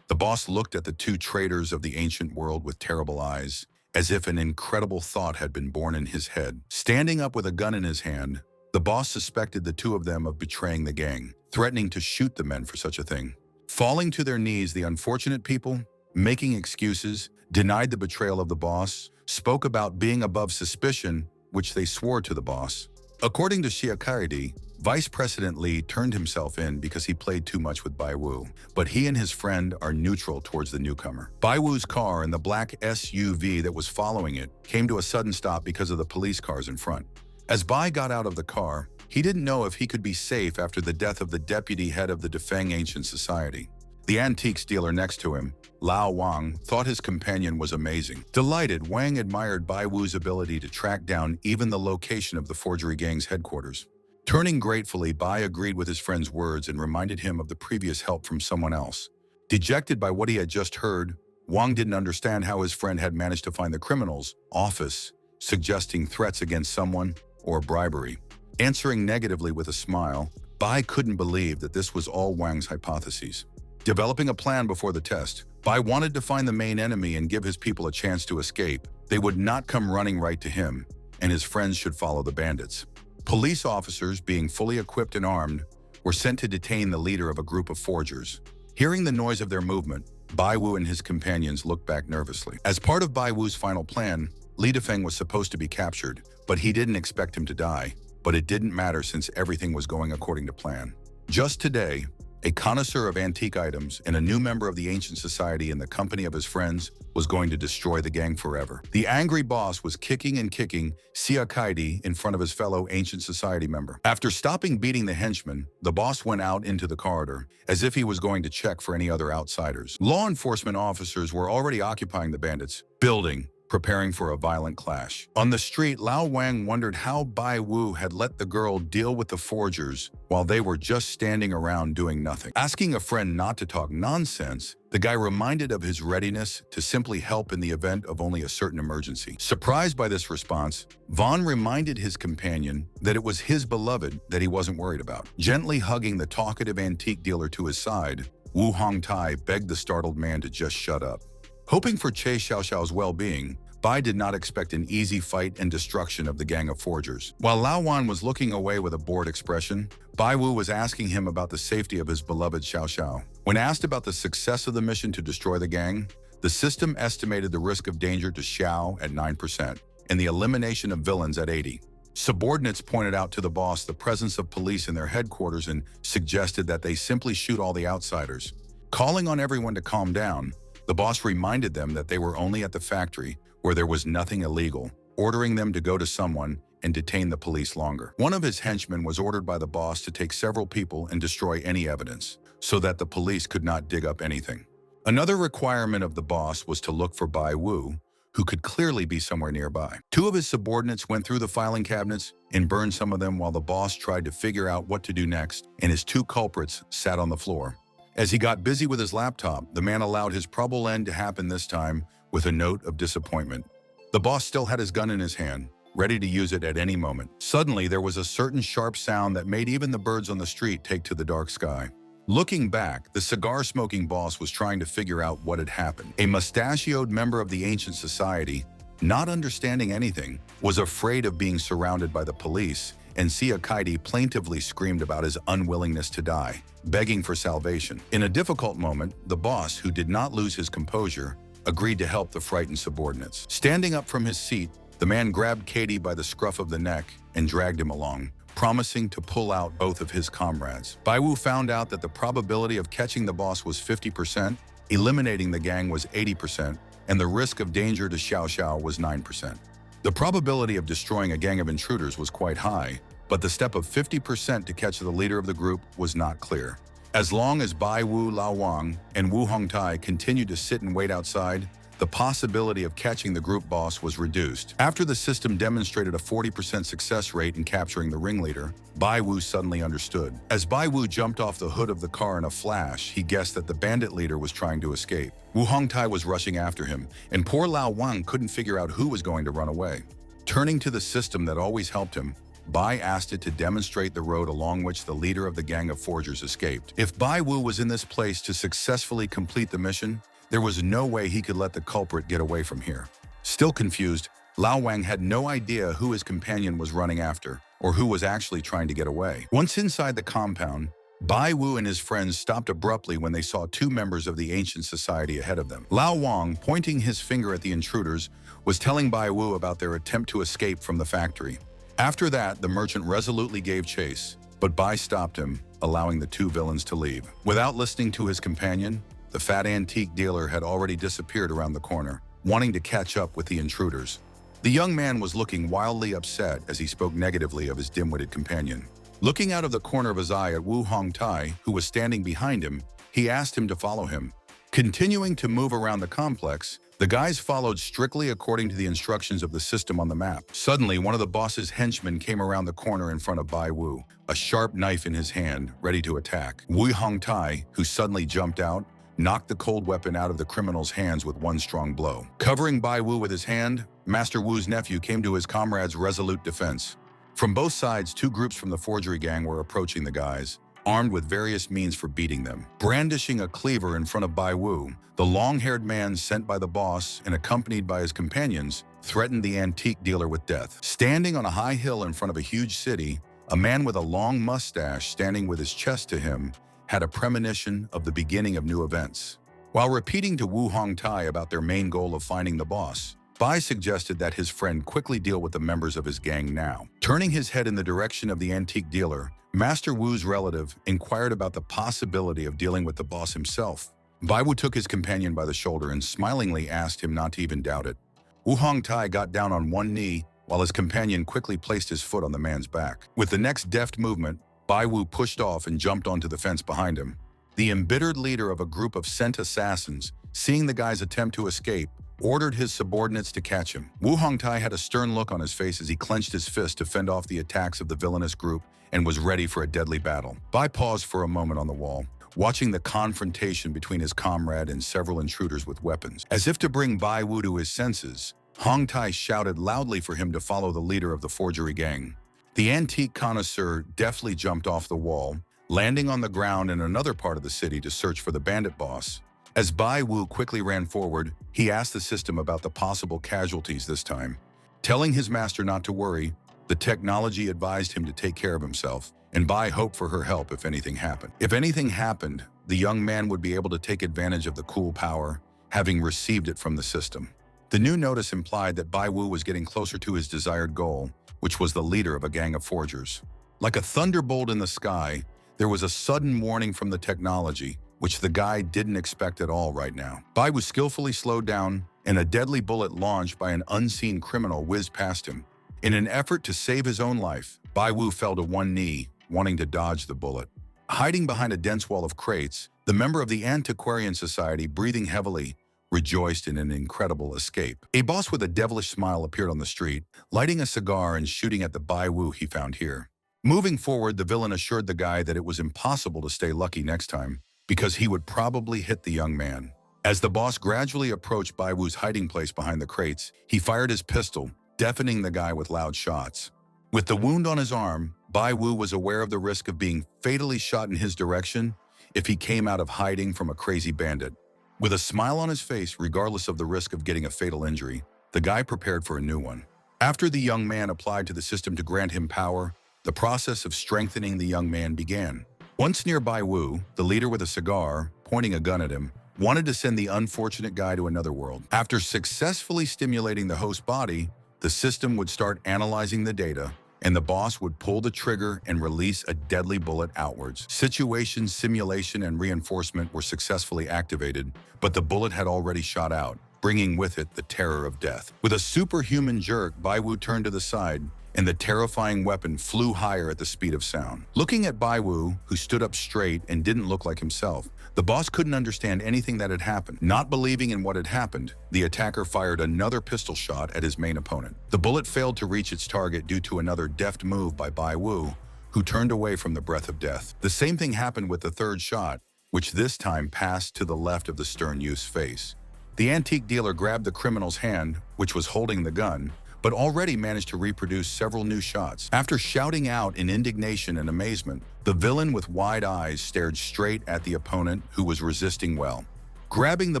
The boss looked at the two traitors of the ancient world with terrible eyes, as if an incredible thought had been born in his head. Standing up with a gun in his hand, the boss suspected the two of them of betraying the gang, threatening to shoot the men for such a thing. Falling to their knees, the unfortunate people, making excuses, denied the betrayal of the boss, spoke about being above suspicion, which they swore to the boss. According to Xia Kaidi, Vice President Li turned himself in because he played too much with Bai Wu, but he and his friend are neutral towards the newcomer. Bai Wu's car and the black SUV that was following it came to a sudden stop because of the police cars in front. As Bai got out of the car, he didn't know if he could be safe after the death of the deputy head of the Defeng Ancient Society. The antiques dealer next to him, Lao Wang, thought his companion was amazing. Delighted, Wang admired Bai Wu's ability to track down even the location of the forgery gang's headquarters. Turning gratefully, Bai agreed with his friend's words and reminded him of the previous help from someone else. Dejected by what he had just heard, Wang didn't understand how his friend had managed to find the criminal's office, suggesting threats against someone or bribery. Answering negatively with a smile, Bai couldn't believe that this was all Wang's hypotheses. Developing a plan before the test, Bai wanted to find the main enemy and give his people a chance to escape. They would not come running right to him, and his friends should follow the bandits. Police officers, being fully equipped and armed, were sent to detain the leader of a group of forgers. Hearing the noise of their movement, Bai Wu and his companions looked back nervously. As part of Bai Wu's final plan, Li Dafeng was supposed to be captured, but he didn't expect him to die. But it didn't matter since everything was going according to plan. Just today, a connoisseur of antique items and a new member of the Ancient Society in the company of his friends was going to destroy the gang forever. The angry boss was kicking and kicking Xia Kaidi in front of his fellow Ancient Society member. After stopping beating the henchman, the boss went out into the corridor, as if he was going to check for any other outsiders. Law enforcement officers were already occupying the bandits' building, preparing for a violent clash. On the street, Lao Wang wondered how Bai Wu had let the girl deal with the forgers while they were just standing around doing nothing. Asking a friend not to talk nonsense, the guy reminded of his readiness to simply help in the event of only a certain emergency. Surprised by this response, Vaughn reminded his companion that it was his beloved that he wasn't worried about. Gently hugging the talkative antique dealer to his side, Wu Hongtai begged the startled man to just shut up. Hoping for Che Xiaoxiao's well-being, Bai did not expect an easy fight and destruction of the gang of forgers. While Lao Wan was looking away with a bored expression, Bai Wu was asking him about the safety of his beloved Xiao Xiao. When asked about the success of the mission to destroy the gang, the system estimated the risk of danger to Xiao at 9% and the elimination of villains at 80%. Subordinates pointed out to the boss the presence of police in their headquarters and suggested that they simply shoot all the outsiders. Calling on everyone to calm down, the boss reminded them that they were only at the factory where there was nothing illegal, ordering them to go to someone and detain the police longer. One of his henchmen was ordered by the boss to take several people and destroy any evidence, so that the police could not dig up anything. Another requirement of the boss was to look for Bai Wu, who could clearly be somewhere nearby. Two of his subordinates went through the filing cabinets and burned some of them while the boss tried to figure out what to do next, and his two culprits sat on the floor. As he got busy with his laptop, the man allowed his probable end to happen this time with a note of disappointment. The boss still had his gun in his hand, ready to use it at any moment. Suddenly, there was a certain sharp sound that made even the birds on the street take to the dark sky. Looking back, the cigar-smoking boss was trying to figure out what had happened. A mustachioed member of the ancient society, not understanding anything, was afraid of being surrounded by the police, and Siakaidi plaintively screamed about his unwillingness to die, begging for salvation. In a difficult moment, the boss, who did not lose his composure, agreed to help the frightened subordinates. Standing up from his seat, the man grabbed Katie by the scruff of the neck and dragged him along, promising to pull out both of his comrades. Baiwu found out that the probability of catching the boss was 50%, eliminating the gang was 80%, and the risk of danger to Xiao Xiao was 9%. The probability of destroying a gang of intruders was quite high, but the step of 50% to catch the leader of the group was not clear. As long as Bai Wu Lao Wang and Wu Hongtai continued to sit and wait outside, the possibility of catching the group boss was reduced. After the system demonstrated a 40% success rate in capturing the ringleader, Bai Wu suddenly understood. As Bai Wu jumped off the hood of the car in a flash, he guessed that the bandit leader was trying to escape. Wu Hongtai was rushing after him, and poor Lao Wang couldn't figure out who was going to run away. Turning to the system that always helped him, Bai asked it to demonstrate the road along which the leader of the gang of forgers escaped. If Bai Wu was in this place to successfully complete the mission, there was no way he could let the culprit get away from here. Still confused, Lao Wang had no idea who his companion was running after, or who was actually trying to get away. Once inside the compound, Bai Wu and his friends stopped abruptly when they saw two members of the ancient society ahead of them. Lao Wang, pointing his finger at the intruders, was telling Bai Wu about their attempt to escape from the factory. After that, the merchant resolutely gave chase, but Bai stopped him, allowing the two villains to leave. Without listening to his companion, the fat antique dealer had already disappeared around the corner, wanting to catch up with the intruders. The young man was looking wildly upset as he spoke negatively of his dim-witted companion. Looking out of the corner of his eye at Wu Hongtai, who was standing behind him, he asked him to follow him. Continuing to move around the complex, the guys followed strictly according to the instructions of the system on the map. Suddenly, one of the boss's henchmen came around the corner in front of Bai Wu, a sharp knife in his hand, ready to attack. Wu Hongtai, who suddenly jumped out, knocked the cold weapon out of the criminal's hands with one strong blow. Covering Bai Wu with his hand, Master Wu's nephew came to his comrade's resolute defense. From both sides, two groups from the forgery gang were approaching the guys, armed with various means for beating them. Brandishing a cleaver in front of Bai Wu, the long-haired man sent by the boss and accompanied by his companions threatened the antique dealer with death. Standing on a high hill in front of a huge city, a man with a long mustache standing with his chest to him had a premonition of the beginning of new events. While repeating to Wu Hongtai about their main goal of finding the boss, Bai suggested that his friend quickly deal with the members of his gang now. Turning his head in the direction of the antique dealer, Master Wu's relative inquired about the possibility of dealing with the boss himself. Bai Wu took his companion by the shoulder and smilingly asked him not to even doubt it. Wu Hongtai got down on one knee while his companion quickly placed his foot on the man's back. With the next deft movement, Bai Wu pushed off and jumped onto the fence behind him. The embittered leader of a group of scent assassins, seeing the guy's attempt to escape, ordered his subordinates to catch him. Wu Hongtai had a stern look on his face as he clenched his fist to fend off the attacks of the villainous group and was ready for a deadly battle. Bai paused for a moment on the wall, watching the confrontation between his comrade and several intruders with weapons. As if to bring Bai Wu to his senses, Hongtai shouted loudly for him to follow the leader of the forgery gang. The antique connoisseur deftly jumped off the wall, landing on the ground in another part of the city to search for the bandit boss. As Bai Wu quickly ran forward, he asked the system about the possible casualties this time. Telling his master not to worry, the technology advised him to take care of himself, and Bai hoped for her help if anything happened. If anything happened, the young man would be able to take advantage of the cool power, having received it from the system. The new notice implied that Bai Wu was getting closer to his desired goal, which was the leader of a gang of forgers. Like a thunderbolt in the sky, there was a sudden warning from the technology, which the guy didn't expect at all right now. Bai was skillfully slowed down, and a deadly bullet launched by an unseen criminal whizzed past him. In an effort to save his own life, Bai Wu fell to one knee, wanting to dodge the bullet. Hiding behind a dense wall of crates, the member of the Antiquarian Society, breathing heavily, rejoiced in an incredible escape. A boss with a devilish smile appeared on the street, lighting a cigar and shooting at the Bai Wu he found here. Moving forward, the villain assured the guy that it was impossible to stay lucky next time, because he would probably hit the young man. As the boss gradually approached Bai Wu's hiding place behind the crates, he fired his pistol, deafening the guy with loud shots. With the wound on his arm, Bai Wu was aware of the risk of being fatally shot in his direction if he came out of hiding from a crazy bandit. With a smile on his face, regardless of the risk of getting a fatal injury, the guy prepared for a new one. After the young man applied to the system to grant him power, the process of strengthening the young man began. Once near Bai Wu, the leader with a cigar, pointing a gun at him, wanted to send the unfortunate guy to another world. After successfully stimulating the host body, the system would start analyzing the data, and the boss would pull the trigger and release a deadly bullet outwards. Situation, simulation, and reinforcement were successfully activated, but the bullet had already shot out, bringing with it the terror of death. With a superhuman jerk, Bai Wu turned to the side, and the terrifying weapon flew higher at the speed of sound. Looking at Bai Wu, who stood up straight and didn't look like himself, the boss couldn't understand anything that had happened. Not believing in what had happened, the attacker fired another pistol shot at his main opponent. The bullet failed to reach its target due to another deft move by Bai Wu, who turned away from the breath of death. The same thing happened with the third shot, which this time passed to the left of the stern youth's face. The antique dealer grabbed the criminal's hand, which was holding the gun, but already managed to reproduce several new shots. After shouting out in indignation and amazement, the villain with wide eyes stared straight at the opponent who was resisting well. Grabbing the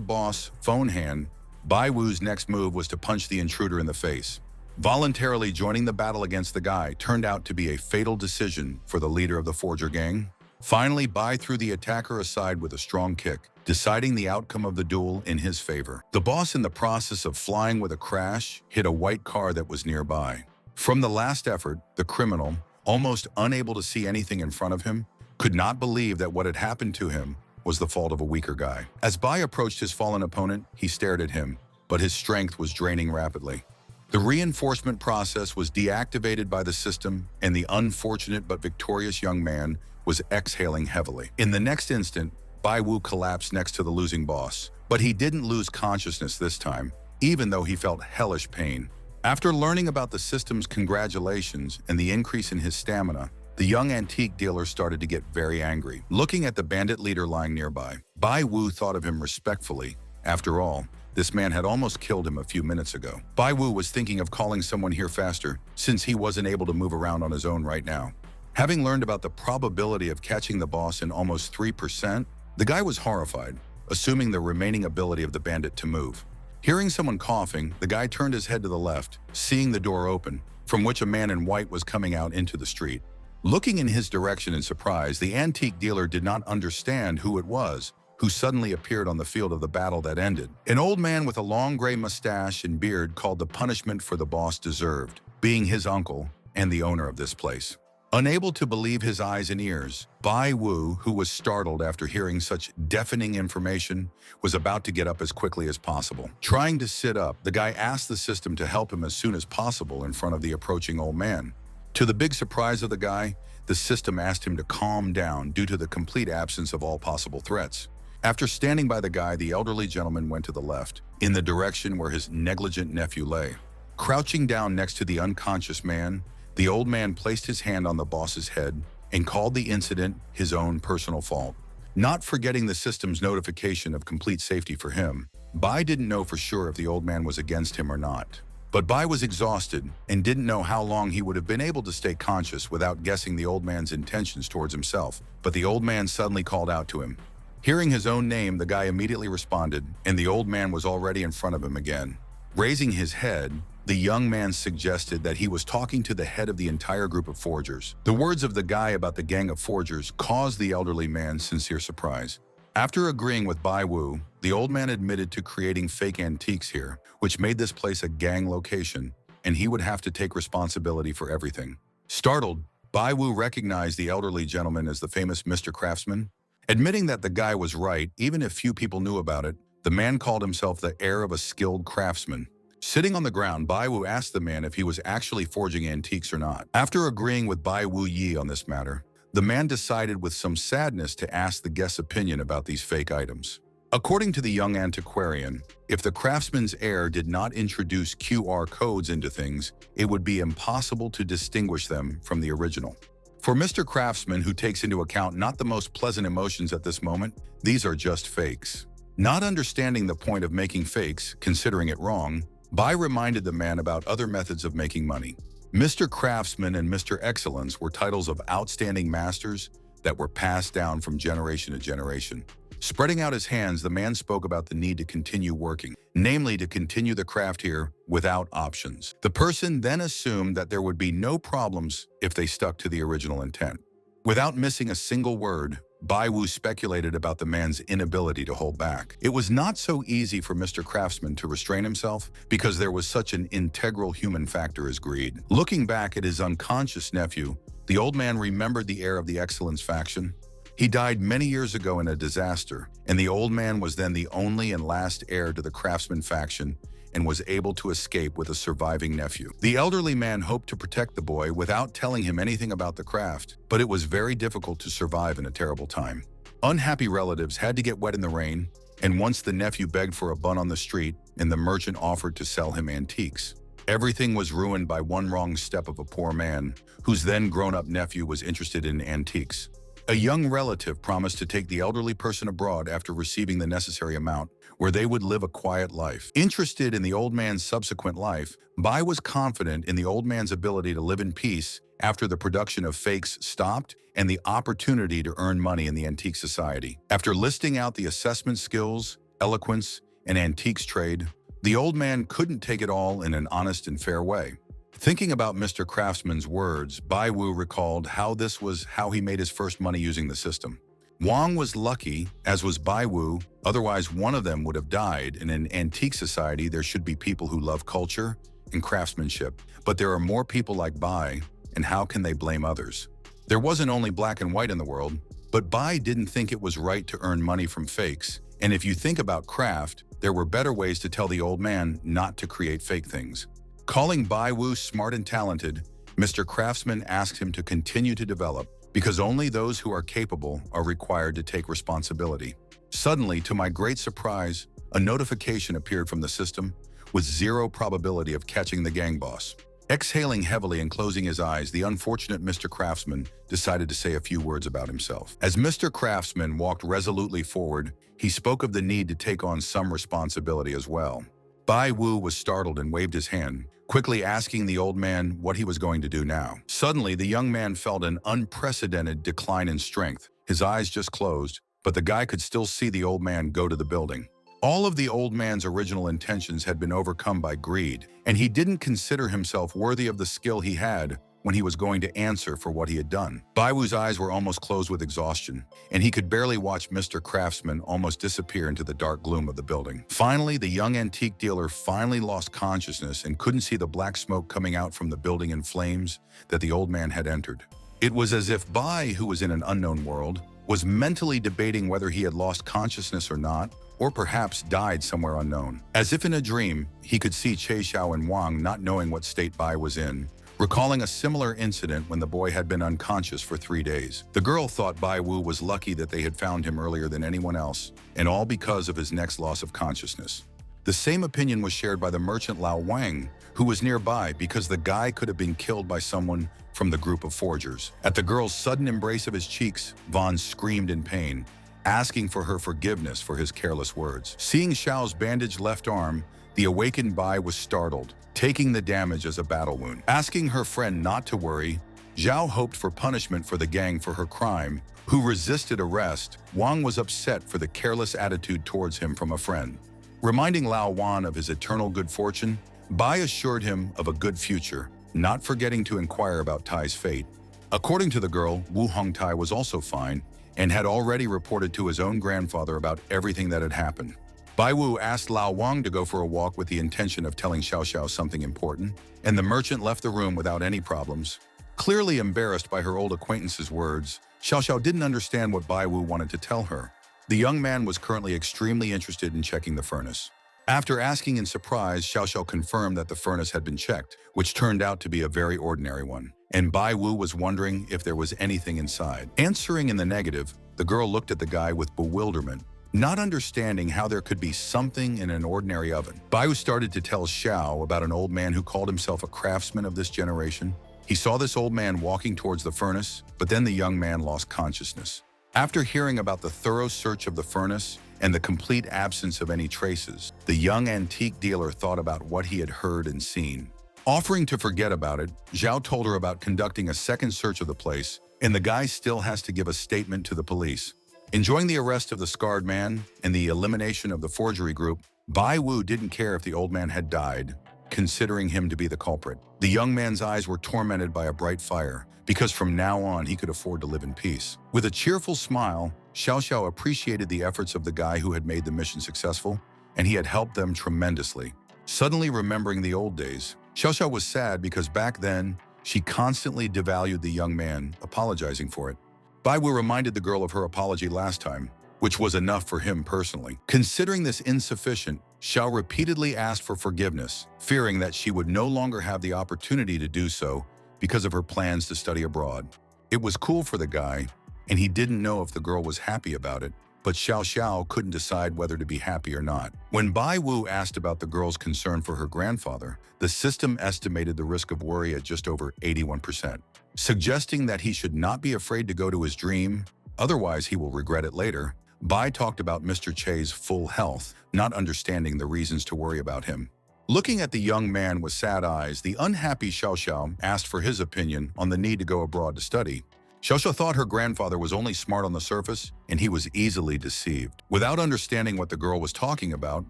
boss' phone hand, Bai Wu's next move was to punch the intruder in the face. Voluntarily joining the battle against the guy turned out to be a fatal decision for the leader of the forger gang. Finally, Bai threw the attacker aside with a strong kick, deciding the outcome of the duel in his favor. The boss, in the process of flying with a crash, hit a white car that was nearby. From the last effort, the criminal, almost unable to see anything in front of him, could not believe that what had happened to him was the fault of a weaker guy. As Bai approached his fallen opponent, he stared at him, but his strength was draining rapidly. The reinforcement process was deactivated by the system, and the unfortunate but victorious young man was exhaling heavily. In the next instant, Bai Wu collapsed next to the losing boss, but he didn't lose consciousness this time, even though he felt hellish pain. After learning about the system's congratulations and the increase in his stamina, the young antique dealer started to get very angry. Looking at the bandit leader lying nearby, Bai Wu thought of him respectfully. After all, this man had almost killed him a few minutes ago. Bai Wu was thinking of calling someone here faster, since he wasn't able to move around on his own right now. Having learned about the probability of catching the boss in almost 3%, the guy was horrified, assuming the remaining ability of the bandit to move. Hearing someone coughing, the guy turned his head to the left, seeing the door open, from which a man in white was coming out into the street. Looking in his direction in surprise, the antique dealer did not understand who it was who suddenly appeared on the field of the battle that ended. An old man with a long gray mustache and beard called the punishment for the boss deserved, being his uncle and the owner of this place. Unable to believe his eyes and ears, Bai Wu, who was startled after hearing such deafening information, was about to get up as quickly as possible. Trying to sit up, the guy asked the system to help him as soon as possible in front of the approaching old man. To the big surprise of the guy, the system asked him to calm down due to the complete absence of all possible threats. After standing by the guy, the elderly gentleman went to the left, in the direction where his negligent nephew lay. Crouching down next to the unconscious man, the old man placed his hand on the boss's head and called the incident his own personal fault. Not forgetting the system's notification of complete safety for him, Bai didn't know for sure if the old man was against him or not. But Bai was exhausted and didn't know how long he would have been able to stay conscious without guessing the old man's intentions towards himself. But the old man suddenly called out to him. Hearing his own name, the guy immediately responded, and the old man was already in front of him again. Raising his head, the young man suggested that he was talking to the head of the entire group of forgers. The words of the guy about the gang of forgers caused the elderly man sincere surprise. After agreeing with Bai Wu, the old man admitted to creating fake antiques here, which made this place a gang location, and he would have to take responsibility for everything. Startled, Bai Wu recognized the elderly gentleman as the famous Mr. Craftsman. Admitting that the guy was right, even if few people knew about it, the man called himself the heir of a skilled craftsman. Sitting on the ground, Bai Wu asked the man if he was actually forging antiques or not. After agreeing with Bai Wu Yi on this matter, the man decided with some sadness to ask the guest's opinion about these fake items. According to the young antiquarian, if the craftsman's heir did not introduce QR codes into things, it would be impossible to distinguish them from the original. For Mr. Craftsman, who takes into account not the most pleasant emotions at this moment, these are just fakes. Not understanding the point of making fakes, considering it wrong, Bai reminded the man about other methods of making money. Mr. Craftsman and Mr. Excellence were titles of outstanding masters that were passed down from generation to generation. Spreading out his hands, the man spoke about the need to continue working, namely to continue the craft here without options. The person then assumed that there would be no problems if they stuck to the original intent. Without missing a single word, Bai Wu speculated about the man's inability to hold back. It was not so easy for Mr. Craftsman to restrain himself because there was such an integral human factor as greed. Looking back at his unconscious nephew, the old man remembered the heir of the Excellence faction. He died many years ago in a disaster, and the old man was then the only and last heir to the Craftsman faction and was able to escape with a surviving nephew. The elderly man hoped to protect the boy without telling him anything about the craft, but it was very difficult to survive in a terrible time. Unhappy relatives had to get wet in the rain, and once the nephew begged for a bun on the street and the merchant offered to sell him antiques. Everything was ruined by one wrong step of a poor man, whose then grown-up nephew was interested in antiques. A young relative promised to take the elderly person abroad after receiving the necessary amount, where they would live a quiet life. Interested in the old man's subsequent life, Bai was confident in the old man's ability to live in peace after the production of fakes stopped and the opportunity to earn money in the antique society. After listing out the assessment skills, eloquence, and antiques trade, the old man couldn't take it all in an honest and fair way. Thinking about Mr. Craftsman's words, Bai Wu recalled how this was how he made his first money using the system. Wang was lucky, as was Bai Wu, otherwise one of them would have died. In an antique society, there should be people who love culture and craftsmanship, but there are more people like Bai, and how can they blame others? There wasn't only black and white in the world, but Bai didn't think it was right to earn money from fakes, and if you think about craft, there were better ways to tell the old man not to create fake things. Calling Bai Wu smart and talented, Mr. Craftsman asked him to continue to develop because only those who are capable are required to take responsibility. Suddenly, to my great surprise, a notification appeared from the system with zero probability of catching the gang boss. Exhaling heavily and closing his eyes, the unfortunate Mr. Craftsman decided to say a few words about himself. As Mr. Craftsman walked resolutely forward, he spoke of the need to take on some responsibility as well. Bai Wu was startled and waved his hand, quickly asking the old man what he was going to do now. Suddenly, the young man felt an unprecedented decline in strength. His eyes just closed, but the guy could still see the old man go to the building. All of the old man's original intentions had been overcome by greed, and he didn't consider himself worthy of the skill he had when he was going to answer for what he had done. Bai Wu's eyes were almost closed with exhaustion, and he could barely watch Mr. Craftsman almost disappear into the dark gloom of the building. Finally, the young antique dealer finally lost consciousness and couldn't see the black smoke coming out from the building in flames that the old man had entered. It was as if Bai, who was in an unknown world, was mentally debating whether he had lost consciousness or not, or perhaps died somewhere unknown. As if in a dream, he could see Che Xiao and Wang not knowing what state Bai was in, recalling a similar incident when the boy had been unconscious for 3 days. The girl thought Bai Wu was lucky that they had found him earlier than anyone else, and all because of his next loss of consciousness. The same opinion was shared by the merchant Lao Wang, who was nearby because the guy could have been killed by someone from the group of forgers. At the girl's sudden embrace of his cheeks, Vaughn screamed in pain, asking for her forgiveness for his careless words. Seeing Xiao's bandaged left arm, the awakened Bai was startled, taking the damage as a battle wound. Asking her friend not to worry, Zhao hoped for punishment for the gang for her crime, who resisted arrest. Wang was upset for the careless attitude towards him from a friend. Reminding Lao Wan of his eternal good fortune, Bai assured him of a good future, not forgetting to inquire about Tai's fate. According to the girl, Wu Hongtai was also fine and had already reported to his own grandfather about everything that had happened. Bai Wu asked Lao Wang to go for a walk with the intention of telling Xiao Xiao something important, and the merchant left the room without any problems. Clearly embarrassed by her old acquaintance's words, Xiao Xiao didn't understand what Bai Wu wanted to tell her. The young man was currently extremely interested in checking the furnace. After asking in surprise, Xiao Xiao confirmed that the furnace had been checked, which turned out to be a very ordinary one, and Bai Wu was wondering if there was anything inside. Answering in the negative, the girl looked at the guy with bewilderment, not understanding how there could be something in an ordinary oven. Bai Wu started to tell Xiao about an old man who called himself a craftsman of this generation. He saw this old man walking towards the furnace, but then the young man lost consciousness. After hearing about the thorough search of the furnace and the complete absence of any traces. The young antique dealer thought about what he had heard and seen. Offering to forget about it, Zhao told her about conducting a second search of the place, and the guy still has to give a statement to the police. Enjoying the arrest of the scarred man and the elimination of the forgery group, Bai Wu didn't care if the old man had died, considering him to be the culprit. The young man's eyes were tormented by a bright fire, because from now on he could afford to live in peace. With a cheerful smile, Xiao Xiao appreciated the efforts of the guy who had made the mission successful, and he had helped them tremendously. Suddenly remembering the old days, Xiao Xiao was sad because back then, she constantly devalued the young man, apologizing for it. Bai Wu reminded the girl of her apology last time, which was enough for him personally. Considering this insufficient, Xiao repeatedly asked for forgiveness, fearing that she would no longer have the opportunity to do so because of her plans to study abroad. It was cool for the guy, and he didn't know if the girl was happy about it, but Xiao Xiao couldn't decide whether to be happy or not. When Bai Wu asked about the girl's concern for her grandfather, the system estimated the risk of worry at just over 81%, suggesting that he should not be afraid to go to his dream, otherwise he will regret it later. Bai talked about Mr. Che's full health, not understanding the reasons to worry about him. Looking at the young man with sad eyes, the unhappy Xiao Xiao asked for his opinion on the need to go abroad to study. Xiao Xiao thought her grandfather was only smart on the surface, and he was easily deceived. Without understanding what the girl was talking about,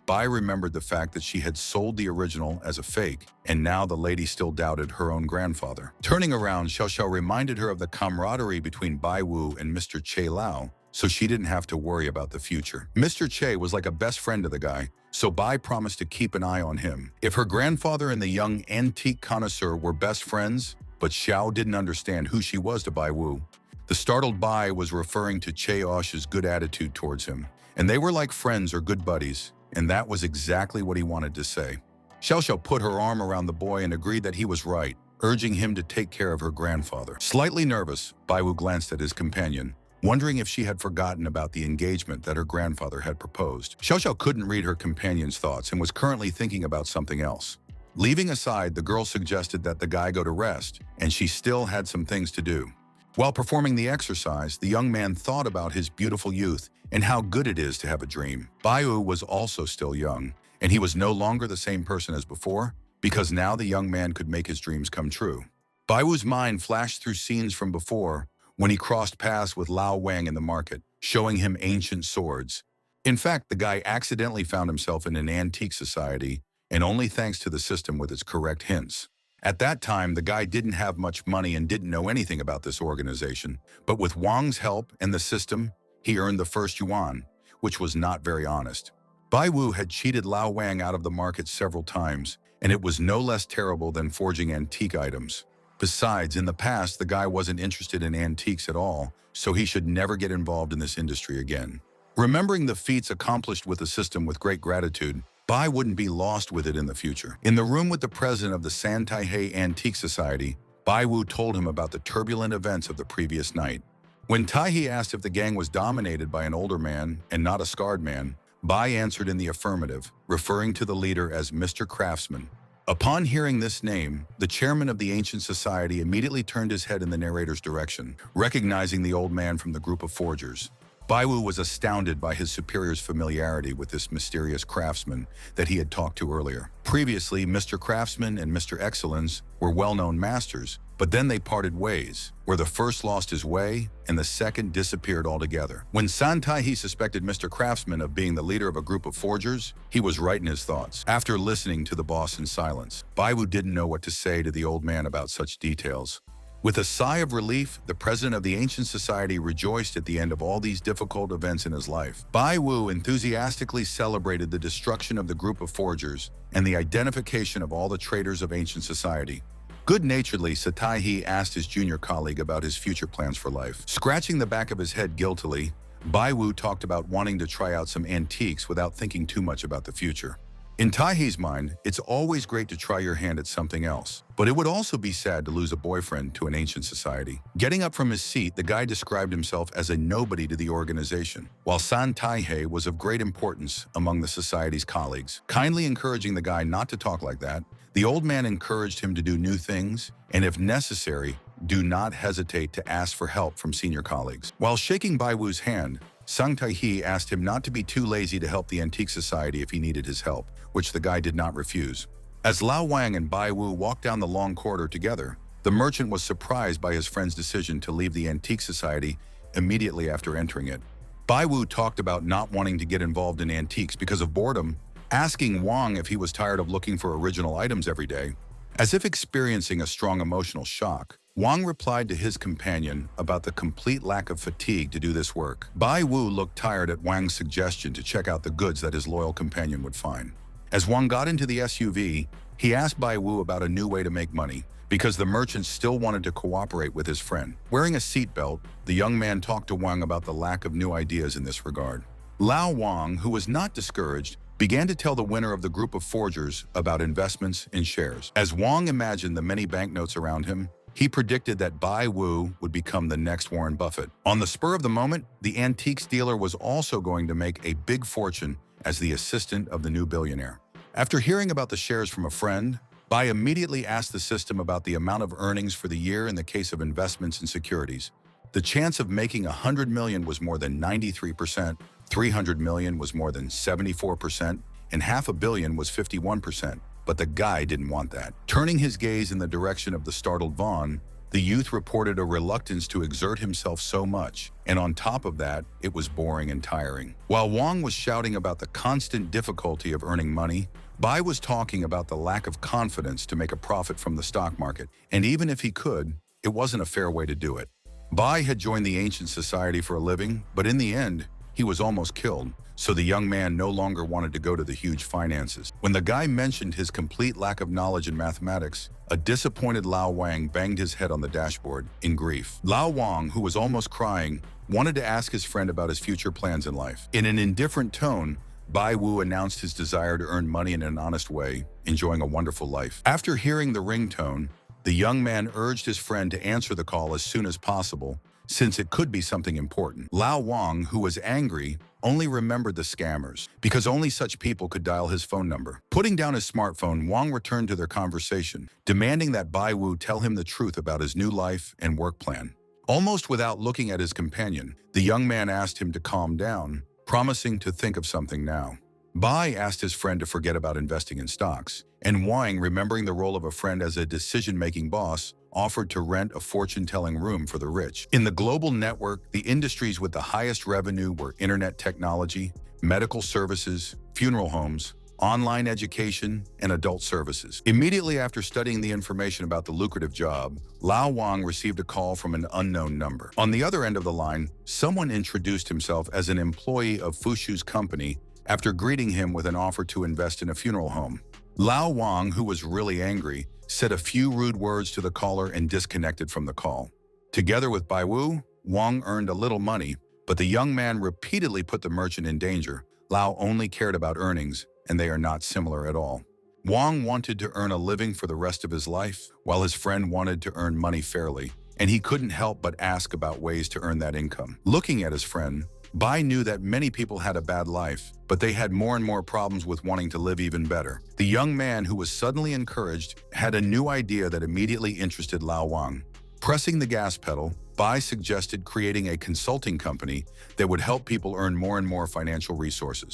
Bai remembered the fact that she had sold the original as a fake, and now the lady still doubted her own grandfather. Turning around, Xiao Xiao reminded her of the camaraderie between Bai Wu and Mr. Che Lao, so she didn't have to worry about the future. Mr. Che was like a best friend to the guy, so Bai promised to keep an eye on him. If her grandfather and the young antique connoisseur were best friends, but Xiao didn't understand who she was to Bai Wu. The startled Bai was referring to Che Osh's good attitude towards him, and they were like friends or good buddies, and that was exactly what he wanted to say. Xiao Xiao put her arm around the boy and agreed that he was right, urging him to take care of her grandfather. Slightly nervous, Bai Wu glanced at his companion, wondering if she had forgotten about the engagement that her grandfather had proposed. Xiao Xiao couldn't read her companion's thoughts and was currently thinking about something else. Leaving aside, the girl suggested that the guy go to rest, and she still had some things to do. While performing the exercise, the young man thought about his beautiful youth and how good it is to have a dream. Bai Wu was also still young, and he was no longer the same person as before, because now the young man could make his dreams come true. Bai Wu's mind flashed through scenes from before when he crossed paths with Lao Wang in the market, showing him ancient swords. In fact, the guy accidentally found himself in an antique society, and only thanks to the system with its correct hints. At that time, the guy didn't have much money and didn't know anything about this organization, but with Wang's help and the system, he earned the first yuan, which was not very honest. Bai Wu had cheated Lao Wang out of the market several times, and it was no less terrible than forging antique items. Besides, in the past, the guy wasn't interested in antiques at all, so he should never get involved in this industry again. Remembering the feats accomplished with the system with great gratitude, Bai wouldn't be lost with it in the future. In the room with the president of the San Taihei Antique Society, Bai Wu told him about the turbulent events of the previous night. When Taihei asked if the gang was dominated by an older man and not a scarred man, Bai answered in the affirmative, referring to the leader as Mr. Craftsman. Upon hearing this name, the chairman of the ancient society immediately turned his head in the narrator's direction, recognizing the old man from the group of forgers. Bai Wu was astounded by his superior's familiarity with this mysterious craftsman that he had talked to earlier. Previously, Mr. Craftsman and Mr. Excellence were well-known masters, but then they parted ways, where the first lost his way and the second disappeared altogether. When San Taihei suspected Mr. Craftsman of being the leader of a group of forgers, he was right in his thoughts. After listening to the boss in silence, Bai Wu didn't know what to say to the old man about such details. With a sigh of relief, the president of the ancient society rejoiced at the end of all these difficult events in his life. Bai Wu enthusiastically celebrated the destruction of the group of forgers and the identification of all the traitors of ancient society. Good-naturedly, Sataihi asked his junior colleague about his future plans for life. Scratching the back of his head guiltily, Bai Wu talked about wanting to try out some antiques without thinking too much about the future. In Taihei's mind, it's always great to try your hand at something else, but it would also be sad to lose a boyfriend to an ancient society. Getting up from his seat, the guy described himself as a nobody to the organization, while San Taihei was of great importance among the society's colleagues. Kindly encouraging the guy not to talk like that, the old man encouraged him to do new things, and if necessary, do not hesitate to ask for help from senior colleagues. While shaking Bai Wu's hand, Sung Tai-hee asked him not to be too lazy to help the Antique Society if he needed his help, which the guy did not refuse. As Lao Wang and Bai Wu walked down the long corridor together, the merchant was surprised by his friend's decision to leave the Antique Society immediately after entering it. Bai Wu talked about not wanting to get involved in antiques because of boredom, asking Wang if he was tired of looking for original items every day. As if experiencing a strong emotional shock, Wang replied to his companion about the complete lack of fatigue to do this work. Bai Wu looked tired at Wang's suggestion to check out the goods that his loyal companion would find. As Wang got into the SUV, he asked Bai Wu about a new way to make money, because the merchant still wanted to cooperate with his friend. Wearing a seatbelt, the young man talked to Wang about the lack of new ideas in this regard. Lao Wang, who was not discouraged, began to tell the winner of the group of forgers about investments in shares. As Wang imagined the many banknotes around him, he predicted that Bai Wu would become the next Warren Buffett. On the spur of the moment, the antiques dealer was also going to make a big fortune as the assistant of the new billionaire. After hearing about the shares from a friend, Bai immediately asked the system about the amount of earnings for the year in the case of investments in securities. The chance of making 100 million was more than 93%, 300 million was more than 74%, and $500 million was 51%. But the guy didn't want that. Turning his gaze in the direction of the startled Vaughn, the youth reported a reluctance to exert himself so much, and on top of that, it was boring and tiring. While Wang was shouting about the constant difficulty of earning money, Bai was talking about the lack of confidence to make a profit from the stock market, and even if he could, it wasn't a fair way to do it. Bai had joined the ancient society for a living, but in the end, he was almost killed, so the young man no longer wanted to go to the huge finances. When the guy mentioned his complete lack of knowledge in mathematics, a disappointed Lao Wang banged his head on the dashboard in grief. Lao Wang, who was almost crying, wanted to ask his friend about his future plans in life. In an indifferent tone, Bai Wu announced his desire to earn money in an honest way, enjoying a wonderful life. After hearing the ringtone, the young man urged his friend to answer the call as soon as possible, since it could be something important. Lao Wang, who was angry, only remembered the scammers, because only such people could dial his phone number. Putting down his smartphone, Wang returned to their conversation, demanding that Bai Wu tell him the truth about his new life and work plan. Almost without looking at his companion, the young man asked him to calm down, promising to think of something now. Bai asked his friend to forget about investing in stocks, and Wang, remembering the role of a friend as a decision-making boss, offered to rent a fortune-telling room for the rich. In the global network, the industries with the highest revenue were internet technology, medical services, funeral homes, online education, and adult services. Immediately after studying the information about the lucrative job, Lao Wang received a call from an unknown number. On the other end of the line, someone introduced himself as an employee of Fushu's company after greeting him with an offer to invest in a funeral home. Lao Wang, who was really angry, said a few rude words to the caller and disconnected from the call. Together with Bai Wu, Wang earned a little money, but the young man repeatedly put the merchant in danger. Lao only cared about earnings, and they are not similar at all. Wang wanted to earn a living for the rest of his life, while his friend wanted to earn money fairly, and he couldn't help but ask about ways to earn that income. Looking at his friend, Bai knew that many people had a bad life, but they had more and more problems with wanting to live even better. The young man, who was suddenly encouraged, had a new idea that immediately interested Lao Wang. Pressing the gas pedal, Bai suggested creating a consulting company that would help people earn more and more financial resources.